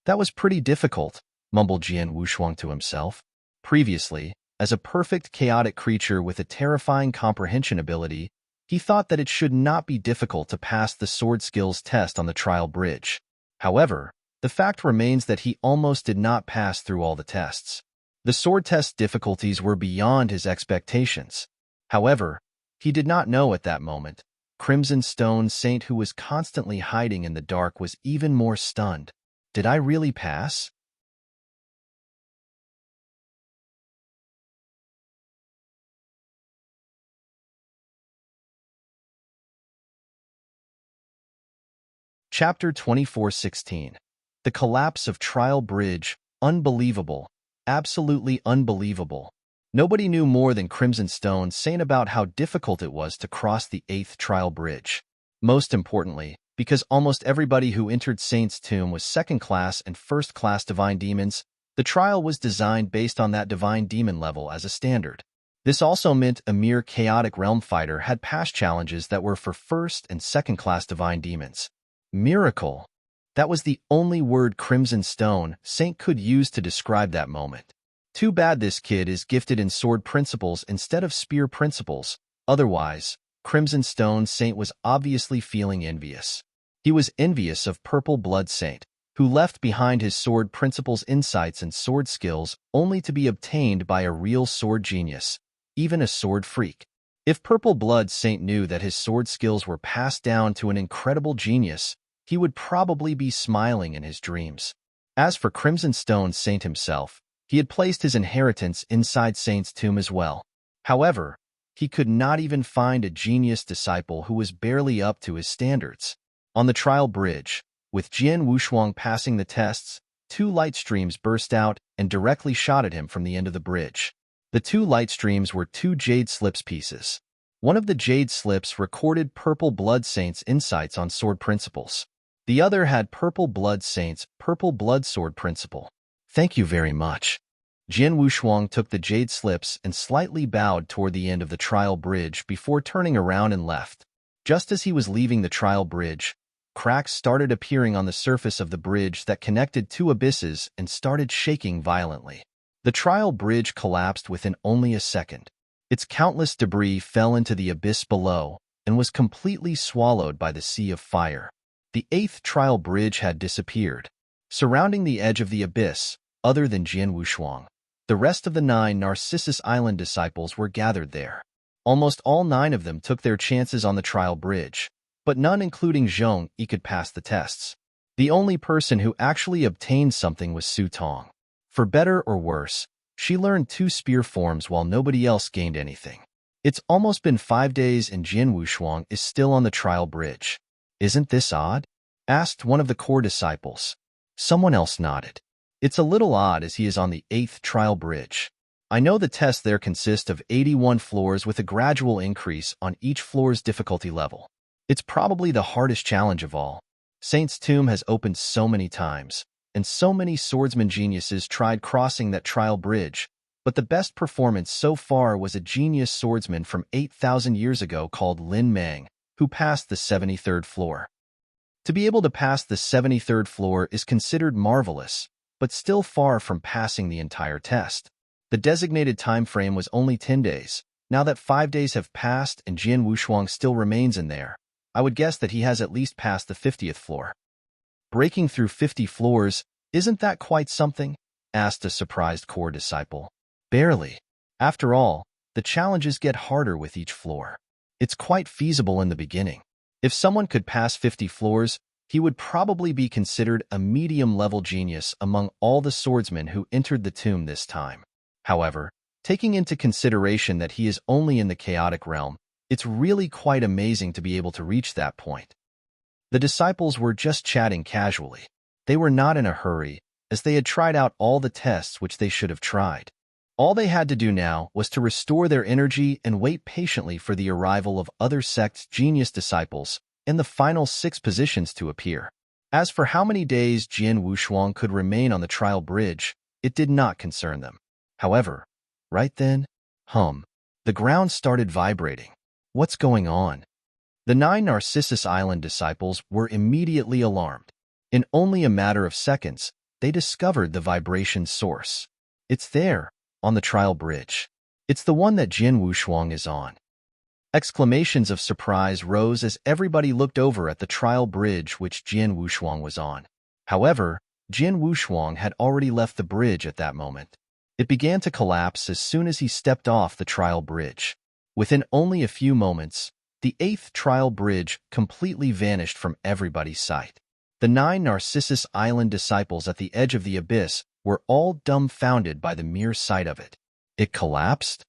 That was pretty difficult, mumbled Jian Wushuang to himself. Previously, as a perfect chaotic creature with a terrifying comprehension ability, he thought that it should not be difficult to pass the sword skills test on the trial bridge. However, the fact remains that he almost did not pass through all the tests. The sword test difficulties were beyond his expectations. However, he did not know at that moment. Crimson Stone Saint, who was constantly hiding in the dark, was even more stunned. Did I really pass? Chapter 24:16. The Collapse of Trial Bridge. Unbelievable. Absolutely unbelievable. Nobody knew more than Crimson Stone Saint about how difficult it was to cross the 8th trial bridge. Most importantly, because almost everybody who entered Saint's tomb was second-class and first-class divine demons, the trial was designed based on that divine demon level as a standard. This also meant a mere chaotic realm fighter had passed challenges that were for first- and second-class divine demons. Miracle. That was the only word Crimson Stone Saint could use to describe that moment. Too bad this kid is gifted in sword principles instead of spear principles. Otherwise, Crimson Stone Saint was obviously feeling envious. He was envious of Purple Blood Saint, who left behind his sword principles insights and sword skills only to be obtained by a real sword genius, even a sword freak. If Purple Blood Saint knew that his sword skills were passed down to an incredible genius, he would probably be smiling in his dreams. As for Crimson Stone Saint himself, he had placed his inheritance inside Saint's tomb as well. However, he could not even find a genius disciple who was barely up to his standards. On the trial bridge, with Jian Wushuang passing the tests, 2 light streams burst out and directly shot at him from the end of the bridge. The two light streams were two jade slips pieces. One of the jade slips recorded Purple Blood Saint's insights on sword principles. The other had Purple Blood Saint's Purple Blood Sword principle. Thank you very much. Jian Wushuang took the jade slips and slightly bowed toward the end of the trial bridge before turning around and left. Just as he was leaving the trial bridge, cracks started appearing on the surface of the bridge that connected two abysses and started shaking violently. The trial bridge collapsed within only a second. Its countless debris fell into the abyss below and was completely swallowed by the sea of fire. The 8th trial bridge had disappeared. Surrounding the edge of the abyss, other than Jian Wushuang, the rest of the 9 Narcissus Island disciples were gathered there. Almost all 9 of them took their chances on the trial bridge, but none, including Zhong Yi, could pass the tests. The only person who actually obtained something was Su Tong. For better or worse, she learned 2 spear forms while nobody else gained anything. It's almost been 5 days and Jian Wushuang is still on the trial bridge. Isn't this odd? Asked one of the core disciples. Someone else nodded. It's a little odd as he is on the 8th trial bridge. I know the tests there consist of 81 floors with a gradual increase on each floor's difficulty level. It's probably the hardest challenge of all. Saint's Tomb has opened so many times, and so many swordsman geniuses tried crossing that trial bridge, but the best performance so far was a genius swordsman from 8,000 years ago called Lin Mang, who passed the 73rd floor. To be able to pass the 73rd floor is considered marvelous, but still far from passing the entire test. The designated time frame was only 10 days. Now that 5 days have passed and Jian Wushuang still remains in there, I would guess that he has at least passed the 50th floor. Breaking through 50 floors, isn't that quite something? Asked a surprised core disciple. Barely. After all, the challenges get harder with each floor. It's quite feasible in the beginning. If someone could pass 50 floors, he would probably be considered a medium-level genius among all the swordsmen who entered the tomb this time. However, taking into consideration that he is only in the chaotic realm, it's really quite amazing to be able to reach that point. The disciples were just chatting casually. They were not in a hurry, as they had tried out all the tests which they should have tried. All they had to do now was to restore their energy and wait patiently for the arrival of other sects' genius disciples and the final 6 positions to appear. As for how many days Jian Wushuang could remain on the trial bridge, it did not concern them. However, right then, the ground started vibrating. What's going on? The 9 Narcissus Island disciples were immediately alarmed. In only a matter of seconds, they discovered the vibration source. It's there, on the trial bridge. It's the one that Jian Wushuang is on. Exclamations of surprise rose as everybody looked over at the trial bridge which Jian Wushuang was on. However, Jian Wushuang had already left the bridge at that moment. It began to collapse as soon as he stepped off the trial bridge. Within only a few moments, the 8th trial bridge completely vanished from everybody's sight. The 9 Narcissus Island disciples at the edge of the abyss were all dumbfounded by the mere sight of it. It collapsed?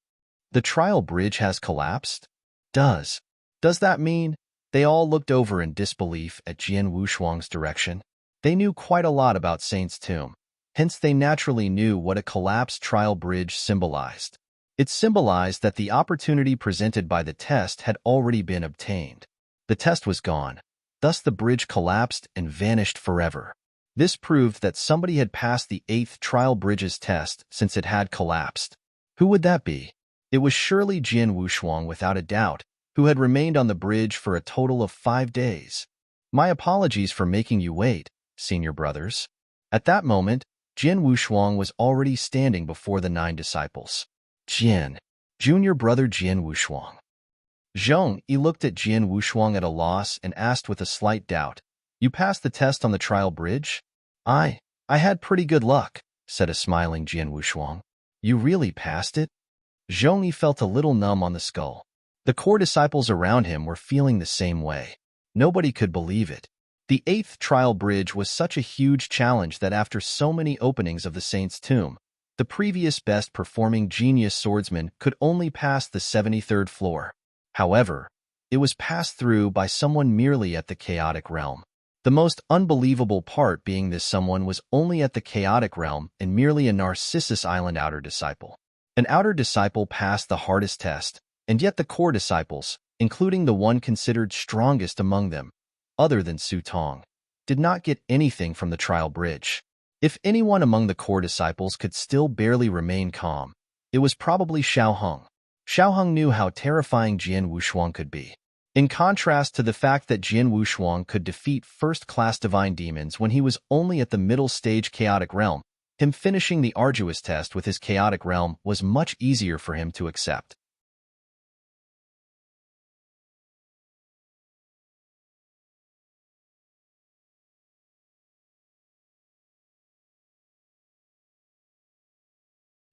The trial bridge has collapsed? Does that mean? They all looked over in disbelief at Jian Wushuang's direction. They knew quite a lot about Saint's Tomb. Hence, they naturally knew what a collapsed trial bridge symbolized. It symbolized that the opportunity presented by the test had already been obtained. The test was gone. Thus, the bridge collapsed and vanished forever. This proved that somebody had passed the 8th trial bridge's test since it had collapsed. Who would that be? It was surely Jian Wushuang without a doubt, who had remained on the bridge for a total of 5 days. My apologies for making you wait, senior brothers. At that moment, Jian Wushuang was already standing before the 9 disciples. Jian, junior brother Jian Wushuang. Zhong Yi looked at Jian Wushuang at a loss and asked with a slight doubt, "You passed the test on the trial bridge?" I had pretty good luck," said a smiling Jian Wushuang. "You really passed it?" Zhong Yi felt a little numb on the skull. The core disciples around him were feeling the same way. Nobody could believe it. The 8th trial bridge was such a huge challenge that after so many openings of the Saint's Tomb, the previous best-performing genius swordsman could only pass the 73rd floor. However, it was passed through by someone merely at the chaotic realm. The most unbelievable part being this someone was only at the chaotic realm and merely a Narcissus Island outer disciple. An outer disciple passed the hardest test, and yet the core disciples, including the one considered strongest among them, other than Su Tong, did not get anything from the trial bridge. If anyone among the core disciples could still barely remain calm, it was probably Xiao Heng. Xiao Heng knew how terrifying Jian Wushuang could be. In contrast to the fact that Jian Wushuang could defeat first-class divine demons when he was only at the middle stage chaotic realm, him finishing the arduous test with his chaotic realm was much easier for him to accept.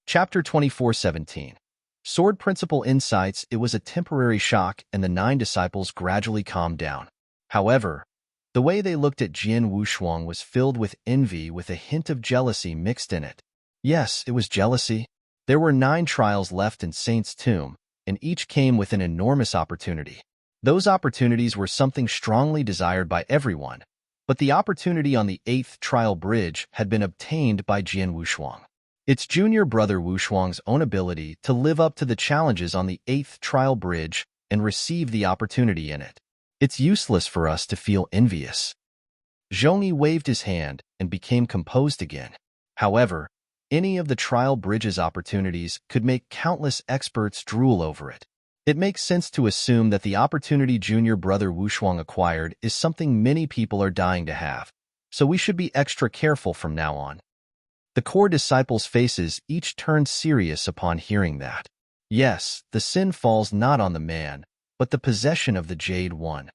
Chapter 24:17. Sword Principle Insights. It was a temporary shock, and the 9 disciples gradually calmed down. However, the way they looked at Jian Wushuang was filled with envy with a hint of jealousy mixed in it. Yes, it was jealousy. There were 9 trials left in Saint's Tomb, and each came with an enormous opportunity. Those opportunities were something strongly desired by everyone, but the opportunity on the 8th trial bridge had been obtained by Jian Wushuang. Its junior brother Wushuang's own ability to live up to the challenges on the 8th trial bridge and receive the opportunity in it. It's useless for us to feel envious. Zhongyi waved his hand and became composed again. However, any of the trial bridge's opportunities could make countless experts drool over it. It makes sense to assume that the opportunity junior brother Wushuang acquired is something many people are dying to have, so we should be extra careful from now on. The core disciples' faces each turned serious upon hearing that. Yes, the sin falls not on the man, but the possession of the Jade One.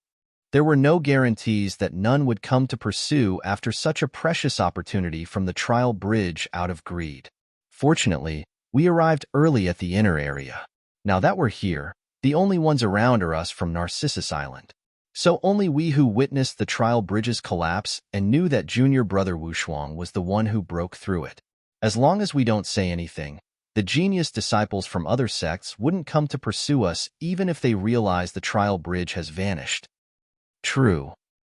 There were no guarantees that none would come to pursue after such a precious opportunity from the trial bridge out of greed. Fortunately, we arrived early at the inner area. Now that we're here, the only ones around are us from Narcissus Island. So only we who witnessed the trial bridge's collapse and knew that junior brother Wushuang was the one who broke through it. As long as we don't say anything, the genius disciples from other sects wouldn't come to pursue us even if they realize the trial bridge has vanished. True.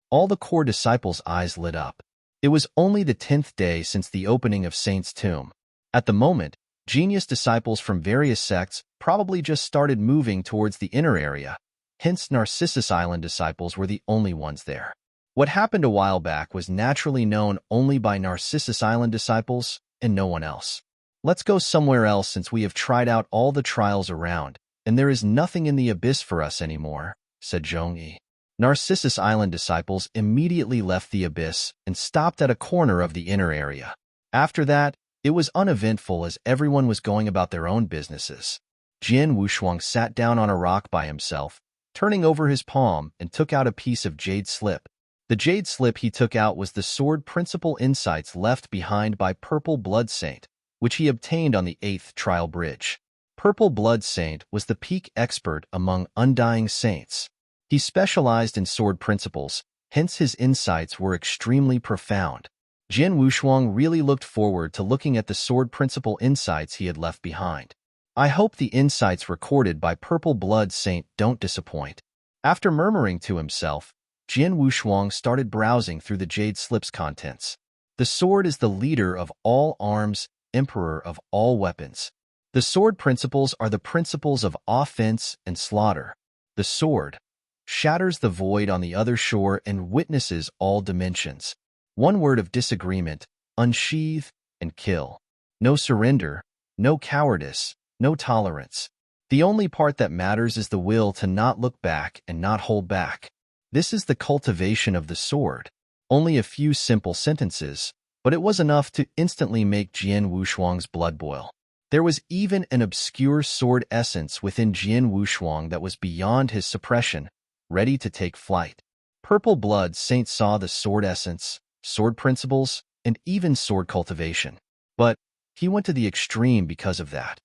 All the core disciples' eyes lit up. It was only the 10th day since the opening of Saint's Tomb. At the moment, genius disciples from various sects probably just started moving towards the inner area. Hence, Narcissus Island disciples were the only ones there. What happened a while back was naturally known only by Narcissus Island disciples and no one else. Let's go somewhere else since we have tried out all the trials around, and there is nothing in the abyss for us anymore, said Zhongyi. Narcissus Island disciples immediately left the abyss and stopped at a corner of the inner area. After that, it was uneventful as everyone was going about their own businesses. Jian Wushuang sat down on a rock by himself, turning over his palm, and took out a piece of jade slip. The jade slip he took out was the sword principle insights left behind by Purple Blood Saint, which he obtained on the 8th trial bridge. Purple Blood Saint was the peak expert among undying saints. He specialized in sword principles, hence his insights were extremely profound. Jian Wushuang really looked forward to looking at the sword principle insights he had left behind. I hope the insights recorded by Purple Blood Saint don't disappoint. After murmuring to himself, Jian Wushuang started browsing through the jade slip's contents. The sword is the leader of all arms, emperor of all weapons. The sword principles are the principles of offense and slaughter. The sword shatters the void on the other shore and witnesses all dimensions. One word of disagreement: unsheath and kill. No surrender, no cowardice, no tolerance. The only part that matters is the will to not look back and not hold back. This is the cultivation of the sword. Only a few simple sentences, but it was enough to instantly make Jian Wushuang's blood boil. There was even an obscure sword essence within Jian Wushuang that was beyond his suppression, ready to take flight. Purple Blood Saint saw the sword essence, sword principles, and even sword cultivation. But he went to the extreme because of that.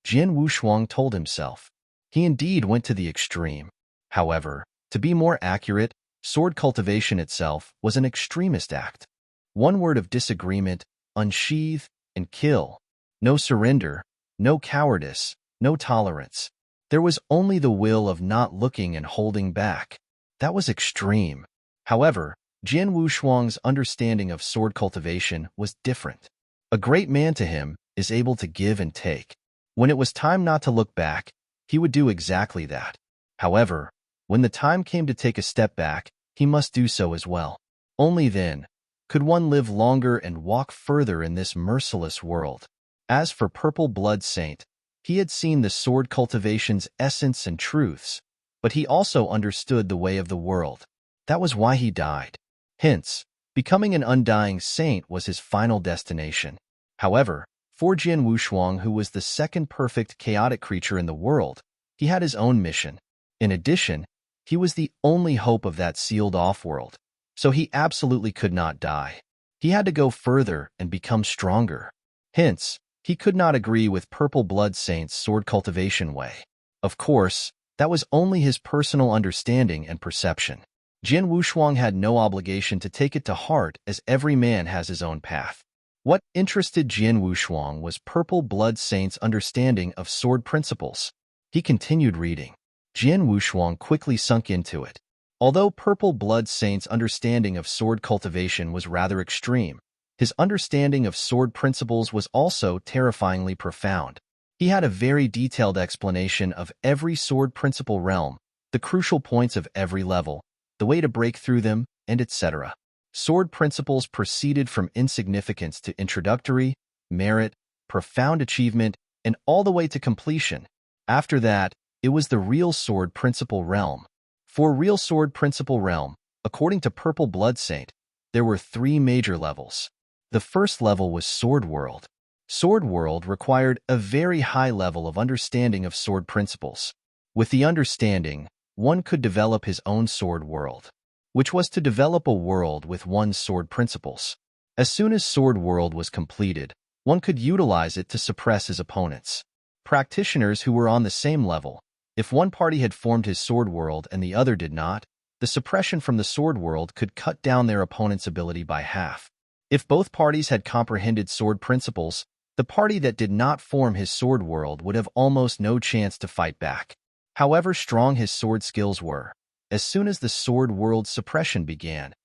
Jian Wushuang told himself. He indeed went to the extreme. However, to be more accurate, sword cultivation itself was an extremist act. One word of disagreement: unsheath and kill. No surrender, no cowardice, no tolerance. There was only the will of not looking and holding back. That was extreme. However, Jian Wushuang's understanding of sword cultivation was different. A great man to him is able to give and take. When it was time not to look back, he would do exactly that. However, when the time came to take a step back, he must do so as well. Only then could one live longer and walk further in this merciless world. As for Purple Blood Saint, he had seen the sword cultivation's essence and truths, but he also understood the way of the world. That was why he died. Hence, becoming an undying saint was his final destination. However, for Jian Wushuang, who was the second perfect chaotic creature in the world, he had his own mission. In addition, he was the only hope of that sealed-off world, so he absolutely could not die. He had to go further and become stronger. Hence, he could not agree with Purple Blood Saint's sword cultivation way. Of course, that was only his personal understanding and perception. Jian Wushuang had no obligation to take it to heart, as every man has his own path. What interested Jian Wushuang was Purple Blood Saint's understanding of sword principles. He continued reading. Jian Wushuang quickly sunk into it. Although Purple Blood Saint's understanding of sword cultivation was rather extreme, his understanding of sword principles was also terrifyingly profound. He had a very detailed explanation of every sword principle realm, the crucial points of every level, the way to break through them, and etc. Sword principles proceeded from insignificance to introductory, merit, profound achievement, and all the way to completion. After that, it was the real sword principle realm. For real sword principle realm, according to Purple Blood Saint, there were 3 major levels. The first level was Sword World. Sword World required a very high level of understanding of sword principles. With the understanding, one could develop his own sword world, which was to develop a world with one's sword principles. As soon as Sword World was completed, one could utilize it to suppress his opponents. Practitioners who were on the same level, if one party had formed his sword world and the other did not, the suppression from the sword world could cut down their opponent's ability by half. If both parties had comprehended sword principles, the party that did not form his sword world would have almost no chance to fight back. However strong his sword skills were, as soon as the sword world suppression began,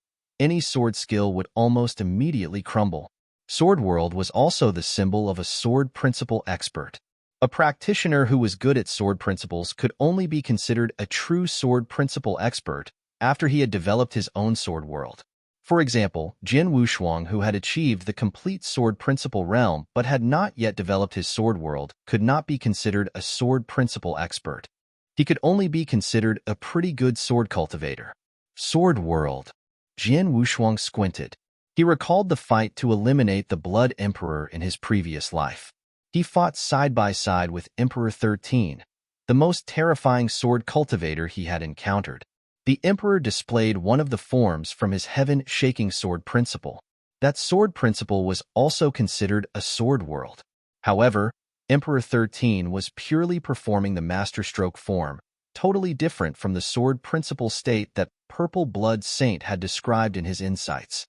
any sword skill would almost immediately crumble. Sword World was also the symbol of a sword principle expert. A practitioner who was good at sword principles could only be considered a true sword principle expert after he had developed his own sword world. For example, Jian Wushuang, who had achieved the complete sword principle realm but had not yet developed his sword world, could not be considered a sword principle expert. He could only be considered a pretty good sword cultivator. Sword World. Jian Wushuang squinted. He recalled the fight to eliminate the Blood Emperor in his previous life. He fought side by side with Emperor 13, the most terrifying sword cultivator he had encountered. The Emperor displayed one of the forms from his heaven-shaking sword principle. That sword principle was also considered a sword world. However, Emperor 13 was purely performing the masterstroke form, totally different from the sword principle state that Purple Blood Saint had described in his insights.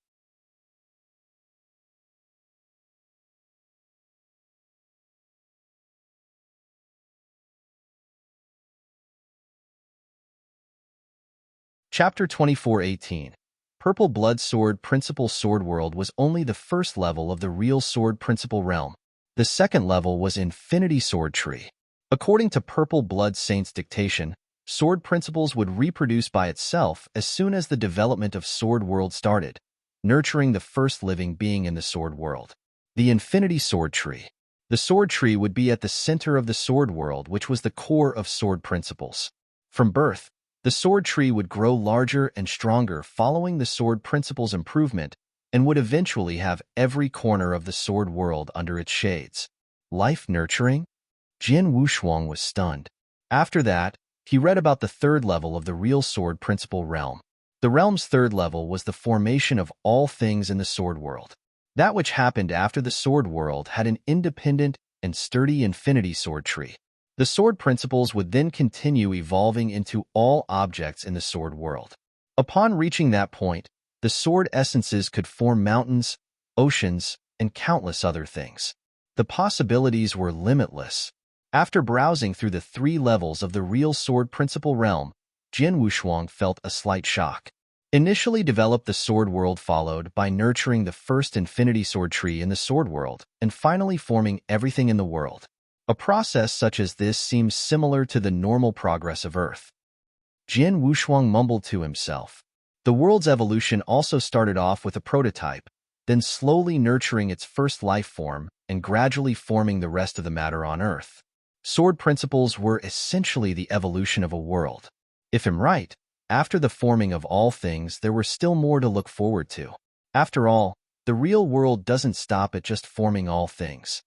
Chapter 24:18. Purple Blood Sword Principle Sword World was only the first level of the real sword principle realm. The second level was Infinity Sword Tree. According to Purple Blood Saint's dictation, sword principles would reproduce by itself as soon as the development of Sword World started, nurturing the first living being in the Sword World. The Infinity Sword Tree. The Sword Tree would be at the center of the Sword World, which was the core of sword principles. From birth, the sword tree would grow larger and stronger following the sword principle's improvement and would eventually have every corner of the sword world under its shades. Life nurturing? Jian Wushuang was stunned. After that, he read about the third level of the real sword principle realm. The realm's third level was the formation of all things in the sword world. That which happened after the sword world had an independent and sturdy infinity sword tree. The sword principles would then continue evolving into all objects in the sword world. Upon reaching that point, the sword essences could form mountains, oceans, and countless other things. The possibilities were limitless. After browsing through the 3 levels of the real sword principle realm, Jian Wushuang felt a slight shock. Initially developed the sword world, followed by nurturing the first infinity sword tree in the sword world, and finally forming everything in the world. A process such as this seems similar to the normal progress of Earth. Jian Wushuang mumbled to himself. The world's evolution also started off with a prototype, then slowly nurturing its first life form and gradually forming the rest of the matter on Earth. Sword principles were essentially the evolution of a world. If I'm right, after the forming of all things, there were still more to look forward to. After all, the real world doesn't stop at just forming all things.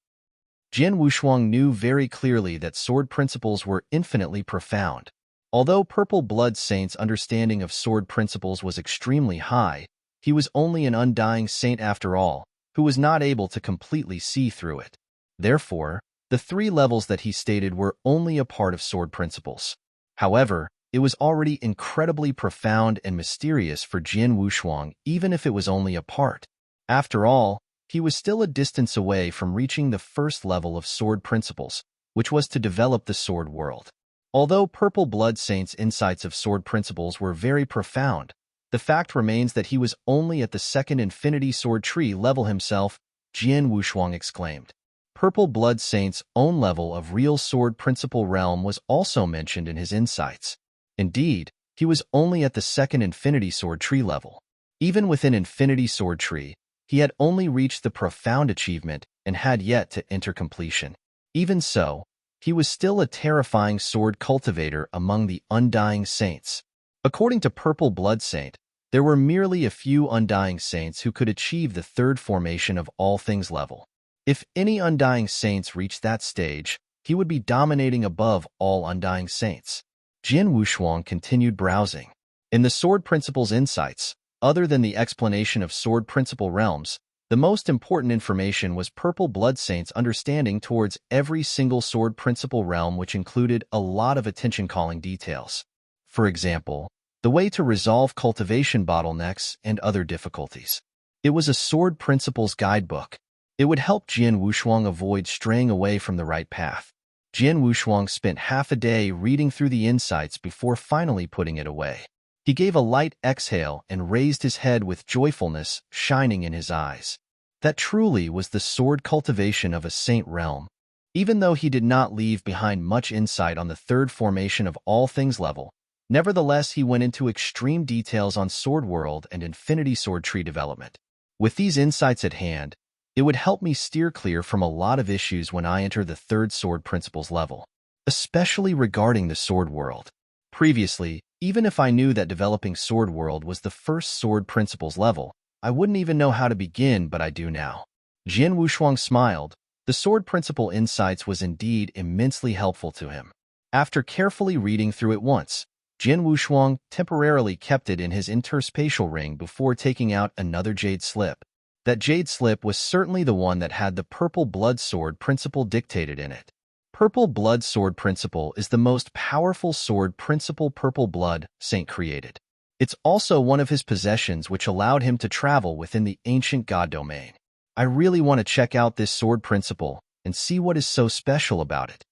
Jian Wushuang knew very clearly that sword principles were infinitely profound. Although Purple Blood Saint's understanding of sword principles was extremely high, he was only an undying saint after all, who was not able to completely see through it. Therefore, the 3 levels that he stated were only a part of sword principles. However, it was already incredibly profound and mysterious for Jian Wushuang, even if it was only a part. After all, he was still a distance away from reaching the first level of sword principles, which was to develop the sword world. Although Purple Blood Saint's insights of sword principles were very profound, the fact remains that he was only at the second Infinity Sword Tree level himself, Jian Wushuang exclaimed. Purple Blood Saint's own level of real sword principle realm was also mentioned in his insights. Indeed, he was only at the second Infinity Sword Tree level. Even within Infinity Sword Tree, he had only reached the profound achievement and had yet to enter completion. Even so, he was still a terrifying sword cultivator among the undying saints. According to Purple Blood Saint, there were merely a few undying saints who could achieve the 3rd formation of all things level. If any undying saints reached that stage, he would be dominating above all undying saints. Jian Wushuang continued browsing. In the Sword Principles insights, other than the explanation of Sword Principle realms, the most important information was Purple Blood Saint's understanding towards every single Sword Principle realm, which included a lot of attention-calling details. For example, the way to resolve cultivation bottlenecks and other difficulties. It was a Sword Principles guidebook. It would help Jian Wushuang avoid straying away from the right path. Jian Wushuang spent half a day reading through the insights before finally putting it away. He gave a light exhale and raised his head with joyfulness shining in his eyes. That truly was the sword cultivation of a saint realm. Even though he did not leave behind much insight on the 3rd formation of all things level, nevertheless he went into extreme details on Sword World and Infinity Sword Tree development. With these insights at hand, it would help me steer clear from a lot of issues when I enter the 3rd Sword Principles level, especially regarding the Sword World. Previously, even if I knew that developing Sword World was the first Sword Principles level, I wouldn't even know how to begin, but I do now. Jian Wushuang smiled. The Sword Principle insights was indeed immensely helpful to him. After carefully reading through it once, Jian Wushuang temporarily kept it in his interspatial ring before taking out another jade slip. That jade slip was certainly the one that had the Purple Blood Sword Principle dictated in it. Purple Blood Sword Principle is the most powerful sword principle Purple Blood Saint created. It's also one of his possessions, which allowed him to travel within the ancient god domain. I really want to check out this sword principle and see what is so special about it.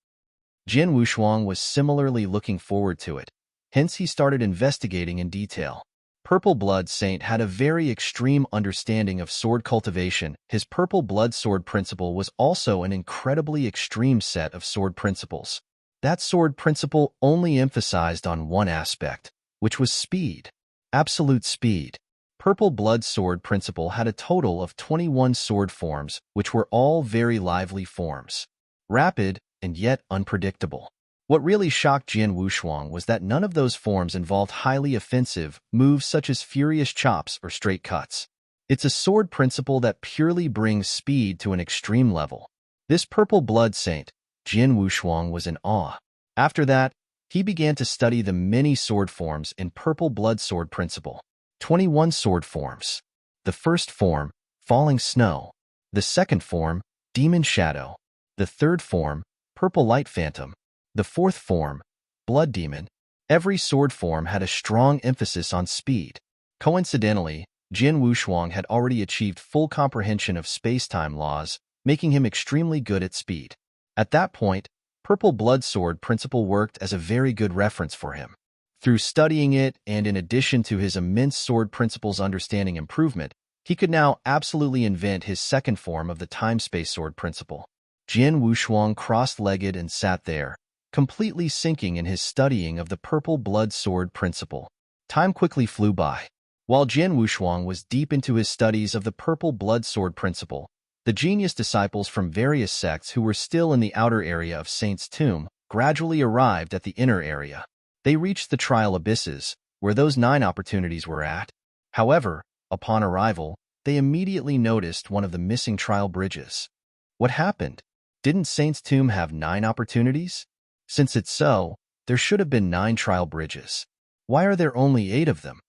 Jian Wushuang was similarly looking forward to it, hence he started investigating in detail. Purple Blood Saint had a very extreme understanding of sword cultivation. His Purple Blood Sword Principle was also an incredibly extreme set of sword principles. That sword principle only emphasized on one aspect, which was speed. Absolute speed. Purple Blood Sword Principle had a total of 21 sword forms, which were all very lively forms. Rapid and yet unpredictable. What really shocked Jian Wushuang was that none of those forms involved highly offensive moves such as furious chops or straight cuts. It's a sword principle that purely brings speed to an extreme level. This Purple Blood Saint, Jian Wushuang, was in awe. After that, he began to study the many sword forms in Purple Blood Sword Principle. 21 sword forms. The first form, Falling Snow. The second form, Demon Shadow. The third form, Purple Light Phantom. The fourth form, Blood Demon. Every sword form had a strong emphasis on speed. Coincidentally, Jian Wushuang had already achieved full comprehension of space-time laws, making him extremely good at speed. At that point, Purple Blood Sword Principle worked as a very good reference for him. Through studying it, and in addition to his immense sword principles understanding improvement, he could now absolutely invent his second form of the time-space sword principle. Jian Wushuang cross-legged and sat there, completely sinking in his studying of the purple blood sword principle. Time quickly flew by. While Jian Wushuang was deep into his studies of the purple blood sword principle, the genius disciples from various sects who were still in the outer area of Saint's tomb gradually arrived at the inner area. They reached the trial abysses, where those 9 opportunities were at. However, upon arrival, they immediately noticed one of the missing trial bridges. What happened? Didn't Saint's tomb have 9 opportunities? Since it's so, there should have been 9 trial bridges. Why are there only 8 of them?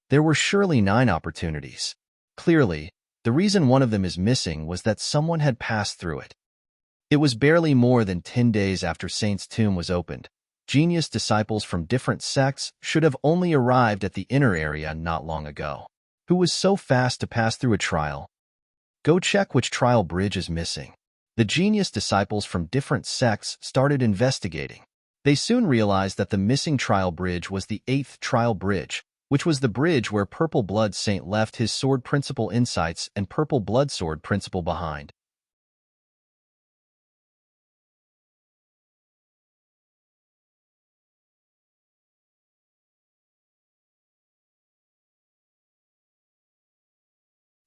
There were surely 9 opportunities. Clearly, the reason one of them is missing was that someone had passed through it. It was barely more than 10 days after Saint's tomb was opened. Genius disciples from different sects should have only arrived at the inner area not long ago. Who was so fast to pass through a trial? Go check which trial bridge is missing. The genius disciples from different sects started investigating. They soon realized that the missing trial bridge was the 8th trial bridge, which was the bridge where Purple Blood Saint left his sword principle insights and Purple Blood Sword principle behind.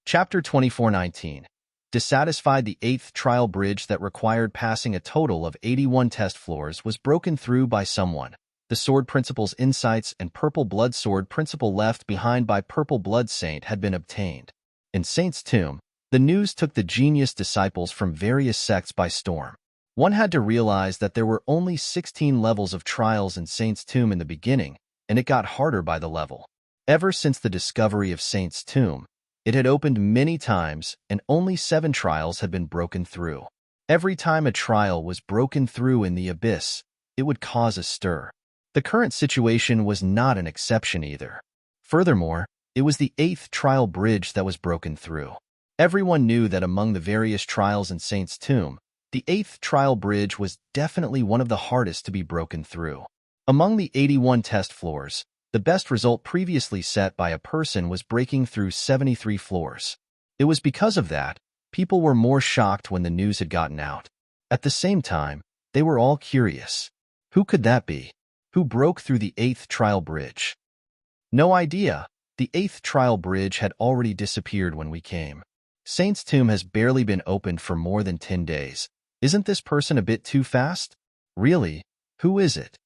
Chapter 2419. Dissatisfied, the 8th trial bridge that required passing a total of 81 test floors was broken through by someone. The sword principle's insights and Purple Blood Sword principle left behind by Purple Blood Saint had been obtained. In Saint's tomb, the news took the genius disciples from various sects by storm. One had to realize that there were only 16 levels of trials in Saint's tomb in the beginning, and it got harder by the level. Ever since the discovery of Saint's tomb, it had opened many times, and only 7 trials had been broken through. Every time a trial was broken through in the abyss, it would cause a stir. The current situation was not an exception either. Furthermore, it was the 8th trial bridge that was broken through. Everyone knew that among the various trials in Saint's tomb, the 8th trial bridge was definitely one of the hardest to be broken through. Among the 81 test floors, the best result previously set by a person was breaking through 73 floors. It was because of that, people were more shocked when the news had gotten out. At the same time, they were all curious. Who could that be? Who broke through the 8th trial bridge? No idea. The 8th trial bridge had already disappeared when we came. Saint's tomb has barely been opened for more than 10 days. Isn't this person a bit too fast? Really? Who is it?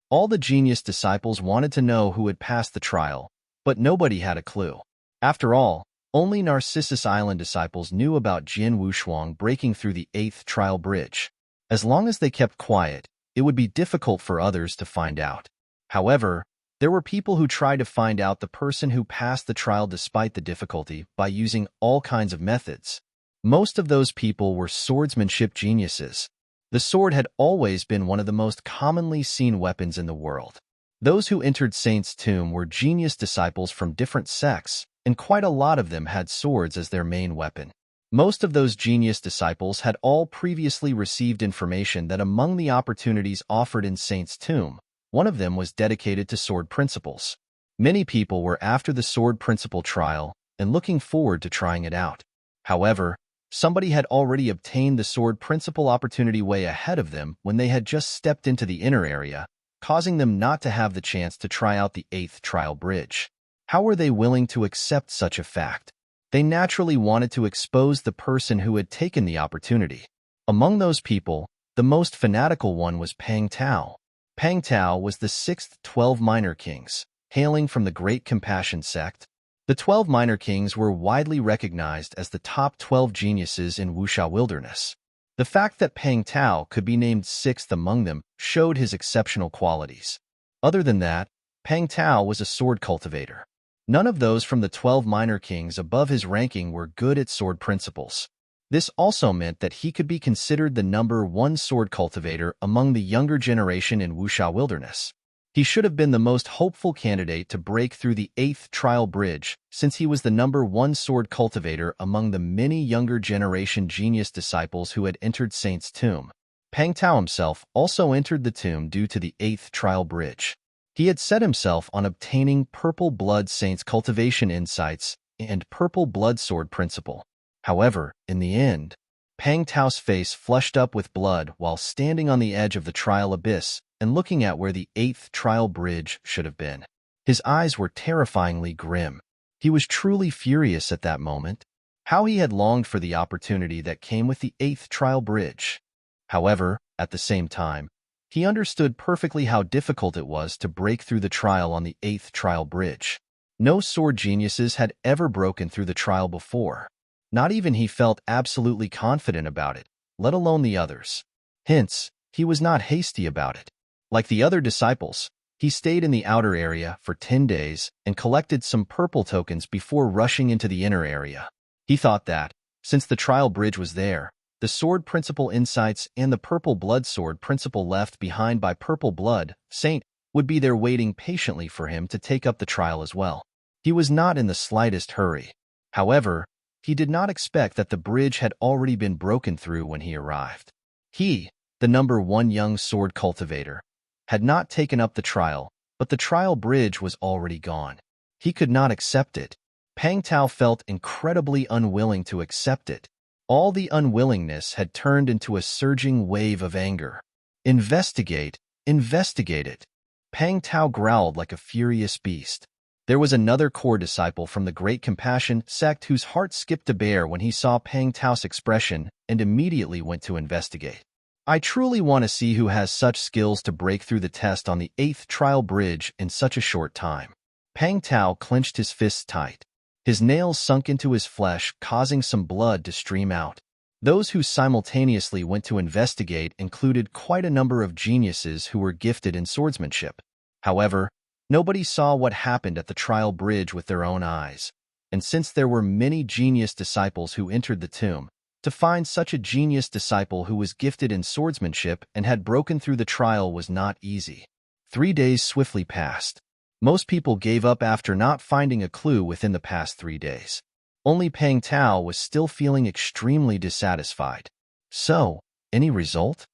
All the genius disciples wanted to know who had passed the trial, but nobody had a clue. After all, only Narcissus Island disciples knew about Jian Wushuang breaking through the 8th trial bridge. As long as they kept quiet, it would be difficult for others to find out. However, there were people who tried to find out the person who passed the trial despite the difficulty by using all kinds of methods. Most of those people were swordsmanship geniuses. The sword had always been one of the most commonly seen weapons in the world. Those who entered Saint's tomb were genius disciples from different sects, and quite a lot of them had swords as their main weapon. Most of those genius disciples had all previously received information that among the opportunities offered in Saint's tomb, one of them was dedicated to sword principles. Many people were after the sword principle trial and looking forward to trying it out. However, somebody had already obtained the sword principle opportunity way ahead of them when they had just stepped into the inner area, causing them not to have the chance to try out the 8th trial bridge. How were they willing to accept such a fact? They naturally wanted to expose the person who had taken the opportunity. Among those people, the most fanatical one was Pang Tao. Pang Tao was the 6th 12 Minor Kings, hailing from the Great Compassion sect. The 12 Minor Kings were widely recognized as the top 12 geniuses in Wuxia Wilderness. The fact that Pang Tao could be named 6th among them showed his exceptional qualities. Other than that, Pang Tao was a sword cultivator. None of those from the 12 Minor Kings above his ranking were good at sword principles. This also meant that he could be considered the number 1 sword cultivator among the younger generation in Wuxia Wilderness. He should have been the most hopeful candidate to break through the 8th trial bridge, since he was the number 1 sword cultivator among the many younger generation genius disciples who had entered Saint's tomb. Pang Tao himself also entered the tomb due to the 8th trial bridge. He had set himself on obtaining Purple Blood Saint's cultivation insights and Purple Blood Sword principle. However, in the end, Pang Tao's face flushed up with blood while standing on the edge of the trial abyss and looking at where the 8th trial bridge should have been. His eyes were terrifyingly grim. He was truly furious at that moment. How he had longed for the opportunity that came with the 8th trial bridge. However, at the same time, he understood perfectly how difficult it was to break through the trial on the 8th trial bridge. No sword geniuses had ever broken through the trial before. Not even he felt absolutely confident about it, let alone the others. Hence, he was not hasty about it. Like the other disciples, he stayed in the outer area for 10 days and collected some purple tokens before rushing into the inner area. He thought that, since the trial bridge was there, the sword principle insights and the purple blood sword principle left behind by purple blood saint would be there waiting patiently for him to take up the trial as well. He was not in the slightest hurry. However, he did not expect that the bridge had already been broken through when he arrived. He, the number 1 young sword cultivator, had not taken up the trial, but the trial bridge was already gone. He could not accept it. Pang Tao felt incredibly unwilling to accept it. All the unwillingness had turned into a surging wave of anger. Investigate, investigate it. Pang Tao growled like a furious beast. There was another core disciple from the Great Compassion sect whose heart skipped a bear when he saw Pang Tao's expression and immediately went to investigate. I truly want to see who has such skills to break through the test on the 8th trial bridge in such a short time. Pang Tao clenched his fists tight. His nails sunk into his flesh, causing some blood to stream out. Those who simultaneously went to investigate included quite a number of geniuses who were gifted in swordsmanship. However, nobody saw what happened at the trial bridge with their own eyes. And since there were many genius disciples who entered the tomb, to find such a genius disciple who was gifted in swordsmanship and had broken through the trial was not easy. 3 days swiftly passed. Most people gave up after not finding a clue within the past 3 days. Only Pang Tao was still feeling extremely dissatisfied. So, any result?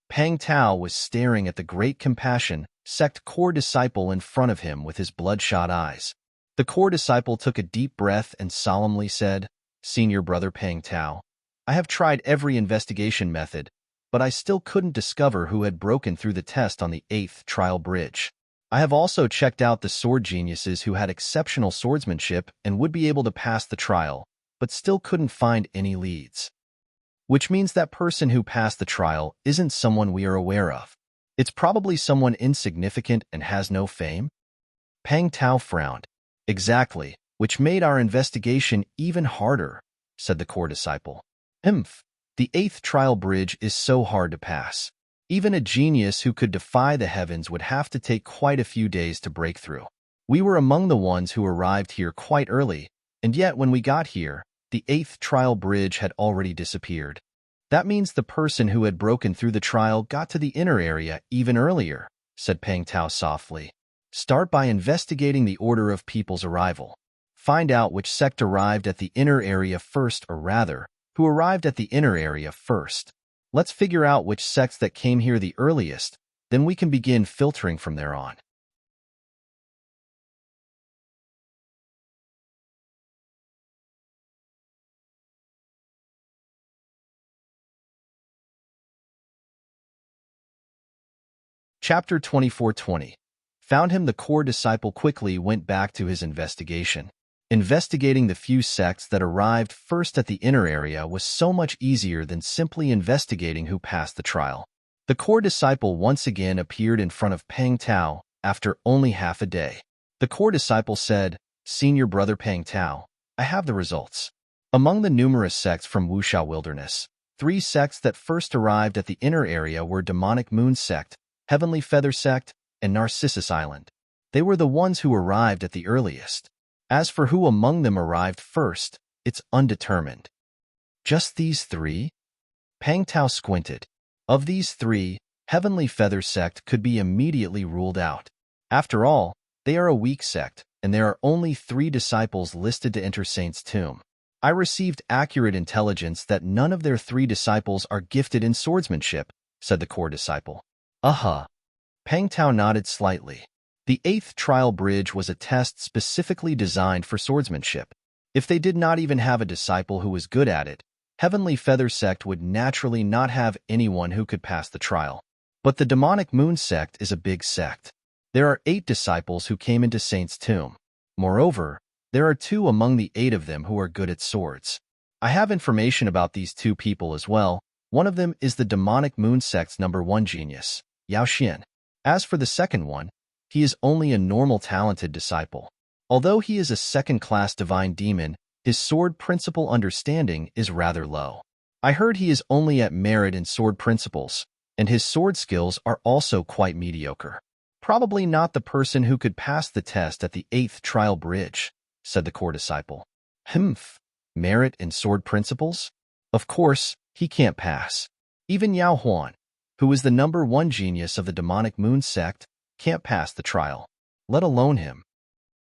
Pang Tao was staring at the Great Compassion sect core disciple in front of him with his bloodshot eyes. The core disciple took a deep breath and solemnly said, "Senior brother Pang Tao, I have tried every investigation method, but I still couldn't discover who had broken through the test on the 8th trial bridge. I have also checked out the sword geniuses who had exceptional swordsmanship and would be able to pass the trial, but still couldn't find any leads. Which means that person who passed the trial isn't someone we are aware of. It's probably someone insignificant and has no fame." Pang Tao frowned. "Exactly, which made our investigation even harder," said the core disciple. The 8th trial bridge is so hard to pass. Even a genius who could defy the heavens would have to take quite a few days to break through. We were among the ones who arrived here quite early, and yet when we got here, the 8th trial bridge had already disappeared. That means the person who had broken through the trial got to the inner area even earlier," said Pang Tao softly. "Start by investigating the order of people's arrival. Find out which sect arrived at the inner area first, or rather, who arrived at the inner area first. Let's figure out which sects that came here the earliest, then we can begin filtering from there on." Chapter 24:20. Found him. The core disciple quickly went back to his investigation. Investigating the few sects that arrived first at the inner area was so much easier than simply investigating who passed the trial. The core disciple once again appeared in front of Pang Tao after only half a day. The core disciple said, "Senior brother Pang Tao, I have the results. Among the numerous sects from Wuxia Wilderness, 3 sects that first arrived at the inner area were Demonic Moon Sect, Heavenly Feather Sect, and Narcissus Island. They were the ones who arrived at the earliest. As for who among them arrived first, it's undetermined." "Just these 3? Pang Tao squinted. Of these 3, Heavenly Feather Sect could be immediately ruled out. After all, they are a weak sect, and there are only 3 disciples listed to enter Saint's tomb. I received accurate intelligence that none of their 3 disciples are gifted in swordsmanship," said the core disciple. Pang Tao nodded slightly. The 8th trial bridge was a test specifically designed for swordsmanship. If they did not even have a disciple who was good at it, Heavenly Feather sect would naturally not have anyone who could pass the trial. But the Demonic Moon sect is a big sect. There are 8 disciples who came into Saint's tomb. Moreover, there are 2 among the 8 of them who are good at swords. I have information about these 2 people as well. One of them is the Demonic Moon sect's #1 genius, Yao Xian. As for the second one, he is only a normal talented disciple. Although he is a second-class divine demon, his sword principle understanding is rather low. I heard he is only at merit in sword principles, and his sword skills are also quite mediocre. Probably not the person who could pass the test at the 8th trial bridge, said the core disciple. Merit in sword principles? Of course, he can't pass. Even Yao Huan, who is the #1 genius of the Demonic Moon sect, can't pass the trial, let alone him.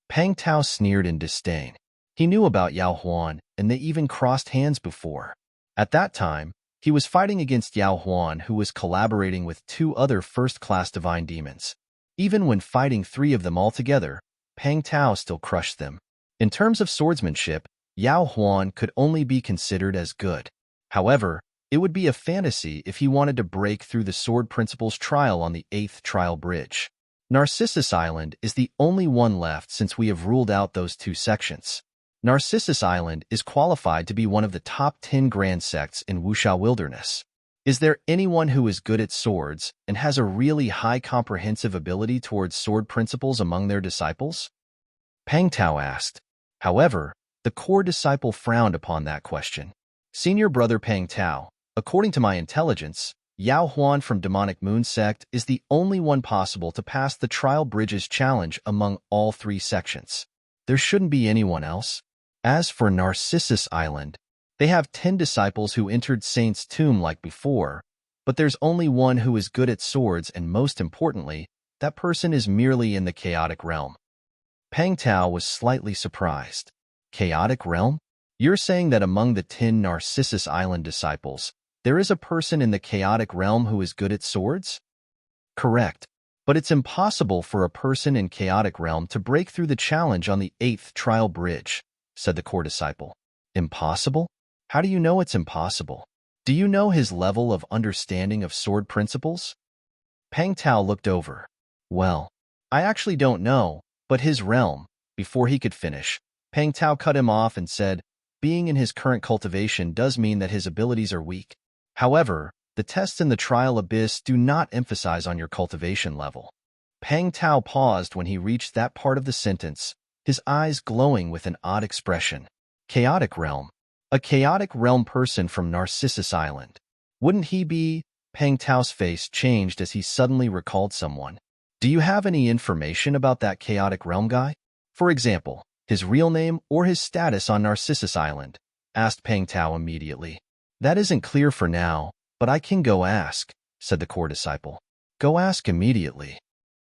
Pang Tao sneered in disdain. He knew about Yao Huan, and they even crossed hands before. At that time, he was fighting against Yao Huan, who was collaborating with 2 other first-class divine demons. Even when fighting 3 of them all together, Pang Tao still crushed them. In terms of swordsmanship, Yao Huan could only be considered as good. However, it would be a fantasy if he wanted to break through the sword principles trial on the 8th trial bridge. Narcissus Island is the only one left since we have ruled out those 2 sections. Narcissus Island is qualified to be one of the top 10 grand sects in Wuxia Wilderness. Is there anyone who is good at swords and has a really high comprehensive ability towards sword principles among their disciples? Pang Tao asked. However, the core disciple frowned upon that question. Senior brother Pang Tao, according to my intelligence, Yao Huan from Demonic Moon sect is the only one possible to pass the trial bridges challenge among all 3 sections. There shouldn't be anyone else. As for Narcissus Island, they have 10 disciples who entered Saint's tomb like before, but there's only one who is good at swords, and most importantly, that person is merely in the chaotic realm. Pang Tao was slightly surprised. Chaotic realm? You're saying that among the 10 Narcissus Island disciples, there is a person in the chaotic realm who is good at swords? Correct. But it's impossible for a person in chaotic realm to break through the challenge on the 8th trial bridge, said the core disciple. Impossible? How do you know it's impossible? Do you know his level of understanding of sword principles? Pang Tao looked over. Well, I actually don't know, but his realm. Before he could finish, Pang Tao cut him off and said, being in his current cultivation does mean that his abilities are weak. However, the tests in the trial abyss do not emphasize on your cultivation level. Pang Tao paused when he reached that part of the sentence, his eyes glowing with an odd expression. Chaotic realm. A chaotic realm person from Narcissus Island. Wouldn't he be? Pang Tao's face changed as he suddenly recalled someone. Do you have any information about that chaotic realm guy? For example, his real name or his status on Narcissus Island? Asked Pang Tao immediately. That isn't clear for now, but I can go ask, said the core disciple. Go ask immediately.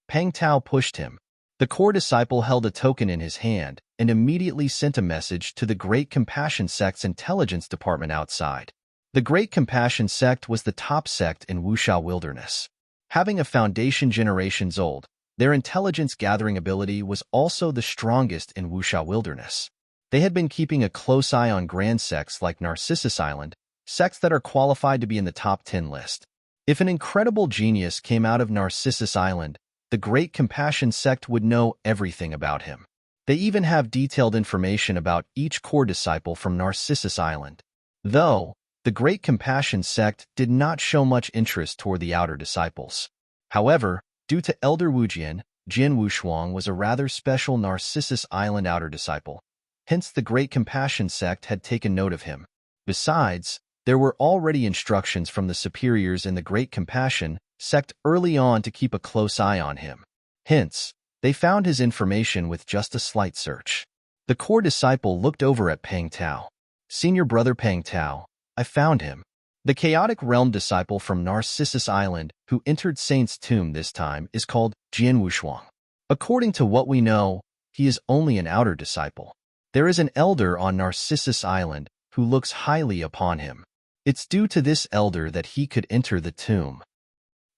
Pang Tao pushed him. The core disciple held a token in his hand and immediately sent a message to the Great Compassion sect's intelligence department outside. The Great Compassion sect was the top sect in Wuxia Wilderness. Having a foundation generations old, their intelligence gathering ability was also the strongest in Wuxia Wilderness. They had been keeping a close eye on grand sects like Narcissus Island, sects that are qualified to be in the top 10 list. If an incredible genius came out of Narcissus Island, the Great Compassion sect would know everything about him. They even have detailed information about each core disciple from Narcissus Island. Though, the Great Compassion sect did not show much interest toward the outer disciples. However, due to Elder Wujian, Jian Wushuang was a rather special Narcissus Island outer disciple. Hence, the Great Compassion sect had taken note of him. Besides, there were already instructions from the superiors in the Great Compassion sect early on to keep a close eye on him. Hence, they found his information with just a slight search. The core disciple looked over at Pang Tao. Senior brother Pang Tao, I found him. The chaotic realm disciple from Narcissus Island who entered Saint's tomb this time is called Jian Wushuang. According to what we know, he is only an outer disciple. There is an elder on Narcissus Island who looks highly upon him. It's due to this elder that he could enter the tomb.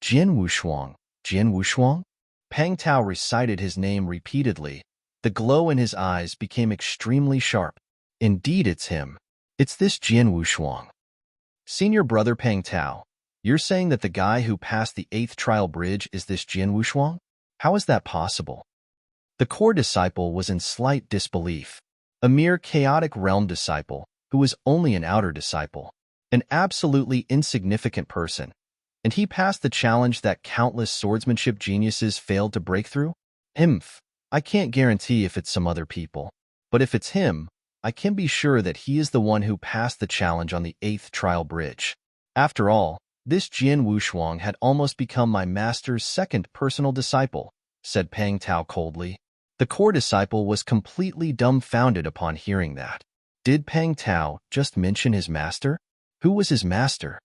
Jian Wushuang, Jian Wushuang? Pang Tao recited his name repeatedly. The glow in his eyes became extremely sharp. Indeed, it's him. It's this Jian Wushuang. Senior brother Peng Tao, you're saying that the guy who passed the 8th trial bridge is this Jian Wushuang? How is that possible? The core disciple was in slight disbelief. A mere chaotic realm disciple, who was only an outer disciple. An absolutely insignificant person. And he passed the challenge that countless swordsmanship geniuses failed to break through? I can't guarantee if it's some other people. But if it's him, I can be sure that he is the one who passed the challenge on the 8th trial bridge. After all, this Jian Wushuang had almost become my master's second personal disciple, said Peng Tao coldly. The core disciple was completely dumbfounded upon hearing that. Did Peng Tao just mention his master? Who was his master?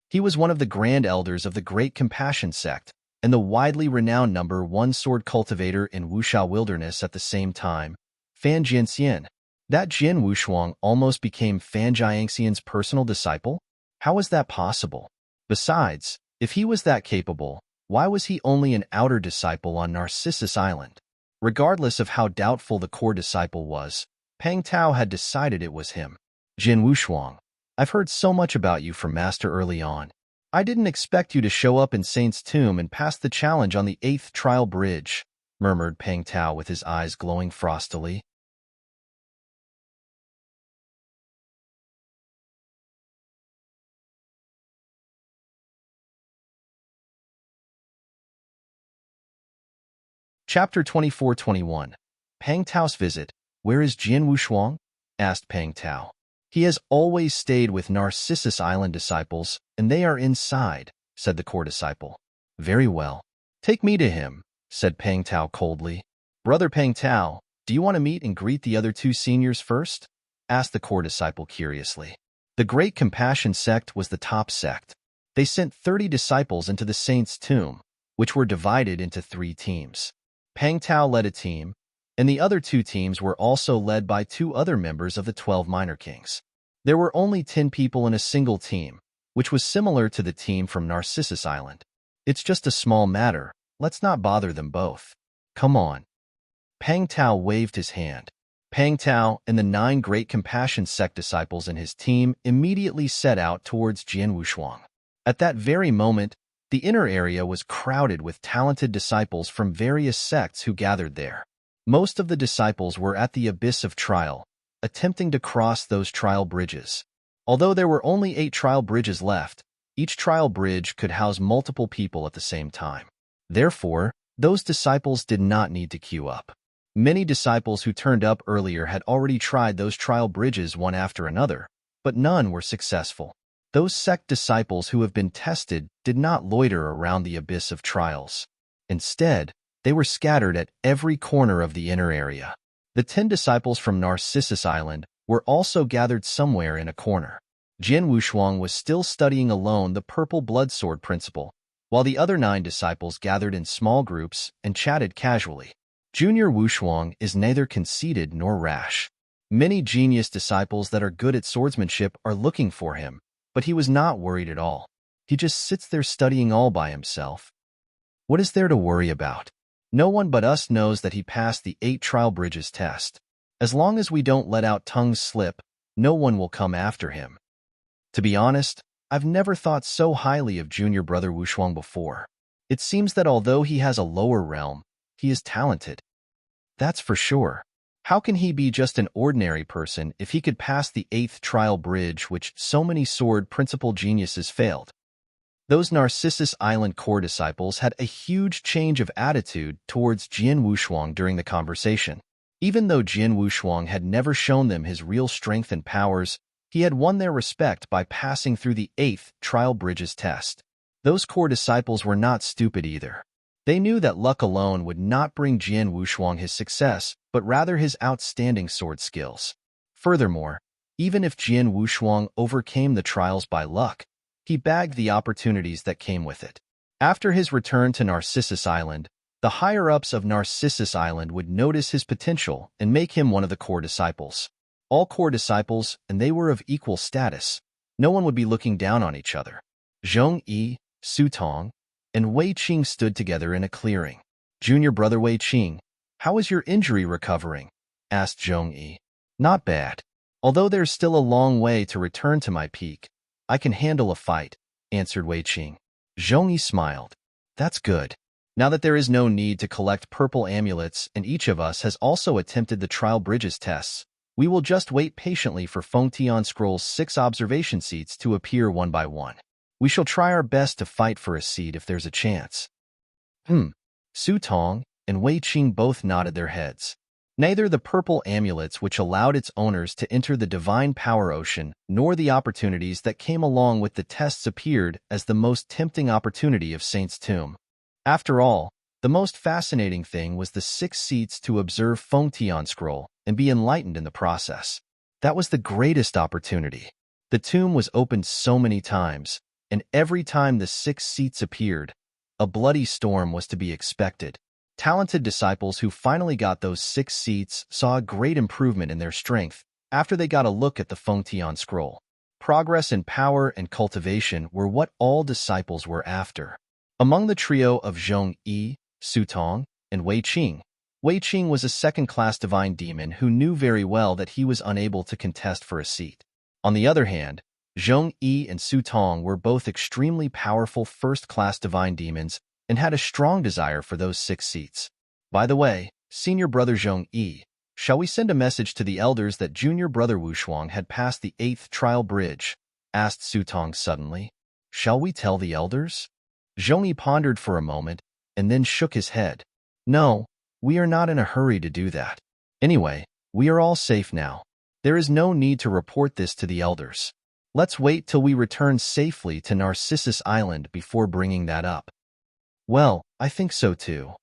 He was one of the grand elders of the Great Compassion sect, and the widely renowned #1 sword cultivator in Wuxia Wilderness at the same time, Fan Jianxian. That Jian Wushuang almost became Fan Jianxian's personal disciple? How is that possible? Besides, if he was that capable, why was he only an outer disciple on Narcissus Island? Regardless of how doubtful the core disciple was, Peng Tao had decided it was him. Jian Wushuang, I've heard so much about you from Master early on. I didn't expect you to show up in Saint's Tomb and pass the challenge on the 8th trial bridge, murmured Peng Tao with his eyes glowing frostily. Chapter 24-21. Peng Tao's visit. Where is Jian Wushuang? Asked Peng Tao. He has always stayed with Narcissus Island disciples, and they are inside, said the core disciple. Very well. Take me to him, said Peng Tao coldly. Brother Peng Tao, do you want to meet and greet the other 2 seniors first? Asked the core disciple curiously. The Great Compassion sect was the top sect. They sent 30 disciples into the Saint's Tomb, which were divided into 3 teams. Peng Tao led a team, and the other 2 teams were also led by 2 other members of the 12 Minor Kings. There were only 10 people in a single team, which was similar to the team from Narcissus Island. It's just a small matter, let's not bother them both. Come on. Peng Tao waved his hand. Peng Tao and the 9 Great Compassion sect disciples in his team immediately set out towards Jian Wushuang. At that very moment, the inner area was crowded with talented disciples from various sects who gathered there. Most of the disciples were at the abyss of trial, attempting to cross those trial bridges. Although there were only 8 trial bridges left, each trial bridge could house multiple people at the same time. Therefore, those disciples did not need to queue up. Many disciples who turned up earlier had already tried those trial bridges one after another, but none were successful. Those sect disciples who have been tested did not loiter around the abyss of trials. Instead, they were scattered at every corner of the inner area. The 10 disciples from Narcissus Island were also gathered somewhere in a corner. Jian Wushuang was still studying alone the purple blood sword principle, while the other 9 disciples gathered in small groups and chatted casually. Junior Wushuang is neither conceited nor rash. Many genius disciples that are good at swordsmanship are looking for him, but he was not worried at all. He just sits there studying all by himself. What is there to worry about? No one but us knows that he passed the 8 trial bridges test. As long as we don't let out tongues slip, no one will come after him. To be honest, I've never thought so highly of junior brother Wushuang before. It seems that although he has a lower realm, he is talented. That's for sure. How can he be just an ordinary person if he could pass the 8th trial bridge which so many sword principle geniuses failed? Those Narcissus Island core disciples had a huge change of attitude towards Jian Wushuang during the conversation. Even though Jian Wushuang had never shown them his real strength and powers, he had won their respect by passing through the 8th trial bridges test. Those core disciples were not stupid either. They knew that luck alone would not bring Jian Wushuang his success, but rather his outstanding sword skills. Furthermore, even if Jian Wushuang overcame the trials by luck, he bagged the opportunities that came with it. After his return to Narcissus Island, the higher-ups of Narcissus Island would notice his potential and make him one of the core disciples. All core disciples, and they were of equal status. No one would be looking down on each other. Zhong Yi, Su Tong, and Wei Qing stood together in a clearing. Junior brother Wei Qing, how is your injury recovering? Asked Zhong Yi. Not bad. Although there's still a long way to return to my peak, I can handle a fight, answered Wei Qing. Zhongyi smiled. That's good. Now that there is no need to collect purple amulets and each of us has also attempted the trial bridges tests, we will just wait patiently for Fengtian Scroll's 6 observation seats to appear one by one. We shall try our best to fight for a seat if there's a chance. Su Tong and Wei Qing both nodded their heads. Neither the purple amulets which allowed its owners to enter the divine power ocean nor the opportunities that came along with the tests appeared as the most tempting opportunity of Saint's Tomb. After all, the most fascinating thing was the 6 seats to observe Fengtian Scroll and be enlightened in the process. That was the greatest opportunity. The tomb was opened so many times, and every time the 6 seats appeared, a bloody storm was to be expected. Talented disciples who finally got those 6 seats saw a great improvement in their strength after they got a look at the Fengtian Scroll. Progress in power and cultivation were what all disciples were after. Among the trio of Zhongyi, Su Tong, and Wei Qing was a second-class divine demon who knew very well that he was unable to contest for a seat. On the other hand, Zhongyi and Su Tong were both extremely powerful first-class divine demons and had a strong desire for those 6 seats. By the way, senior brother Zhongyi, shall we send a message to the elders that junior brother Wushuang had passed the 8th trial bridge? Asked Su Tong suddenly. Shall we tell the elders? Zhongyi pondered for a moment and then shook his head. No, we are not in a hurry to do that. Anyway, we are all safe now. There is no need to report this to the elders. Let's wait till we return safely to Narcissus Island before bringing that up. Well, I think so too.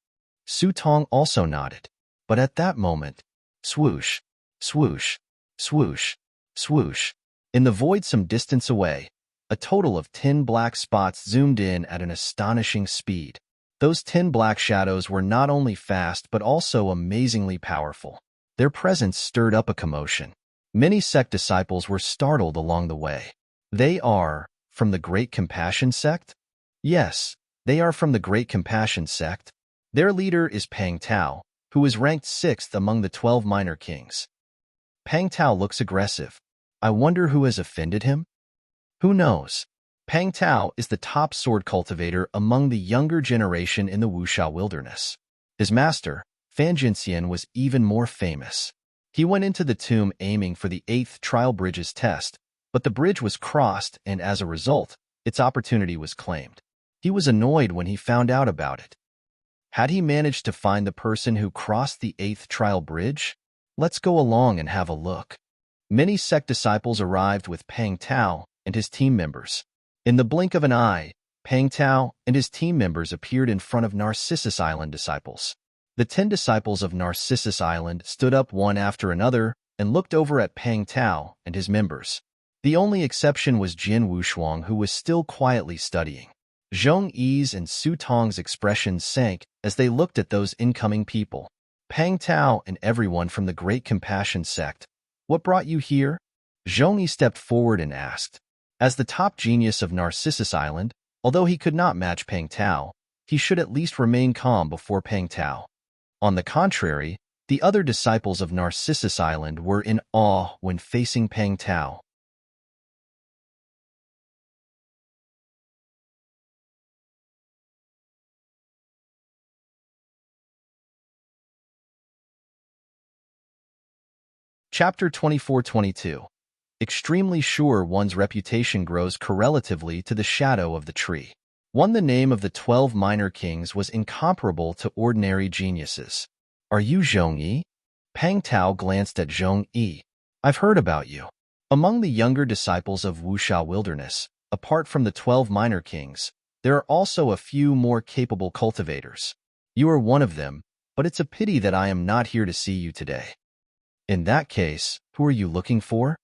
Su Tong also nodded. But at that moment, swoosh, swoosh, swoosh, swoosh. In the void some distance away, a total of 10 black spots zoomed in at an astonishing speed. Those 10 black shadows were not only fast but also amazingly powerful. Their presence stirred up a commotion. Many sect disciples were startled along the way. They are from the Great Compassion Sect? Yes, they are from the Great Compassion Sect. Their leader is Pang Tao, who is ranked 6th among the 12 minor kings. Pang Tao looks aggressive. I wonder who has offended him? Who knows? Pang Tao is the top sword cultivator among the younger generation in the Wuxia wilderness. His master, Fan Jinxian, was even more famous. He went into the tomb aiming for the 8th trial bridges test, but the bridge was crossed and as a result, its opportunity was claimed. He was annoyed when he found out about it. Had he managed to find the person who crossed the 8th trial bridge? Let's go along and have a look. Many sect disciples arrived with Pang Tao and his team members. In the blink of an eye, Pang Tao and his team members appeared in front of Narcissus Island disciples. The 10 disciples of Narcissus Island stood up one after another and looked over at Pang Tao and his members. The only exception was Jin Wushuang, who was still quietly studying. Zhongyi's and Su Tong's expressions sank as they looked at those incoming people. Pang Tao and everyone from the Great Compassion Sect. What brought you here? Zhongyi stepped forward and asked. As the top genius of Narcissus Island, although he could not match Pang Tao, he should at least remain calm before Pang Tao. On the contrary, the other disciples of Narcissus Island were in awe when facing Pang Tao. Chapter 24-22. Extremely sure one's reputation grows correlatively to the shadow of the tree. One, the name of the 12 minor kings was incomparable to ordinary geniuses. Are you Zhongyi? Pang Tao glanced at Zhongyi. I've heard about you. Among the younger disciples of Wuxia Wilderness, apart from the 12 minor kings, there are also a few more capable cultivators. You are one of them, but it's a pity that I am not here to see you today. In that case, who are you looking for?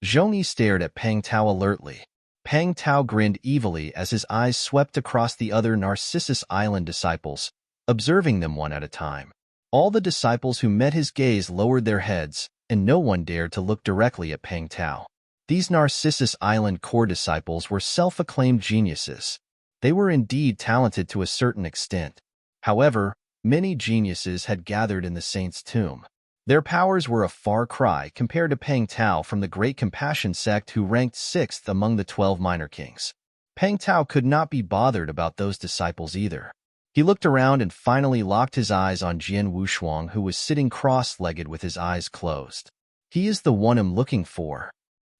Zhongyi stared at Pang Tao alertly. Pang Tao grinned evilly as his eyes swept across the other Narcissus Island disciples, observing them one at a time. All the disciples who met his gaze lowered their heads, and no one dared to look directly at Pang Tao. These Narcissus Island core disciples were self-acclaimed geniuses. They were indeed talented to a certain extent. However, many geniuses had gathered in the saint's tomb. Their powers were a far cry compared to Pang Tao from the Great Compassion sect who ranked 6th among the 12 minor kings. Pang Tao could not be bothered about those disciples either. He looked around and finally locked his eyes on Jian Wushuang, who was sitting cross-legged with his eyes closed. He is the one I'm looking for.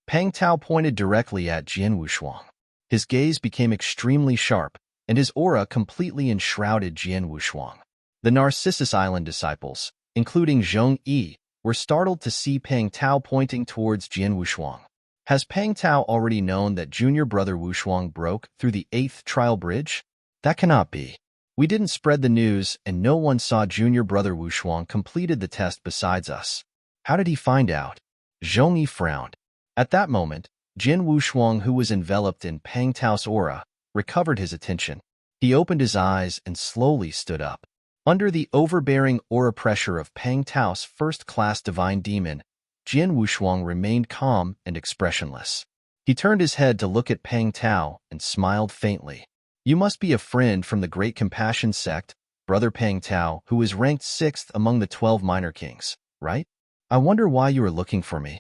Pang Tao pointed directly at Jian Wushuang. His gaze became extremely sharp, and his aura completely enshrouded Jian Wushuang. The Narcissus Island disciples, including Zhong Yi, were startled to see Pang Tao pointing towards Jian Wushuang. Has Pang Tao already known that junior brother Wushuang broke through the 8th trial bridge? That cannot be. We didn't spread the news, and no one saw junior brother Wushuang completed the test besides us. How did he find out? Zhong Yi frowned. At that moment, Jian Wushuang, who was enveloped in Pang Tao's aura, recovered his attention. He opened his eyes and slowly stood up. Under the overbearing aura pressure of Pang Tao's first-class divine demon, Jian Wushuang remained calm and expressionless. He turned his head to look at Pang Tao and smiled faintly. You must be a friend from the Great Compassion sect, Brother Pang Tao, who is ranked 6th among the 12 minor kings, right? I wonder why you are looking for me.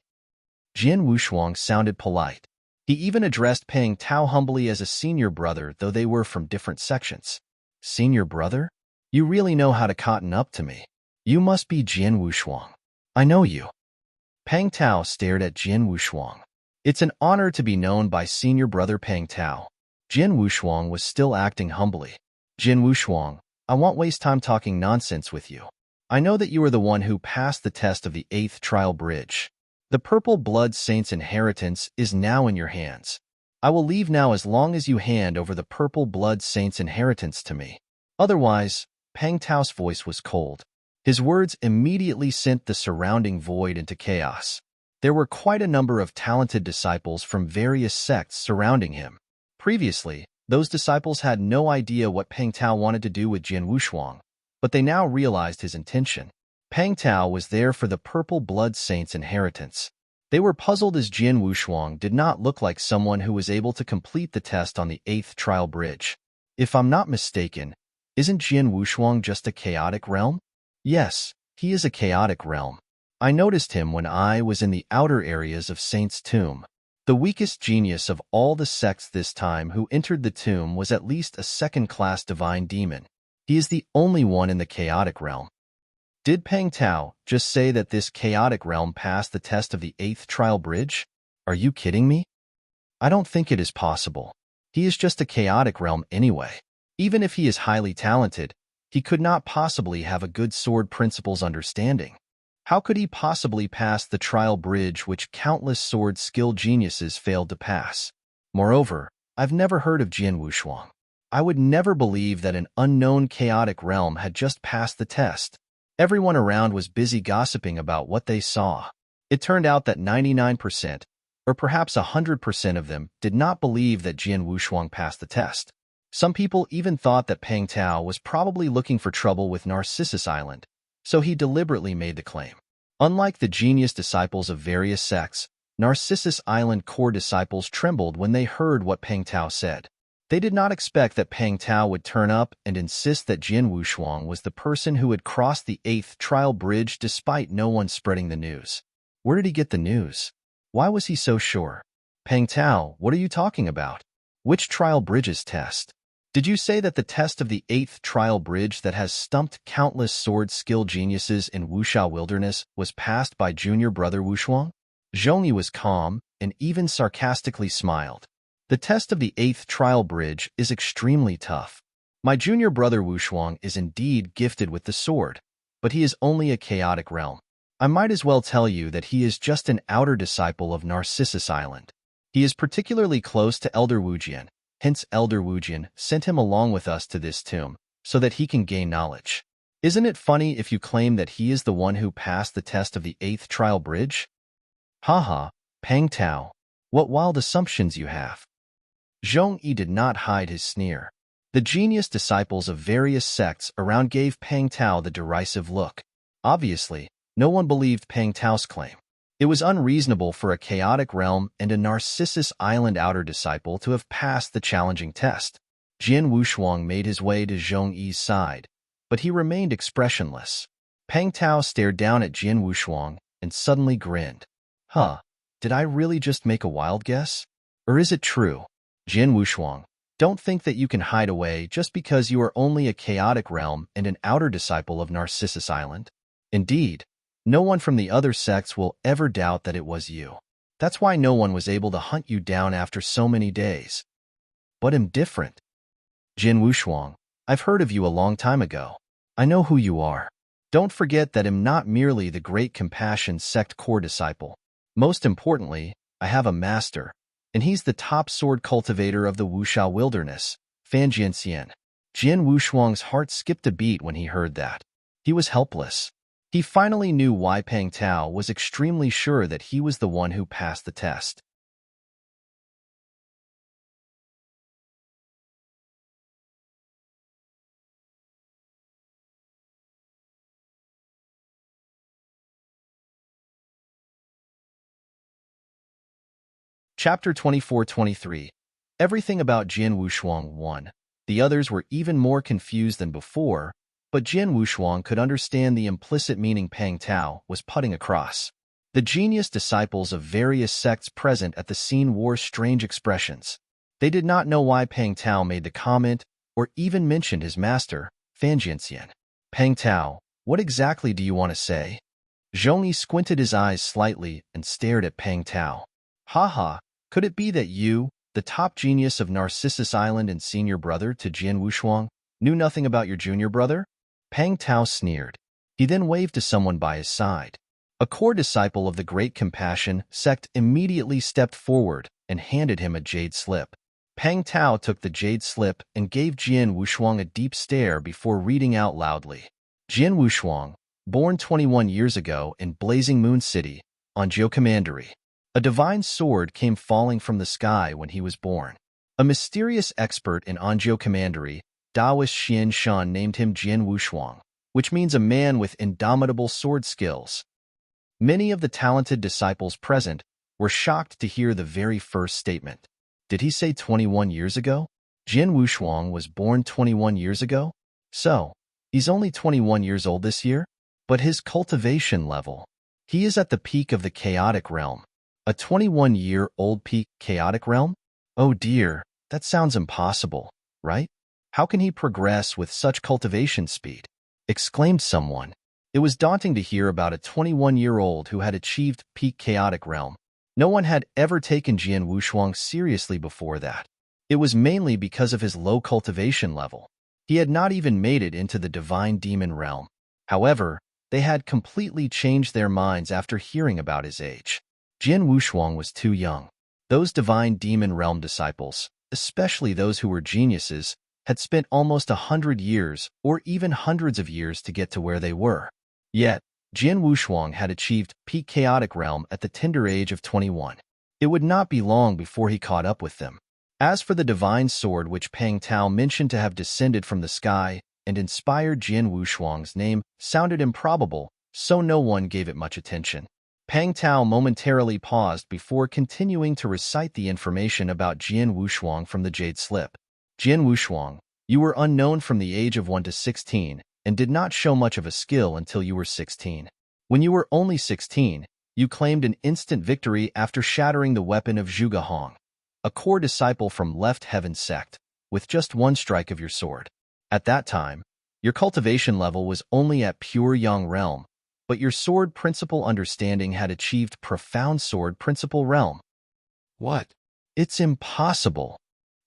Jian Wushuang sounded polite. He even addressed Pang Tao humbly as a senior brother, though they were from different sections. Senior brother? You really know how to cotton up to me. You must be Jian Wushuang. I know you. Pang Tao stared at Jian Wushuang. It's an honor to be known by senior brother Pang Tao. Jian Wushuang was still acting humbly. Jian Wushuang, I won't waste time talking nonsense with you. I know that you are the one who passed the test of the 8th trial bridge. The Purple Blood Saint's inheritance is now in your hands. I will leave now as long as you hand over the Purple Blood Saint's inheritance to me. Otherwise, Pang Tao's voice was cold. His words immediately sent the surrounding void into chaos. There were quite a number of talented disciples from various sects surrounding him. Previously, those disciples had no idea what Pang Tao wanted to do with Jian Wushuang, but they now realized his intention. Pang Tao was there for the Purple Blood Saint's inheritance. They were puzzled as Jian Wushuang did not look like someone who was able to complete the test on the 8th trial bridge. If I'm not mistaken, isn't Jian Wushuang just a chaotic realm? Yes, he is a chaotic realm. I noticed him when I was in the outer areas of Saint's Tomb. The weakest genius of all the sects this time who entered the tomb was at least a second-class divine demon. He is the only one in the chaotic realm. Did Pang Tao just say that this chaotic realm passed the test of the 8th trial bridge? Are you kidding me? I don't think it is possible. He is just a chaotic realm anyway. Even if he is highly talented, he could not possibly have a good sword principles understanding. How could he possibly pass the trial bridge which countless sword skill geniuses failed to pass? Moreover, I've never heard of Jian Wushuang. I would never believe that an unknown chaotic realm had just passed the test. Everyone around was busy gossiping about what they saw. It turned out that 99%, or perhaps 100% of them, did not believe that Jian Wushuang passed the test. Some people even thought that Pang Tao was probably looking for trouble with Narcissus Island, so he deliberately made the claim. Unlike the genius disciples of various sects, Narcissus Island core disciples trembled when they heard what Pang Tao said. They did not expect that Pang Tao would turn up and insist that Jian Wushuang was the person who had crossed the 8th trial bridge despite no one spreading the news. Where did he get the news? Why was he so sure? Pang Tao, what are you talking about? Which trial bridge's test? Did you say that the test of the 8th trial bridge that has stumped countless sword skill geniuses in Wuxia Wilderness was passed by junior brother Wushuang? Zhongyi was calm and even sarcastically smiled. The test of the 8th trial bridge is extremely tough. My junior brother Wushuang is indeed gifted with the sword, but he is only a chaotic realm. I might as well tell you that he is just an outer disciple of Narcissus Island. He is particularly close to Elder Wujian. Hence Elder Wujian sent him along with us to this tomb, so that he can gain knowledge. Isn't it funny if you claim that he is the one who passed the test of the 8th trial bridge? Haha, Pang Tao, what wild assumptions you have. Zhong Yi did not hide his sneer. The genius disciples of various sects around gave Pang Tao the derisive look. Obviously, no one believed Pang Tao's claim. It was unreasonable for a chaotic realm and a Narcissus Island outer disciple to have passed the challenging test. Jian Wushuang made his way to Zhong Yi's side, but he remained expressionless. Pang Tao stared down at Jian Wushuang and suddenly grinned. Huh, did I really just make a wild guess? Or is it true? Jian Wushuang, don't think that you can hide away just because you are only a chaotic realm and an outer disciple of Narcissus Island. Indeed, no one from the other sects will ever doubt that it was you. That's why no one was able to hunt you down after so many days. But I'm different. Jian Wushuang, I've heard of you a long time ago. I know who you are. Don't forget that I'm not merely the Great Compassion sect core disciple. Most importantly, I have a master, and he's the top sword cultivator of the Wuxia wilderness, Fan Jianxian. Jian Wushuang's heart skipped a beat when he heard that. He was helpless. He finally knew why Pang Tao was extremely sure that he was the one who passed the test. Chapter 24-23. Everything about Jian Wushuang 1. The others were even more confused than before, but Jian Wushuang could understand the implicit meaning Pang Tao was putting across. The genius disciples of various sects present at the scene wore strange expressions. They did not know why Pang Tao made the comment or even mentioned his master, Fan Jianxian. Pang Tao, what exactly do you want to say? Zhongyi squinted his eyes slightly and stared at Pang Tao. Haha. Could it be that you, the top genius of Narcissus Island and senior brother to Jian Wushuang, knew nothing about your junior brother? Pang Tao sneered. He then waved to someone by his side. A core disciple of the Great Compassion sect immediately stepped forward and handed him a jade slip. Pang Tao took the jade slip and gave Jian Wushuang a deep stare before reading out loudly. Jian Wushuang, born 21 years ago in Blazing Moon City, Anzhou Commandery. A divine sword came falling from the sky when he was born. A mysterious expert in Anzhou Commandery, Taoist Xian Shan, named him Jian Wushuang, which means a man with indomitable sword skills. Many of the talented disciples present were shocked to hear the very first statement. Did he say 21 years ago? Jian Wushuang was born 21 years ago? So, he's only 21 years old this year? But his cultivation level. He is at the peak of the chaotic realm. A 21-year-old peak chaotic realm? Oh dear, that sounds impossible, right? How can he progress with such cultivation speed? Exclaimed someone. It was daunting to hear about a 21-year-old who had achieved peak chaotic realm. No one had ever taken Jian Wushuang seriously before that. It was mainly because of his low cultivation level. He had not even made it into the divine demon realm. However, they had completely changed their minds after hearing about his age. Jian Wushuang was too young. Those divine demon realm disciples, especially those who were geniuses, had spent almost 100 years or even hundreds of years to get to where they were. Yet, Jian Wushuang had achieved peak chaotic realm at the tender age of 21. It would not be long before he caught up with them. As for the divine sword which Pang Tao mentioned to have descended from the sky and inspired Jian Wushuang's name sounded improbable, so no one gave it much attention. Pang Tao momentarily paused before continuing to recite the information about Jian Wushuang from the jade slip. Jian Wushuang, you were unknown from the age of 1 to 16 and did not show much of a skill until you were 16. When you were only 16, you claimed an instant victory after shattering the weapon of Zhuge Hong, a core disciple from Left Heaven sect, with just one strike of your sword. At that time, your cultivation level was only at pure Yang realm, but your sword principle understanding had achieved profound sword principle realm. What? It's impossible.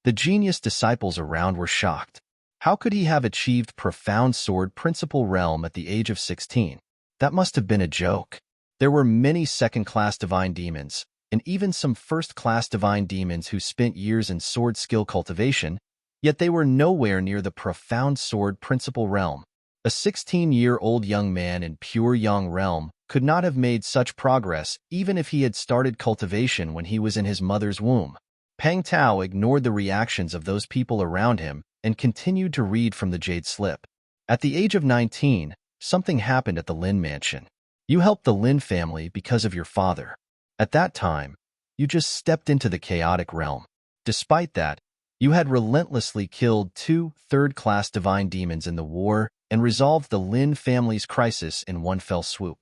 The genius disciples around were shocked. How could he have achieved profound sword principle realm at the age of 16? That must have been a joke. There were many second-class divine demons, and even some first-class divine demons who spent years in sword skill cultivation, yet they were nowhere near the profound sword principle realm. A 16-year-old young man in pure Yang realm could not have made such progress even if he had started cultivation when he was in his mother's womb. Pang Tao ignored the reactions of those people around him and continued to read from the jade slip. At the age of 19, something happened at the Lin mansion. You helped the Lin family because of your father. At that time, you just stepped into the chaotic realm. Despite that, you had relentlessly killed 2 third-class divine demons in the war and resolved the Lin family's crisis in one fell swoop.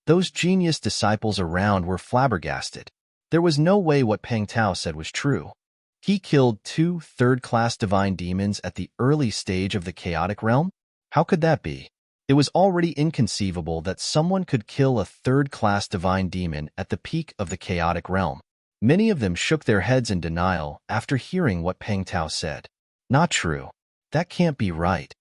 Those genius disciples around were flabbergasted. There was no way what Peng Tao said was true. He killed 2 third-class divine demons at the early stage of the chaotic realm? How could that be? It was already inconceivable that someone could kill a third-class divine demon at the peak of the chaotic realm. Many of them shook their heads in denial after hearing what Peng Tao said. Not true. That can't be right.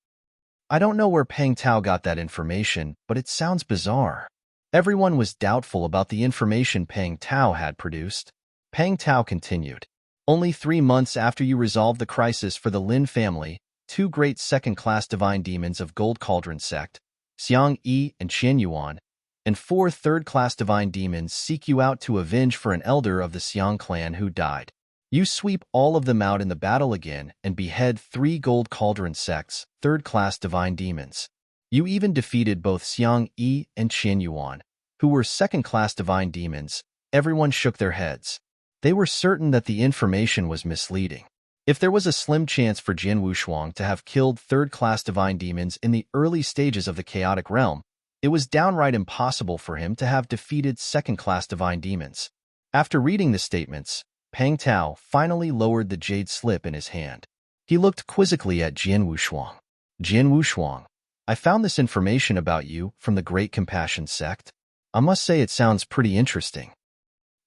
I don't know where Peng Tao got that information, but it sounds bizarre. Everyone was doubtful about the information Peng Tao had produced. Peng Tao continued. Only 3 months after you resolved the crisis for the Lin family, 2 great second-class divine demons of Gold Cauldron sect, Xiang Yi and Qian Yuan, and 4 third-class divine demons seek you out to avenge for an elder of the Xiang clan who died. You sweep all of them out in the battle again and behead 3 Gold Cauldron sects, third-class divine demons. You even defeated both Xiang Yi and Qian Yuan, who were second-class divine demons. Everyone shook their heads. They were certain that the information was misleading. If there was a slim chance for Jian Wushuang to have killed third-class divine demons in the early stages of the chaotic realm, it was downright impossible for him to have defeated second-class divine demons. After reading the statements, Peng Tao finally lowered the jade slip in his hand. He looked quizzically at Jian Wushuang. Jian Wushuang, I found this information about you from the Great Compassion sect. I must say it sounds pretty interesting.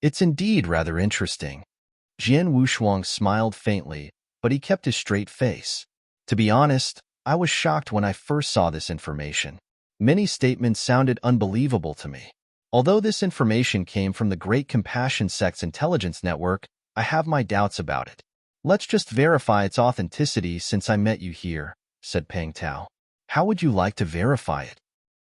It's indeed rather interesting. Jian Wushuang smiled faintly, but he kept his straight face. To be honest, I was shocked when I first saw this information. Many statements sounded unbelievable to me. Although this information came from the Great Compassion sect's intelligence network, I have my doubts about it. Let's just verify its authenticity since I met you here, said Peng Tao. How would you like to verify it?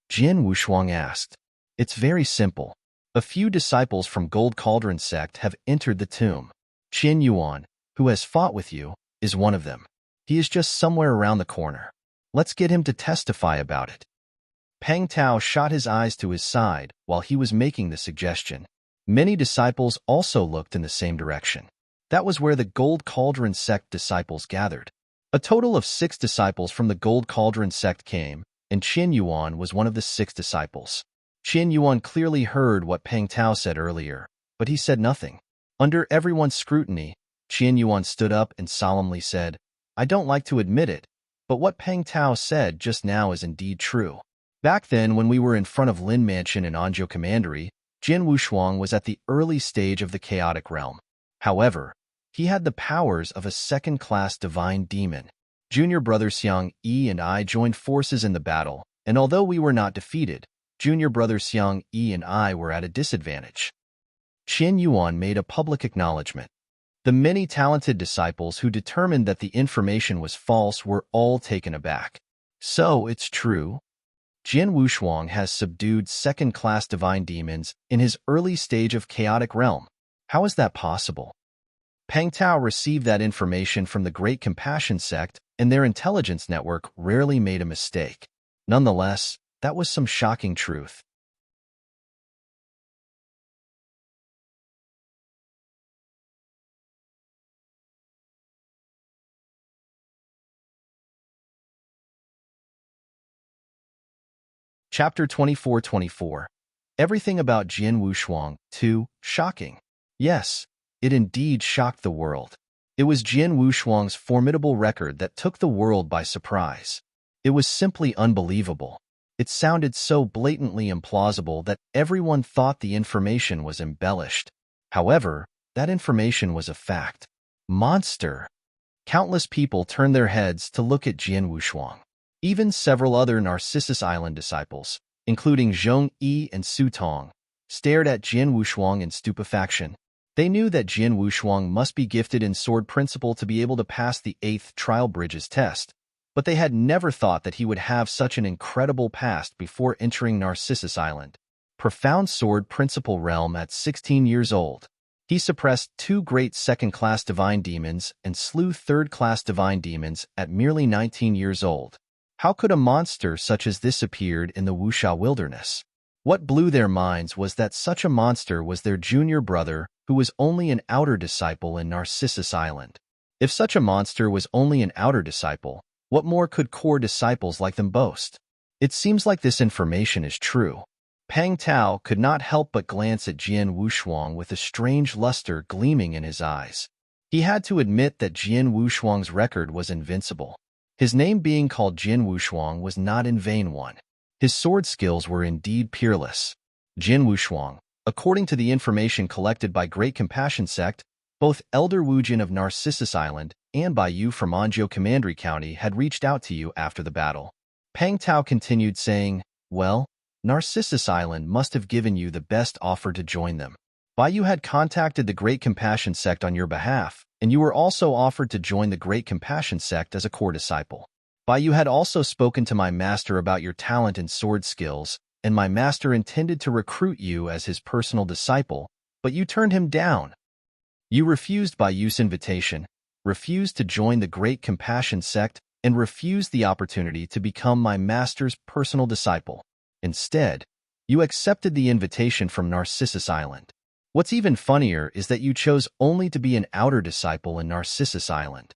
Jian Wushuang asked. It's very simple. A few disciples from Gold Cauldron sect have entered the tomb. Qian Yuan, who has fought with you, is one of them. He is just somewhere around the corner. Let's get him to testify about it. Peng Tao shot his eyes to his side while he was making the suggestion. Many disciples also looked in the same direction. That was where the Gold Cauldron sect disciples gathered. A total of 6 disciples from the Gold Cauldron sect came, and Qian Yuan was one of the 6 disciples. Qian Yuan clearly heard what Peng Tao said earlier, but he said nothing. Under everyone's scrutiny, Qian Yuan stood up and solemnly said, I don't like to admit it, but what Peng Tao said just now is indeed true. Back then, when we were in front of Lin Mansion in Anzhou Commandery, Jian Wushuang was at the early stage of the chaotic realm. However, he had the powers of a second-class divine demon. Junior brother Xiang Yi and I joined forces in the battle, and although we were not defeated, junior brother Xiang Yi and I were at a disadvantage. Qian Yuan made a public acknowledgement. The many talented disciples who determined that the information was false were all taken aback. So, it's true. Jian Wushuang has subdued second-class divine demons in his early stage of chaotic realm. How is that possible? Peng Tao received that information from the Great Compassion sect, and their intelligence network rarely made a mistake. Nonetheless, that was some shocking truth. Chapter 24-24. Everything about Jian Wushuang, too, shocking. Yes, it indeed shocked the world. It was Jian Wushuang's formidable record that took the world by surprise. It was simply unbelievable. It sounded so blatantly implausible that everyone thought the information was embellished. However, that information was a fact. Monster! Countless people turned their heads to look at Jian Wushuang. Even several other Narcissus Island disciples, including Zhong Yi and Su Tong, stared at Jian Wushuang in stupefaction. They knew that Jian Wushuang must be gifted in sword principle to be able to pass the 8th Trial Bridges test, but they had never thought that he would have such an incredible past before entering Narcissus Island. Profound sword principle realm at 16 years old. He suppressed 2 great second-class divine demons and slew third-class divine demons at merely 19 years old. How could a monster such as this appeared in the Wuxia wilderness? What blew their minds was that such a monster was their junior brother, who was only an outer disciple in Narcissus Island. If such a monster was only an outer disciple, What more could core disciples like them boast? It seems like this information is true. Pang Tao could not help but glance at Jian Wushuang with a strange luster gleaming in his eyes. He had to admit that Jian Wushuang's record was invincible. His name being called Jian Wushuang was not in vain one. His sword skills were indeed peerless. Jian Wushuang, according to the information collected by Great Compassion Sect, both Elder Wujin of Narcissus Island and Bai Yu from Anzhou Commandery County had reached out to you after the battle. Pang Tao continued saying, well, Narcissus Island must have given you the best offer to join them. Bai Yu had contacted the Great Compassion Sect on your behalf, and you were also offered to join the Great Compassion Sect as a core disciple. Bai Yu had also spoken to my master about your talent and sword skills, and my master intended to recruit you as his personal disciple, but you turned him down. You refused Bai Yu's invitation, refused to join the Great Compassion Sect, and refused the opportunity to become my master's personal disciple. Instead, you accepted the invitation from Narcissus Island. What's even funnier is that you chose only to be an outer disciple in Narcissus Island.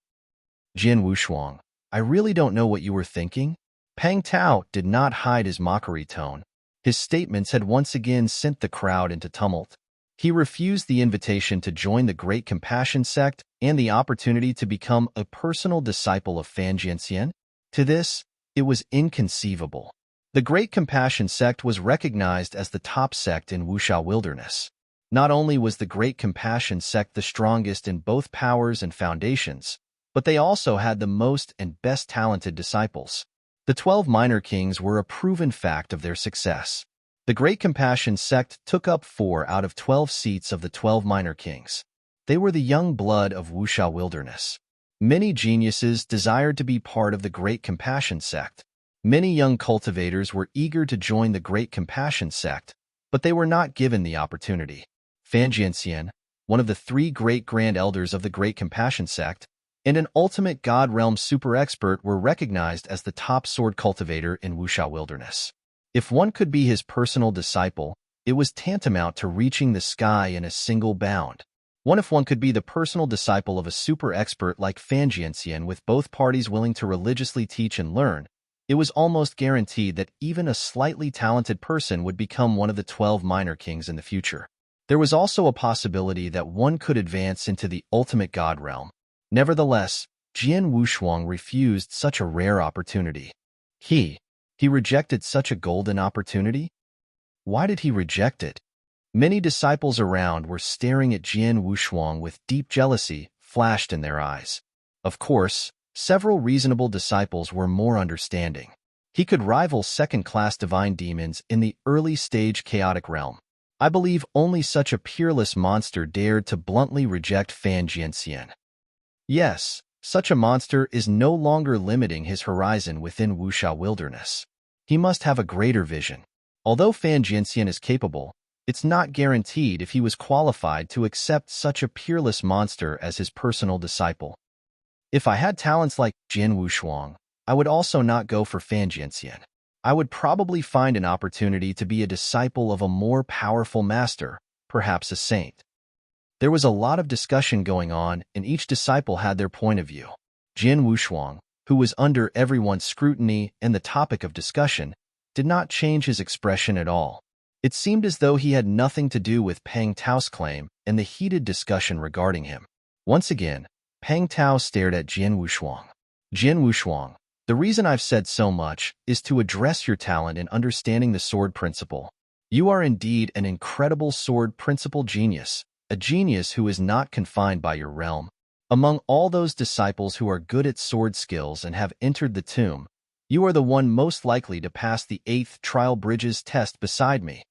Jian Wushuang, I really don't know what you were thinking. Pang Tao did not hide his mockery tone. His statements had once again sent the crowd into tumult. He refused the invitation to join the Great Compassion Sect and the opportunity to become a personal disciple of Fan Jianxian. To this, it was inconceivable. The Great Compassion Sect was recognized as the top sect in Wuxia Wilderness. Not only was the Great Compassion Sect the strongest in both powers and foundations, but they also had the most and best talented disciples. The 12 Minor Kings were a proven fact of their success. The Great Compassion Sect took up 4 out of 12 seats of the 12 Minor Kings. They were the young blood of Wuxia Wilderness. Many geniuses desired to be part of the Great Compassion Sect. Many young cultivators were eager to join the Great Compassion Sect, but they were not given the opportunity. Fan Jianxian, one of the 3 great grand elders of the Great Compassion Sect, and an ultimate God Realm super expert were recognized as the top sword cultivator in Wuxia Wilderness. If one could be his personal disciple, it was tantamount to reaching the sky in a single bound. If one could be the personal disciple of a super expert like Fan Jianxian with both parties willing to religiously teach and learn, it was almost guaranteed that even a slightly talented person would become one of the 12 Minor Kings in the future. There was also a possibility that one could advance into the ultimate God Realm. Nevertheless, Jian Wushuang refused such a rare opportunity. He rejected such a golden opportunity? Why did he reject it? Many disciples around were staring at Jian Wushuang with deep jealousy flashed in their eyes. Of course, several reasonable disciples were more understanding. He could rival second-class divine demons in the early-stage chaotic realm. I believe only such a peerless monster dared to bluntly reject Fan Jianxian. Yes, such a monster is no longer limiting his horizon within Wuxia Wilderness. He must have a greater vision. Although Fan Jianxian is capable, it's not guaranteed if he was qualified to accept such a peerless monster as his personal disciple. If I had talents like Jian Wushuang, I would also not go for Fan Jianxian. I would probably find an opportunity to be a disciple of a more powerful master, perhaps a saint. There was a lot of discussion going on, and each disciple had their point of view. Jian Wushuang, who was under everyone's scrutiny and the topic of discussion, did not change his expression at all. It seemed as though he had nothing to do with Pang Tao's claim and the heated discussion regarding him. Once again, Pang Tao stared at Jian Wushuang. Jian Wushuang, the reason I've said so much is to address your talent in understanding the sword principle. You are indeed an incredible sword principle genius, a genius who is not confined by your realm. Among all those disciples who are good at sword skills and have entered the tomb, you are the one most likely to pass the 8th Trial Bridges test beside me.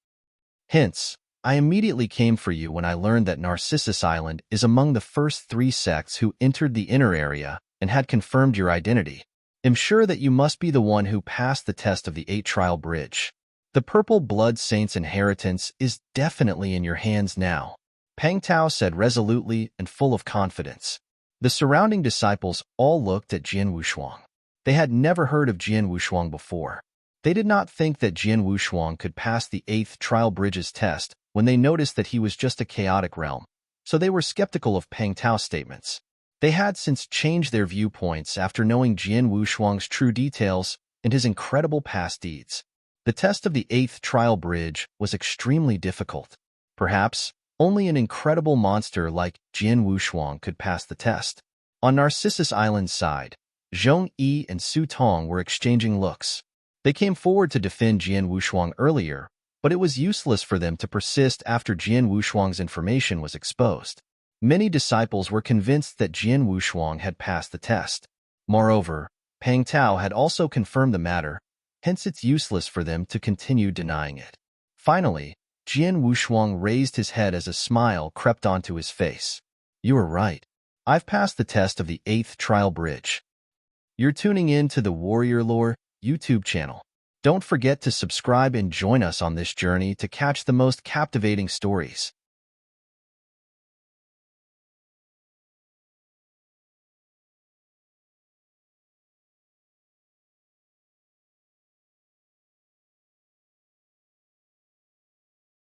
Hence, I immediately came for you when I learned that Narcissus Island is among the first 3 sects who entered the inner area and had confirmed your identity. I'm sure that you must be the one who passed the test of the 8 Trial Bridge. The Purple Blood Saint's inheritance is definitely in your hands now, Pang Tao said resolutely and full of confidence. The surrounding disciples all looked at Jian Wushuang. They had never heard of Jian Wushuang before. They did not think that Jian Wushuang could pass the 8th Trial Bridges test when they noticed that he was just a chaotic realm, so they were skeptical of Pang Tao's statements. They had since changed their viewpoints after knowing Jian Wushuang's true details and his incredible past deeds. The test of the 8th trial bridge was extremely difficult. Perhaps, only an incredible monster like Jian Wushuang could pass the test. On Narcissus Island's side, Zhong Yi and Su Tong were exchanging looks. They came forward to defend Jian Wushuang earlier, but it was useless for them to persist after Jian Wushuang's information was exposed. Many disciples were convinced that Jian Wushuang had passed the test. Moreover, Pang Tao had also confirmed the matter, hence it's useless for them to continue denying it. Finally, Jian Wushuang raised his head as a smile crept onto his face. You are right. I've passed the test of the 8th trial bridge. You're tuning in to the Warrior Lore YouTube channel. Don't forget to subscribe and join us on this journey to catch the most captivating stories.